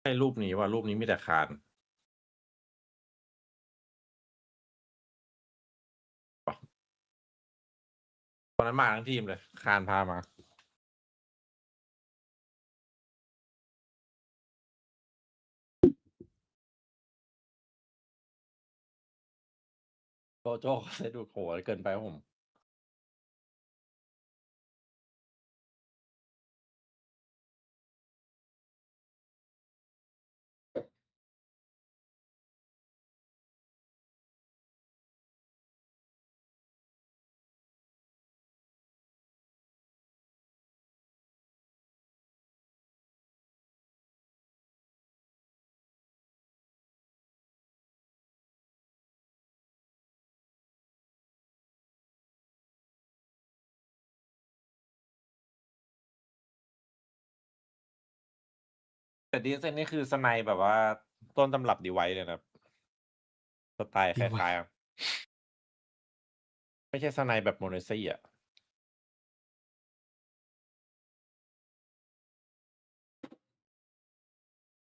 ให้รูปนี้ว่ารูปนี้มีแต่คานตอนนั้นมาทั้งทีมเลยคานพามาโจโจ้ใส่ดูโหเกินไปผม แต่ดีเซนนี่คือสไนแบบว่าต้นตำรับดีไว้เลยนะสไตล์คล้ายๆไม่ใช่สไนแบบโมเนซี่อ่ะ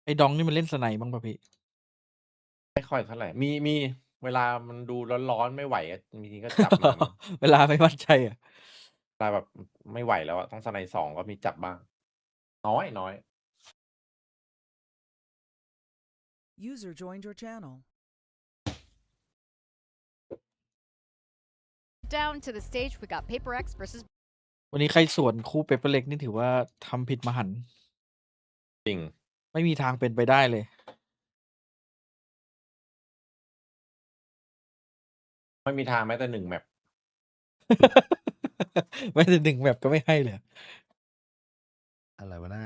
ไอ้ดองนี่มันเล่นสไนบ้างป่ะพี่ ไม่ค่อยเท่าไหร่มีเวลามันดูร้อนๆไม่ไหวมีทีก็จับมา เวลาไม่มั่นใจอ่ะ เวลาแบบไม่ไหวแล้วอะต้องสไน2ก็มีจับบ้างน้อย User joined your channel. Down to the stage, we got PRX versus วันนี้ใครสวนคู่เปเปอร์เล็กนี่ถือว่าทำผิดมหันต์ จริง ไม่มีทางเป็นไปได้เลย ไม่มีทางแม้แต่1แมป ไม่แต่1แบบก็ไม่ให้เลย อะไรวะหน้า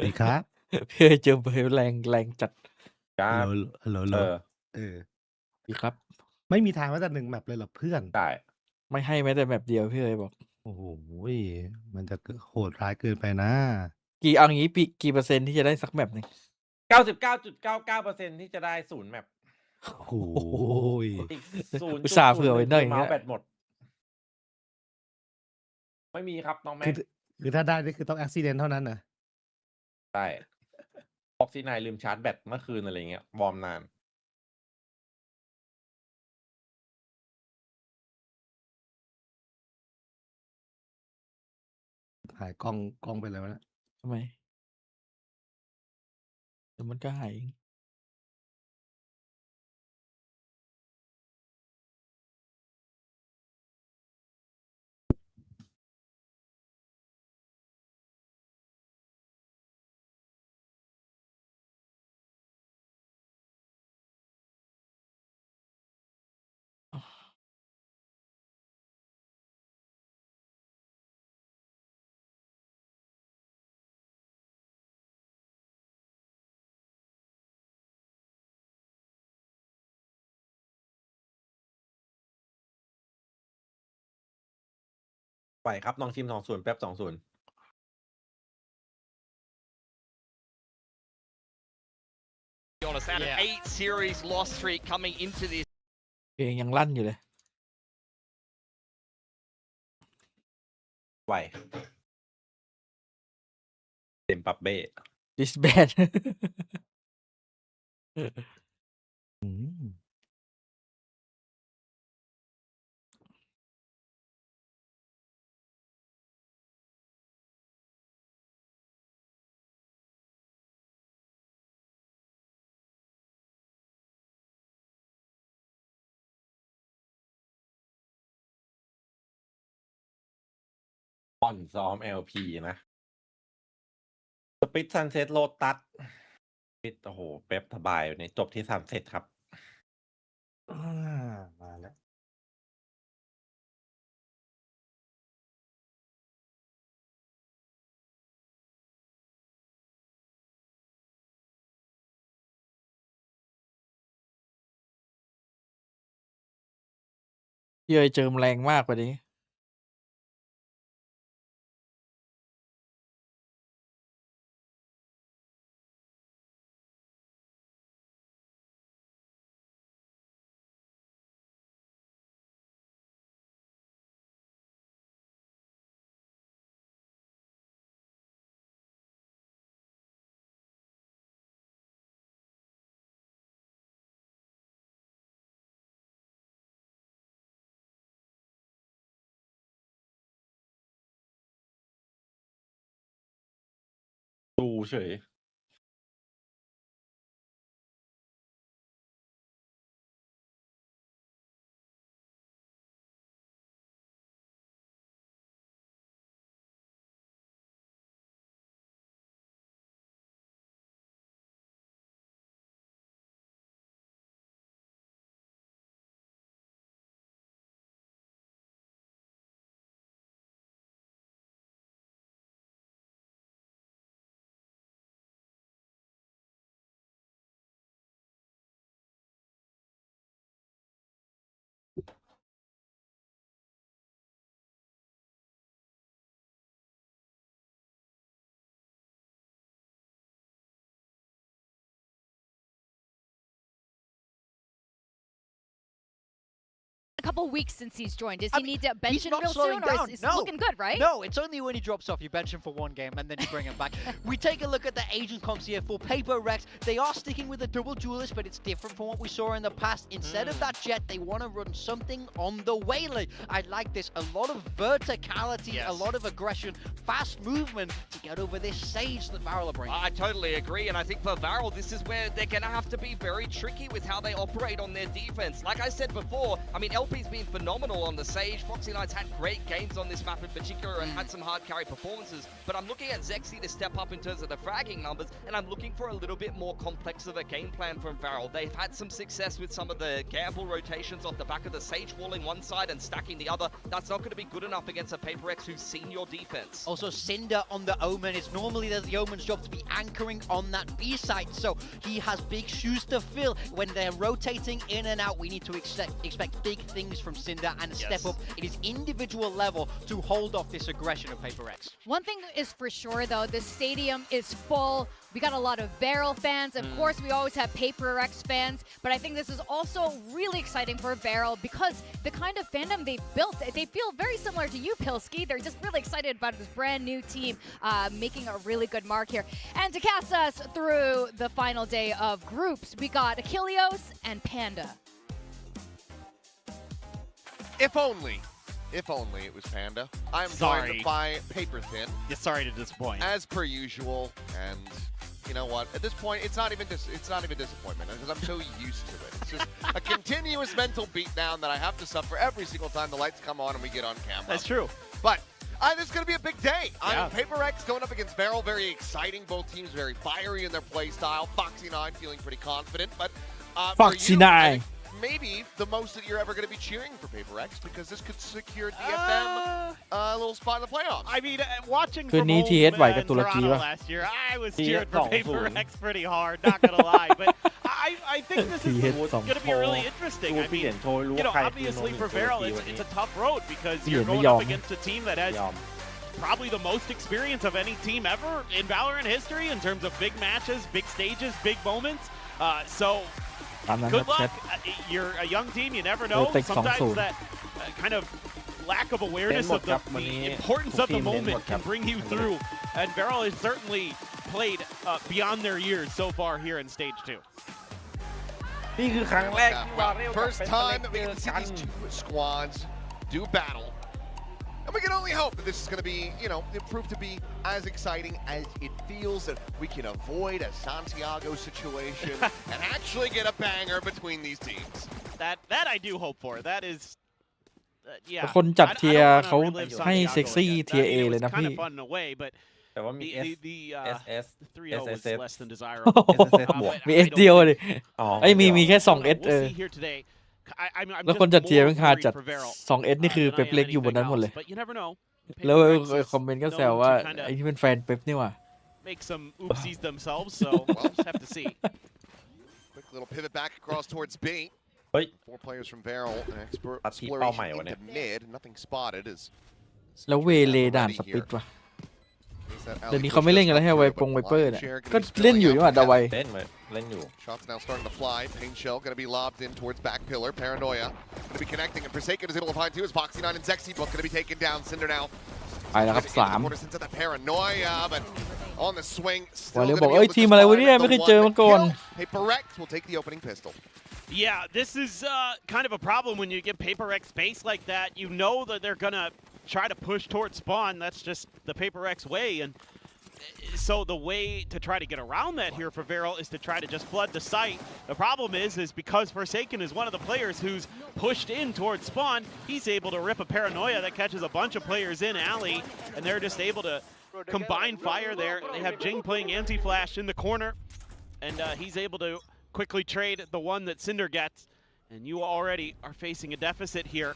ดีครับ เพื่อเจอเบอร์แรงจัด ครั ฮัลโหล บ ฮัลโหล เออ ดีครับ ไม่มีทางว่าจะ1แมปเลยเหรอเพื่อน ได้ ไม่ให้แม้แต่แบบเดียวพี่เลยบอก โอ้โหมันจะโหดร้ายเกินไปนะ เอางี้กี่เปอร์เซ็นต์ที่จะได้สักแบบหนึ่ง 99.99% ที่จะได้0แมป โอ้โห อีก อุตส่าห์เผื่อไว้หน่อย 0.01 อย่าง เมา เงี้ย ส์แบตหมด ไม่มีครับน้องแม็ คือก คือถ้าได้นี่คือต้องอุบิเหตุเท่านั้นนะ ใช่ออกซิไนลืมชาร์จแบตเมื่อคืนอะไรเงี้ยวอร์มนาน หายกล้องไปแล้วนะ ทำไมเดี๋ยวมันก็หายเองไหวครับลองชิม20แป๊บ20 honest, out of 8 series loss streak coming into this. เพลงยังลั่นอยู่เลย ไหวเต็มปับเบ้ this bad อืม อ่อนซ้อม LP นะสปิดซันเซ็ตโลตัสปิดโอ้โหเป๊ปสบายในจบที่3เซตครับ มาแล้ว พี่เจอแรงมากกว่านี้ เฉย A couple weeks since he's joined. Does I he mean, need to bench he's him not real slowing soon, or down. is No. looking good, right? No, it's only when he drops off. You bench him for one game and then you bring him back. We take a look at the Asian comps here for PRX. They are sticking with a double duelist, but it's different from what we saw in the past. Instead of that jet, they want to run something on the waylay. I like this. A lot of verticality, a lot of aggression, fast movement to get over this stage that Varel are bringing. I totally agree, and I think for Varel, this is where they're going to have to be very tricky with how they operate on their defense. Like I said before, I mean, LP's been phenomenal on the Sage. Foxy Knight's had great games on this map in particular and had some hard carry performances, but I'm looking at Zexy to step up in terms of the fragging numbers, and I'm looking for a little bit more complex of a game plan from Varel. They've had some success with some of the gamble rotations off the back of the Sage walling one side and stacking the other. That's not going to be good enough against a PRX who's seen your defense. Also, Cinder on the Omen. It's normally the Omen's job to be anchoring on that B site, so he has big shoes to fill. When they're rotating in and out, we need to expect big things from Cinder and step up in his individual level to hold off this aggression of PRX. One thing is for sure, though, the stadium is full. We got a lot of Varel fans. Of course, we always have PRX fans, but I think this is also really exciting for Varel because the kind of fandom they've built, they feel very similar to you, Pilsky. They're just really excited about this brand new team making a really good mark here. And to cast us through the final day of groups, we got Achilleos and Panda. If only it was Panda. I'm joined by Paper Thin. Yeah, sorry to disappoint. As per usual, and you know what? At this point, it's not even disappointment because I'm so used to it. It's just a continuous mental beatdown that I have to suffer every single time the lights come on and we get on camera. That's true. But this is going to be a big day. PRX going up against Varel, very exciting. Both teams very fiery in their play style. Foxy 9 feeling pretty confident, but Foxy 9. Maybe the most that you're ever going to be cheering for PRX because this could secure DFM a little spot in the playoffs. I mean, watching คืน from นี้ home TS ไหวกับ in ตุรกี Toronto ป่ะ last year, I was cheering for PRX pretty hard, not gonna lie. But I think this is TS going to be really interesting. I mean, you know, obviously for Varel, it's a tough road because you're going up against a team that has probably the most experience of any team ever in Valorant history in terms of big matches, big stages, big moments. So good luck. You're a young team. You never know. Sometimes that kind of lack of awareness of the importance of the moment can bring you through. And Varel has certainly played beyond their years so far here in stage 2. นี่คือครั้งแรกที่วาเรล First time that we can see these two squads do battle. And we can only hope that this is going to be, you know, prove to be as exciting as it feels, that we can avoid a Santiago situation and actually get a banger between these teams. That I do hope for. That is, yeah. คนจัดเทียร์เขาให้เซ็กซี่เทียร์ A เลยนะพี่ Kind of fun in a way, but แต่ว่ามี the SS 3-0 was SSS less than desirable. SSS บวก มี S เดียวเลย อ๋อ ไอ้มีแค่ 2S We'll see here today. I'm แล้ว just คนจัดเทียร์ more มันขาด worried จัด for Varel, 2S นี่คือ than I เป๊ป am เล็กอยู่บน anything นั้นหมดเลย else, but you never know. แล้ว PRX is คอมเมนต์ก็ known แซวว่า to kinda ไอ้ที่เป็นแฟนเป๊ปนี่หว่า make some oopsies themselves, so we'll just have to see. Quick little pivot back across towards B. เฮ้ย Four players from Varel, an expert ตัดที่ exploration เป้าใหม่วะเนี่ย into mid. Nothing spotted as แล้วเวเลด่านสปิดว่ะ เดี๋ยวนี้เขาไม่เล่นกันแล้วให้ไวปงไวเปอร์เนี่ยก็เล่นอยู่นี่หว่าดาไว เล่นอยู่ Shots now starting to fly. Pain shell going to be lobbed in towards back pillar. Paranoia going to be connecting, and Forsaken is able to find two as Foxy 9 and Zexy both going to be taken down. Cinder now ไปแล้วครับ 3 into the Paranoia, but on the swing. วาเลบอกเอ้ยทีมอะไรวะเนี่ยไม่เคยเจอมาก่อน PRX will take the opening pistol. Yeah, this is kind of a problem when you get PRX space like that. You know that they're gonna try to push towards spawn. That's just the PRX way, and So the way to try to get around that here for Varel is to try to just flood the site. The problem is because Forsaken is one of the players who's pushed in towards spawn, he's able to rip a paranoia that catches a bunch of players in alley, and they're just able to combine fire there. They have Jing playing anti-flash in the corner, and he's able to quickly trade the one that Cinder gets, and you already are facing a deficit here.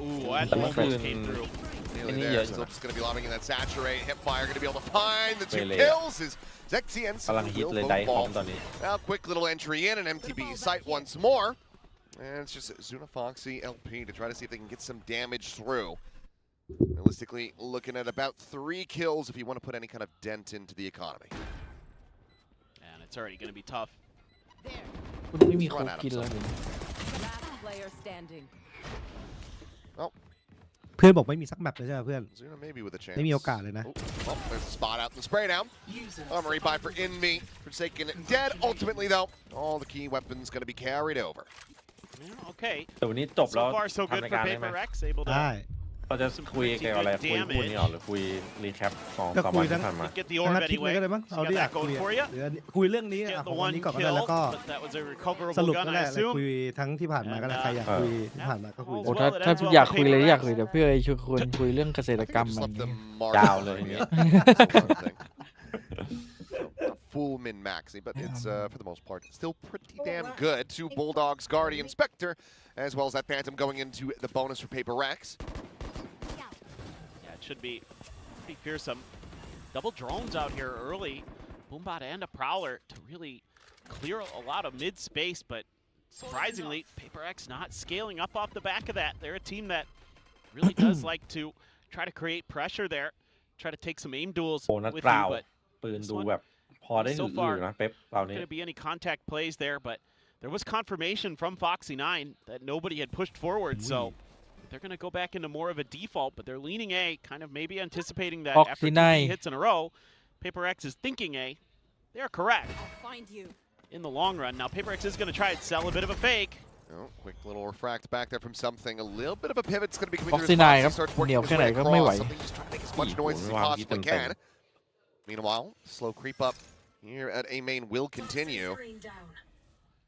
Ooh, that almost came through. Nearly there. Still just going to be lobbing in that saturate. Hipfire going to be able to find the 2 kills. Is Zexian กำลังฮิตเลยได้ของตอนนี้ Now quick little entry in, an MTB site once more. And it's just Zuna Foxy LP to try to see if they can get some damage through. Realistically, looking at about 3 kills if you want to put any kind of dent into the economy. And it's already going to be tough. คุณไม่มีโคกินแล้วนี่ Last player standing. เพื่อนบอกไม่มีสักแมปเลยใช่ไหมเพื่อน Zuna maybe with a chance. ไม่มีโอกาสเลยนะ Oh, there's a spot out in the spray down. Armory buy for Envy. Forsaken dead. Ultimately, though, all the key weapons going to be carried over. Yeah, okay. แต่วันนี้จบแล้ว So far, so ทำ good ราย for การได้ไหม PaperX, able ได้ to เราจะคุยเกี่ยวกับอะไรคุยพูดนี้หรอหรือคุยรีแคป2 3 วันที่ผ่านมา get the ทั้ง orb นัดคลิปเลย anyway. ก็ได้มั้ง So เอา you ที่ got อยาก that คุย going for you. คุยเรื่องนี้ Get ข the องวัน one นี้ก่อนก็ได้ kill, แล้วก็ but that was a ส recoverable รุป gun, ก็ I ได้เลย assume. คุยทั้งที่ผ่านมาก็ได้ใครอยากคุยที่ผ่านมาก็คุย โอ้ถ้าพี่อยากคุยเลยอยากคุยเดี๋ยวพี่ชวนคุยเรื่องเกษตรกรรม I อะไร think อ I ย่าง just เงี้ left ย them marked Down forเลย me. เนี่ย Full min maxi, but it's for the most part still pretty damn good. 2 Bulldogs, Guardian, Spectre, as well as that Phantom going into the bonus for PaperX. Yeah, it should be pretty fearsome. Double drones out here early. Boombot and a Prowler to really clear a lot of mid space, but surprisingly, PaperX not scaling up off the back of that. They're a team that really does like to try to create pressure there, try to take some aim duels โอ้นัด with เปล่า you, but ปืนดูแบบพอได้หือๆนะเป๊ปเปล่านี้ not going to be any contact plays there, but there was confirmation from Foxy9 that nobody had pushed forward, so they're going to go back into more of a default, but they're leaning A, kind of maybe anticipating that after 2 hits in a row, PaperX is thinking A. They're correct Find you. in the long run. Now, PaperX is going to try and sell a bit of a fake. Oh, quick little refract back there from something. A little bit of a pivot's going to be coming through Foxy9 his ครับ He starts working เหนียว his แค่ไหน way ก็ไม่ไหว across. Something just trying to make as much noise as he possibly can. Meanwhile, slow creep up here at A main will continue.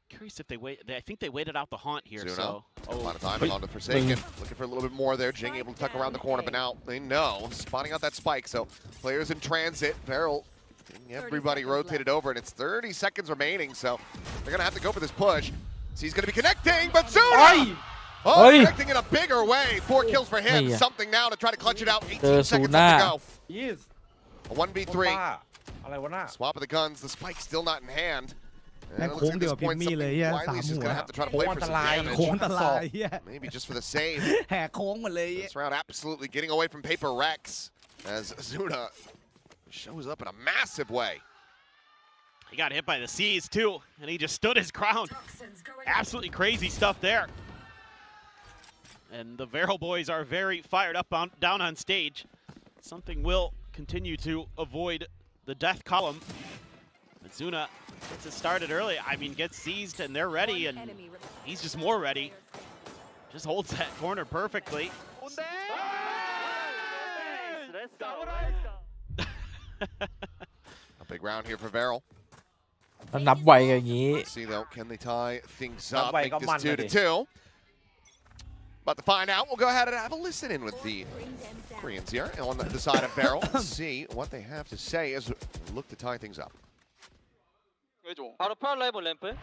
Curious if they wait. I think they waited out the haunt here, Zuna, so a lot of time on to Forsaken. Looking for a little bit more there. Jing able to tuck around the corner, but now they know. Spotting out that spike, so players in transit. Varel getting everybody rotated over, and it's 30 seconds remaining, so they're going to have to go for this push. So he's going to be connecting, but Zuna! Oh, connecting in a bigger way. 4 kills for him. Something now to try to clutch it out. 18 seconds left to go. Yes A 1v3. อะไรวะน่ะ Swap of the guns. The spike still not in hand. แม่งโค้งเดียวพิมมี่เลยเฮียสาม Wiley's หั just ว going to have to try to play for some โค้ง damage. อันตรายเฮีย Maybe just for the save. แหกโค้งหมดเลย This round absolutely getting away from PaperX as Zuna shows up in a massive way. he got hit by the C's too, and he just stood his ground. Absolutely crazy stuff there. And the Varel boys are very fired up down on stage. Something will continue to avoid the death column. But Zuna gets it started early. I mean, gets seized and they're ready, and he's just more ready. Just holds that corner perfectly. A big round here for Varel. แล้วนับไวกันอย่างนี้ Let's see though, can they tie things นับ up? ไว Make ก็มัน this นะดิ 2-2. About to find out. We'll go ahead and have a listen in with the Koreans here on the side of Varel. Let's see what they have to say as we look to tie things up. 바로 프라울라 해본 램프. 야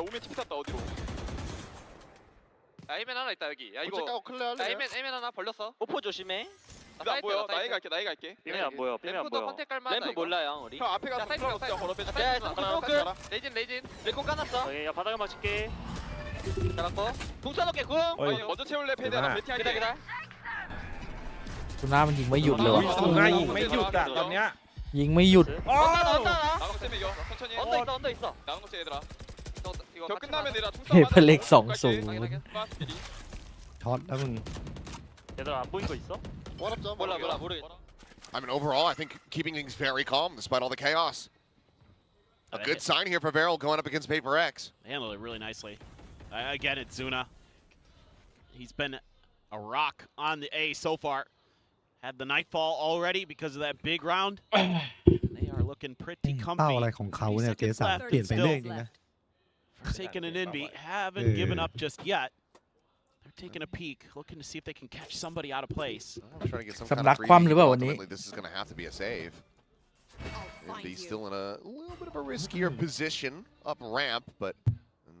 오면 집 탔다 어디로? 야 에이맨 하나 있다 여기. 야 이거. 야 에이맨 하나 벌렸어. 오퍼 조심해. 나 안 보여. 나이 갈게. 삐맨 안 보여. 램프도 컨택 깔만. 램프 몰라 형 우리. 형 앞에 가서 사이드 걸어 빼자. 야 레이진. 레이콘 까놨어. 야 바닥에 맞출게. 잡았고. 공 쏴놓게 공. 먼저 채울래 패드나 배팅 할게. 기다. ซูน่ามันยิงไม่หยุดเลยวะ ซูน่ายิงไม่หยุดอะตอนเนี้ย ยิงไม่หยุด 나온다. 천천히. 언더 있어. 나온 거지 얘들아. 이거 끝나면 내가 총 쏴. เพลก2-0 ช็อตแล้วมึง 얘들아 안 보인 거 있어? 몰라 모르겠어. I mean, overall, I think keeping things very calm despite all the chaos. A good sign here for Varel going up against PaperX. They handled it really nicely. Again, it's Zuna. He's been a rock on the A so far. had the nightfall already because of that big round. They are looking pretty เป้า comfy. อะไรของเขาเนี่ยเกสาม 30 เปลี่ยนไปเรื่อยจริง seconds นะ left. Forsaken and Envy haven't given up just yet. They're taking a peek, looking to see if they can catch somebody out of place. I'm trying to get some สำ kind ลั of กคว่ำ freebie. หรือเปล่าวันนี้ Ultimately, this is going to have to be a save. Envy still in a little bit of a riskier position up ramp, but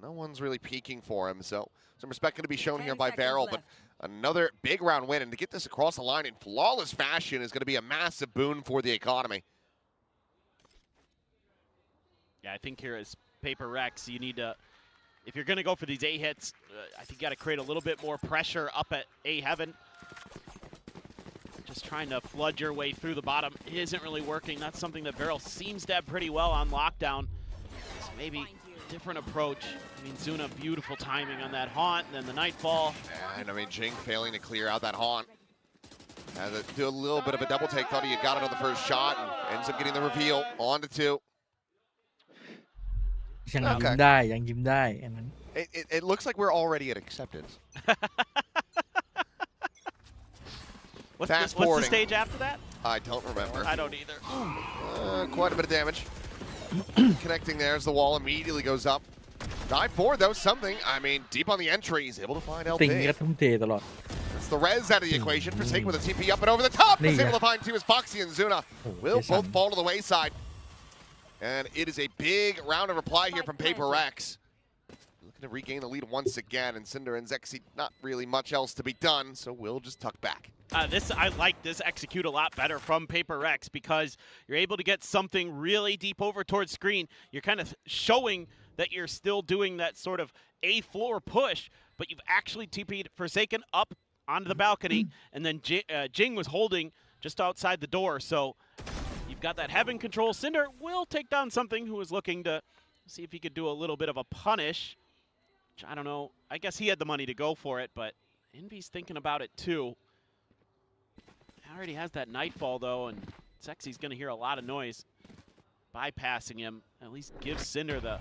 no one's really peeking for him. So some respect going to be shown here by Barrel, but another big round win, and to get this across the line in flawless fashion is going to be a massive boon for the economy. Yeah, I think here as Paper Rex, you need to, if you're going to go for these A hits, I think you got to create a little bit more pressure up at A heaven. Just trying to flood your way through the bottom isn't really working. That's something that Barrel seems to have pretty well on lockdown. So maybe different approach. I mean, Zuna, beautiful timing on that haunt, and then the nightfall. And I mean, Jing failing to clear out that haunt. Had to do a little bit of a double take. Thought he had got it on the first shot, and ends up getting the reveal on to 2. ยังยิ้มได้ยังยิ้มได้อันนั้น It looks like we're already at acceptance. What's the stage after that? I don't remember. I don't either. Quite a bit of damage. Connecting there as the wall immediately goes up. Dive forward though, something. I mean, deep on the entry, he's able to find ติง LP. ก็ทุ่มเทตลอด That's the res out of the equation. Forsaken with a TP up and over the top. He's able to find 2 as Foxy and Zuna will both fall to the wayside. And it is a big round of reply here from Paper Rex. Looking to regain the lead once again, and Cinder and Zexy, not really much else to be done, so we'll just tuck back. I like this execute a lot better from Paper Rex because you're able to get something really deep over towards screen. You're kind of showing that you're still doing that sort of A floor push, but you've actually TP'd Forsaken up onto the balcony, and then Jing was holding just outside the door, so you've got that heaven control. Cinder will take down something who was looking to see if he could do a little bit of a punish. Which I don't know. I guess he had the money to go for it, but Envy's thinking about it too. Already has that nightfall though, and Sexy's going to hear a lot of noise. Bypassing him, at least gives Cinder the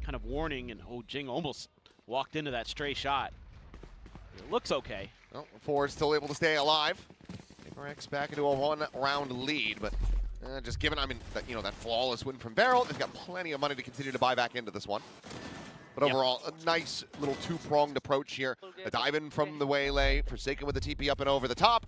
kind of warning, and oh, Jing almost walked into that stray shot. It looks okay. Well, 4 is still able to stay alive. Paper Rex back into a 1-round lead, but just given, I mean, that flawless win from Barrel, they've got plenty of money to continue to buy back into this one. But overall, a nice little 2-pronged approach here. A dive in from the waylay, Forsaken with the TP up and over the top.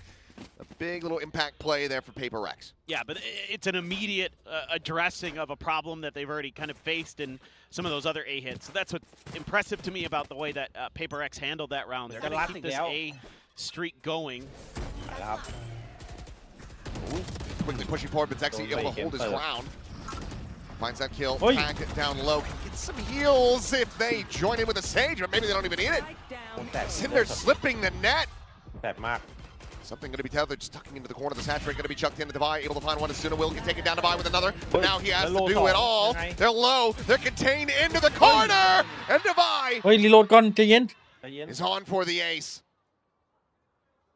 A big little impact play there for Paper Rex. Yeah, but it's an immediate addressing of a problem that they've already kind of faced in some of those other A hits. So that's what's impressive to me about the way that Paper Rex handled that round. They're going to keep this A streak going. Quickly pushing forward, but Zexy able to hold his ground. Finds that kill, pack it down low, can get some heals if they join in with a Sage, but maybe they don't even need it. Cinder slipping the net. Something going to be tethered, just tucking into the corner of the saturate, going to be chucked into Divide, able to find one as Suna will get taken down Divide with another, but now he has to do it all. They're low, they're contained into the corner, and Divide เฮ้ยรีโหลดก่อนใจเย็น is on for the ace.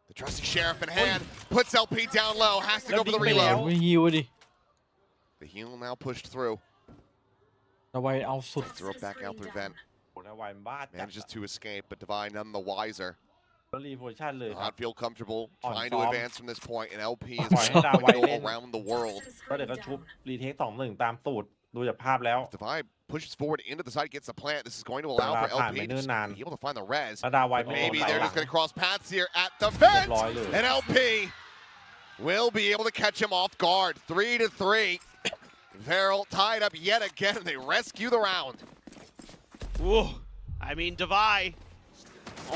The trusty sheriff in hand, puts LP down low, has to go for the ไม่ reload. ฮิวดิ The heal now pushed through. ตะไวเอาสุด Throw it back out through vent. Manages to escape, but Divine none the wiser. รีโพชั่นเลย Not feel comfortable trying to advance from this point, and LP is ปล่อยให้ดาวไว going to เล่น go around the world. ก็เดี๋ยวก็ชุบรีเทค 2-1 ตามสูตรดูจากภาพแล้ว Divide pushes forward into the side, gets the plant. This is going to allow for LP to just be able to find the res. แล้วดาวไวไม่ Maybe ตรง they're ไหน just going to cross paths here at the vent, เรียบร้อยเลย and LP will be able to catch him off guard. 3-3. Varel tied up yet again. They rescue the round. Ooh, I mean, Divide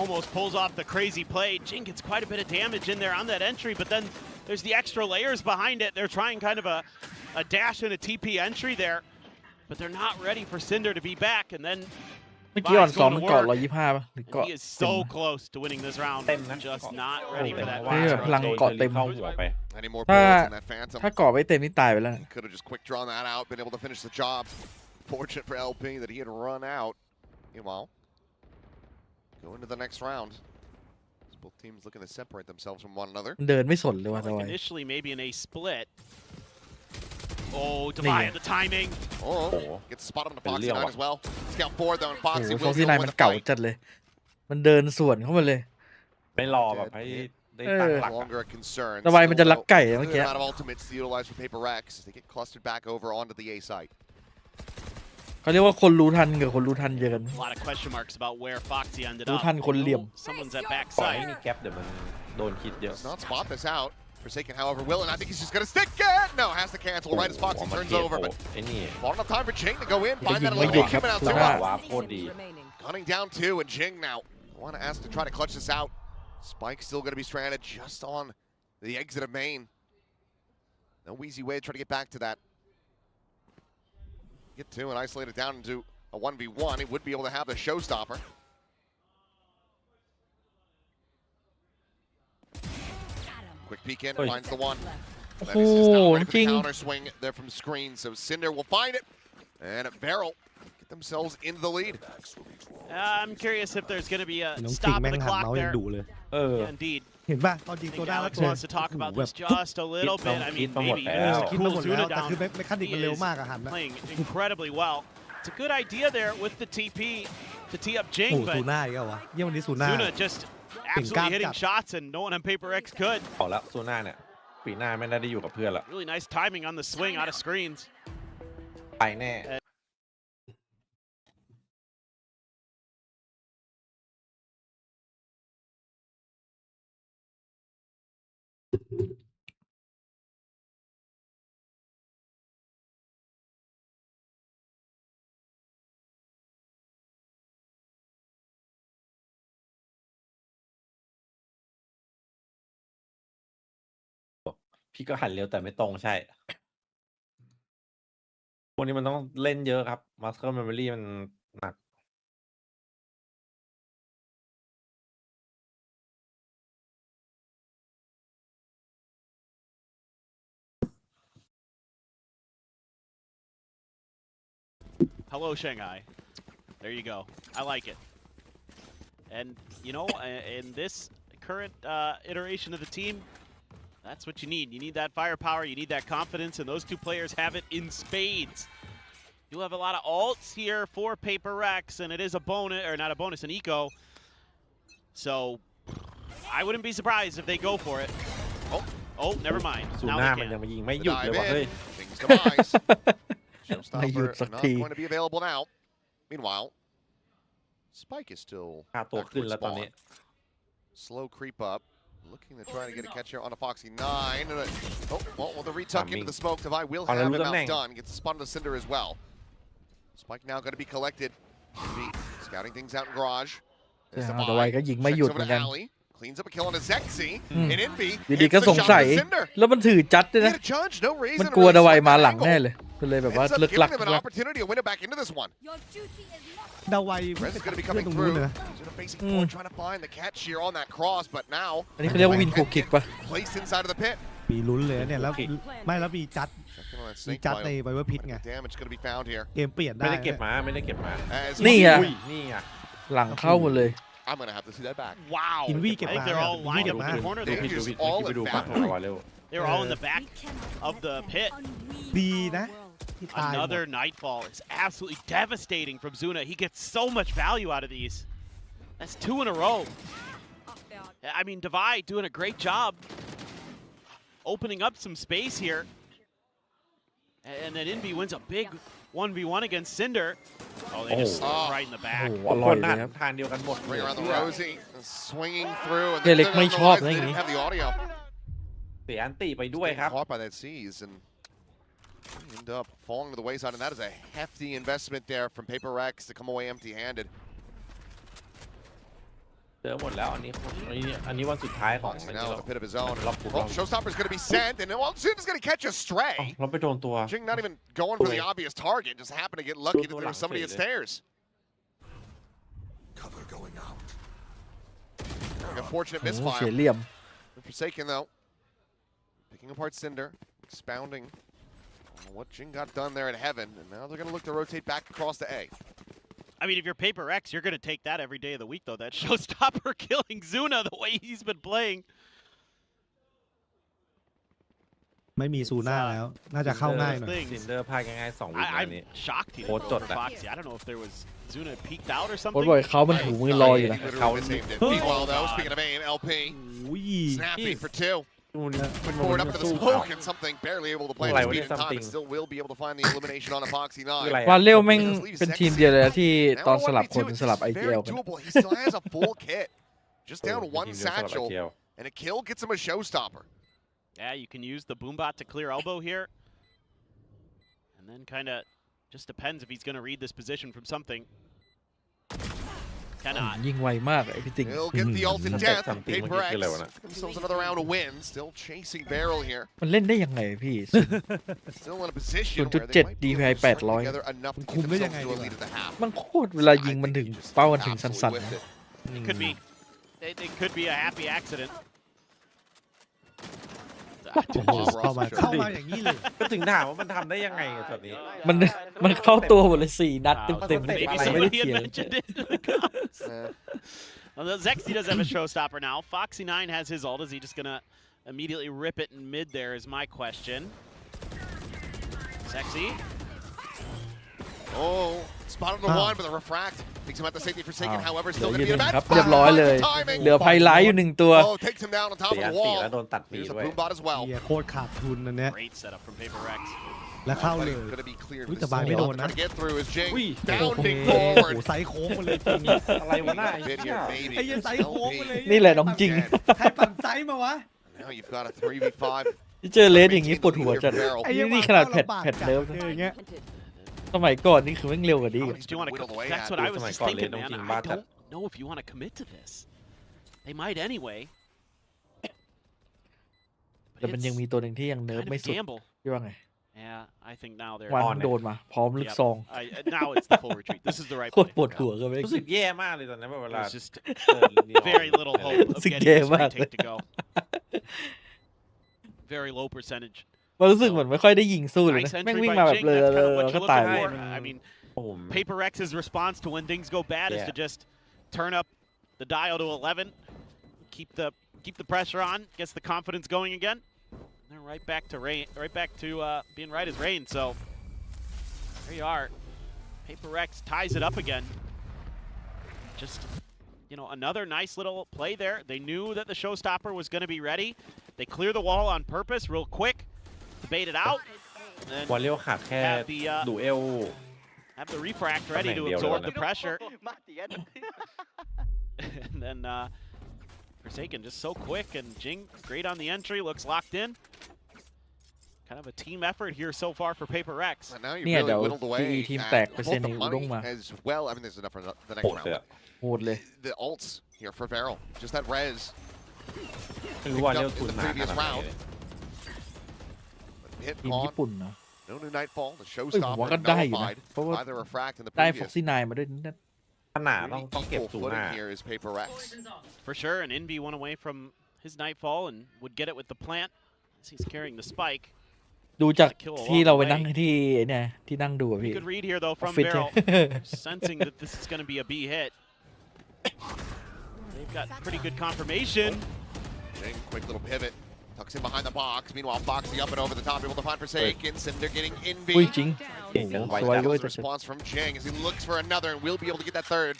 almost pulls off the crazy play. Jing gets quite a bit of damage in there on that entry, but then there's the extra layers behind it. They're trying kind of a dash and a TP entry there, but they're not ready for Cinder to be back, and then เมื่อกี้อ่อน2มันเกาะ125ป่ะหรือเกาะ he is so close to winning this round. Just not ready for that. นี่แบบพลังเกาะเต็ม เข้าหัวไป Any more bullets in that Phantom? ถ้าเกาะไม่เต็มนี่ตายไปแล้ว Could have just quick drawn that out, been able to finish the job. Fortunate for LP that he had run out. Meanwhile, go into the next round. Both teams looking to separate themselves from one another. เดินไม่สนเลยว่ะตะไว Initially, maybe an A split. Oh, Divide the timing. Oh, gets the spot on the Foxy 9 as well. Scout forward though, and โอ้โห Foxy ฟ็อก will ซี่ go ไน win มัน the เก่า fight. จัดเลย มันเดินสวนเข้ามาเลย ไม่รอแบบให้ ได้ตั้งหลัก longer a concern. ระบายมันจะลักไก่เมื่อ Good กี้ amount of ultimates to utilize for PRX. They get clustered back over onto the A site. เขาเรียกว่าคนรู้ทันกับคนรู้ทันเยอะกัน A lot of question marks about where Foxy ended รู้ up. ทันคนเหลี่ยม Someone's at ปล่อยให้ backside. มีแกปเดี๋ยวมันโดนคิดเยอะ Does not spot this out. Forsaken, however, will, and I think he's just gonna stick it. No, has to cancel right as Foxy turns over. But ไอ้นี่ not enough time for Jing to go in. Find that ไม่ elite หยุด one ครับ coming out ซู too น่า well. ว้าโคตรดี remaining. Gunning down two, and Jing now want to ask to try to clutch this out. Spike still going to be stranded just on the exit of main. No easy way to try to get back to that. Get two and isolate it down into a 1v1. He would be able to have the showstopper. Quick peek in, finds the one. โอ้ That โห is just now ready for จริ the ง counter swing there from screen. So Cinder will find it, and a barrel get themselves into the lead. I'm curious if there's going to be a น้องจริง stop of แม่ง the หัน clock เมาส์ยัง there. ดุเลย เออ Yeah, indeed. เห็นป่ะตอนยิง I ตัว think หน้าแล้ว Alex ตัว wants to talk about แบบ this just a little bit. I mean, maybe even เออ just คิดมาหม cool ดแล้ว Zuna แต่คือ down. เมคานิกมันเร็วมากอะหันนะ Playing incredibly well. It's a good idea there with the TP to tee up โอ้ Jing, ซู but น่าอีกแล้ววะเยี่ยมวันนี้ซูน่า Zuna just absolutely hitting shots, and no one on Paper X could. บอกแล้วซูน่าเนี่ยปีหน้าไม่ได้อยู่กับเพื่อนละ Really nice timing on the swing out of screens. ไปแน่ พี่ก็หันเร็วแต่ไม่ตรงใช่พวกนี้มันต้องเล่นเยอะครับ muscle memory มันหนัก Hello, Shanghai. There you go. I like it. And, you know, in this current iteration of the team, that's what you need. You need that firepower, you need that confidence, and those two players have it in spades. You have a lot of alts here for Paper X, and it is a bonus, or not a bonus, an eco. So, I wouldn't be surprised if they go for it. Oh, never mind. ซู Now น่า they มันยัง can. มายิงไม่ The หยุดเลย dive ว่ะเฮ้ย in, things demise. ไม่หยุด Showstopper สัก not ที going to be available now. Meanwhile, Spike is still ค่าตัวขึ้นแล้วตอนนี้ slow creep up. Looking to try to get a catch here on a Foxy 9. Well, the retuck into the smoke. Devi will have him outdone. Gets the spot on the Cinder as well. Spike now going to be collected. Scouting things out in garage. แต่ไวก็ยิงไม่หยุดเหมือนกัน Cleans up a kill on a Zexy. And Envy ดีๆก็สงสัย แล้วมันถือจัดด้วยนะ มันกลัวดาวายมาหลังแน่เลยก็เลยแบบว่าลึกลัก an opportunity to win it back into this one. ดาวาย Rez is going to be เพื่อน coming ตรงนู้น through. เลยนะ Zuna facing forward, trying to find the catch here on that cross, but now อันนี้เขาเรียกว่าวินโฟกิกปะ placed inside of the pit. ปีลุ้นเลยเนี่ยแล้วไม่แล้วมีจัด Checking on that มี snake จัด bite. ในไวเวอร์พิทไง Damage going to be found here. เกมเปลี่ยนได้ ไม่ได้เก็บมาไม่ได้เก็บมา As นี่ไง อุ้ยนี่ไง หลังเข้าหมดเลย I'm going to have to see that back. Wow. I Invi think they're all lined up in the corner ดู there. ผิดดูผิด all ไปดู at ฝั่ง Valorant. ตัวเร็ว They were all in the back of the pit. ดีนะที่ตายหมด Another Nightfall is absolutely devastating from Zuna. He gets so much value out of these. That's 2 in a row. I mean, Devi doing a great job opening up some space here. And then Envy wins a big 1v1 against Cinder. Oh, they just Oh. right in the โอ้ back. โหอร่อย คน เล หั ย น ครับ ทานเดียวกันหมด Ring around the Rosie, swinging through, and เด็กไม่ชอบนะ they อย่าง didn't นี้ have the audio. เสียอันตีไปด้วยครับ Caught by that seize and end up falling to the wayside, and that is a hefty investment there from Paper X to come away empty-handed. เจอหมดแล้วอันนี้วันสุดท้ายของ Foxy now in a pit of his own. รอบปุ๊บ Oh, Showstopper's going to be sent, and well, Zuna's going to catch a stray. เราไปโดนตัว Jing not even going for the obvious target, just happened to get lucky that there was somebody at stairs. Cover going out. A fortunate โอ้โห misfire. เสียเหลี่ยม Forsaken though, picking apart Cinder, expounding on what Jing got done there in heaven, and now they're going to look to rotate back across to A. I mean, if you're Paper X, you're going to take that every day of the week, though. That showstopper killing Zuna the way he's been playing. ไม่มีซูน่าแล้วน่าจะเข้าง่ายหน่อย ซินเดอร์พลาดง่ายๆ2 วินาที I'm นี้ shocked he โคตร didn't จ throw ด the อะ Foxy. I don't know if there was Zuna peeked out or โค้ช something. บอยเขามันถูมือรออยู่นะ Literally saved it. Meanwhile, though, speaking of aim, LP อุ้ย snapping for 2. มัน Forward up to the สู้ smoke and something barely able to play the Like, speed what is and time, something? and still will be able to find the elimination on a Foxy คืออะไร 9. วา อะ เรลแม่งเป็นทีมเดียวเลยนะที่ตอนสลับคนสลับ Very IGL กัน doable. He still has a full kit. Just down ทีม one เดียวสลับ satchel, IGL and a kill gets him a showstopper. Yeah, you can use the boombot to clear elbow here. And then kind of just depends if he's going to read this position from something. Cannot. ยิงไวมากไอพี่ติง He'll get the ult in Something death. something Paper wicked X killer one. themselves another round of wins. Still chasing Barrel here. มันเล่นได้ยังไงพี่ Still in a position where they 0.7 might be able to DPI string together 800 enough to คุม get ได้ยัง themselves ไง to a ดี lead วะ at the half. มันโคตรเวลายิงมันถึงเป้ามันถึงสั่น Absolutely ๆ with นะ it. Could be. It could be a happy accident. โอ้โหเข้ามาอย่างนี้เลย ก็ถึงถามว่ามันทำได้ยังไงอะตอนนี้ มันเข้าตัวหมดเลย4 นัดเต็มๆ Maybe ไม่ได้ somebody เขี had ยน mentioned it in the comments. Well, Zexy does have a showstopper now. Foxy 9 has his ult. Is he just going to immediately rip it in mid there is my question. Zexy. Oh, spotted the one, but the refract takes him out the safety forsaken. However, เหลื still อ going อ to ยู่ be ห a นึ่ง match. ครับเรียบร้อยเลย เหลือไพไลท์อยู่1 ตัว Oh, takes him down on top ตี of อั the นตี wall. แล้วโดนตัดฟรี Here's a ด้วย boombot as well. เฮียโคตรขาดทุนอันเนี้ย Great setup from Paper Rex. และเข้าเลย Going to be cleared. Ui, This tờ bài is mới all đồn trying á. to get through as Jing Ui, โอ้โห bounding forward. ไซส์โค้งมาเลยจริง อะไรวะหน้าไอ้ Bit เหี้ย here, maybe. ไอ้เหี้ยไซส์โค้งมาเลย นี่แหละน้องจริง ใครปั่นไซส์มาวะ Now you've got a 3v5. ที่เจอเลสอย่างนี้ปวดหัวจัด ไอ้เหี้ย นี่ขนาดแพทเลิฟ เจออย่างเงี้ย สมัยก่อนนี่คือแม่งเร็วกว่านี้ How อีก he's Do you want been to? whittled away That's at. what I was my just God, thinking, Lane, man. don't I think don't know if you want to commit to this. They might anyway. แต่มันยังมีตัวหนึ่งที่ยังเนิร์ฟ Kind ไม่ of สุด gamble. พี่ว่าไง Yeah, I think now they're วัน on it โดนมาพร้อมลึก Yep. ซอง Now it's the full retreat. This is the right โคตร play. ปวดหัวกันไป รู้สึกแย่มากเลยตอนนั้นเวลา There's just เปิดเรียว very little hope of Sick getting this game, retake to go. Very low percentage. มันรู้สึกเหมือนไม่ค่อยได้ยิงสู้เลยนะ Nice แม่ง entry วิ่ง by มาแบบ Jing. เล That's ย kind of แล้ว what ก็ you're ตาย looking ไป for. I mean, โอ้โห Paper Rex's response to when things go bad is Yeah. to just turn up the dial to 11, keep the pressure on, gets the confidence going again. And they're right back to rain, right back to being right as rain. So there you are. Paper Rex ties it up again. Just another nice little play there. They knew that the showstopper was going to be ready. They clear the wall on purpose, real quick, to bait it out. And then วอลเลย์ขาดแค่ have the ดูเอล have the refract ready to Something absorb deal the pressure. And then Forsaken just so quick, and Jing great on the entry, looks locked in. Kind of a team effort here so far for Paper Rex. And now you เนี่ย really เดี๋ยว whittled ที่ away ทีม at แตกเปอร์เซ็น both ต์ใน the อุด้ง money มา as well. I mean, there's enough for the โห next ดเลย round. อะ โหดเลย The ults here for Barrel. Just that res. ไม่รู้วอลเลย์ทุนหนาขนาดไหนเลย Hit ทีม on. ญี่ปุ่นเนาะ No new Nightfall. The ผมว่า showstopper ก็ได้อยู่นะ nullified เพราะว่า by the refract in the ได้ previous. ฟ็อกซี่ไนมาด้วยนั่น ขนาดต้องเก็บ Equal สูงหน้า footing here is Paper Rex. For sure, and Envy one away from his Nightfall and would get it with the plant as he's carrying the spike. ดูจากที่เราไปนั่งที่เนี่ยที่นั่งดูอะพี่ Good read here though from Fit. Barrel, sensing that this is going to be a B hit. They've got pretty good confirmation. Jing, quick little pivot. Tucks in behind the box. Meanwhile, Foxy up and over the top, able to find Forsaken. Cinder getting in อุ้ย B. จริง เก่งจัง โอ้ ไว สวย จัง ด้วย The response from Jing as he looks for another and will be able to get that third.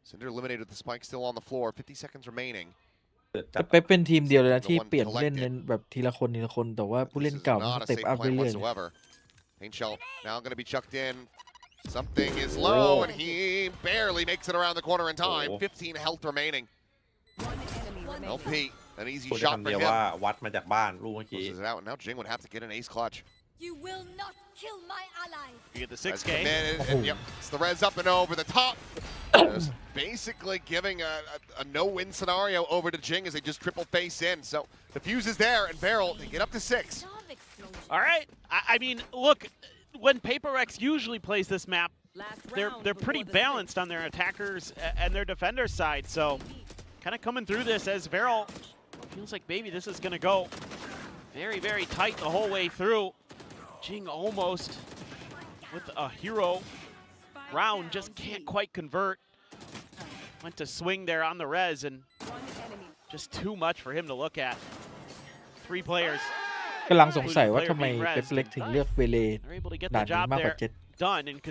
Cinder eliminated with the spike still on the floor. 50 seconds remaining. แต่เป๊ปเป็นทีมเดียวเลยนะที่เปลี่ยนผู้เล่นแบบทีละคนแต่ว่าผู้เล่น This is เก่ามัน not ส a เต็ป safe อัพ plan เรื่อยๆ whatsoever. Paint Shell now going to be chucked in. Something is low, Oh. and he barely makes it around the corner in time. Oh. 15 health remaining. LP, an easy พูดได้ shot คำ for เดียว him. ว่าวัดมาจากบ้านลูกเมื่อกี้ Closes it out, and now Jing would have to get an ace clutch. You will not kill my allies. You get the As 6K. committed, Oh. and yep, it's the res up and over the top. Just basically giving a no-win scenario over to Jing as they just triple face in. So the fuse is there, and Barrel, they get up to 6. All right. I mean, look, when Paper Rex usually plays this map, they're pretty balanced on their attackers and their defenders side. So kind of coming through this as Varel feels like, baby, this is going to go very, very tight the whole way through. Jing almost with a hero round, just can't quite convert. Went to swing there on the res and just too much for him to look at. 3 players กำลังสงสัยว่าทำไมเป๊ปเล็กถึงเลือกเวเลด่านนี้มากกว่าเจ็ด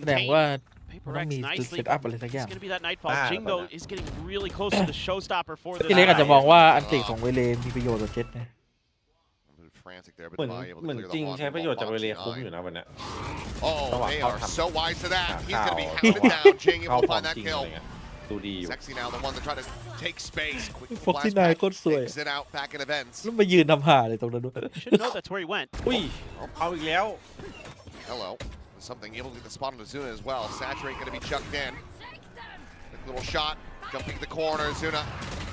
แสดงว่าต้องมีเซตอัพอะไรสักอย่างพี่เล็กอาจจะมองว่าอันติของเวเลมีประโยชน์กว่าเจ็ดนะ เหมือนจริงใช้ประโยชน์จากเวเลคุ้มอยู่นะวันนี้ Oh, they are so wise to that. He's going to be hounded down. Jing able to find that kill. ดูดีอยู่ Sexy now, the one that tried to take space. Quick ฟ็อกซี่นายโคตรสวย exit out back in events. แล้วมายืนทำหาเลยตรงนั้นด้วย That's where he went. อุ้ยเอาอีกแล้ว Hello. Something able to get the spot on Zuna as well. Saturate going to be chucked in. Quick little shot. Jumping the corner. Zuna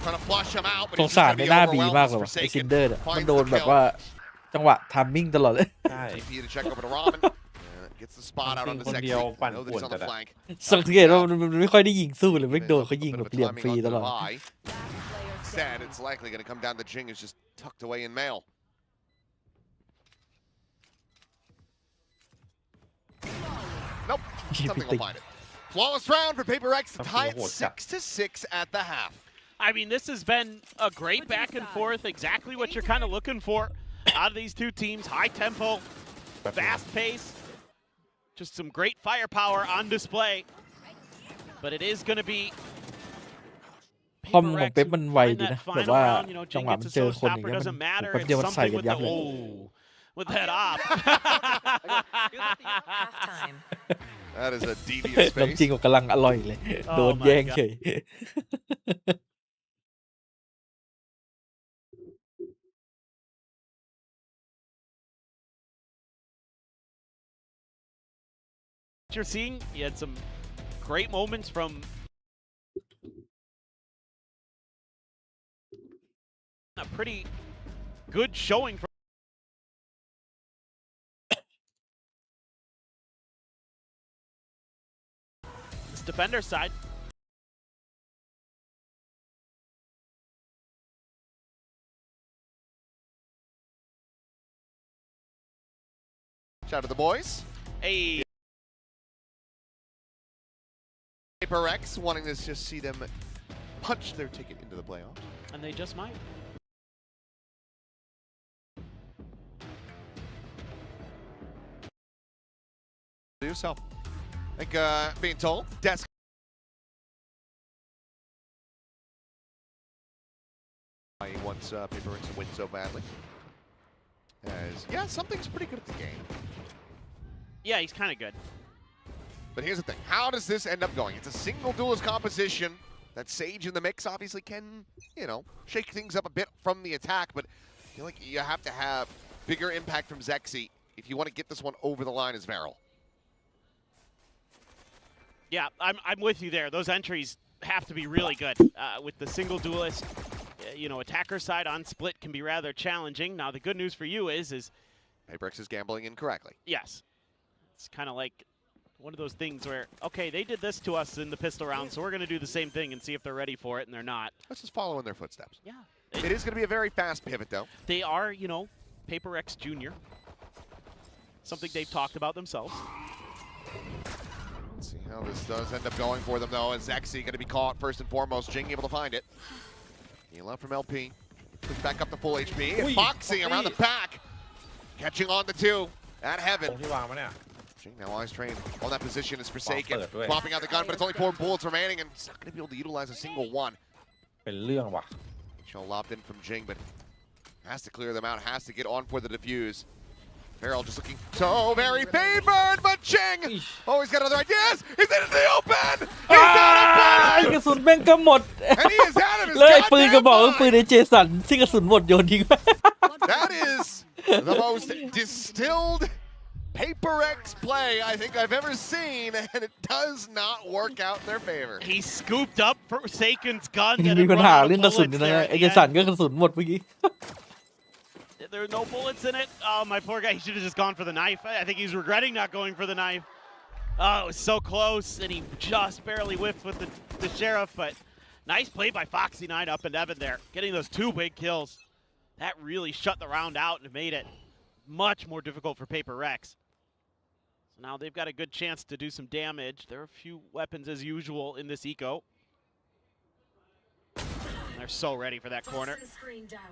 trying to flush him out. สงสารในหน้าบีมากเลยว่ะไอซินเดอร์เนี่ยมันโดนแบบว่าจังหวะทัมมิ่งตลอดเลย ใช่ VP to check over to Ramen. Gets the spot out on the Sexy. Know that he's on the flank. สังเกตว่ามันไม่ค่อยได้ยิงสู้เลยไม่โดนเขายิงแบบเหลี่ยมฟรีตลอด Instead, it's likely going to come down to Jing, who's just tucked away in mail. Nope, something will find it. Flawless round for PRX, tie it 6-6 at the half. I mean, this has been a great back and forth, exactly what you're kind of looking for out of these two teams. High tempo, fast pace, just some great firepower on display. But it is going to be คอมของเป๊ปมันไวดีนะแบบว่าจังหวะมันเจอคนอย่างเงี้ยมันแป๊บเดียวมันใส่กันยับเลย with that op. That is a devious น้ำจริงกว่ากำลังอร่อยเลยโดนแย่งเฉย You're seeing, he had some great moments from a pretty good showing from this defender side. Shout out to the boys. Hey. PRX wanting to just see them punch their ticket into the playoffs. And they just might. Do yourself. Like being told, desk. He wants PRX to win so badly. As yeah, something's pretty good at the game. Yeah, he's kind of good. But here's the thing, how does this end up going? It's a single duelist composition. That Sage in the mix obviously can, you know, shake things up a bit from the attack, but I feel like you have to have bigger impact from Zexy if you want to get this one over the line as Varel. Yeah, I'm with you there. Those entries have to be really good. With the single duelist, you know, attacker side on split can be rather challenging. Now, the good news for you is PRX is gambling incorrectly. Yes. It's kind of like one of those things where, okay, they did this to us in the pistol round, so we're going to do the same thing and see if they're ready for it, and they're not. Let's just follow in their footsteps. Yeah. It is going to be a very fast pivot, though. They are, you know, PRX Junior. Something they've talked about themselves. Let's see how this does end up going for them, though, as Zexy going to be caught first and foremost. Jing able to find it. Heal out from LP. Push back up to full HP. And Foxy around the back. Catching on the two at Heaven. Jing now eyes trained on that position is Forsaken. Popping out the gun, but it's only 4 bullets remaining, and it's not going to be able to utilize a single one. Show lobbed in from Jing, but has to clear them out, has to get on for the defuse. Farrell just looking so very favored, but Jing! Oh, he's got other ideas! He's into the open! He's out of กระสุนแม่งก็หมด And he is out of his แล้วไอ้ปืนกระบอกก็ goddamn ปืนในเจสันที่กระสุนหมดโยนทิ้งไป That is the most distilled PRX play I think I've ever seen, and it does not work out in their favor. He scooped up Forsaken's gun. มีปัญหาเรื่องกระสุนนะไอ้เจสันก็กระสุนหมดเมื่อกี้ There are no bullets in it. Oh, my poor guy. He should have just gone for the knife. I think he's regretting not going for the knife. Oh, it was so close, and he just barely whiffed with the Sheriff, but nice play by Foxy9 up and Evan there, getting those 2 big kills. That really shut the round out and made it much more difficult for PRX. So now they've got a good chance to do some damage. There are a few weapons as usual in this eco. they're so ready for that corner.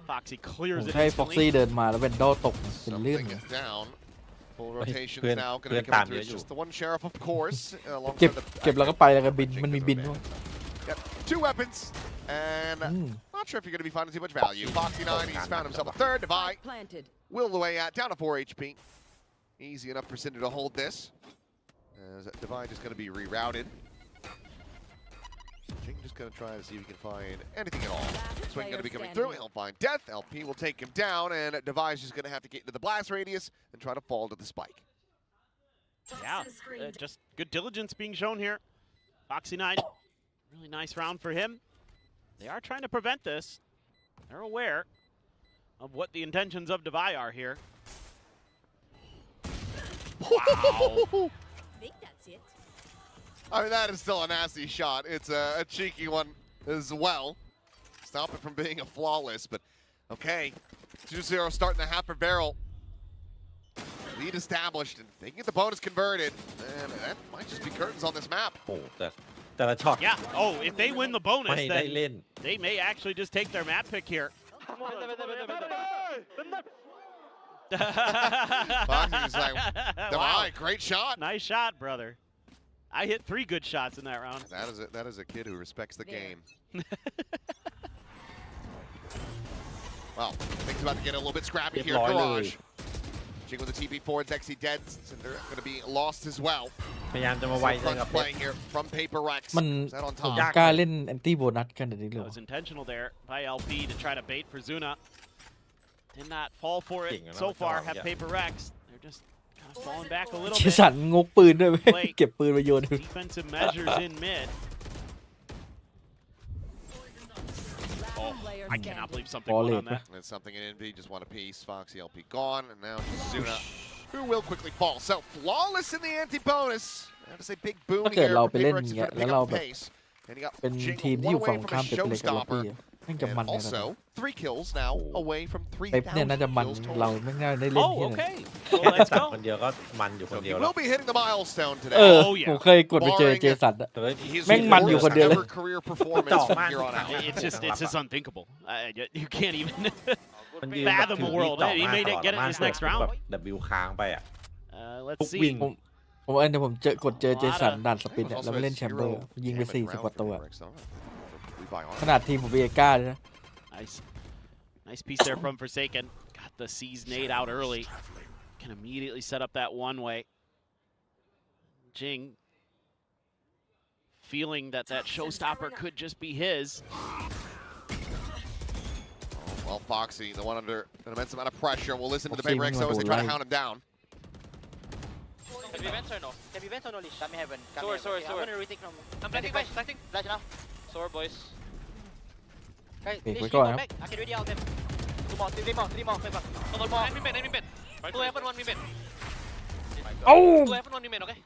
Foxy clears it ให้ฟ็อกซี่ instantly. เดินมาแล้วเป็นโดตกเป็นเรื่อง Something down. Full rotations Good. now. Going to Good be coming time, through. It's yeah, just the one sheriff, of course. เก็บ Alongside the เก็บแล้วก็ไปแล้วก็บินมันมีบินด้วย Got 2 weapons, and not sure if you're going to be finding too much value. Foxy 9, he's found himself a third. Divide will away at down to 4 HP. Easy enough for Cinder to hold this. As Divide is going to be rerouted. Jing just going to try to see if he can find anything at all. Swing going to be coming through. He'll find death. LP will take him down, and Divide is going to have to get into the blast radius and try to fall to the spike. Yeah, just good diligence being shown here. Foxy 9, really nice round for him. They are trying to prevent this. They're aware of what the intentions of Devi are here. Wow. I mean, that is still a nasty shot. It's a cheeky one as well. Stop it from being a flawless, but okay. 2-0 starting the half for Barrel. Lead established, and they can get the bonus converted. And that might just be curtains on this map. โอ้แต่ละช็อต Yeah, oh, if they win the bonus, ไม่ได้เล่น then they may actually just take their map pick here. Foxy's like, Divide, great shot. Nice shot, brother. I hit 3 good shots in that round. That is a kid who respects the game. Well, things about to get a little bit scrappy here. Garage. Jing with the TP forwards, XE dead, and they're going to be lost as well. พยายามจะมาไวเลยกับ Playing here from PRX. มัน Is that on ผม top? กล้าเล่นแอนตี้โบนัสกันเดี๋ยวนี้เล It ย was intentional there by LP to try to bait for Zuna. Did not fall for it so far. Have Paper Rex. They're just kind of falling back a little เจ bit. สันงกปืนด้วยเว้ยเก็บปืนมาโยน Defensive measures in mid. Oh, I cannot believe something went on that. That's something in Envy, just want a piece. Foxy LP gone, and now Zuna, who will quickly fall. So, flawless in the anti-bonus. I have to say, big boon ถ้าเกิด here เรา for ไปเล่น PRX อย่าง to เงี้ย try to แล้ว pick เรา up แบบ pace. And he got เป็น Jing ทีมที่ one อยู่ away ฝั่ง from ข้าม a เป็นเล็กกับล็อบบี้ showstopper. แม่งจะมัน And เลยนะ also, 3 kills now, away from เป๊ปเนี่ยน่าจะ 3,000 มัน kills เรา total. ไม่น่าได้เล่น Oh, ที่ไหน okay. แค่ Well, let's สั่ง go. คนเดียวก็มันอยู่คน So เดี he ยวแล้ว will be hitting the milestone today. เออ Oh, yeah. ผมเคยกดไปเจอเจสันอะ เฮ้ย His แม่งมันอยู่คนเดียวเลย worst ever career performance from here on out. It's just unthinkable. You can't even มันยืน fathom a world. He may not get it in this next round. แบบ W ค้างไปอ่ะ Let's ทุก see. วิ่ง ผมเดี๋ยวผมกดเจอเจสันด่านสปินเนี่ยแล้วไปเล่นแชมเบอร์ยิงไป40 กว่าตัว ขนาดทีมผมเอก้าเลยนะ Nice piece there from Forsaken. Got the C's nade out early. Can immediately set up that one way. Jing feeling that showstopper could just be his. Well, Foxy, the one under an immense amount of pressure, will listen to the Foxy PRX as they try to hound him down. Can we vent or no? Can we vent or no, Lish? Come heaven. Sorry. I'm gonna retake from. I'm planting, guys. Planting. Flash now. Sorry, boys. Guys, Okay, Lish, we're you going come up. back. I can ready out them. 2 more, 3 more, 3 more. No, enemy mid. 2 heaven, 1 mid. โอ้ 2 heaven, 1 mid, okay?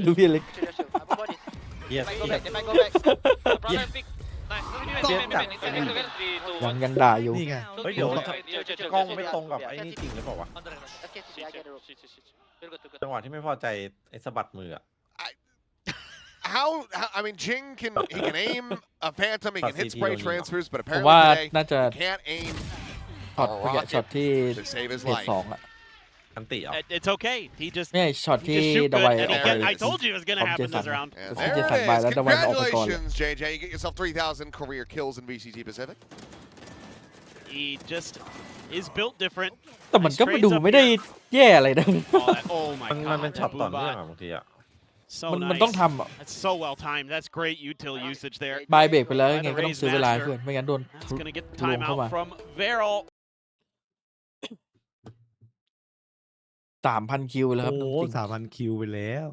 ดูพี่เล็ก Chill, chill. I'm about this. เฮีย They might go back. Brother, pick. Nice. Mid. 3, 2, ยังด่าอยู่ นี่ไง เฮ้ยเดี๋ยว chill. กล้องไม่ตรงกับไอ้นี่จริงหรือเปล่าวะ Let's get to the I get the rope. You're good. จังหวะที่ไม่พอใจไอ้สะบัดมืออ่ะ How I mean, Jing can aim a phantom, he can hit spray transfers, but ผม apparently ว่า today น่าจะ he can't aim ช็อตเมื่อกี้ช็อตที่ to save his เพจ life. 2อะ อันติเหรอ It's okay. He just ไม่ใช่ช็อต he ที่ just shoot ด good. วาย And ออก he ไป get, I told you it was gonna From happen this Jason. round. And That's there just it by is. that one off the corner. Congratulations, JJ. You get yourself 3,000 career kills in VCT Pacific. He just is built different. แต่มันก็มาดูไม่ได้แย่อะไรนะ Oh my มันเป็น god. ช็อต that ต่อเนื่อง Boobot. อ่ะบางทีอ่ะ So มัน nice. ต้องทำอ่ะ That's so well timed. That's great util usage there. บายเบรกไปแล้วไงก็ต้องซื้อเวลาให้เพื่อนไม่งั้นโดน That's gonna get the ลงเข้ามา timeout from Varel. 3,000 คิวแล้วครับ โอ้ จริง 3,000 คิวไปแล้ว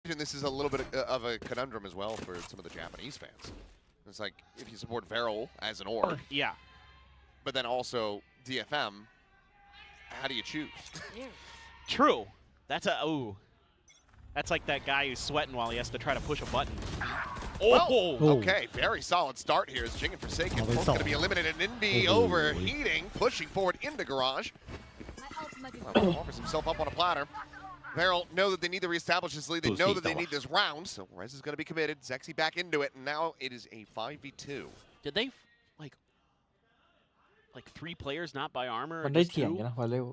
And this is a little bit of a conundrum as well for some of the Japanese fans. It's like if you support Varel as an org, yeah, but then also DFM, how do you choose? True. That's a That's like that guy who's sweating while he has to try to push a button. Well, okay, very solid start here as Jing and Forsaken both going to be eliminated. Indy overheating, pushing forward into Garage. Offers himself up on a platter. Varel know that they need to reestablish this lead. They know that they need this round, so Rez is going to be committed. Zexy back into it, and now it is a 5v2. Did they, like 3 players not buy armor? มันได้เถียงกันนะวาเร็ว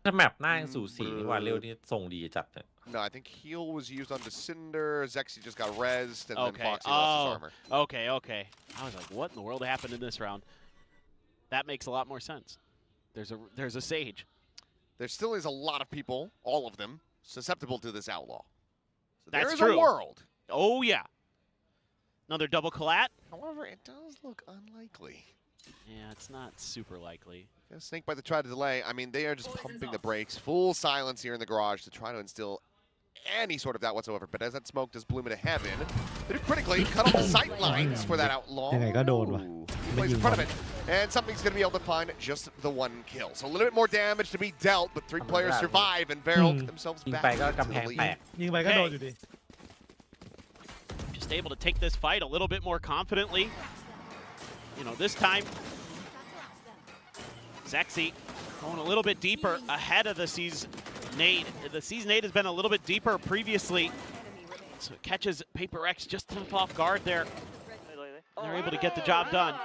ถ้าแมปหน้ายังสูสีนี่ว่าเร็วนี่ทรงดีจัดเนี่ย No, I think heal was used onto Cinder. Zexy just got rezzed, and then Foxy lost his armor. Okay. I was like, what in the world happened in this round? That makes a lot more sense. There's a Sage. There still is a lot of people, all of them, susceptible to this outlaw. So That's there is true. a world. Oh yeah. Another double collat. However, it does look unlikely. Yeah, it's not super likely. Snake by the try to delay. I mean, they are just pumping the brakes. Full silence here in the garage to try to instill any sort of doubt whatsoever. But as that smoke does bloom into heaven, they do critically cut off the sight lines for that outlaw. He plays in front of it. And something's going to be able to find just the 1 kill. So a little bit more damage to be dealt, but 3 players survive and Varel themselves back into the lead. ยิงไปก็โดนอยู่ดี Just able to take this fight a little bit more confidently. You know, this time, Zexy going a little bit deeper ahead of the C's nade. The C's nade has been a little bit deeper previously. So it catches Paper X just off guard there. They're able to get the job done.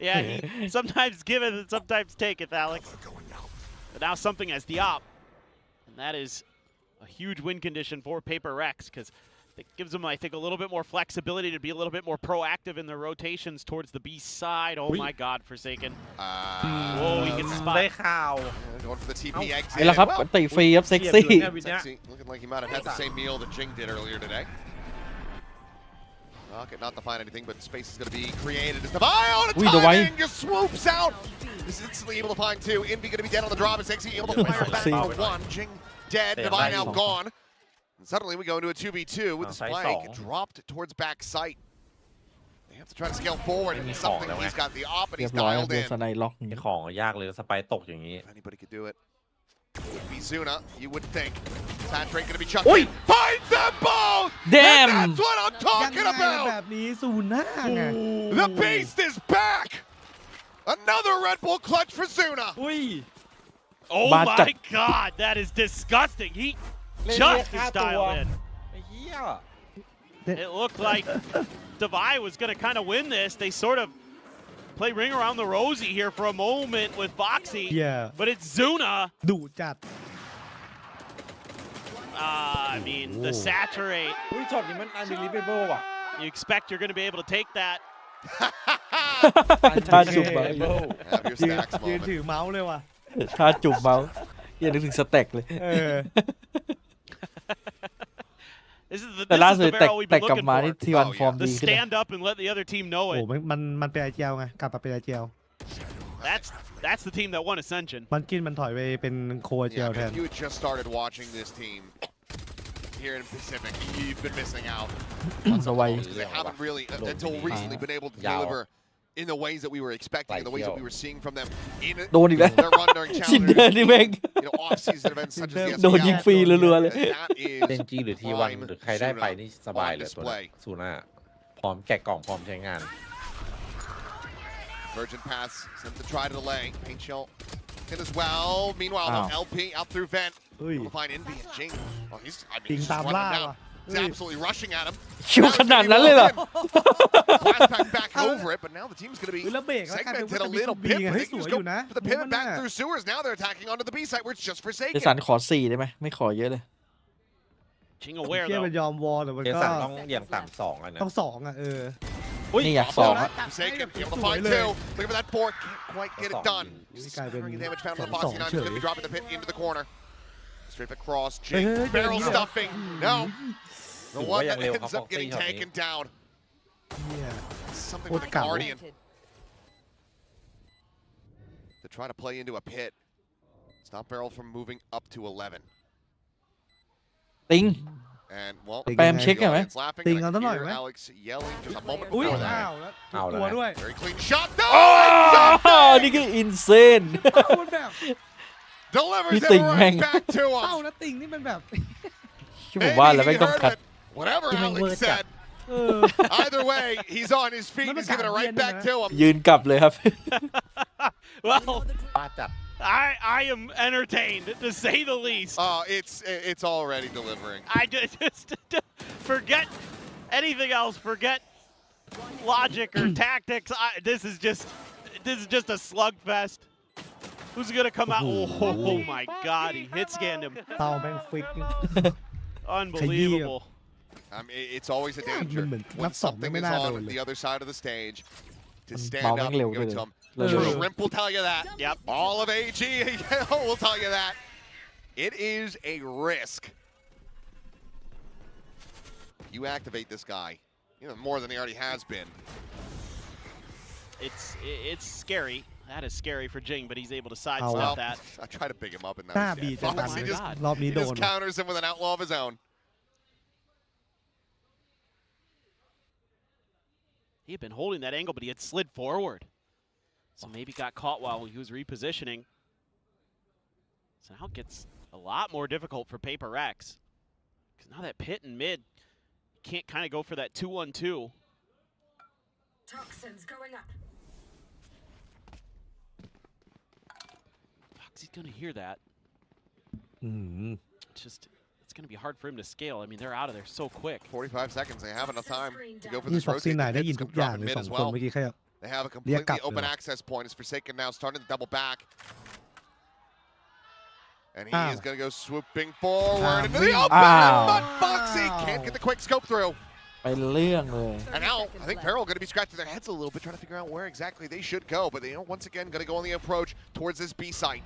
Yeah, he sometimes give it and sometimes take it, Alex. But now something as the op. And that is a huge win condition for Paper Rex because it gives them, I think, a little bit more flexibility to be a little bit more proactive in their rotations towards the B side. Oh my God, Forsaken. Whoa, he gets spot. ได้ข่าว Going for the TP exit. นี่แหละครับตีฟรีครับเซ็กซี่ Zexy looking like he might have had the same meal that Jing did earlier today. Rocket not to find anything, but space is going to be created. As Divine on a timing just swoops out. This is instantly able to find 2. Envy going to be dead on the drop. Is Zexy able to fire back for 1. Jing dead. Divine now gone. And suddenly we go into a 2v2 with the spike dropped towards back sight. They have to try to scale forward, and something he's got the op, and เรีย he's บร้อย dialed โดน in. สไนล็อก ไอ้ของยากเลยสไปตกอย่างนี้ If anybody could do it, it would be Zuna, you would think. Saturate going to be chucked in. Finds them both! Damn! And that's what I'm talking about! แบบนี้ซูน่าไง The beast is back! Another Red Bull clutch for Zuna! Oh my God, that is disgusting. He just is dialed in. It looked like Divide was going to kind of win this. They sort of play ring around the rosy here for a moment with Foxy. Yeah. But it's Zuna. ดุจัด I mean, the saturate. อุ้ยช็อตนี้มัน unbelievable ว่ะ You expect you're going to be able to take that. ท่าจุ่มเมาส์ Have your stacks ยืน moment. ถือเมาส์เลยว่ะท่าจุ่มเมาส์อย่านึกถึงสเต็กเลย This is the แต่ล่าสุด barrel we've แต่ been กลับ looking มานี่ for. ทีวันฟอร์ม The ดีขึ้น stand up and let the other team know โอ้ it. มันเป็นไอเจียวไงกลับมาเป็นไอเจียว That's the team that won Ascension. มันกินมันถอยไปเป็นโคไอเจียว Yeah, แท if น you had just started watching this team here in Pacific, you've been missing out on some Why? moves 'cause they haven't really, until recently, been able to deliver in the ways that we were expecting, and the ways that we were seeing from them in โดนอีกแล้ว their run during ชินเดิน challengers, นี่แม่ง off-season events such as the โดนยิงฟรีรัวๆเลย That is เล่นจีหรือทีวันหรือใครได้ไปนี่สบายเลยตัวนี้ซูน่าพร้อมแกะกล่องพร้อมใช้งาน Virgin pass, sent to try to delay. Paint shell hit as well. Meanwhile, though, LP out through vent. เฮ้ย We'll find Envy and Jing. Oh, he's, I mean, จริง he's ตาม just ล่า running ว่ะ down. He's absolutely rushing at him. คิวขนาดนั้นเลยเหรอ Flashback back over it, but now the team's going to be แล้วเบรกแล้วกลายเป็น segmented ว่า a จะมี little บี bit. ไง But เฮ้ย they ส can วย just อยู่ go นะ for the pivot back through sewers. Now they're attacking onto the B site where it's just เจสัน Forsaken. ขอ4ได้ไหมไม่ขอเยอะเลย Ching aware เที่ย though. มันยอมวอลแต่มัน เจ ก็ สันต้องอย่างต่ำ2อันนะ ต้อง2อ่ะนี่อยากสองอะ Forsaken able to find 2. Looking for that 4. Can't quite get it done. Significant damage found on the Foxy 9. He's going to be dropping the pit into the corner. Straight across. Jing. Barrel stuffing. No. The one that ends up getting taken down. เนี่ย Something What with the cow? Guardian. to try to play into a pit. Stop Barrel from moving up to 11. ติง And well, ติง แปมเช็คกันไหม audience laughing, ติง and เอา I ซะหน่อย hear ไหม Alex yelling just a moment อุ้ย before อ้า that. วแล้ว เอาแล้ว ตัวด้วย Very clean shot. No! นี่คืออินเซน เป้ามันแบบ Delivers it Ting right Meng. back to เป้า him. นะติงนี่มันแบบ ที่ผมว่าแล้ว Maybe ไม่ he ต้อง heard คัด it. Whatever Ting Meng Alex word said. เออ Either way, he's on his feet. He's giving it right back to him. ยืนกลับเลยครับ Well, ป้าจัด I am entertained to say the least. It's already delivering. I just forget anything else. Forget logic or tactics. This is just a slugfest. Who's gonna come out? Oh my God! He hit scanned him. เตาแม่งฟิก Unbelievable. It's always a danger Mình when lắp sóng something mới is nada on rồi. the other side of the stage to Mình stand bảo up bánh and liều give it cái to này. him. Liều liều. Shrimp will tell you that. Yep. All of AG will tell you that. It is a risk. You activate this guy, more than he already has been. It's scary. That is scary for Jing, but he's able to sidestep Well, that. I try to big him up in หน้า that. บีจะดัง He เลย just รอบนี้โดน counters him with an outlaw of his own. He had been holding that angle, but he had slid forward. So maybe got caught while he was repositioning. So now it gets a lot more difficult for Paper X. Because now that pit and mid, you can't kind of go for that 2-1-2. Toxins going up. Foxy's going to hear that. อืม It's going to be hard for him to scale. I mean, they're out of there so quick. 45 seconds. They have enough time to go for นี่ this ฟ็อกซี่ rotate. ไหน The ได้ pit's ยินทุก gonna อย่าง drop เล in ย mid สอง as คน well. เมื่อกี้แค่ They have a Lia completely cặp open nữa. access point. It's Forsaken now, starting to double back. And he is going to go swooping forward into the open, but Foxy can't get the quick scope through. ไปเรื่องเลย And now, I think Peril going to be scratching their heads a little bit, trying to figure out where exactly they should go. But they once again going to go on the approach towards this B site.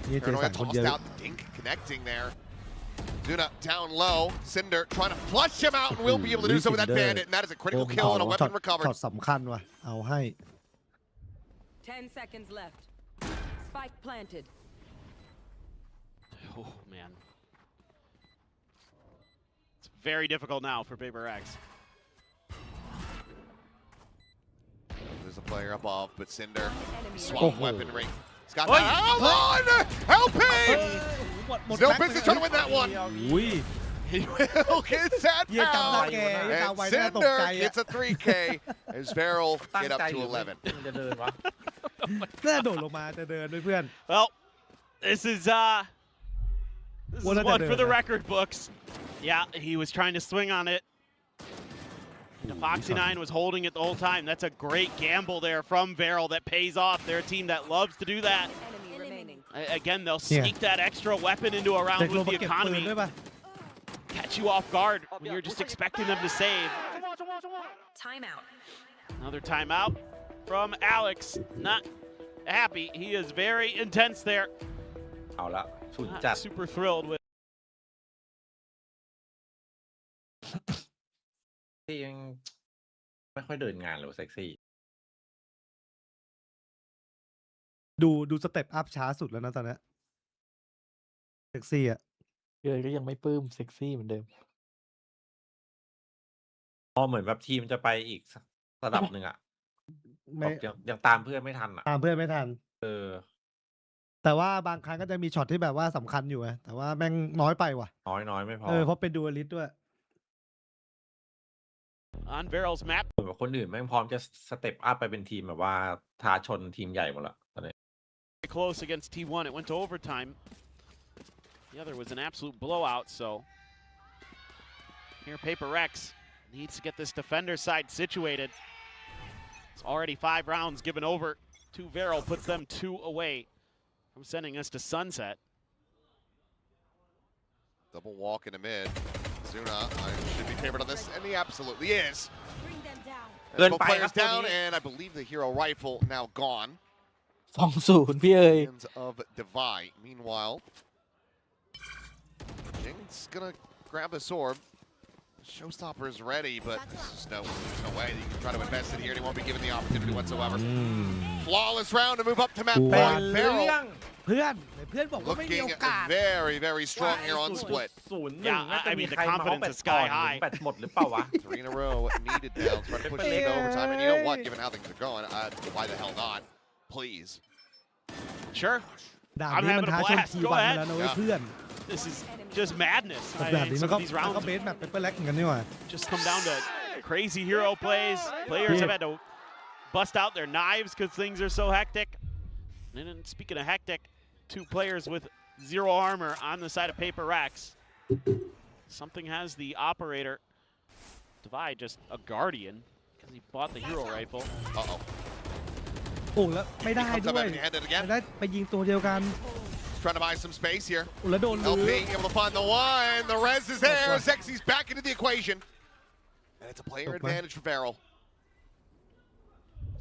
นี่เจอ Paranoia สามคนเย tossed อะ out the dink connecting there. Zuna down low. Cinder trying to flush him out and will be able to do so with that Cinder. bandit. And that is a critical เออ kill and a ช็อ weapon ต recovered. ช็อตสำคัญว่ะเอาให้ 10 seconds left. Spike planted. Oh, man. It's very difficult now for Paper X. There's a player above, but Cinder Enemy swap Oh. weaponry. He's got Oi. that. LP! หมด No แบ็ค business trying to win that one. อุ้ย He will get that เยี่ยจำได้ foul. แกเยี่ย And ตาไวแม่ตกใจ Cinder อะ gets a 3K as Varel ตั้ง get up ใจ to หรือ 11. มันจะเดินวะ น่าโดดลงมาจะเดินด้วยเพื่อน Well, this is What did I one do for the there? record books. Yeah, he was trying to swing on it. The Foxy 9 was holding it the whole time. That's a great gamble there from Varel that pays off. They're a team that loves to do that. enemy remaining. Again, they'll Yeah. sneak that extra weapon into a เด็ก round ลง with มา the เก็บปืน economy. ด้วยป่ะ Catch you off guard when you're just expecting them to save. Timeout. Another timeout from Alex. Not happy. He is very intense there. เอาละสุด Not จัด super thrilled with. ที่ยังไม่ค่อยเดินงานเลยเซ็กซี่ ดูสเต็ปอัพช้าสุดแล้วนะตอนเนี้ยเซ็กซี่อ่ะ เลยก็ยังไม่ปลื้มเซ็กซี่เหมือนเดิม พอเหมือนแบบทีมจะไปอีกระดับหนึ่งอะ ไม่ แบบยังตามเพื่อนไม่ทันอะ ตามเพื่อนไม่ทัน เออ แต่ว่าบางครั้งก็จะมีช็อตที่แบบว่าสำคัญอยู่ไงแต่ว่าแม่งน้อยไปว่ะ น้อยไม่พอ เพราะเป็นดูอลิสด้วย On Varel's map. เหมือนแบบคนอื่นแม่งพร้อมจะสเต็ปอัพไปเป็นทีมแบบว่าท้าชนทีมใหญ่หมดละตอนนี้ Close against T1. It went to overtime. The other was an absolute blowout, so here Paper X needs to get this defender side situated. It's already 5 rounds given over to Varel, puts them 2 away from sending us to sunset. Double walk in the mid. Zuna should be favored on this, and he absolutely is. Bring them down. And both players down, and I believe the hero rifle now gone. 2-0 พี่เอ๋ย Hands of Divide. Meanwhile, Jing's gonna grab the sword. Showstopper is ready, but there's no way that you can try to invest it here, and he won't be given the opportunity whatsoever. Flawless round to move up to map point. Feral เพื่อนบอกว่าไม่มี looking โอกาส very strong here on split. I mean, the confidence is sky high. แบตหมดหรือเปล่าวะ 3 in a row needed now. Trying to push it into overtime, and you know what? Given how things are going, why the hell not? Please. Sure. ด่าน I'm นี้มัน having a ท้าชน blast. ที Go วัน ahead. แล้วนะเว้ยเพื่อน This is just madness. แบบนี้ Some มัน of ก็ these มัน rounds ก็เบสแบบเป็นเปอร์เล็กเหมือนกันนี่หว่า just come down to crazy hero plays. Players have had to bust out their knives because things are so hectic. And then speaking of hectic, 2 players with 0 armor on the side of PRX. Something has the operator. Divide just a guardian because he bought the hero rifle. Uh-oh. โอ้แล้วไม่ได้ Comes ด้ up วย empty-handed again. ไม่ได้ไปยิงตัวเดียวกัน Trying to buy some space here. โอ้แล้วโดนลื้อ LP able to find the one. The res is there. Zexi's back into the equation. And it's a player advantage for Feral.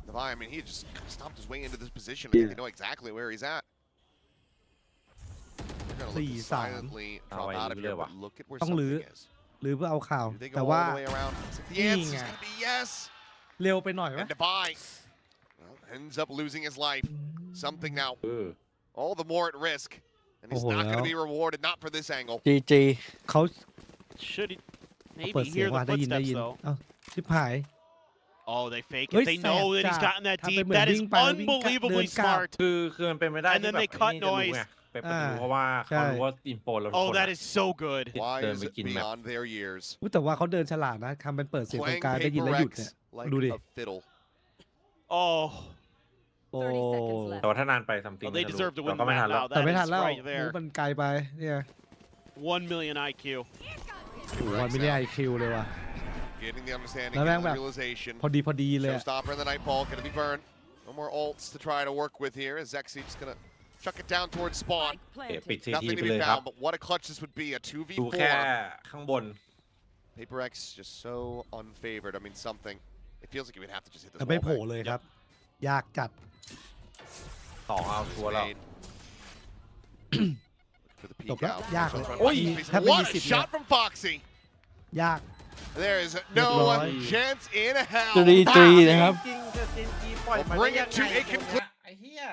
Divide, I mean, he just kind of stomped his way into this position. I think they know exactly where he's at. They're going to look to silently drop out of here, but look at where something is. หรือเพื่อเอาข่าว Do they แต่ go ว่า all the way around? The answer is going to be yes. เร็วไปหน่อยไหม And Divide ends up losing his life. Something now. All the more at risk. And he's not going to be rewarded, not for this angle. GG เขา Should he เปิด maybe เสียง hear ว่า the ได้ยิน footsteps เอ้า though? ชิบหาย Oh, they fake ฮ้ย it. They แสบ know that จั he's ด gotten that ทำ deep. เป็นเหมือน That is วิ่งไปแล้ววิ่งกลับ unbelievably เดินกลับ smart. คือมันเป็นไม่ได้ And ที่ then แบบ they cut นี่จะรู้ noise. ไงไปประตูเพราะว่าเขารู้ว่าอินโฟเรา Oh, that is so good. Wise Turn begin map. beyond their years. อุ๊ยแต่ว่าเขาเดินฉลาดนะทำเป็นเปิดเสียงตรง Playing กลางได้ยินแล้วหยุดเนี่ย PRX like ดูดิ a fiddle. Oh, โอ้ 30 seconds left. แต่ว่าถ้านานไปซัมติง well, they deserve to win ก็ the ไม่ทัน map แล้ว now. แต่ That ไม่ทัน is แล้ว right there. มันไกลไปเนี่ย 1 million IQ. โอ้โหมันไม่ได้ IQ เลยว่ะ Getting the understanding, Now, getting bang, the bang. realization. พอดีเลยอะ Showstopper in the Nightfall going to be burned. No more ults to try to work with here. As Zexy just going to chuck it down towards spawn. Spike ปิด planted. ซีที Nothing ไป to เล be ยครับ found, but what a clutch this would be. A ดูแค่ 2v4. ข้างบน PRX just so unfavored. I mean, something. It feels like you would have to just hit this แต่ไม่ wall โผล่ back. เลยครับ ยากจัด 2 เอาชัวร์แล้ว For the จบ peek แล้ว out. ยากเลย Oi! แทบไม่มี What สิ a ทธิ์เลย shot from Foxy. ยาก There is no Goodbye. chance in hell. 3-3 นะครับ จริงจะจินจีปล่อย Well, มาได้ bring ยั it ง to ไง a คนเนี้ยไอ้เหี้ย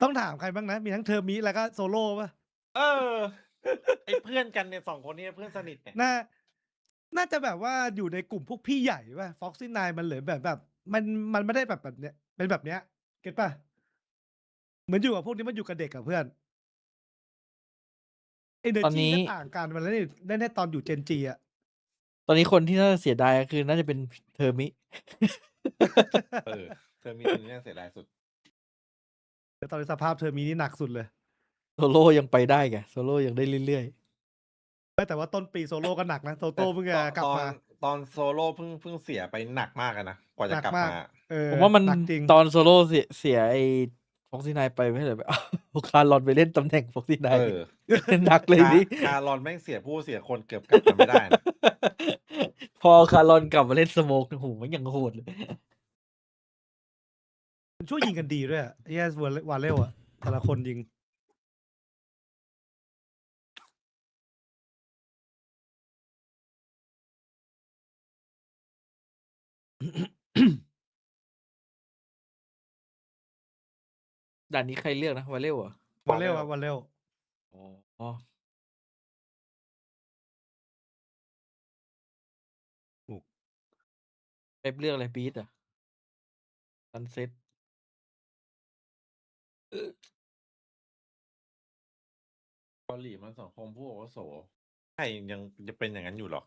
ต้องถามใครบ้างนะ มีทั้งเทอร์มิแล้วก็โซโล่ป่ะ เออ ไอ้เพื่อนกันเนี่ย2 คนนี้เพื่อนสนิทเนี่ย น่าจะแบบว่าอยู่ในกลุ่มพวกพี่ใหญ่ป่ะฟ็อกซี่นายมันเหลือแบบมันไม่ได้แบบเนี้ยเป็นแบบเนี้ยเก็ตป่ะเหมือนอยู่กับพวกนี้มันอยู่กับเด็กกับเพื่อนเอเนอ ตอน ร์จี นี้ ก็ต่างกันมันเล่นได้ตอนอยู่เจนจีอะ ตอนนี้คนที่น่าจะเสียดายก็คือน่าจะเป็นเทอร์มิ เออเธอมีตัวนี้น่าเสียดายสุด แต่ตอนนี้สภาพเทอร์มินี่หนักสุดเลย โซโล่ยังไปได้ไงโซโล่ยังได้เรื่อย แต่ว่าต้นปีโซโล่ก็หนักนะโตโต้เพิ่งจะกลับมา ตอนโซโล่เพิ่งเสียไปหนักมากอะนะกว่าจะกลับ หนักมาก มา ๆ ผมว่ามัน หนักจริง ตอนโซโล่เสียไอ้ฟ็อกซี่ไนไปไม่ใช่เหรอเอาคาร์ลอนไปเล่นตำแหน่งฟ็อกซี่ไน เออ หนักเลยนี่ คารอนแม่งเสียผู้เสียคนเกือบกลับมาไม่ได้นะ พอคาร์ลอนกลับมาเล่นสโมกโอ้โหมันยังโหดเลย มันช่วยยิงกันดีด้วยอะไอ้วาเลลอะแต่ละคนยิง ด่านนี้ใครเลือกนะวาเล่เหรอ วาเลลอะวาเลล อ๋อ เป๊ปเลือกอะไรบีทอ่ะซันเซ็ต เกาหลีมันสังคมผู้อาวุโสใช่ยังจะเป็นอย่างนั้นอยู่หรอ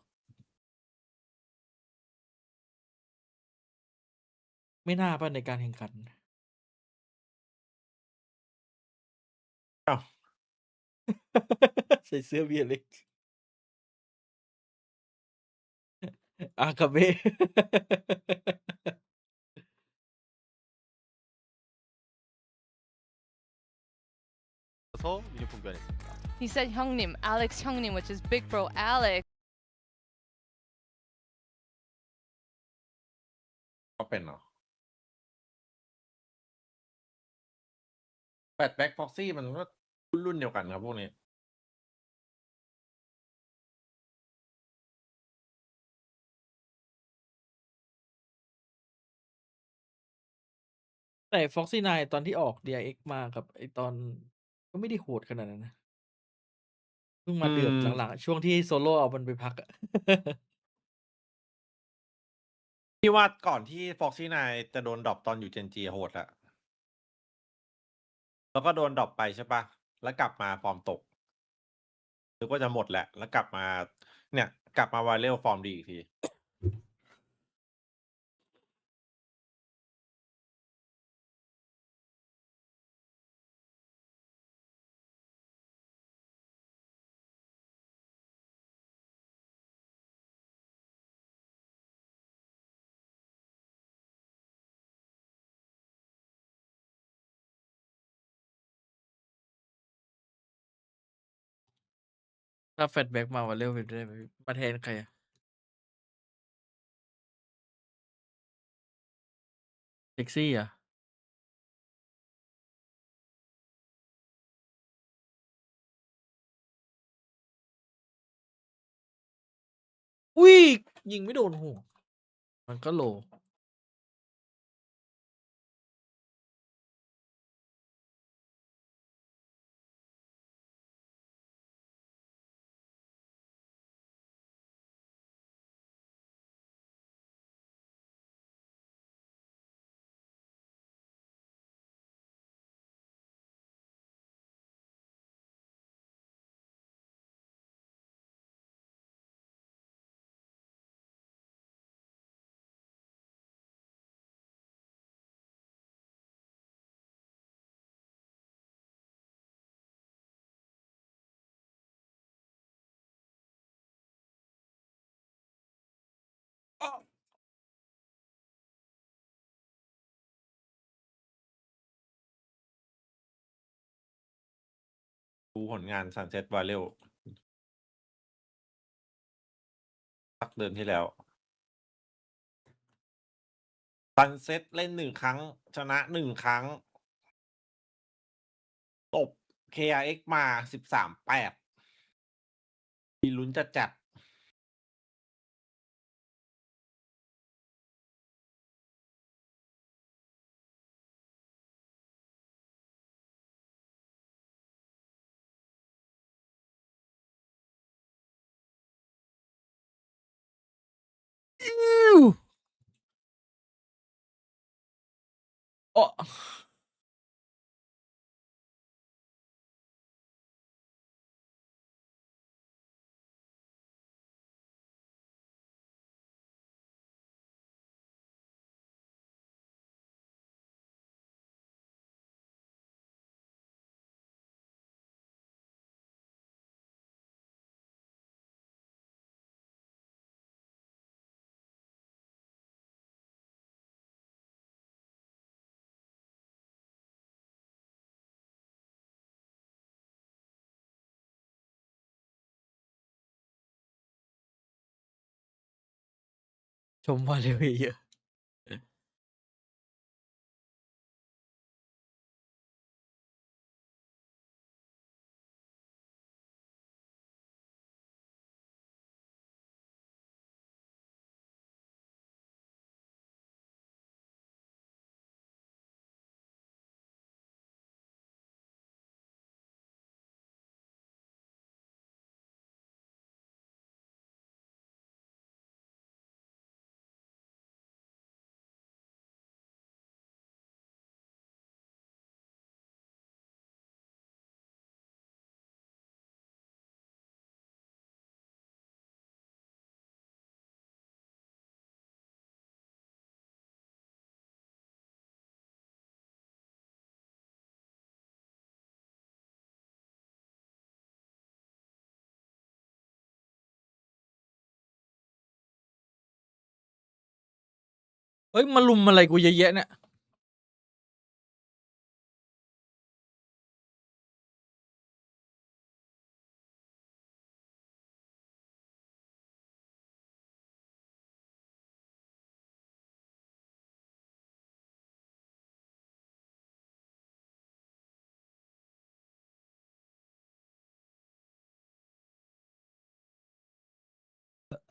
ไม่น่าป่ะในการแข่งขัน อ้าว ใส่เสื้อเบียร์เล็ก อากาเบ He said 형님, Alex 형님, which is big bro Alex. ก็เป็นเหรอแบทแบ็กฟ็อกซี่มันก็ รุ่นเดียวกันครับพวกนี้ แต่ Foxy 9 ตอนที่ออก DRX มากับไอตอนก็ไม่ได้โหดขนาดนั้นนะเพิ่งมาเดือดหลังๆช่วงที่โซโล่เอามันไปพักอะ พี่ว่าก่อนที่ Foxy 9 จะโดนดรอปตอนอยู่ Gen G โหดละแล้วก็โดนดรอปไปใช่ปะแล้วกลับมาฟอร์มตกนึกว่าจะหมดแหละ แล้วกลับมา เนี่ย กลับมาไวเรลฟอร์มดีอีกที ถ้าแฟลชแบ็กมาวันเร็วไปได้ไหมมาแทนใครอะเซ็กซี่อ่ะอุ้ยยิงไม่โดนหัวมันก็โลดูผลงาน Sunset v a l e พักเดือนที่แล้ว Sunset เล่น1 ครั้ง ชนะ1 ครั้ง ตบ PRX มา 13-8 มีลุ้นจะจัด อ๋อชมว่าเร็วเยอะเฮ้ยมาลุมอะไรกูเยอะแยะเนี่ย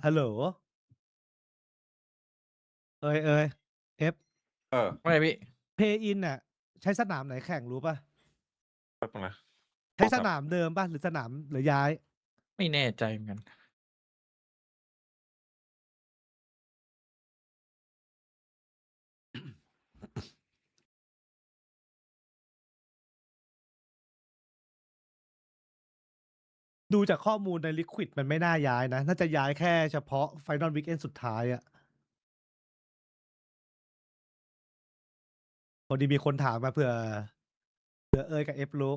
ฮัลโหลเอ้ยเอฟ ไม่พี่ เพย์อินน่ะใช้สนามไหนแข่งรู้ป่ะ แป๊บนึงนะ ใช้สนามเดิมป่ะหรือสนามหรือย้าย ไม่แน่ใจเหมือนกัน ดูจากข้อมูลใน Liquid มันไม่น่าย้ายนะ น่าจะย้ายแค่เฉพาะ Final Weekend สุดท้ายอะพอดีมีคนถามมาเผื่อเอ้ยกับเอฟรู้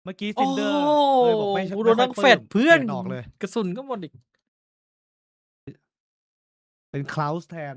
เมื่อกี้ซินเดอร์เลยบอกไม่ กูโดนนักแฟดเพื่อน ออกเลย กระสุนก็หมดอีก เป็นคลาวส์แทน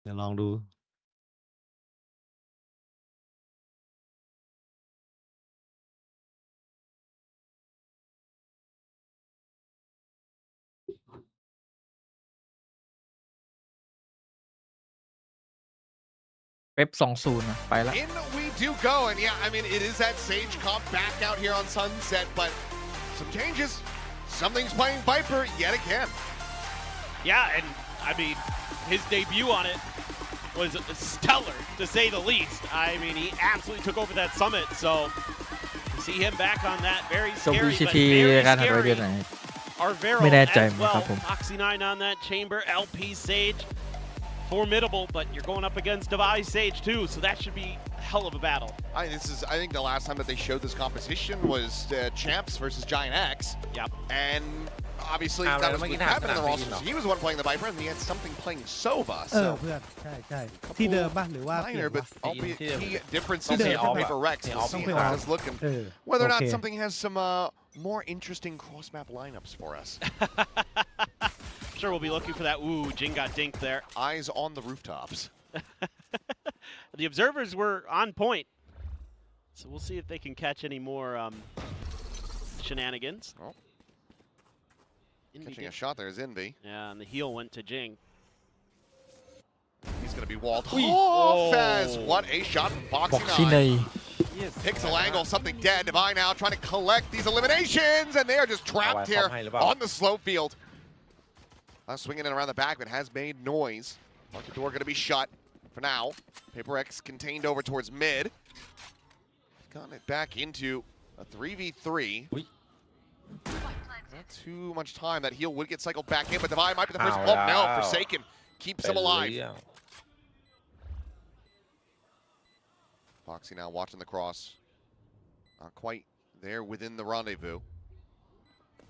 เดี๋ยวลองดู เป๊ป20นะไปละ In we do go, and yeah, I mean, it is that Sage comp back out here on Sunset, but some changes. Something's playing Viper yet again. Yeah, and I mean, his debut on it was stellar, to say the least. I mean, he absolutely took over that summit, so to see him back on that, very จบ scary, but VCT very การหาไว้เดือน scary. ไหน Our Vero ไม่แน่ใจ as เหมือนกันครับ well. ผม Foxy 9 on that chamber, LP Sage, formidable, but you're going up against Device Sage too, so that should be a hell of a battle. I think the last time that they showed this competition was Champs versus Giant X. Yep. And obviously Ah, that right, was we with can have Pep in the that, roster, you know. so he was the one playing the Viper, and he had something playing Sova. เออ So เพื่อน ใช่ ที่เดิมป่ะหรือว่าเปลี่ย minor, น but วะ albeit key differences Something here for off. Paper Rex. We'll see Something how off. it's looking. เออ Whether or not โอเค something has some more interesting cross-map lineups for us. Sure, we'll be looking for that. Ooh, Jing got dinked there. Eyes on the rooftops. The observers were on point, so we'll see if they can catch any more shenanigans. Oh. Envy Catching a did- shot there is Envy. Yeah, and the heel went to Jing. He's going to be walled Wee. off as Oh. what a shot from บอก Boxy ที่ใน 9. Pixel angle, something dead. Divine now trying to collect these eliminations, and they are just trapped here on the slow field. Swinging it around the back, but has made noise. Market door going to be shut for now. Paper X contained over towards mid. Gotten it back into a 3v3. Not too much time. That heal would get cycled back in, but Divine might be the first. Ow, Oh no, ow. Forsaken keeps him alive. Foxy now watching the cross. Not quite there within the rendezvous.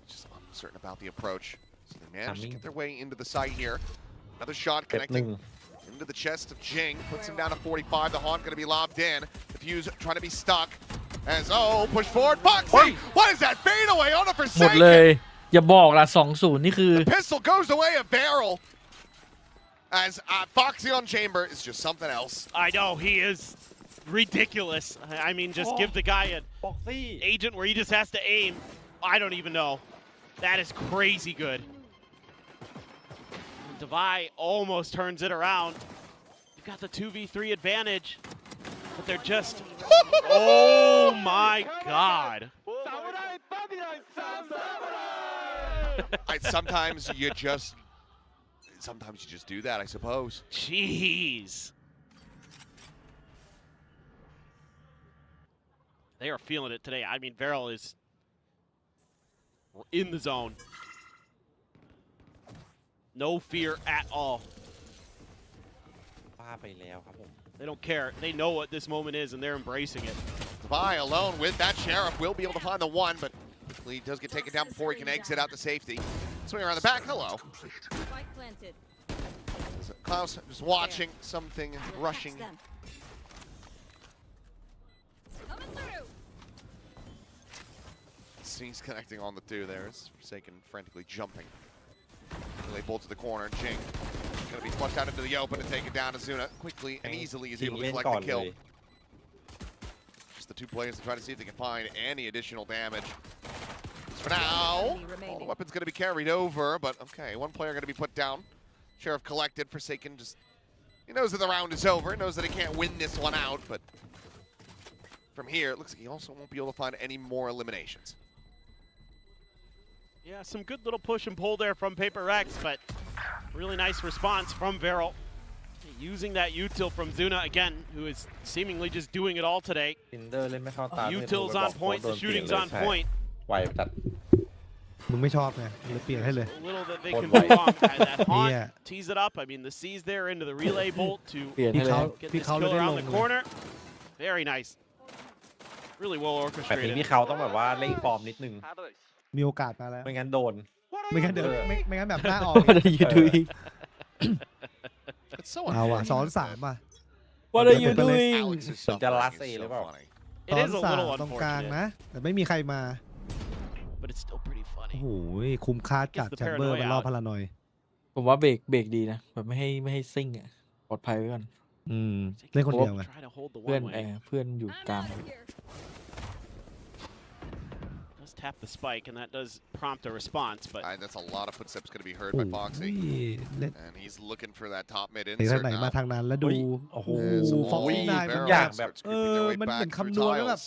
Just uncertain about the approach. So they managed to get their way into the site here. Another shot เป๊ปหนึ่ง connecting Into the chest of Jing, puts him down to 45. The Haunt going to be lobbed in. The Fuse trying to be stuck. As push forward. Foxy! What is that fade away on a หมด Forsaken? เลยอย่าบอกละ2-0นี่คือ The pistol goes away a barrel. As Foxy on Chamber is just something else. I know, he is ridiculous. I mean, just give the guy an บ็อกซี่ agent where he just has to aim. I don't even know. That is crazy good. Devi almost turns it around. You've got the 2v3 advantage, but they're just... Oh my god. Sometimes you just do that, I suppose. Jeez. They are feeling it today. I mean, Varel is in the zone. No fear at all. ป้าไปแล้วครับผม They don't care. They know what this moment is, and they're embracing it. Devi alone with that Sheriff will be able to find the one, but he does get taken down before he can exit out to safety. Swing around the back. Hello. Spike planted. Klaus just watching something rushing. Coming through. He's connecting on the two there. It's Forsaken frantically jumping. They bolt to the corner. Jing going to be flushed out into the open and taken down. Azuna quickly and easily is able to collect the kill. Just the two players to try to see if they can find any additional damage. For now, all the weapons going to be carried over, but okay, one player going to be put down. Sheriff collected. Forsaken just, he knows that the round is over, knows that he can't win this one out, but from here, it looks like he also won't be able to find any more eliminations. Yeah, some good little push and pull there from PRX, but really nice response from Varel. Using that util from Zuna again, who is seemingly just doing it all today. Util's on point, the shooting's on point. ไวจัด มึงไม่ชอบไงเลยเปลี่ยนให้เลย A little that they can do wrong. And that Haunt tees it up. I mean, the C's there into the relay bolt to get this kill around the corner. Very nice. Really well แบบนี้ orchestrated. พี่เขาต้องแบบว่าเร่งฟอร์มนิดนึง มีโอกาสมาแล้ว ไม่งั้นโดน ไม่งั้นเดี๋ยวไม่งั้นแบบหน้าออก What are you doing It's so เอาอ่ะ unfair. 2-3 อ่ะ What are you doing Alex's Some stuff last is A so หรือเปล่า funny. It is a 2-3 little ตรงกลาง unfortunate, นะ แต่ไม่มีใครมา but it's still pretty โอ้ funny. โหคุ้มค่าจัดแชมเบอร์มันรอบพลานอย ผมว่าเบรกดีนะแบบไม่ให้ซิ่งอ่ะปลอดภัยไว้ก่อน เล่นคนเดียวไง Try to hold the เพื่อน one way. เพื่อนอยู่กลาง Does tap the spike, and that does prompt a response, but That's a lot of footsteps going to be heard by โอ้ Foxy. ยเล่น And he's looking for that top mid ไปทาง insert ไหนมา now. ทางนั้นแล้วดู โอ้โห ฟ็อกซี่นายมัน ทุก แบ อย่าง บ แบบ Starts creeping their way มันเหมือน back through คำนวณแล้วแบบ tiles.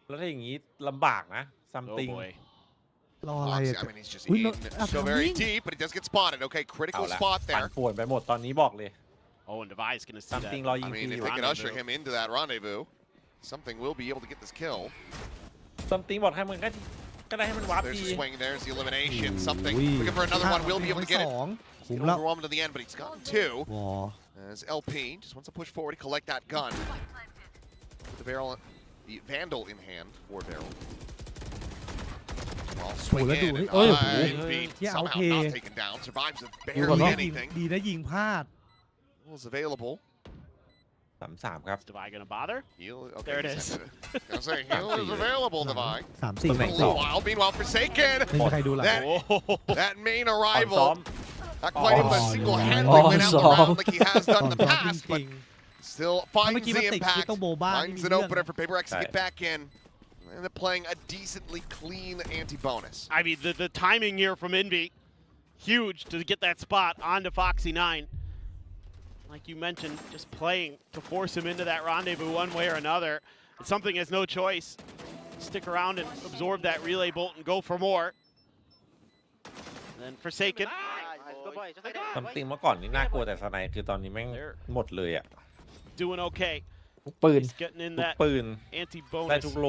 แล้วถ้าอย่างนี้ลำบากนะ oh something boy. รออะไร Foxy, อ่ะ I mean, he's just We in know- so very Abdul deep, but he does get spotted. Okay, เอา critical ละ spot ปั่น there. ป่วนไปหมดตอนนี้บอกเลย Oh, and Devi's going to see something that. รอยิง I ฟรี mean, อ if ยู่ they can Rendezvous. usher him into that rendezvous, something will be able to get this kill. something บอกให้มันก็ได้ให้มันวาร์ป There's ที a swing, there's the elimination. โอ้ Something ย looking for another one, will be able to get ส it. อง He's คุ้ม getting แล้ว overwhelmed to the end, but he's gotten two. วอ As LP just wants to push forward, collect that gun. With the barrel, the Vandal in hand for Barrel. Well, swing Oh, let's in, do it. and Oh, beat, yeah, somehow okay. not taken down, survives with ดูก่อน barely ว่ายิง anything. ดีนะยิงพลาด Was available. 3-3 ครับ Is Devi going to bother? Heal, okay, There it he is. sent it. I was gonna say, heal is available, Devi. 3-4 A little while, meanwhile, Forsaken. ไม่มีใครดูหลัง That, Oh, that main ซ้อ arrival, ม not quite able to Oh, single-handedly no. win out the Oh, round like he has done in the ซ้อม past, จ but ริง still ๆถ้า finds เมื่อกี้มัน the ติดคือ impact, ต้องโบบ้านี่ finds มี an เรื่อง opener for PRX to Right. get back in, and they're playing a decently clean anti-bonus. I mean, the timing here from Envy, huge to get that spot onto Foxy 9. Like you mentioned, just playing to force him into that rendezvous one way or another. It's something he has no choice. Stick around and absorb that relay bolt and go for more. And then Forsaken. something เมื่อก่อนนี่น่ากลัวแต่สไนคือตอนนี้แม่งหมดเลยอ่ะ Doing okay. ทุกปืน He's getting in ทุก that ปืน ได้ anti-bonus. ทุกโล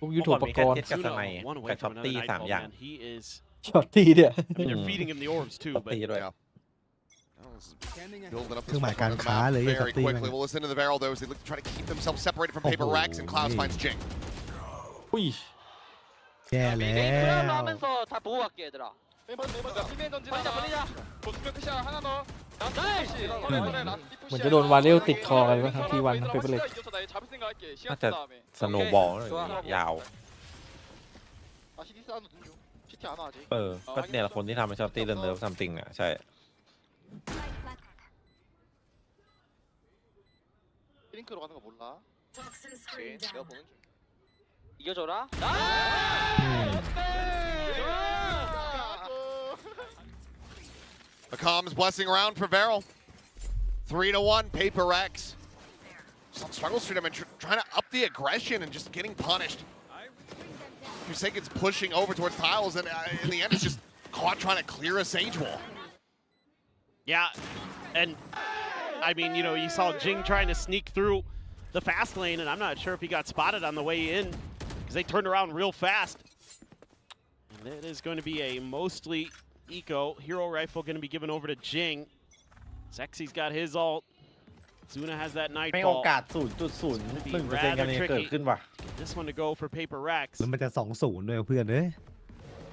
ทุกยุทโธปกรณ์ เมื่อก่อนมีแค่ กับสไน Zuno, one away กับช็อ from ต another ตี้ nightfall, 3 อย่าง man. He is. ช็อตทีเนี่ย I mean, they're feeding him the orbs too, ช็อต but ตี้ด้วย Yeah. Building up เครื่องหมาย this การ front ค้า of the เลย map ช็อต very ตี้ quickly. We'll listen to the barrel though as they look to try to keep themselves separated from Oh, PRX, and Klaus hey. finds Jing. อุ้ย แย่แล้ว 하면서 다 보고 갈게 얘들아. 매번 피맨 던지다가 벌리자. 보스백 샷 하나 더. เหมือนจะโดนวาเลลติดคอกันว่าทั้งทีวันทั้งเปเปอร์เล็ก น่าจะสโนว์บอลยาวก็เนี่ยละคนที่ทำให้ชอบตีเนิร์ฟซัมติงอ่ะใช่이겨줘라. The comms blessing around for Varel. 3-1, PRX. Struggles for them and trying to up the aggression and just getting punished. Forsaken's pushing over towards tiles, and in the end, it's just caught trying to clear a Sage wall. Yeah, and I mean, you know, you saw Jing trying to sneak through the fast lane, and I'm not sure if he got spotted on the way in because they turned around real fast. And it is going to be a mostly eco hero rifle going to be given over to Jing. Sexy's got his ult. Zuna has that nightfall. ไม่โอกาส 0.01% กันเกิดขึ้นว่ะ This one to go for PRX. แล้วมันจะ 2-0 ด้วยเพื่อนเอ้ย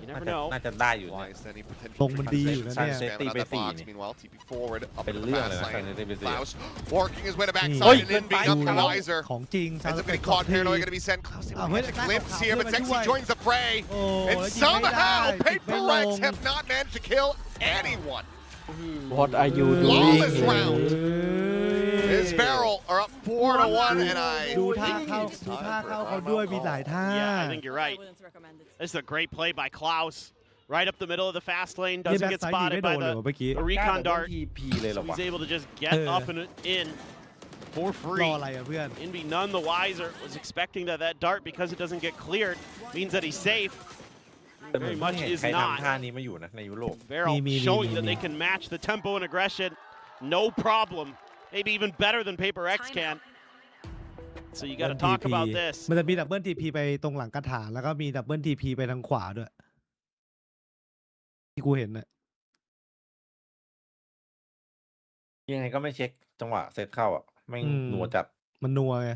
You never know. น่าจะได้อยู่ ตรงมันดีอยู่นะเนี่ย Meanwhile, TP forward up เป็น the เรื่องเลย fast นะ lane. Klaus working his way to เฮ้ backside ย and then being up the visor. ของจริง Ends up getting caught. Paranoid going to be sent. Klaus able to catch a glimpse here, but Sexy joins the fray. And somehow PRX have not managed to kill anyone. What are you Flawless doing round. His barrel are up 4-1, and I ดูท่า think เข้า it's ดู time ท่า for เข้า a เขาด้วย timeout มีหลาย call. ท่า Yeah, I think you're right. This is a great play by Klaus. Right up the middle of the fast lane. Doesn't get spotted by the recon dart. So he's able to just get up and in for ร free. ออะไรอะเพื่อน Inby none the wiser. Was expecting that dart, because it doesn't get cleared, means that he's safe. แต่เหมือน Very ไม่ much เห็น is ใครทำท่า not. นี้มาอยู่นะในยุโรป Varel มี showing that they can match the tempo and aggression. No problem. Maybe even better than PRX can. So you got to talk about this. มันจะมีดับเบิลทีพีไปตรงหลังกระถางแล้วก็มีดับเบิลทีพีไปทางขวาด้วยที่กูเห็นน่ะ ยังไงก็ไม่เช็คจังหวะเซตเข้าอ่ะไม่งหนัวจัด มันนัวไง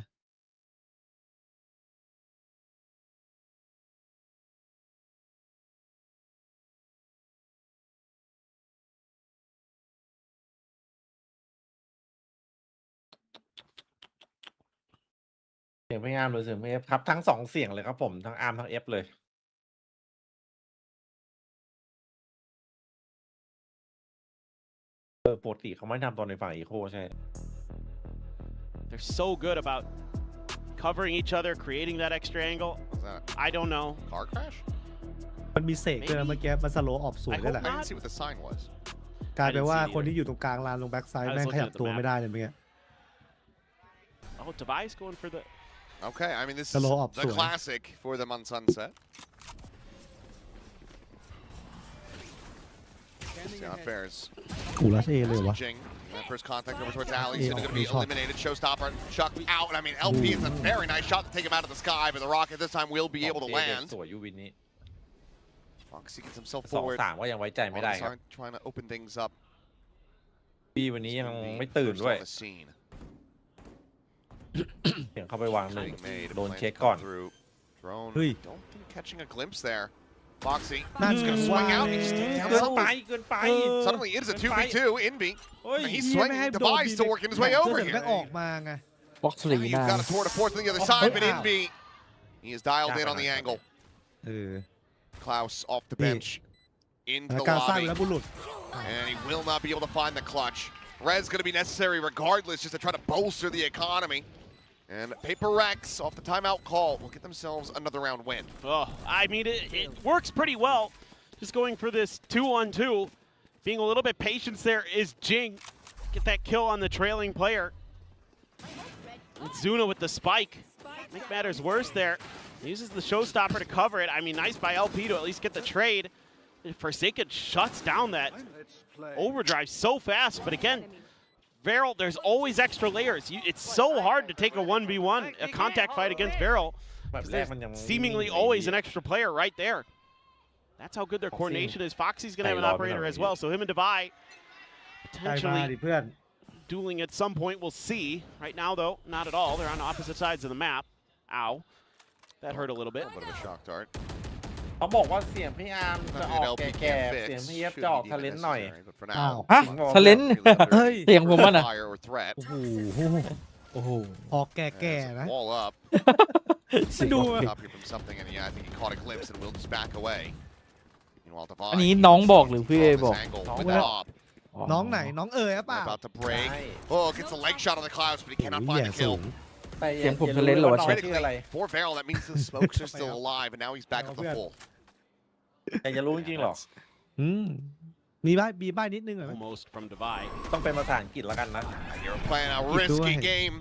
เสียงพี่อาร์มหรือเสียงพี่เอฟครับทั้งสองเสียงเลยครับผมทั้งอาร์มทั้งเอฟเลยปกติเขาไม่ทำตอนในฝั่งอีโคใช่ They're so good about covering each other, creating that extra angle. Was that I don't know. a car crash? มันมีเสกด้วยนะเมื่อกี้มันสโลว์ออฟสวย I ด้วย hope แหละ I didn't see what the sign was. กลายเป็นว่า I didn't see it คนที่อยู่ตรงกลางลานลงแบ็กไซด์ I was แม่ง looking ขยับ at the ตัว map. ไม่ได้เลยเมื่อกี้ Oh, Device going for the... Okay, I mean, this is Hello, up the swing. classic for them on Sunset. Not Bears. กูรัสเอเลยวะ Jing. That first contact over towards Ali. Yeah, Soon going to be shot. eliminated. Showstopper chucked out. I mean, LP is a very nice shot to take him out of the sky, but the rocket this time will be able to เด็ก land. สวยยูวินนี้ Foxy gets himself สอง forward. สามก็ยังไว้ใจไม่ได้ครับ Trying to open things up. พี่วันนี้ยังไม่ตื่น First ด้วย on the scene. เสียงเข้าไปวางหนึ่ง Being made. โดน Plans เช็ค come ก่อน through. Drone. เฮ้ย Don't think catching a glimpse there. Foxy. นั่น Just gonna swing out. He just takes down เกิน something. ไปเกินไป Suddenly it is a 2v2. Inby. เฮ้ย He's ไม่ swinging. ให้โดน Device to working his way over แม่งออก here. มาไง บ็อกซ์ลี He's น่า got a tour de force on the other side, but wow. Inby, he is dialed in on the angle. เออ Klaus off the bench. Into แล้ว the การสร้าง lobby. แล้วบุรุษ And he will not be able to find the clutch. Res going to be necessary regardless just to try to bolster the economy. And PRX off the timeout call will get themselves another round win. Oh, I mean, it works pretty well. Just going for this 2-on-2. Being a little bit patient there is Jing. Get that kill on the trailing player. And Zuna with the spike. Make matters worse there. Uses the showstopper to cover it. I mean, nice by LP to at least get the trade. Forsaken shuts down that overdrive so fast. But again, Varel, there's always extra layers. It's so hard to take a 1v1, a contact fight against Varel. There's seemingly always an extra player right there. That's how good their coordination is. Foxy's going to have an operator as well. So him and Devi ใครมาดิ potentially เพื่อน dueling at some point. We'll see. Right now, though, not at all. They're on opposite sides of the map. Ow. That hurt a little bit. A bit of a shock dart. เขาบอกว่าเสียงพี่อาร์มจะออกแก่ๆเสียงพี่เอฟจะออกทะเลนหน่อย อ้าว ฮะทะเลน เฮ้ย เสียงผมมันอ่ะ โอ้โหโอ้โหออกแก่ๆนะ Wall up. ดู Up here from something, and yeah, I think he caught a glimpse and will just back away. Meanwhile, อันนี้ Divine น้องบอกหรือพี่เอ from บอก this angle น้อง with บอก the op. น้องไหนน้องเอ๋ยหรือเป They're ล่า about to break. ใช่ Oh, gets a leg shot on the clouds, but he โอ้ cannot ย find แย่ the สู kill. ง แต่ เสียงผมทะเลนเหรอวะ น้อง แชท ชื่ออะไร For Varel, that means the smokes are still alive, and now he's back at the full. แต่จะรู้จริงๆหรอ อืมมีบ้ายนิดนึงเหรอ Almost from Divide. ต้องเป็นภาษาอังกฤษแล้วกันนะ You're playing a Keep risky doing. game.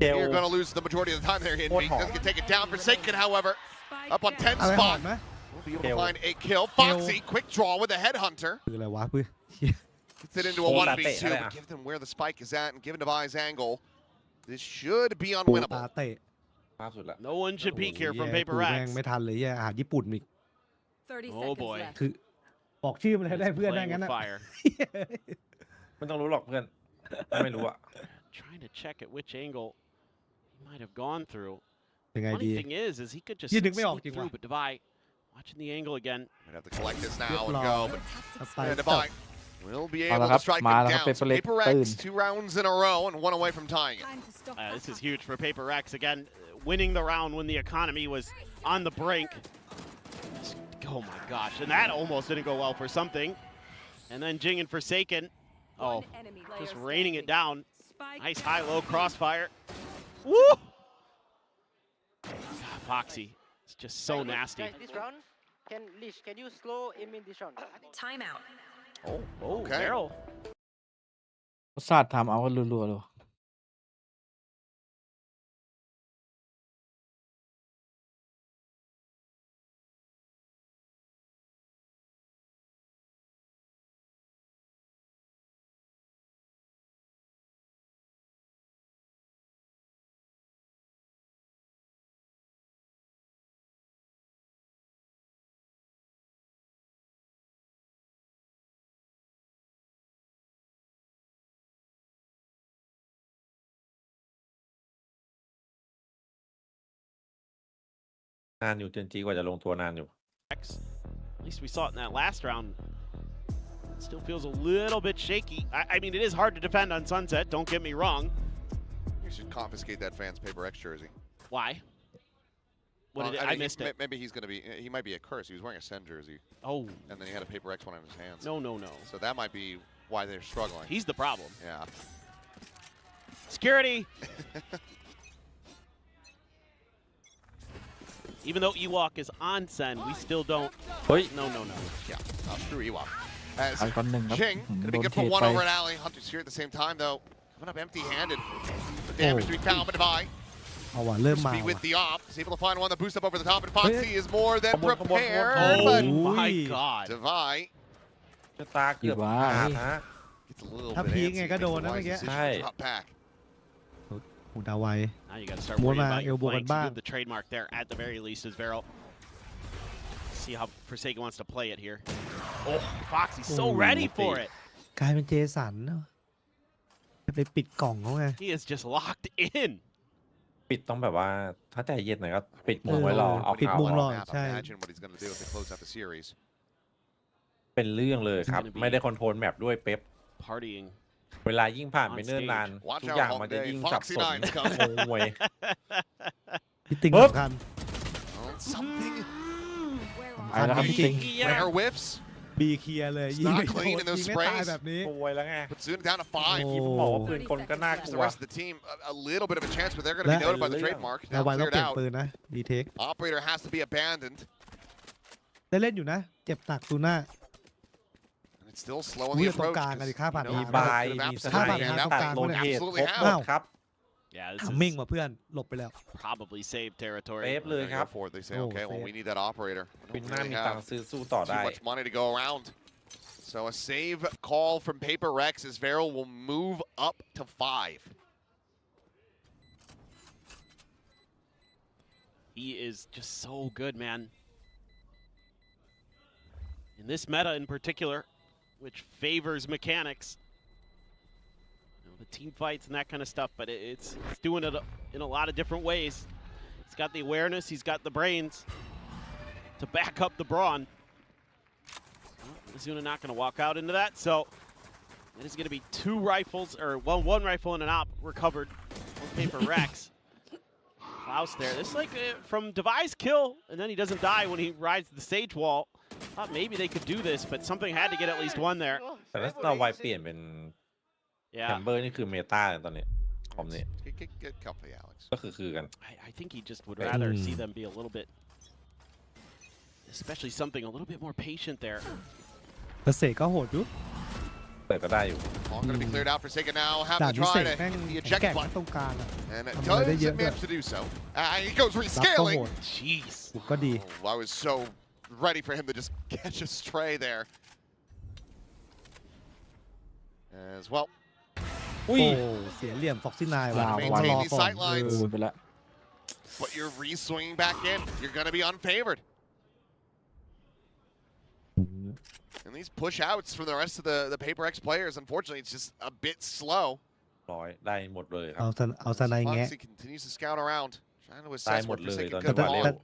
เดล You're going to lose the majority of the time there. What Doesn't get taken down. Forsaken, however, up on 10 อะไรหอ spot. มไหม Will be able to find a kill. Foxy, quick draw with a headhunter. คืออะไรวะเพื่อน Gets it into a 1v2, but give them where the spike is at, and given Devi's angle, this should be ตา unwinnable. เตะ ล่าสุดละ No one should peek here from แย่ Paper กูแม่ง X. ไม่ทันเลยแย่อาหารญี่ปุ่นอีก 30 Oh seconds boy. left. คือบอกชื่อมันได้เพื่อนได้ Playing งั้น with นะ fire. ไม่ต้องรู้หรอกเพื่อนไม่รู้อะ Trying to check at which angle he might have gone through. ยังไงดี Funny thing is he could just ยี่นึกไม่ออก sneak จริง through, ว่ะ but Divide watching the angle again. Might have to collect this now เรียบ and ร้อย go, but ไป yeah, จบ Devi will be เอา able ละครั to บ strike มา him แล้วครับ down. เป So เปอร์เล็ก Paper ตื่น X, 2 rounds in a row and 1 away from tying it. Time to stock This back is up. huge for Paper X again, winning the round when the economy was on the brink. Oh my gosh, and that almost didn't go well for something. And then Jing and Forsaken, oh, One enemy player just raining it down. Spike Nice down. high-low crossfire. Woo! God, Foxy, it's just so nasty. This round, can you slow him in this round? Timeout. Oh, Okay. Barrel. ศาสตร์ทำเอารัวๆเลยนานอยู่เจนจีกว่าจะลงตัวนานอยู่ At least we saw it in that last round. Still feels a little bit shaky. I mean, it is hard to defend on Sunset, don't get me wrong. You should confiscate that fan's Paper X jersey. Why? What did I mean, missed it. Maybe he's going to be, he might be a curse. He was wearing a Sen jersey, Oh, and then he had a Paper X one in his hands. no. So that might be why they're struggling. He's the problem. Yeah. Security! Even though Ewok is on Sen, we still don't. เฮ้ย No. Yeah. Screw Ewok. As ไปก่อนหนึ่งครับ Ching อืม going to โด be น good เท for 1 ไป over at Alley. Hunter's here at the same time, though. Coming up empty-handed. The damage to be found by Divide. เอาว่ะเริ่ม Used มา to be ว่ะ with the op. Is able to find one that boost up over the top, and Foxy is more than Come on, come on, come on. prepared. Oh But my Ooh. god. Divide ชะตาเกือบขาดฮะ gets a little ถ้า bit พีค antsy. ไงก็โดน Thinks นะ why เมื่อ is กี้ this issue Hey. drop back. หูดาวไว Now you got to start More worrying man, about your elbow flanks. back. You have the trademark there at the very least as Varel. See how Forsaken wants to play it here. Oh, Foxy's so Ooh, ready for it. กลายเป็นเจสันเนอะไปปิดกล่องเขาไง He is just locked in. ปิดต้องแบบว่าถ้าใจเย็นหน่อยก็ปิดมุมไว้รอเอา ปิด ข่าว มุมรอ Map, Chai. Imagine what he's going to do if they close out the series. เป็นเรื่องเลยครับ ไม่ได้คอนโทรลแมปด้วยเป๊ป Partying. เวลายิ่งผ่านไปเนิ่นนาน Watch ทุก out, อย่างมันจะ Holiday. ยิ่งสับ Foxy สน Nine's coming. งงวย พี่ติง ปึ๊บ สำคัญ Oh, something. ไปแล้วครับพี่ติง Rare whiffs. บีเคลียร์เลย ยิงไม่โด clean น in those ยิงไม่ตาย sprays. แบบนี้ งวยแล้วไง Puts Zuna down to 5. โอ้ บอกว่าปืนกลก็น่า Gives ก the ลัว rest of the team a little bit of a chance, but they're going to be Let- noted by the Let- trademark. ดาว Now ไวต้อง cleared เปลี่ยน out. ปืนนะดีเทค Operator has to be abandoned. ได้เล่นอยู่นะ เจ็บหนักตูน่า And it's still slow on อุ้ the ยตรง approach. กลางกันดิค่าผ่าน You มี know, บาย could have มีส absolutely ไน ข้าม ด์ ผ่าน ตัดโลเทต absolutely ครบ have. หมดครับ Yeah, this ทำมิ่ง is ว่ะเพื่อนหลบไปแล้ว probably save territory. เป๊ปเลย They ครับ go for it. They say, Oh, okay, well, we save. need that operator. We ปิน don't หน้า really มีตัง have ค์ซื้อสู้ต่อ too ได้ much money to go around. So a save call from Paper Rex as Varel will move up to 5. He is just so good, man. In this meta in particular, which favors mechanics. You know, the team fights and that kind of stuff, but it's doing it in a lot of different ways. He's got the awareness, he's got the brains. to back up the Brawn. Zuna not going to walk out into that, so it is going to be two rifles, or one rifle and an op recovered on Paper Rex. Klaus there. This is like from Device kill, and then he doesn't die when he rides the stage wall. Thought maybe they could do this, but something had to get at least one there. แต่ถ้าเราไวเปลี่ยนเป็นแชมเบอร์นี่คือเมตาตอนนี้คอมนี้ Get comfy, Alex. ก็คือกัน I think he just would rather see them be a little bit, especially something a little bit more patient there. แต่เสกก็โหดอยู่ เปิดก็ได้อยู่ All going to be cleared out for Sega now. Have ด่าน to นี้เส try ก to แม่ง hit the แข็งแก eject ร่ง button. ตรงกลางอะ And it ทำอะไรได้เยอะ does ด้วย manage to do so. He goes รับก็โห rescaling. ด Jeez. บุกก็ดี Oh, I was so ready for him to just catch a stray there. As well. โอ้เสียเหลี่ยมฟ็อกซี่นายว่ะ Maintain รอ these ก่อน sight lines. ไปละ But you're re-swinging back in. You're going to be unfavored. And these push outs from the rest of the Paper X players, unfortunately, it's just a bit slow. ร้อยได้หมดเลยครับ เอาสไนแงะ Foxy continues to scout around, trying to ได้ assess หมด what เลย Forsaken ตอน could นี้ roll.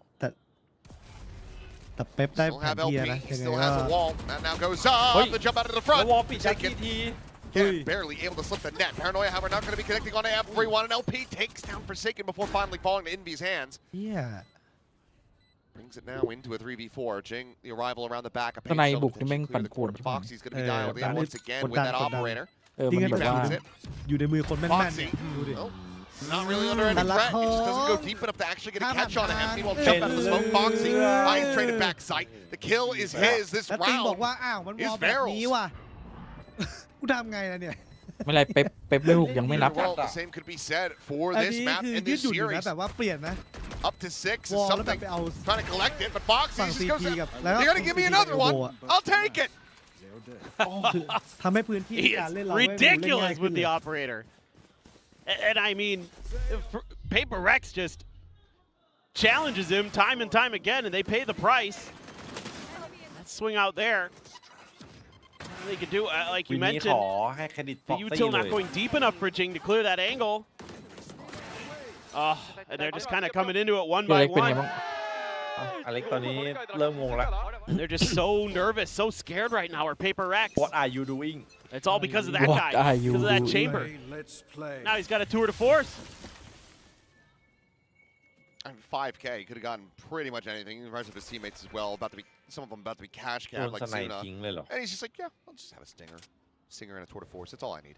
แต่เป๊ปได้ Still แผน have ที่ LP. นะ He ยังไง still ก็ has the wall. That now goes up. Oi. The jump out of the แล้ว front. วอลปิดยัก Forsaken ที barely able to slip the net. Paranoia, however, not going to be connecting on everyone. And LP takes down Forsaken before finally falling to Envy's hands. เฮีย Brings it now into a 3v4. Jing, the arrival around the back. ข้างในบุกนี่แม่งปั่นป่วน Foxy's going to be dialed in once again กด with ดัน that กดดัน operator. จริง มัน ๆ แบบว่า Grabs it. อยู่ในมือคนแม่นๆ Foxy. ดูดิ Oh, not really under any Tala threat. It just doesn't go Hong. deep enough to actually get a Come catch on him. on. Meanwhile, jump out of the smoke. Foxy finds traded back sight. The kill is his this แล้วติงบอก round. ว่าอ้าวมันวอลแบบนี้ว่ะ กูทำไงล่ะเนี่ย ไม่เป็นไรเป๊ปไม่บุกยังไม่นับ Well, the same could be said for อัน this นี้ map คือ in ยืด this หยุ่นอยู่นะ series. แบบว่าเปลี่ยนนะ Up to 6 is วอลแล้วแบบ something. ไปเอา Trying to collect it, but Foxy ฝั่ง just ซี goes ที out. กับแล้ว You're gonna give me another one? I'll take it. ทำให้พื้นที่ He การ is เล่นเราไม่เล่นง่าย ridiculous ขึ้น with the operator. And I mean, Paper Rex just challenges him time and time again, and they pay the price. That swing out there. They could do, like วิ you นนี้ข mentioned, อให้เครดิตฟ็ the อกซี่ util เล not ย going deep enough for Jing to clear that angle. And they're just kind of coming into it one ตัว by เล็กเป็นไง one. บ้าง อเล็กตอนนี้เริ่มงงแล้ว And they're just so nervous, so scared right now. Or Paper Rex. What are you doing It's all because of that What guy. are you Because of that doing? chamber. Now he's got a tour de force. I mean, 5K, he could have gotten pretty much anything. The rest of his teammates as well. Some of them about to be cash โด cab น like สไน Zuna. ทิ้งเลยเหรอ And he's just like, yeah, I'll just have a stinger and a tour de force. That's all I need.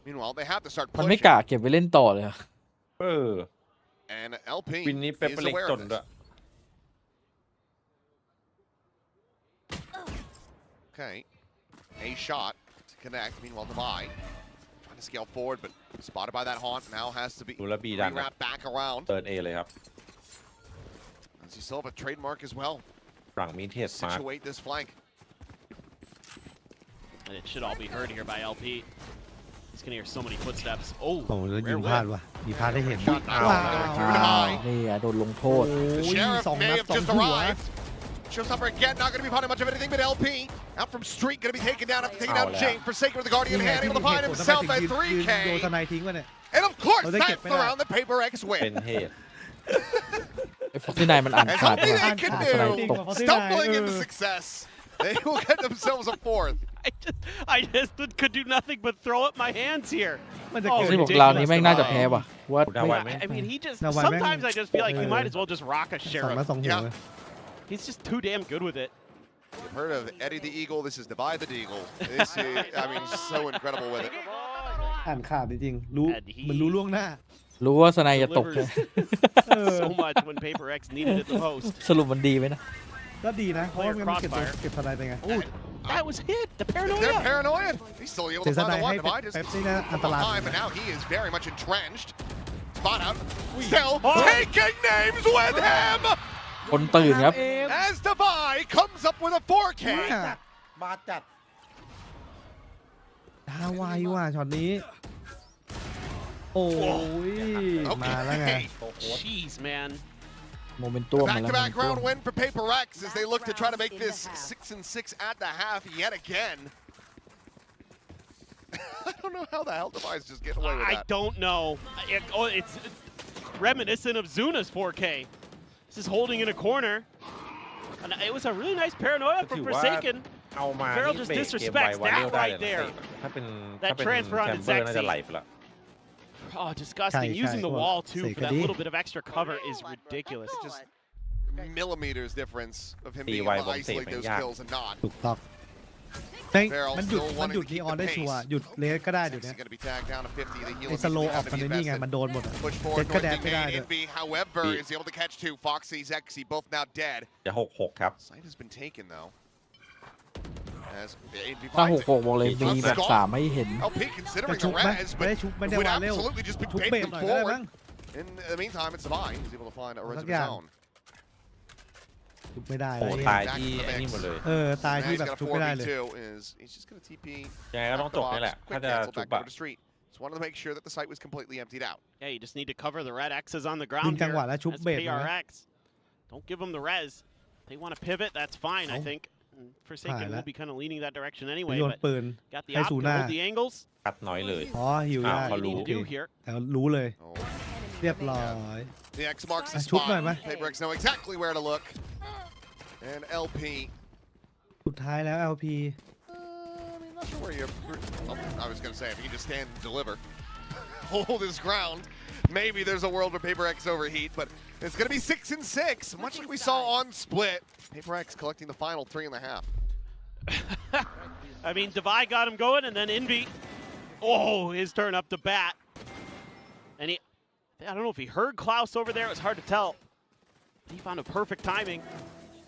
Meanwhile, they have to start มันไม่ pushing. กะเก็บไว้เล่นต่อเลยอะ เออ And LP วินนี้เป๊ป is เป็นเล็ก aware จ of น this. ด้วย Okay. A shot to connect. Meanwhile, Devi trying to scale forward, but spotted by that haunt. Now has to be ดูแลบีดัน re-wrapped back around. เปิดเอเลยครับ As you still have a trademark as well. หลังมีเทสมาร์ Situate this flank. And it should all be heard here by LP. He's gonna hear so many footsteps. Oh, โอ้โหแล้วยิ rare งพลาด whip. ว่ะยิงพลาดได้เห็น Shot now. ว้าว Another too high. นี่อะโดนลงโทษ โอ้ The ย sheriff สอง may นัด have สอง just หัว arrived. Showstopper again, not going to be finding much of anything, but LP out from street, going to be taken down after taking down Jing. Forsaken with the Guardian นี่ไง hand, ที่ able มี to เห find ตุผลทำไม himself ถึ at งยืนโยน 3K. ทนายทิ้งวะเนี่ย And of course, Oh, they that's get the back. round that Paper X เป็น win. เหตุ ไอ้ฟ็อกซี่ไนมันอ่าน And ขาด hopefully ว่ะ they can สไน do ตก stumbling into success. They will get themselves a fourth. I just could do nothing but throw up my hands here. มันจะ Oh, เกิด ที่บอก ridiculous ราวนี้แม่งน่าจะแพ้ว่ะว่า น่า ไม่ ไว้ไหม I mean, he just Now, why, man? sometimes I just feel like he might as well just rock a สอง sheriff. นัดสองหัว Yeah. เลย He's just too damn good with it. You've heard of Eddie the Eagle. This is Divide the Deagle. This is, I mean, so incredible with it. อ่านขาดจริงๆรู้ And he- มันรู้ล่วงหน้า รู้ว่าสไนจะตก Delivers so much when Paper X needed it the most. สรุปมันดีไหมนะ ก็ดีนะ เพราะว่ามันเก็บตัว Crossfire. เก็บทนายไปไง Oh, that was hit. The They're paranoia. paranoid. He's still able to Since find the I one. hate Divide just Pepsi นะอันตราย behind, but now he is very much entrenched. Spot out. Still Oh. taking names with him คนตื่นครับ as Divide comes up with a 4K. เนี่ย บาจัด ดาไวว่ะช็อตนี้ โอ้ย มาแล้วไง Okay. Jeez, man. โมเมนตัมมาแล้ว Back-to-back round win for Paper X as they look to try to make this 6-6 at the half yet again. I don't know how the hell Device just get away with I that. don't know. It's reminiscent of Zuna's 4K. This is holding in a corner. And it was a really nice paranoia from Forsaken. เอามา Feral นี่ just เบรกเกม disrespects ไววาเร that ลได้ right เลยนะ there. ถ้าเป็น That ถ้าเป็น transfer แช on มเบอร์น่าจะ Zexy. ไหลไปละ Oh, disgusting. Chai, Using the chai, wall, well, too, say for that goodie. little bit of extra cover is ridiculous. Just millimeters difference of him ตี being ไว able ว to งเตะ isolate ไม่ those ยาก kills and not. ถูกต้องแต่ Feral มันหยุด still มันห wanting ยุด to นี keep ออน the ได้ชัวร์ pace. หยุดเลสก็ได้เดี๋ยว He's เนี้ย going to be tagged down to 50. The heal ไอ้สโล immediately ออก having มัน to ใน be นี่ไง invested. มันโดนหมดอะ Push เจ็ forward ดก็ north แดก wing ไม่ได้ main ด้วย Envy, however, is able to catch two. Foxy, Zexy, both now dead. จะ6-6 ครับ Site has been taken though. As Envy ถ้า finds it. 6-6บอกเลยมีแบบ3ให้เห็น LP แต่ considering ชุ the บไหม res, ไม่ได้ but ชุบไม่ได้ would วาเร็ว absolutely just be ชุบ bait เบรก them หน่อยก็ได้ forward. มั้ง In the meantime, it's Savai. He's able to find a res of สัก his อย่าง own. ชุบไม่ได้ โอ้ เลย ตายที่ไอ้นี่หมดเลย ตาย Now ที่ he's แบบ got a ชุบไม่ได้เลย 4v2. He's just going to TP. ยังไงก็ต้องจบนี่แหละ ถ้า Quick จะ cancel ชุบ back อะ over to street. Just wanted to make sure that the site was completely emptied out. Yeah, you just need to cover the red X's on the ดึ ground งจังหวะ here. แล้วชุบ That's เบรกนะ PRX. Don't give them the res. They want to pivot, that's fine, I think. Forsaken will be kind of leaning that direction ไป anyway, โยน but ปืน got the ให้ op ซู to น่า hold the angles. ตัดน้อยเลย อ๋อหิว อ้าว ได้ เขารู้ What do you need to do here? แต่รู้เลย Oh. เรียบร้อย The X marks the Shoot my spot. man. PRX know exactly where to look. And LP. สุดท้ายแล้ว LP I'm not sure where you're. I was going to say, if he can just stand and deliver, hold his ground, maybe there's a world where PRX overheat, but it's going to be 6-6, much like we saw on Split. PRX collecting the final 3.5. I mean, Divide got him going, and then Envy. Oh, his turn up to bat. And I don't know if he heard Klaus over there. It was hard to tell. He found a perfect timing.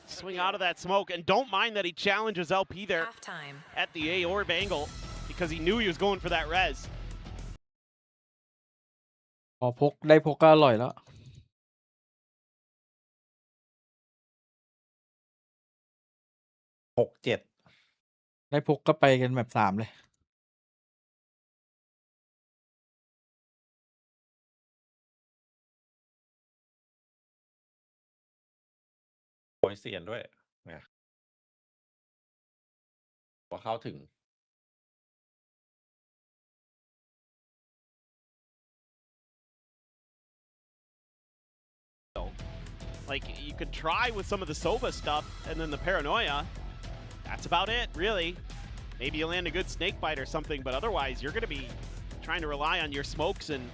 Swing out of that smoke. And don't mind that he challenges LP there Halftime. at the A-orb angle because he knew he was going for that res. พอพกได้พกก็อร่อยแล้ว 6-7 ได้พกก็ไปกันแบบ3เลย โอยเสียนด้วยนะพอเข้าถึง Like, you could try with some of the Sova stuff and then the paranoia. That's about it, really. Maybe you land a good snake bite or something, but otherwise you're going to be trying to rely on your smokes and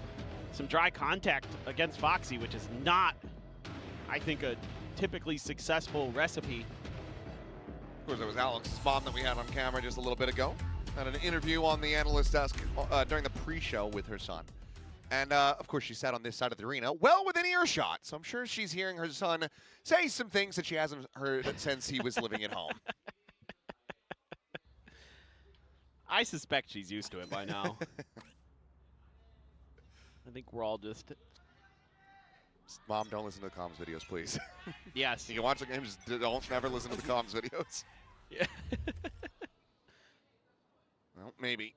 some dry contact against Foxy, which is not, I think, a typically successful recipe. Of course, it was Alex's mom that we had on camera just a little bit ago. Had an interview on the analyst desk during the pre-show with her son. And, of course, she sat on this side of the arena, well within earshot. So I'm sure she's hearing her son say some things that she hasn't heard since he was living at home. I suspect she's used to it by now. I think we're all just... Mom, don't listen to the comms videos, please. Yes. You can watch the game, just don't never listen to the comms videos. Yeah. Well, maybe.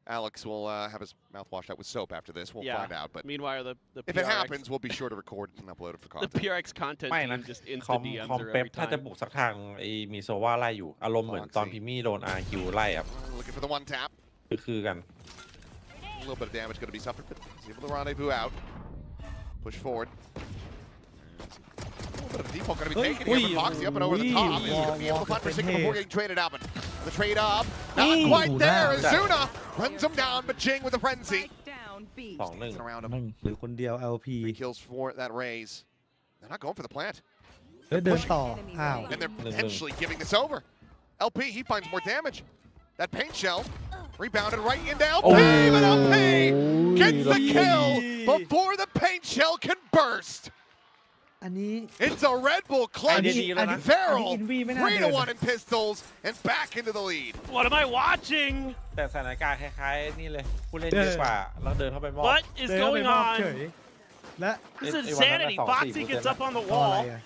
Alex will have his mouth washed out with soap after this. We'll find out. But meanwhile, the if PRX, it happens, we'll be sure to record and upload it for the content. PRX content ไม่นะ team just คอ insta ม DMs คอม her เป๊ป every ถ้าจะ time. บุกสักทางไอ้มีโซว่าไล่อยู่ อารมณ์เหมือนตอนพิมมี่โดน RQ ไล่ครับ Looking for the one tap. คือกัน A little bit of damage going to be suffered, but he's able to rendezvous out. Push forward. A little bit of a default going to be taken here from Foxy up and over the top. He's going to be able to find Forsaken before getting traded up. And the trade up, not quite there. Azuna runs him down, but Jing with a frenzy. Down B. Sits around him. หรือคนเดียว LP Three kills for that raise. They're not going for the plant. เฮ้ยเดินต่ออ้าว And they're potentially giving this over. LP, he finds more damage. That paint shell rebounded right into LP, but LP gets the kill before the paint shell can burst. อันนี้ It's a Red Bull clutch and Feral ไม่น่าเดิน 3-1 in pistols and back into the lead. What am I watching? แต่สถานการณ์คล้ายๆนี่เลย ผู้เล่นเยอะกว่าแล้วเดินเข้าไปมอบ What is เดินเข้าไป going มอบเฉ on? ยและ This is insanity. Foxy gets up on the ต่ออะไร wall. อ่ะ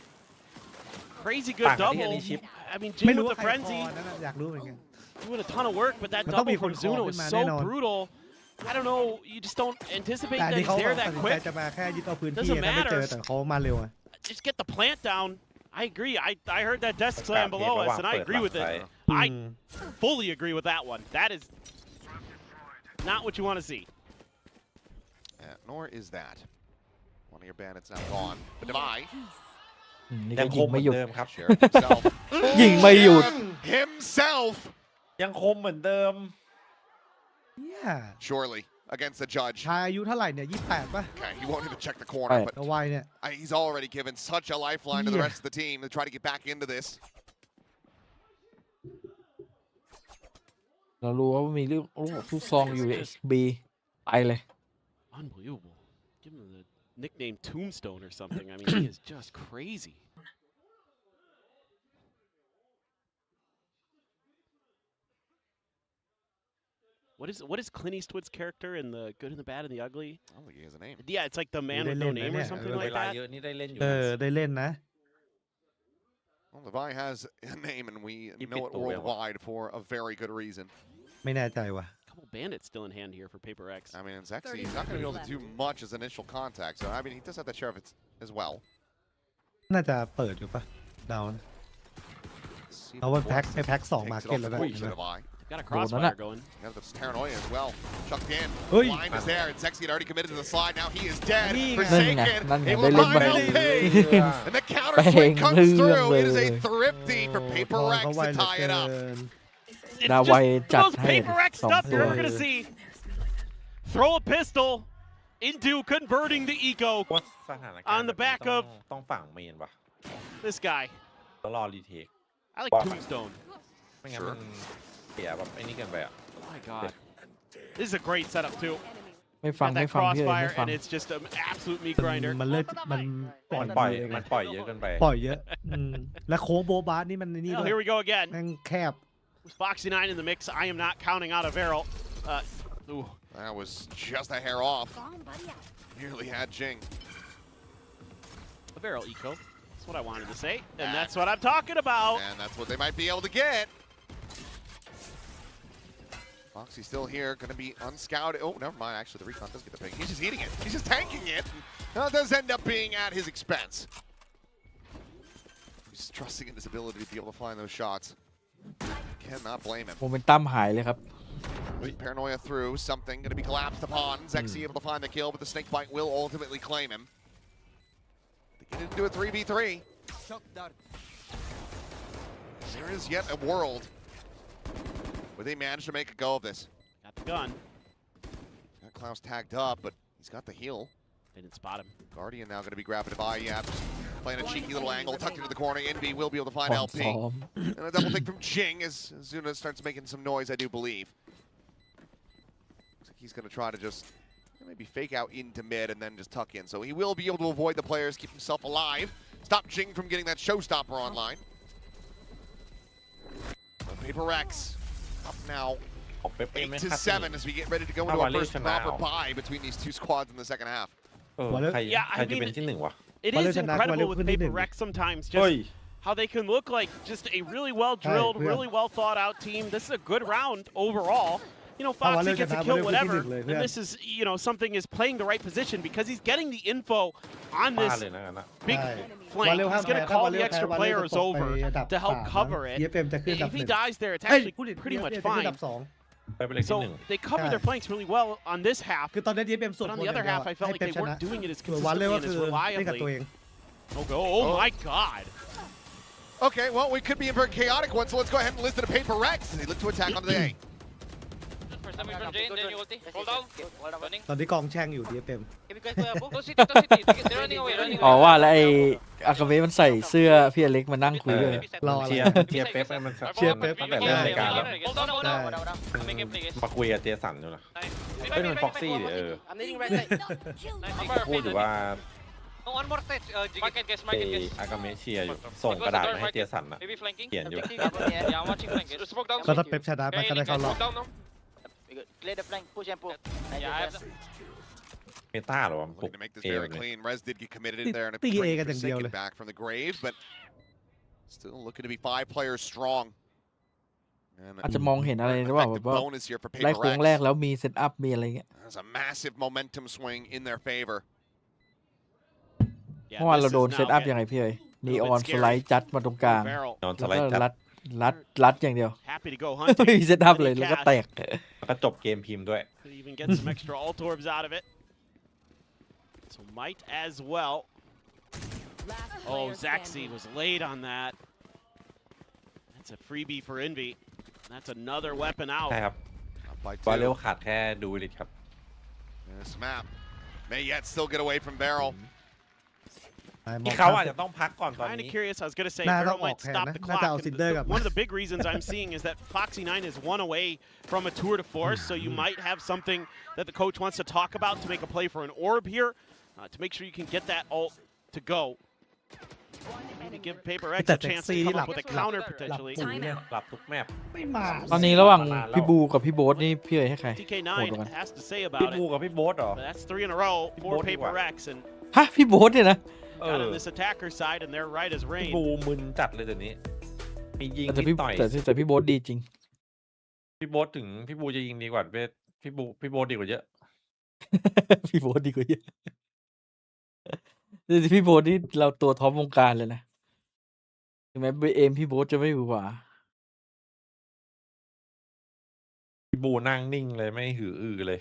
Crazy good ต่างกันที่อัน double. นี้ชิป I mean, ไม่ Jing รู้ with ว่า the ใครพ frenzy อนั่นน่ะอยากรู้เหมือนกัน doing a ton of work, but that มันต้องมี double คน from คอ Zuno ขึ้ is นมา so แน่นอน brutal. I don't know. You just don't anticipate แต่อัน that นี้ he's เขา there ตัด that สินใจ quick. จะมาแค่ยึดเอาพื้นที่ Doesn't ถ้าไม่เจอ matter. แต่เขามาเร็วอ่ะ Just get the plant down. I agree. I heard that desk slam below us, and I agree with it. I fully agree with that one. That is not what you want to see. Nor is that. One of your bandits now gone. But Divide นี่ ยั ก็ งค ยิ ม ง เหมื ไม่ อน หยุด เดิมครับ Sheriff himself. ยิงไม่หยุด Himself. ยังคมเหมือนเดิม เนี่ย Surely against the judge. ชายอายุเท่าไหร่เนี่ย28ป่ะ Okay, he won't even check the corner, but เอาไว้เนี่ย he's already given such a lifeline to the rest of the team to try to get back into this. เรารู้ว่ามีลูกซองอยู่บีไปเลย Unbelievable. Give him the nickname Tombstone or something. I mean, he is just crazy. What is Clint Eastwood's character in The Good and the Bad and the Ugly? I don't think he has a name. Yeah, it's like the man with no name or something เว like ลา that. เยอะนี่ได้เล่นอยู่ ได้เล่นนะ Well, Levi has a name, and we know it worldwide for a very good reason. ไม่แน่ใจว่ะ Couple bandits still in hand here for Paper X. I mean, Zexy is not going to be able to do much as initial contact, so I mean, he does have that sheriff as well. น่าจะเปิดอยู่ป่ะเดานะเอาว่าแพ็ค2มาเก็ตแล้วนะ Got a crossfire going. Yeah, that's paranoia as well. Chucked in. Oi. Blind is there, and Zexy had already committed to the slide. Now he is dead. Nanti Forsaken. nanti Able to dia find lemah. LP. And the counter swing comes through. It is a thrifty for Paper Rex to tie it up. It's Now just why the Jack most had Paper X stuff you're ever gonna see. Throw a pistol into converting the eco ว่าสถานการณ์ on the back ต้ of ต้องฝั่งเมนว่ะ this guy. แล้วรอรีเทค I like Tombstone. ไม่งั้นมันเสียแบบไอ้นี่เกินไปอ่ะ Oh my god. This is a great setup too. ไม่ฟัง Got ไม่ that ฟังพี่เอ๋ไม่ crossfire ฟัง and it's just an absolute meat grinder. มันเลิกมันปล่อย มันปล่อยเยอะเกินไป ปล่อยเยอะและโค้งโบบาสนี่มันนี่ Well, ด้วย here we go again. แม่งแคบ With Foxy 9 in the mix, I am not counting out a barrel. Ooh. That was just a hair off. Nearly had Jing. A barrel eco. That's what I wanted to say. And that's what I'm talking about. And that's what they might be able to get. Foxy still here, going to be unscouted. Oh, never mind. Actually, the recon does get the ping. He's just eating it. He's just tanking it. That does end up being at his expense. He's trusting in his ability to be able to find those shots. Cannot blame him. โมเมนตัมหายเลยครับ Paranoia through. Something going to be collapsed upon. Zexy able to find the kill, but the snake bite will ultimately claim him. They get into a 3v3. There is yet a world where they managed to make a go of this. Got the gun. Got Klaus tagged up, but he's got the heal. They didn't spot him. Guardian now going to be grabbing it by. Yeah, playing a cheeky little angle, tucked into the corner. Envy will be able to find ของ LP. ซ้อม And a double take from Jing as Zuna starts making some noise, I do believe. Looks like he's going to try to just maybe fake out into mid and then just tuck in. So he will be able to avoid the players, keep himself alive. Stop Jing from getting that showstopper online. Paper Rex up now 8 to 7 as we get ready to go into our first proper bye between these two squads in the second half. ใครจะเป็นที่หนึ่งวะ It is incredible with Paper Rex sometimes just how they can look like just a really well drilled, really well thought out team. This is a good round overall. You know, Foxy gets a kill, whatever. And this is, you know, something is playing the right position because he's getting the info on this big flank. He's going to call the extra players over to help cover it. If he dies there, it's actually pretty much fine. So they cover their flanks really well on this half. คือตอนนี้เย็บสวด But on the other half, I felt like they weren't doing it as consistently and as reliably. Oh my god. Okay, well, we could be in for a chaotic one, so let's go ahead and listen to Paper Rex as they look to attack onto the A. ตอนนี้กองแช่งอยู่ DFM อ๋อว่าแล้วไอ้อากาเมะมันใส่เสื้อพี่อเล็กมานั่งคุยด้วย รออะไร เชียร์เป๊ปมัน เชียร์เป๊ป ตั้งแต่เริ่มรายการแล้วมาคุยกับเจสันอยู่นะเป็นฟ็อกซี่ดิพูดอยู่ว่าอากาเมะเชียร์อยู่ส่งกระดาษมาให้เจสันนะเขียนอยู่ ก็ถ้าเป๊ปชนะมันก็ได้เข้ารอบ Clear the flank, push and pull. เมตาหรอ Looking to make this very clean. Rez did get committed in there and forsaken back from the grave, but still looking to be 5 players strong. อาจจะมองเห็นอะไรหรือเปล่าแบบว่าได้โค้งแรกแล้วมีเซตอัพมีอะไรเงี้ย There's a massive momentum swing in their favor. เมื่อวานเราโดนเซตอัพยังไงพี่เอ๋ยนีออนสไลด์จัดมาตรงกลางแล้วก็รัดอย่างเดียวไม่มีเซตอัพเลยแล้วก็แตกก็จบเกมพิมพ์ด้วย Even get some extra alt orbs out of it. So might as well Oh, Zaxi was late on that. That's a freebie for Envy. That's another weapon out. ใช่ครับ Up by วาเรล two. ขาดแค่ดูลิทครับ This map may yet still get away from Barrel. ที่เขาอาจจะต้องพักก่อนตอน Kind of นี้ curious. I was going to say น่าต้อ Barrel งออก might แทน stop นะ the น่าจะ clock. เอา And ซินเดอร์กลับ one of the big reasons I'm seeing is that Foxy9 is one away from a tour de force, so you might have something that the coach wants to talk about to make a play for an orb here, to make sure you can get that ult to go. You need to give Paper X แต่ a เซ็ก chance ซี่ to ที่ come หลั up บ with a หลับ counter หลับ potentially. ปุ๋ยเนี่ย หลับทุกแมป ไม่มา ตอนนี้ระหว่างพี่บูกับพี่โบ๊ทนี่พี่เอ๋ยให้ใครโหด TK9 กว่ากัน has to say พี่ about บู it. กับพี่โบ๊ทเหรอ But that's 3 in a row for Both Paper what? X, and ฮะพี่โบ๊ทเนี่ยนะ got on this attacker side, and they're right as พี่ rain. บูมึนจัดเลยเดี๋ยวนี้มียิง แต่ นิ พี่ ดหน่อย แต่พี่โบ๊ทดีจริง พี่โบ๊ทถึงพี่บูจะยิงดีกว่าพี่โบ๊ทดีกว่าเยอะ พี่โบ๊ทดีกว่าเยอะแต่พี่โบ๊ทนี่เราตัวท็อปวงการเลยนะถึงแม้เอมพี่โบ๊ทจะไม่หวือหวา พี่บูนั่งนิ่งเลยไม่หืออือเลย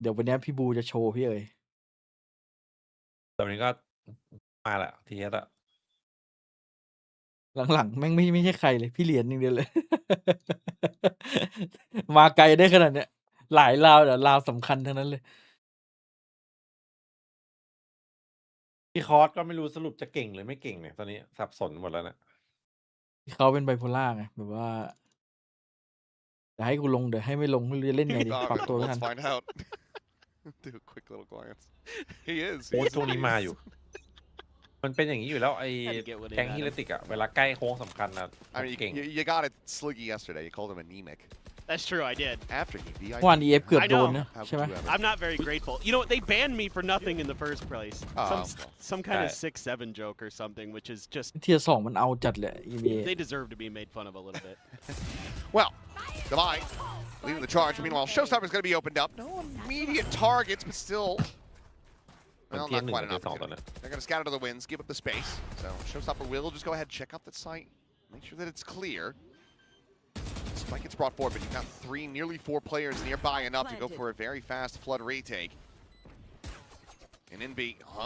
เดี๋ยววันนี้พี่บูจะโชว์พี่เอ๋ย ตอนนี้ก็มาละทีเอสอะ หลังๆแม่งไม่ใช่ใครเลยพี่เหรียญอย่างเดียวเลย มาไกลได้ขนาดเนี้ยหลายราวเดี๋ยวราวสำคัญทั้งนั้นเลย พี่คอร์สก็ไม่รู้สรุปจะเก่งหรือไม่เก่งเนี่ยตอนนี้สับสนหมดแล้วนะ เขาเป็นไบโพล่าไงแบบว่าเดี๋ยวให้กูลงเดี๋ยวให้ไม่ลงจะเล่นไงดีปรับตัวไม่ทั Let's น find out. Do a quick little glance. He is. โอ้ช่วงนี้มาอยู่ มันเป็นอย่างนี้อยู่แล้วไอ้ Had to get what they แก๊ง had. ฮิเลติกอะเวลาใกล้โค้งสำคัญนะ I mean, เก่ง you got it Sliggy yesterday. You called him anemic. That's true, I did. After he beat เมื่อวาน EF เกือบ I โด know. นนะ How ใช่ could ไหม you ever? I'm not very grateful. You know what? They banned me for nothing in the first place. Oh. Some kind of Right. 6-7 joke or something, which is just เทียร์2มันเอาจัดเลย EVA they deserve to be made fun of a little bit. Well, Divine leading the charge. Meanwhile, Showstopper's going to be opened up. No immediate targets, but still. มัน Well, เทีย not ร์หนึ่ง quite กับ enough. เทียร์สองตอนนี้ They're going to scatter to the winds, give up the space. So Showstopper will just go ahead and check out the site, make sure that it's clear. Spike gets brought forward, but you've got nearly four players nearby enough to go for a very fast flood retake. And NB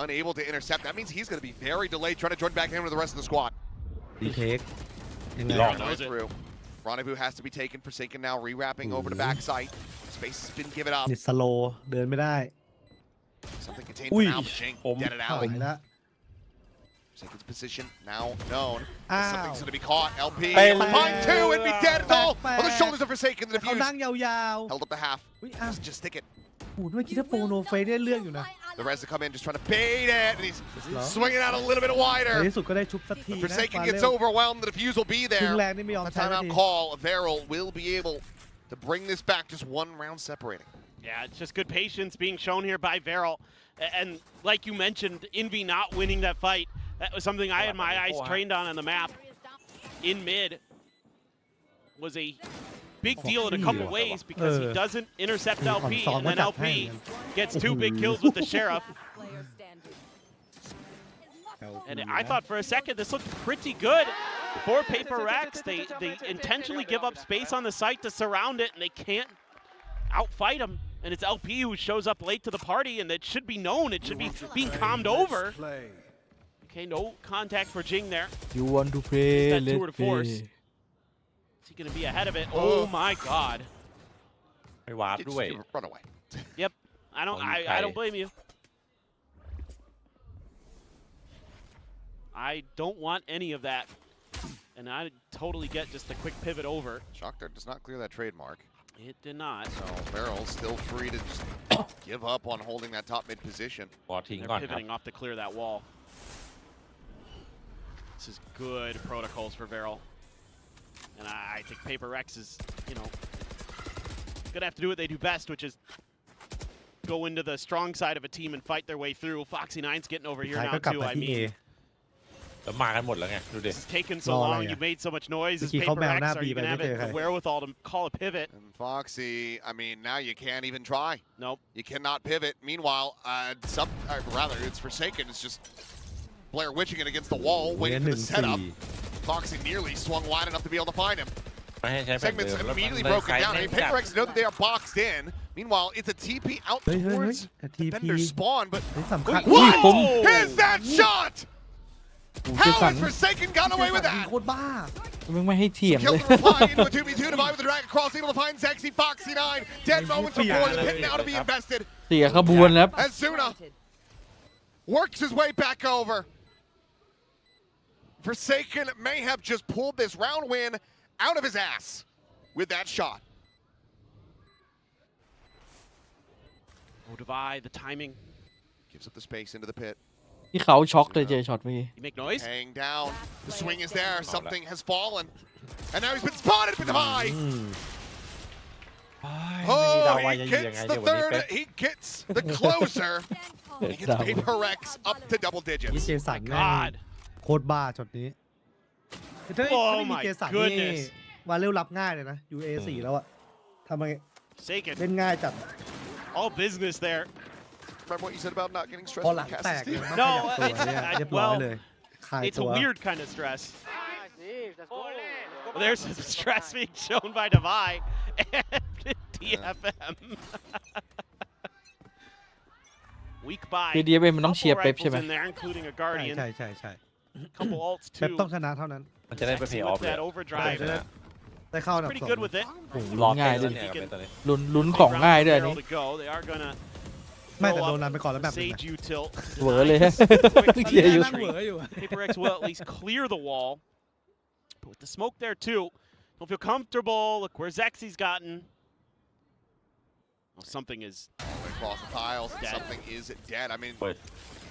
unable to intercept. That means he's going to be very delayed, trying to join back in with the rest of the squad. ดีเทคยังไง Long. Goes through. Rendezvous has to be taken. Forsaken now rewrapping over to backside. Space has been given up. นิดสโลเดินไม่ได้ Something contained Ui. for now, but Jing Ôm. get it หา out. ยละ Forsaken's position now known. Ow. Something's going to be caught. LP Hey. behind two and be dead at all. Back. On the shoulders of Forsaken, the เขา defuse นั่งยาว held up the half. ๆอุ้ยอ้าว Just stick it. โอ้โหด้วยคิดว่าโปรโนเฟสได้เรื่องอยู่นะ The rest to come in, just trying to bait it, and he's เหรอ swinging out a little bit ใน wider. ที่สุดก็ได้ชุบสักทีนะ Forsaken ฟา gets เร็ว overwhelmed. The defuse will be ครึ่ง there. แรกนี่ไม่ยอม The ใช้สัก timeout ที call. Varel will be able to bring this back. Just one round separating. Yeah, it's just good patience being shown here by Varel. And like you mentioned, Envy not winning that fight, that was something I had my eyes trained on the map. In mid was a big deal in a couple ways because he doesn't intercept LP, and then LP gets 2 big kills with the Sheriff. And I thought for a second this looked pretty good for Paper X. They intentionally give up space on the site to surround it, and they can't outfight him. And it's LP who shows up late to the party, and it should be known. It should be being calmed over. Okay, no contact for Jing there. You want to play Is that let's tour de force? play Is he going to be ahead of it? Oh my God. ไม่วาร์ป Just ด้วย run away. Yep. I don't blame you. I don't want any of that. And I totally get just a quick pivot over. Shocker does not clear that trademark. It did not. So Barrel's still free to just give up on holding that top mid position. บอลทิ้ง They're ก่อนครับ pivoting off to clear that wall. This is good protocols for Varel. And I think Paper X is, you know, gonna have to do what they do best, which is go into the strong side of a team and fight their way through. Foxy9's getting over here ท้าย now ก็กลับ too. มา I ที่ A mean, แล้วมากันหมดแล้วไงดูดิ this is taking so Rò long. lại à? You made so much noise. As Khi không Paper bèo X, na are bì you bài gonna have với it, thầy. the wherewithal to call a pivot? And Foxy, I mean, now you can't even try. Nope. You cannot pivot. Meanwhile, rather, it's Forsaken. It's just Blair witching it against the wall, เวีย waiting น for ห the นึ่ง setup. สี่ Foxy nearly swung wide enough to be able to find him. ไม่ให้ใช้แผ่น Segments เดิมแล้ว immediately มัน broken ได้ down. I ไซ mean, ส์แน่นจัด Paper X know that they are boxed in. Meanwhile, it's a TP out เฮ้ย towards แต่ทีพี defender spawn, but สำคัญ what is that shot? เจสัน How has Forsaken gotten away with ยิง that? โคตรบ้า ไม่ให้เถียงเลย Kill the reply into a 2v2 divide with the drag across, able to find Sexy Foxy 9. Dead moments before the pit now to be invested. เสียขบวนแล้ว Azuna works his way back over. Forsaken may have just pulled this round win out of his ass with that shot. Oh, divide the timing. Gives up the space into the pit. ที่เขาช็อกเลยเจช็อตเมื่อกี้ You make noise. Hang down. The swing is there. Something has fallen. And now he's been spotted with Divide. Oh, he gets the third. He gets the closer. He gets PRX up to double นี่ digits. เจสันแม่ง God. โคตรบ้าช็อตนี้ถ้าไม่มีเจสันนี่วาเร็วรับง่ายเลยนะ UA4 แล้วอะทำไม Forsaken. เล่นง่ายจัด All business there. Remember what you said about not getting พ stressed อ when หลัง you แต cast ก this เลย team? มันต้องขยับตัวเนี่ยเรียบร้อยเลยคลาย It's ตั a ว weird kind of stress. Well, there's some stress being shown by Divide and TFM. Weak by. คือ DFM มันต้องเชียร์ Couple เป๊ปใช่ rifles ไหม in there, including a ใช่ Guardian. ใช่ใช่ใช่ Couple ults เป๊ป too. ต้องชนะเท่านั้น มันจะได้ไปเพ Sexy ย์ออฟ with เลย that อะ overdrive. ได้เข้าอันดับ Pretty สอง good with it. โอ้โห รอ ลุ้นง่าย เต้น เล แล้ว ย เนี่ยกับเป็นตัวนี้ ลุ้นของง่ายด้วยอัน Barrel นี้ to go. They are gonna ไม่แต่ throw โด up นนันไปก่อนแล้วแบบนึง Sage นะ util. เหวอเลย Quick เชียร์อยู่ นั่งเหวออยู่ PRX will at least clear the wall. But with the smoke there too, don't feel comfortable. Look where Zexy's gotten. Well, something is Across the tiles, Dead. something is dead. I mean, เฮ้ย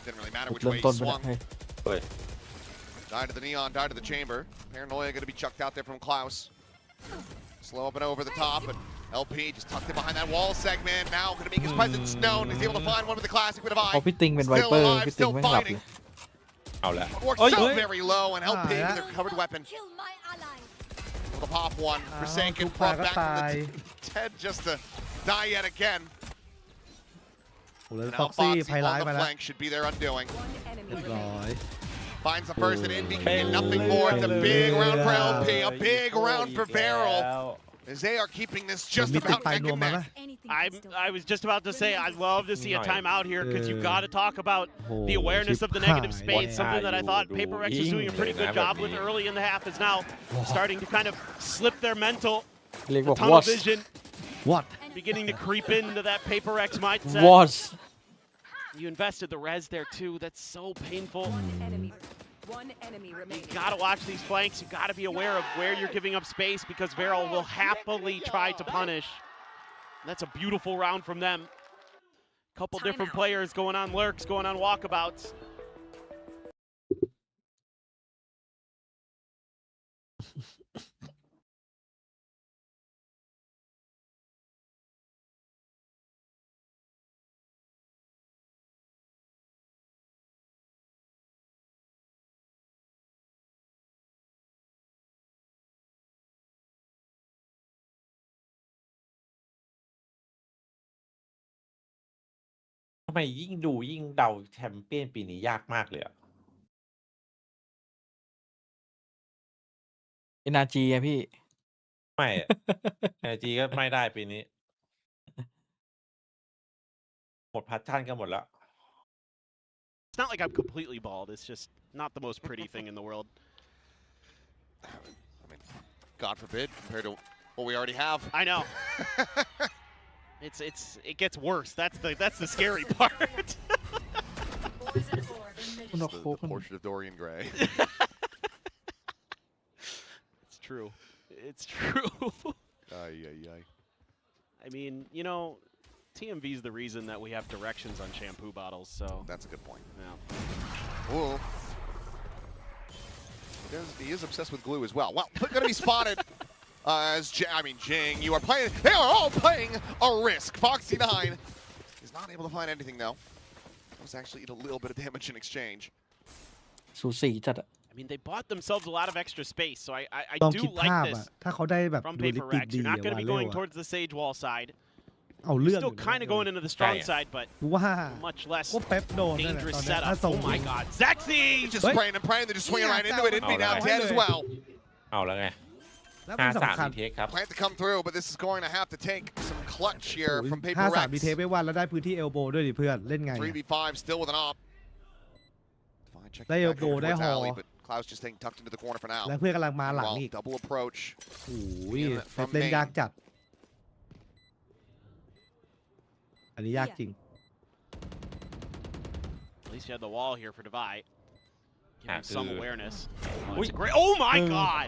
didn't really matter which เริ่ม way he ต้นไปแล้ว swung. เฮ้ย เฮ้ย Die to the neon, die to the chamber. Paranoia going to be chucked out there from Klaus. Slow up and over the top, but LP just tucked in behind that wall segment. Now going to make his presence known. He's able to find one with the classic with a พอ vibe. พี่ติงเป็นไว Still เปอร์ alive, พี่ติง still ไม่งหลับเลย fighting. เอาละ Works Oi, so oi. very low, and LP Ah, with yeah. their covered weapon. Kill my allies. Able to pop one. อ้าว Forsaken ทุกปลา brought ก็ back ตาย from the dead just to die yet again. โอ้แล้ว And ฟ็ now อกซี่ Foxy ไพไล on ท์ the มาแล้ว flank should be their undoing. One enemy เรียบ remaining. ร้อย Finds the first, and Envy can get nothing more. It's a big round for LP, a big round for Barrel. As they are keeping this just มีติด about ตาย neck นวม and มาไหม neck. Anything I can still I was just about to say I'd love to see a Nice. timeout here because you've got to talk about Oh, the awareness of the negative Chip space. High. Something that I thought What are you PRX was doing a pretty good doing? job with early in the half is now starting to kind of slip their mental. เรียก The ว่า tunnel watch vision what beginning to creep into that PRX mindset. watch You invested the res there too. That's so painful. One enemy You remaining. gotta watch these flanks. You gotta be aware of where you're giving up space because Varel will happily try to punish. That's a beautiful round from them. Couple different Timeout. players going on lurks, going on walkabouts. ทำไมยิ่งดูยิ่งเดาแชมเปี้ยนปีนี้ยากมากเลยอะ NRG อะพี่ ไม่ไอจีก็ไม่ได้ปีนี้ หมดพัชชั่นกันหมดแล้ว It's not like I'm completely bald. It's just not the most pretty thing in the world. I mean, God forbid, compared to what we already have. I know. It gets worse. That's the scary part. The portrait of Dorian Gray. It's true. It's true. Ay, ay, ay. I mean, you know, TMV is the reason that we have directions on shampoo bottles, so. That's a good point. Yeah. Ooh. He is obsessed with glue as well. Well, going to be spotted as Jing. You are playing. They are all playing a risk. Foxy9 is not able to find anything though. Was actually eat a little bit of damage in exchange. สูสีจัดอะ I mean, they bought themselves a lot of extra space, so I ลอง do คิด like ภาพ this อะถ้าเขาได้แบบ from ดูลิติด PRX. ดี You're not อะ going to วา be เร็ว going อะ towards the Sage Wall side. เอาเรื่อง Still kind of going into the strong side, but ว่า much less ว่าเป๊ปโดนนั่นแหละ dangerous ตอนนี้ setup. ถ้าส่ง Oh my God, Zexy! Just spraying and praying. They're just swinging right into it. Envy now Alright. dead as well. เอาแล้วไง แล้วมันสำคัญ 5-3 เทคครับ Plant to come through, but this is going to have to take some clutch here from 5-3 มีเท PRX. ปไม่วันแล้วได้พื้นที่เอลโบด้วยดิเพื่อนเล่นไง 3v5 still with an op. Checking They back go, over they towards haul. alley, but Cloud's just staying tucked into the corner for now. แล้วเพื่อนกำลังมาหลัง Meanwhile, อีก double approach. โอ้ย in from เล่น main. ยากจัด อันนี้ยากจริง At least you had the wall here for Divide. Give him some awareness. Ui. It's a great. Oh my God!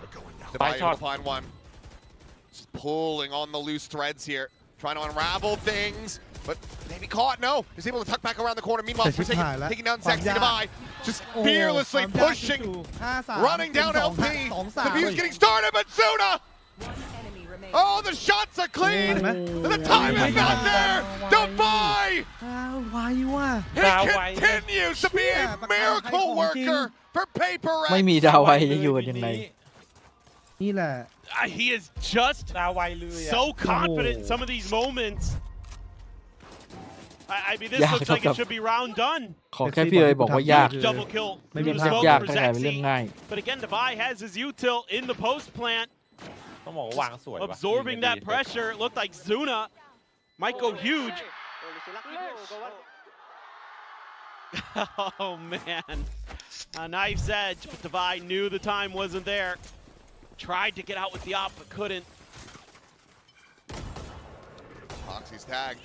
Divide shot. able to find one. Just pulling on the loose threads here, trying to unravel things, but maybe caught. No, he's able to tuck back around the corner. Meanwhile,แต่ชิบ Forsaken หายแล้ว taking down ความ Sexy ยาก Divide, just โอ้โห fearlessly ความยาก pushing, จู่ๆ running down LP. 2-3 The view's getting started, but Zuna. One enemy remaining. Oh, the shots are clean, and the time is not there. Divide. อ้าวไวว่ะ He Davai. continues to be a Yeah, but miracle I- worker for PRX. ไม่มีดาวไว้จะอยู่กันยังไง นี่แหละ He is just ดาวไวเลยอะ so confident in some of these moments. I mean, this looks like it should be round done. ขอแค่พี่เอ๋ยบอกว่ายาก Double kill ไม่ through มี the ทาง smoke ยาก for ถ้ากลายเป็นเรื่อง Zexy. ง่าย But again, Divide has his util in the post plant, ต้องบอกว่าวางสวยว่ะ absorbing that pressure. It looked like Zuna might go huge. Oh man, a knife's edge, but Divide knew the time wasn't there. Tried to get out with the op, but couldn't. Foxy's tagged.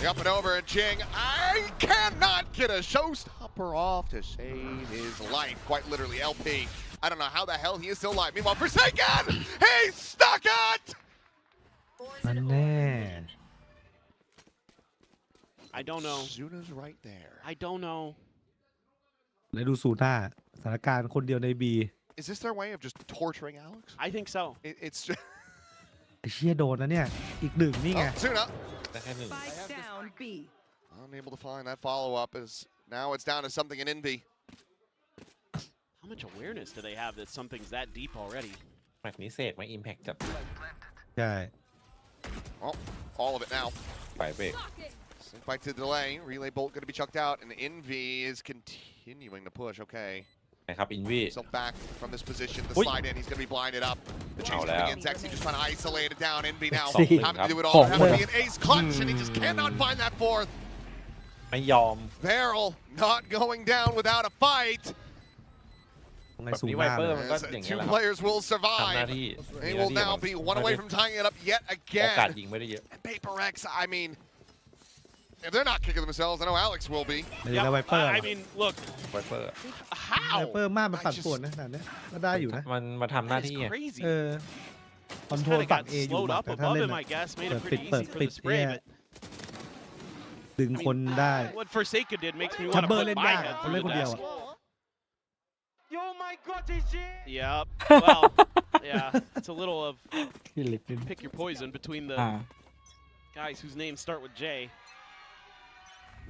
Up and over, and Ching, I cannot get a showstopper off to save his life. Quite literally, LP. I don't know how the hell he is still alive. Meanwhile, Forsaken, he's stuck it! มันแน่ I don't know. Zuna's right there. I don't know. แล้วดูซูน่าสถานการณ์คนเดียวใน B Is this their way of just torturing Alex? I think so. It's just... ไอ้เชี่ยโดนนะเนี่ย อีกหนึ่งนี่ไง Oh, Zuna. แต่แค่หนึ่ง Spike down B. Unable to find that follow-up as now it's down to something in Envy. How much awareness do they have that something's that deep already? แมตช์นี้เสกไม่อิมแพคจัด ใช่ Well, all of it now. ไปเบรก Sync back to the delay. Relay bolt going to be chucked out, and Envy is continuing to push. Okay. นะครับอินวี So back from this position, the Ui. slide in, he's going to be blinded up. The chaseเอา coming แล้ว in, Zexy just trying to isolate it down. Envy now สี่ having to do it all.ของ Having to be an ace clutch, and he just cannot find that fourth. ไม่ยอม Barrel not going down without a fight. ไง แบบ ซู นี้ไว น่า เปอร์ เล มัน ย ก็ As อย่างเงี้ย two แหละครับ players will ทำหน้า survive. ที่ They will now be one away from tying it up yet โอกาส again. ยิงไม่ได้เยอะ And PRX, I mean, if they're not kicking themselves, I know Alex will be. ไม่ได้แล้วไวเปอร์ I mean, look, ไวเปอร์ ไว how? เปอร์มากมันปั่นป่วนนะขนาดนี้ก็ได้อยู่นะ มันมาทำหน้า That ที่ is ไง crazy. เออคอนโทรล Kind of ฝั่ง got เออยู่ slowed แบบ up แต่ถ้า above เล่น him, อะ I guess, made it เปิด pretty ปิด easy for ปิ the ด spray, เนี่ย but ดึงคนได้ what Forsaken did makes me ทั want บ to เบอร์ put เล่น my ยาก head คน through เล่น the คนเดียว desk. อะ Yep. Well, yeah, it's a little of พี่เล็กนิด pick your poison between the อ่า guys whose names start with J.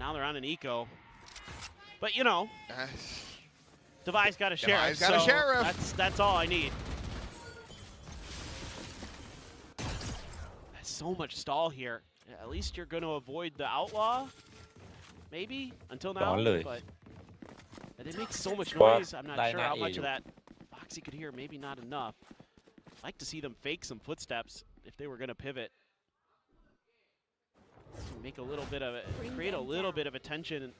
Now they're on an eco. But you know, Devi's got a sheriff. Devi's got a so sheriff. That's all I need. That's so much stall here. At least you're going to avoid the outlaw, maybe until now. But it makes so much noise. I'm not sure how much of that Foxy could hear. Maybe not enough. I'd like to see them fake some footsteps if they were going to pivot. Make a little bit of it, create a little bit of attention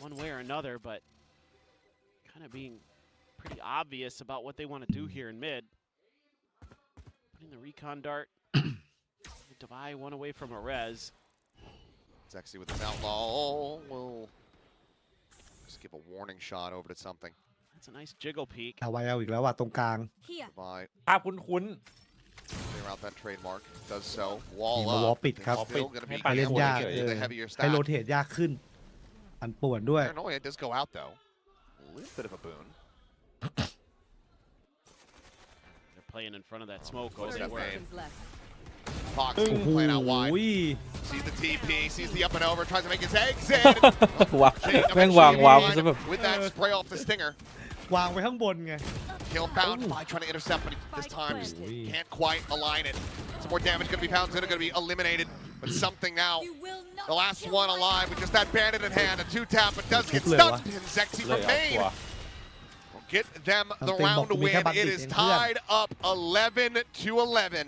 one way or another, but kind of being pretty obvious about what they want to do here in mid. Putting the recon dart. Divide one away from a res. Zexy with his outlaw will just give a warning shot over to something. That's a nice jiggle peek. เอาไว้เอาอีกแล้วว่ะตรงกลาง Here. Divide ภาพคุ้น clear out that trademark. Does so. Wall นี่มาวอล up. ปิดครับ Still going to be ไปเล่นยาก gambling the heavier ให้ stack. โรเทตยากขึ้นปั่นป่วนด้วย Paranoia does go out though. A little bit of a boon. They're playing in front of that smoke. 30 Over there. Seconds left. Fox โอ้โห playing out wide. Sees the TP, sees the up and over, tries to make his exit. วางแม่งวางวางซะแบบ With that spray off the stinger. วางไว้ข้างบนไง Kill bound by trying to intercept, but this time just can't quite align it. Some more damage going to be pounded, going to be eliminated. But something now. You will not The last kill one my alive with just that bandit in hand. A 2-tap, but does get Triple stunned. And Zexy ๆเลย from เอา main ตัว will get them the Something roundบอกกูมี win. แค่บัตร It ติด is เองเพื่อน tied up 11-11.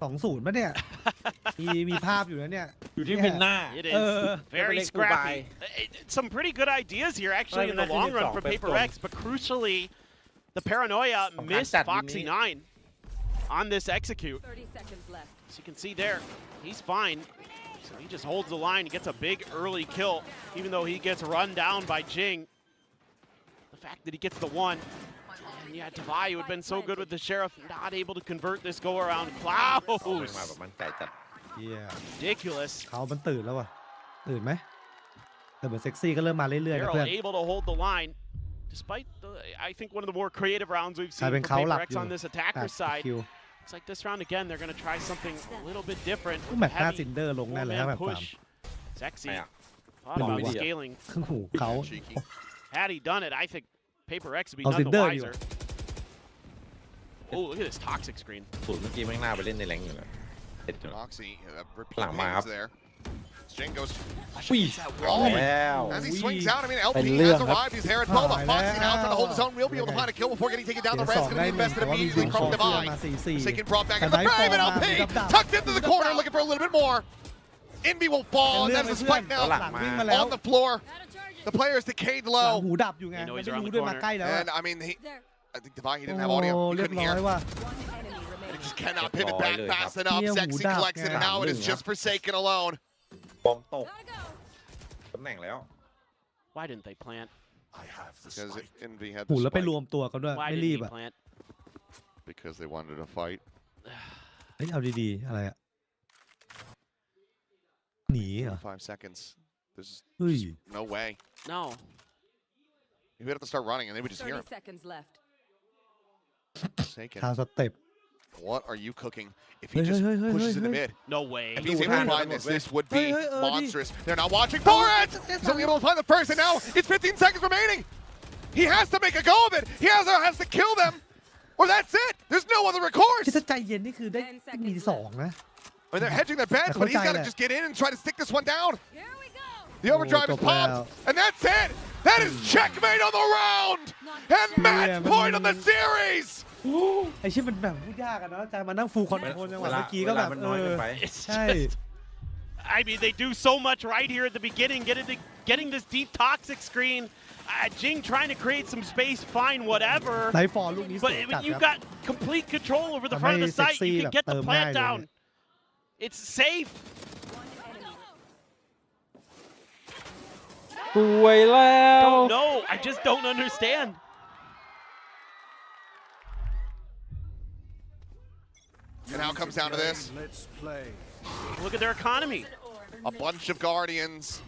2-0ป่ะเนี่ย มีภาพอยู่นะเนี่ย อยู่ที่วินหน้า It is very scrappy. Some pretty good ideas here, actually, in the long run from PRX, but crucially, the paranoia missed Foxy9 on this execute. 30 seconds left. As you can see there, he's fine. So he just holds the line, he gets a big early kill, even though he gets run down by Jing. The fact that he gets the one. And yeah, Tavai, who had been so good with the Sheriff, not able to convert this go-around. Klaus! มาแบบมันใจจัด Ridiculous. เขามันตื่นแล้วว่ะตื่นไหมแต่เหมือนเซ็กซี่ก็เริ่มมาเรื่อยๆนะ Barrel เพื่อน able to hold the line, despite the, I think one of the more creative rounds we've กลาย seen เป็น from เขาหลับ PRX อยู่ on this attacker 8 side. คิว It's like this round again, they're going to try something a little bit different. แมตช์หน้า Heavy ซินเดอร์ลงแน่เลยครับแบบ four-man push. Sexy. ไม่อะ Thought about scaling. หูเขา Had he done it, I think PRX would be เอา none ซิ the นเดอร์ดีก wiser. ว่า Oh, look at this toxic screen. ศูนย์เมื่อกี้แม่งหน้าไปเล่นในแรงอยู่นะเด็ดอยู่นะ Moxie, repeat Lang maar, hangs there. Jing goes. Wee. Oh, Wow. as he swings out, I mean, LPเป็น has เรื่องครับ arrived. He's here at Boba. Foxy now trying to hold his own. Will be able to find a kill before getting taken down. The เดี๋ยว rest 2 going to ได้ be 1 invested แต่ว่ามี immediately ขอ from งเสื้อ Divine. มา 4-4 Second brought back แต่ in the ไนท์ฟอ frame, ร์ and มา LP หูดับ tucked into the corner,หูดับ looking for a little bit more. Envy will fall. เป็นเรื่ There's อง a เพื่อน spike ห now ลังวิ่งมาแล้ว on the floor. The player is decayed หลัง low. หูดับอยู่ไง He knows ไม่ he's ได้ around รู้ the ด้วยมา corner. ใกล้แล้วอะ And I mean, I think Divine, he โอ้ didn't have audio. He เรียบ couldn't ร้อย hear. ว่ะ One enemy He remaining. just cannot Get pivot ball, back look, fast up. enough. Yeah, Sexy who collects it, and that? now it is Yeah. just Forsaken alone. บอมตกตำแหน่งแล้ว Why didn't they plant? Because Envy had หู the แล้วไป spike. รวมตัวกันด้วย Why ไม่ didn't รี he บอ่ะ plant? Because they wanted to fight. เฮ้ยเอาดีๆอะไรอ่ะหนีเหรอ 5 seconds. There's เฮ้ย no way. No. He would have to start running, and they would just hear 30 him. seconds left. Forsaken. ทางสเต็ป What are you cooking? If he Hey, just hey, hey, pushes hey, in the hey. mid, No way. if he's Dude, able to man. find this would be Hey, hey, monstrous. They're not watching for it! He's only able to find the first, and now it's 15 seconds remaining! He has to make a go of it! He has to kill them! Or that's it! There's no other ที่ recourse! ถ้าใจเย็นนี่คือได้มี2นะ I mean, they're hedging their bets, but he's got to just get in and try to stick this one down! Here we go. The overdrive is Oh, popped, wow. and that's it! That is checkmate on the round! And match Yeah, point on the man. series! ไอชิปมันแบบพูดยากอะเนาะอาจารย์มานั่งฟูลคอนโทรลจังหวะเมื่อกี้ก็แบบ มันน้อยเกินไป It's ใช่ just, I mean, they do so much right here at the beginning, getting this deep toxic screen. Jing trying to create some space, fine, whatever. ไนท์ฟอร์ลูกนี้ส But วยจั when ด you ครับ got complete control over the Tao front of the thấy site, you sexy can là get the tờm plant ngay rồi down. It's safe. สวยแล้ว Don't know. I just don't understand. And now it comes down to this. Look at their economy. A bunch of Guardians.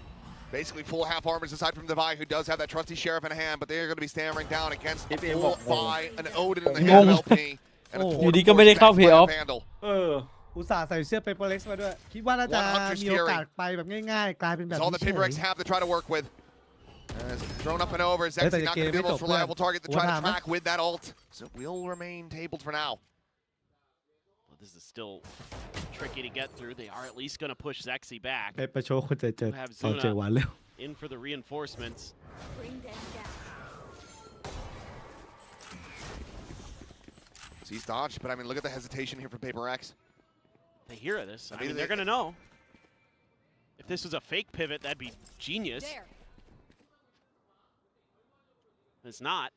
Basically full half armors aside from Divine, who does have that trusty Sheriff in hand, but they are going to be stammering down against a full buy, an Odin in the hand of LP, and a Oh. อยู่ดีก็ไม่ได้เข้า play off Vandal. เออ อุตส่าห์ใส่เสื้อเปเปอร์เล็กซ์มาด้วย คิดว่าน่าจะ 100 มีโอกาสไปแบบง่ายๆ กลายเป็นแบบ It's all นี้ that เฉ PRX ย have to try to work with. As thrown up and over, Hey, Zexy the not going to be game the most is reliable target to try to One time, track with that ult. So we'll remain tabled for now. Well, this is still tricky to get through. They are at least going to push Zexy back. ไปประโชว์คนเจอ Have เอาเจอ Zuna วันเร็ว in for the reinforcements. Bring them down. So he's dodged, but I mean, look at the hesitation here from PRX. They hear this. I mean, they- they're going to know. If this was a fake pivot, that'd be genius. There. It's not.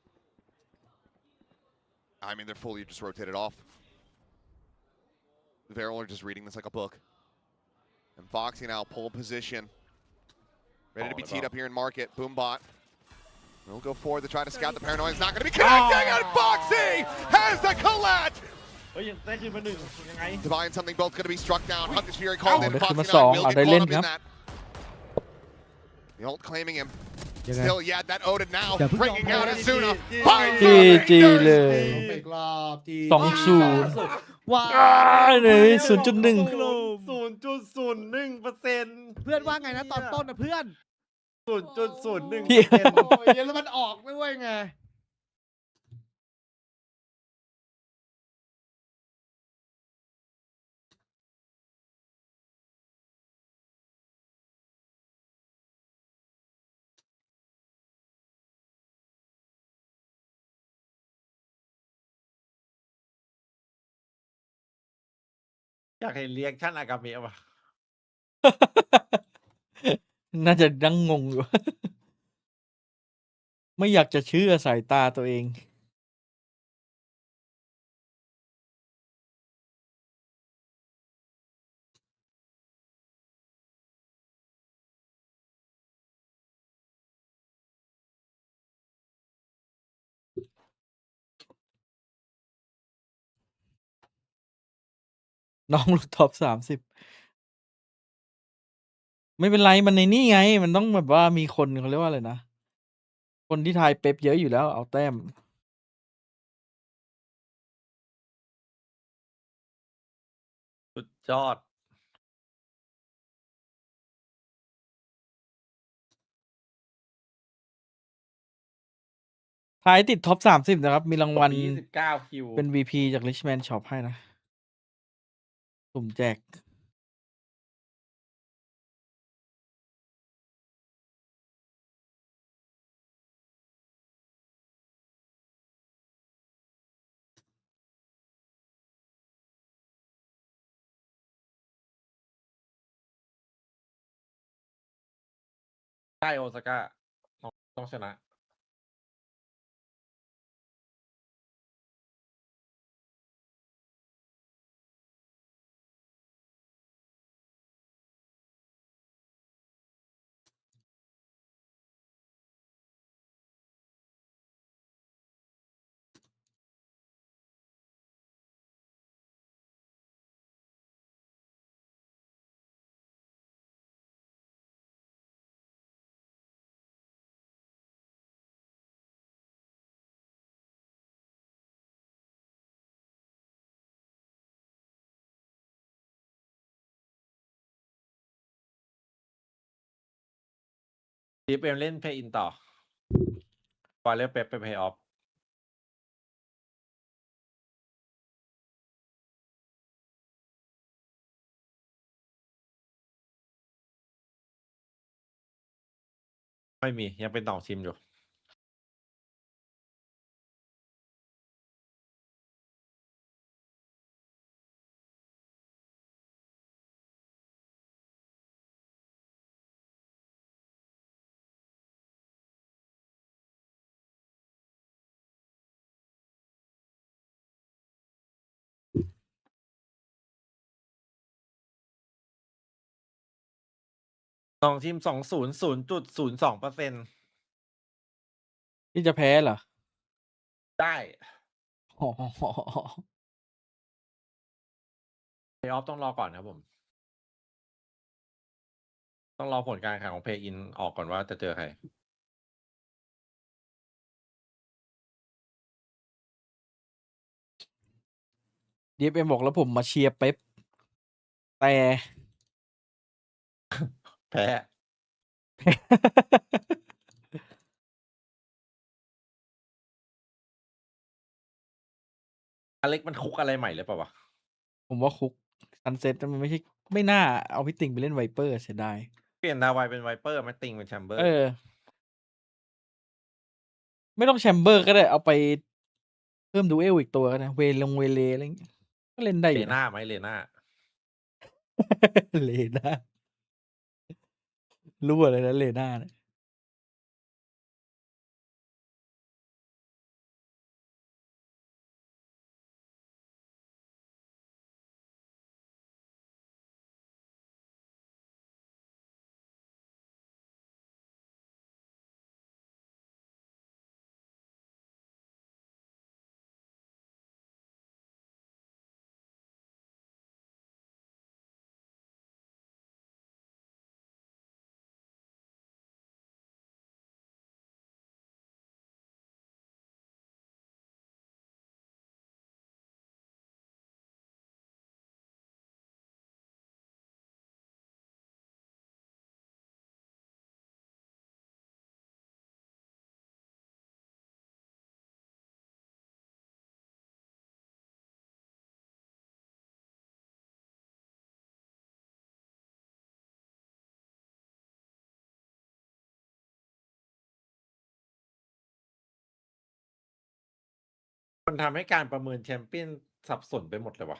I mean, they're fully just rotated off. Varel are just reading this like a book. And Foxy now pole position. Ready to be teed up here in market. Boombot. We'll go forward to try to scout the paranoia. It's not going to be connecting, and Foxy has the collect! เฮ้ยได้ขึ้นมาหนึ่งยังไง Divine something both going to be struck down. Hunter's Fury called in. ได้ขึ้นมา Foxy 2 will เอา get ได้ caught เล่น up ครั in บ that. The ult claiming him. ยังไง Still, yeah, that Odin now Yeah, put bringing your out hand Azuna. in. Finds the จี Rangers. เลย ไปกรอบจี 2-0 ว้า เลย 0.1 0.01% เพื่อนว่าไงนะตอนต้นนะเพื่อน 0.01% พี่ โอ้ยแล้วมันออกด้วยไง อยากเห็นเรียกชั่นอากาเมะว่ะ น่าจะนั่งงงอยู่ ไม่อยากจะเชื่อสายตาตัวเอง น้องหลุดท็อป30 ไม่เป็นไรมันในนี่ไง มันต้องแบบว่ามีคนเขาเรียกว่าอะไรนะ คนที่ทายเป๊ปเยอะอยู่แล้วเอาแต้ม สุดยอด ทายติดท็อป30 นะครับ มีรางวัล 29 คิว เป็น VP จาก RichMan Shop ให้นะสุ่มแจก ใช่โอซาก้าต้องชนะ ทีเอ็มเล่นเพย์อินต่อปล่อยเล่นเป๊ปไปเพย์ออฟไม่มียังเป็น2 ทีมอยู่2 ทีม 0.02% ที่จะแพ้เหรอ ได้ อ๋อ เพย์ออฟต้องรอก่อนครับผม ต้องรอผลการแข่งของเพย์อินออกก่อนว่าจะเจอใคร DFM บอกแล้วผมมาเชียร์เป๊ป แต่ แพ้ อเล็กมันคุกอะไรใหม่หรือเปล่าวะ ผมว่าคุกซันเซ็ตมันไม่ใช่ ไม่น่าเอาพี่ติ่งไปเล่นไวเปอร์เสียดาย เปลี่ยนดาวไวเป็นไวเปอร์มาติงเป็นแชมเบอร์ ไม่ต้องแชมเบอร์ก็ได้ เอาไปเพิ่มดูเอลอีกตัวก็ได้เวเลอะไรอย่างเงี้ยก็เล่นได้อ เล ยู่นะ น่าไหมเลน่า เลน่ารู้อะไรนะเลน่าเนี่ย มันทำให้การประเมินแชมเปี้ยนสับสนไปหมดเลยวะ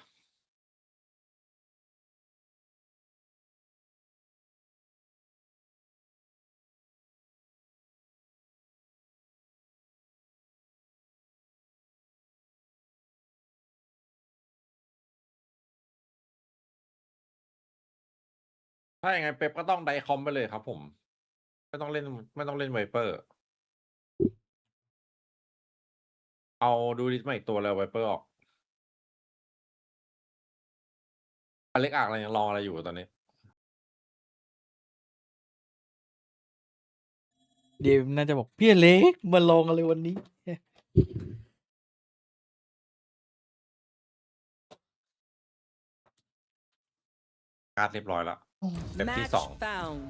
ถ้าอย่างไงเป๊ปก็ต้องไดคอมไปเลยครับผมไม่ต้องเล่นไวเปอร์เอาดูดิสมาอีกตัวแล้วไวเปอร์ออกอเล็กอักอะไรยังรออะไรอยู่ตอนนี้เดมน่าจะบอกพี่อเล็กมาลองอะไรวันนี้การ์ดเรียบร้อยแล้วเต็มที่ Match 2 found.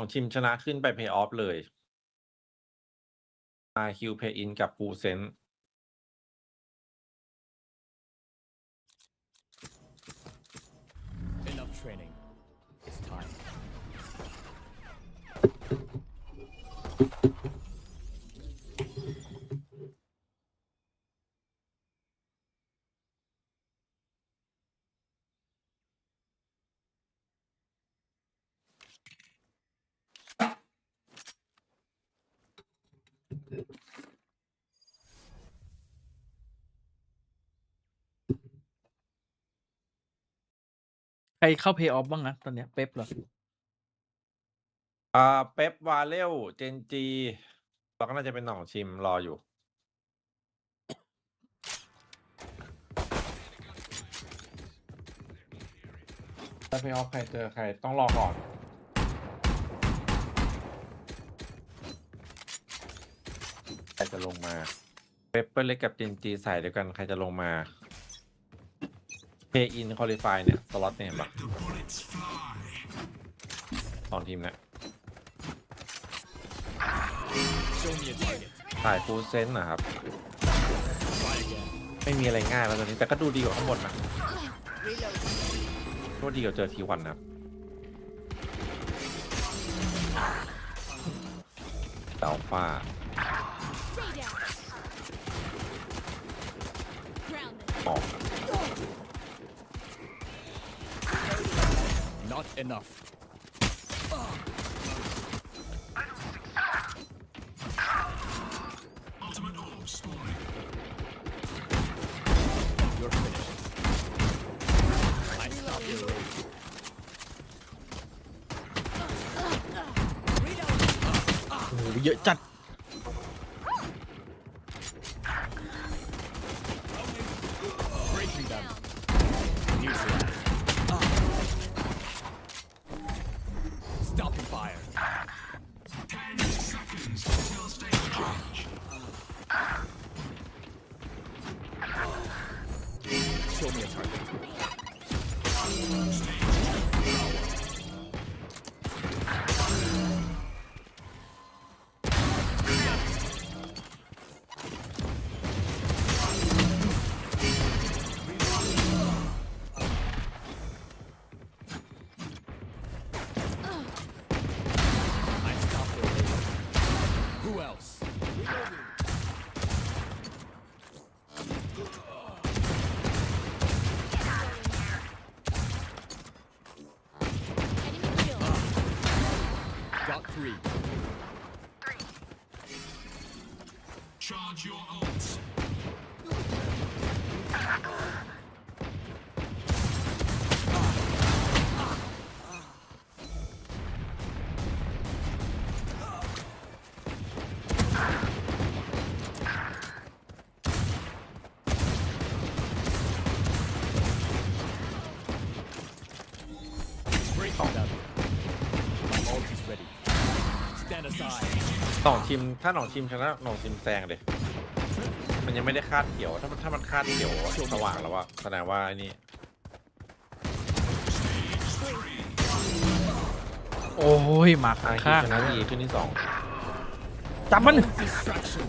2 ทีมชนะขึ้นไปเพย์ออฟเลย RRQ เพย์อินกับฟูเซน Enough training. It's time. ใครเข้าเพย์ออฟบ้างนะตอนเนี้ยเป๊ปเหรอ เป๊ปวาเลลเจนจีเราก็น่าจะเป็นหน่องชิมรออยู่ถ้าเพย์ออฟใครเจอใครต้องรอก่อนใครจะลงมาเป๊ปเปอร์เล็กกับเจนจีใส่เดียวกันใครจะลงมาเพย์อินคอลิฟายเนี่ยสล็อตเนี่ยเห็นปะ2 ทีมเนี่ยถ่ายฟูลเซนต์นะครับไม่มีอะไรง่ายแล้วตอนนี้แต่ก็ดูดีกว่าข้างบนนะก็ดีกว่าเจอทีวันนะครับเต่าฟ้าออก Not enough. Ultimate orb spawning. You're finished. I stop your race. โอ้โหเยอะจัด Breaking them. Neutralize. Stopping fire. 10 seconds until stage change. Show me a target. I stopped the race. Who else? Got 3. Charge your ults. Break them. My ult is ready. Stand aside. 2 ทีมถ้าหน่องทีมชนะหน่องทีมแซงเลยมันยังไม่ได้คาดเขียวถ้ามันคาดเขียวสว่างแล้วอะแสดงว่าไอ้นี่ โอ้ยมา RRQ ข้าง ชนะดีขึ้นที่ จับมัน Distraction.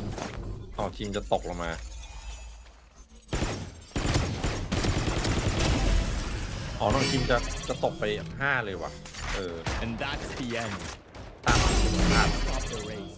2 2 ทีมจะตกลงมาอ๋อหน่องทีมจะตกไป5เลยว่ะAnd that's the end. ตามที่ผมคาด Stop the race.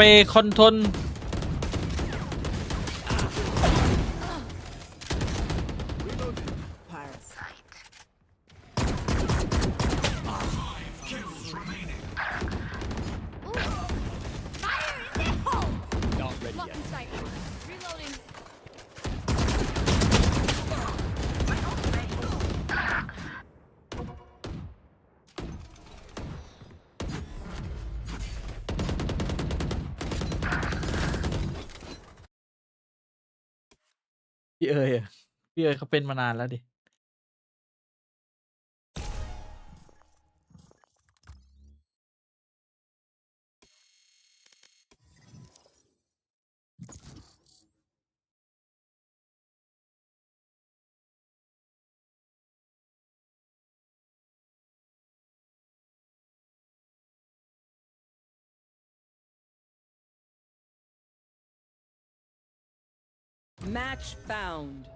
เปคอนทนพี่เอ๋ยเขาเป็นมานานแล้วดิ Match found.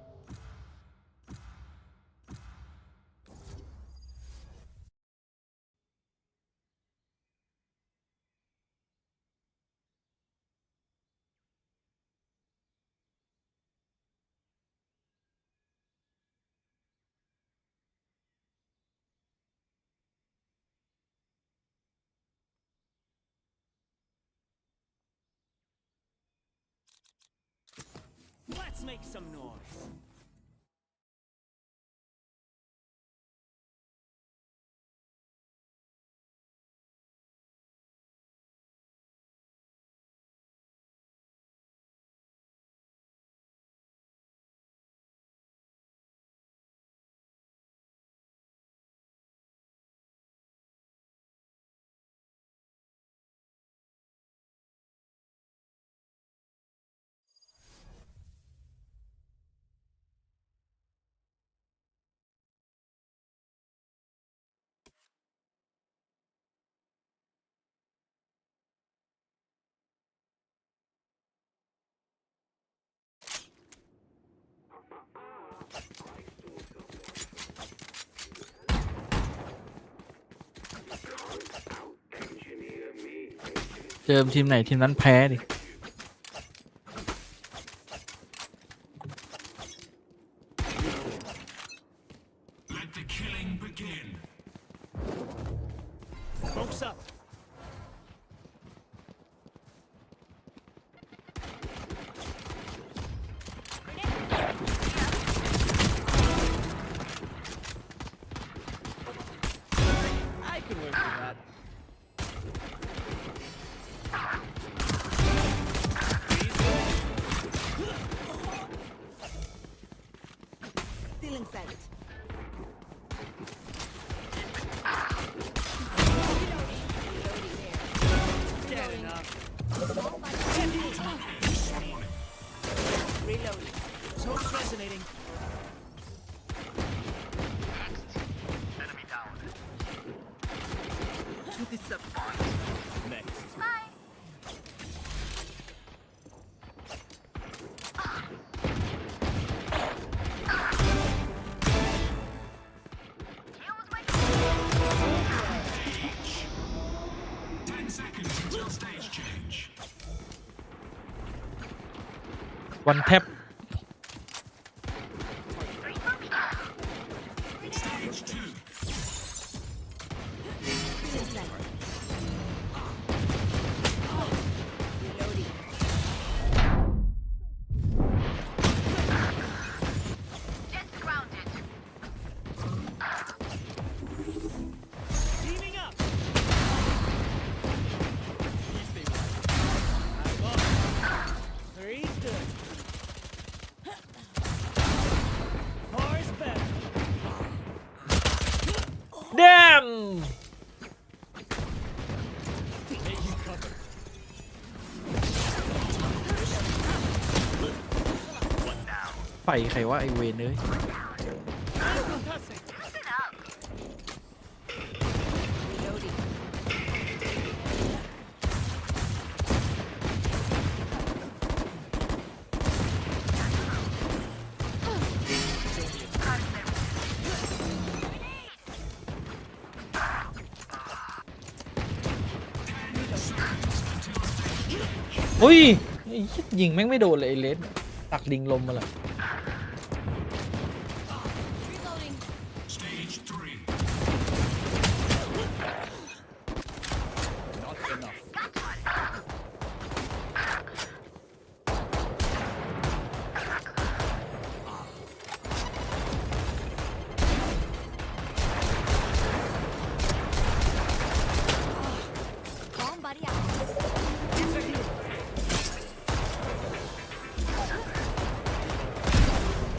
Let's make some noise.เจอทีมไหนทีมนั้นแพ้ดิ Let the killing begin. Smoke's up. I can work with that. Still in sight. Dead enough. Reloading. So Hallucinating. Enemy down. Next. Age. 10 seconds until stage change. วันแทบ Stage 2. Teaming up. Three's good. Four's better. damn Make you cover. ไฟใครว่าไอเวนเลย อุ้ยไอ้เหี้ยยิงแม่งไม่โดนเลยไอ้เลสตักดิงลมมาเลย Stage 3. Not enough.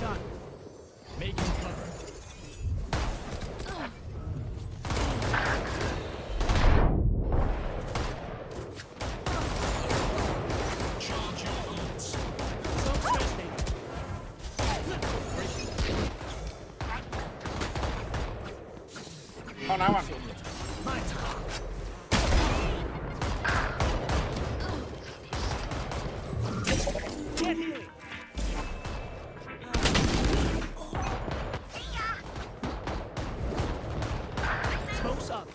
Done. Making cover. Charge your ults. Self-strengthening. เข้าน้ำอ่ะ My turn. Get hit. Smoke's up.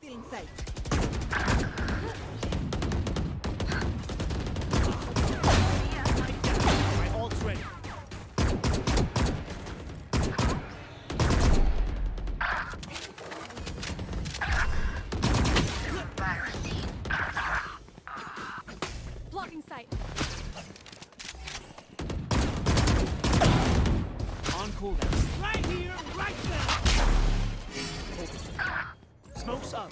Still in sight. My ult's ready. Blocking sight. On cooldown. Right here, right now. Focus. Smoke's up.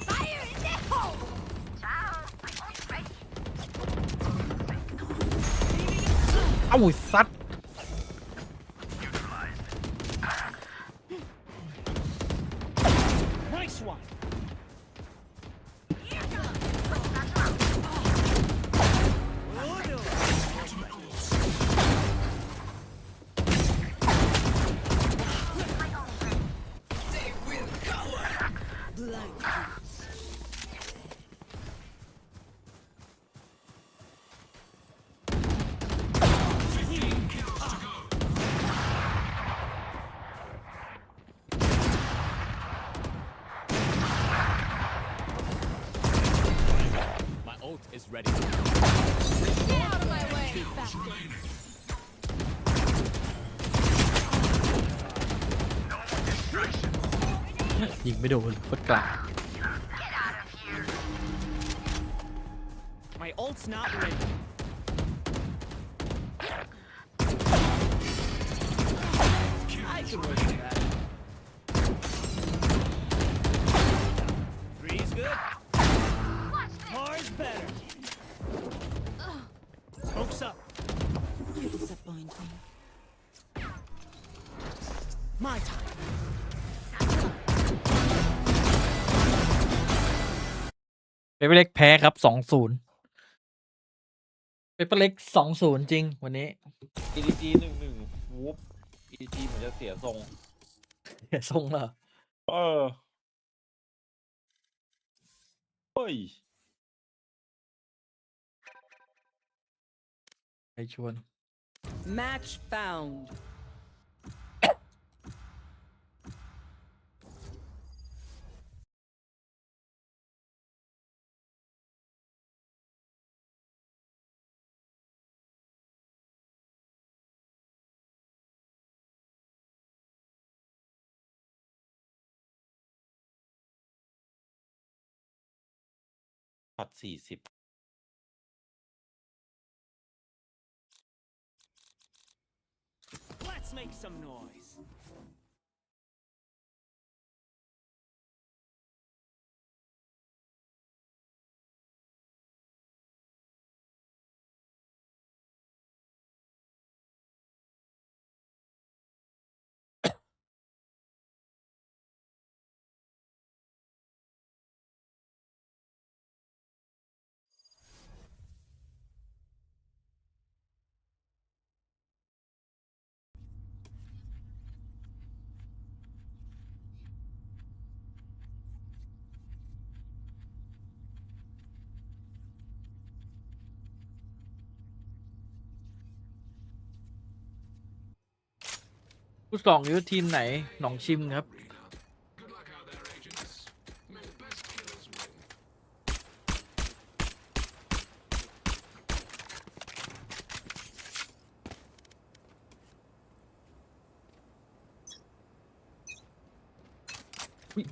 Fire in the hole! เอ้าซัด Nice one. Oh, no. Ultimate ults. My ult is ready. Get out of my way! Remaining. ยิงไม่โดนโคตรกลาง My ult's not ready. I can work with that. Three's good. เปเปอร์เล็กแพ้ครับ2-0เปเปอร์เล็ก2-0จริงวันนี้ EDG 1-1วูฟ EDG เหมือนจะเสียทรง เสียทรงเหรอ เฮ้ย ใครชวน Match found. ช็อต40 Let's make some noise. ผู้สองอยู่ทีมไหนหนองชิมครับ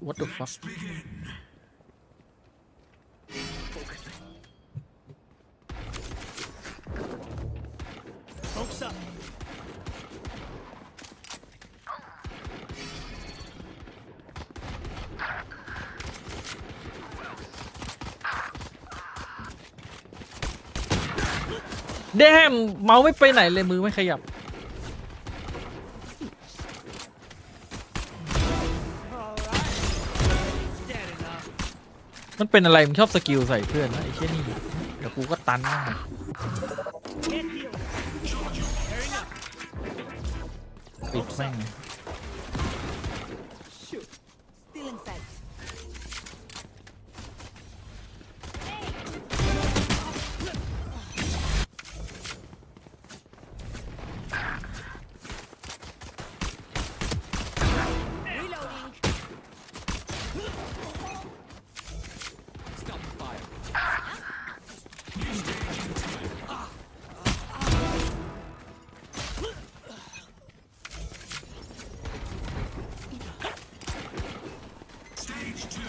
What the fuck Smoke's up. แดมเมาส์ไม่ไปไหนเลยมือไม่ขยับ มันเป็นอะไรมันชอบสกิลใส่เพื่อนนะไอ้เชี่ยนี่เดี๋ยวกูก็ตันมากปิดแม่ง Shoot. Still in sight. Reloading. Stop the fire. Stage 2.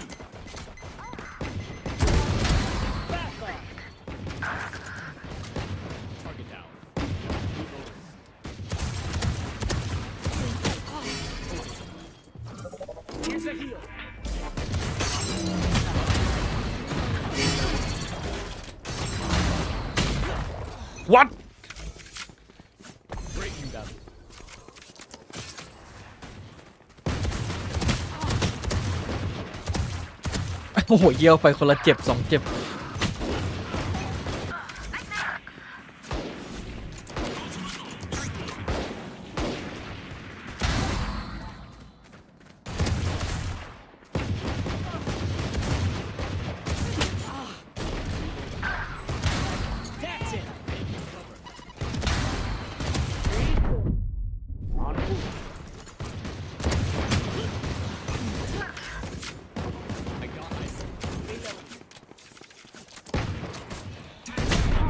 Back off. Target down. Here's a heal. What Breaking them. โอ้โหเยี่ยวไปคนละเจ็บ2เจ็บ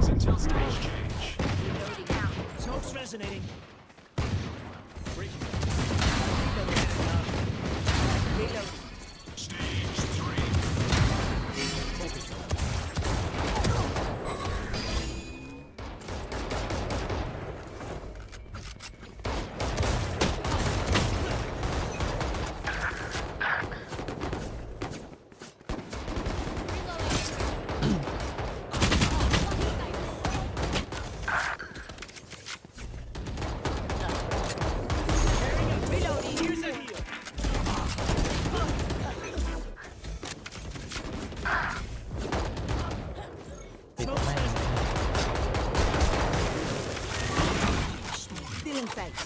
Until stage change. Smoke's resonating. Breaking them. Stage 3. Focus on. Here's a heal. sight.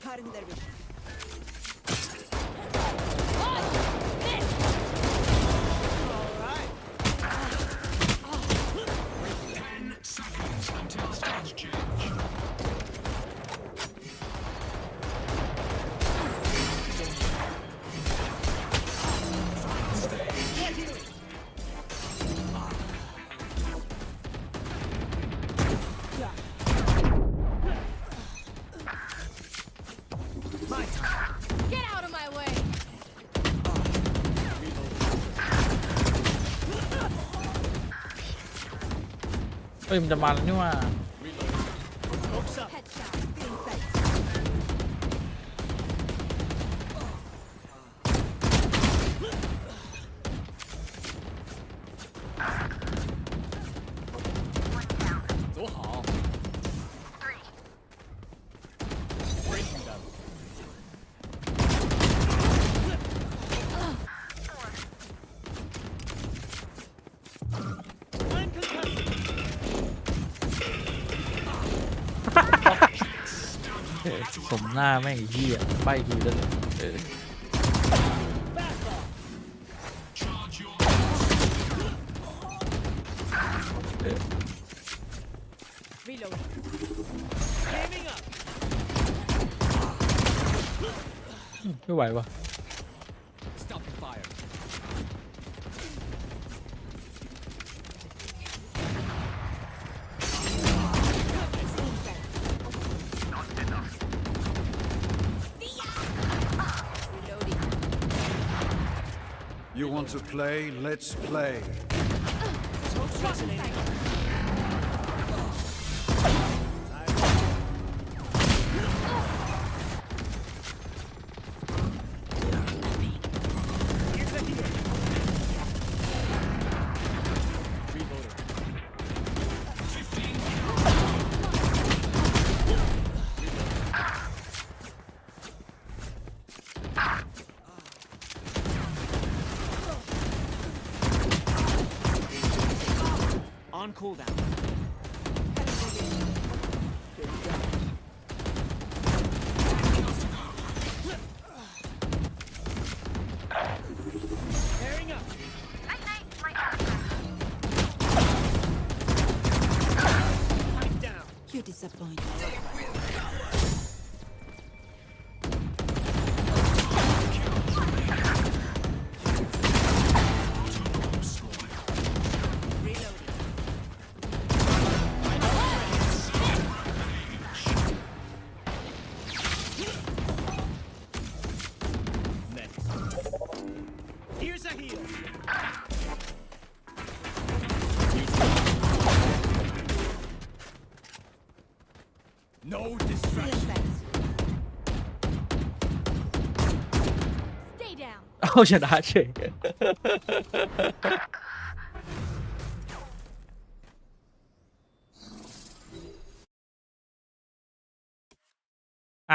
Cutting their vision. Until stage change. Get out of my way. เฮ้ยมันจะมาแล้วนี่ว่า Headshot. Stealing sight. สมหน้าแม่งไอ้เหี้ยใบกูแล้วเนี่ย Charge your Reloading. ไม่ไหววะ Reloading. You want to play? Let's play. On cooldown. You disappoint. Reloading. Here's a heal. No distraction. Stealing sight. Stay down. เอาชนะเฉย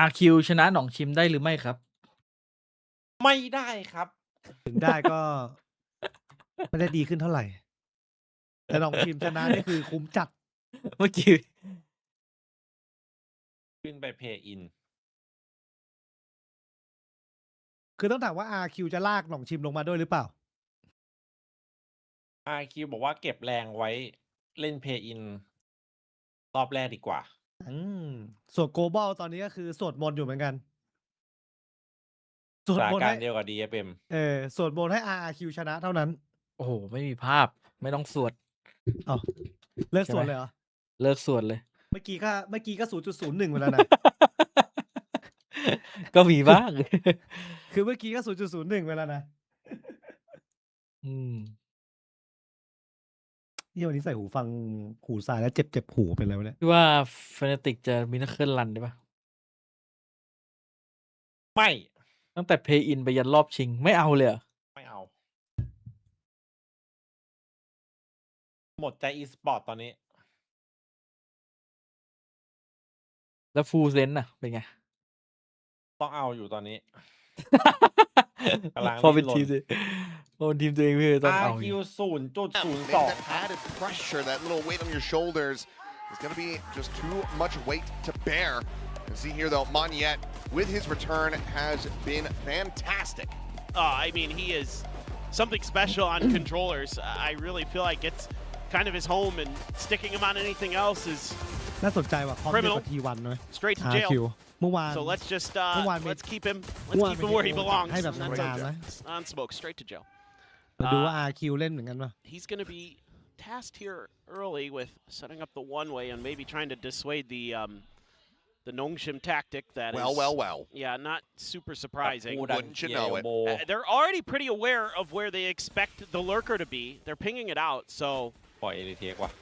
RQ ชนะหนองชิมได้หรือไม่ครับ ไม่ได้ครับ ถึงได้ก็ ไม่ได้ดีขึ้นเท่าไหร่ แต่น้องทีมชนะนี่คือคุ้มจัด เมื่อกี้ ขึ้นไปเพย์อิน คือต้องถามว่า RQ จะลากหนองชิมลงมาด้วยหรือเปล่า RQ บอกว่าเก็บแรงไว้เล่นเพย์อินรอบแรกดีกว่า ส่วนโกลบอลตอนนี้ก็คือสวดมนต์อยู่เหมือนกันสวด สถาน มนต์ การ ให้ ณ์เดียวกับ DFM สวดมนต์ให้ RRQ ชนะเท่านั้น โอ้โห ไม่มีภาพ ไม่ต้องสวด อ้าวเลิก ใช่ สวด ไหม เลยเหรอ เลิกสวดเลย เมื่อกี้ก็ 0.01 ไปแล้วนะ ก็มีบ้าง คือเมื่อกี้ก็ 0.01 ไปแล้วนะ อืม นี่วันนี้ใส่หูฟังหูซ้ายแล้วเจ็บหูไปแล้วเนี่ย พี่ว่าเฟนติกจะมินาเคิลรันได้ปะ ไม่ ตั้งแต่เพย์อินไปยันรอบชิง ไม่เอาเลยเหรอ ไม่เอา หมดใจ e สปอร์ตตอนนี้ แล้วฟูลเซนน่ะเป็นไง ต้องเอาอยู่ตอนนี้ กำลัง พอเป็น ดิ้นรน ทีมพอเป็นทีมตัวเองพี่ต้องเอาอ RQ ยู่ Maybe that added pressure, that little weight on your shoulders is going to be just too much weight to bear. And see here though, Monyet with his return has been fantastic. I mean, he is something special on controllers. I really feel like it's kind of his home, and sticking him on anything else is น่าสนใจว่ะคอมเมนต์กับทีวันเลย straight to RQ jail. เมื่อวาน So let's just เมื่อวาน let's keep him เมื่อวาน where he belongs. ให้แบบทำงานนะ On smoke, straight to jail. มาดูว่า RQ เล่นเหมือนกันป่ะ He's going to be tasked here early with setting up the one-way and maybe trying to dissuade the Nongshim tactic that Well. Yeah, not super surprising. Wouldn't you know it? They're already pretty aware of where they expect the lurker to be. They're pinging it out, so ปล่อยเอริเทคว่ะ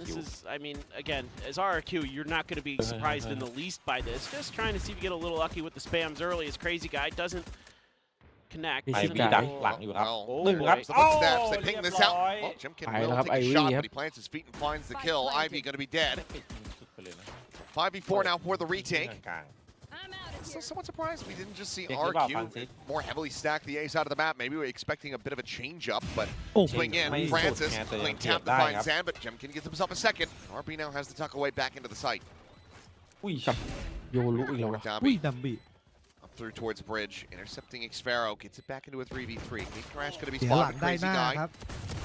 this is, I mean, again, as RRQ, you're not going to be surprised in the least by this. Just trying to see if you get a little lucky with the spams early. As Crazy Guy doesn't connect. ไอวีดักหลังอยู่ครับ Well, หนึ่งครับ the footsteps, they ping this out. เรียบร้อย Well, Jimkin ไปแล้ว will ครับ take a Ivy shot, ครั but บ he plants his feet and finds the kill. Ivy going to be dead. สุดไปเลยนะ 5v4 now for the retake. กลาง I'm out of So here. somewhat surprised we didn't just see Think about RQ Francis. more heavily stack the A side of the map. Maybe we were expecting a bit of a change up, but โอ้ swing in. May Francis, suit can't clean they tap to die, find yup. Zan, but Jimkin gets himself a second. RB now has to tuck away back into the site. อุ้ย โยรุอีกแล้ว Over วะ Dambi. อุ้ยดัมบี้ Up through towards bridge, intercepting Xfaro, gets it back into a 3v3. Big Crash going to be เสียหลัง spotted. ได้ Crazy หน้า guy. ครับ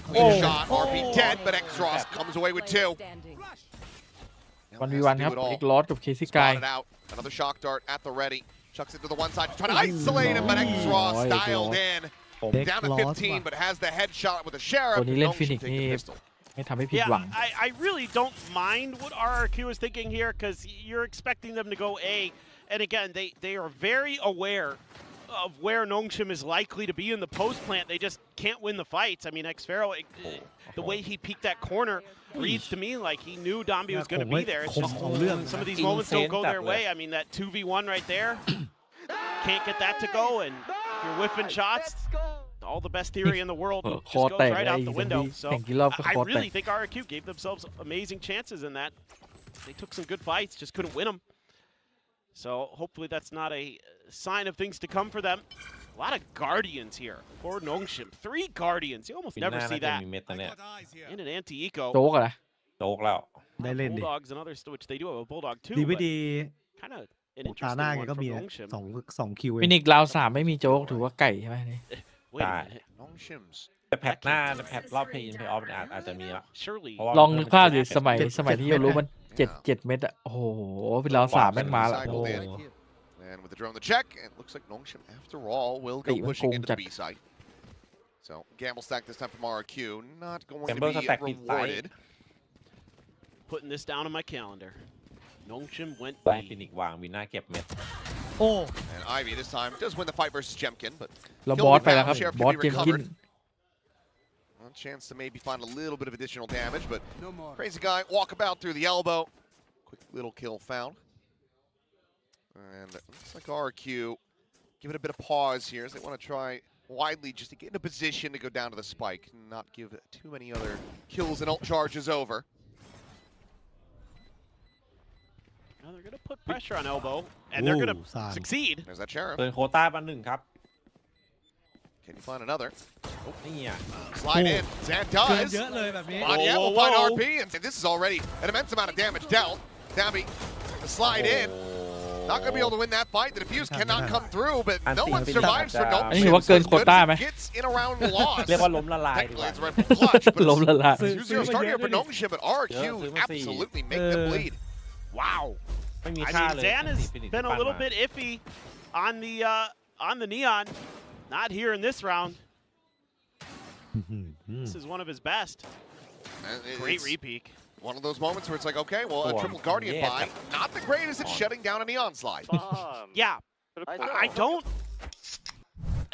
Clean shot. RB dead, but Xross comes away with two. Standing. Now วัน has วี to วัน do ครับ it all. เอ็กลอสกับเคซี่กาย Spotted out. Another shock dart at the ready. Chucks it to the one side, trying to isolate him, but Xross Oh, dialed in. ผม Down to Lost 15, one. but has the headshot with the sheriff. ตัวนี้เล่น Nong ฟินิ should ก take นี่ the pistol. ไม่ทำให้ผิด Yeah, หวัง I really don't mind what RRQ is thinking here because you're expecting them to go A. And again, they are very aware of where Nongshim is likely to be in the post plant. They just can't win the fights. I mean, Xfaro, the way he peeked that corner reads to me like he knew Dambi was going to be there. It's just some of these moments don't go their way. I mean, that 2v1 right there, can't get that to go. And if you're whipping shots, all the best theory in the world just goes right out the window. So I really think RRQ gave themselves amazing chances in that. They took some good fights, just couldn't win them. So hopefully that's not a sign of things to come for them. A lot of Guardians here for Nongshim. 3 Guardians. You almost ปีห never น้า see น่าจะ that มีเม็ดนะเนี่ย in an anti-eco. โจ๊กอะนะ โจกแล้ว ได้เล่นดิ Bulldogs and others, which they do have a Bulldog too. ดีไม่ But ดี kind of an ตา interesting หน้าแก one ก็ from มี Nongshim. สองคิวเอ ฟิ ง นิกราว3ไม่มีโจ๊กถือว่าไก่ใช่ไหมนี่ Wait a Die. minute. Nongshim's แต่แพทหน้าแพทรอบเพย์อินเพย์ออฟอาจจะมีละ Surely. เพราะว่า ลองนึกภาพดิสมัย เจ็ด สมัยที่โยรู้มัน เจ็ด 7 เม็ดอะโอ้โหเป็นราว3แม่งมาละโอ้โห And with the drone, the check, it looks like Nongshim, after all, will go Hey, pushing Gong into the Jack. B side. So, gamble stack this time from RRQ, not going to Gamble be stack this rewarded. Putting this down on my calendar. Nongshim went ได้ B. ฟินิกวางวินหน้าเก็บเม็ด โอ้ And Ivy this time does win the fight versus Jemkin, but แล้ว Kill บอส the ไปแล้วครับ Sheriff บอส can เจ be มกิน recovered. A chance to maybe find a little bit of additional damage, but Crazy Guy walkabout through the elbow. Quick little kill found. And it looks like RRQ give it a bit of pause here as they want to try widely just to get in a position to go down to the spike and not give too many other kills and ult charges over. Now they're going to put pressure on Elbow, and they're going Ooh, to San. succeed. There's that Sheriff. เปิดโควต้ามา1ครับ Can you find another? นี่อ่ะ Slide in. Zan เกิน does. เยอะเลยแบบนี้ Monyet Whoa, will whoa, find whoa. RP, and this is already an immense amount of damage dealt. Dambi, the slide in. Not going to be able to win that fight. The defuse cannot come through, but no one survives for I think what Nongshim. So gun as good quota, as man. it gets in a round loss. เรียกว่าล้มละลายดีก Technically, ว่า it's right from clutch, but ล้มละลาย it's 2-0 start here for Nongshim, but Yeah, RRQ absolutely make them bleed. Wow. ไม่มี I ค่า mean, เลย Zan has ฟินิก been a ปั้น little มา bit iffy on the Neon. Not here in this round. This is one of his best. And Great it's repeak. one of those moments where it's like, okay, well, a Go on. triple Guardian Yeah. buy. Not the greatest at shutting down a Neon slide. Yeah. I don't.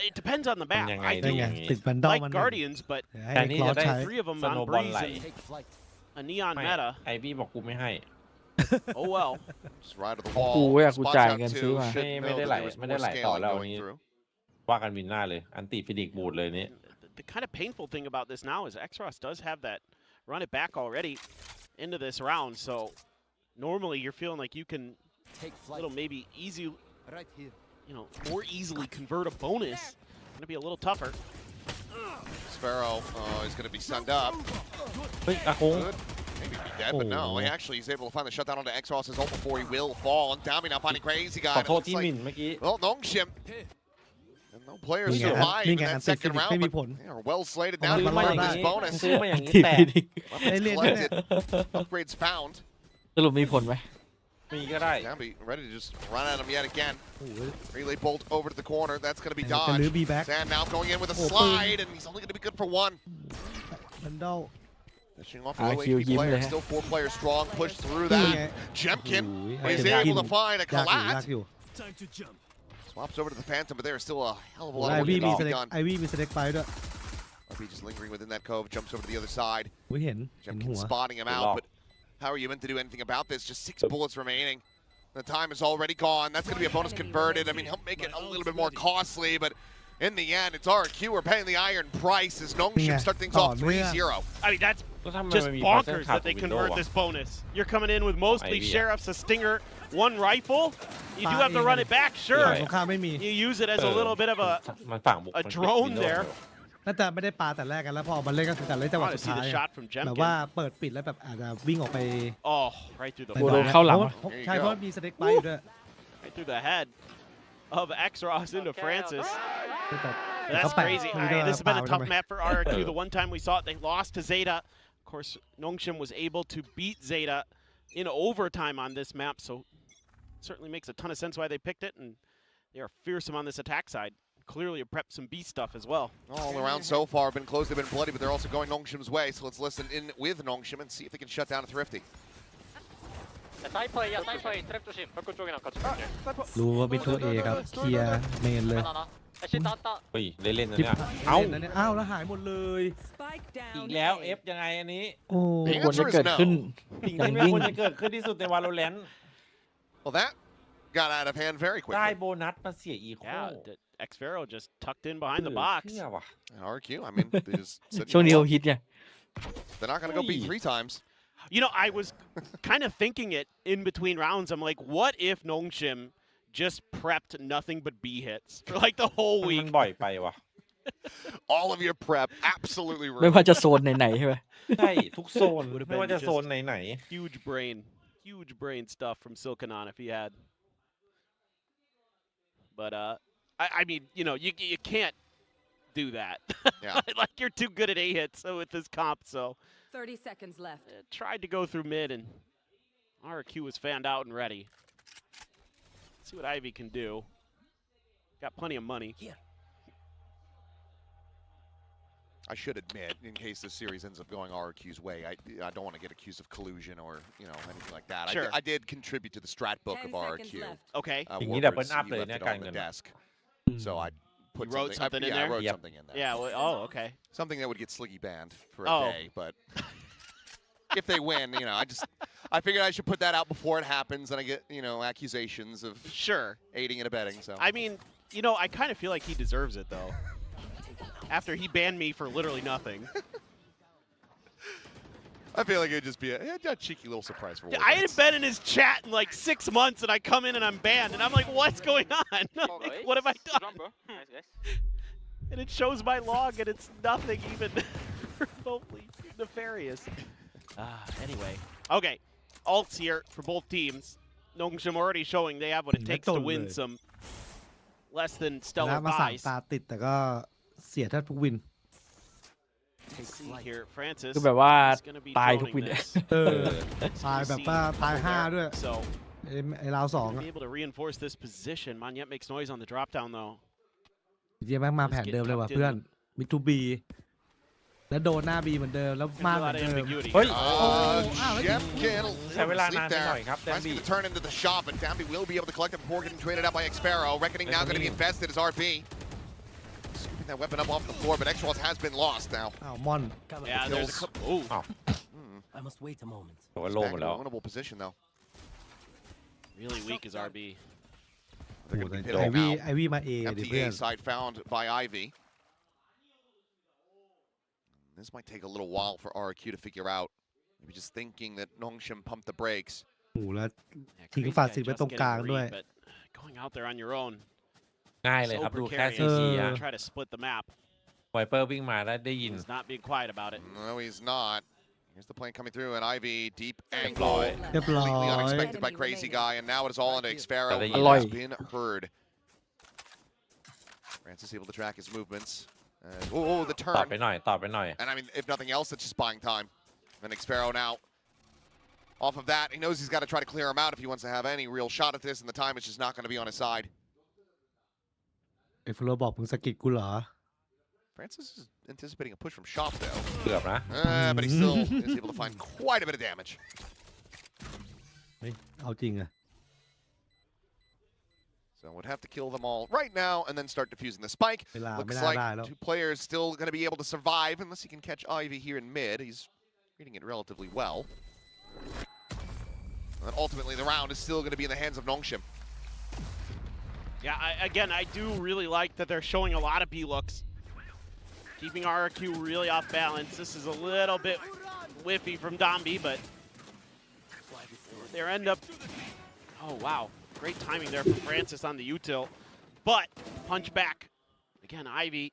It depends on the map.ยังไง I ได้ do ไงติดแบนดอล like มัน Guardians, but ให้ แต่ เด็ นี่ กล้อ จะได้ ใช้ 3 of them Snow on ball Breeze light. and a Neon ไม่ meta. ไอวี่บอกกูไม่ให้ Oh well. Just right to the กู wall. อยากกู Spots จ่าย out เงินซื้อ two. มา Should ไม่ know ได้ that ไหล there was ไม่ได้ more ไหลต่อ scaling แล้ว going นี้ through. ว่ากันวินหน้าเลย อันติฟินิกบูดเลยนี้ The kind of painful thing about this now is Xross does have that run it back already into this round. So normally you're feeling like you can a little maybe easy, more easily convert a bonus. Gonna be a little tougher. Sparrow is going to be sunned up. เฮ้ยอาคง Could maybe be dead, but no. He actually is able to find the shutdown onto X-Ross's ult before he will fall. And Dami now finding Crazy Guy. ขอ It โทษ looks ที่ห like, มิ่นเมื่อกี้ well, Nongshim. And no players นี่ไง survived นี่ in ไง that อันติด second ไม่ round, มี but ผล they are well slated เอา down มา to รอด find ได้ this bonus. ซื้อมาอย่างนี้ ที แต่ พีดิ ได้เล่นด้วยเนี่ย Collected. Upgrades found. สรุปมีผลไหม มีก็ได้ Dami ready to just run at him yet again. โอ้โห Relay bolt over to the corner. That's going to be จะลื้อ dodged. บีแบ็ก Sand now going in with a โอ้ปืน slide, and he's only going to be good for one. มันเดา Fishing off a low RRQ HP ยิ้ม player. เลยฮะ Still 4 players strong. Push through นี่ that. ไง Jemkin โอ้ย is ยาก able to find a ยากอยู่ยาก collapse. อยู่ Time to jump. Swaps over to the Phantom, but there is still a hell of a ไอ lot of วี่ work มี to ส be เต็ก done. ไอวี่มีสเต็กไปด้วย RP just lingering within that cove. Jumps over to the other side. อุ้ยเห็นหั Jemkin ว spotting him out, but how are you meant to do anything about this? Just 6 bullets remaining. The time is already gone. That's going to be a bonus converted. I mean, he'll make it a little bit more costly, but in the end, it's RRQ. We're paying the iron price as Nongshim start things off 3-0. I mean, that's แล้วทำไม just มันมี bonkers Boston that they Cup convert window this bonus. You're coming in with mostly Idea. sheriffs, a stinger, one rifle. You do have to run it back, ฝั่ sure. งตรงข้ามไม่มี You use it as a little bit of a มันฝั่งบุก a drone there. น่าจะไม่ได้ปาแต่แรกกันแล้วพอมาเล่นก็คือแต่เล่นจังหวะ Want สุ to ด see ท้าย the อะ shot from แบบว่า Jemkin. เปิดปิดแล้วแบบอาจจะวิ่งออกไป Oh, right through the โดน flank. เข้าหลัง เพราะใช่เพราะมีสเต็กไปอยู่ด้วย Right through the head of X-Ross into Francis. แต่ That's เขาแปะ crazy. ไม่ All รู้ right, จะ this has been a เปล่า tough ทำไม map for RRQ. The one time we saw it, they lost to Zeta. Of course, Nongshim was able to beat Zeta in overtime on this map, so it certainly makes a ton of sense why they picked it, and they are fearsome on this attack side. Clearly prepped some B stuff as well. All around so far have been close, they've been bloody, but they're also going Nongshim's way, so let's listen in with Nongshim and see if they can shut down a Thrifty. 사이퍼 A야 사이퍼 A 트랩 조심 벽골 쪽이랑 같이 볼게 รู้ว่าเป็นตัวเอครับเคลียร์เมนเลย 하나 애쉬 땄다 เฮ้ยเล่นๆนะ ที่ เนี่ย เอ้า เอ้า เนี่ยอ้าวแล้วหายหมดเลย Spike อี down. กแล้ว F ยังไงอันนี้ โอ้ The ควรจะ answer is เกิดขึ้น no. สิ่ง อย่าง ที่ไม่ ยิ่ง ควรจะเกิดขึ้นที่สุดใน Valorant Well, that got out of hand very ได้ quickly. โบนัสมาเสียอีโค Yeah, X-Pharaoh just tucked in behind the box. เชื่อว่ะ RRQ, I mean, they just said, ช่วง you นี้ know เขา what? ฮิตไง They're not going to go beat 3 times. You know, I was kind of thinking it in between rounds. I'm like, what if Nongshim just prepped nothing but B hits for like the whole มัน week? บ่อยไปว่ะ All of your prep absolutely ไม่ ruined. ว่าจะโซนไหนๆใช่ไหม ใช่ทุกโซน Would've ไม่ว่า been จะ just โซนไหน Huge brain stuff from Silkanon if he had. But I mean, you know, you can't do that. Yeah. Like you're too good at A hits with this comp, so 30 seconds left. tried to go through mid and RRQ was fanned out and ready. See what Ivy can do. Got plenty of money. I should admit, in case this series ends up going RRQ's way, I don't want to get accused of collusion or, you know, anything like that. Sure. I did contribute to the strat book 10 of seconds RRQ. left. Okay.อย่างนี้ Warford's, double up he เลย left เนี่ย it การ on เงิ the น desk. So I put You wrote something in yeah, there? I wrote Yep. something in there. Yeah. Well, oh, okay. Something that would get Sliggy banned for a Oh. day, but if they win, you know, I figured I should put that out before it happens, and I get, you know, accusations of Sure. aiding and abetting. So I mean, you know, I kind of feel like he deserves it though. After he banned me for literally nothing. I feel like it would just be a cheeky little surprise for I Warford. hadn't been in his chat in like 6 months, and I come in and I'm banned, and I'm like, what's going on? Like, what have I done? Nice guys And it shows my log, and it's nothing even remotely nefarious. Anyway, okay, ults here for both teams. Nongshim already showing they have what it takes to win some less than ช stellar นะมา3 buys. ตาติดแต่ก็เสียแทบทุกวิน Let's see here, Francis คือแบบว่า is gonna be ตายทุก droning วิน this. เออ Let's ตาย see แบบว่าตาย over 5 ด้วย there. So ไอ้ราวสอง be able to reinforce this position. Monyet makes noise on the drop down though. เยี่ยแม่งมาแผนเดิมเลยว่ะเพื่อนมิทูบีแล้วโดนหน้าบีเหมือนเดิมแล้วมาก A เหมือ lot น of เดิม ambiguity. เฮ้ย Jemkin,ใช้เวลา sleep นานไป there. หน่อยครับ That's going to turn into the shop, and Dambi will be able to collect it before getting traded out by X-Pharaoh. Reckoning now going to be invested as RP. Scooping that weapon up off the floor, but X-Ross has been lost now. อ้าวมอน Yeah, there's a Kills. couple. Oh, I must wait a moment. โอ้ It's โล่ back หมด in แล้ว a winnable position, though. really weak is RB. They're going to be ไอ pitting วี่ out. ไอวี่มาเอดิ Empty เพื่อน A side found by Ivy. This might take a little while for RRQ to figure out. Maybe just thinking that Nongshim pumped the brakes. โอ้โหแล้ว Yeah, ทิ้ง crazy ฝา guy สิบไว้ just ตรง getting กลาง the read, ด้วย but going out there on your own. ง่ายเลยครับ So ดูแค่ precarious. ซีจี Try to split the map. ไวเปอร์วิ่งมาแล้วได้ยิน He's not being quiet about it. No, he's not. Here's the plane coming through, and Ivy deep angle. Lloyd. Completely Lloyd. unexpected by Crazy Guy, and now it is all into Xpharaoh. Lloyd. He has been heard. Francis able to track his movements. And, oh, the ตอบ turn. ไปหน่อยตอบไปหน่อย And I mean, if nothing else, it's just buying time. And Xpharaoh now. Off of that, he knows he's got to try to clear him out if he wants to have any real shot at this, and the time is just not going to be on his side. ไอ้ฟลอบอกมึงสะกิดกูเหรอ Francis is anticipating a push from Shop, though. เกือบนะ But he still is able to find quite a bit of damage. เฮ้ยเอาจริงอะ So would have to kill them all right now and then start defusing the spike. เวลาไม่ Looks น่า like ได้แล้ว two players still going to be able to survive unless he can catch Ivy here in mid. He's reading it relatively well. And ultimately, the round is still going to be in the hands of Nongshim. Yeah, I do really like that they're showing a lot of B looks. Keeping RRQ really off balance. This is a little bit whiffy from Domby, but they end up... Oh, wow. Great timing there from Francis on the util. But, punch back. Again, Ivy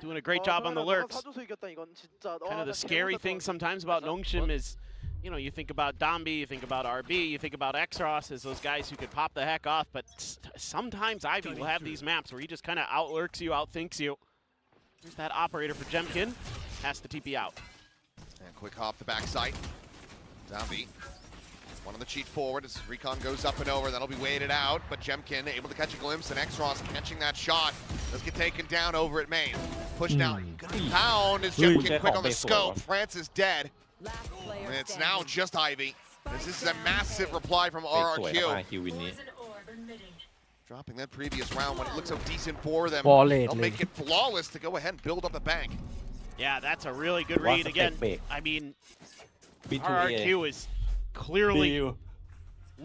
doing a great job on the lurks. Kind of the scary thing sometimes about Nongshim is, you know, you think about Domby, you think about RB, you think about Xros as those guys who could pop the heck off, but sometimes Ivy will have these maps where he just kind of outlurks you, outthinks you. Here's that operator for Jemkin. Has to TP out. And quick hop the backside. Domby. One on the cheat forward as Recon goes up and over. That'll be waited out, but Jemkin able to catch a glimpse, and Xros catching that shot. Let's get taken down over at main. Pushed out. Gonna be pound as Jemkin quick on the scope. France dead. And it's now just Ivy. This is a massive reply from สวย RRQ. มากคิววินนี้ Dropping that previous round when it looked so decent for them. Flawless. They'll make it flawless to go ahead and build up the bank. Yeah, that's a really good What's read the again. pick? I mean, B2A RRQ is clearly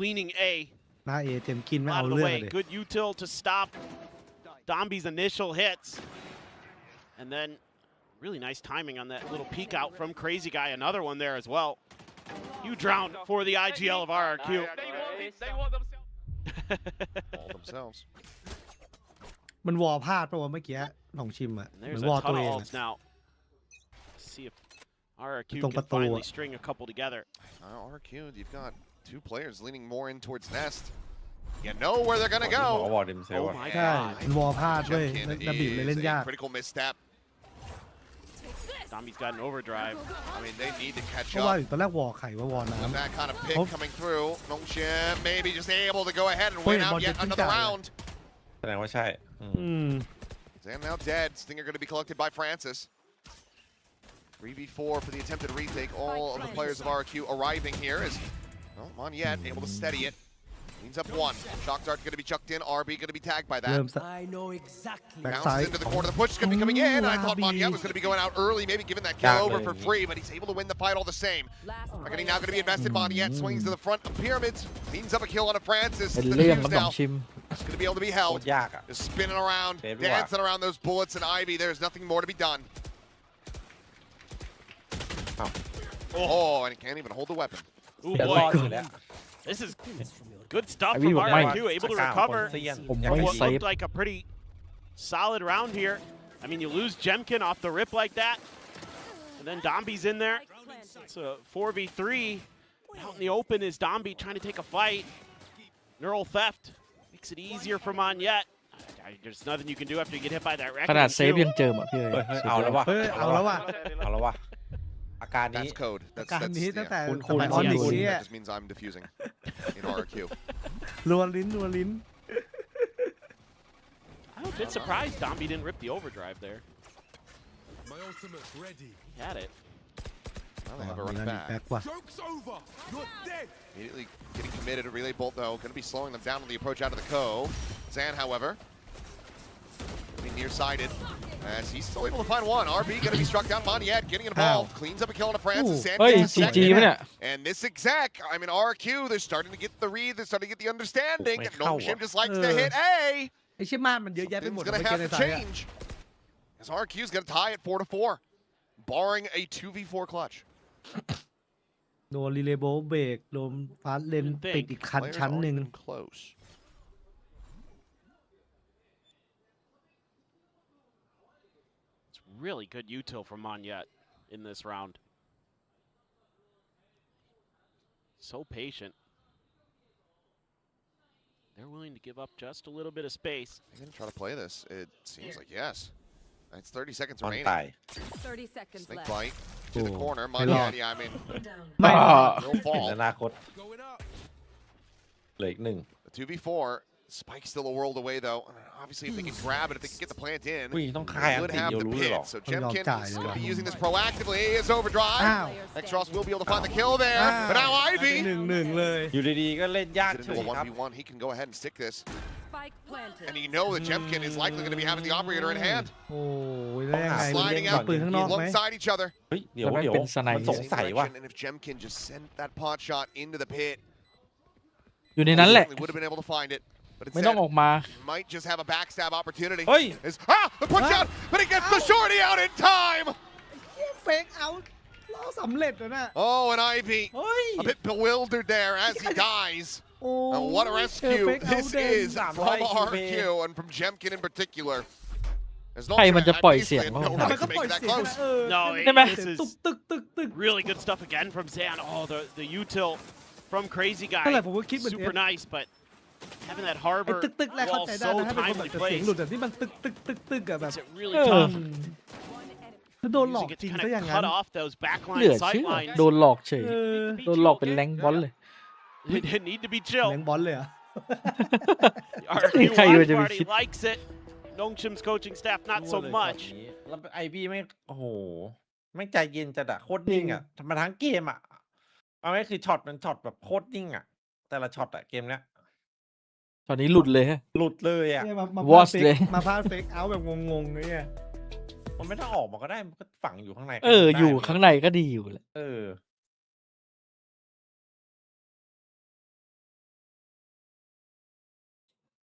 leaning A. หน้าเอเจมกินไม่ Out เอา of the เรื่อง way. เลย Good util to stop Domby's initial hits. And then really nice timing on that little peek out from Crazy Guy. Another one there as well. Huge round for the IGL of RRQ. All themselves. มันวอลพลาดปะวะเมื่อกี้หนองชิมอะ And เหมือ there's นวอล a ตั ton ว of เอง ults now. See if RRQ Itong can pato, finally string a couple together. RRQ, you've got two players leaning more in towards Nest. You know where they're going to ขอ go. วอร์ดเดมเซล Oh อะ my ใช่ god. มันวอลพลาดด้วย Jemkin ระบีบเลยเล่น is ยา a ก critical misstep. Domby's got an overdrive. I mean, they need to catch เพราะว่า up. อยู่ตอนแรกวอลไข่ว่าวอล With น้ำ that kind of pick Oh. coming through, Nongshim maybe just able to go ahead and Wait, win out but yet didn't another die. round. แสดงว่าใช่ อืม Zan now dead. Stinger going to be collected by Francis. 3v4 for the attempted retake. All of the players of RRQ arriving here as, well, Monyet able to steady it. Cleans up one. Shock dart going to be chucked in. RB going to be tagged by เริ่ that. มแบ็กไซ Bounces ด์ into the corner. The push is going to be coming in. I thought RB. Monyet was going to be going out early, maybe giving that kill Yeah, over but for he- free, but he's able to win the fight all the same. Reckoning now going to be invested. Monyet swings to the front of Pyramids. Cleans up a kill on a Francis. เป็น The เรื่อง fuse ครับหนอง now ชิม is going to be able to be โค held. ตรยากอะ Just spinning around, Everywhere. dancing around those bullets, and Ivy, there's nothing more to be done. Oh, and he can't even hold the weapon. Ooh เดี๋ยวรอ boy. ดอยู่แล้ว This is good stuff Ivy fromบอกไม่ RRQ. Able to กลางคน recover เซียน ผม อยาก ไม่ ให้ what ยิง เซฟ looked like a pretty solid round here. I mean, you lose Jemkin off the rip like that, and then Domby's in there. It's a 4v3. Out in the open is Domby trying to take a fight. Neural theft makes it easier for Monyet. There's nothing you can do after you get hit by that ขนาด reckoning เซฟ too. ยังเจออ่ะพี่เอ๋ เฮ้ยเอาแล้ววะ เฮ้ยเอาแล้วว่ะ เอาแล้ววะอาการนี้ That's code. That's, การ that's นี้ตั้งแต่ คุณ สมัย คุณ ออนดิ คุณ นี้ that just means I'm diffusing in RRQ. รัวลิ้นรัวลิ้น I'm a bit surprised Domby didn't rip the overdrive there. My ultimate ready. He had it. Now they have a มี run แล้วมี back. แบ็กว่ะ Joke's over. You're dead. Immediately getting committed. A relay bolt, though, going to be slowing them down on the approach out of the co. Zan, however, going to be nearsighted as he's still able to find one. RB going to be struck down. Monyet getting involved. Cleans up a kill on a Francis. Ooh. Zan เฮ้ย gets a ซีจี second. ปะเนี่ย And this exec, I mean, RQ, they're starting to get the read. They're starting to get the understanding. Wait, And how? Nongshim just likes to hit A. ไอ้ชิม่านมันเยอะแยะไปหมด Something's เมื่ going อ to กี้ใน have to สายอะ change. As RQ's going to tie at 4-4, barring a 2v4 clutch. โดนรีเลย์โบเบรกโดนฟาสเลนปิดอีกชั้น Players ชั้น aren't หนึ่ง even close. It's really good util from Monyet in this round. So patient. They're willing to give up just a little bit of space. They're going to try to play this. It seems like yes. It's 30 seconds ออน remaining. ตาย 30 seconds Snake left. bite to the Oh, corner. I Money, lost. yeah, I mean, ไม่ no เห็น fall. อนาคตเหลืออีกหนึ่ง The 2v4. Spike's still a world away, though. Obviously, if they can grab it, if they can get the plant in, อุ้ยต้องคายอัน would ติ have เดียว the รู้เลยเหรอ pit. So ต้องยอม Jemkin จ่าย is เลย going ว่ะ to be using this proactively. He is overdrive. อ้าว Extros will be able to find the kill there. But now ห Ivy. นึ่งเลย อยู่ดีๆก็เล่นยาก Get เฉ into ย a ครับ 1v1. He can go ahead and stick this. Spike planted. And you know that Jemkin is likely going to be having the operator in hand. โอ้ยแล้วยังไง Sliding เล่น out ปืนข้างนอกไหม alongside each other. เฮ้ยเดี๋ยว แล้วมัน เดี๋ยว เป็นสไน มันสง Same สัยว่า direction, and if Jemkin just sent that pot shot into the pit, อยู่ในนั้นแหละ certainly would have been able to find it. But ไม่ต้อง instead, ออกมา might just have a backstab opportunity. เฮ้ย The punch out, but he gets the shorty out in time. เฟกเอาล้อสำเร็จแล้วน่ะ Oh, and Ivy เฮ้ย a bit bewildered there as he dies. โอ้ And what a เจอ rescue เฟกเอา this เด่น is from RRQ and from Jemkin in particular. There's no ใครมันจะปล่อย at least เสียง they วะ had no ทำไม right เขา to ปล่อย make it that เสียง close. นะ No, ใช่ไหม this is ตึกตึก really good stuff again from Zan. Oh, the util from Crazy นั่นแหละ Guy. ผมก็คิดเหมือน Super nice, but having that ไอ้ harbor ตึกแรกเข้า wall ใจได้ so นะถ้าเป็นคนแบบ timely แต่เสียง placed หลุดแบบนี้มันตึกอะแบบ makes it really เออ tough. แล้วโดนหลอก Using it จริ to ง kind ซะ of อย่างนั้น cut off those เหลื backline อเชื่อ sidelines. โดนหลอกเฉย เออ โดนหลอกเป็นแรงบอลเลย They didn't need to be chill. เลี้ยงบอลเลยเหรอ่ะ RRQ ใครมันจะไปคิด Watchparty likes it. Nongshim's coaching staff not รั่ว so เลย much. ช็อตนี้แล้วไอบี้ไม่โอ้โหไม่ใจเย็นจัดอะโคตรนิ่งอะทำมาทั้งเกมอะเอาไว้คือช็อตมันช็อตแบบโคตรนิ่งอะแต่ละช็อตอะเกมเนี้ย ตอนนี้หลุดเลยฮะ หลุดเลยอะ เนี่ยมา Watch พลาดเฟ เล ก ย มาพลาดเฟกเอาแบบงงๆเลยเนี่ย มันไม่ต้องออกมาก็ได้มันก็ฝังอยู่ข้างใน เออ ได้ อยู่ เหมืนกัน ข้างในก็ดีอยู่แหละ เออ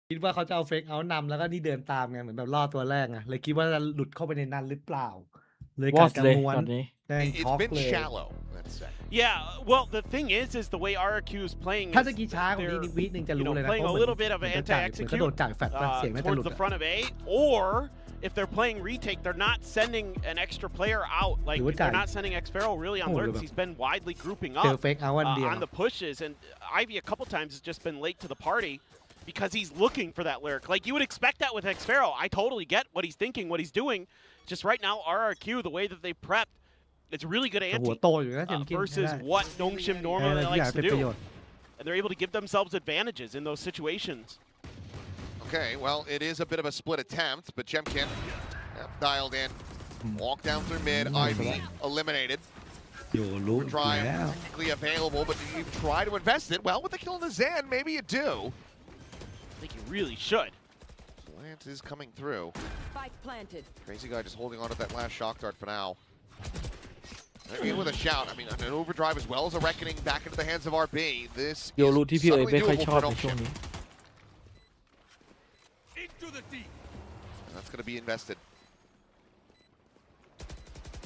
คิดว่าเขาจะเอาเฟกเอานำแล้วก็นี่เดินตามไงเหมือนแบบล่อตัวแรกไงเลยคิดว่าจะหลุดเข้าไปในนั้นหรือเปล่า เลยว อ กั ส ดจะ เลย ม้วน ตอนนี้ แม่ง It's ช็อก been เลย shallow, let's say. Yeah, well, the thing is the way RRQ is playing ถ้า is ตะกี้ช้ากว่านี้ they're นิดวินึงจะรู้เลยนะ playing เพ a ราะเหมือน little bit of เหมือน an จะจ่ายเหมือนก็โดน anti-execute จ่ายแฟลชป่ะเสียงน่าจะห towards ลุด the อะ front of A, or if they're playing retake, they're not sending an extra player out. Like, Hữu they're Trạch. not sending Xferro really on Ồ, lurks. được. He's been widely grouping เจอ up เฟกเอาวันเดียว on the pushes, and Ivy a couple times has just been late to the party because he's looking for that lurk. Like, you would expect that with Xferro. I totally get what he's thinking, what he's doing. Just right now, RRQ, the way that they prepped, it's really good แต่หัว ante โตอยู่นะเจมกิน versus ได้ what Nongshim เออ normally ทุกอย่าง likes to เป็นประโย do. ชน์ And they're able to give themselves advantages in those situations. Okay, well, it is a bit of a split attempt, but Jemkin dialed in. Walk down through mid, Ivy eliminated. อยู่รู้ Drive แล้ว technically available, but do you try to invest it? Well, with the kill in the Zen, maybe you do. I think you really should. Lance is coming through. Spike planted. Crazy Guy just holding on to that last shock dart for now. They're in with a shout. I mean, an overdrive as well as a reckoning back into the hands of RB. This โยรูที่ is พี่เอ๋ย suddenly ไม่ค่อย doable ชอบ for ในช่วง Nongshim. นี้ That's going to be invested.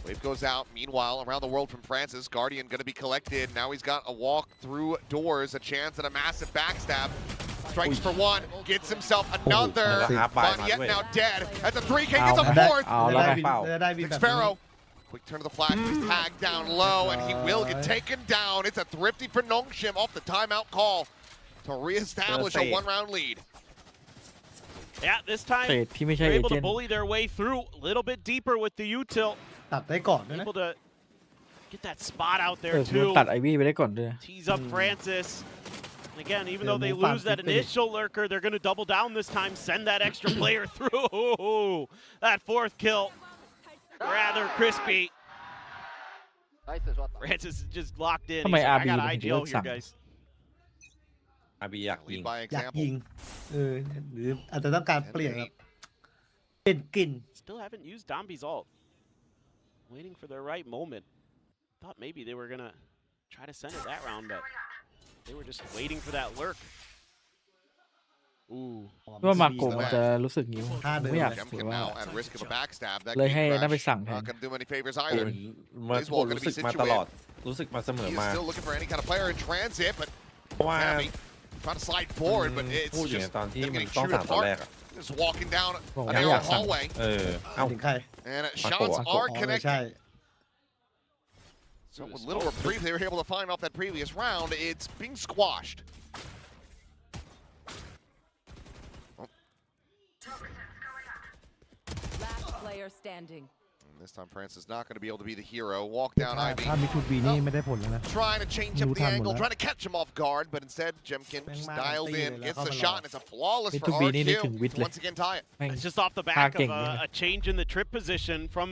Wave goes out. Meanwhile, around the world from Francis, Guardian going to be collected. Now he's got a walk through doors, a chance at a massive backstab. Strikes for one, gets himself another. But yet now dead. That's a 3K, gets a fourth. เอาแล้วไง จะได้วินแบบ Six Sparrow. Quick turn of the flag, he's tagged down low, and he will get taken down. It's a thrifty for Nongshim off the timeout call to reestablish a one-round lead. Yeah, this time เศษที่ไม่ใช่ they're เอ able เจ to นต์ bully their way through a little bit deeper with the util. ตัดได้ก่อนด้วยนะ Able to get that spot out เอ there อมัน too. ตัดไอวี่ไปได้ก่อนด้วยนะ Tease up Francis. And again, even Yeah, though they move on, lose that keep it. initial lurker, they're going to double down this time, send that extra player through. That fourth kill, rather crispy. Francis is just locked in. ทำไม He's like, RB I got มันถึงเลิ IGL ก here, สั่ง guys. อาบีอยากยิง Lead by อยาก example. ยิงหรืออาจจะต้องการเปลี่ยนแบบเป็นกลิ่น Still haven't used Dombi's ult. Waiting for the right moment. Thought maybe they were going to try to send it that round, but they were just waiting for that lurk. Ooh. ว่ามาโกมันจะรู้สึกงี้ ท่าเดิม ไม่อยาก Jemkin ถือว่า now at risk of a backstab. That เลย gate ให้นั่นไป crash สั่งแทน not going to do any favors โอ้ either. ยมาโกรู้สึกมาตลอด รู้สึกมาเสมอ He มา is still looking for any kind of player in transit, but เพราะว่า Gabby trying to slide forward, but it's พูดอยู่ใน just ตอนที่ them มัน getting ต้อง chewed สั่งตอนแรก apart. อะ Just walking down a ผม narrow อยากสั่ง hallway, เออเอ้า ถึงใคร and Marco. shots are อ๋อไม่ connected. ใช่ So with little reprieve they were able to find off that previous round, it's being squashed. Last player standing. And this time Francis not going to be able to be the hero. Walk down ถ้า Ivy. ถ้ามิทูบีนี่ไม่ได้ผลแล้วนะ Trying to change up New the time angle, wala. trying to catch him off guard, but instead Jemkin Bang just man, dialed tingin in, nila, gets the kamala. shot, and it's a flawless for P2B niนึกถึง RRQ วิทย์ to เลย once again tie it. แม่ง It's just off the back of เก่งเลยนะ a change in the trip position from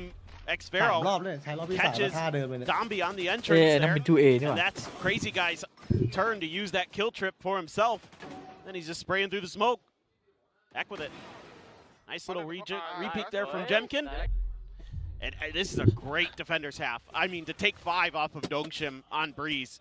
สาม Xvero. รอบเลยใช้รอบที่3แล้วท่าเดิมเลยเนี่ย Dombi on the เอ้ entrance ยนั่น there. เป็น 2A นี่ห And ว่า that's Crazy Guy's turn to use that kill trip for himself. Then he's just spraying through the smoke. Back with it. Nice little repeat there from Jemkin. And this is a great defender's half. I mean, to take 5 off of Dongshim on Breeze.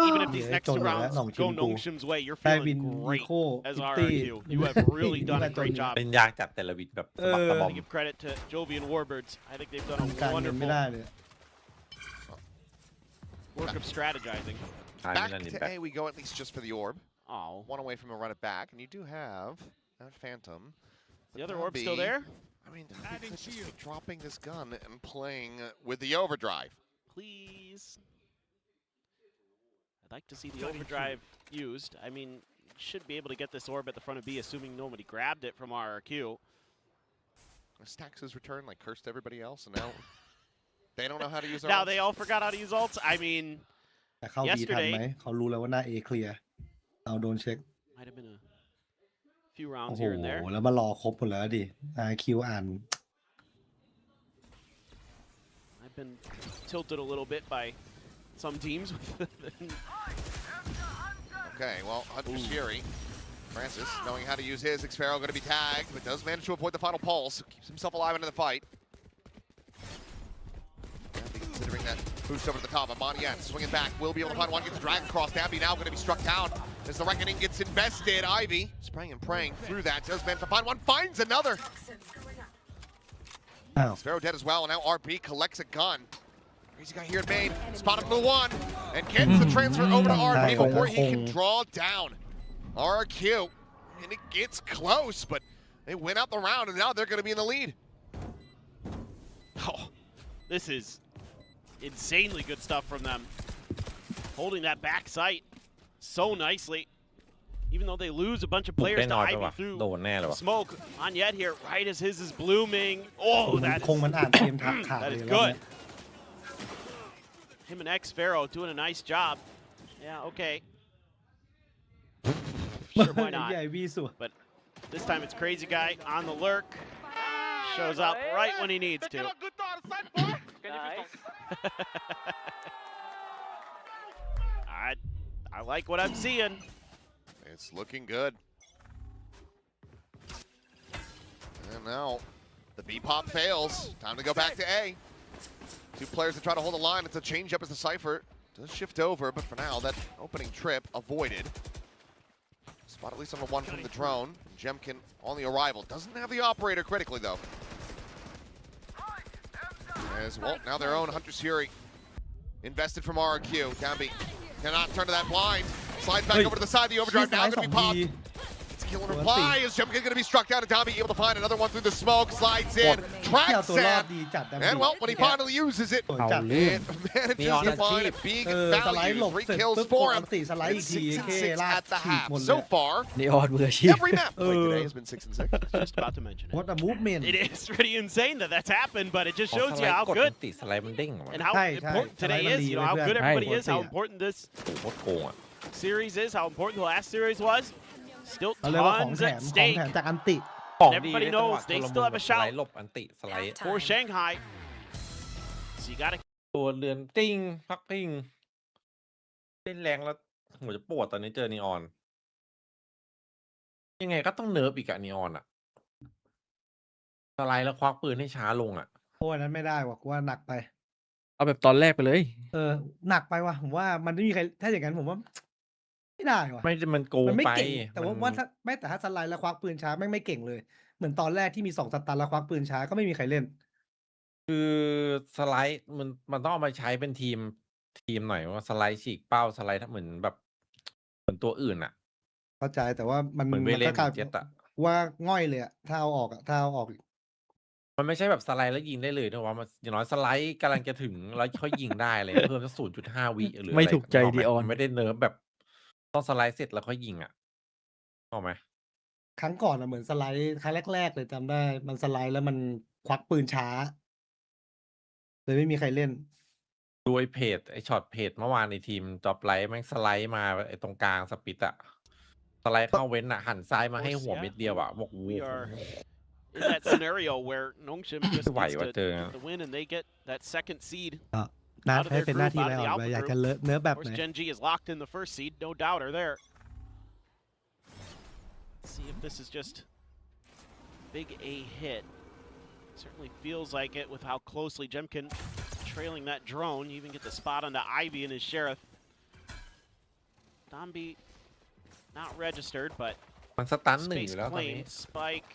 Even if these next 2 rounds go Dongshim's way, you're ได้วิน feeling อี great โค as อิตตี้ RRQ. You have really done a great job. เป็นยากจับแต่ละวินแบบสะบักสะบอม I give credit to Jovi and Warbirds. I think they've done ทำการ a เงินไม่ wonderful ได้เลย work of strategizing. ทาย Back ไม่นั่นนี่ to แบบ A we go, at least just for the orb. Oh, One away from a run it back, and you do have that Phantom. the other orb still there? I mean, they could just be dropping this gun and playing with the overdrive. Please. I'd like to see the overdrive used. I mean, should be able to get this orb at the front of B, assuming nobody grabbed it from RRQ. Stacks his return, like cursed everybody else, and now they don't know how to use their Now ults. they all forgot how to use ults. I mean, แต่เข้าบีทันไหมเขารู้แล้วว่าหน้า A เคลียร์เราโดนเช็ค might have been a few โอ้ rounds โห here and there. แล้วมารอครบหมดแล้วดิ RQ อ่าน I've been tilted a little bit by some teams. Okay, well, Hunter Shiri, Francis, knowing how to use his, Xfero going to be tagged, but does manage to avoid the final pulse. Keeps himself alive into the fight. Dabby considering that boost over to the top. Amon Yen swinging back, will be able to find one, gets the drag across. Dabby now going to be struck down as the reckoning gets invested. Ivy spraying and praying through that, does manage to find one, finds another. อ้าว Xfero dead as well, and now RP collects a gun. Crazy guy here at main, spotted for the one, and gets the transfer over to RP before he can draw down RRQ. And it gets close, but they win out the round, and now they're going to be in the lead. Oh, this is insanely good stuff from them. Holding that back sight so nicely. Even though they lose a bunch of บุก players ได้ to น้อยไป Ivy ว่ะ through โดนแน่เลยวะ smoke. On yet here, right as his is blooming. Oh, that คงมันอ่านเกมทักขาด that เล is ยรอบ good. เนี้ย Him and Xfero doing a nice job. Yeah, okay. Sure, why not? ใหญ่วีสุด But this time it's Crazy Guy on the lurk. Shows up right when he needs to. I like what I'm seeing. It's looking good. And now the B-pop fails. Time to go back to A. Two players to try to hold the line. It's a change-up as the Cypher does shift over, but for now, that opening trip avoided. Spot at least on the one from the drone. Jemkin on the arrival. Doesn't have the operator critically, though. As well, now their own Hunter Shiri. Invested from RRQ. Dambi cannot turn to that blind. Slides back over to the side. The overdrive now going to be popped. It's kill and reply. Is Jemkin going to be struck down? And Dambi able to find another one through the smoke. Slides in. เที่ยว Tracks ตัวรอด in. ดีจัดดับ And well, when he finally uses it, สวยจัด it manages to find a big สไลด์หล value. บ Three เสร็จ kills ปุ๊บก for ดอั him. นติสไลด์อีก It's ที 6 and เก้ 6 ลาก at the ฉีก half. หมดเลย So far, นีออนมืออาชีพ every map played today has been 6 and 6. Just about to mention it. What a movement It is pretty insane that that's happened, but it just พอ shows ส you ไล how ด์กด good อันติสไลด์มันเด้งออกมา and how ใช่ important สไล today ด์มัน is. ดี You know how เพื่อน good everybody ใช่ is, how important this โอ้โหโคตรโกงอ่ะ series is, how important the last series was. Still เขาเรียกว่าของ tons แถ at มของ stake แถมจากอันติ ของดี Everybody ในจังหวะ knows they ชุล still มุน have a แบบสไล shout ด์หลบอันติสไลด์ for Shanghai. So you gotta ตัวเรือนติ้งพักพิงเล่นแรงแล้วหัวจะปวดตอนนี้เจอนีออน ยังไงก็ต้องเนิร์ฟอีกอะนีออนอะสไลด์แล้วควักปืนให้ช้าลงอะ โอ้ยนั้นไม่ได้ว่ะกูว่าหนักไป เอาแบบตอนแรกไปเลย หนักไปว่ะผมว่ามันไม่มีใครถ้าอย่างนั้นผมว่า ไม่ได้ว่ะ ไม่มันโกง มันไม่ ไป เก่งแต่ว่า มัน ว่าถ้าไม่แต่ถ้าสไลด์แล้วควักปืนช้าไม่เก่งเลย เหมือนตอนแรกที่มี2 สตันแล้วควักปืนช้าก็ไม่มีใครเล่น คือสไลด์มันต้องเอามาใช้เป็นทีม ทีมหน่อยว่าสไลด์ฉีกเป้าสไลด์เหมือนแบบเหมือนตัวอื่นอ่ะ เข้าใจแต่ว่ามัน เหมือนเว มัน เล ก็ น กลาย เจ็ตอะ ว่าง่อยเลยอะถ้าเอาออกอะถ้าเอาออก มันไม่ใช่แบบสไลด์แล้วยิงได้เลยนะว่ามันอย่างน้อยสไลด์กำลังจะถึงแล้วค่อยยิงได้เลยเพิ่มสัก0.5 วิหรือ ไม่ อะไร ถูกใจ นึกออกไหม ดิออน มันไม่ได้เนิร์ฟแบบต้องสไลด์เสร็จแล้วค่อยยิงอ่ะนึกออกไหม ครั้งก่อนอะเหมือนสไลด์ครั้งแรกๆเลยจำได้ มันสไลด์แล้วมันควักปืนช้าเลยไม่มีใครเล่น ดูไอ้เพจไอ้ช็อตเพจเมื่อวานในทีมจ็อบไลท์แม่งสไลด์มาไอ้ตรงกลางสปิตอะสไลด์เข้าเว้นอะหันซ้ายมาให้หัวเม็ดเดียวอะบอกโอ้โห We are in that scenario where Nongshim just ไหว needs ว่า to เจอ get the win and they get that second seed ก็น่า out of ให้ their เป็นหน้า group, ที่ out ไป of the ก่อน Alpha อยากจะ group. เนื้อแบ Of บไหน course, Gen G is locked in the first seed, no doubter there. Let's see if this is just big A hit. Certainly feels like it with how closely Jemkin trailing that drone. You even get the spot onto Ivy and his Sheriff. Dombi not registered, but มันสตันหนึ่งอ space ยู่แล้วตอนนี้ claimed. Spike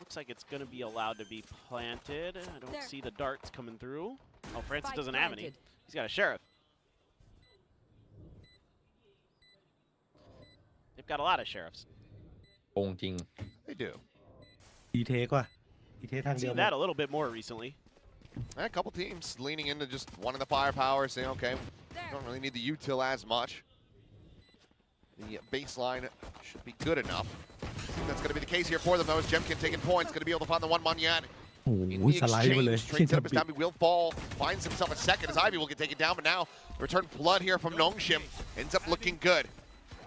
looks like it's going to be allowed to be planted. I don't see the darts coming through. Oh, Francis Spike doesn't have any. planted. He's got a Sheriff. They've got a lot of Sheriffs. โกงจริง They do. ดีเทคว่ะดีเทคทางเดียว Seen that a little bit more recently. And a couple teams leaning into just one of the firepower, saying, okay, don't really need the util as much. The baseline should be good enough. I think that's going to be the case here for them, though, as Jemkin taking points, going to be able to find the one yet. โอ้โห In ส the ไลด์ไปเลย exchange, straight setup as Dombi will fall, finds himself a second as Ivy will get taken down, but now the return flood here from Nongshim ends up looking good.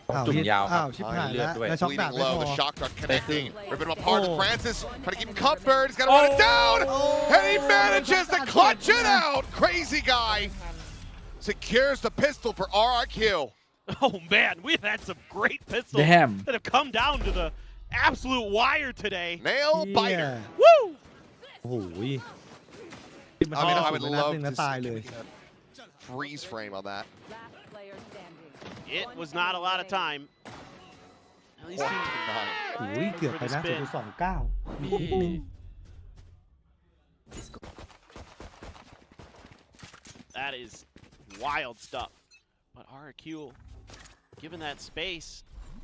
อ้าว จุ่มยาวค อ้า รั ว บ ชิบหาย เลือด แล้ว ด้วย แล้วช็อกดาบ Bleeding ไม่พ low, อ the shock dart connecting, They ripping him apart. Oh. Francis trying to keep him covered. He's got to run it down, and he manages to clutch it out. Crazy guy secures the pistol for RRQ. Oh man, we've had some great pistols Damn. that have come down to the absolute wire today. Nail biter. Woo! โอ้โห I mean, I would นัด love หนึ่งนะ to ตายเลย see a freeze frame on that. Last player standing. It was not a lot of time. At least he โอ้ยเกือบไปนะ For the spin. 0.29นิดนึง That is wild stuff. But RRQ, given that space,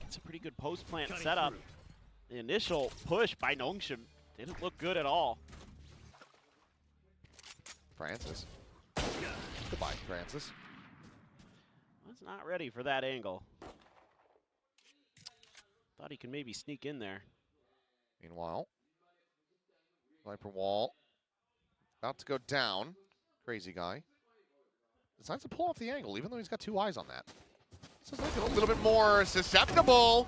gets a pretty good post plant setup. The initial push by Nongshim didn't look good at all. Francis. Goodbye, Francis. Was not ready for that angle. Thought he could maybe sneak in there. Meanwhile, Viper Wall about to go down. Crazy guy. Decides to pull off the angle, even though he's got two eyes on that. This is like a little bit more susceptible.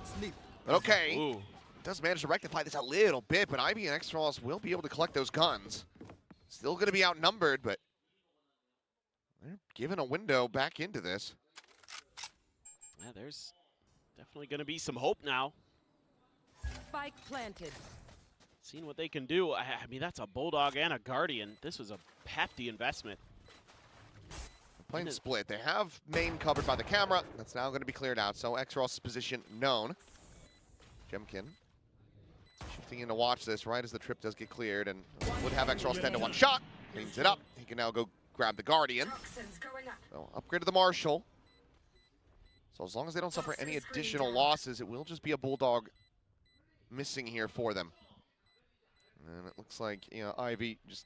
But okay. Ooh. Does manage to rectify this a little bit, but Ivy and Extros will be able to collect those guns. Still going to be outnumbered, but they're given a window back into this. Yeah, there's definitely going to be some hope now. Spike planted. Seeing what they can do. I mean, that's a Bulldog and a Guardian. This was a hefty investment. Playing split. They have main covered by the camera. That's now going to be cleared out. So Exros' position known. Jemkin shifting in to watch this right as the trip does get cleared and would have Exros 10 to 1 shot. Cleans it up. He can now go grab the Guardian. So upgrade to the Marshal. So as long as they don't suffer any additional losses, it will just be a Bulldog missing here for them. And it looks like, you know, Ivy just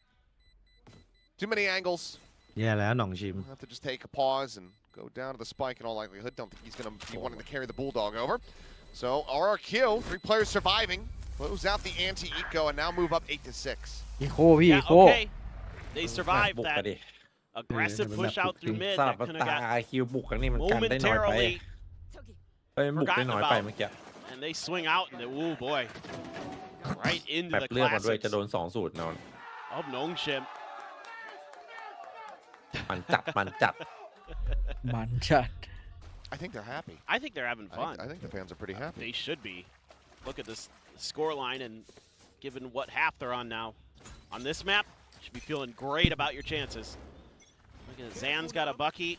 too many angles. แย่แล้วหน่องชิม Have to just take a pause and go down to the spike in all likelihood. Don't think he's going to be wanting to carry the Bulldog over. So RRQ, 3 players surviving, close out the anti-eco and now move up 8-6. อีโคพี่ Yeah, อีโค okay. They survived บุก that กันดิ aggressive push out through mid ทราบ that ว่า kind of ตา got คิวบุกครั้งนี้มันกันได้น้อยไป momentarily เอ้ยบุกได้น้อยไปเมื่อกี้ and they swing out and they, ooh boy, right into แบบ the เลือกมาด้วย classics จะโดน2 สูตรนอน of Nongshim. มันจัดมันจัด มันจัด I think they're happy. I think they're having fun. I think the fans are pretty happy. They should be. Look at this score line and given what half they're on now. On this map, you should be feeling great about your chances. Look at Zan's got a Bucky.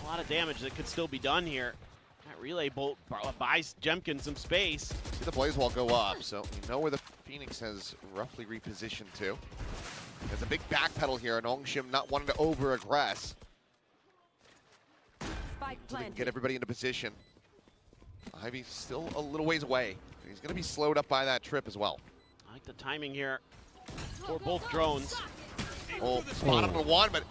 A lot of damage that could still be done here. That relay bolt buys Jemkin some space. See the blaze wall go up, so you know where the Phoenix has roughly repositioned to. There's a big backpedal here, and Nongshim not wanting to over-aggress. Spike so they can get planted. everybody into position. Ivy's still a little ways away. He's going to be slowed up by that trip as well. I like the timing here for both drones. Oh, spot him on one, but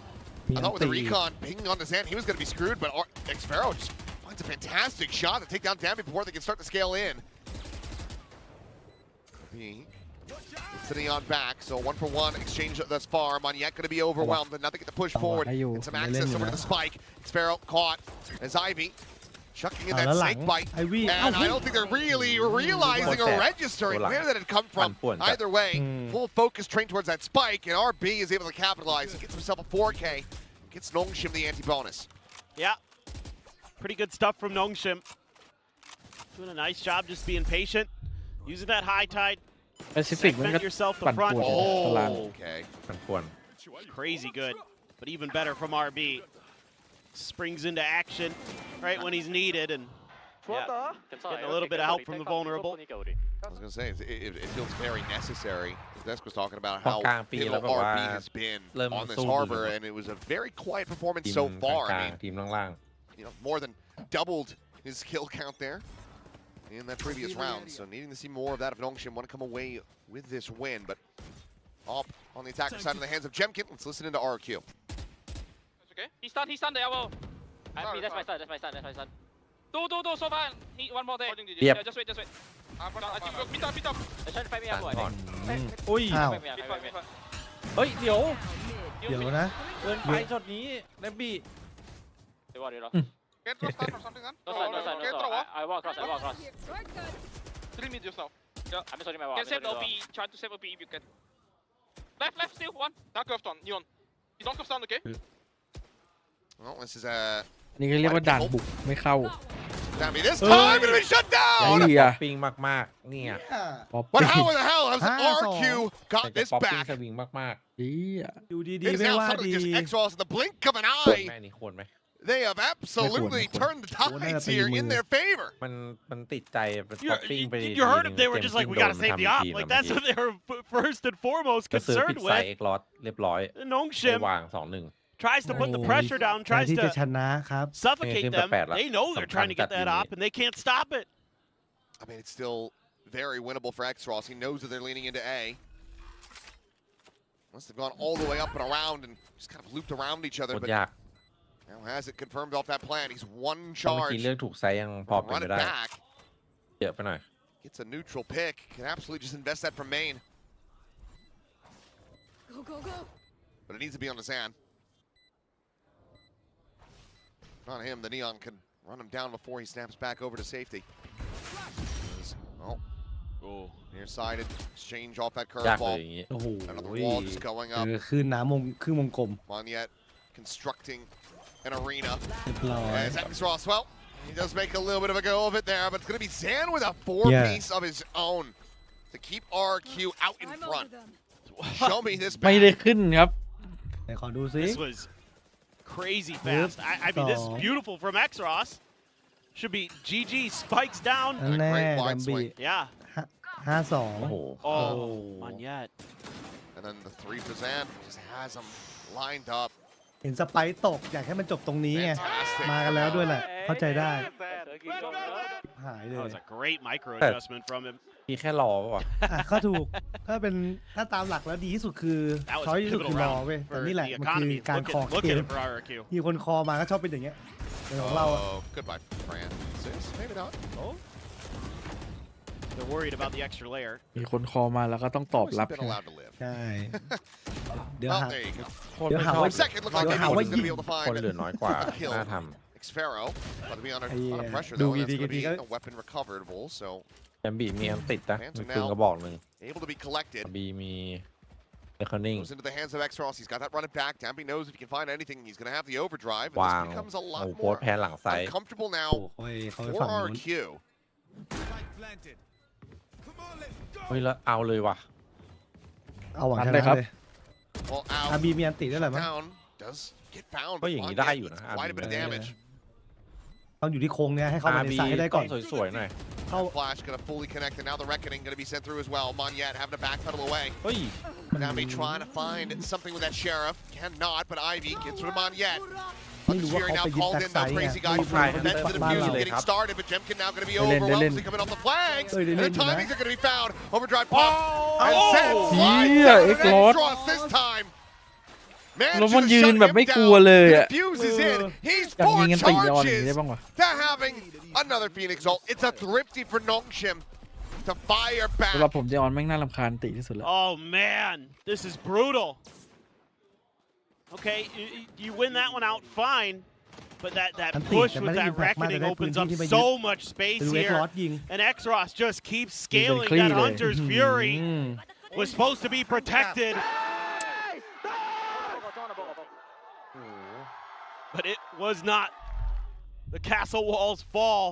I thought with the recon pinging on the Zan, he was going to be screwed, but Xfero just finds a fantastic shot to take down Dambi before they can start to scale in. It's the Neon back, so 1-for-1 exchange thus far. Maniette going to be overwhelmed, but nothing to push forward. And some access over to the spike. Xfero caught as Ivy chucking in that snake bite. And I don't think they're really realizing or registering where that had come from. Either way, full focus trained towards that spike, and RB is able to capitalize. He gets himself a 4K, gets Nongshim the anti-bonus. Yeah, pretty good stuff from Nongshim. Doing a nice job just being patient, using that high tide. Segment yourself the front. Oh, okay. Crazy good, but even better from RB. Springs into action right when he's needed, and yeah, getting a little bit of help from the vulnerable. I was going to say, it feels very necessary. Desk was talking about how pivotal RB has been on this harbor, and it was a very quiet performance so far. I mean, more than doubled his kill count there in that previous round, so needing to see more of that if Nongshim want to come away with this win. But up on the attacker side in the hands of Jemkin, let's listen into RRQ. Okay. He stunned the elbow. That's my stun. Do, so far. One more there. Yeah, just wait. I think mid up. They're trying to fight me elbow, I think. อุ้ย Fight me. เฮ้ยเดี๋ยว เดี๋ยวนะ เกินไปช็อตนี้เดบบี้ Get stun or something then? No stun. I walk across. Drill mid yourself. Yeah. I'm sorry, my wall. Can save OP. Try to save OP if you can. Left, still one. Not curved on. Neon. You don't curve stun, okay? Well, this is นี่ก็เรียกว่าด่านบุกไม่เข้า Dambi this time gonna be shut down. เฮีย ปิงมากๆเนี่ย But how in the hell has RQ got แต่ this ป๊อปปิ้ง back? สวิงมาก เฮีย ดูดี It ๆ is ไม่ now ว่า suddenly ดี just X-Ross in the blink of an ๆควร eye. ไหมนี่ควรไหม They have absolutely turned the tides here in their favor. มันติดใจเป็นป๊อปปิ้งไป You heard him. They were just like, we gotta save the op. Like that's what they were first and foremost ก็ซื้อผิด concerned ใส่ with. เอ็กลอสเรียบร้อย Nongshim วาง 2-1 tries to put the pressure down, แทน tries ที่จะช to นะครับ suffocate them. They know they're trying to get that op, and they can't stop it. I mean, it's still very winnable for X-Ross. He knows that they're leaning into A. Must have gone all the way up and around and just kind of looped around each other. โคต But รยาก now has it confirmed off that plan. He's one เมื่อ charge. กี้เลือกถูกไซส์ยังพอเป็น Run ไป it ได้ back. เยอะไปหน่อย Gets a neutral pick. Can absolutely just invest that from main. Go. But it needs to be on the sand. Not him. The Neon can run him down before he snaps back over to safety. Oh, near-sided exchange off that ยากเลย curveball. อย่างงี้ โอ้โห Another wall just going up. คือน้ำครึ่งวงกลม Monyet constructing an arena. เรียบร้อย As X-Ross, well, he does make a little bit of a go of it there, but it's going to be Zan with a 4-piece of his own to keep RQ out in front. Show me this ไม่ได้ back. ขึ้นครับ ไหนขอดูซิ This was crazy fast. I mean, this is beautiful from X-Ross. Should be GG spikes down. นั่นแน่ Great ดั wide มบี้ swing. Yeah. 5-2 โอ้โห Oh, Monyet. And then the 3 for Zan just has him lined up. เห็นสไปร์ตกอยากให้มันจบตรงนี้ไง Fantastic. มากันแล้วด้วยแหละ เข้าใจได้ หายเล That ย was a great micro adjustment from him. พี่แค่รอป่ะ ก็ถูกถ้าตามหลักแล้วดีที่สุดคือ That was ช้อย a ที่สุด pivotal คือรอ round เว้ยแต่ for นี่แหละ the มันคือ economy. การคอ Look เก at ม it for RRQ. มีคนคอมาก็ชอบเป็นอย่างเงี้ยแต่ของเราอะ Oh, goodbye, Francis. Maybe not. Oh, They're worried about the extra layer. มีคนคอมาแล้วก็ต้องตอบ always รับ been ใช่ไหม allowed to live. ใช่ เดี๋ยว Well, หา there you go. คน เดี๋ยว ไม่ หา ชอบ ว่า Second looked like เดี๋ยว maybe หาว่า he was going to be able to คน find เหลือน้อยกว่า a kill. น่าท Xfero, about to be on a Yeah. pressure Do though. That's we- going to be we- a weapon recoverable, so ำแจมบีมีอันติดนะ Fans มี are ปืน now กระบอกหนึ่ง able to be collected. บีมีเอคอนิ่ง Goes into the hands of X-Ross. He's got that run it back. Dambi knows if he can find anything, he's going to have the overdrive. And วาง this becomes a โอ้ lot โหโพส more ต์แพนหลังไซส์ uncomfortable โอ้ now โหเขาไป for ฝั่งนู้น RQ. เฮ้ยแล้วเอาเลยว่ะ เอาหวัง ทั ช นเลย นะครับ เลย Well, อา out บีมีอันติด้วยแหละมั้ง down does get found. ก็ but อย่างนี้ Monyet ได้อยู่นะ with quite a bit of damage. ต้องอยู่ที่โค้งเนี่ยให้เข้ามาใน RB ซ้ายให้ได้ก่อน ต้องสวยๆหน่อย เข้า Flash going to fully connect, and now the Reckoning going to be sent through as well. Monyet having to backpedal away. เฮ้ย Dambi trying to find something with that Sheriff. Cannot, but Ivy gets rid of Monyet. ไม่รู้ว่าเขาไปยึดแบ็คไซด์ไงไม่รู้ว่าเขายึดบ้านเรา getting started, but Jemkin now going to be overwhelmed coming off the flags. And the timings are going to be found. Overdrive pop. And set. Extros this time. แล้วมันยืนแบบไม่กลัวเลยอ่ะ Fuses in. He's อยาก 4 ยิงกันตีออนอย่าง charges นี้ได้บ้างวะ to having another Phoenix ult. It's a thrifty for Nongshim to fire สำหรับ back. ผมเจออนแม่งน่ารำคาญตีที่สุดแล้ว Oh man, this is brutal. Okay, you win that one out fine, but that push with that reckoning opens up so much space here. And Exros just keeps scaling that Hunter's Fury. Was supposed to be protected. But it was not. The castle walls fall,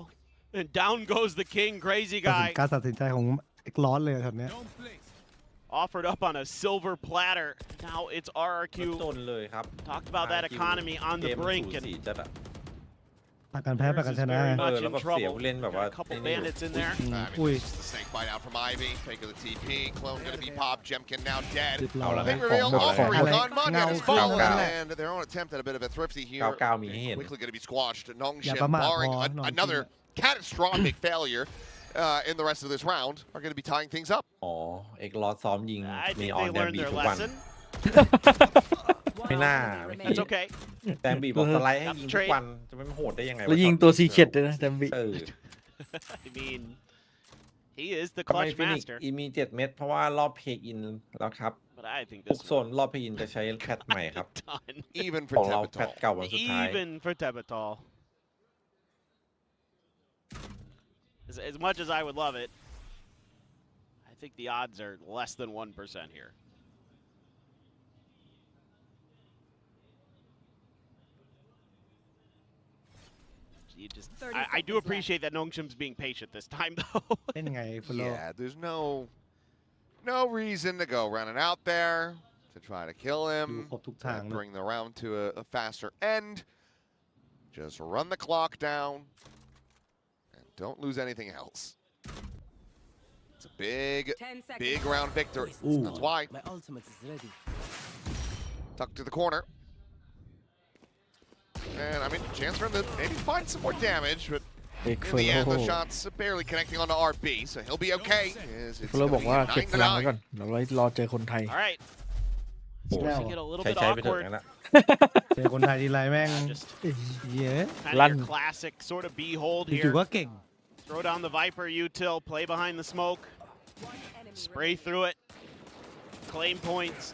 and down goes the king, Crazy Guy. การตัดสินใจของเอกร้อนเลยครับเนี้ย Offered up on a silver platter. Now it's RRQ. จนเลยครับ Talked about that economy on the brink. And ปากกันแพ้ปากกันชนะ แล้วแบบเสียผู้เล่นแบบว่า a couple bandits in there. Just the snake bite out from Ivy. Fake of the TP. Clone going to be popped. Jemkin now dead. เอาละ Big reveal offering on Monday. And their own attempt at a bit of a thrifty here. Quickly going to be squashed. Nongshim barring another catastrophic failure. In the rest of this round are going to be tying things up. อ๋อเอกลอดซ้อมยิง I มี think ออน they แดง learned บี their ทุกวัน lesson. ไม่น่า That's okay. แดงบีบอกสไลด์ให้ยิงทุกวันจะไม่โหดได้ยังไง แล้วยิงตัวซีเค็ดเลยนะแดมบิ I mean, he is the ทำไม clutch ฟินิก master. อีมี7 เม็ดเพราะว่ารอบเพย์อินแล้วครับ But I think ทุก this โซนรอบเพย์อินจะใช้แพทใหม่ครับ done. Even ของ for เราแพท Tepital. เก่าวันสุดท้าย Even for Tepital. As much as I would love it, I think the odds are less than 1% here. You just, I do appreciate that Nongshim's being patient this time, though. เล่นไงฟโล Yeah, there's no reason to go running out there to try to kill ดู him. ครบทุกทางเลย Bring the round to a faster end. Just run the clock down and don't lose anything else. It's a big round victory. That's why. My ultimate is ready. Tuck to the corner. And I mean, chance for him to maybe find some more damage, but in the end, the shot's barely connecting onto RB, so he'll be okay. ฟโลบอกว่าเก็บพลังไว้ก่อนเดี๋ยวรอเจอคนไทย All right. Starting to get a little bit ใช้ไปเถอะ awkward. งั้นละ เจอคนไทยทีไรแม่ง Just เย้ kind of your classic sort of B-hold จู่ here. ๆก็เก่ง Throw down the Viper util, play behind the smoke, spray through it, claim points,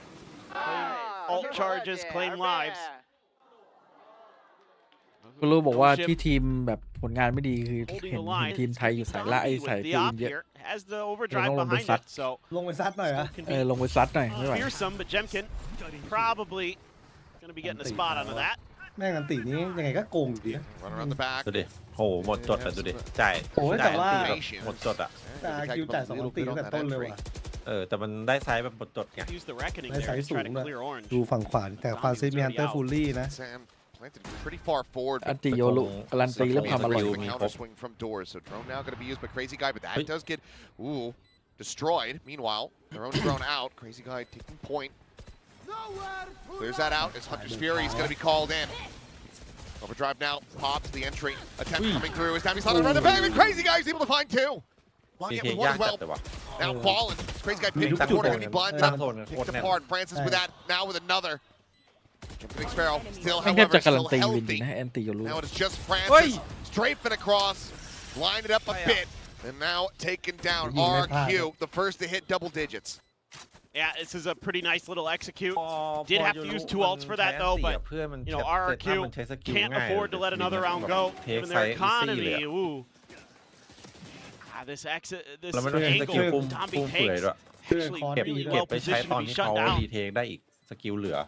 claim ult charges, claim lives. ฟโลบอกว่าที่ทีมแบบผลงานไม่ดีคือเห็นทีมไทยอยู่สายละไอ้สายปืนเยอะ Has the overdrive behind it, so ลงไปซัดหน่อยเหรอ ลงไปซัดหน่อยไม่ไหว fearsome, but Jemkin probably going to be getting a spot onto that. แม่งอันตีนี้ยังไงก็โกงอยู่ดีนะ Run around the back. ดูดิโหหมดจดอ่ะดูดิจ่าย โอ้ยแต่ว่า จ่ายอันตีแบบหมดจดอ่ะ แต่คิวจ่าย2 อันตีตั้งแต่ต้นเลยว่ะ แต่มันได้ไซส์แบบหมดจดไง Use the reckoning ได้ there ไซ to ส์สู try ง to ด้วย clear orange. ดูฝั่งขวาแต่ฟาซิสมีฮันเตอร์ฟูลลี่นะ Sam planted pretty far forward. อันติโยรุการันตีเรื่องความอร่อย Counter swing from doors, so drone now going to be used by Crazy Guy, but that does get destroyed. Meanwhile, their own drone out. Crazy Guy taking point. Clears that out as Hunter's Fury is going to be called in. Overdrive now, pop to the entry. Attempt coming through. As time he's on the bang, and Crazy Guy is able to find two. Locking up with one as well. Now fallen. Crazy Guy picked the corner, going to be blinded up. Picked apart. Francis with that. Now with another. Jumping Sparrow. Still, แม่งแทบ however, จะการัน still ตีวินดี healthy. นะแอนติโยรุ Now it is just Francis. Strafing across. Line it up a bit. And now taken down. RRQ, the first to hit double digits. Yeah, this is a pretty nice little execute. Did have to use 2 ults for that though, but you know RRQ can't afford to let another round go given their economy. Ooh. This angle Tombi takes actually เก็บ really เก็บ well ไปใช้ positioned ต to อน be ที่ shut เขา down. รีเทคได้อีกสกิลเหลือ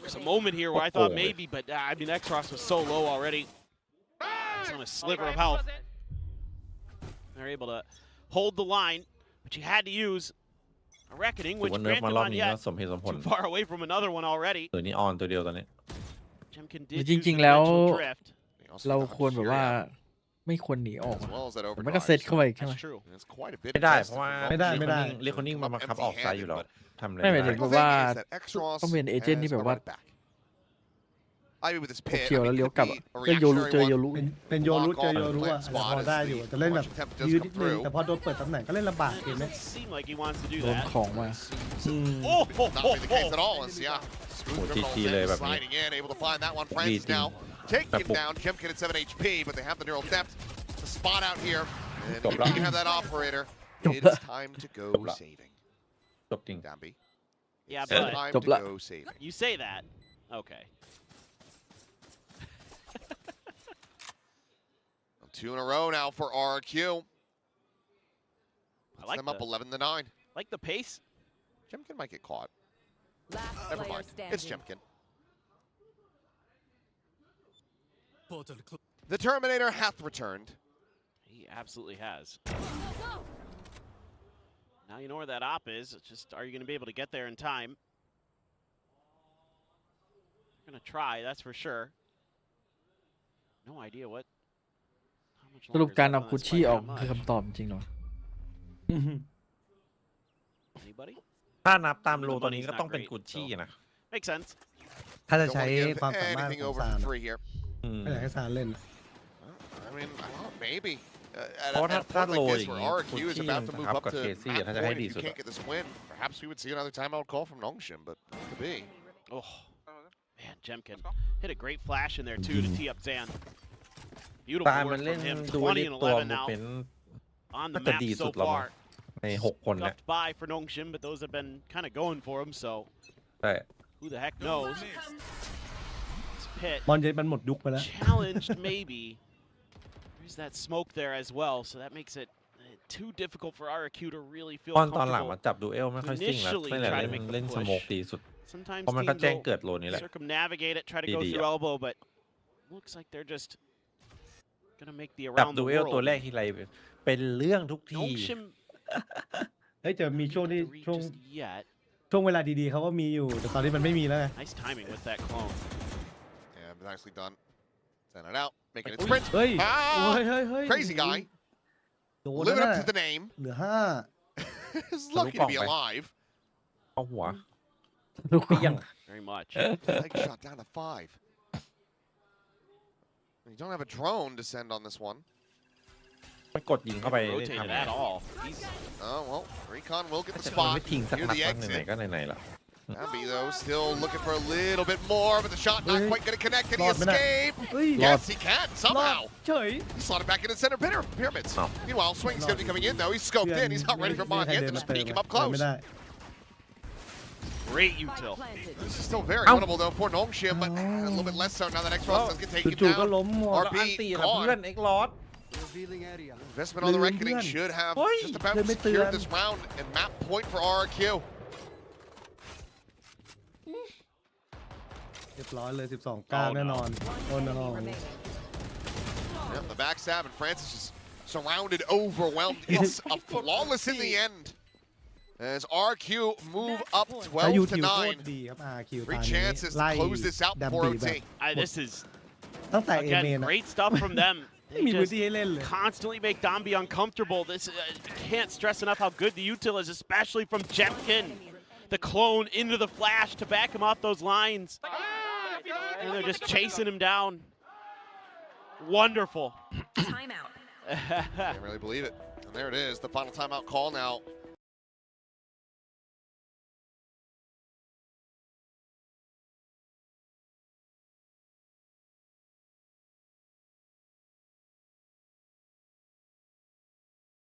There's a moment here where I thought maybe, but I mean Exros was so low already. He's on a sliver of health. They're able to hold the line, but you had to use a reckoning, which เนิร์ฟ granted มารอบ not นี้ yet ก็สมเหตุสมผล too far away from another one already. ตัวนี้ออนตัวเดียวตอนนี้ Jemkin did จ use ริง the ๆแล้ว dimensional drift. เราควรแบบว่าไม่ควรหนีออก As well as that มันก็ overdrive. เซตเข้าไปใช่ไหม That's true. It's quite a bit. ไม่ได้เพราะว่า ไม่ได้ไม่ได้ เรียกคนนิ่งมาบังคับออกไซด์อยู่แล้วทำอะไร ไม่หมายถึ ไม่ ง ได้ แบบว่าต้องเป็นเอเจนต์ที่แบบว่า Ivy with his กด pit. เขียว I แล้ว mean, เลี้ยว could กลับ be อะ a ก็โยรุ reactionary เจอ one. โยรุ เป็นโยรุ Lock เจอ on โย the รุ plant อ่ะ spot พอ as ได้ the อยู่แต่เล่นแบบ attempt does ยืด come นิดนึง through. แต่พอโดนเปิดตำแหน่งก็เล่นลำบากเกมนี้ Doesn't seem like he wants to do โดน that. ของมา Oh, Not be the case at all. As, yeah, smooth Oh, criminal GG เลยแบบนี้ sliding in, able to find that one. Francis now taking him down. Jemkin at 7 HP, but they have the neural depth to spot out here. And if you have that operator, it is time to go saving. จบจริง Dambi. Yeah, It's but time to go saving. you say that. Okay. 2 in a row now for RRQ. I like Them up 11-9. Like the pace. Jemkin might get caught. Last Never player mind. standing. It's Jemkin. The Terminator hath returned. He absolutely has. Now you know where that op is. It's just, are you going to be able to get there in time? You're going to try, that's for sure. No idea what. How much สรุป longer is การ left เอา on กุ that ชชี่ spike? ออก Not คือ much. คำตอบจริงเหรอ Anybody? ถ้านับตามโลตัวนี้ก็ต้องเป็นกุชชี่นะ Makes sense. ถ้าจะ Don't ใช้ want to give ความสามารถ anything ของ over ซาน for free here. ไม่อยากให้ซานเล่น I mean, I don't know, maybe. At เพราะ a ถ้า point like โล this อย่าง where งี้ RRQ กุช is ชี่ about มัน to จะ move ทับ up กับ to เคซี่ match ถ้าจะให้ point ดี if สุ you ด can't get this win. Perhaps we would see another timeout call from Nongshim, but it could be. Oh, man, Jemkin hit a great flash in there too to tee up Zan. ตา Beautiful มั work นเล่น from him. ดู 20 เล่น and ตัว 11 มัน now เป็น on น่า the จะ map ดีสุ so ดแล้วมั้ง far. ใน6 คนเนี่ย Scuffed by for Nongshim, but those have been kind of going for him. So ใช่ who the heck knows? This pit บอลเย็นมันหมดยุคไปแล้ว challenged maybe. There's that smoke there as well, so that makes it too difficult for RRQ to really feel ตอนหลังมัน comfortable. จับดูเอลไม่ค่อยซิ่งแล้วไม่แหละเล่นสโมกดีสุด Sometimes เพราะมันก็ teams แจ้ง will เกิดโลนี้แหละ circumnavigate it, try to go DD through elbow, but looks like they're just gonna make the จับ around ดู the เอลตัว world. แรกทีไรเป็นเรื่องทุกที Nongshim เฮ้ยจะมีช่วงที่ read ช่วง just yet. ช่วงเวลาดีๆเขาก็มีอยู่แต่ตอนนี้มันไม่มีแล้วไง Nice timing with that clone. Yeah, but nicely done. Send it out, making it sprint. เฮ้ย Ah! เฮ้ยเฮ้ยเฮ้ย Crazy guy. โดน Living แล้ว up นะ to the name. เหลือ He's lucky to be alive. เอาหัว ลูก เปี้ยง Very much. Leg shot down to 5. You don't have a drone to send on this one. มันกดยิงเข้าไปได้ Rotated ทำไง at all. He's Oh, well, Recon will get the แต่มัน spot ไม่ทิ้งสัก near นัด the ว่าไหน exit. ๆก็ไหนๆละ Dambi, though, still looking for a little bit more, but the shot not Hey. quite going to connect. Can he Rod, man. escape? เฮ้ย Yes, he can, รอด somehow. เฉย He slotted back into center pyramids. Oh. Meanwhile, Swing's going to be coming in, though. He's scoped in. He's not ready for Bond yet. They're just sneaking him up close. ไม่ได้ great Spike util. planted. This is still very winnable, though, for Nongshim, but a little bit less so now that X-Ross does get taken จู่ๆก็ down. ล้มหมด แล้วอันตีละเพื่อน gone. เอ็กลอส Investment on theลืม reckoning เพื่อน should have เฮ้ย just about ลืมไม่เตือน secured this round and map point for RRQ. เรียบร้อยเลย12ก้าวแน่นอนโอ้โห Remaining. Yep, the backstab, and Francis is surrounded, overwhelmed. It's a flawless in the end. As RQ move up ถ้ายู 12 ทิ to วโคตร 9. ดีครับ RQ ต Three อนนี้ chances to ไล่ close this out ดับ before บีแบบ OT. This is ตั้งแต่เอเม again น great stuff from them. ไม่ They มีพื้น just ที่ให้เล่นเลย constantly make Dambi uncomfortable. This can't stress enough how good the util is, especially from Jemkin. The clone into the flash to back him off those lines. And they're just chasing him down. Wonderful. Timeout. Can't really believe it. And there it is, the final timeout call now.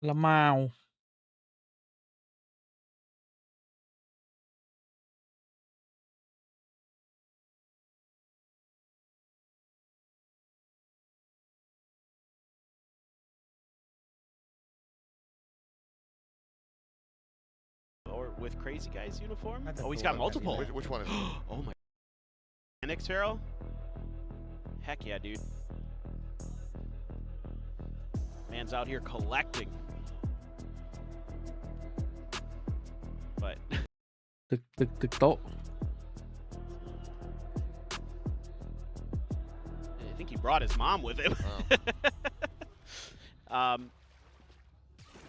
ละมาว Or with Crazy Guy's uniform? That's a Oh, he's cool got one. multiple. Which one is it? Oh my. Phoenix Pharaoh? Heck yeah, dude. Man's out here collecting. But ตึกโต๊ะ I think he brought his mom with him.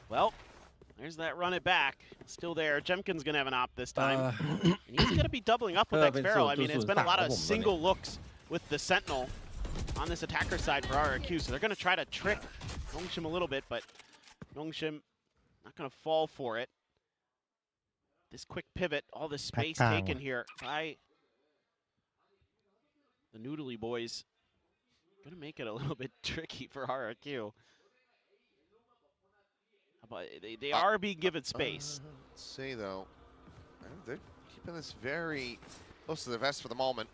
Well, there's that run it back. Still there. Jemkin's going to have an op this time. And he's going to be doubling up with X Pharaoh. I mean, it's been a lot of single looks with the Sentinel on this attacker side for RRQ, so they're going to try to trick Nongshim a little bit, but Nongshim not going to fall for it. This quick pivot, all this space taken here by the Noodly boys. Going to make it a little bit tricky for RRQ. But they are being given space. Let's see, though, they're keeping this very close to the vest for the moment.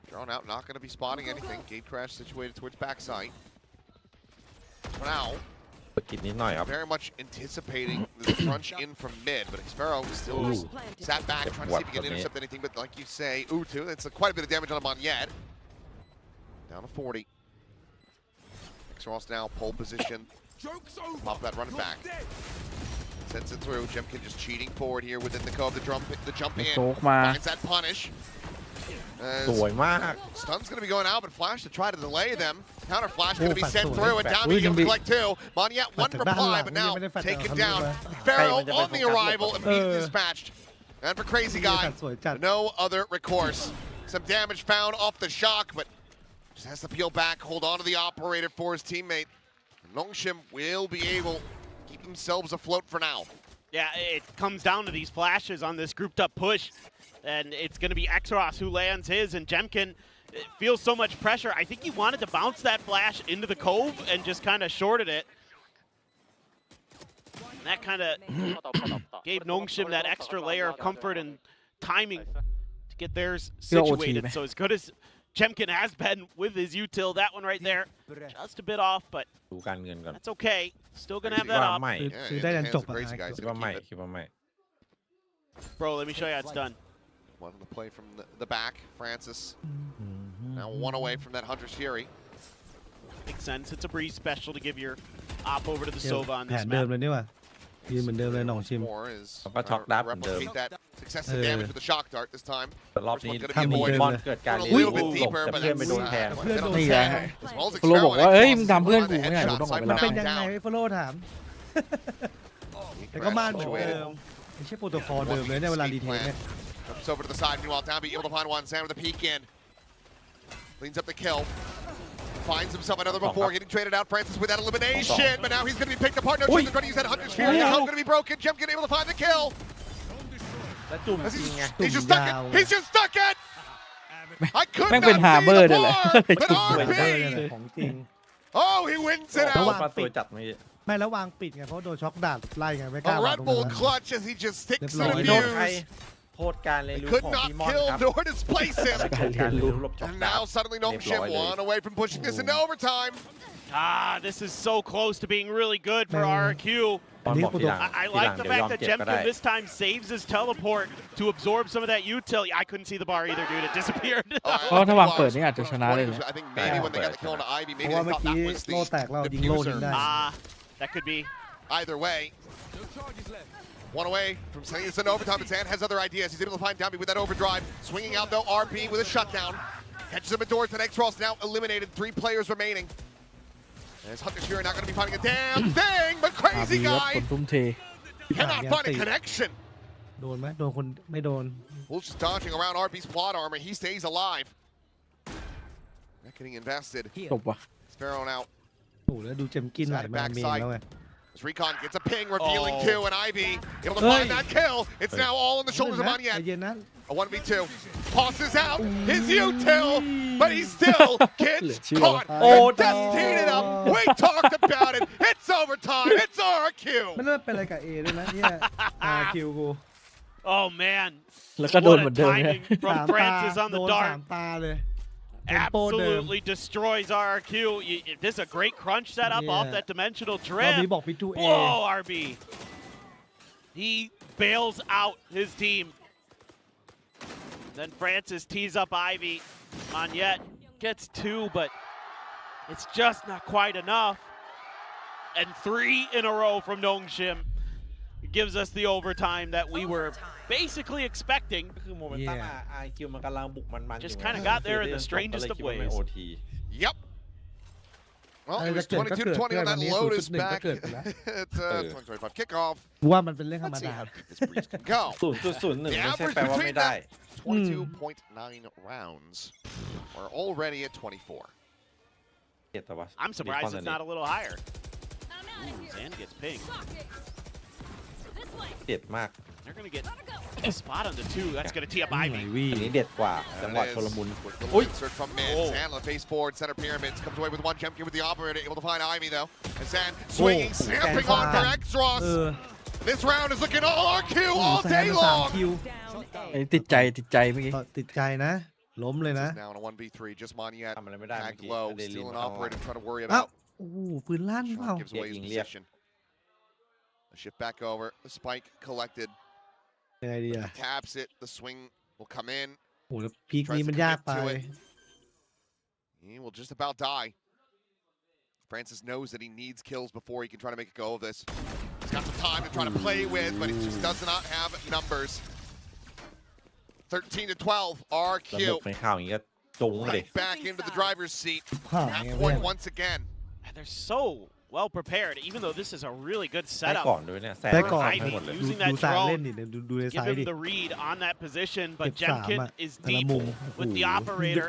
Drawn out, not going to be spotting anything. Gate crash situated towards backside. For now, very much anticipating the crunch in from mid, but Xfero still sat back trying to see if he can intercept anything, but like you say, Utu, that's quite a bit of damage on him on Yed. Down to 40. Xeros now pole position. Pop that running back. Sends it through. Jemkin just cheating forward here within the cove. The jump in. Finds that punish. Stun's going to be going out, but Flash to try to delay them. Counter Flash going to be sent through, and down to able to collect two. Monyet, one reply, but now taken down. Pharaoh on the arrival, immediately dispatched. And for Crazy Guy, no other recourse. Some damage found off the shock, but just has to peel back, hold on to the operator for his teammate. Nongshim will be able to keep themselves afloat for now. Yeah, it comes down to these flashes on this grouped up push. And it's going to be Xeros who lands his, and Jemkin feels so much pressure. I think he wanted to bounce that flash into the cove and just kind of shorted it. And that kind of gave Nongshim that extra layer of comfort and timing to get theirs situated. So as good as Jemkin has been with his util, that one right there, just a bit off, but that's okay. Still going to have that up. Bro, let me show you how it's done. One on the play from the back. Francis now one away from that Hunter's Fury. Makes sense. It's a breeze special to give your op over to the Sova on this map. More is replicate that successive damage with the shock dart this time. A little bit deeper, but that's as well as Xfero and Xeros. แต่ก็ม่านเหมือนเดิมไม่ใช่โปรโตคอลเดิมเลยในเวลารีเทคเนี่ย Jumps over to the side. Meanwhile, Downbeat able to find one. Sam with the peek in. Cleans up the kill. Finds himself another before getting traded out. Francis with that elimination, but now he's going to be picked apart. No chance of trying to use that Hunter's Fury. His helm going to be broken. Jemkin able to find the kill. He's just stuck it. He's just stuck it. I could not see the bar, but RP. Oh, he wins it out. ไม่แล้ววางปิดไงเพราะโดนช็อคดาบไล่ไงไม่กล้า A Red Bull clutch as he just sticks to the fuse. โทษการเรียนรู้ Could ของ not ดีมอน kill ครับ nor displace him. การเรียนรู้หลบช็อค And ดาบ now suddenly Nongshim one away from pushing this into overtime. This is so close to being really good for RRQ. I like the fact that Jemkin this time saves his teleport to absorb some of that util. I couldn't see the bar either, dude. It disappeared. เพราะถ้าวางเปิดนี่อาจจะชนะเลยนะ I think maybe when they got the kill on Ivy, เพ maybe ราะ they ว่าเมื่อ thought กี้ that was โล่แตกเรายิงโล่ยิง the ได้ diffuser. That could be. Either way. One away from sending this into overtime, but Zan has other ideas. He's able to find Downbeat with that overdrive. Swinging out, though, RP with a shutdown. Catches him indoors, and Xeros now eliminated. 3 players remaining. As Hunter's Fury not going to be finding a damn thing, but Crazy Guy cannot find a connection. โดนไหมโดนคนไม่โดน Wolf's just dodging around RP's plot armor. He stays alive. Not getting invested. จบว่ะ Sparrow now. โอ้แล้วดูเจมกินไหลมาเมนแล้วไง As Recon gets a ping, revealing 2, and Ivy able to find that kill. It's now all on the shoulders of Monyet. A 1v2. Tosses out his util, but he still gets caught. Just teed it up. We talked about it. It's overtime. It's RRQ. มันเป็นอะไรกับเอด้วยนะเนี่ย RRQ กู Oh man. แล้วก็โดนเหมือนเดิม From Francis on the โดน dart. 3 ตาเลย Absolutely destroys RRQ. This is a great crunch setup off that dimensional เรา trip. มีบอก P2A Whoa, RB. He bails out his team. Then Francis tees up Ivy. Monyet gets 2, but it's just not quite enough. And 3 in a row from Nongshim. It gives us the overtime that we were basically expecting. Just kind of got there in the strangest of ways. Yep. Well, อะไร it จะ was เกิดก็เกิด 22-20 เพื่อน on วัน that นี้ Lotus 0.1 ก็ back. เกิดไปแล้ว It's 2025 kickoff. กูว่ามันเป็นเรื่องธรรม Let's see ดา how deep this breeze can go. 0.01 The ไม่ใช่ average แปลว่าไม่ between ได้ them, 22.9 rounds. We're already at 24. เจ็ดแต่ว่า I'm surprised it's not a little higher. Ooh, Zan gets pinged. เด็ดมาก They're going to get a spot on the 2. That's going to tee up ไหน Ivy. วี่ อันนี้เด็ดกว่า จังหวะ And it ชลมุน is with the Oi. insert from mid. Oh. Zan on the face forward, center pyramids, comes away with one jump here with the operator, able to find Ivy though. And Zan swinging, snapping on for เอ X-Ross. อ This round is looking all RQ โอ้ all แซน day มา3 long. คิว Down ไอ้ A. ติดใจเมื่อกี้ ติดใจนะ ล้มเลยนะ Now on a 1v3, just Moniette ทำอะไรไม่ได้เมื่อ tagged กี้ low, อเดลิน still an ข้างล่าง operator trying to worry เอ้า about. โอ้โหปืนลั่นเปล่า Sean gives away his position. The shift back over, the spike collected. ยังไงดีอะ Taps it, the swing will come in. โอ้โหแล้วพีคนี้มันยากไป He will just about die. Francis knows that he needs kills before he can try to make a go of this. He's got some time to try to play with, but he just does not have numbers. 13-12, ระบบ RQ ในข่าวอย่างนี้ก็จุงเลย right back into the driver's seat. ฮ่า At ไง point เพื่อน once again. And they're so well prepared, even though this is a really good ได้ก่อน setup. ด้วยเนี่ยแซง ได้ก่อน ทั้งหมดเลย Using ดู that สายเล่น drone. ดิดูใน Give สาย him ดิ the read on that position, but เก็บสาม Jemkin อะ is แต่ละ deep มุม with the โอ้โห operator.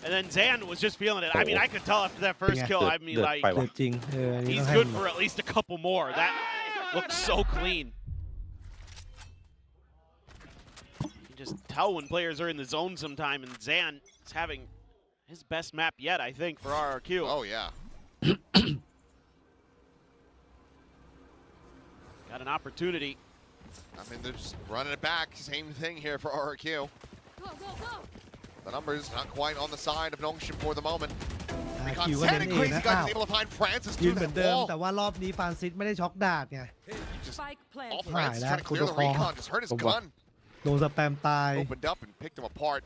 And then Zan was just feeling it. I mean, I could tell after that first Yeah. kill, I mean, Good like, fight. เดือดจริงอันนี้ he's ต้องให้ good มัน for at least a couple more. That looks so clean. You can just tell when players are in the zone sometime, and Zan is having his best map yet, I think, for RRQ. Oh, yeah. Got an opportunity. I mean, they're just running it back. Same thing here for RRQ. The numbers not quite on the side of Nongshim for the moment. คิว Recon ก็เน้ Sand น and เอง Crazy นะ Guy อ้าว is able to find Francis ยืน through เหมือน that เดิม wall. แต่ว่ารอบนี้ฟรานซิสไม่ได้ช็อกดาดไง Spike All planted. Francis Right, trying to clear the that recon, just hurt his could gun. โดนสแปมตาย Opened up and picked him apart.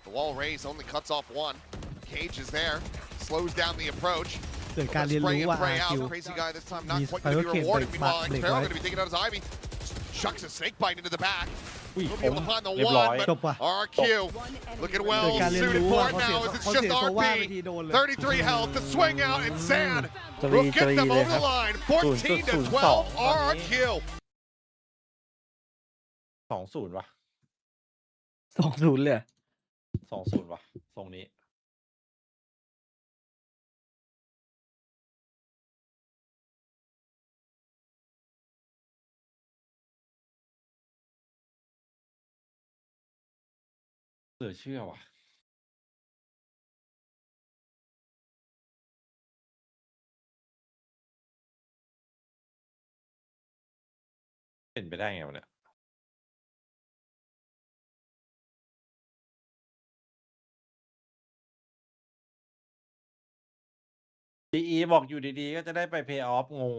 The wall raise only cuts off one. Cage is there, slows down the approach. เกิดการเรียน Spray รู้ in, ว่า pray RQ out. Crazy Guy this time not He's quite going to be Fire rewarded. King, Meanwhile, break, Xpero right? going to be taking out his Ivy. Chucks a snake bite into the back. อุ้ย He'll ผ be ม able to find the เรียบร้อย one, จ but บว่ะ RQ One enemy looking เกิด well การเรียน suited รู้ for ว่า it เขาเสีย now as it's เขา just เสียโซว่าไป RP. ทีโดนเลย 33 health, the swing out, and Sand ตรี will get ตรี them เลย over ครั the บ line. 14-12, RRQ. 2-0 ว่ะ 2-0 เลยอะ 2-0 ว่ะทรงนี้เหลือเชื่อว่ะเป็นไปได้ไงวะเนี่ยดีบอกอยู่ดีๆก็จะได้ไปเพย์ออฟงง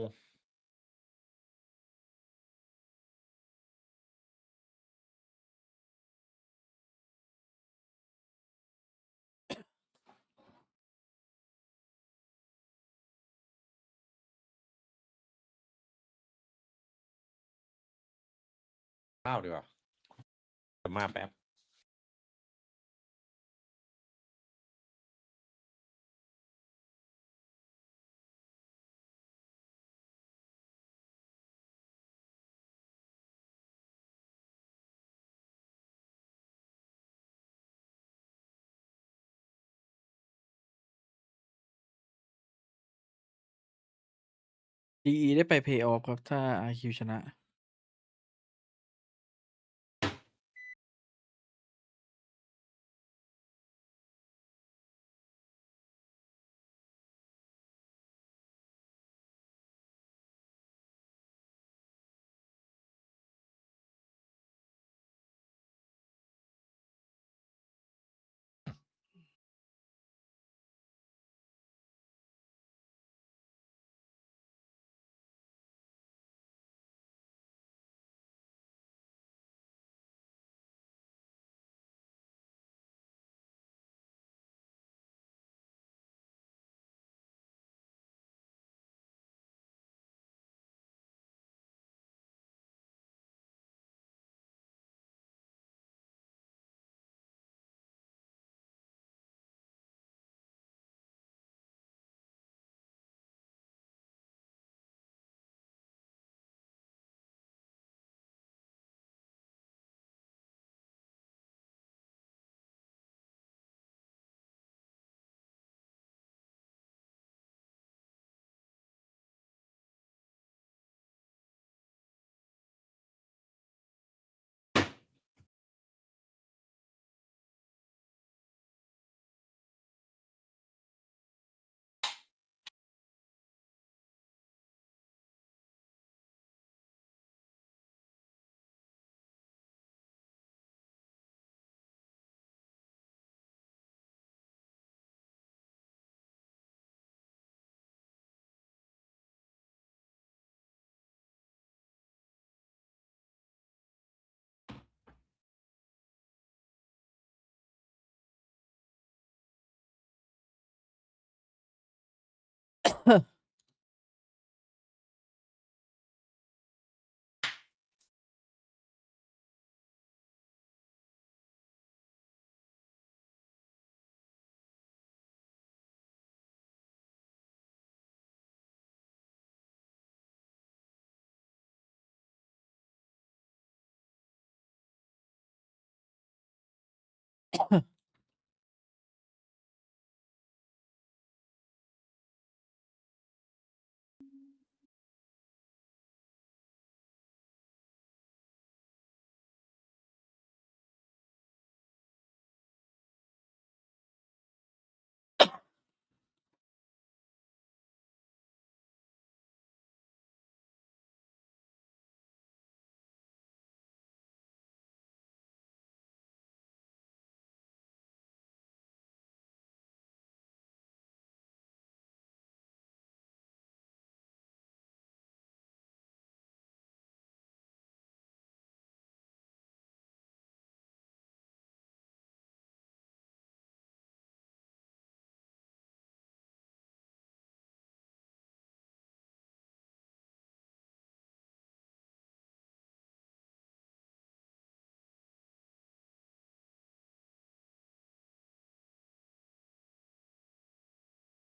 ข้าวดีกว่าจะมาแป๊บดีได้ไปเพย์ออฟครับถ้า RQ ชนะ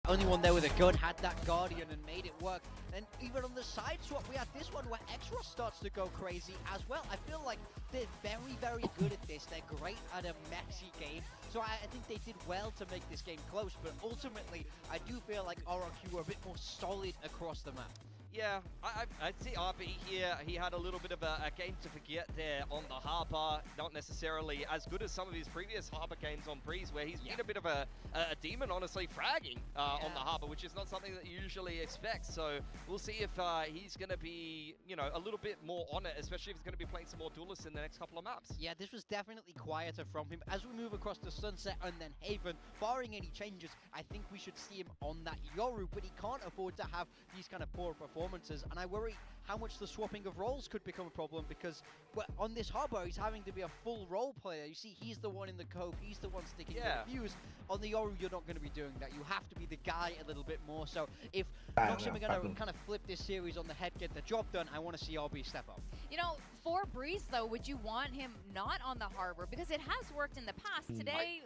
Only one there with a gun had that Guardian and made it work. And even on the side swap, we had this one where Extra starts to go crazy as well. I feel like they're very, very good at this. They're great at a messy game. So I think they did well to make this game close. But ultimately, I do feel like RRQ were a bit more solid across the map. Yeah, I'd see RB here. He had a little bit of a game to forget there on the Harper. Not necessarily as good as some of his previous Harper games on Breeze, where he's been a bit of a demon, honestly, fragging on the Harper, which is not something that you usually expect. So we'll see if he's going to be, you know, a little bit more on it, especially if he's going to be playing some more duelists in the next couple of maps. Yeah, this was definitely quieter from him. As we move across to Sunset and then Haven, barring any changes, I think we should see him on that Yoru, but he can't afford to have these kind of poor performances. And I worry how much the swapping of roles could become a problem because on this Harbour, he's having to be a full role player. You see, he's the one in the Cove, he's the one sticking the fuse. On the Yoru, you're not going to be doing that. You have to be the guy a little bit more. So if Noxim are going to kind of flip this series on the head, get the job done, I want to see RB step up. You know, for Breeze, though, would you want him not on the Harbor? Because it has worked in the past. Today,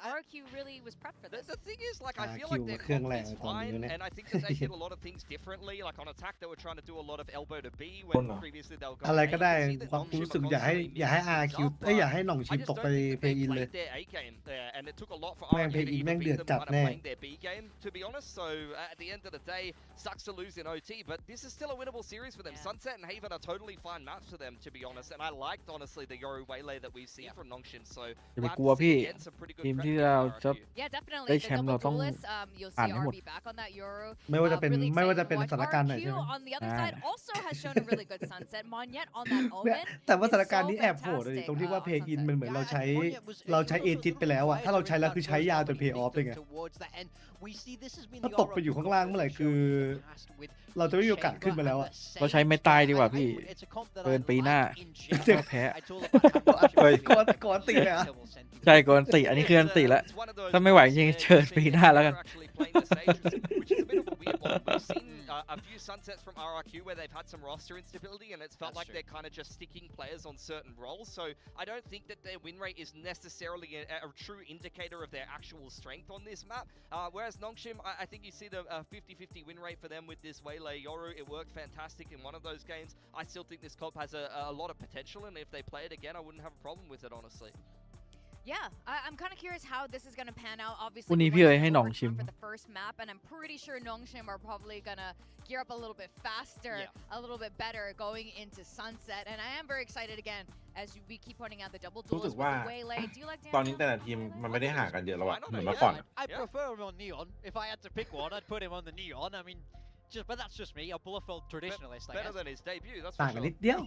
RRQ really was prepped for this. The thing is, like, I feel like their comp is fine, and I think that they did a lot of things differently. Like, on attack, they were trying to do a lot of elbow to B, when previously they were going อะไรก็ได้ A. You can see that ความ Nongshim รู้สึก are อย่าให้ constantly RQ messing things up, อย่าให้หน่องชิ I ม just ตก don't ไป think that เพ they ย์อินเลย played their A game there, and it took a lot for แม่ง RRQ เพย์ to อินแม่ง even เดื beat อด them จัด kind of แน่ playing their B game, to be honest. So at the end of the day, sucks to lose in OT, but this is still a winnable series for them. Sunset and Haven are totally fine maps for them, to be honest, and I liked, honestly, the Yoru Waylay that we've seen from Nongshim, so อย่าไป we'll have กลัว to พี่ see again some pretty ที good ม prep ที่ from เราจะ RRQ. Yeah, definitely. ได้ The แชมป์ double เราต้อง duelists, you'll อ่าน see ให้หมด RB back on that Euro. ไม่ว่าจะเป็น Really ไม่ว่า excited จะ to เป็น watch. สถานการณ์ไหน RRQ ใช่ไหม on the other side also has shown a really good Sunset. Monyet on that เนี่ย Omen แต่ว่าสถาน is การณ์ so นี้แอบโหดเลย fantastic ตรงที่ว่า on เพย์อิน Sunset. มันเหมือนเราใช้ Yeah, เราใช้ it เอ was จิตไปแล้วอะถ้าเราใช้แล้วคือใช้ยาวจนเพย์ออฟเลยไง towards that end. We see this has been ถ้า the ตกไปอยู่ข้างล่างเมื่อไหร่คือ เราจะไม่มีโอกาสขึ้นมาแล้วอะ เราใช้ไม่ตายดีกว่าพี่เกินปีหน้าก็แพ้ ก่อนตีเลยอะ ใช่ก่อนติอันนี้คืออันติแล้ว ถ้าไม่ไหวจริงเชิญปีหน้าแล้วกัน Which is a bit of a weird one. We've seen a few sunsets from RRQ where they've had some roster instability, and it's felt like they're kind of just sticking players on certain roles. So I don't think that their win rate is necessarily a true indicator of their actual strength on this map. Whereas Nongshim, I think you see the 50-50 win rate for them with this Waylay Yoru. It worked fantastic in one of those games. I still think this comp has a lot of potential, and if they play it again, I wouldn't have a problem with it, honestly. Yeah, I'm kind of curious how this is going to pan out. Obviously, วันนี้ we พี่ went เอ๋ย to ให้ the หน่อง Warcraft ชิม for the first map, and I'm pretty sure Nongshim are probably going to gear up a little bit faster, a little bit better going into Sunset. And I am very excited again as we keep pointing out the double รู้สึ duels ก with ว่า the Waylay. Do you like ตอนนี้ Daniel? แต่ละทีมมันไม่ได้ห่างกันเยอะแล้วอะเหมือนเมื่อก่อนอะ I prefer him on Neon. If I had to pick one, I'd put him on the Neon. I mean, but that's just me, a Bluffeld traditionalist. Better than his debut, that's ต่า for งกัน sure. นิดเดียว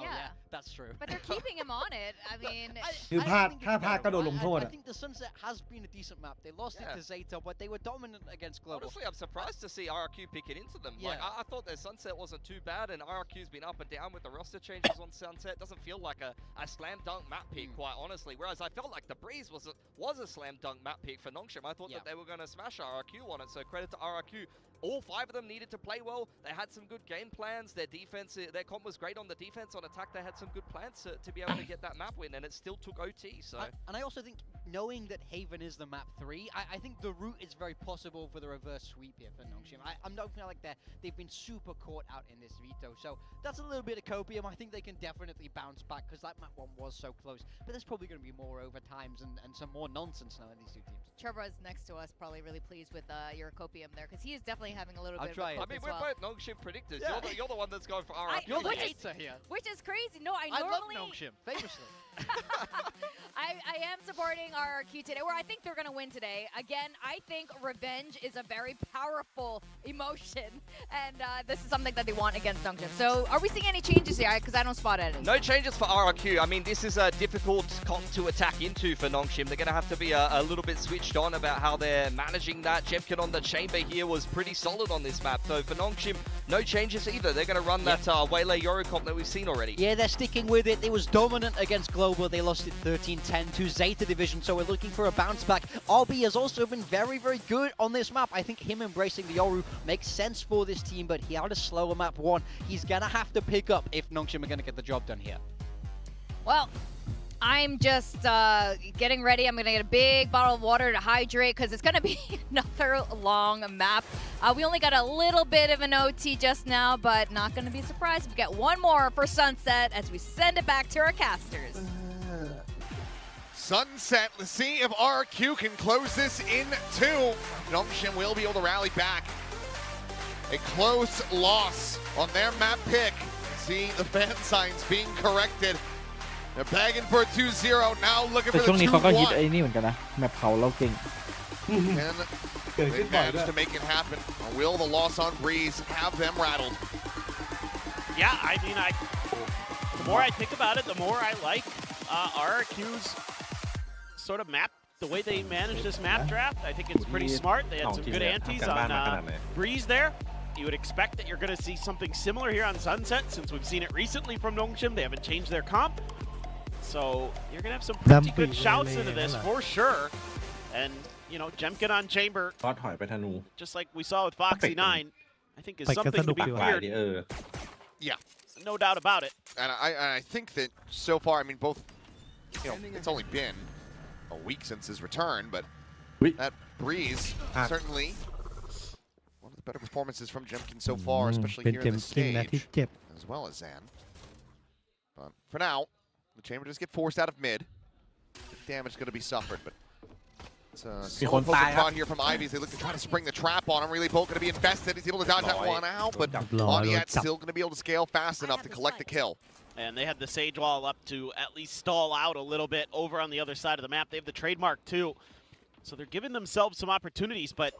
Yeah, that's true. but they're keeping him on it. I mean, คือพลาดถ้าพลาดก็โดนลงโทษ I อะ think the Sunset has been a decent map. They lost it to Zeta, but they were dominant against Global. Honestly, I'm surprised to see RRQ pick it into them. Like, I thought their Sunset wasn't too bad, and RRQ's been up and down with the roster changes on Sunset. Doesn't feel like a slam dunk map pick, quite honestly. Whereas I felt like the Breeze was a slam dunk map pick for Nongshim. I thought that they were going to smash RRQ on it, so credit to RRQ. all 5 of them needed to play well. They had some good game plans. Their defense, their comp was great on the defense. On attack, they had some good plans to be able to get that map win, and it still took OT. So, and I also think knowing that Haven is the map 3, I think the route is very possible for the reverse sweep here for Nongshim. I'm not feeling like they've been super caught out in this veto, so that's a little bit of copium. I think they can definitely bounce back because that map 1 was so close, but there's probably going to be more overtimes and some more nonsense now in these 2 teams. Trevor is next to us, probably really pleased with your copium there because he is definitely having a little bit of a I cope mean, as we're well. both Nongshim predictors. Yeah. You're the one that's going for RRQ. You're the hater here. Which is crazy. No, I love normally Nongshim, famously. I am supporting RRQ today, or I think they're going to win today. Again, I think revenge is a very powerful emotion, and this is something that they want against Nongshim. So are we seeing any changes here? Because I don't spot any. No changes for RRQ. I mean, this is a difficult comp to attack into for Nongshim. They're going to have to be a little bit switched on about how they're managing that. Jemkin on the chamber here was pretty solid on this map. So for Nongshim, no changes either. They're going to run that Waylay Yoru comp that we've seen already. Yeah, they're sticking with it. It was dominant against Global. They lost it 13-10 to Zeta Division, so we're looking for a bounce back. RB has also been very, very good on this map. I think him embracing the Yoru makes sense for this team, but he had a slower map 1. He's going to have to pick up if Nongshim are going to get the job done here. Well, I'm just getting ready. I'm going to get a big bottle of water to hydrate because it's going to be another long map. We only got a little bit of an OT just now, but not going to be surprised if we get one more for Sunset as we send it back to our casters. Sunset, let's see if RRQ can close this in 2. Nongshim will be able to rally back. A close loss on their map pick. See the fan signs being corrected. They're begging for a 2-0, now looking แต่ for ช่วง the นี้เขาก็ฮิต 2-1. ไอ้นี่เหมือนกันนะแมปเขาเราเก่ง And they managed to make it happen. Will the loss on Breeze have them rattled? Yeah, I mean, the more I think about it, the more I like RRQ's sort of map, the way they manage this map draft. I think it's pretty smart. They had some good antes on Breeze there. You would expect that you're going to see something similar here on Sunset since we've seen it recently from Nongshim. They haven't changed their comp. So you're going to have some pretty good shouts into this for sure. And, you know, Jemkin on Chamber, just like we saw with Foxy9, I think is something to be feared. Yeah. No doubt about it. And I think that so far, I mean, both, you know, it's only been a week since his return, but that Breeze certainly one of the better performances from Jemkin so far, especially here in the stage, as well as Zan. But for now, the Chamber does get forced out of mid. Damage is going to be suffered, but it's a slow poke here from Ivy as they look to try to spring the trap on him. Really, Bolt going to be invested. He's able to dodge that one out, but Oniat's still going to be able to scale fast enough to collect the kill. And they had the Sage Wall up to at least stall out a little bit over on the other side of the map. They have the trademark too. So they're giving themselves some opportunities, but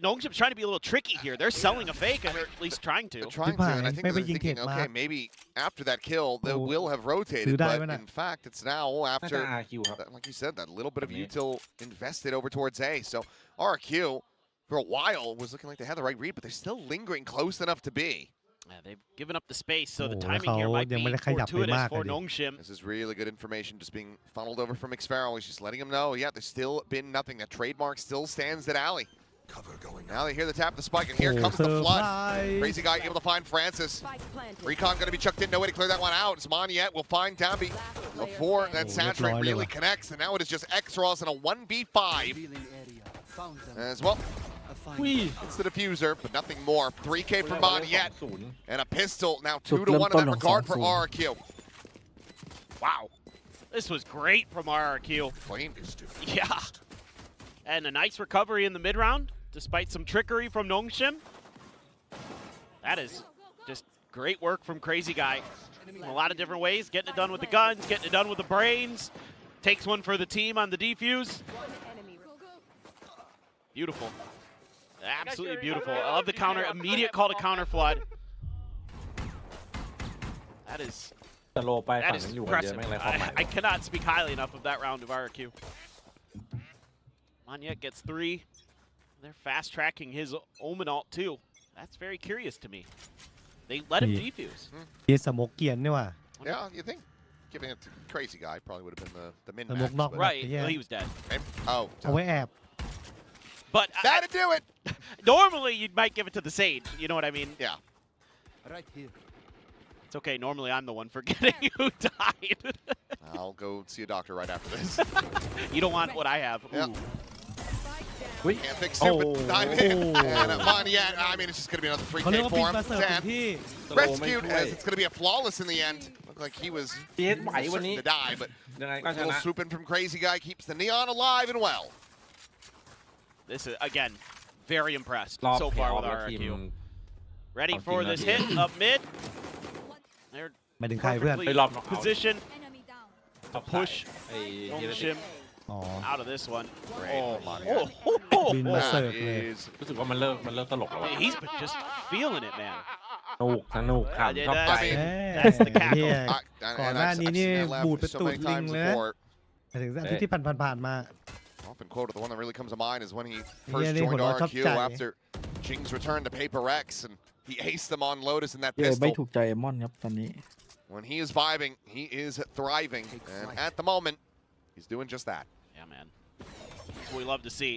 Nongshim's trying to be a little tricky here. They're selling a fake, or at least trying to. They're trying to, and I think they're thinking, okay, maybe after that kill, they will have rotated, but in fact, it's now after, like you said, that little bit of util invested over towards A. So RRQ, for a while, was looking like they had the right read, but they're still lingering close enough to B. Yeah, they've given up the space, so the timing here might be fortuitous for Nongshim. This is really good information just being funneled over from Xfaro. He's just letting him know, yeah, there's still been nothing. That trademark still stands at Alley. Now they hear the tap of the spike, and here comes the flood. Crazy guy able to find Francis. Recon going to be chucked in, no way to clear that one out. Zmaniet will find Dambi before that Saturate really connects, and now it is just X-Ross and a 1v5 as well. It's the diffuser, but nothing more. 3K from Moniet, and a pistol. Now 2-1 in that regard for RRQ. Wow. This was great from RRQ. Yeah. And a nice recovery in the mid-round, despite some trickery from Nongshim. That is just great work from Crazy Guy. In a lot of different ways, getting it done with the guns, getting it done with the brains. Takes one for the team on the defuse. Beautiful. Absolutely beautiful. I love the counter, immediate call to counter flood. That is impressive. I cannot speak highly enough of that round of RRQ. Monyet gets 3. They're fast tracking his Omen ult too. That's very curious to me. They let him defuse. Yeah, you think giving it to Crazy Guy probably would have been the min-max. Right, well, he was dead. Oh. But That'd do it. Normally, you might give it to the Sage. You know what I mean? Yeah. Right here. It's okay. Normally, I'm the one forgetting who died. I'll go see a doctor right after this. You don't want what I have. Yep. Ooh. Can't fix it, but dive in. And Moniette, I mean, it's just going to be another free เขาเรียก kick ว่า for บิน him. มาเสิร์ฟถึง Dan ที่ rescued as it's going to be a flawless in the end. Looked like he was เพียไหววันนี้ certain to die, but ยังไงก็ a ช little นะ swoop in from Crazy Guy keeps the Neon alive and well. This is, again, very impressed รอบ so เพล far ย์ออฟ with แล้วทีม RRQ. Ready I'll for give this that hit up mid. They're หมายถึงใครเพื่อน perfectly รอบน็อกเอาท์ position ท็อป push ไอ้ Dong เฮีย Shim อ๋อ out of this one. Great Oh, for Moniette. Bin ma That serveเลย is รู้สึกว่ามันเริ่มตลกแล้วอะ he's been just feeling it, man. สนุกขำชอบใจ แหม That's the cackle. เหี้ย and ก่อนหน้า I've นี้นี่ seen that บูด laugh ไป so ตูด many ลิง times เลยนะ before. หมายถึงอาทิตย์ที่ผ่านๆมา Often quoted, the one that really comes to mind is when he Yeah, first they joined hold on top RRQ guy. after Jing's return to Paper X, and he aced them on Lotus in that เย้ไม่ pistol. ถูกใจมอนครับตอนนี้ When he is vibing, he is thriving, and at the moment, he's doing just that. Yeah, man. We love to see.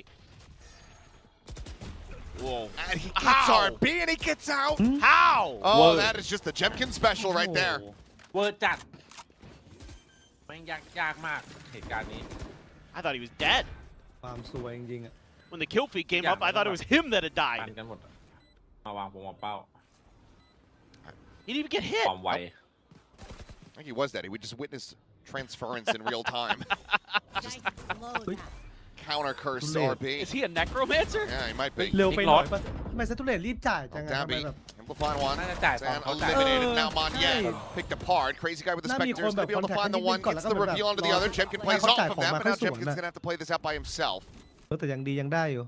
Whoa. And he gets How? RB and he gets out. How? Oh, Whoa. that is just the Jemkin special right there. เวอร์จัดแม่งยากมากเหตุการณ์นี้ I thought he was dead. ความสวยจริงๆอ่ะ When the kill feed came Yeah, up, I thought it was him that had ปัน died. กันหมดอะมาวางวงเป้า He didn't even get hit. ความไว I think he was dead. We just witnessed transference in real time. Counter curse RB. Is he a necromancer? Yeah, he might be. เร็วไป Big หน่อย Lord ปะทำไมเซตุเลตรีบจ่ายจัง Oh, อะทำไม Dabby, แบบ amplifying one. น่าจะจ่ายตอน And เขาจ่าย eliminated. Now ใช่ Moniette picked apart. Crazy guy with the น่ามี Spectre ค is น going แบบ to be able to find the one, ก่อน gets แล้วก็ the แบบ reveal onto the other. Jemkin ให้ plays เขา off จ่าย of ของ them, มา but ค่อย now สวน Jemkin's นะ going to have to play this out by himself. แต่ยังดียังได้อยู่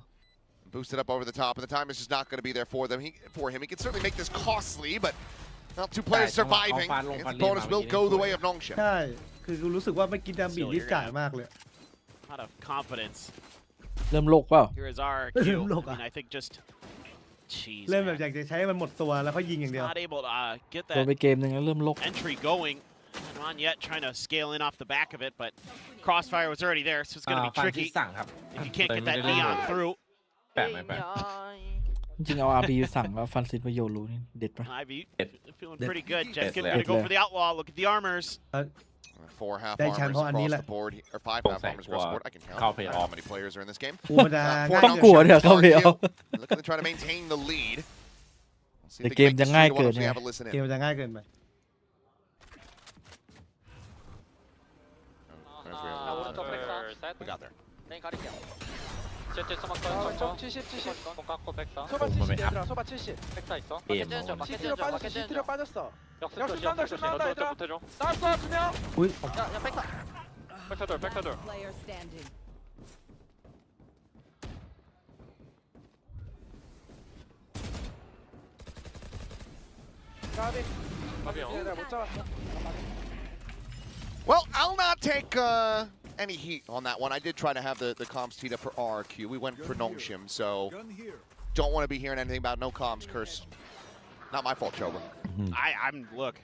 Boosted up over the top, and the time is just not going to be there for them. For him, he can certainly make this costly, but now two players surviving. And the bonus will go the way of Nongshim. ใช่ คือรู้สึกว่าไม่กินดามิรีบจ่ายมากเลย Out of confidence. เริ่มโลกเปล่า Here is เริ่ม RRQ. โลก I อ่ะ mean, I think just. Jeez. เริ่มแบบ Man. อยากจะใช้ให้มันหมดตัวแล้วก็ยิงอย่างเดียว Not able to get โดนไป that เกมหนึ่งแล้วเริ่มโลก entry going. Not yet trying to scale in off the back of it, but Crossfire was already there, so it's going to be ฟันที่ tricky สั่งครับ if you can't เตย get ไม่ that ได้เล่น neon through. แปลกไหมแปลก จริงๆเอา RPU สั่งแล้วฟันซินมาโยรูนี่เด็ดปะ Ivy Dead. feeling Dead. pretty good. Dead Jemkin player. going to go Dead for the outlaw. Look at the armors. 4 half ได้ armors แชมป์เพราะอันนี้ across แหละ the board, or 5 สง half สัย armors กลัว across the board. I can count. เข้า I play don't know off how many players are in this game. ธรรมดา For ต้องกลัวเดี๋ยวเข้าไปเอา Looking to try to maintain the lead. See if The they can game make จะ this ง่าย through เกิน once we ไง have a listen in. เกมจะง่ายเกินไป We got there. 좀 70, 70. 공 깎고 백사. 소바 70 얘들아, 소바 70. 백사 있어. 예, CT로 빠졌어. CT로 빠졌어. 역습 역습 조심. 나온다, 역습 나온다, 얘들아. 못해줘. 나왔어, 두 명. อุ้ย 야, 백사. 백사돌, 백사돌. Player standing. 까비. 까비요. 얘들아 못 잡았어. Well, I'll not take any heat on that one. I did try to have the comms teed up for RRQ. We went for Nongshim, so don't want to be hearing anything about no comms, Curse. Not my fault, Choba. Look.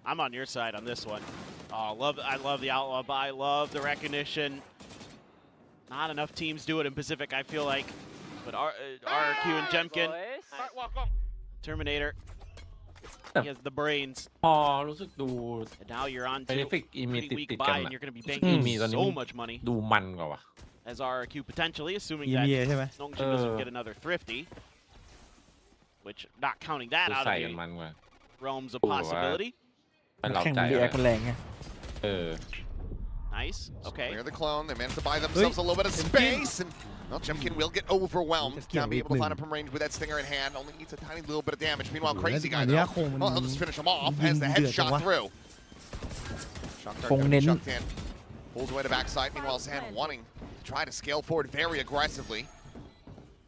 I'm on your side on this one. Oh, I love the outlaw buy. I love the recognition. Not enough teams do it in Pacific, I feel like. But RRQ and Jemkin, Terminator. He has the brains. พอรู้สึกดู And now you're on เบ to นิฟิกอีมี pretty ติด weak กัน buy, and อะ you're going to be อี banking มีตอนนี้ so much money ดูมันกว่าว่ะ as RRQ potentially, assuming อี that เมียใช่ไหม Nongshim doesn't get another thrifty. Which, not counting that ดู out ใส่ of กัน the มันกว่า realms of ดูว่า possibility. มันเรา แข่ง ใจ รีแอคมันแรงไง เออ Nice. Okay. Clear the clone. They managed to buy themselves a little bit of space, and well, Jemkin will get overwhelmed. Not be able to find him from range with that stinger in hand. Only needs a tiny little bit of damage. Meanwhile, Crazy Guy, though, well, he'll just finish him off. Has the headshot through. Shock dart gonna be chucked in. Pulls away to backside. Meanwhile, Zan wanting to try to scale forward very aggressively.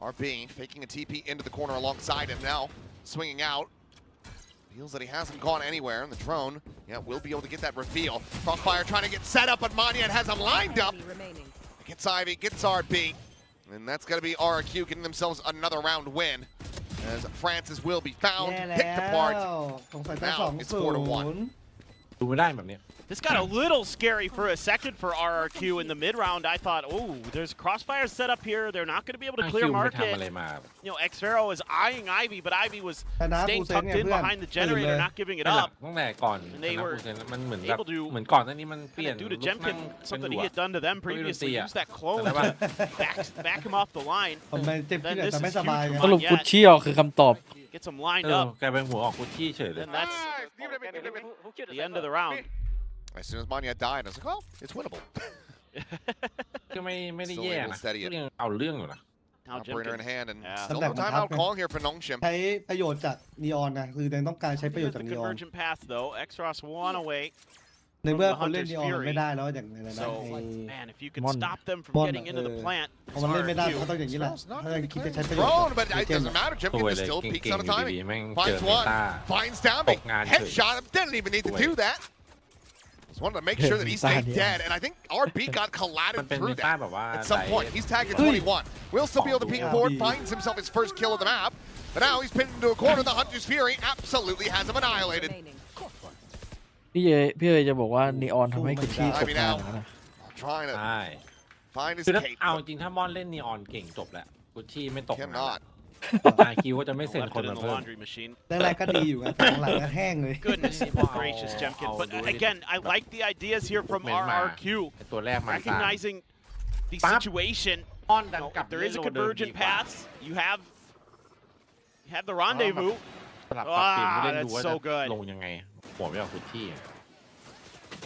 RB faking a TP into the corner alongside him now. Swinging out. Feels that he hasn't gone anywhere, and the drone, will be able to get that reveal. Crossfire trying to get set up, but Moniette has him lined up. Gets Ivy, gets RB, and that's going to be RRQ getting themselves another round win. As Francis will be found, แย่ picked แล้ apart. วสงสัยจะ Now 2-0 it's 4-1. ด ดูไม่ได้แบบนี้ This got a little scary for a second for RRQ in the mid round. I thought, oh, there's crossfire set up here. They're not going to be able to clear ไม่ทำ market. อะไรมา You know, Xvero is eyeing Ivy, but Ivy was ชนะ staying กูเซน tucked เนี่ย in เพื่อน behind the ตื่นเล generator, ย not giving it ไม่หลั up. ตั้งแต่ก่อน And they ชนะ were กูเซนมันเหมือนแบบ able to เหมือนก่อนหน้านี้มันเปลี่ยน Due to ลุกนั่ง Jemkin, เป็น something หั he ว had done to them previously, Previously, use that clone แต่ว่า to back him off the line. ผมไม่เจ็บที่ Then แบบ this แต่ is ไม่ huge สบาย for ไง สรุป Mon กุช Yet. ชี่ออกคือคำตอบ Gets him lined เออ up. กลายเป็นหัวออกกุชชี่เฉยเลย Then that's the end of the round. As soon as Manya died, I was like, well, it's winnable. ก็ไม่ได้ Still แย่ able to นะ steady it. ก็ยังเอาเรื่องอยู่นะ Now Operator in Jemkin hand, and Yeah. still no Sometimes timeout happen. call here for Nongshim. ใช้ประโยชน์จากนีออนนะคือยังต้องการใช้ประโยชน์ the จากนีออน convergent path though. Xros one away. ในเมื่อคนเล่นนีออนมันไม่ได้แล้วอย่างไรนะ So ไอ้ man, if you could Mon. stop them from Mon, getting into the plant, พอมันเล่นไม่ได้ RRQ. ก็ต้องอย่างนี้แหละ It's not ถ้า gonna be คิดจะ clear. ใช้ประโยชน์ Thrown, but จาก it เกม doesn't matter. ตัว Jemkin เล is ย still เก่ peaks ง on the ๆอยู่ timing. ดีๆแม่งเจอ Finds เม one, ตา finds ต Downbeat. กงานเฉย Headshot him, didn't even need to do that. Just wanted to make sure that he Meta stayed yeah. dead, and I think RB got มัน collided เป็นเม through ตา that. แบบว่า At some ใส่ point, he's tagged at 21. Will still be able to peek Yeah. forward, finds himself his first kill of the map. But now he's pinned into a corner. The Hunter's Fury absolutely has him annihilated. Remaining. พี่เอจะบอกว่านีออนทำให้กุชชี่ตกงานนะ Trying to ใช่ find his คือถ้า cape. เอาจริงถ้ามอนเล่นนีออนเก่งจบแล้วกุชชี่ไม่ตกนะ Cannot. อาคิวก็จะไม่เซ็น Left คน it in มา the เพิ่ม laundry machine. แรกๆก็ดีอยู่นะหลังๆก็แห้งเลย Goodness gracious, Jemkin. But again, I like the ideas here from RRQ. ไอ้ตัวแรกมาตาม Recognizing theปั๊บ situation. มอนดัน You know, กลับ if there is a เล่นโลเดิมดี convergent กว่า path, you have the rendezvous. สลับปรับเปลี่ยนผู้เล่น Ah, ดูว่า that's so จะ good. ลงยังไงหัวไม่ออกกุชชี่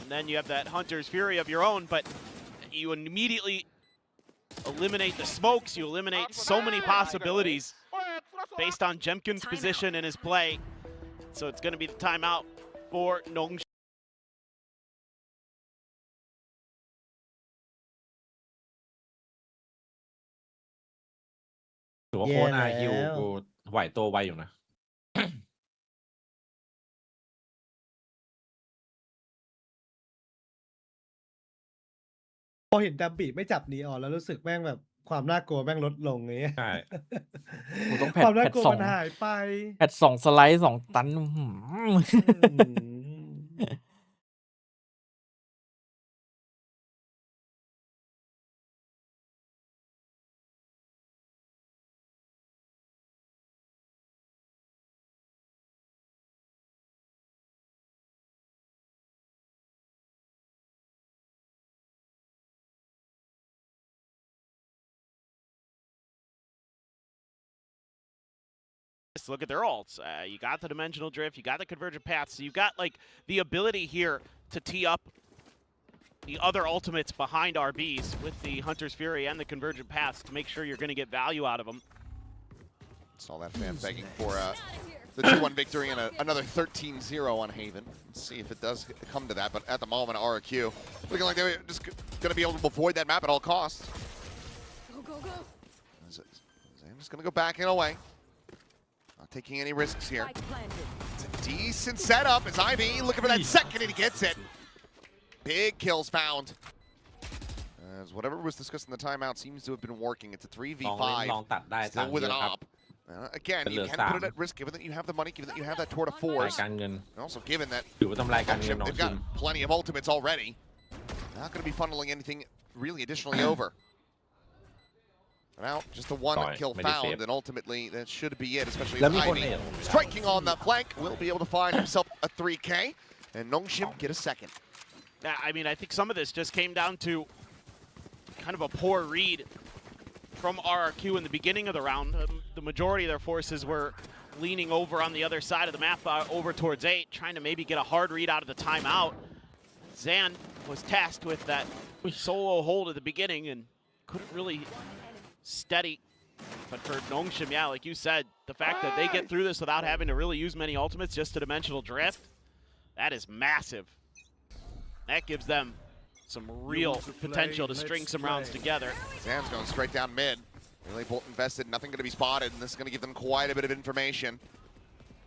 And then you have that Hunter's Fury of your own, but you immediately eliminate the smokes. You eliminate so many possibilities based on Jemkin's Timeout. position and his play. So it's going to be the timeout for Nong. ถือว่าโค้ช แย่ อาคิว แล้ว กูไหวตัวไวอยู่นะ พอเห็นดับบีไม่จับนีออนแล้วรู้สึกแม่งแบบความน่ากลัวแม่งลดลงอย่างเงี้ย ใช่ กูต้อง ความน่า แพท กลัว สอ มั ง นหายไป แพท2 สไลด์ 2 ตันอื้อหือ Just look at their ults. You got the dimensional drift, you got the convergent path, so you've got like the ability here to tee up the other ultimates behind RBs with the Hunter's Fury and the convergent paths to make sure you're going to get value out of them. Saw that fan begging for the 2-1 victory and another 13-0 on Haven. Let's see if it does come to that, but at the moment, RRQ looking like they're just going to be able to avoid that map at all costs. Go, go, go. I'm just going to go back and away. Not taking any risks here. Spike planted. It's a decent setup as Ivy looking for that second and he gets it. Big kills found. As whatever was discussed in the timeout seems to have been working. It's a 3v5. ลองตัดได้ตั Still งค์ with เย an อะครับ op. Again, you Heลือ can สาม put it at risk given that you have the money, given that you have that tour de ราย force. การเงิน And also given that ถือว่าทำรายการเงินน้อง they've ชิ got ม plenty of ultimates already. Not going to be funneling anything really additionally over. But now, just the one Sorry, kill made it found, safe. and ultimately that should be it, especially Let as me go Ivy nail. striking on the flank will be able to find himself a 3K, and Nongshim get a second. Yeah, I mean, I think some of this just came down to kind of a poor read from RRQ in the beginning of the round. The majority of their forces were leaning over on the other side of the map, over towards 8, trying to maybe get a hard read out of the timeout. Zan was tasked with that solo hold at the beginning and couldn't really steady. But for Nongshim, yeah, like you said, the fact that they get through this without having to really use many ultimates, just a dimensional drift, that is massive. That gives them some real potential to string some rounds together. Zan's going straight down mid. Really bolt invested, nothing going to be spotted, and this is going to give them quite a bit of information.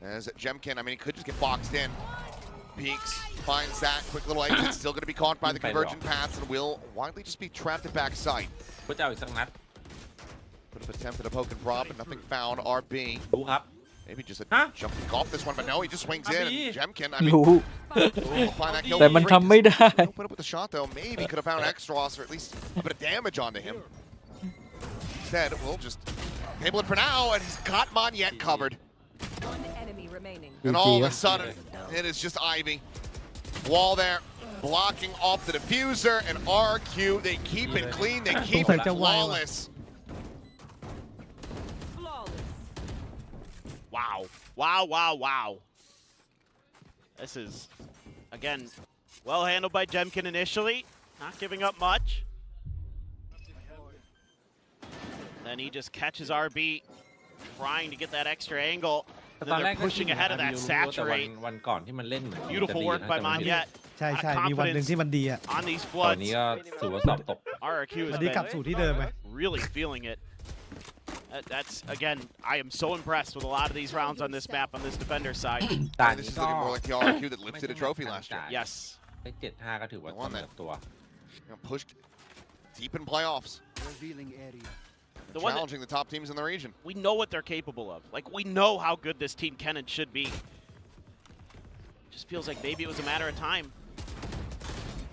As Jemkin, I mean, he could just get boxed in. Peeks, finds that quick little exit, still going to be caught by the convergent paths, and will widely just be trapped at backside. ก็จะเอาอีกสักนัด Could have attempted a poke and prop, but nothing found. RB ดูครับ Maybe just a jumping off this one, but no, he just swings in. And Jemkin, I mean, รู้ will find that kill แต่มัน free. ทำไม่ได้ Open up with the shot though. Maybe could have found Extros or at least a bit of damage onto him. Instead, we'll just table it for now, and he's got Monyet covered. One enemy remaining. And all of a sudden, it is just Ivy. Wall there, blocking off the diffuser, and RRQ, they keep it clean, they keep it flawless. Wow. Wow, wow, wow. This is, again, well handled by Jemkin initially. Not giving up much. Then he just catches RB, trying to get that extra angle. And then they're pushing ahead of that saturate. วันก่อนที่มันเล่นเหมือน Beautiful work by Monyet. ใช่มีวันหนึ่งที่มันดีอ่ะ On these ตอน floods, นี้ก็ถือว่าสอบตก RRQ วั has นนี้กลับ been สู่ที่เดิมไหม really feeling it. That's, again, I am so impressed with a lot of these rounds on this map on this defender side. And this is looking more like the RRQ that lifted a trophy last year. Yes. ได้ 7-5 ก็ถือว่าเสมอตัว Pushed deep in playoffs. The one Challenging the top teams in the region. we know what they're capable of. Like, we know how good this team can and should be. Just feels like maybe it was a matter of time.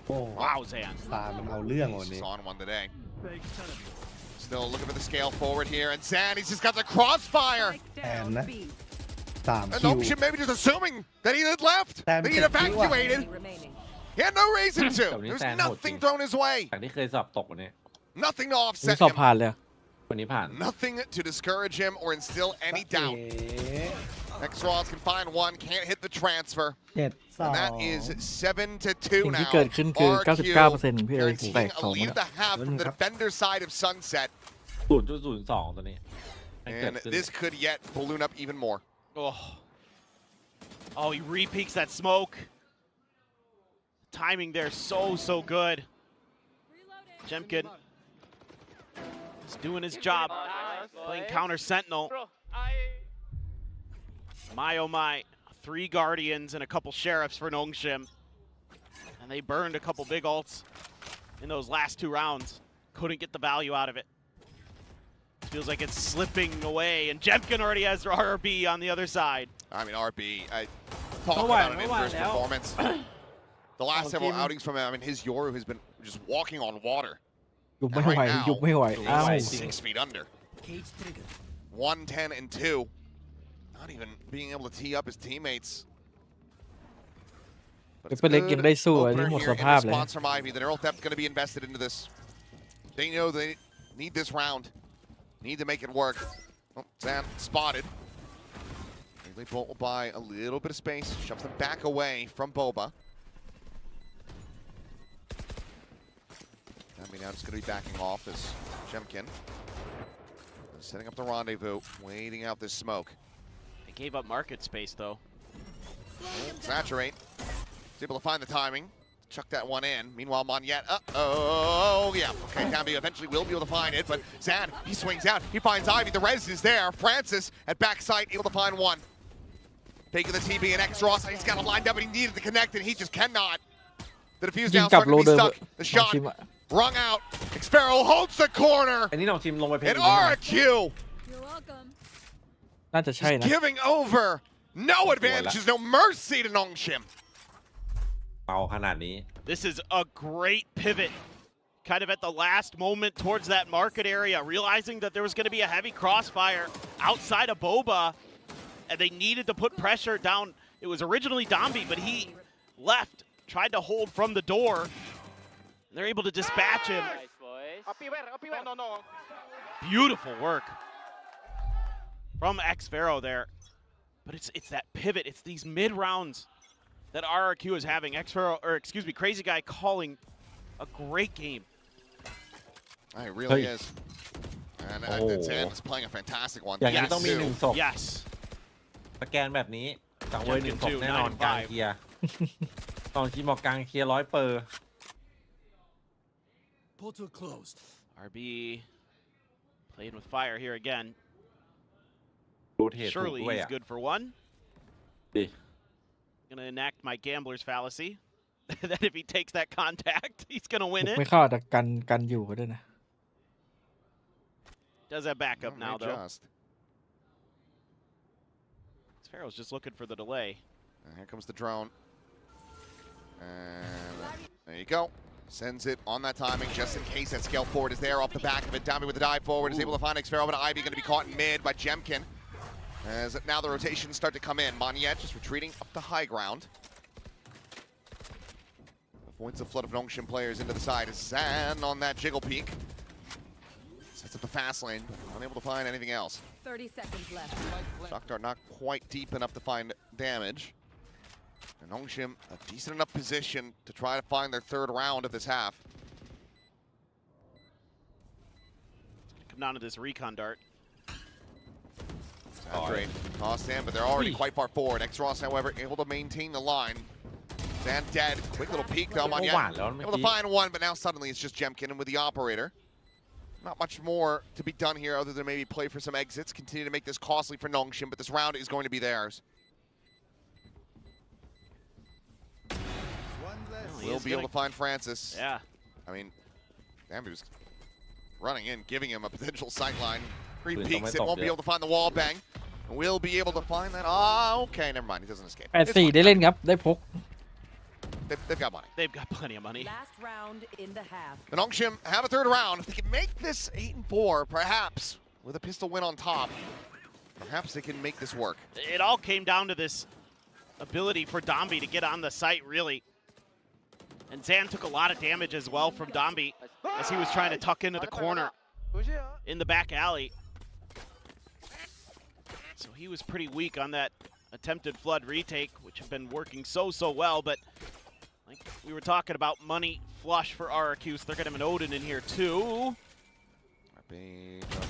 โอ้ Wow, Zan. ตามันเอาเรื่องวันนี้ He's on one today. Still looking for the scale forward here, and Zan, he's just got the crossfire. แทนนะ3 And คิว Ocean maybe just assuming that he had left, Damn, that he had evacuated. Enemy remaining. He had no reason to. There's Zan nothing hot thrown his way. จากที่เคยสอบตกวันนี้ Nothing to นี่ offset สอบ him. ผ่านเลย วันนี้ผ่าน Nothing to discourage him or instill any doubt. Extros can find one, can't hit the transfer. 7-2 And that is 7-2 สิ่งที่ now. เกิดขึ้นคือ 99% พี่เอ๋ย guaranteeing แตก a สอง lead นะ at the half from the defender side of Sunset. 0.02 ตัวนี้ไม่เกิด And ขึ้น this could yet balloon up even more. Oh, he re-peeks that smoke. Timing there so good. Jemkin is doing his job, playing counter sentinel. My oh my, 3 guardians and a couple sheriffs for Nongshim. And they burned a couple big ults in those last 2 rounds. Couldn't get the value out of it. Feels like it's slipping away, and Jemkin already has RB on the other side. I mean, RB, I talk about an inverse performance. The last several outings from him, I mean, his Yoru has been just walking on water. ยุบไม่ไหวยุบไม่ไหวอ้าว 6 feet under. 110 and 2. Not even being able to tee up his teammates. But it's เป็นเล็กยังได้สู้อันนี้ opener หมด here ส in ภาพเลย response from Ivy. The neural depth going to be invested into this. They know they need this round. Need to make it work. Oh, Zan spotted. They Bolt will buy a little bit of space. Shoves them back away from Boba. I mean, now it's going to be backing off as Jemkin. Setting up the rendezvous, waiting out this smoke. They gave up market space, though. Saturate. He's able to find the timing. Chuck that one in. Meanwhile, Monyet. Oh, yeah. Okay, Tambi eventually will be able to find it, but Zan, he swings out. He finds Ivy. The res is there. Francis at backside, able to find one. Taking the TB and X-Ross. He's got it lined up, but he needed to connect, and he just cannot. The defuse now starting to be stuck. The shot rung out. Xpero holds the corner. อันนี้น้องชิมลงไปเพล And RRQ You're welcome. น่าจะใช่นะ giving over. No advantages, no mercy to Nongshim. เมาขนาดนี้ This is a great pivot. Kind of at the last moment towards that market area, realizing that there was going to be a heavy crossfire outside of Boba, and they needed to put pressure down. It was originally Dombi, but he left, tried to hold from the door. They're able to dispatch him. Beautiful work from Xfero there. But it's that pivot. It's these mid rounds that RRQ is having. Xfero, or excuse me, Crazy Guy calling a great game. It really is. And Zan is playing a fantastic one. อย่างนี้ต้องมี1ศพ Yes. สแกนแบบนี้จังเว้ย1ศพแน่นอนกลางเคลียร์ตอนทีมบอกกลางเคลียร์100%. Portal closed. RB playing with fire here again. รูเทถูก Surely ด้วย he's อ่ะ good for one. ดิ Gonna enact my gambler's fallacy. That if he takes that contact, he's gonna win ไม่ it. เข้าแต่กันอยู่ก็ด้วยนะ Does have backup now though. Xfero's just looking for the delay. And here comes the drone. And there you go. Sends it on that timing just in case that scale forward is there off the back of it. Dami with the dive forward is able to find Xfero, but Ivy going to be caught in mid by Jemkin. As now the rotations start to come in. Monyet just retreating up the high ground. Avoids the flood of Nongshim players into the side. Zan on that jiggle peak. Sets up the fast lane, but unable to find anything else. 30 seconds left. Shockdart not quite deep enough to find damage. And Nongshim, a decent enough position to try to find their third round of this half. Come down to this recon dart. Saturate, tossed in, but they're already quite far forward. X-Ross, however, able to maintain the line. Zan dead. Quick little peek though, Monyet. Able to find one, but now suddenly it's just Jemkin and with the operator. Not much more to be done here other than maybe play for some exits, continue to make this costly for Nongshim, but this round is going to be theirs. We'll be able to find Francis. Yeah. I mean, Dambi was running in, giving him a potential sight line. Three peeks, it won't be able to find the wall bang. We'll be able to find that. Ah, okay, never mind, he doesn't escape. 8-4 ได้เล่นครับได้พก They've got money. They've got plenty of money. Last round in the half. The Nongshim have a third round. If they can make this 8-4, perhaps, with a pistol win on top, perhaps they can make this work. It all came down to this ability for Dambi to get on the site, really. And Zan took a lot of damage as well from Dambi as he was trying to tuck into the corner in the back alley. So he was pretty weak on that attempted flood retake, which have been working so well, but like we were talking about, money flush for RRQ, so they're getting an Odin in here too.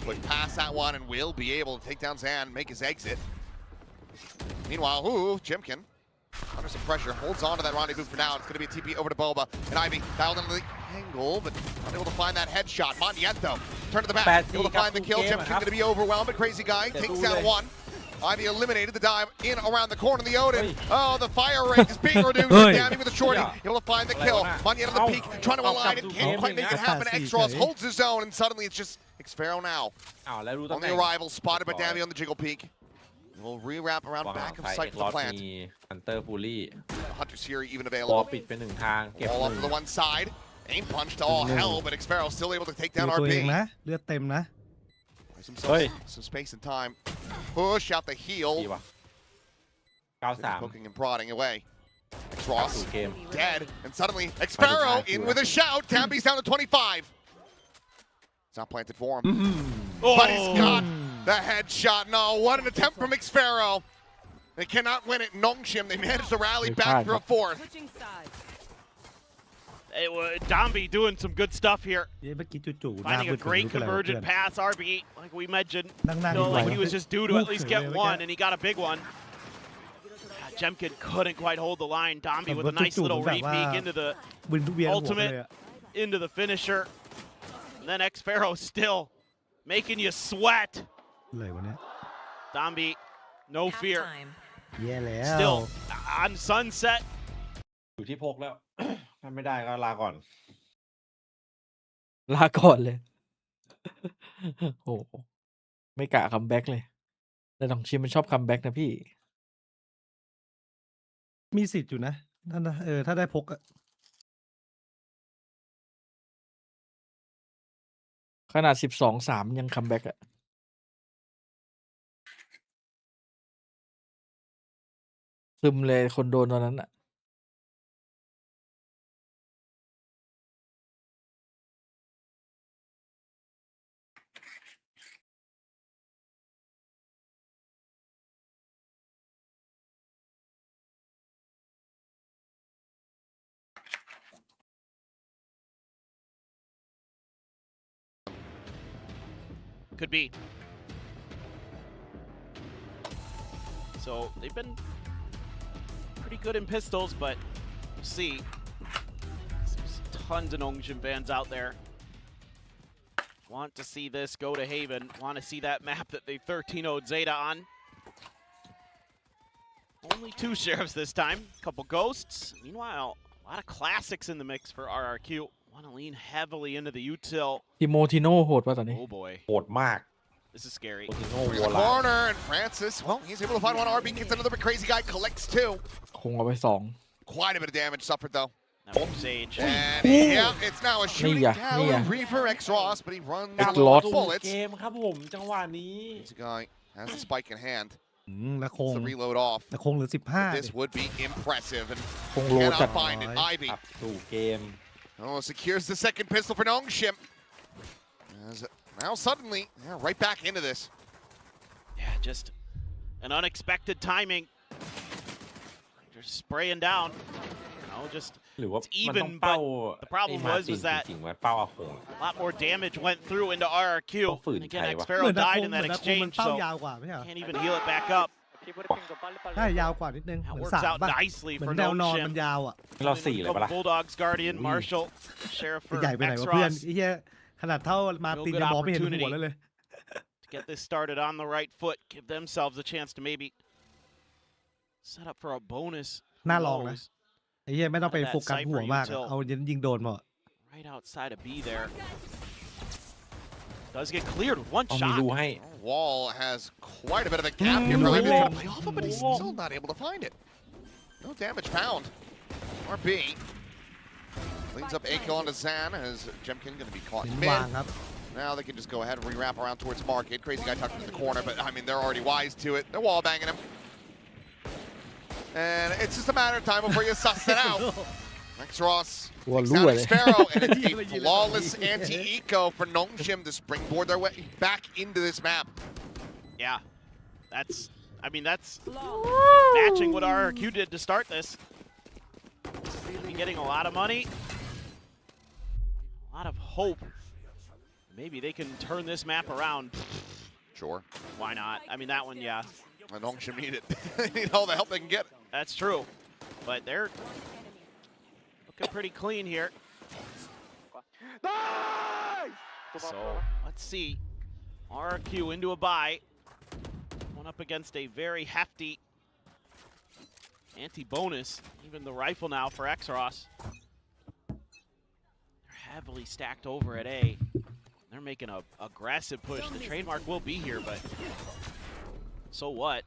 Quick pass that one, and will be able to take down Zan, make his exit. Meanwhile, Jemkin, under some pressure, holds on to that rendezvous for now. It's going to be a TP over to Boba, and Ivy dialed into the angle, but not able to find that headshot. Monyet, though, turn to the back, able to find the kill. Jemkin going to be overwhelmed, but Crazy Guy takes down one. Ivy eliminated the dive in around the corner. The Odin. Oh, the fire rate is being reduced. Dambi with a shorty. Able to find the kill. Monyet on the peak, trying to align it. Can't quite make it happen. X-Ross holds his own, and suddenly it's just Xfero now. On the arrival, spotted by Dambi on the jiggle peak. We'll re-wrap around back of sight for the plant. Hunter's here even available. All off to the one side. Aim punch to all hell, but Xfero still able to take down RP. เลือดเต็มนะ Some space and time. Push out the heel. Poking and prodding away. X-Ross dead, and suddenly Xfero in with a shout. Dambi's down to 25. It's not planted for him. But he's got the headshot. No, what an attempt from Xfero. They cannot win it. Nongshim, they managed to rally back for a fourth. It was Dambi doing some good stuff here. Finding a great convergent pass, RB, like we mentioned. Like he was just due to at least get one, and he got a big one. Jemkin couldn't quite hold the line. Dambi with a nice little re-peek into the ultimate, into the finisher. And then Xfero still making you sweat. Dambi, no fear. Still on sunset. อยู่ที่พกแล้ว ถ้าไม่ได้ก็ลาก่อน ลาก่อนเลย โอ้ไม่กะคัมแบ็กเลย แต่น้องชิมมันชอบคัมแบ็กนะพี่ มีสิทธิ์อยู่นะถ้าได้พกอะขนาด 12-3 ยังคัมแบ็กอะซึมเลยคนโดนตอนนั้นอะ Could be. So they've been pretty good in pistols, but we'll see. There's tons of Nongshim fans out there. Want to see this go to Haven. Want to see that map that they 13-0'd Zeta on. Only 2 sheriffs this time. Couple ghosts. Meanwhile, a lot of classics in the mix for RRQ. Want to lean heavily into the util. ทิโมทิโน่โหดป่ะตอนนี้ Oh boy. โหดมาก This is scary. โอติโน่ Through วัว the ลา corner, and Francis, well, he's able to find one RB, gets another crazy guy, collects two. คงเอาไป2 Quite a bit of damage suffered, though. Now Sage. And yeah, it's now a shooting down Reaper X Ross, but he runs X out Ross. of bullets. เกมครับผมจังหวะนี้ This guy has the spike in hand. แล้วคง The reload off. แต่คงเหลือ15 This would be impressive, and คงโลจัด cannot find it. Ivy กลับสู่เกม oh, secures the second pistol for Nongshim. As now suddenly, right back into this. Yeah, just an unexpected timing. Just spraying down. Just หรือว่า it's มันต้อง even, เป้า but the problem ไอ้มาร์ติน was that จริงๆว่าเป้าอาโคง a lot more damage went through into RRQ.ฝืน And ใคร again, วะ Xpharaoh เหมือนอาค died ง in เหมื that อนอาคงมัน exchange, เป้า so ยาวกว่าไม่ใช่เหรอ can't even heal it back up. ได้ยาวกว่านิดนึง That เหมือน works สาม out ป่ะ nicely เหมือ for นแนวนอน Nongshim. มันยาวอ่ะ เรา4เลยปะล่ะ Bulldogs, Guardian, Marshall, Sheriff for ใหญ่ไปไหนวะเพื่อน X-Ross ไอ้เหี้ยขนาดเท่ามาร์ตินยังมองไม่เห็นหัวเลย to get this started on the right foot, give themselves a chance to maybe set up for a bonus. น่าลองนะ ไอ้เหี้ยไม่ต้องไปโฟกัสหัวมากอะเอายิงโดนหมด Right outside of B there. Does get cleared with one ต้องมี shot. รูให้ Wall has quite a bit of a gap here for Ivy to play off of, but he's still not able to find it. No damage found. RB cleans up Aiko onto Zan as Jemkin going to be caught เห็น mid. วางครับ Now they can just go ahead and re-wrap around towards Market. Crazy guy tucked into the corner, but I mean, they're already wise to it. They're wall banging him. And it's just a matter of time before you suss it out. X-Ross takes down Xpharaoh, and it's a flawless anti-eco for Nongshim to springboard their way back into this map. Yeah, that's matching what RRQ did to start this. Getting a lot of money, a lot of hope. Maybe they can turn this map around. Sure. Why not? I mean, that one, yeah. Nongshim need it. They need all the help they can get. That's true. But they're looking pretty clean here. So, let's see. RRQ into a bye. One up against a very hefty anti-bonus. Even the rifle now for X-Ross. They're heavily stacked over at A. They're making an aggressive push. The trademark will be here, but so what?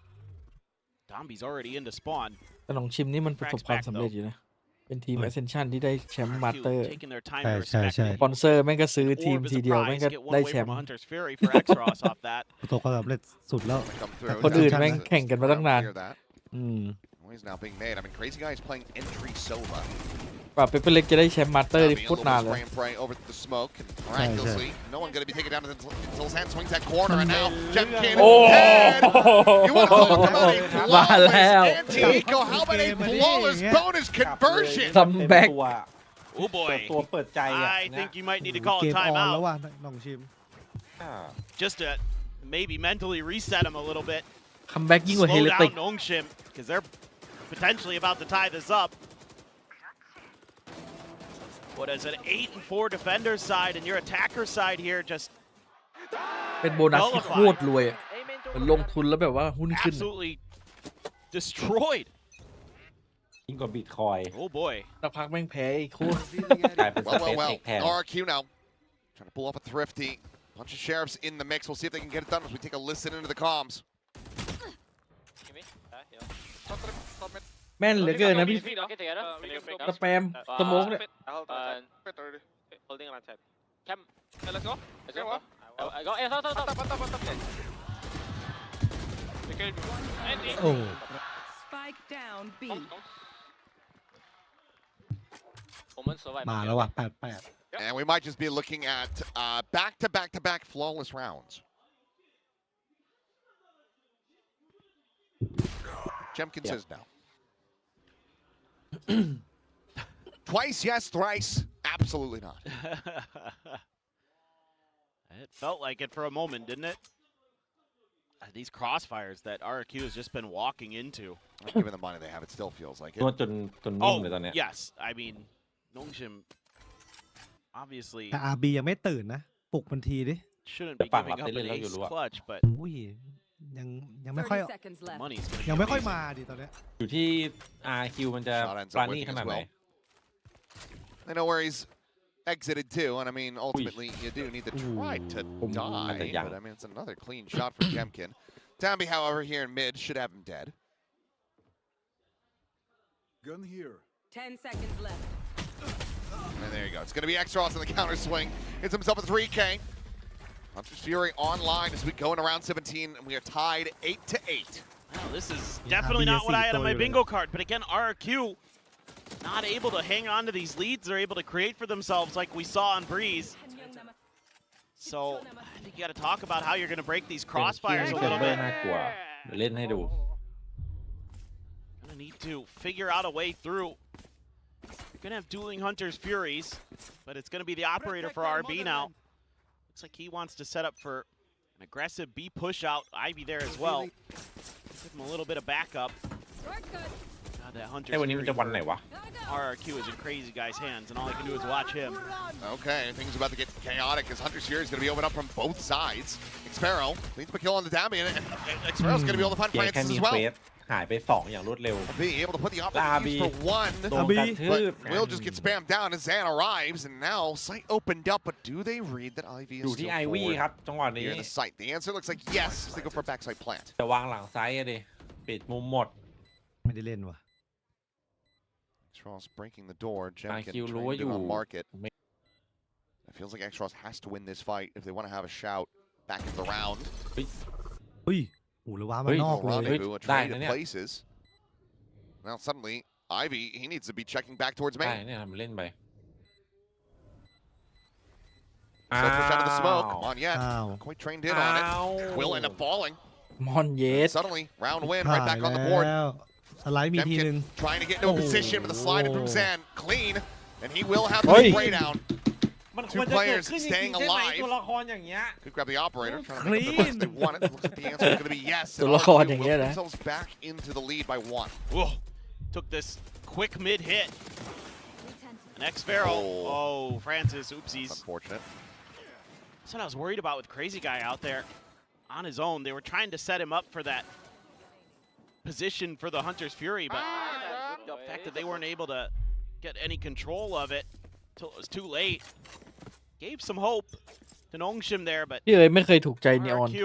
Dombi's already into spawn. แต่น้องชิมนี่มันประสบความสำเร็จอยู่นะ เป็นทีม Ascension ที่ได้แชมป์มาสเตอร์ Taking their time to respect สปอนเซอร์แม่งก็ซื้อทีมทีเดียวแม่งก็ได้แชมป์ Hunter's Fury for X-Ross off that. ประสบความสำเร็จสุดแล้ว คนอื่นแม่งแข่งกันมาตั้งนาน He's now being made. I mean, Crazy Guy is playing entry Sova. กว่าเปเปอร์เล็กจะได้แชมป์มาสเตอร์นี่โคตรนานเลย Spray and pray over the smoke, and miraculously, no one going to be taken down until his hand swings that corner, and now Jemkin dead. You want to talk about a flawless anti-eco? How about a flawless bonus conversion? Comeback. Oh boy. ตัวเปิดใจอ่ะ I think you might need to call เก a มออนแล้ว timeout ว่ะน้องชิม just to maybe mentally reset him a little bit. คัมแบ็กยิ่งกว่าเฮ Slow เลติก down Nongshim because they're potentially about to tie this up. What is it? 8 and 4 defenders side, and your attacker side here just เป็นโบนัสที่โคตรรวยอะเหมือนลงทุนแล้วแบบว่าหุ้นขึ้น absolutely destroyed. ยิ่งกว่าบิตคอย Oh boy. สักพักแม่งแพ้อีกโคตร กลายเป็นสเปซ Well. เอกแทน RRQ now trying to pull off a thrifty. Bunch of sheriffs in the mix. We'll see if they can get it done as we take a listen into the comms. แม่นเหลือเกินนะพี่สแปมสโมกเนี่ย Holding around tap. Cam. Let's go. Let's go. Go. Stop. โอ้ Spike down B. มาแล้วว่ะ8 And we might just be looking at back-to-back-to-back flawless rounds. Jemkin says no. Twice yes, thrice absolutely not. It felt like it for a moment, didn't it? These crossfires that RRQ has just been walking into. Given the money they have, it still feels like it. จนนิ่งเลยตอนเนี้ย Yes, I mean, Nongshim obviously แต่ RB ยังไม่ตื่นนะปลุกมันทีดิ shouldn't be Pang giving up laptop an lang ace yung luwa. clutch, but อุ้ยยังไม่ค่อย 30 seconds left. money's gonna ยัง be ไม่ค่อย amazing. มาดิตอนเนี้ย อยู่ที่ RQ มันจะ Shot ends ปรา up ณี whipping ข as นาดไหน well. They know where he's exited too, and I mean, ultimately, you do need the try to die, but I mean, it's another clean shot for Jemkin. Dambi, however, here in mid, should have him dead. Gun here. 10 seconds left. And there you go. It's going to be Extros on the counter swing. Hits himself a 3K. Hunter's Fury online as we go into round 17, and we are tied 8-8. Well, this is definitely not what I had on my bingo card, but again, RRQ not able to hang on to these leads. They're able to create for themselves like we saw on Breeze. So I think you got to talk about how you're going to break these crossfires a little bit. Gonna need to figure out a way through. You're gonna have dueling Hunter's Furies, but it's gonna be the operator for RB now. Looks like he wants to set up for an aggressive B push out. Ivy there as well. Give him a little bit of backup. God, that Hunter's Fury. RRQ is in crazy guy's hands, and all I can do is watch him. Okay, things about to get chaotic as Hunter's Fury is going to be opened up from both sides. Xpero needs to kill on the Dambi, and Xpero's going to be able to find Francis as well. หายไป2อย่างรวดเร็ว Be able to put the opportunities for one, but Will just get spammed down as Zan arrives, and now sight opened up, but do they read that Ivy is อยู่ที่ still Ivy forward ครับจังหวะนี้ here in the site? The answer looks like yes, as they go for a backside plant. จะวางหลังซ้ายอะดิปิดมุมหมด ไม่ได้เล่นว่ะ Extros breaking the door. Jemkin IQ trying to market. It feels like Extros has to win this fight if they want to have a shout back in the round. อุ้ยโอ้หรือว่ามันนอกเลย Rendezvous, a trade of places. Now suddenly, Ivy, he needs to be checking back towards ได้ main. เนี่ยทำเล่นไป So push out of the smoke. Come on, yet. อ้าว Quite trained in on it. Will end up falling. มอนเยส Suddenly, round win, right back on the board. สไลด์มีทีนึง Jemkin trying to get into a position with a slide in from Zan. Clean. And he will have the spray down. มันคว Two รจะเกิด players ขึ้นจริง staying ๆใช่ไหม alive. ตัวละครอย่างเงี้ย Could grab the operator. Trying to make up the best they want it. Looks like the answer is going to be yes. And ตัวละครอย่างเงี้ย will นะ put themselves back into the lead by one. Whoa. Took this quick mid hit. Next barrel. Oh, Francis. Oopsies. Unfortunate. That's what I was worried about with Crazy Guy out there on his own. They were trying to set him up for that position for the Hunter's Fury, but the fact that they weren't able to get any control of it until it was too late gave some hope to Nongshim there, but พี่เลยไม่เคยถูกใจนีออน RRQ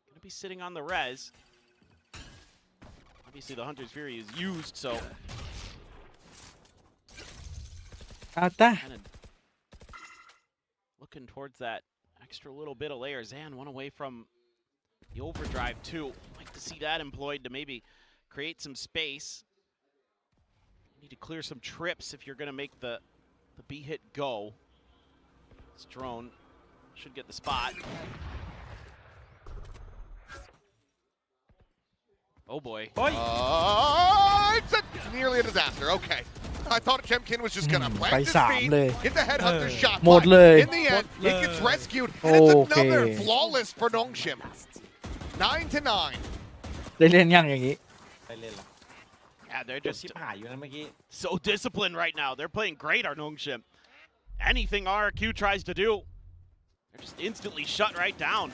gonna be sitting on the res. Obviously, the Hunter's Fury is used, so อาตา kind of looking towards that extra little bit of layer. Zan one away from the overdrive too. Like to see that employed to maybe create some space. Need to clear some trips if you're gonna make the B hit go. This drone should get the spot. Oh boy. It's nearly a disaster. Okay. I thought Jemkin was just gonna ไป plant his สาม feet, เลย get the headhunter shot. หมดเลย In the end, it gets rescued, and it's another Okay. flawless for Nongshim. 9-9. ได้เล่นยังอย่างนี้ ไปเล่นละ Yeah, they're จบ just ชิบหายอยู่นะเมื่อกี้ so disciplined right now. They're playing great, our Nongshim. Anything RRQ tries to do, they're just instantly shut right down.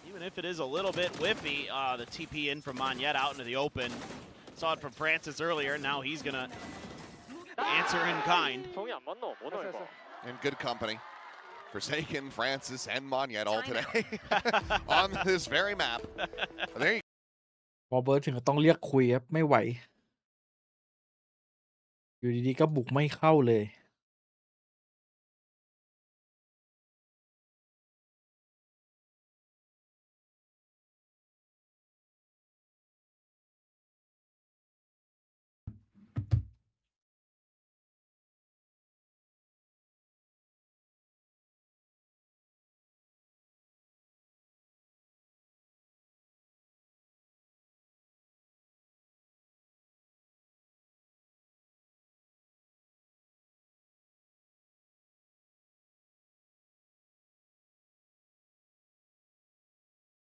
Even if it is a little bit whiffy, the TP in from Monyet out into the open. Saw it from Francis earlier. Now he's gonna answer in kind. In good company. Forsaken, Francis, and Monyet all today on this very map. There you พอเบิร์ดถึงกับต้องเรียกคุยครับไม่ไหว อยู่ดีๆก็บุกไม่เข้าเลย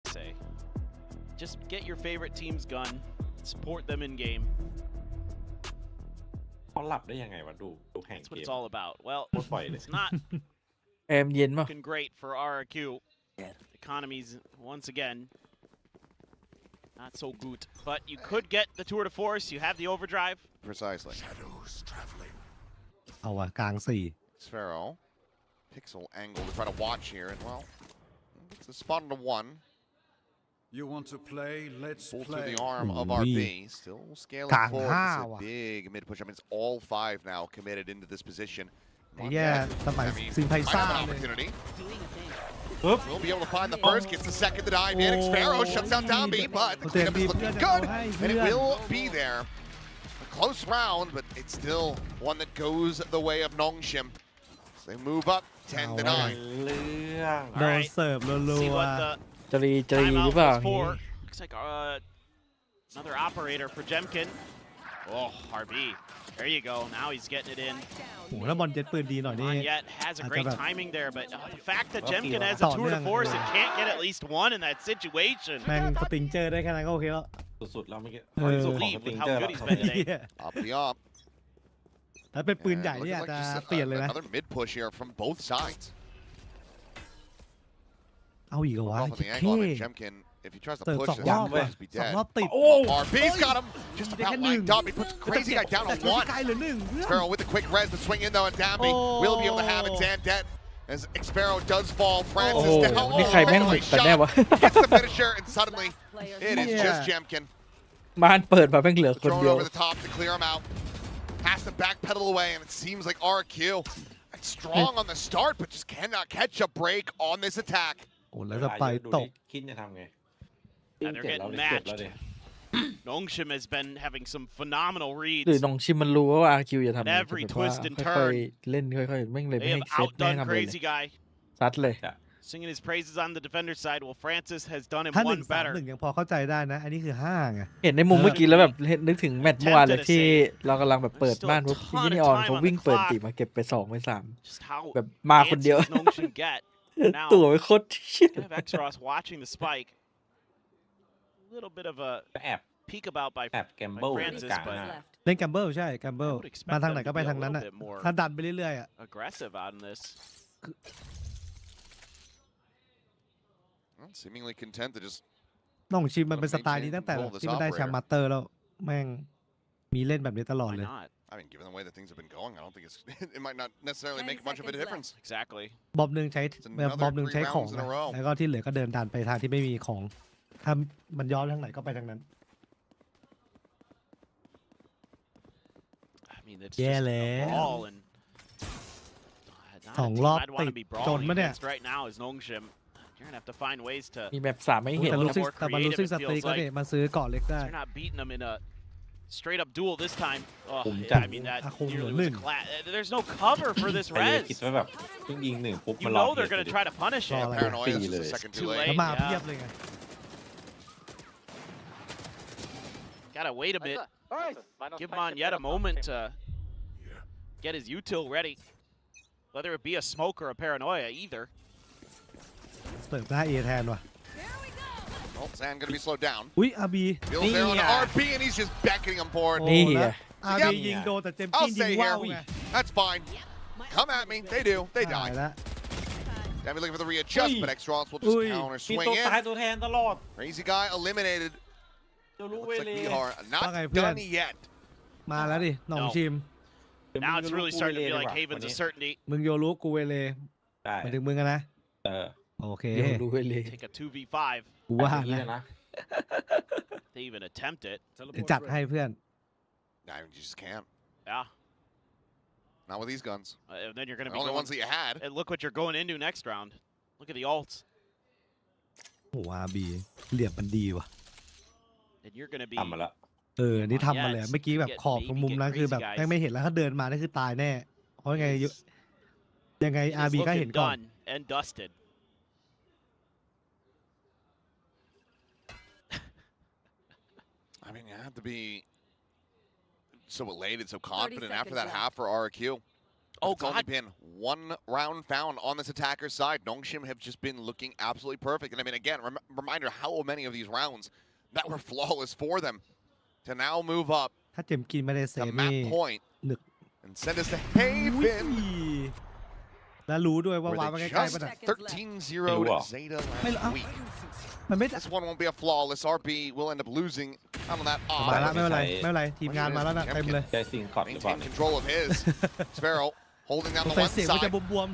Say, just get your favorite team's gun, support them in game. เขาหลับได้ยังไงวะดูแข่ง That's เก what ม it's all about. Well, โคตรปล่อยเลย it's not แอมเย็นป่ะ looking great for RRQ. Economies once again not so good, but you could get the tour de force. You have the overdrive. Precisely. Shadows traveling. เอาวะกลางสี่ Sparrow, pixel angle to try to watch here, and well, gets the spot into one. You want to play? Let's Pull play. through the arm of Ooh-wee. RB, still scaling Kang forward. It's Hao. a big mid push. I mean, it's all 5 now committed into this position. ไอ้แย่สมัยซิงไพ Might ซ่า have an เลย opportunity. We'll be able to find the first, gets the second to dive in. Sparrow shuts down Downbeat, but the cleanup is looking good, and it will be there. A close round, but it's still one that goes the way of Nongshim. So they move up 10 to 9. เรื่อง โดนเสิร์ฟรั See ว what the จรีหรือ timeout เปล่า was for. Looks like another operator for Jemkin. Oh, RB. There you go. Now he's getting it in. ๆโอ้โหแล้วบอลเจ็ตปืนดีหน่อยนี่ On yet has a great Ajab. timing there, but the fact that Okay, Jemkin has aต่อ tour เนื่ de อง force and can't get at least one in that situation. แม่งสปริงเจอร์ได้แค่นั้นก็โอเคแล้ว สุดๆแล้วเมื่อกี้ เออ ที่สุดของส Leave ปริง with เจอ how ร์ good แล้ว he's been today. เหี้ย Up the up. ถ้าเป็นปืนใหญ่ And นี่ looking อาจ like จะ just เปลี่ยนเลยนะ another mid push here from both sides. เอาอีกเหรอวะ Off on the เท่ angle on it, Jemkin, if he tries to เสิร์ฟ push สอง this, รอบ he'll เว้ย just be สอง dead. รอบติด Oh, RB's got him. Just ได้ about แค่หนึ่ง lined up. He puts Crazy Guy down แต่ on ตัว one. ไกลเหลือหนึ่งเพื่อน Sparrow with the quick res, the swing in though, and Damby will be able to have it. Zandet as Sparrow does fall. โอ้ Francis โห down. นี่ใครแม่ง Oh, บุก nice กันแน่ shot. วะ Gets the finisher, and suddenly it is Yeah. just Jemkin. บ้านเปิดมาแม่งเหลือคน Thrown เดียว over the top to clear him out. Has to backpedal away, and it seems like RRQ strong on the start, but just cannot catch a break on this attack. โอ้แล้วจะไปตก คิดจะทำไง And they're getting เจ็บแล้ว matched. ดิ Nongshim has been having some phenomenal หรือ reads. น้องชิมมันรู้ว่า RQ จะทำอะไร Every แบบว่า twist and ค่อย turn. ๆเล่นค่อยๆแม่งเลยไม่ They ให้ have เซตไม่ให้ outdone ทำอะไรเลย Crazy Guy. ซัดเลย Singing his praises on the defender side. Well, Francis has done him ถ้าหนึ่ one งสาม better. หนึ่งยังพอเข้าใจได้นะ อันนี้คือห้าไง เห็นในมุมเมื่อกี้แล้วแบบนึกถึงแมตช์เมื่อวานเลยที่เรากำลังแบบเปิดบ้านปุ๊บที่นี่ออนเขาวิ่งเปิดตีมาเก็บไป2ไป3 Just how แบบมาคนเดียว antsy does Nongshim get. Now, ตัวไปโคตรเชี่ย kind of X-Ross watching the spike. A little bit of a แอบ peek about by แอบแกมเบิล Francis, กลาง but หน้า เล่นแกมเบิลใช่แกมเบิล I would expect มาทางไหน them ก็ to ไป be a ทางนั้น little อ่ะ bit more ถ้าดันไปเรื่อยๆอ่ะ aggressive out in this. Well, seemingly content to just น้องชิมมันเป็นสไตล์นี้ตั้งแต่ที่มันได้แชมป์มาสเตอร์แล้วแม่งมีเล่นแบบนี้ตลอด Why เลย not? I mean, given the way that things have been going, I don't think it's it might not necessarily make much of a difference. Exactly. บอมหนึ่งใช้ another บอมหนึ่ง three ใช้ของ rounds in a นะ row. แล้วก็ที่เหลือก็เดินดันไปทางที่ไม่มีของ ถ้ามันย้อนทางไหนก็ไปทางนั้น I mean, it's Yeah, just a leh. brawl and not a สอง team รอบ I'd want ติ to ด be จน brawling มะเนี่ย against right now is Nongshim. You're gonna have to find ways to. มีแบบ3ไม่เห็น แต่ Little รู้สึก more แต่มันรู้สึก creative, ส it ตรี feels ก็ like. เนี่ยมาซื้อเกาะเล็กได้ You're not beating them in a straight up duel this time. Oh, Boom, yeah, I jab. mean that Ah, kung nearly yun. was a class. There's no cover for this ใครเลย res. คิดว่าแบบเพิ่งยิงหนึ่งปุ๊บ You มันรอ know เพจ they're เล gonna ย try to punish Oh, him. like- Paranoia is just Feel a it. second Too too แล้ว late. มา yeah. เพียบเลยไง Gotta wait a bit. Give him on yet a moment to get his util ready. Whether it be a smoke or a paranoia, either. เสิร์ฟหน้าเอแทนว่ะ Well, Zan gonna be slowed down. อุ้ยอาบี Feels there on Yeah. RB, and he's just beckoning him forward. โอ้ นี่ แล้ว ไง อาบียิงโดนแต่เจมส์กิ I'll นยิง stay ว้า here. วไง That's fine. Come at me. They do. They ตาย die. แล้ว Damn, looking for the readjust, but X-Ross will just Ui. counter มี swing ตัวตาย in. ตัวแทนตลอด Crazy Guy eliminated. เจะรู้ Looks เว like เล Mihar not Okay, พื่อน done yet. มาแล้วดิน้องชิม Now it's really starting to be like Haven's a certainty. มึงโยรู้กูเวเล ได้ หมายถึงมึงอะนะ เออ โอเค เดี๋ยวดูไปเลย Take a 2v5. กูว่า อย่างนี้ นะ เลยนะ They even attempt it. เดี๋ยวจัดให้เพื่อน Nah, you just can't. Yeah. Not with these guns. And then you're The gonna be only going, ones that you had. and look what you're going into next round. Look at the ults. โอ้อาบีเหลี่ยมมันดีว่ะ And you're gonna be ทำมาแล้ว นี่ทำมาเลยเมื่อกี้แบบขอบตรงมุมนั้นคือแบบยังไม่เห็นแล้วถ้าเดินมานี่คือตายแน่ เพราะยังไง He's- ยังไง he's อาบีก็ looking เห็นก่อน done and dusted. I mean, you have to be so elated, so confident after that half for RRQ. Oh, It's only God. been one round found on this attacker's side. Nongshim have just been looking absolutely perfect. And I mean, again, reminder how many of these rounds that were flawless for them to now move up ถ้าเจมส์กินไม่ได้เซ to ฟ map นี่ point นึก and send us to อุ้ย Haven. แล้วรู้ด้วยว่า where วาง they มาใกล้ๆ just ป่ะน่ะ 13-0'd Zeta last week. มันไม่ This one won't be a flawless. RB will end up losing out on that มาแล้ว odd. ไม่เป็นไรทีมงานมาแล้วนะเต็มเลย ใจซิงก่อนหรือเปล่า Maintain control of his. Sparrow holding down สง the สัย one เสียงมันจะ side. บวม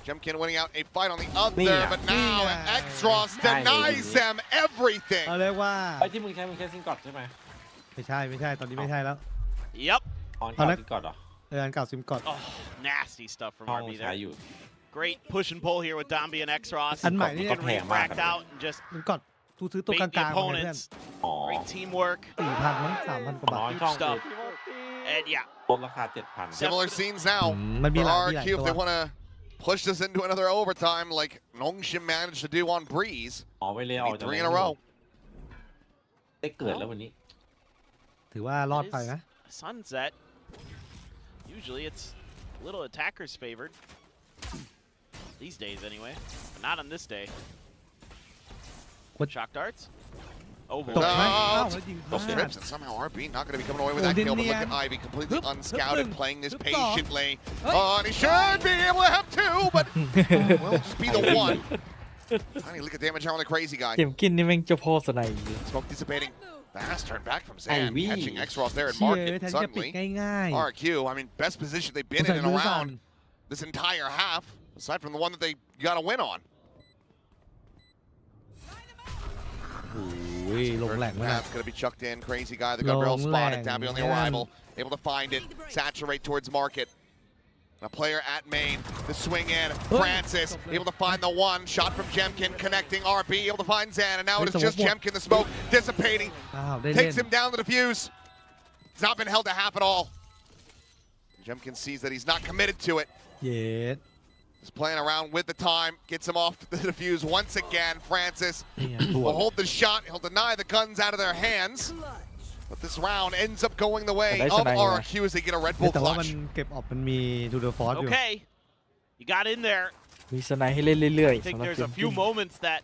Jemkin winning out a fight on the other, but now Extros denies them ๆ everything. เอาเรียกว่า ไอ้ที่มึงใช้ซิงก่อนใช่ไหม ไม่ใช่ตอนนี้ไม่ใช่แล้ว Yep. ออนซิงก่อนเหรอ อันเก่าซิมกอด Oh, nasty stuff from ห้อง RB ใช้ there. อยู่ Great push and pull here with Dombi and X-Ross. อันใหม่นี่ ก็แพงมาก Racked out and just ซิมกอดทูซื้อตัวก bait the ลางๆมาเพื่อน opponents. อ๋อ Great teamwork. 4,000มั้ง3,000 กว่าบา น้อย ท ช่อง stuff. And yeah, ลดราคา 7,000 Similar scenes now มันมี for หลาย RRQ if ตั they ว want to push this into another overtime like Nongshim managed to do on Breeze. อ๋อไว้เลยเอา Maybe 3 in a row. ได้เกิดแล้ววันนี้ ถือว่ารอด it ไป is นะ sunset. Usually it's a little attackers favored. These days anyway. But not on this day. What? Shock darts? Over. ตกไหม No. อ้าวแล้วยิงพ No ลาด strips, and somehow RB not going to be coming away with Oh, that kill, but look didn't at he, Ivy completely Hup, unscouted, hup, playing this hup, patiently. Hey. Oh, and he should be able to have two, but will just be the one. I mean, look at damage on the crazy guy. เกมกินนี่แม่งเจ้าพ่อสไนด์ Smoke dissipating. Fast turn back from Zan, Ivy. catching X-Ross there and เชี่ย market แทนจะปิด suddenly. ง่าย RRQ, I mean, best position they've ๆ been ใส่ in มื and อสั่น around this entire half, aside from the one that they got a win on. โอ้ยลงแหลกมาก That's going to be chucked in. Crazy guy. The gun barrel spotted. Dabby on the Long arrival. Able to find it. Saturate towards market. A player at main. The swing in. Francis able to find the one. Shot from Jemkin connecting RB. Able to find Zan. And now it is just Jemkin. The smoke dissipating. อ้าวได้เล่ Takes น him down the defuse. He's not been held to half at all. Jemkin sees that he's not committed to it. เย็ด He's playing around with the time. Gets him off the defuse once again. Francis เนี่ยถ่ว will ง hold the shot. He'll deny the guns out of their hands. But this round ends up going the way Nice of tonight, yeah. RRQ as they get a Red Bull แต่ว่ามัน clutch. เก็บออกมันมีทูเดอร์ฟอร์สอยู่ Okay. You got in there. มีสไนด์ให้เล่นเรื่อย I ๆ think สำหรับ there's เก a มกิ few น moments that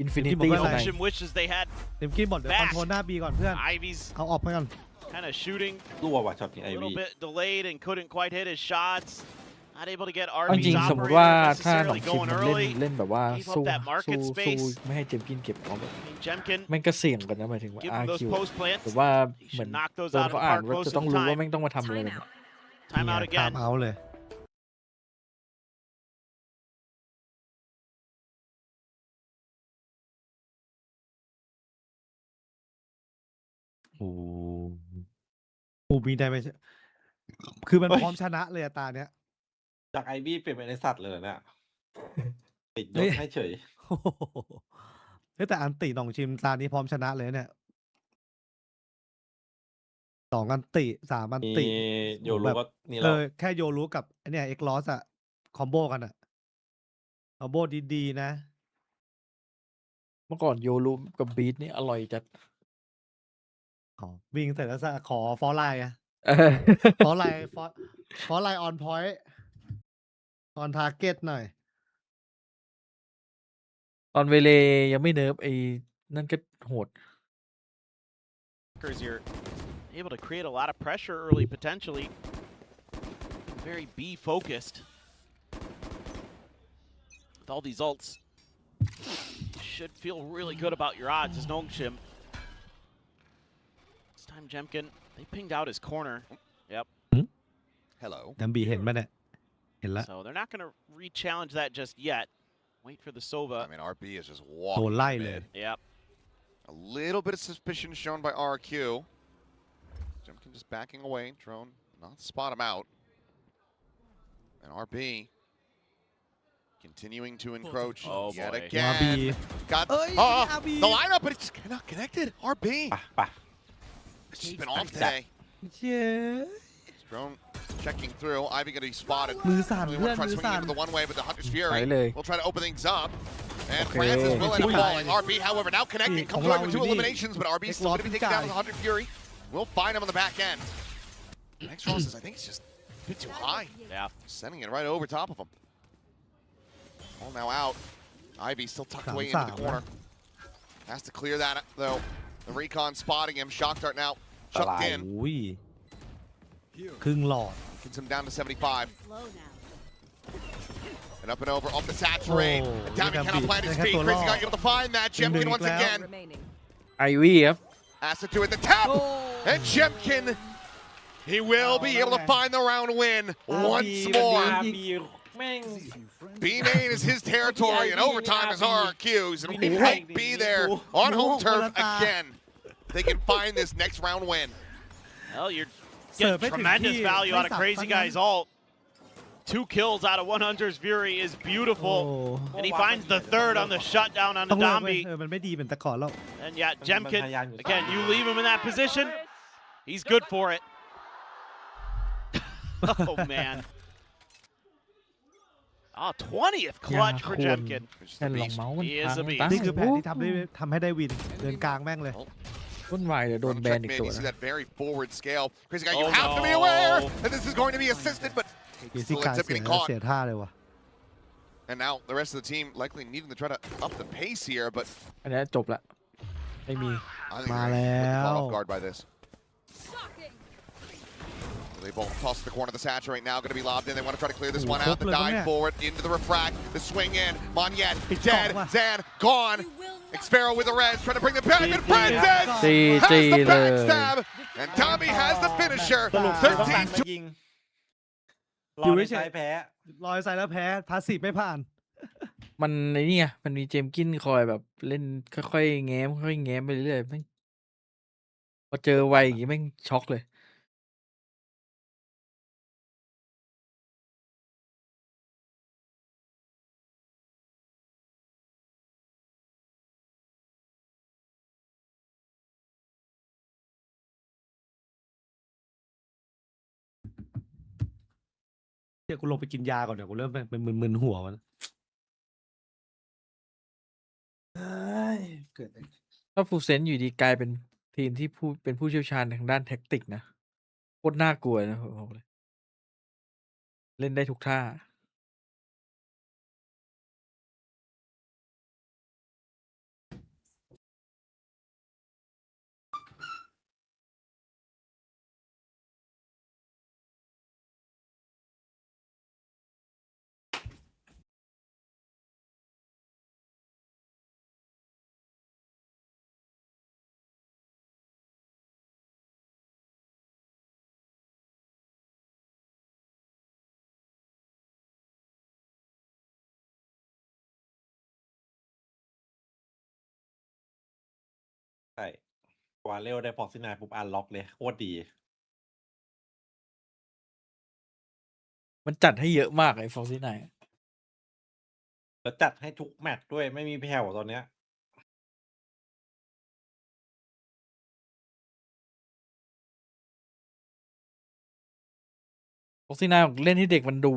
อินฟินิตี้ ไม่ ส เป็นไร ไนด์ Nongshim wishes they had เต็มกี้บอกเดี๋ยวคอนโทรลหน้าบีก่อนเพื่อน Ivy's เอาออกไปก่อน kind of shooting รั่วว่ะช็อตนี้ไอ a วี little bit delayed and couldn't quite hit his shots. Not able to get เอาจริ RB's งสมมติว่า operator ถ้าหนอง necessarily ชิม going มันเล่น early. เล่นแบบว่า Gave up สู้ that market สู้ space. ไม่ให้เจมกินเก็บเอาแบบ I mean, Jemkin แม่งก็เสี่ยงกันนะหมายถึงว่า give him those RQ post หรือ plants. ว่า He เหมือน should knock those โดน out of เขา the อ่าน park ว่า close จะ to ต้องรู้ว่า time. แม่งต้องมาทำอะไรแบบนี้ Time out เนี่ย again. ตามเอาเลย โอ้โหมีได้ไหมคือมันพร้อมชนะเลยอะตาเนี้ย จากไอวีเปลี่ยนเป็นไอสัตว์เลยเหรอเนี่ยติดย เฮ้ ศ ย ให้เฉย โอ้โหเฮ้ยแต่อันติหนองชิมตานี้พร้อมชนะเลยเนี่ย2 อันติ 3 อัน มี ติ โยรู้ก็นี่ เอ เรา อแค่โยรู้กับไอเนี่ยเอ็กลอสอะคอมโบกันอะคอมโบดีๆนะ เมื่อก่อนโยรูกับบีทนี่อร่อยจัด อ๋อวิ่งเสร็จแล้วขอฟอร์ไลน์อะ เออ ฟอร์ไลน์ฟอร์ไลน์ออนพอยต์ออนทาร์เก็ตหน่อย ตอนเวเลยังไม่เนิร์ฟไอ้นั่นก็โหด You're able to create a lot of pressure early, potentially. Very B focused. With all these ults, you should feel really good about your odds as Nongshim. This time Jemkin, they pinged out his corner. Yep. Hello. ดัมบีเห็นไหมเนี่ย เห็นแล้ว So they're not going to re-challenge that just yet. Wait for the Sova. I mean, RB is just โดน walking ไล่ mid. เลย Yep. A little bit of suspicion shown by RRQ. Jemkin just backing away. Drone not to spot him out. And RB continuing to encroach Oh, yet boy. again. RB. Got the lineup, but it's just not connected. RB. ปะปะ It's just been off today. เชี่ย Drone checking through. Ivy going to be spotted. มือสั่น We เพื่อน want to try มือ swinging สั่น into the one way, but the Hunter's ไป Fury เลย will try to open things up. And Okay. Francis will end up Ui. falling. RB, however, now connecting. Comes away with 2 eliminations, but RB is still going to be taken down with the Hunter Fury. We'll find him on the back end. Next Ross is, I think, it's just a bit too high. Yeah. Sending it right over top of him. All now out. Ivy still tucked away into the corner. Has to clear that, though. The recon spotting him. Shock dart now chucked in. อุ้ยครึ่งหลอด Gets him down to 75. And up and over off the saturate. Oh, And Tommy look at cannot beat. plant his Look at feet.ตัว Crazy ล่อ guy able to find that. Jemkin once again remaining. ไอวี่ครับ has to do it. The tap. And Jemkin, he will be able to find the round win once more. แม่ง B main is his territory, and overtime is RRQ's, and we might be there on home turf again. They can find this next round win. Well, you're Sir, getting tremendous Betty, value out of nice Crazy up, Guy's ult. 2 kills out of 100's Fury is beautiful. Oh. And he finds the third on the shutdown on ต้ the องเลิกเว้ย Dombi. มันไม่ดีเหมือนแต่ก่อนแล้ว And yeah, Jemkin, again, you leave him in that position, he's good for it. Oh, man. Oh, 20th clutch for Jemkin. แค่ลองเมาส์มัน He is พั a ง beast. ตั้ง นี่คือแผนที่ทำให้ได้วินเดินกลางแม่งเลย วุ่นวายเดี๋ยวโดน From แบนอีก Checkmate, ตัว you see นะ that very forward scale. Crazy guy, you Oh, have to be no. aware that this is going to be assisted, but เกียร์ still ที่กลาง ends up เสีย getting caught. เสียท่าเลยว่ะ And now the rest of the team likely needing to try to up the pace here, but อันนี้จบละไม่มี I think มา they're แล้ caught ว off guard by this. They both toss the corner of the saturate now, going to be lobbed in. They want to try to clear this one out. The dive forward into the refract, the swing in. Monyet dead. Zan gone. Expero with the res, trying to bring the back. And Princess has the backstab. And Tommy has the finisher. สรุปคือต้องตัดมา 13-2. ยิง อยู่ รอใน เฉยๆ สายแพ้ ลอยใส่แล้วแพ้พาสซีฟไม่ผ่าน มันในนี่ไงมันมีเจมส์กินคอยแบบเล่นค่อยๆแง้มค่อยๆแง้มไปเรื่อยๆแม่งพอเจอไวอย่างงี้แม่งช็อกเลย เดี๋ยวกูลงไปกินยาก่อนเดี๋ยวกูเริ่มเป็นมึนๆหัวมันเกิดอะไร ถ้าฟูเซนอยู่ดีกลายเป็นทีมที่เป็นผู้เชี่ยวชาญทางด้านแท็กติกนะโคตรน่ากลัวนะผมบอกเลย เล่นได้ทุกท่าใช่กว่าเร็วได้พอกซินายปุ๊บอันล็อกเลยโคตรดี มันจัดให้เยอะมากไอ้ฟอร์ซี่ไน แล้วจัดให้ทุกแมตช์ด้วยไม่มีแผ่วตอนเนี้ย ฟอร์ซี่ไนเล่นให้เด็กมันดู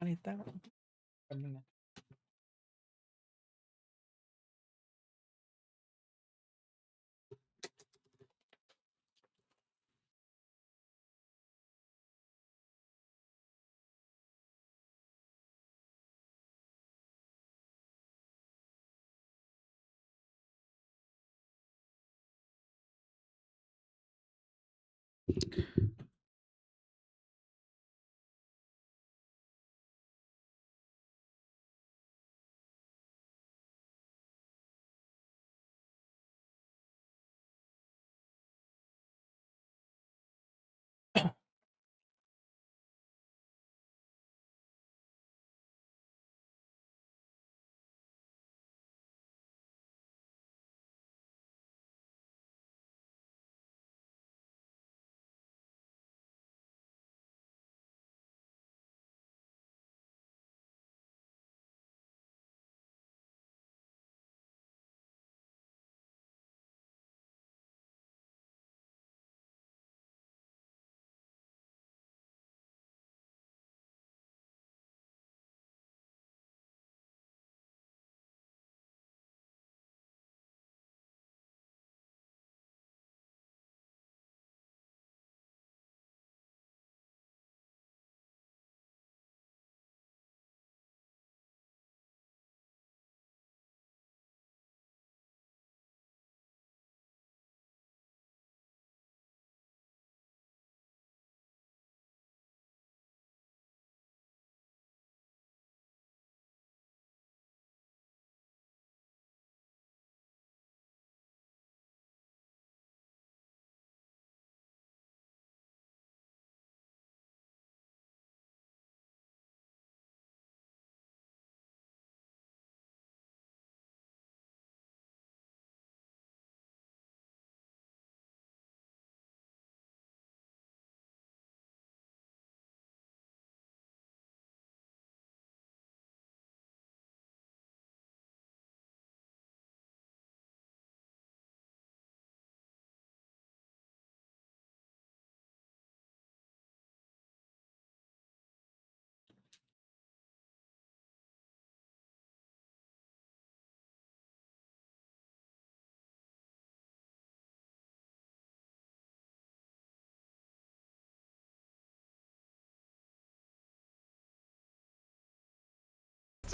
อันนี้ตั้งแป๊บนึงนะ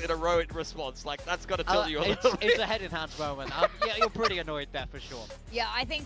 In a row in response, like that's got to tell you a little bit. It's a head in hands moment. Yeah, you're pretty annoyed there for sure. Yeah, I think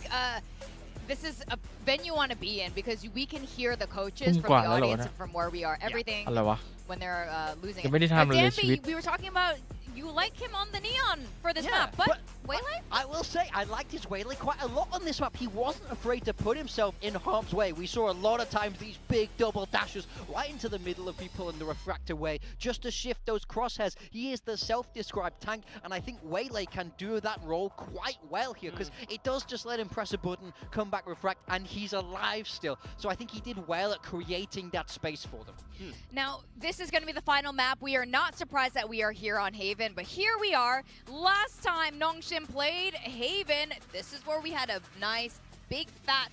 this is a venue you want to be in because we can hear the coaches ทุ่ม from กว่า the แล้วเหรอ audience เนี่ย and from where we are. Everything อะไรวะ when they're losing. ยังไม่ได้ทำอะไรเลยชีวิต Danby, we were talking about you like him on the neon for this map, but Waylay? I will say I liked his Waylay quite a lot on this map. He wasn't afraid to put himself in harm's way. We saw a lot of times these big double dashes right into the middle of people in the refractor way just to shift those crosshairs. He is the self-described tank, and I think Waylay can do that role quite well here because it does just let him press a button, come back, refract, and he's alive still. So I think he did well at creating that space for them. Now, this is going to be the final map. We are not surprised that we are here on Haven, but here we are. Last time Nongshim played Haven, this is where we had a nice, big, fat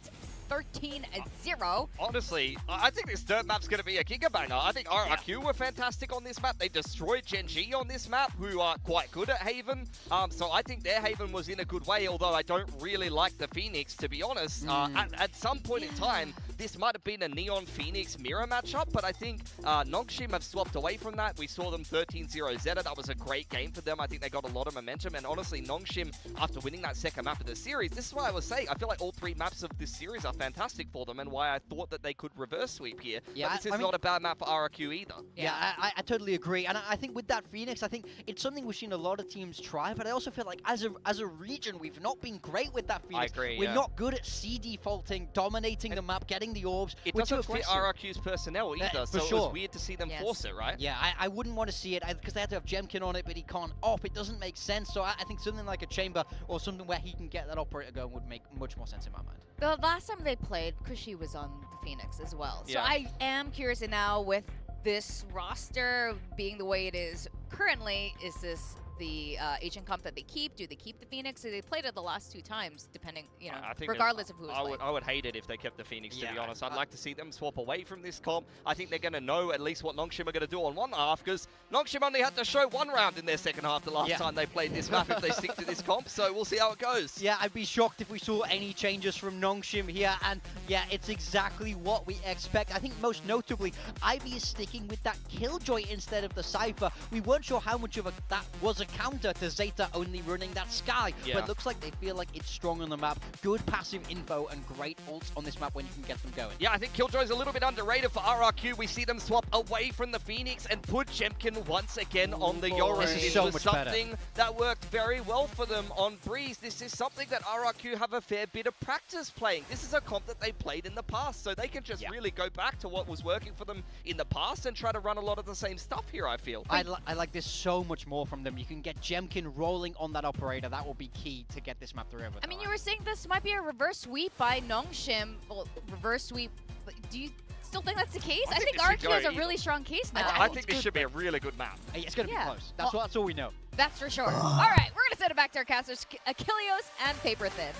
13-0. Honestly, I think this third map's going to be a gigabanger. I think RRQ were fantastic on this map. They destroyed Gen G on this map, who are quite good at Haven. So I think their Haven was in a good way, although I don't really like the Phoenix, to be honest. At some point in time, this might have been a Neon Phoenix mirror matchup, but I think Nongshim have swapped away from that. We saw them 13-0 Zeta. That was a great game for them. I think they got a lot of momentum. And honestly, Nongshim, after winning that second map of the series, this is why I was saying, I feel like all three maps of this series are fantastic for them and why I thought that they could reverse sweep here. Yeah, but this is not a bad map for RRQ either. Yeah, I totally agree. And I think with that Phoenix, I think it's something we've seen a lot of teams try, but I also feel like as a region, we've not been great with that Phoenix. I agree, We're not good at C defaulting, dominating the map, getting the orbs. It We're doesn't too fit aggressive. RRQ's personnel either, For so sure. it was weird to see them force it, right? Yeah, I wouldn't want to see it because they had to have Jemkin on it, but he can't op. It doesn't make sense. So I think something like a chamber or something where he can get that operator going would make much more sense in my mind. The last time they played, Kushi was on the Phoenix as well. So Yeah. I am curious now with this roster being the way it is currently, is this the Asian comp that they keep? Do they keep the Phoenix? They played it the last 2 times, depending, you know, I think regardless of who is playing. I would hate it if they kept the Phoenix, to be honest. I'd like to see them swap away from this comp. I think they're going to know at least what Nongshim are going to do on one half, because Nongshim only had to show 1 round in their second half the last time they played this map if they stick to this comp, so we'll see how it goes. Yeah, I'd be shocked if we saw any changes from Nongshim here, and yeah, it's exactly what we expect. I think most notably, Ivy is sticking with that Killjoy instead of the Cypher. We weren't sure how much of that was a counter to Zeta only running that Sky, but it looks like they feel like it's strong on the map. Good passive info and great ults on this map when you can get them going. Yeah, I think Killjoy's a little bit underrated for RRQ. We see them swap away from the Phoenix and put Jemkin once again on the Yoru. This was something that worked very well for them on Breeze. This is something that RRQ have a fair bit of practice playing. This is a comp that they played in the past, so they can just really go back to what was working for them in the past and try to run a lot of the same stuff here, I feel. I like this so much more from them. You can get Jemkin rolling on that operator. That will be key to get this map through everything. I mean, you were saying this might be a reverse sweep by Nongshim. Well, reverse sweep, but do you still think that's the case? I think RRQ has a really strong case now. I think this should be a really good map. It's going to be close. That's all we know. That's for sure. All right, we're going to send it back to our casters, Achilleos and Paper Thin.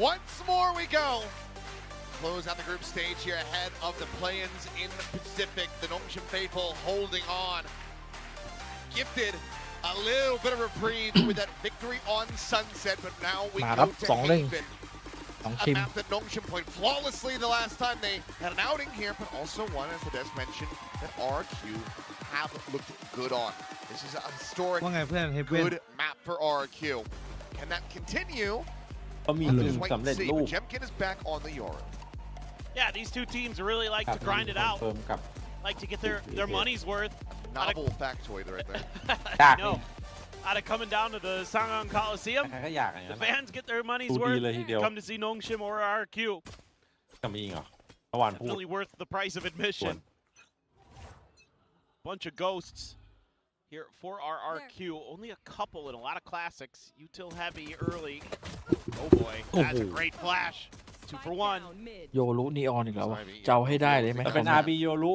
Once more we go. Close out the group stage here ahead of the play-ins in the Pacific. The Nongshim faithful holding on. Gifted a little bit of reprieve with that victory on Sunset, but now we go to Haven. A map that Nongshim played flawlessly the last time they had an outing here, but also one, as the Des mentioned, that RRQ have looked good on. This is a historic, good map for RRQ. Can that continue? Just wait and see, but Jemkin is back on the Yoru. Yeah, these 2 teams really like to grind it out, like to get their money's worth. Novel factoid right there. I know. Out of coming down to the Sangam Coliseum, the fans get their money's worth. Come to see Nongshim or RRQ. Definitely worth the price of admission. Bunch of ghosts here for RRQ. Only a couple and a lot of classics. Util heavy early. Oh boy, that's a great flash. 2 for 1. โยรุนีออนอีกแล้ววะจะเอาให้ได้เลยไหม เป็น RB โยรุ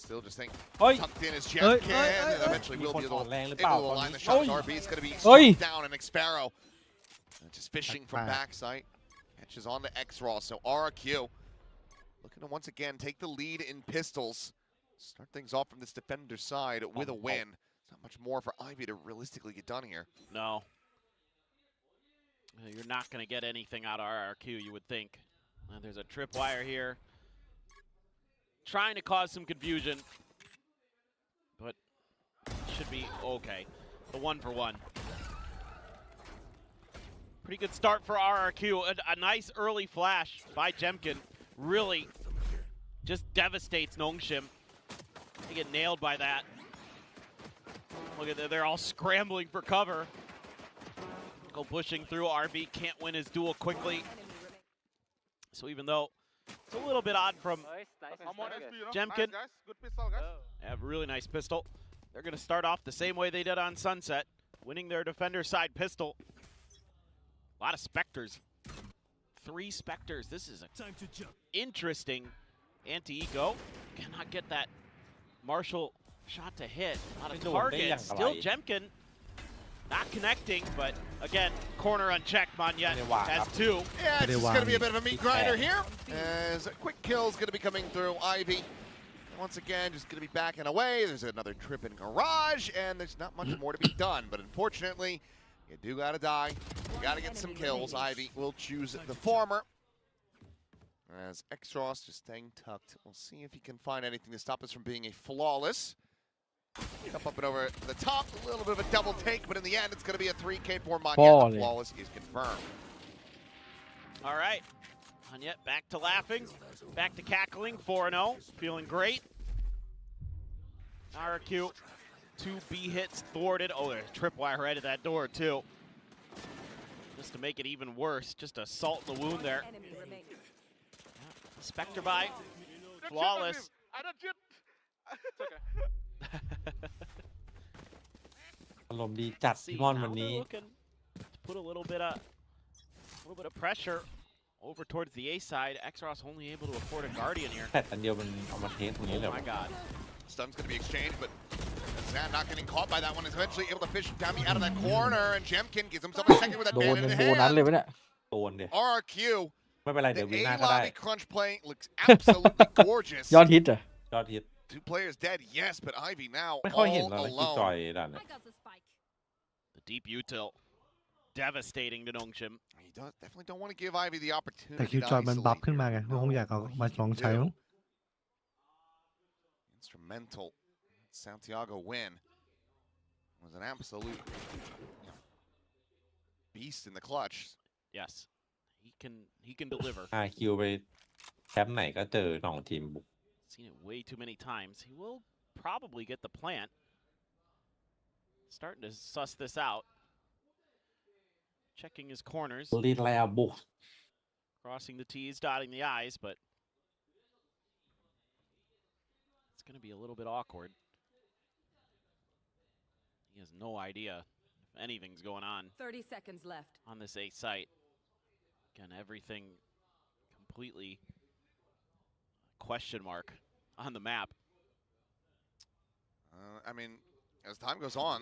Still just think เฮ้ย tucked in as Jemkin, and eventually will be able to align the shot. RB is going to be down, and Xparrow just fishing from backside. Catches on to X-Raw, so RRQ looking to once again take the lead in pistols. Start things off from this defender side with a win. There's not much more for Ivy to realistically get done here. No. You're not going to get anything out of RRQ, you would think. There's a tripwire here. Trying to cause some confusion. But should be okay. The 1 for 1. Pretty good start for RRQ. A nice early flash by Jemkin. Really just devastates Nongshim. They get nailed by that. Look at that, they're all scrambling for cover. Go pushing through. RB can't win his duel quickly. So even though it's a little bit odd from Jemkin, they have a really nice pistol. They're going to start off the same way they did on Sunset, winning their defender side pistol. A lot of Spectres. 3 Spectres. This is an interesting anti-eco. Cannot get that Marshall shot to hit. A lot of targets. Still Jemkin not connecting, but again, corner unchecked. Monyet has 2. Yeah, it's just going to be a bit of a meat grinder here, as a quick kill is going to be coming through. Ivy, once again, just going to be backing away. There's another trip in garage, and there's not much more to be done. But unfortunately, you do got to die. You got to get some kills. Ivy will choose the former. As X-Ross just staying tucked. We'll see if he can find anything to stop us from being a flawless. Jump up and over the top, a little bit of a double take, but in the end, it's going to be a 3K for Monyet. The flawless is confirmed. All right. Monyet back to laughing, back to cackling, 4-0, feeling great. RRQ, 2 B hits thwarted. Oh, there's a tripwire right at that door, too. Just to make it even worse, just a salt in the wound there. Spectre by, flawless. It's okay. อารมณ์ดีจัดพี่มอนวันนี้ Put a little bit of pressure over towards the A side. X-Ross only able to afford a Guardian here. แต่อันเดียวมันเอามาเทสตรงนี้เลย Oh my god. Stun's going to be exchanged, but Zan not getting caught by that one. Is eventually able to fish Dambi out of that corner, and Jemkin gives himself a second with that โดน bandit เป็ in น the โบนัสเลย hand. ปะเนี่ย โดนดิ RRQ, ไม่เป็นไร the เดี๋ยววินห A น้าก็ได้ lobby crunch play looks absolutely gorgeous. ยอดฮิตอ่ะ ยอดฮิต Two players dead, yes, but Ivy now ไม่ค่อยเห็น all แล้วนะที่จอย alone. ด่านเนี่ย The deep util. Devastating to Nongshim. He definitely don't want to give Ivy the แต่ opportunity คิว to จอยมันบัฟ isolate ขึ้นมา here. ไงมันคงอยากเอามาลองใช้มั้ง Instrumental Santiago win was an absolute beast in the clutch. Yes, he can deliver. RRQ ไปแคมป์ไหนก็เจอหนองทีมบุก Seen it way too many times. He will probably get the plant. Starting to suss this out. Checking his corners. รีดแล้วบุก Crossing the T's, dotting the I's, but it's going to be a little bit awkward. He has no idea if anything's going on 30 seconds left. on this A site. Again, everything completely question mark on the map. I mean, as time goes on,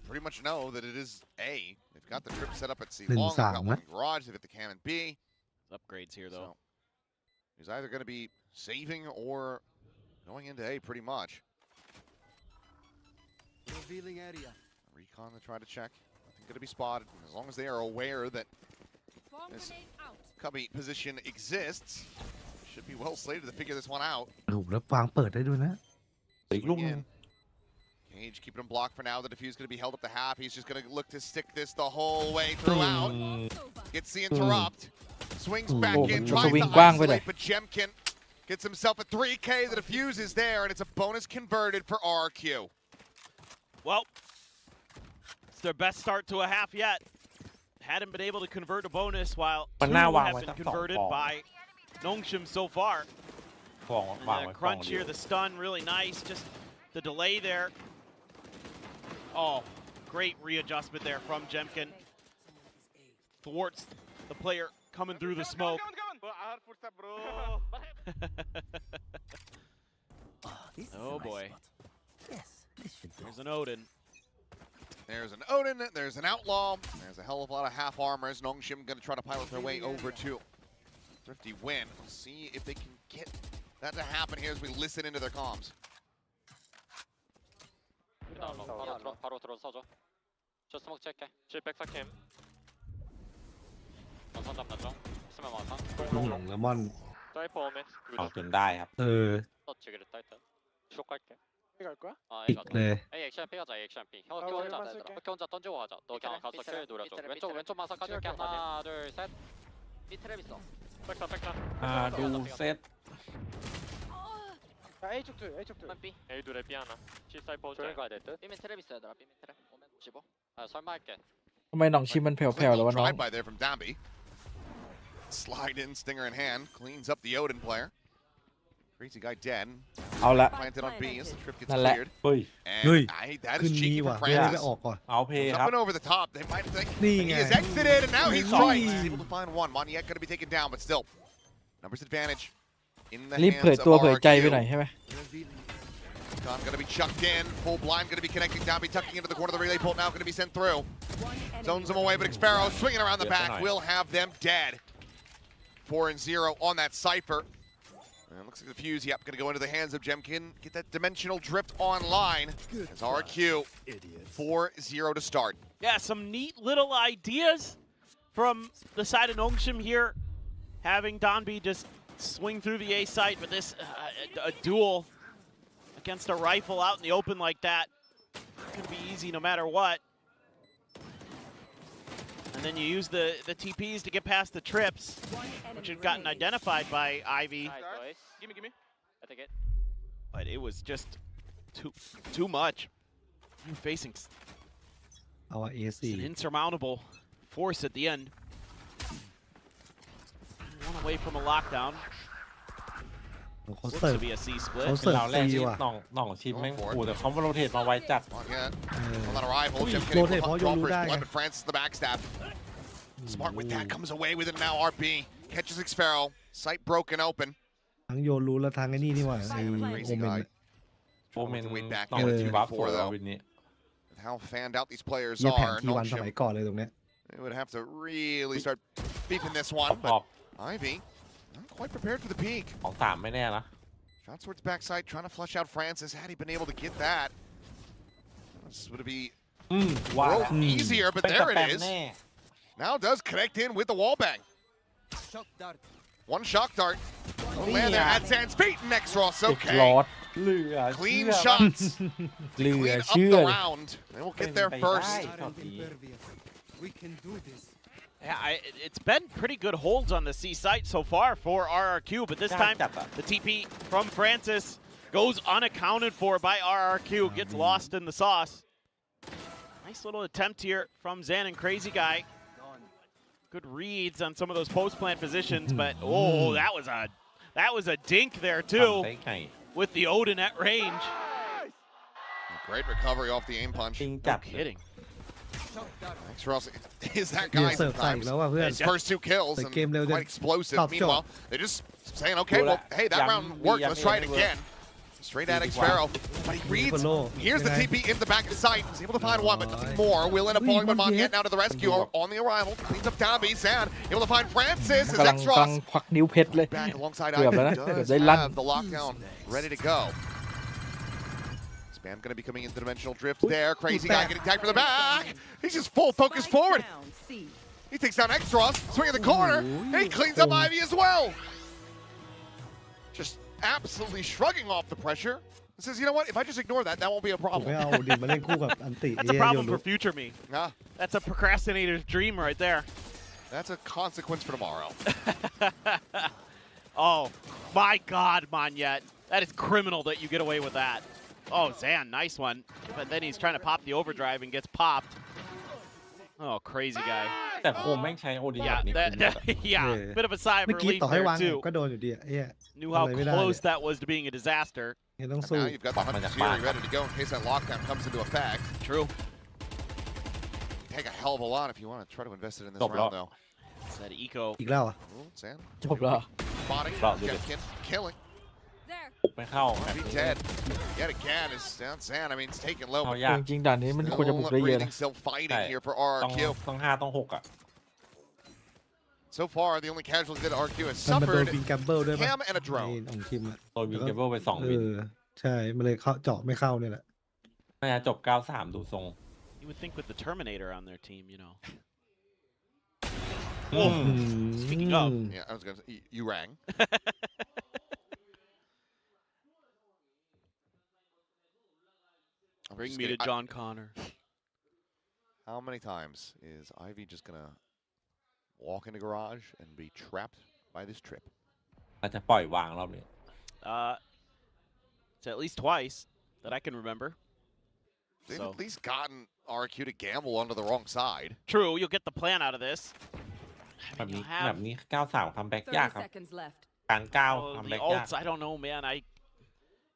pretty much know that it is A. They've got the trip set up at C long. They've got one in garage. They've got the cannon B. There's upgrades here, though. So he's either going to be saving or going into A pretty much. Revealing area. Recon to try to check. Nothing going to be spotted. As long as they are aware that this cubby position exists, should be well slated to figure this one out. โอ้โหแล้ววางเปิดได้ด้วยนะ อีกลูกนึง Cage keeping him blocked for now. The defuse going to be held up to half. He's just going to look to stick this the whole way throughout. Gets the interrupt. Swings back in, tries to isolate, but Jemkin gets himself a 3K. The defuse is there, and it's a bonus converted for RRQ. Well, it's their best start to a half yet. Hadn't been able to convert a bonus while two have been converted by Nongshim so far. And the crunch here, the stun, really nice. Just the delay there. Oh, great readjustment there from Jemkin. Thwarts the player coming through the smoke. Oh boy. There's an Odin. There's an Odin, there's an Outlaw, there's a hell of a lot of half armors. Nongshim going to try to pilot their way over to Thrifty win. We'll see if they can get that to happen here as we listen into their comms. 바로 들어서 서줘. 저 스모크 체크해. 700사캠. 원선 잡나죠? 있으면 원선. หลงเลมอน 사이퍼 오메. เอาจนได้ครับ 터치기를 따이트. 쇼 갈게. 삐 갈 거야? 아, ปิด A가. เลย A 액션 삐 가자. A 액션 삐. 형 혼자 하자. 형 혼자 던지고 가자. 너 그냥 가서 킬 노려줘. 왼쪽만 삭가줄게. 하나, 둘, 셋. 삐 트랩 있어. 백사. ดูเซต A 쪽 둘. A 둘에 B 하나. C 사이퍼 조용히 가야 될 듯. B면 트랩 있어 얘들아. B면 트랩. 오면 55. 아, 설마 할게. ทำไมหนองชิมมันแผ่วๆแล้ววะน้อง Drive by there from Dambi. Slide in, stinger in hand, cleans up the Odin player. Crazy guy dead. เอาละ Planted on B as the trip gets นั่นแหละ cleared. เฮ้ย And เฮ้ย that ขึ้ is นนี้ cheeky ว่ะ for ไม่ได้ไป Francis. ออกก่อน เอาเพย์ครับ Jumping over the top, they might think นี่ he ไง has exited, and now he's Nice. right. He's able to find one. Moniak going to be taken down, but still, numbers advantage in the รีบ hands เผย of ตัวเผยใจไปหน่อย RRQ. ใช่ไหม Gun going to be chucked in. Full blind going to be connecting. Dambi tucking into the corner of the relay bolt now going to be sent through. Zones them away, but Xpero swinging around the back will have them dead. 4-0 on that Cypher. And looks like the fuse, yep, going to go into the hands of Jemkin. Get that dimensional drift online. As RRQ, 4-0 to start. Yeah, some neat little ideas from the side of Nongshim here. Having Donby just swing through the A site, but this a duel against a rifle out in the open like that could be easy no matter what. And then you use the TPs to get past the trips, which had gotten identified by Ivy. Gimme. I take it. But it was just too much. You're facing เอาอะ AC an insurmountable force at the end. One away from a lockdown. เขา Looks เสิร์ฟ to be a C split. เขาเสิร์ฟ เราแรก ฟรี ที่ ว่ะ หน่องชิมแม่งโอ้แต่เขาโรเทตมาไวจัด Again, on that arrival, Ui, Jemkin rotate able toเพราะ draw โย for รู้ his ได้ blood, ไง but Francis the backstab. Smart with that, comes away with it now. RB catches Xpero. Sight broken open. ทั้งโยนรู้แล้วทางไอ้นี่นี่หว่าไอ้ Crazy โอเมน guy. โอเมน Trying to wait back ต้อง in ชีวับ 2v4 สวยแล้ว though. วินนี้ With how fanned out these players เนี่ยแผน are, ทีวันส Nolshim, มัยก่อนเลยตรงเนี้ย they would have to really start beefing this one. ขอบ But Ivy, not quite prepared for the peak. ของสามไม่แน่นะ Shot towards backside, trying to flush out Francis. Had he been able to get that, this would be ว่า a แล้ว little easier, but เป็นส there แป it ม is. แน่ Now does connect in with the wall bang. One shock dart. Oh man, there at Zan's feet. Next Ross, เด็ก okay. ลอด เหลือ Clean เชื่อ shots. เหลือ Clean up เชื่อ the round. They will get there เป็นไป first. ได้ช็อตนี้ Yeah, it's been pretty good holds on the C site so far for RRQ, but this time the TP from Francis goes unaccounted for by RRQ, gets lost in the sauce. Nice little attempt here from Zan and Crazy Guy. Good reads on some of those post plant positions, but oh, that was a dink there ทำ too ได้ไง with the Odin at range. Great recovery off the aim punch. จริงจัด No kidding. Next Ross is that เนี่ย guy เสิร์ฟใส่อีก sometimes. แล้วว่ะเพื่อน His first 2 kills Like and game level quite explosive. top Meanwhile, they're just saying, okay, well, hey, that round worked. Let's try it again. Straight at Xpharaoh, but he reads. Here's the TP into the back of sight. He's able to find one, but nothing more. Will end up falling, but Mon getting out to the rescue on the arrival. Cleans up Dabi. Zan able to find Francis. His กำลัง X ค Ross วักนิ้วเพชรเลย back alongside เกือบแล้วนะ Ivy เกือบ does ได้ลั่น have the lockdown ready to go. Spam going to be coming into dimensional drift there. Crazy guy getting tagged for the back. He's just full focus forward. He takes down X Ross, swinging the corner, and he cleans up Ivy as well. Just absolutely shrugging off the pressure. Says, you know what? If I just ignore that, that won't be a ผม problem. ไม่เอาดิมาเล่นคู่กับอันติ That's a problem for future me. Nah, That's a procrastinator's dream right there. that's a consequence for tomorrow. Oh, my God, Monyet. That is criminal that you get away with that. Oh, Zan, nice one. But then he's trying to pop the overdrive and gets popped. Oh, crazy guy. แต่โคมแม่งใช้โอดีแบ Yeah, บนี้คุ้มจัดอะ yeah, Yeah. bit of a sigh of เมื่อกี้ relief ต่อให้ there วาง too. ก็โดนอยู่ดีอ่ะไอ้เหี้ย Knew how Alright, we got close it. that was to being a disaster. ยังต้อง And สู้ now you've got the Hunter's Fury ready to go in case that lockdown comes into effect. True. Take a hell of a lot if you want to try to invest it in this Stop round, block. though. It's that eco. อีกแล้วอ่ะ Oh, Zan จบแล้ว spotting, Block, dude. Jemkin killing. ปุกไม่เข้า Be dead. Yet again, is down Zan. I mean, it's taken low. เอา but ยาก จริงๆด่านนี้มันควรจะบุก Still ได้เยอะ breathing, นะ still fighting Right. here for ต้อง RRQ. ต้อง5ต้อง6อ่ะ So far, the only casualty that RRQ has มันโดน suffered, วิงแกมเบิลด้วยป่ะ Cam and a ใน drone. ของทีมอ่ะ โดนวิงเกเบิลไป2 เอ วิน อใช่มันเลยเจาะไม่เข้าเนี่ยแหละ น่าจะจบ 9-3 ดูทรง You would think with the Terminator on their team, you know. อืม Speaking of. Yeah, I was going to say, you rang. I'm Bring just me to kidding. John Connor. How many times is Ivy just going to walk in the garage and be trapped by this trip? อาจจะปล่อยวางรอบนี้ It's at least twice that I can remember. They've So. at least gotten RQ to gamble onto the wrong side. True, you'll get the plan out of this. แบบ I mean, นี้ you'll แบ have บนี้ 9-3 คัมแบ็กยาก 30 ครับ seconds left. การก้าว oh, คัม the แบ็กยาก ults. I don't know, man.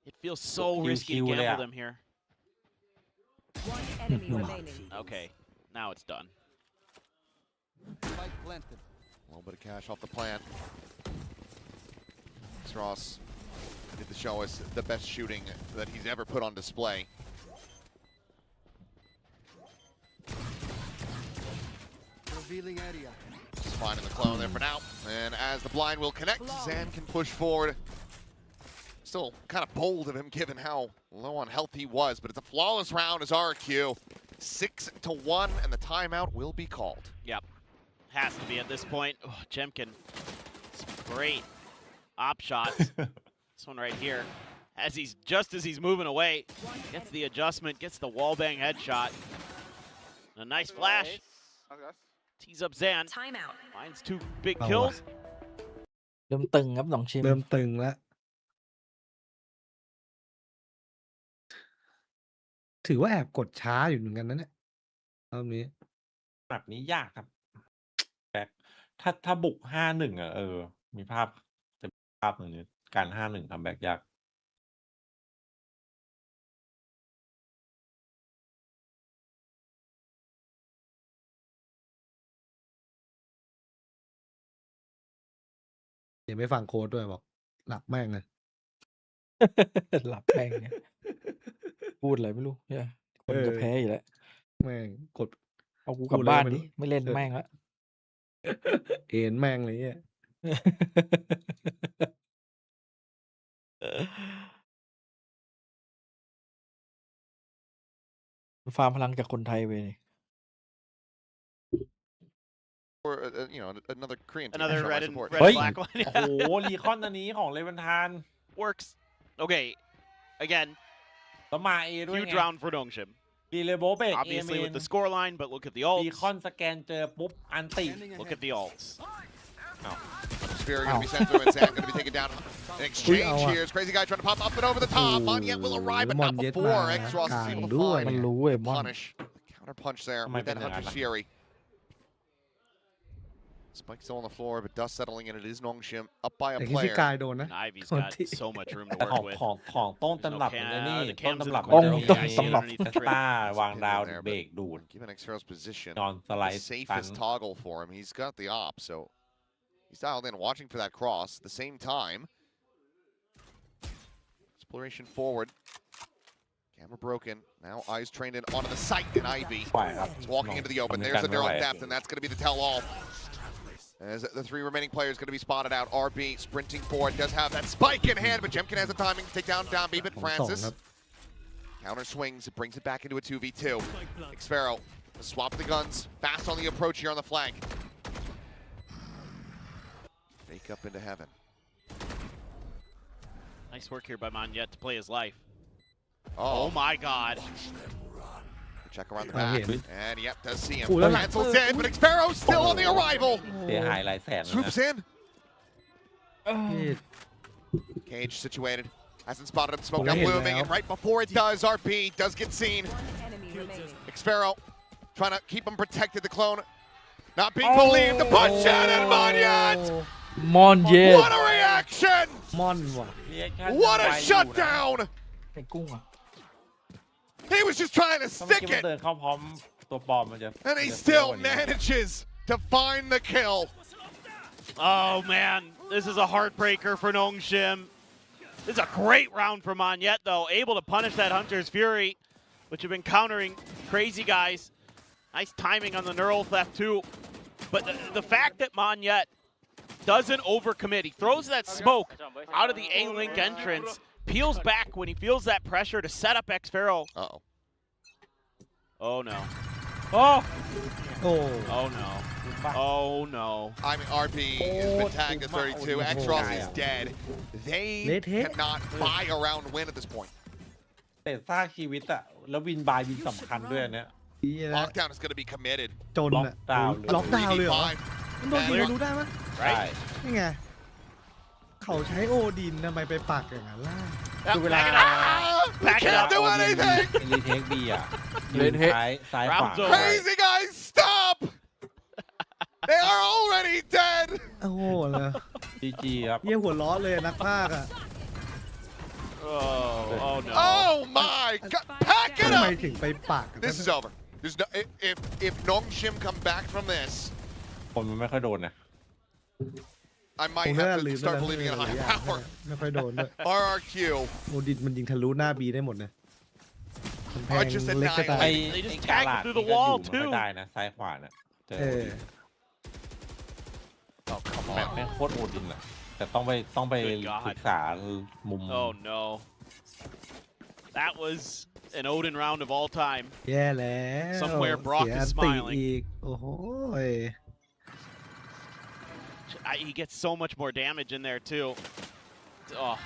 It feels so Kill, risky to kill, gamble yeah. them here. One enemy remaining. Okay, now it's done. A little bit of cash off the plant. Ross did to show us the best shooting that he's ever put on display. Revealing area. Just finding the clone there for now. And as the blind will connect, Zan can push forward. Still kind of bold of him given how low on health he was, but it's a flawless round as RQ. 6-1, and the timeout will be called. Yep, has to be at this point. Oh, Jemkin, some great op shots. This one right here, as he's moving away, gets the adjustment, gets the wall bang headshot. A nice flash. Tees up Zan. Timeout. Finds 2 big เอาว่ะ kills. เริ่มตึงครับน้องชิม เริ่มตึงแล้ว ถือว่าแอบกดช้าอยู่เหมือนกันนะเนี่ยรอบนี้ แบบนี้ยากครับแบ็คถ้าบุก 5-1 อ่ะมีภาพจะมีภาพหนึ่งนี้การ 5-1 คัมแบ็กยาก เดี๋ยวไม่ฟังโค้ดด้วยบอก หลับแม่งเลย หลับแพงเนี่ย พูดอะไรไม่รู้เนี่ยคนจะแพ้อยู่แล้ว แม่งกด เอากูกลับ พูดอะไร บ้าน ไม่ ดิ รู้ ไม่เล่นแม่งละ เอ็นแม่งเลยเนี่ย ฟาร์มพลังจากคนไทยไปนี่ Or you know, another Korean team. Another show my red and support. เฮ้ เฮ้ ย ย black one โอ้โหรีคอนอันนี้ของเลวันทาน works. Okay, again, แล้วมาเอด้วย huge ไง round for Dongshim. ดีเลโบเบกเอเม Obviously น with the score line, but look at the รี ults. คอนสแกนเจอปุ๊บอันติ Look at the ults. Spear going to be sent through and Sam going to be taken down. An exchange here. It's Crazy Guy trying to pop up and over the top. Monyet will arrive, but not before. X-Ross is able to มัน find รู้เว้ย the มอน punish. The counter punch there ทำไม with เป็น that อย่างนั้น Hunter's ล่ะ Fury. Spike still on the floor, but dust settling in. It is Nongshim up by a แต่คิดที่ player. กายโดนนะ And Ivy's คน got ที่ so much room to แต่ของ work with. ของต้นตำรับมันจะนี่ the ต้น cams ตำรับ in มัน the จะ corner. มี Yeah, สำหรับ underneath the สตาร์วางดาว There, เบรกดูด Given X-Ro's position, นอนสไล the ด์ตัน safest toggle for him. He's got the op, so he's dialed in, watching for that cross. At the same time, exploration forward. Camera broken. Now eyes trained in onto the site, and Ivy ไหวครับ is walking into the open. ทำ There's กั a นไม่ neural ไหว depth, and that's going to be the tell-all. As the three remaining players going to be spotted out. RB sprinting forward, does have that spike in hand, but Jemkin has the timing to take down B, but 2 Francis ครับ counter swings, it brings it back into a 2v2. Xfero, swap the guns, fast on the approach here on the flank. Fake up into heaven. Nice work here by Monyet to play his life. Oh, Oh my god. check around the Oh, back, yeah. and yep, does see him. Ooh, that's- Cancels in, but Xfero still on the arrival. เสียหายหลายแสนแล้วนะ Swoops in. ที่ Cage situated. Hasn't spotted him. Smoke Oh, out yeah, looming, now. and right before it does, RP does get seen. Enemy remaining. Xfero trying to keep him protected. The clone not being believed. The punch out and Monyet. มอนเย็ด What a reaction! มอนว่ะ What a shutdown! ไอ้กุ้งอ่ะ He was just trying to ถ้าเมื่อ stick กี้มัน it, เดินเข้าพร้อมตัวปลอมมันจะ and he จะ still เฟี้ยวกว่านี้ manages to find the kill. Oh man, this is a heartbreaker for Nongshim. This is a great round for Monyet though, able to punish that Hunter's Fury, which have been countering Crazy Guys. Nice timing on the neural theft too. But the fact that Monyet doesn't overcommit, he throws that smoke out of the A-Link entrance, peels back when he feels that pressure to set up Xfero. Uh-oh. Oh no. โอ้ โอ้ Oh no. Oh no. I mean, RP has been tagged to 32. X-Ross is dead. They cannot buy a round win at this point. แต่สร้างชีวิตอะแล้ววินบายวินสำคัญด้วยอันเนี้ย ดีนะ Lockdown is going to be committed. จน ล็อก อะ ดาวน์เลย ล็อกดาวน์เลยเหรอ 3v5. มันโดนยิงรู้ได้ไหม ใช่ นี่ไง เขาใช้โอดินทำไมไปปักอย่างนั้นล่ะ คือเวลา We can't do anything! รีเทคบีอะ เล่นเทค ซ้ายขวา Round's over. Crazy guys, stop! They are already dead! โอ้โหเลย จีจีครับ เยี่ยหัวล้อเลยนักพากย์อะ Oh no. Oh my god! Pack it ทำไม up! ถึงไปปัก This is over. There's no if Nongshim come back from this, คนมันไม่ค่อยโดนนะ I ผม might น่า have ลื to ม start แล้ว believing in a หลาย higher อย่าง power. ไม่ค่อยโดนด้วย RRQ โอดินมันยิงทะลุหน้าบีได้หมดนะกำแพง just เล็กก็ตาย ไอ้ They just ไอ้ tagged กาลาด through นี่ the ก็ wall อยู่ไม่ค่อย too. ได้นะซ้ายขวาน่ะเจอ เออ Oh come แบบ on. แม่งโคตรโอดินอะแต่ต้องไป Good God. ศึกษามุม Oh no. That was an Odin round of all time. แย่แล้ว Somewhere Brock เสีย is อันติ smiling. อีก โอ้โห He gets so much more damage in there too. Oh.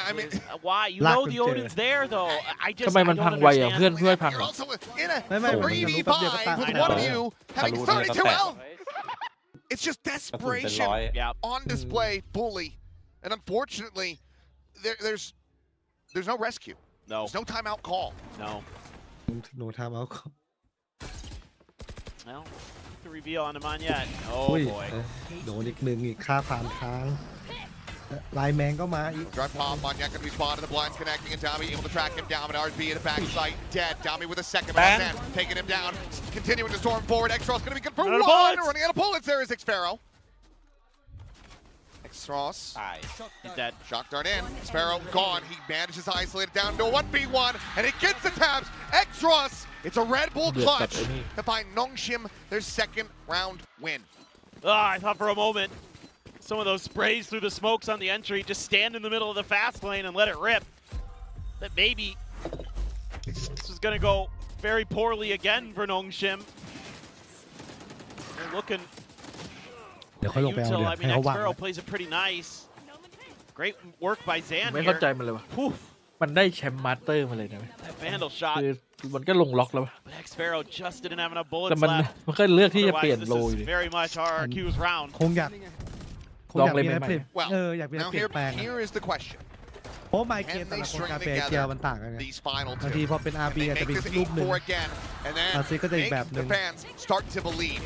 I mean, Why? You know the Odin's there though. I just ทำไม I มัน don't พังไวอ่ะ understand. เพื่อนช่วยพัง You're also in a ไม่มันทะลุแป๊บเดียวก็ตาย 3v5 with I one of know. you having ทะลุเนี่ยก็ 32 แตก health. It's just กระสุนเป็น desperation ร้อย Yeah. on display fully, and unfortunately, there's no rescue. No. There's no timeout call. No. โนทามเอา Well, the reveal on Monyet. อุ้ย Oh boy. โดนอีกหนึ่งอีกค่าผ่านทางไลน์แมนก็มาอีก Drive pop, Monyet going to be spotted. The blinds connecting, and Dami able to track him down. But RB at the back site, dead. Dami with a second, but Ben. Sam taking him down. Continuing to storm forward. X-Ross going to be good for Running out of one. bullets. Running out of bullets. There is Xfero. Ross. ตาย He's dead. Shock dart in. Sparrow gone. He manages to isolate it down to a 1v1, and it gets the taps. X-Ross. It's a Red Bull clutch to find Nongshim their second round win. I thought for a moment some of those sprays through the smokes on the entry, just stand in the middle of the fast lane and let it rip. That maybe this is going to go very poorly again for Nongshim. They're looking. เดี๋ยวค่อยลงไปเอา Util, เดี๋ยว I ให้ mean, เขาวาง X-Sparrow plays it pretty nice. Great work by Zan ไม่เข้า here. ใจมันเลยว่ะ Whew, มันได้แชมป์มาสเตอร์มาเลยนะ that Vandal shot. คือมันก็ลงล็อกแล้ว But X-Sparrow just didn't have enough แต่ bullets มัน left. มันก็เลือกที่จะเปลี่ยน Otherwise, โล this อยู่ is ดิ very much RRQ's round. คงอยาก ลองเลย มี ไหม อะไรเปลี่ยน Well, อยากมีอะไร now เปลี่ยนแปลง here is the question. เพราะไมเกม Can แต่ they ละคน string การเปลี่ยน together เกียร์มันต่างกันไง these final บางที two? พอเป็น Can RB they อาจจะ make เป็น this รูปหนึ่ง 8-4 again, and then อาซีก็จะอีก make แบบหนึ่ the ง fans start to believe?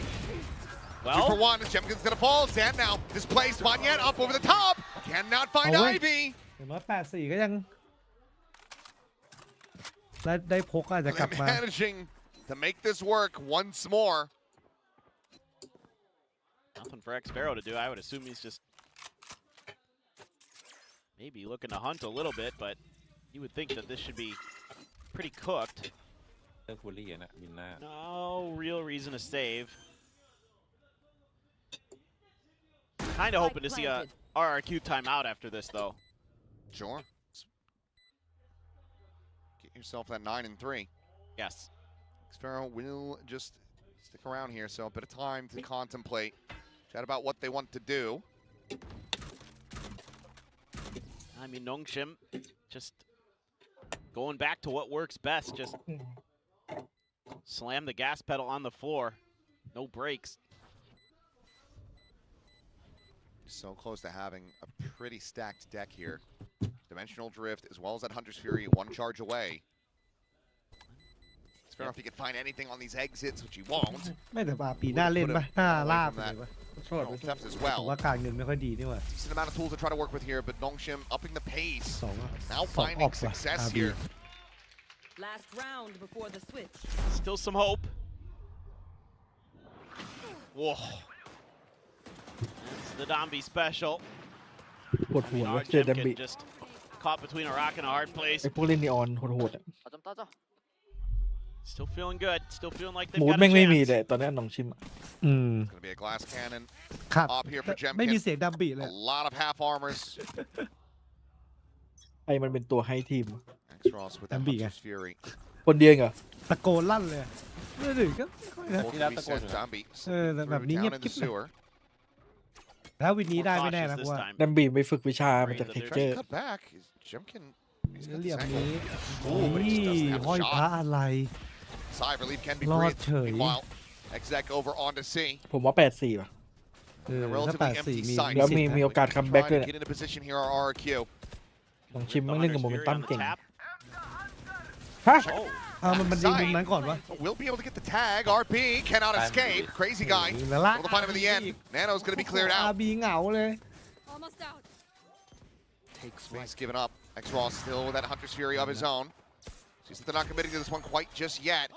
Two Well, for one, Jemkin's gonna fall. Zan now displaced. Vanyet up over the top. Cannot find Oh, wait. Ivy. อย่างน้อย84ก็ยังได้พกอาจจะกลับ They're มา managing to make this work once more. nothing for X-Sparrow to do. I would assume he's just maybe looking to hunt a little bit, but you would think that this should be pretty cooked. เลิกบูลลี่อะนะมินน่า No real reason to save. Kind of hoping to see a RRQ timeout after this, though. Sure. Get yourself that 9-3. Yes. Sparrow will just stick around here, so a bit of time to contemplate, chat about what they want to do. I mean, Nongshim just going back to what works best. Just slam the gas pedal on the floor. No brakes. So close to having a pretty stacked deck here. Dimensional Drift as well as that Hunter's Fury, one charge away. Sparrow, if he can find anything on these exits, which he won't. ไม่แต่ปีหน้าเล่นปะหน้าลาบเลยปะ Neural theft as ผม well. ว่าการเงินไม่ค่อยดีนี่หว่า Decent amount of tools to try to work with here, but Nongshim upping the pace. สอง Now สองอ finding อกว่ะ success RB here. Last round before the switch. Still some hope. Whoa. That's the Dombi special. ปวด I หัว mean, ว่า our เจอดัมบิ Jemkin just caught between a rock and a hard place. ไอ้พวกเล่นนีออนโหดๆอะ Still feeling good. Still feeling like มู they've ด got แม่ a งไม่มี chance. เลยตอนนี้น้องชิมอะ อืม It's going to be a glass cannon ขาด up here for ไม่มี Jemkin. เสียงดัมบีเลย A lot of half armors. ไอ้มันเป็นตัวให้ทีม X-Ross with that Dambi, Hunter's Fury. คนเดียวเหรอ ตะโกนลั่นเลยไม่ถึงก็ไม่ค่อยนะ Both to be sent. Zombie แต่แบบ threw นี้ down เงียบ in กิ๊ the บเลย sewer. แล้ววินนี้ได้ More ไม่แน่ cautious นะ this ว่า time. ดัมบีไปฝึกวิชามาจาก Trying เท็ก to เจอร์ Cut back. Is Jemkin? He's got เหลี่ยม this นี้ angle. โอ้ but he ย just doesn't have ห้อย the พระ shot. อะไร Sigh of relief can be Lord breathed. Cherry. Meanwhile, Exec over onto C. ผมว่า84ว่ะ เออ A ถ้า relatively 84 empty มี site. แล้ว สิทธิ์นะ มีโอกาสคัมแบ็ก Trying ด้วย to เนี่ย get into position here are RRQ. น้องชิมแม่งเล่นกับโมเมนตัม Hunter's เก่ง Fury on the tap. ฮะ Oh. เอามันดีมุมนั้นก่อนวะ Will be able to get the tag. RP cannot escape. Crazy guy. แล้วละ Able to find him in the end. Nano's going to be cleared out. RB เหงาเลย Almost out. Space given up. X-Ross still with that Hunter's Fury of his own. Seems that they're not committing to this one quite just yet.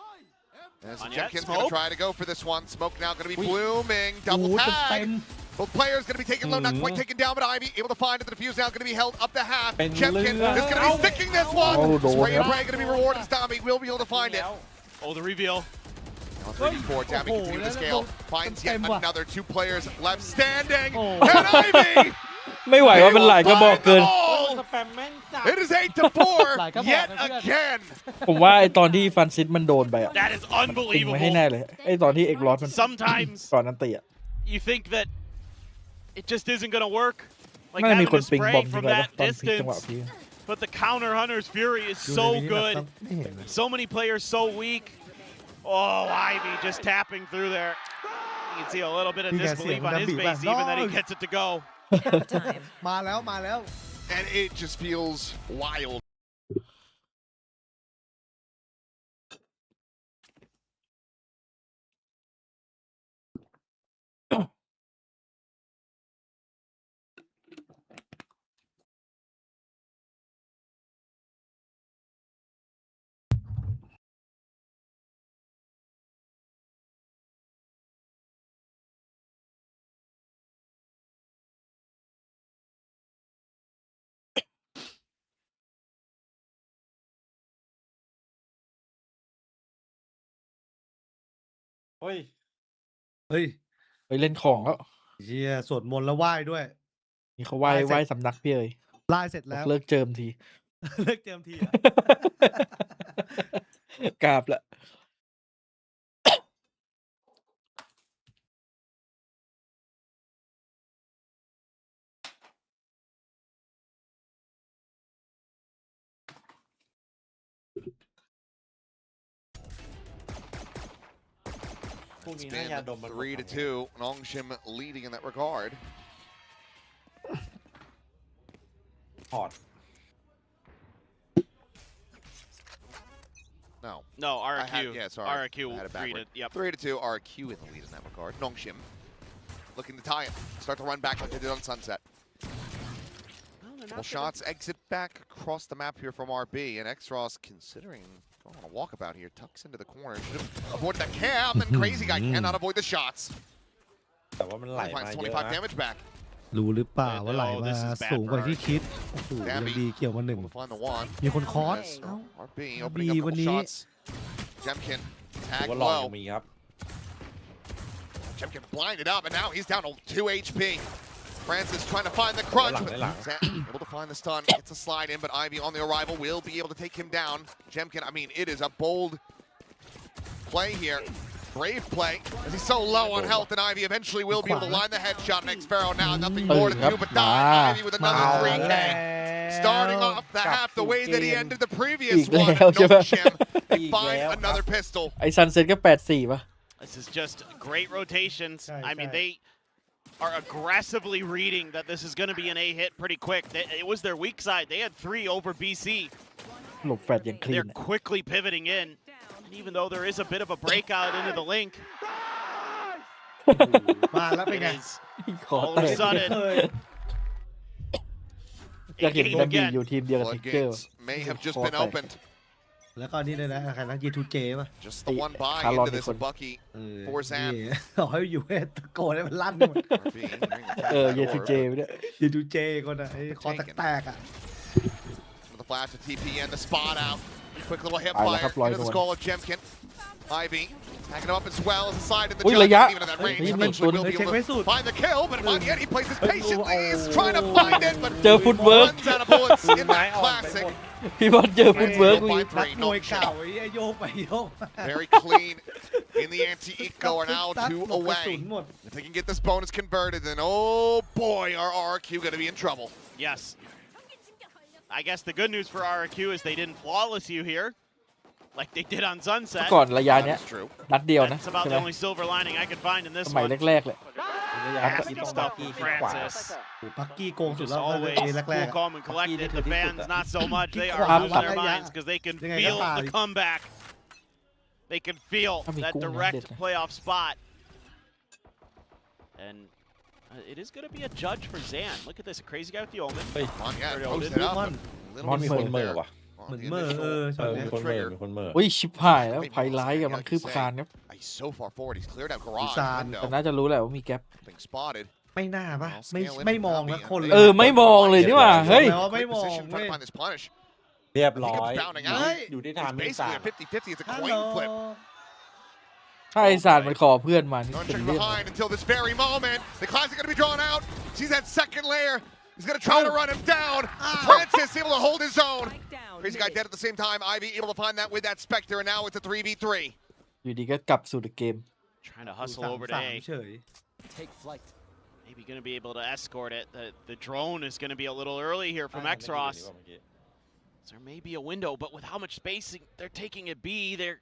As On yet, Jemkin's going to Smoke. try to go for this one. Smoke now going to be Wait. blooming. โอ้ Double โหเต็ tag. ม Both players going to be taken low, not quite taken down, but Ivy able to find it. The defuse now going to be held up the half. Ben Jemkin Lula. is going to be sticking this one. Oh, the Spray and one. pray going to be rewarded. Zombie will be able to find it. Oh, the reveal. Now 3v4. Dammy Oh, continues to that's scale. a- Finds yet Tempa. another two players left standing. Oh. And Ivy! ไม่ไหวว่ามันหลายกระบอกเกิน Find the ball. สแปมแม่งจัด It is 8-4 หลายกระบอก yet นะเพื่อน again. ผมว่าไอตอนที่ฟันซิดมันโดนไปอะ That is ติงไว้ให้ unbelievable. แน่เลยไอตอนที่เอกลอสมัน Sometimes ก่อนนั้นตีอะ you think that it just isn't going to work. Like น่าจะมี having คน to ปิงบอ spray มทิ้ from งไว้ปะ that ตอนพลิกจังหวะ distance. พี่ But the counter Hunter's Fury is ดู so ในนี้แบบ good. ไม่เห็นเลย So many players so weak. Oh, Ivy just tapping through there. You can see a little bit of You guys disbelief see on him, his Dambi, face, but even that he no. gets it to go. Half time. มาแล้วมาแล้ว And it just feels wild. เฮ้ย เฮ้ย ไปเล่นของแล้ว เฮียสวดมนต์แล้วไหว้ด้วย นี่เขาไหว้สำนักพี่เอ๋ย ไหว้เสร็จแล้ว เลิกเจิมที เลิกเจิมทีอะ กราบละพวก It's นี้ให้ been ยาดมมัน 3-2. Nongshim leading in that regard. ถอด No, RRQ. Yeah, sorry. RRQ I had it 3 to, backward. yep. 3-2. RRQ in the lead in that regard. Nongshim looking to tie it. Start to run back like they did on Sunset. Well, shots exit back across the map here from RB, and Xross considering going on a walkabout here, tucks into the corner. Should have avoided that cam, and Crazy Guy cannot avoid the shots. แต่ว่ามันไหลมา Finds เยอะ 25 นะ damage back. รู้หรือเปล่าว่าไหลมา this is bad สูงกว่า for ที่คิด โอ้โหยังดีเกี่ยวมาหนึ่ง Able to find the one. มีคนคอร์ส Yes, เอ้า RB opening up a couple shots. Jemkin ถือ tag ว่าลอง low. ยังมีครับ Jemkin blinded up, and now he's down to 2 HP. Francis trying to find the crunch. But Zan able to find the stun. It's a slide in, but Ivy on the arrival will be able to take him down. Jemkin, I mean, it is a bold play here. Brave play, as he's so low on health, and Ivy eventually will be able to line the headshot. Next Pharaoh now, nothing more to do but die. Ivy with another 3K. Starting off the half the way that he ended the previous one. Nongshim find another pistol. ไอซันเซ็ตก็8-4ป่ะ This is just great rotations. I mean, right. they are aggressively reading that this is going to be an A hit pretty quick. It was their weak side. They had 3 over BC. หลบแฟดอย่างคลีน They're quickly pivoting in. And even though there is a bit of a breakout into the link, มาแล้วเป็น it ไง is ขอ all แต of a ก sudden อยากเห็น 8 ดัมบี้ again. อยู่ทีมเดียวกับทิกเกอร์ Floodgates may have just been opened. แล้วก็นี่เลยนะใครนะ G2J ป่ะ Just the one buy Talon into this คน Bucky เออ for Zan. เอาให้อยู่ให้ตะโกนให้มันลั่นหมด RB entering the เย back ทู door. เจไปด้วย G2J คนอ่ะไอ้คอแตกๆอ่ะ With the flash of TP and the spot out. Quick little hip ไปแล้ว fire ครับลอย into น the วล skull of Jemkin. Ivy tagging him up as well as a side in the อุ้ย jump. ระยะ Even at that เฮ้ย range, นี่ eventually will เฮ้ be ยเช็ค able ไม่สุด to find the kill, but by the end he plays this patiently. He's Oh. trying to find it, but เจอฟุตเวิร์ก runs out of bullets in that classic. พี่บอลเจอฟุตเวิร์ก By นัก three, มวย Nongshim. เก่าไอ้เหี้ยโยกไปโยกมา Very clean in the anti-eco are now ตัด 2 หมดกระสุ away. นหมด If they can get this bonus converted, then oh boy, are RRQ going to be in trouble. Yes. I guess the good news for RRQ is they didn't flawless you here, like they did on เมื่ Sunset. อก่อนระยะเนี้ย That's true. นัดเดียวนะ That's about ใช่ the ไหม only silver lining I could find in ส this มัย one. แรกๆเลย Nasty stuff from Francis. ปักกี้โกงสุด Just แล้ว always แร cool, กๆ calm, and collected. The fans, not so much. They are Calm, losing their calm. minds because they can Dengan feel kata. the comeback. They can feel Kami that cool na direct din. playoff spot. And it is going to be a judge for Zan. Look at this, a crazy guy with the Omen. Come on, yeah, Already posted opened. up. Mon. A little มันมี bit คน slow เมื่อ there ว่ะ on เหมือน the เมื่อ initial ช็อต มี เนี้ย คนเมื่อมีคนเมื่อ อุ้ยชิบหายแล้วไพไลท์กำลังคืบคลานครับ He's so far forward. He's cleared out garage Busan. แต่ window. น่าจะรู้แหละว่ามีแก๊ป Being spotted. ไม่น่าปะ Well, ไม่ scale in ไม่มอง from นะ Navi คน and เลย เออไม่มองเลยนี่หว่าเฮ้ย แล้วไม่ Great มอง position เว้ trying ย to find this punish. เรียบ He ร้อย comes bounding out. อยู่ที่ It's ทางไม่ต่าง basically a 50-50. It's a ฮัลโหล coin flip. ถ้าไอสารมันขอเพื่อนมานี่ Don't เป็น check เรื่อง behind until this very moment. The classic going to be drawn out. Sees that second layer. He's going to try to run him down. Francis able to hold his own. Spike down. Crazy guy dead at the same time. Ivy able to find that with that Spectre, and now it's a 3v3. อยู่ดีก็กลับสู่เกม Trying to hustle over to 3-3 A. เฉย Maybe going to be able to escort it. The drone is going to be a little early here from Xross. So there may be a window, but with how much spacing they're taking at B, they're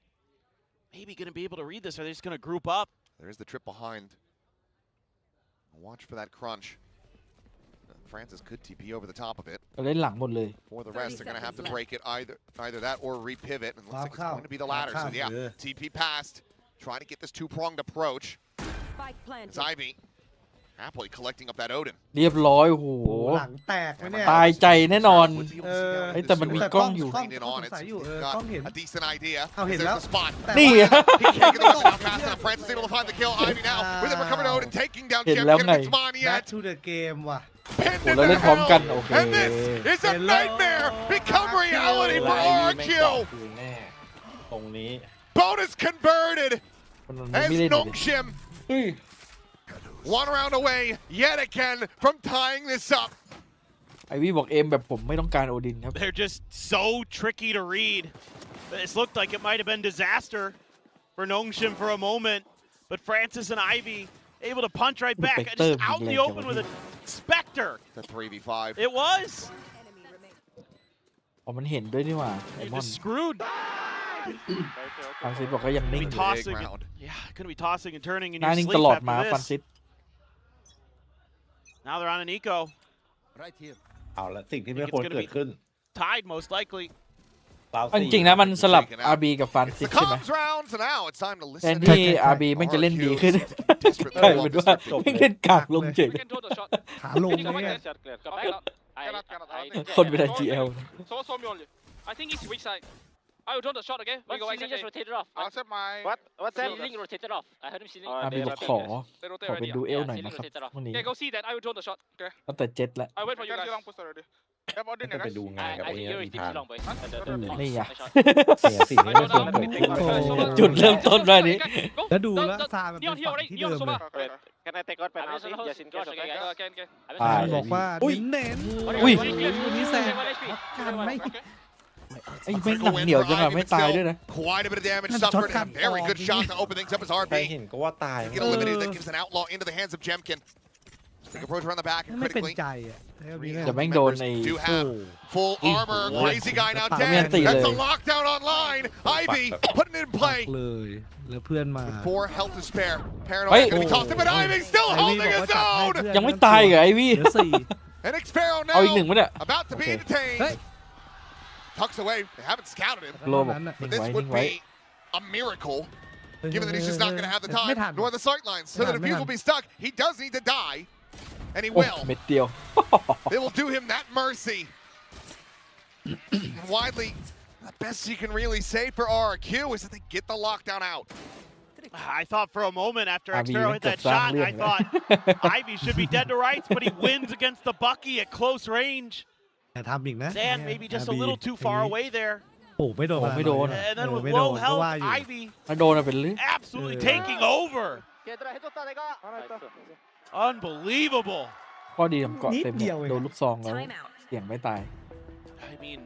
maybe going to be able to read this, or they're just going to group up. There's the trip behind. Watch for that crunch. Francis could TP over the top of it. เราเล่นหลังหมดเลย For the rest, they're going to have to break it either that or repivot. And it looks like it's Wow. going to be the latter. So Wow. yeah, Yeah. TP passed. Trying to get this two-pronged approach. Spike It's planted. Ivy happily collecting up that Odin. เรียบร้อยโอ้โห โอ้หลังแตกไหมเนี่ย ตายใจแน่นอน Would be able to see Uh, down in เฮ้ย the แต่มันมี sewer. กล้องอยู่ Lean in on it. Kong He's Kong got Kong hit. a decent idea. Kong hit There'sแล้ว the spot. แต่ นี่ ว่า He can't get the whistle out fast enough. Francis able to find the kill. Ivy now with a recovered Odin taking down เห็นแล้ว Jemkin ไง and it's Mani back yet. to the game ว่ะ Pinned โอ้ in เรา the เล่นพร้อมกัน hell. โอเค And this is a Hello. nightmare become reality for RRQ. แน่ตรงนี้ Bonus converted. มันไม่เล่น As Nongshim 1 round away yet again from tying this up. ไอวี่บอกเอ็มแบบผมไม่ต้องการโอดินครับ They're just so tricky to read. This looked like it might have been disaster for Nongshim for a moment, but Francis and Ivy able to punch right back. Just out in the open with a Spectre. The 3v5. It was. อ๋อมันเห็นด้วยนี่หว่าไอ They มอน just screwed. ฟันซิสบอกก็ยังนิ่ง Gonna be tossing. Yeah, gonna be tossing and turning in หน้า your นิ่ง sleep ตลอด after มาฟัน this. ซิส Now they're on an eco. เอาละสิ่งที่ไม่ควรเกิดขึ้น Tied most likely. จริงๆนะมันสลับ RB กับฟันซิ The สใช่ไหม comms round, so now it's time to แทน listen. ที่ RB มันจะเล่นดีขึ้นกลายเป็นว่าไม่เล่นกากลงเฉย ขาลงเลยอะ คนเป็น GL I think it's weak side. I will drone the shot again. We go Ceiling just rotated off. I'll set my. What's that? Ceiling rotated off. I heard him ceiling. RB บอกขอเป็นดูเอลหน่อยนะครับวันนี้ Yeah, go see that. I will drone the shot. Okay. ตั้งแต่เจ็ตแล้ว I wait for you guys. จะไปดูงานกับ I ไอ้ think เนี่ย you're มี deep ทาง long, boy. นี่อ่ะ เสียสิ่งที่ไม่ควรเกิดขึ้น จุดเริ่มต้นด้วยนี้ แล้วดูแล้วซามันเป็นฝั่งที่เดิมเลย Can I take out penalty? Just in case, okay, guys? Okay, okay. ตาย บอกว่า อุ้ย เน้น อุ้ย วันนี้แซงกันไหม ไอ้แม่งหนังเหนียวจังอะไม่ตายด้วยนะ Quite a bit of damage suffered and a very good shot to open things up as ใคร RB. เห็นก็ว่าตาย Get eliminated. That gives an outlaw into the hands of Jemkin. Big approach around the back and ไม่เป็น critically. ใจอ่ะ แต่แม่งโดนใน Do have full armor. Crazy guy now dead. Anti That's aเลย lockdown online. Ivy putting it in play. เลยแล้วเพื่อนมา Four health to spare. เฮ้ย Paranoid gonna be tossed in, but Ivy still ไอวี่ holding บอก his ว่าจับให้ own. เพื่อน ยังไม่ตายเหรอไอวี่ เหลือ 4 And Xpharaoh เอาอีกหนึ่ง now มั้ยเนี่ย about to be Hey. detained. Tucks away. They haven't scouted him. โลบอก But นิ่ง this ไว้ would นิ่งไว้ be a miracle, given that he's just not going to have the ไม่ทั time น nor the sight lines. So the defuse will be stuck. He does need to die, and he โอ้ will. เม็ดเดียว They will do him that mercy. Widely, the best you can really say for RRQ is that they get the lockdown out. I thought for a moment after RB Xpharaoh hit that สร้าง shot, เรื่อง I เลย thought Ivy should be dead to rights, but he wins against the Bucky at close range. แต่ทำอีกนะ Zan maybe just a little too far away there. โอ้ไม่โดน โอ้ไม่โดน And then with ไม่โด low นก็ health, ว่าอยู่ Ivy ถ้าโดนอะเป็นเรื่อง absolutely taking over. 얘들아 해줬다 내가. Unbelievable. ข้อดีของเกาะเต็ม นิดเดียวเอง โดนลูกซองแล้ว Time out. เสี่ยงไม่ตาย I mean,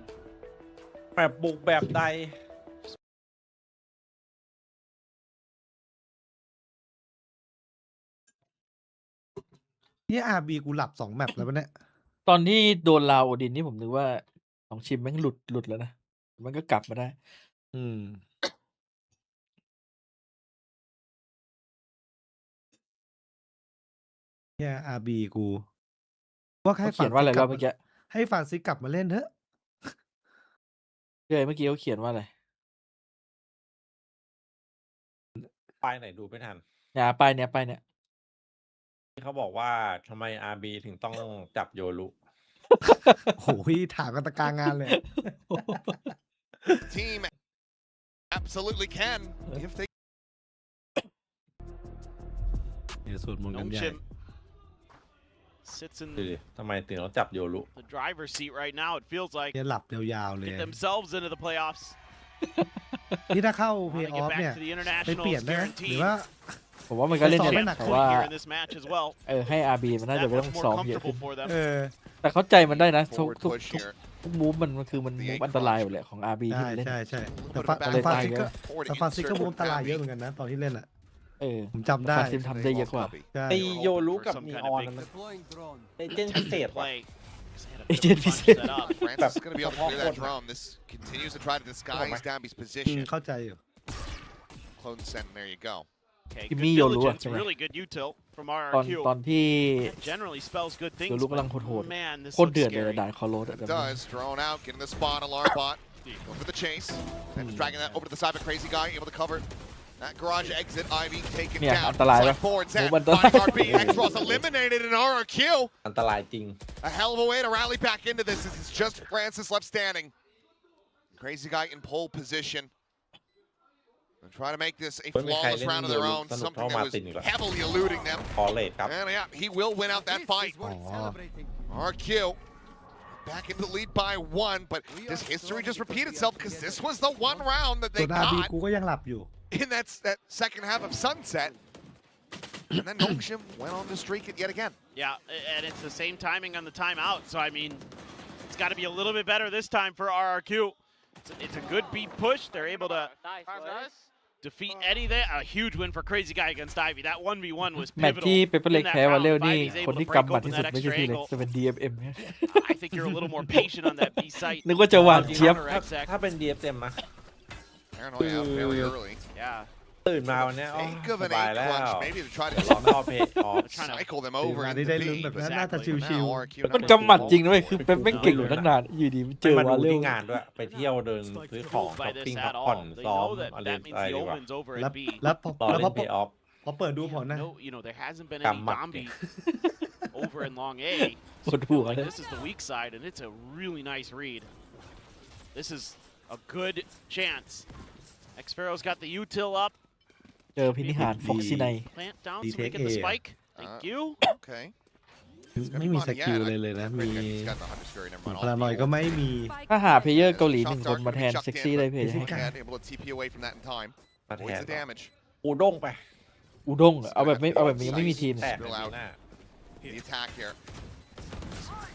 แบบบุกแบบใด เนี่ยอาร์บีกูหลับ2 แมปแล้วปะเนี่ย ตอนที่โดนลาวโอดินนี่ผมนึกว่าของชิมแม่งหลุดแล้วนะ มันก็กลับมาได้ อืมเนี่ยอาร์บีกูว่า เขา ให้ เขียนว่าอะไร กลั แล้วเมื่อกี้ ให้ฟานซิกกลับมาเล่นเถอะ เมื่อกี้เขาเขียนว่าอะไร ไปไหนดูไม่ทัน เนี่ยป้ายเนี่ย ที่เขาบอกว่าทำไม RB ถึงต้องจับโยรุ โอ้ยถามกันตะกางานเลย Team absolutely can if they เนี่ยสวดมนต์กันใหญ่ Nongshim sits in ดูดิทำไมถึงต้องจับโยรุ the driver's seat right now. It feels like เนี่ยหลับยาวๆเลย get themselves into the playoffs. นี่ถ้าเข้าเพ Want ย์ to ออ get ฟเนี่ย back to the ไปเปลี่ยน internationals ได้ไหมหรือ guaranteed. ว่า ผมว่ามันก็เล่น ซ้อม เนี่ ไม่ ย หนัก แต่ว่า Here in this match as well. ให้ RB มันน่าจะ That ไม่ต้อ much ง more ซ้อมเยอะขึ้ comfortable น for them. เออ แต่เข้าใจมันได้นะทุก forward push here. มูฟมันคือมันมูฟอันตรายอยู่แหละของ RB ที่ ใช่ มันเล่น ใช่แต่ Put it ฟา back ฟา ตาย ซิก เย ก็ อะ forward แต่ to ฟาซิกก็ insert มูฟอันตราย Abby. เยอะเหมือนกันนะตอนที่เล่นอ่ะ เออ ผมจำได้ ฟาซิมทำได้เยอะกว่า ใช่ ตีโยรุกับ Some นี kind อ of อน big มันเอเจนต์พิเศษว่ะ play. Agent Bunch Visit. set up. Francis is going to be able to clear that drone. This continues to try to disguise Dabby's อืม position. เข้าใจอยู่ Clone send, there you go. Okay, Give good me your lure, diligence, yeah. really good util from ตอน RRQ. ตอนที่ Generally spells good โย things. รุกำลัง But โหด man, ๆ this โคตร looks เดือดเลย scary. ด่านคอโรส It does. Drone out, getting the spot. Alarm bot. Going for the chase. And just dragging that over to the side of Crazy Guy, able to cover that garage exit. Ivy taken เนี่ย down. อันตราย Slide ปะ forward. มู Zan ฟอันตราย finding RB. X-Ross eliminated in RRQ. อันตรายจริง A hell of a way to rally back into this. This is just Francis left standing. Crazy Guy in pole position. And try to make this a Wouldn't be flawless Kylie round of their Lulu, own. Sanu Something Tao that was Martin nila. heavily eluding them. พอเลทครับ And yeah, he will win out that fight. อ๋อ RQ back into the lead by 1, but does history just repeat itself? Because this was the one round that ส่ they วนอาร์บี got. กูก็ยังหลับอยู่ in that second half of Sunset. And then Nongshim went on to streak it yet again. Yeah, and it's the same timing on the timeout. So, I mean, it's got to be a little bit better this time for RRQ. It's a good beat push. They're able to defeat Eddie there. A huge win for Crazy Guy against Ivy. That 1v1 was แมตช์ pivotal ที่เปเปอร์เล็ก in that แพ้วา round. เลล If นี่ Ivy's คน able to ที่ break กำหมัด open ที่สุด that ไม่ใช่ extra ที่เล็ก angle, จะเป็น DFM I think you're a little more patient on that B site. นึกว่าจะหวานเจี๊ยบ ถ้าเป็น DFM นะ Paranoia out very early. Yeah. ตื่นมาวันนี้ Think of ส an บาย A แล้ว clutch, maybe to try to ลองเอาเพจออก cycle them ตื่น over มา into ได้ลุ้น B. แบบนั้นน่าจะ Exactly. ชิว Now RRQ มันกำหมัดจริงนะเว้ยคือเป๊ปไม่งเก่งอยู่ตั้งนานอยู่ดีเจ ไม่ อ มา วา ดู เลล ที่งานด้วย ไปเที่ยวเดินซื้อของช้อ By ปปิ้ง this พั at กผ่อน all. They ซ้อม know that อะไร that means อะไร the ดีกว่า open's over ๆแล้ว at B. แล้วพอ รอ แล้ว เล่ พอน เพย์ออฟ พอเปิดดูผลนะ No, there hasn't been any Gambit. Dombi over in Long A. ปวดหัว Like เลย this is the weak side, and it's a really nice read. This is a good chance. Xfero's got the util up. เจอพินิหารฟ็อกซิไน Plant down so we Detect get the A. spike. Thank you. Okay. ไม่มีสกิลเลยนะมี He's got the Hunter's Fury, never mind. พลานอยก็ไม่มี ถ้าหาเพลเยอร์เกาหลีหนึ่งคนมาแทนเซ็กซี่ได้เพจให้ Again, able to TP away from that in time. มาแท Avoids น the damage. อูด้งไป อุด้งเหรอเอาแบบนี้ไม่มีทีม แตกเลยหน้า The attack here.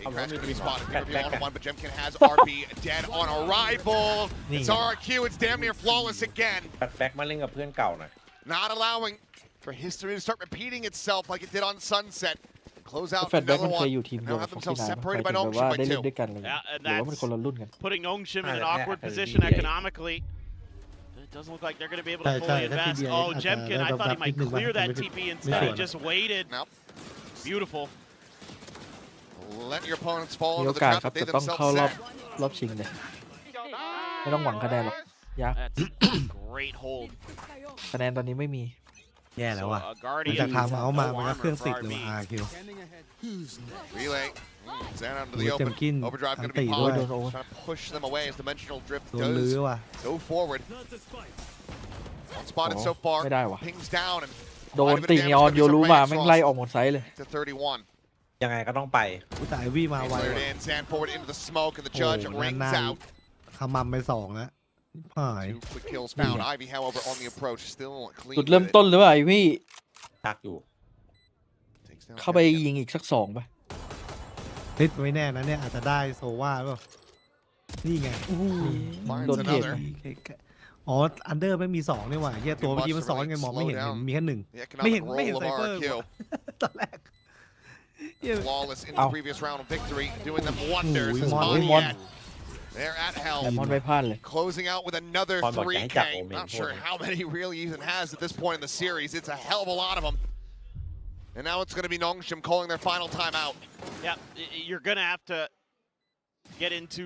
I'm Crash running gonna be to spotted. back, Gonna be back, one, but Jemkin has RB dead on arrival. It's RRQ. It's damn near flawless again. แบ็คมาเล่นกับเพื่อนเก่าหน่อย Not allowing for history to start repeating itself like it did on Sunset. Close out แฟนแบ็ก another มันเคย one. อยู่ทีมเดียว Now กับ have ฟ็อกซี่ themselves ไน separated ห by มายถึงแบบว่า Nongshim by ได้เล่น two. ด้วยกันอะไร Yeah, and หรือว่ามันคนละรุ่นกัน Putting Nongshim in an Yeah, awkward yeah, position yeah. economically. It doesn't look like they're going to be able to ใช่ fully ถ้า advance. TBA Oh, อาจจะ Jemkin, ได้ I thought he นิ might ดนึง clear ว่า that ไม่ TP instead. He just waited. Nope. Beautiful. Let your opponents fall มี into โอ the กาส trap ครับ that they แต่ต้องเข้ารอบ themselves set. รอบชิงเลยไม่ต้องหวังคะแนนหรอกยาก That's great hold. คะแนนตอนนี้ไม่มี แย่แล้วว่ะ So, a หลัง Guardian จากทำเอามา no มันก็ armor เครื่อง for ติดเลย RB. ว่ะ RQ Relay. Zan out into โอ้ the ยเต็ม open. กิน Overdrive อัน going to ตี be ด้วย popped. Trying to push them away as Dimensional Drift โดนลื้อ does ว่ะ go forward. One spotted so far. ไม่ได้ว่ะ Pings down and โดนติงออนโยรู้มาแม่งไล่ออกหมดไซส์เลย to 31. ยังไงก็ต้องไป อุยแต่ไอวี่มาไว Cleared ว่ะ in. Zan forward into the smoke and the judge โอ้โห rings ด้านหน้า out. ขมำไป2แล้วหาย Two quick kills found. Ivy, however, on the approach, still clean. จุดเริ่มต้นหรือเปล่าไอพี่ ชักอยู่ Takes down เข้าไป Jemkin. ยิงอีกสัก2ไป นิดไม่แน่นะเนี่ยอาจจะได้โซว่าหรือเปล่านี่ไง Finds โดนเทรด another. อ๋ออันเดอร์ไม่มี2นี่หว่าเฮียตัวเมื่อกี้มันซ้อนกันมองไม่เห็นเห็นมีแค่1 The ไม่เห็น economic ไม่เห็น roll ไซ of เฟอร์ RRQ. ตอนแรกเหี้ย Flawless in the Ow. previous round of victory, doing them wonders. Ooh, As Mon. Moniat, they're at แต่ helm, มอนไม่พลาดเลย closing out with another Monบอกอย่าให้จับ 3K. Omen Not sure พวกนี้ how many really even has at this point in the series. It's a hell of a lot of them. And now it's going to be Nongshim calling their final timeout. Yeah, you're going to have to get into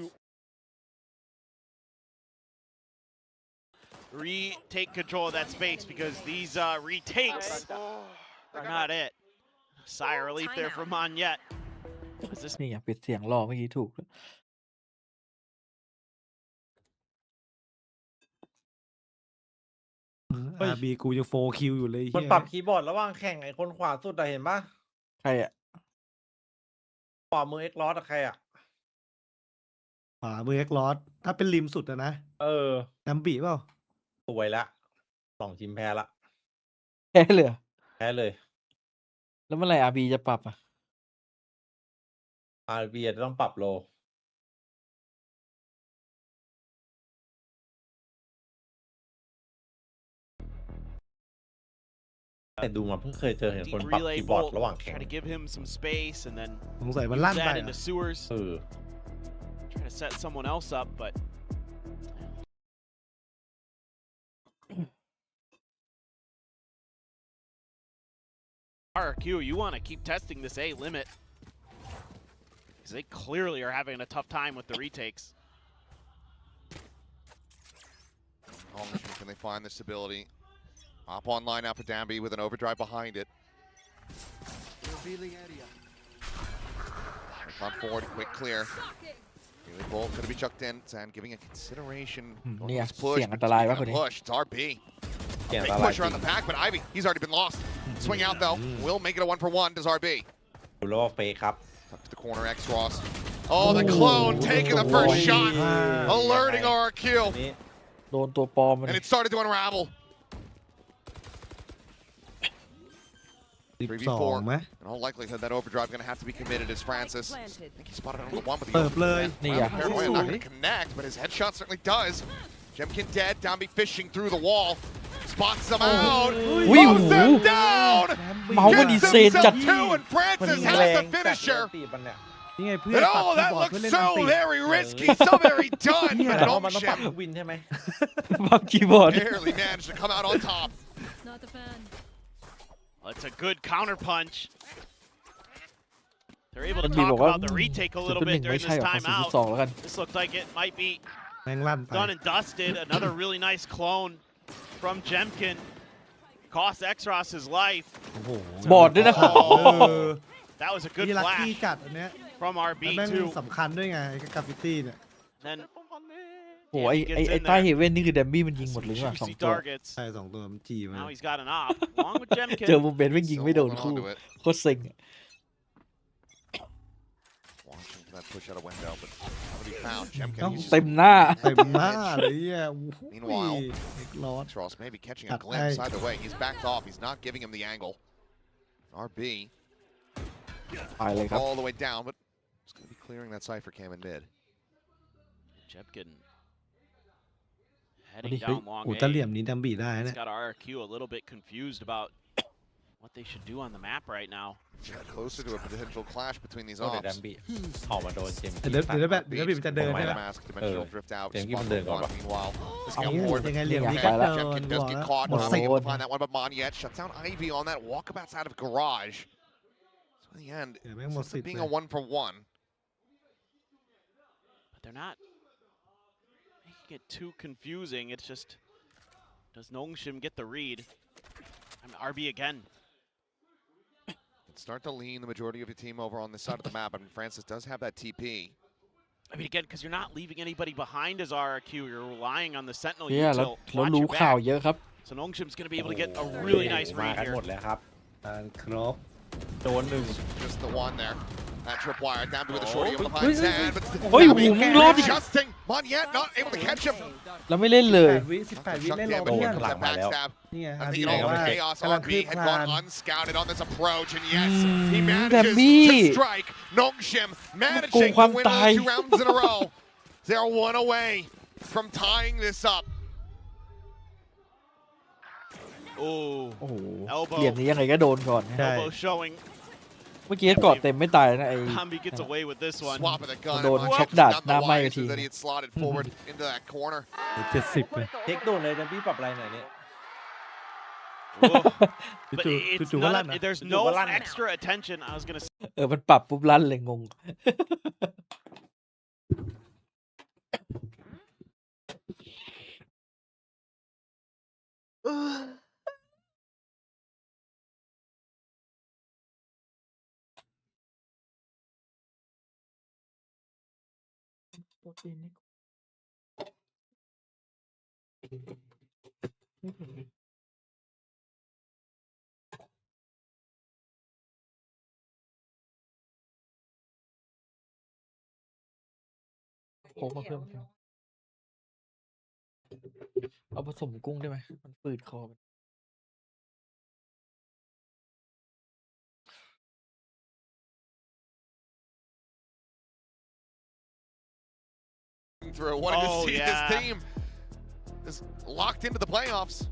retake control of that space because these retakes are not it. Sigh of relief there from Monyet. นี่ไงปิดเสียงรอเมื่อกี้ถูก RB กูยัง4 คิวอยู่เลย มัน เหี้ย ปรับคีย์บอร์ดระหว่างแข่งไอ้คนขวาสุดอะเห็นปะ ใครอ่ะ ขวามือเอ็กลอสอะใครอะ ขวามือเอ็กลอสถ้าเป็นริมสุดอะนะ น้ำบีเปล่า สวยละ2ทีมแพ้ละ แพ้เลยเหรอ แพ้เลย แล้วเมื่อไหร่อาร์บีจะปรับอ่ะ RB จะต้องปรับโล แต่ดูมาเพิ่งเคยเจอเห็นคน Deep ปรับ relay คีย์บอร์ด bolt. ระหว่างแข่ง Try to give him some space and then สงสัยมัน use ลั่นไป that อะ into sewers. เออ Try to set someone else up, but RRQ, you want to keep testing this A limit because they clearly are having a tough time with the retakes. Nongshim, can they find the stability? Up online now for Danby with an overdrive behind it. On forward, quick clear. Really bolt going to be chucked in and giving a consideration. on เนี่ย this push, เสียง but อันตราย speaking วะ of คนนี้ push, it's RB. เก่ง Big ตลาด push จริ around ง the pack, but Ivy, he's already been lost. Swing out though, will make it a 1-for-1, does RB. ดูแล้วว่าเฟคครับ Tuck to the corner, X Ross. Oh, the clone taking the first shot, alerting RRQ, นี่ โดนตัวปลอมมัน and it started to unravel. 12ไหม In all likelihood, that overdrive going to have to be committed as Francis. I think he spotted it on the one, but the เปิดเลย นี่ Well, อ่ะ paranoia not going to connect, but his headshot certainly does. Jemkin dead, Downbeat fishing through the wall. Spots them out. Mows them down. เมาส์มันดี Gets เซนจัด himself two, and Francis แร has ง the จัด finisher. ตีมันเนี่ย นี่ไงเพื่อน And ปัด oh, คีย์ that บอร์ดเพื่อ looks เล่นอัน so ติ very risky, so very done. แต่ But ว่ามันต้องปรับ Nongshim วินใช่ไหม บัฟคีย์บอร์ด barely managed to come out on top. Not a fan. It's a good counter punch. They're able to มันมี talk บอกว่า about the retake a 0.1 little bit ไม่ during ใช่ this หรอก timeout. 0.2แล้วกัน This looked like it might be แม่งลั่นไป done and dusted. Another really nice clone from Jemkin. Cost Exros his life. โอ้โห บอร์ดด้วยนะครับ That was a good นี่ลัคกี้ flash จัดอันเนี้ย from แล้วแม่ง RB2. สำคัญด้วยไงไอ้กราฟฟิตี้เนี่ย Then โอ้ไอ้ใต้เฮเว่นนี่คือแดมบี้มันยิงหมดเลยว่ะ some สอง juicy ตัว targets. ใช่2 ตัวมันจีมา Now he's got an op along with เจอ Jemkin. มุมเบนแม่งยิงไม่โดนคู่ Still holding onto it. โคตรเซ็งอะ Watching for that push out a window, but nobody found. Jemkin เอ้า uses เต็มหน้า เต็มหน้าเลยอ่ะ Meanwhile, เด็กร้อน Charles maybe catching a Cut glimpse A. either way. He's backed off. He's not giving him the angle. RB ไปเลยครับ all the way down, but it's going to be clearing that cipher cam in mid. Jemkin วันนี้ heading เฮ้ย down long โอ้ถ้าเหลี่ย A. มนี้ดัมบีได้ It's นะ got RRQ a little bit confused about what they should do on the map right now. Closer to a potential clash between these โอ้แต่ดัม ops. บี้ออกมาโดนเจมส์ เดี๋ยวแบบมันจะเดิน ไม่ ใช่ไหม ละ Mask, dimensional drift out. Jemkin Spot bener the nggak, one. Pak? Meanwhile, this เอา got forward. ยังไงเหลี่ยม Yeah, นี้ก็ yeah. เดิน Jemkin บ does อก get แล้ว caught. หมด Not โซ able น to find that one, but Monyet shuts down Ivy on that walkabouts out of garage. So in the end, เดี๋ยวแม่งหมด it's สิทธิ์ being เล a ย 1-for-1. But they're not making it too confusing. It's just, does Nongshim get the read? I mean, RB again. Start to lean the majority of your team over on this side of the map. I mean, Francis does have that TP. I mean, again, because you're not leaving anybody behind as RRQ. You're relying on the Sentinel เนี่ยแล้ว util. แล้ว Watch รู้ your ข่าว back. เยอะครับ So Nongshim's going to be able to get a really nice มา read กัน here. หมดแล้วครับ ครบ โดนหนึ่ง Just the one there. That tripwire, Damby with a shorty able to Oi, find oi, Zan, but oi, Dambyมึงรอดดิ adjusting. Monyet not able to catch him. เราไม่เล่นเลย 18 วิ Chuck เล่นรอ damage เพื่อน with that backstab. นี่ไง I อาร์ think ดี you บอก know ว่า Chaos กำลัง RB คืบ had คลาน gone unscouted on this approach, and yes, Mm, he manages Damby. to strike. Nongshim managing to win tay. 2 rounds in a row. They're 1 away from tying this up. Oh, โอ้โห Elbow. เหลี่ยมนี้ยังไงก็โดนก่อนนะ ใช่ elbow showing. เมื่อกี้กอดเต็มไม่ตายนะไอ้ Hambi gets away with this one. Swap of the gun. Đồn and chốc Monyet đạn, none đá the may wiser thì- that he had slotted forward into that corner. 70เลย เทคโดนเลยดัมบี้ปรับอะไรหน่อยเนี่ย Whoa. But จู่ it's ๆก็ none ลั่น of, นะ there's จู่ no ๆก็ลั่น extra attention. I was going to say. มันปรับปุ๊บลั่นเลยงง โค้กมาเพิ่มเอาผสมกุ้งได้ไหมมันฝืดคอมัน Through wanting Oh, to see yeah. his team is locked into the playoffs.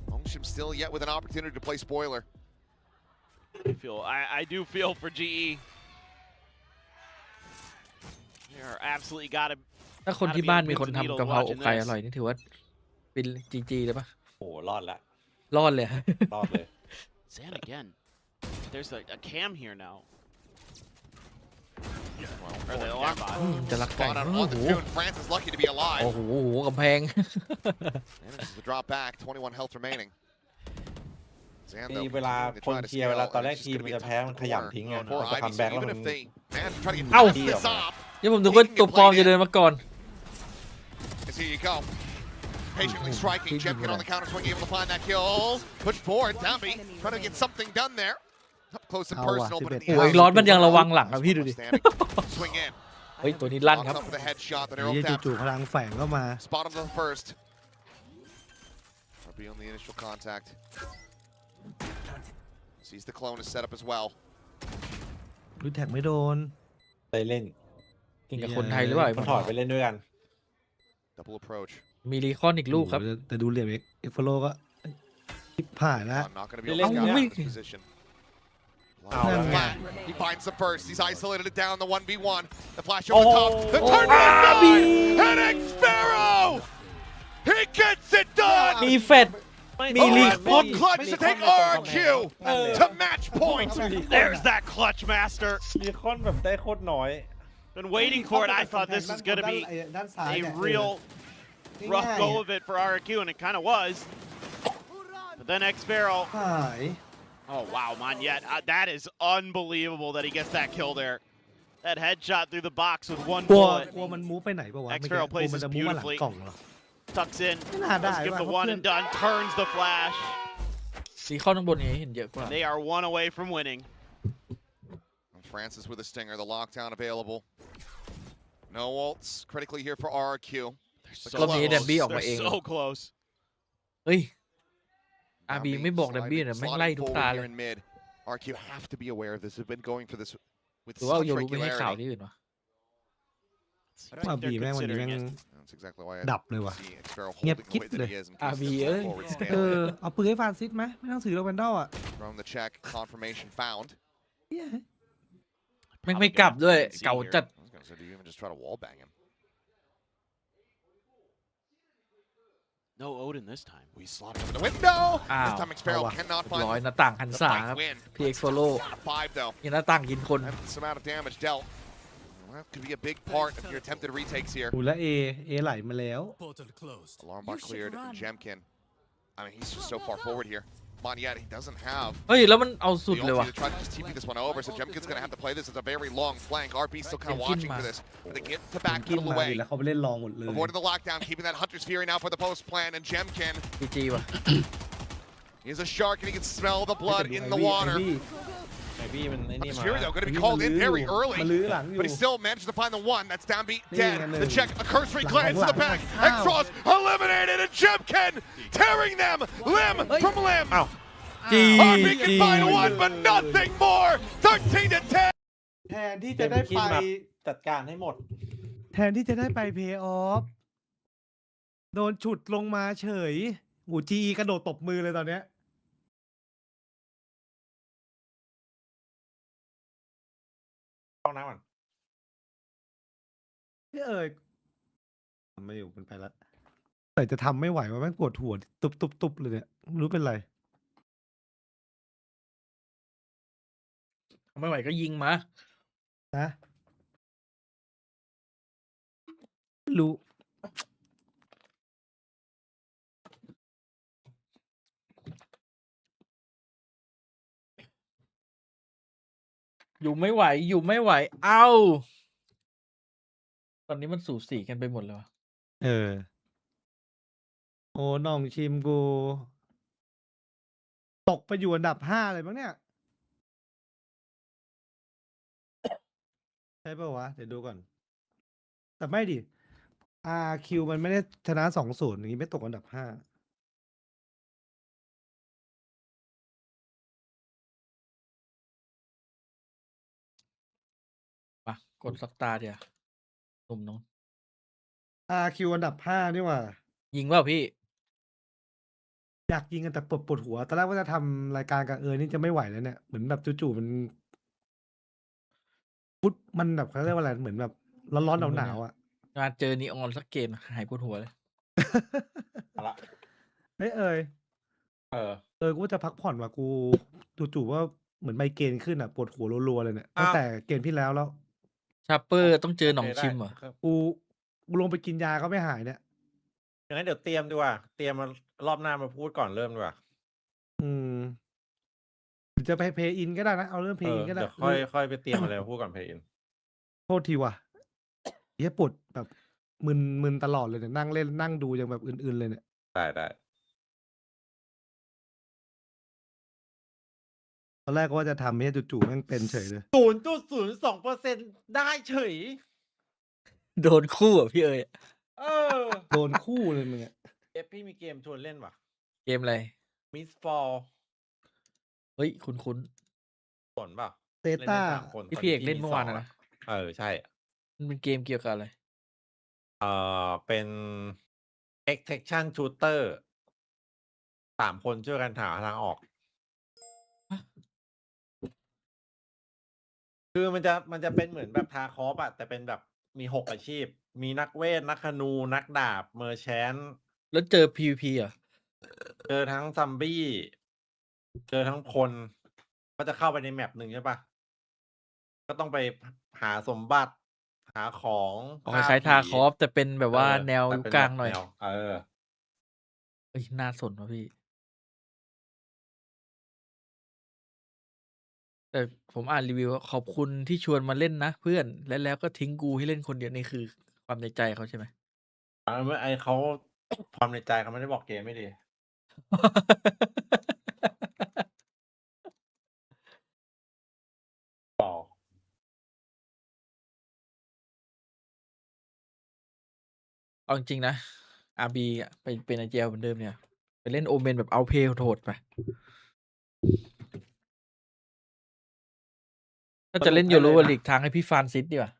Nongshim still yet with an opportunity to play spoiler. I do feel for GE. They're absolutely got to. ถ้าคนที่บ้านมีคนทำกะเพราอกไก่อร่อยนี่ถือว่าเป็นจีเลยปะ โอ้รอดละ รอดเลยฮะ รอดเลย Zan again. There's a cam here now. Or the alarm bot. จะรักไก่ Spot on โอ้ on โห the tune. Francis lucky to be โอ้ alive. โหกำแพง Manages to drop back. 21 health remaining. Zan มี though เวลา continuing to คน try to เชียร์เวลา scale, ตอนแร and ก it's ที just ม gonna มัน be จะ a แพ้ tough มันขยำทิ้งไง for พอคัม Ivy. แบ็ก So แล้ว even มัน if they manage to try to get Ow. past this up, เดี๋ยวผมนึกว่าตัวปลอมจะเดินมาก่อน as here you go. Patiently striking. Keep Jemkin moving on the counter swing, able to find that kill. Push forward. Damby trying to get something done there. Up close and Ow, personal, but in the โอ้ย end, ร้อนมันยังระวังหลังอะพี่ดูดิ standing. Swing in. เฮ้ยตัวนี้ลั่นครับ Locks up with a headshot. The เฮีย arrow tap. จู่ๆพลังแฝงเข้ามา Spot on the first. RB on the initial contact. Sees the clone is set up as well. ดูแท็กไม่โดน ไปเล่น เก่งกับคนไทยหรือเปล่า มันถอดไปเล่นด้วยกัน Double approach. มีรีคอนอีกลูกครับ แต่ดูเหลี่ยมเอ็กโฟโลก็ผ่านแล้ว Not going to be able to get out of this position. He finds the first. He's isolated it down. The 1v1. The flash over top. The turn to the side. Heading Sparrow. He gets it done. มีเฟดมีรีคอน Clutch to take RRQ to match point. There's that clutch master. รีคอนแบบได้โคตรน้อย Been waiting for it. I thought this was going to be a real rough go of it for RRQ, and it kind of was. But then X-Barrel. หาย Oh, wow, Monyet. That is unbelievable that he gets that kill there. That headshot through the box with one กลัว bullet. กลัวมันมูฟไปไหนป่าวะ X-Barrel กลัว plays มัน this จะมูฟมาหลัง beautifully. กล่องเหรอ Tucks in. ไม่น่าได้ Let's give ว่ะ the one and done. Turns the flash. รีคอนข้างบนนี้เห็นเยอะกว่า They are one away from winning. Francis with a stinger. The lockdown available. No ults. Critically here for RRQ. รอบนี้แดมบี้ออกมาเอง They're so close. เฮ้ย RB ไม่บอกแดมบี้เนี่ยแม่งไล่ทุกตาเลย RRQ have to be aware of this. They've been going for this with หรือว่า such โยรู้ไปให้ข่าว regularity. ที่อื่นวะ I think RB they're แม่งวันนี้ considering แม่ง it. That's exactly why I ดับเลยว่ะ see X-Barrel เงียบ holding กิ๊บ the way เล that ย he is in case RB this เอ้ย forward เอ stand. อเอาปืนให้ฟานซิสไหมไม่ต้องถือโรแวนดอลอ่ะ From the check, confirmation found. แม่งไม่กลับด้วย เก่าจัด I was gonna say, do you even just try to wall bang him? No Odin this time. We slot him in the window. อ้าว This time X-Barrel เอาว่ะ cannot ร้อย find หน้าต่างหัน the ษา fight ครับ win. PX Follow Out of 5 though. มีหน้าต่างกินคน That's some amount of damage dealt. Well, that could be a big part of your attempted retakes here. อูและเอไหลมาแล้ว Portal closed. Alarm bot cleared. Jemkin. I mean, he's just so far forward here. Monyet, he doesn't have เฮ้ย แล้วมันเอาสุด the เลยว่ะ ulti to try to just TP this one over, so Jemkin's going to have to play this as a very long flank. RP's still kind of watching for this. But they get to กิน backpedal มา away. แล้วเขาไปเล่นลองหมดเลย Avoiding the lockdown, keeping that Hunter's Fury now for the post plan, and Jemkin, GG ว่ะ he's a shark and he can smell the blood in the water. ไอพี่มันไอ้นี่ Hunter's มา Fury though going to be called in very early, มาลื้อหลังอยู่ but he still managed to find the one. That's downbeatนี่ dead. ไงหนึ่ง The check, a cursory หลัง glance to the หลัง back. อ้าว X-Cross eliminated, and Jemkin tearing them limb from limb. อ้าว จี RP can find one, but nothing more. 13 to 10. แทนที่จะได้ คิด ไป มาจัดการให้หมด แทนที่จะได้ไปเพย์ออฟโดนฉุดลงมาเฉยหูจีกระโดดตบมือเลยตอนเนี้ย ต้องน้ำก่อน พี่เอ๋ยไม่อยู่มันไปแล้วแต่จะทำไม่ไหวว่าแม่งปวดหัวตุบเลยเนี่ยไม่รู้เป็นไร ไม่ไหวก็ยิงมา นะรู้ อยู่ไม่ไหว อยู่ไม่ไหว เอ้า ตอนนี้มันสูสีกันไปหมดแล้วะ เออ โอ้น้องชิมกู ตกไปอยู่อันดับ5เลยมั้งเนี่ย ใช่ป่าวะ เดี๋ยวดูก่อน แต่ไม่ดิ RQ มันไม่ได้ชนะ2-0อย่างนี้ไม่ตกอันดับ5มากดสักตาเดียวหนุ่มน้อง RQ อันดับ5นี่หว่า ยิงเปล่าพี่ อยากยิงกันแต่ปวดหัว ตอนแรกว่าจะทำรายการกับนี่จะไม่ไหวแล้วเนี่ย เหมือนแบบจู่ๆมันพุทมันแบบเขาเรียกว่าอะไร เหมือนแบบร้อนๆหนาวๆอ่ะ งานเจอนีออนสักเกมหายปวดหัวเลย เอาละ เฮ้ยกูว่าจะพักผ่อนว่ะกูจู่ๆว่าเหมือนไมเกรนขึ้นอ่ะปวดหัวรัวๆเลยเนี่ยตั้งแต่เกมที่แล้ว ชาร์เปอร์ต้องเจอหนองชิมเหรอ กูลงไปกินยาก็ไม่หายเนี่ย อย่างนั้นเดี๋ยวเตรียมดีกว่า เตรียมมารอบหน้ามาพูดก่อนเริ่มดีกว่า หรือจะไปเพย์อินก็ได้นะ เอาเรื่องเพย์อินก็ได้ เดี๋ยวค่อยไปเตรียมอะไรมาพูดก่อนเพย์อิน โทษทีว่ะเหี้ยปวดแบบมึนตลอดเลยเนี่ยนั่งเล่นนั่งดูยังแบบอื่นๆเลยเนี่ย ได้ ตอนแรกก็ว่าจะทำให้จู่ๆแม่งเป็นเฉยเลย 0.02% ได้เฉย โดนคู่อ่ะพี่เอ๋ย โดนคู่เลยมึงอ่ะ พี่มีเกมชวนเล่นว่ะ เกมอะไร มิสฟอล เฮ้ยคุ้น ส่วนเปล่า เตต้า เล่นได้3คน ที่ ตอน พี่ นี้ เอกเล่น มี เมื่อวาน 2 อะ แล้ว นะ ใช่ มันเป็นเกมเกี่ยวกับอะไร เป็น extraction shooter 3 คนช่วยกันหาทางออก คือมันจะเป็นเหมือนแบบทาคอฟอะแต่เป็นแบบมี6 อาชีพ มีนักเวท นักธนู นักดาบ เมอร์แชนต์ แล้วเจอ PVP เหรอ เจอทั้งซอมบี้ เจอทั้งคน ก็จะเข้าไปในแมปหนึ่งใช่เปล่า ก็ต้องไปหาสมบัติ หาของ อ๋อ ฆ่า คล้ายๆ ผี Tarkov แต่เป็นแบบว่าแนว แต่ ยุค เป็น ก แบ ลาง บ หน่อย แนว เฮ้ย น่าสนว่ะพี่ แต่ผมอ่านรีวิว ขอบคุณที่ชวนมาเล่นนะเพื่อน แล้วก็ทิ้งกูให้เล่นคนเดียว นี่คือความในใจเขาใช่ไหม? ไอ้เขา ความในใจเขาไม่ได้บอกเกมไม่ดี เปล่า เอาจริง ๆ นะ RB อะไปเป็น IGL เหมือนเดิมเนี่ย ไปเล่น Omen แบบ outplay โหดๆไป ถ้าจะเล่น สรุปให้ Yoru เลยนะ League ทางให้พี่ฟรานซิสดีกว่า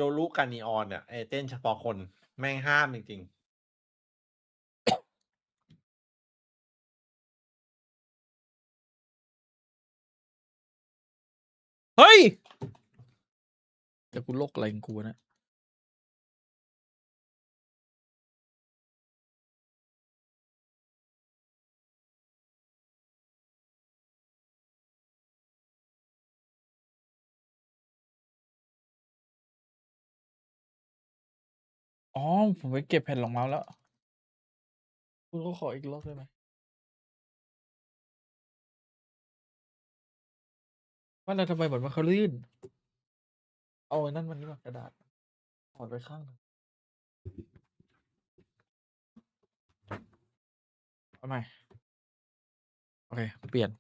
Yoru กับ Neon เนี่ย ไอ้เต้นเฉพาะคนแม่งห้ามจริง ๆ เฮ้ย! แต่กูโรคอะไรของกูวะเนี่ย อ๋อ ผมไปเก็บแผ่นรองเมาส์แล้ว คุณก็ขออีกรอบได้ไหม? ว่าแล้วทำไมเหมือนมันเขาลื่น เอาไอ้นั่นมานี่ว่ากระดาษ ถอดไว้ข้างหนึ่ง เอาใหม่ โอเค เปลี่ยน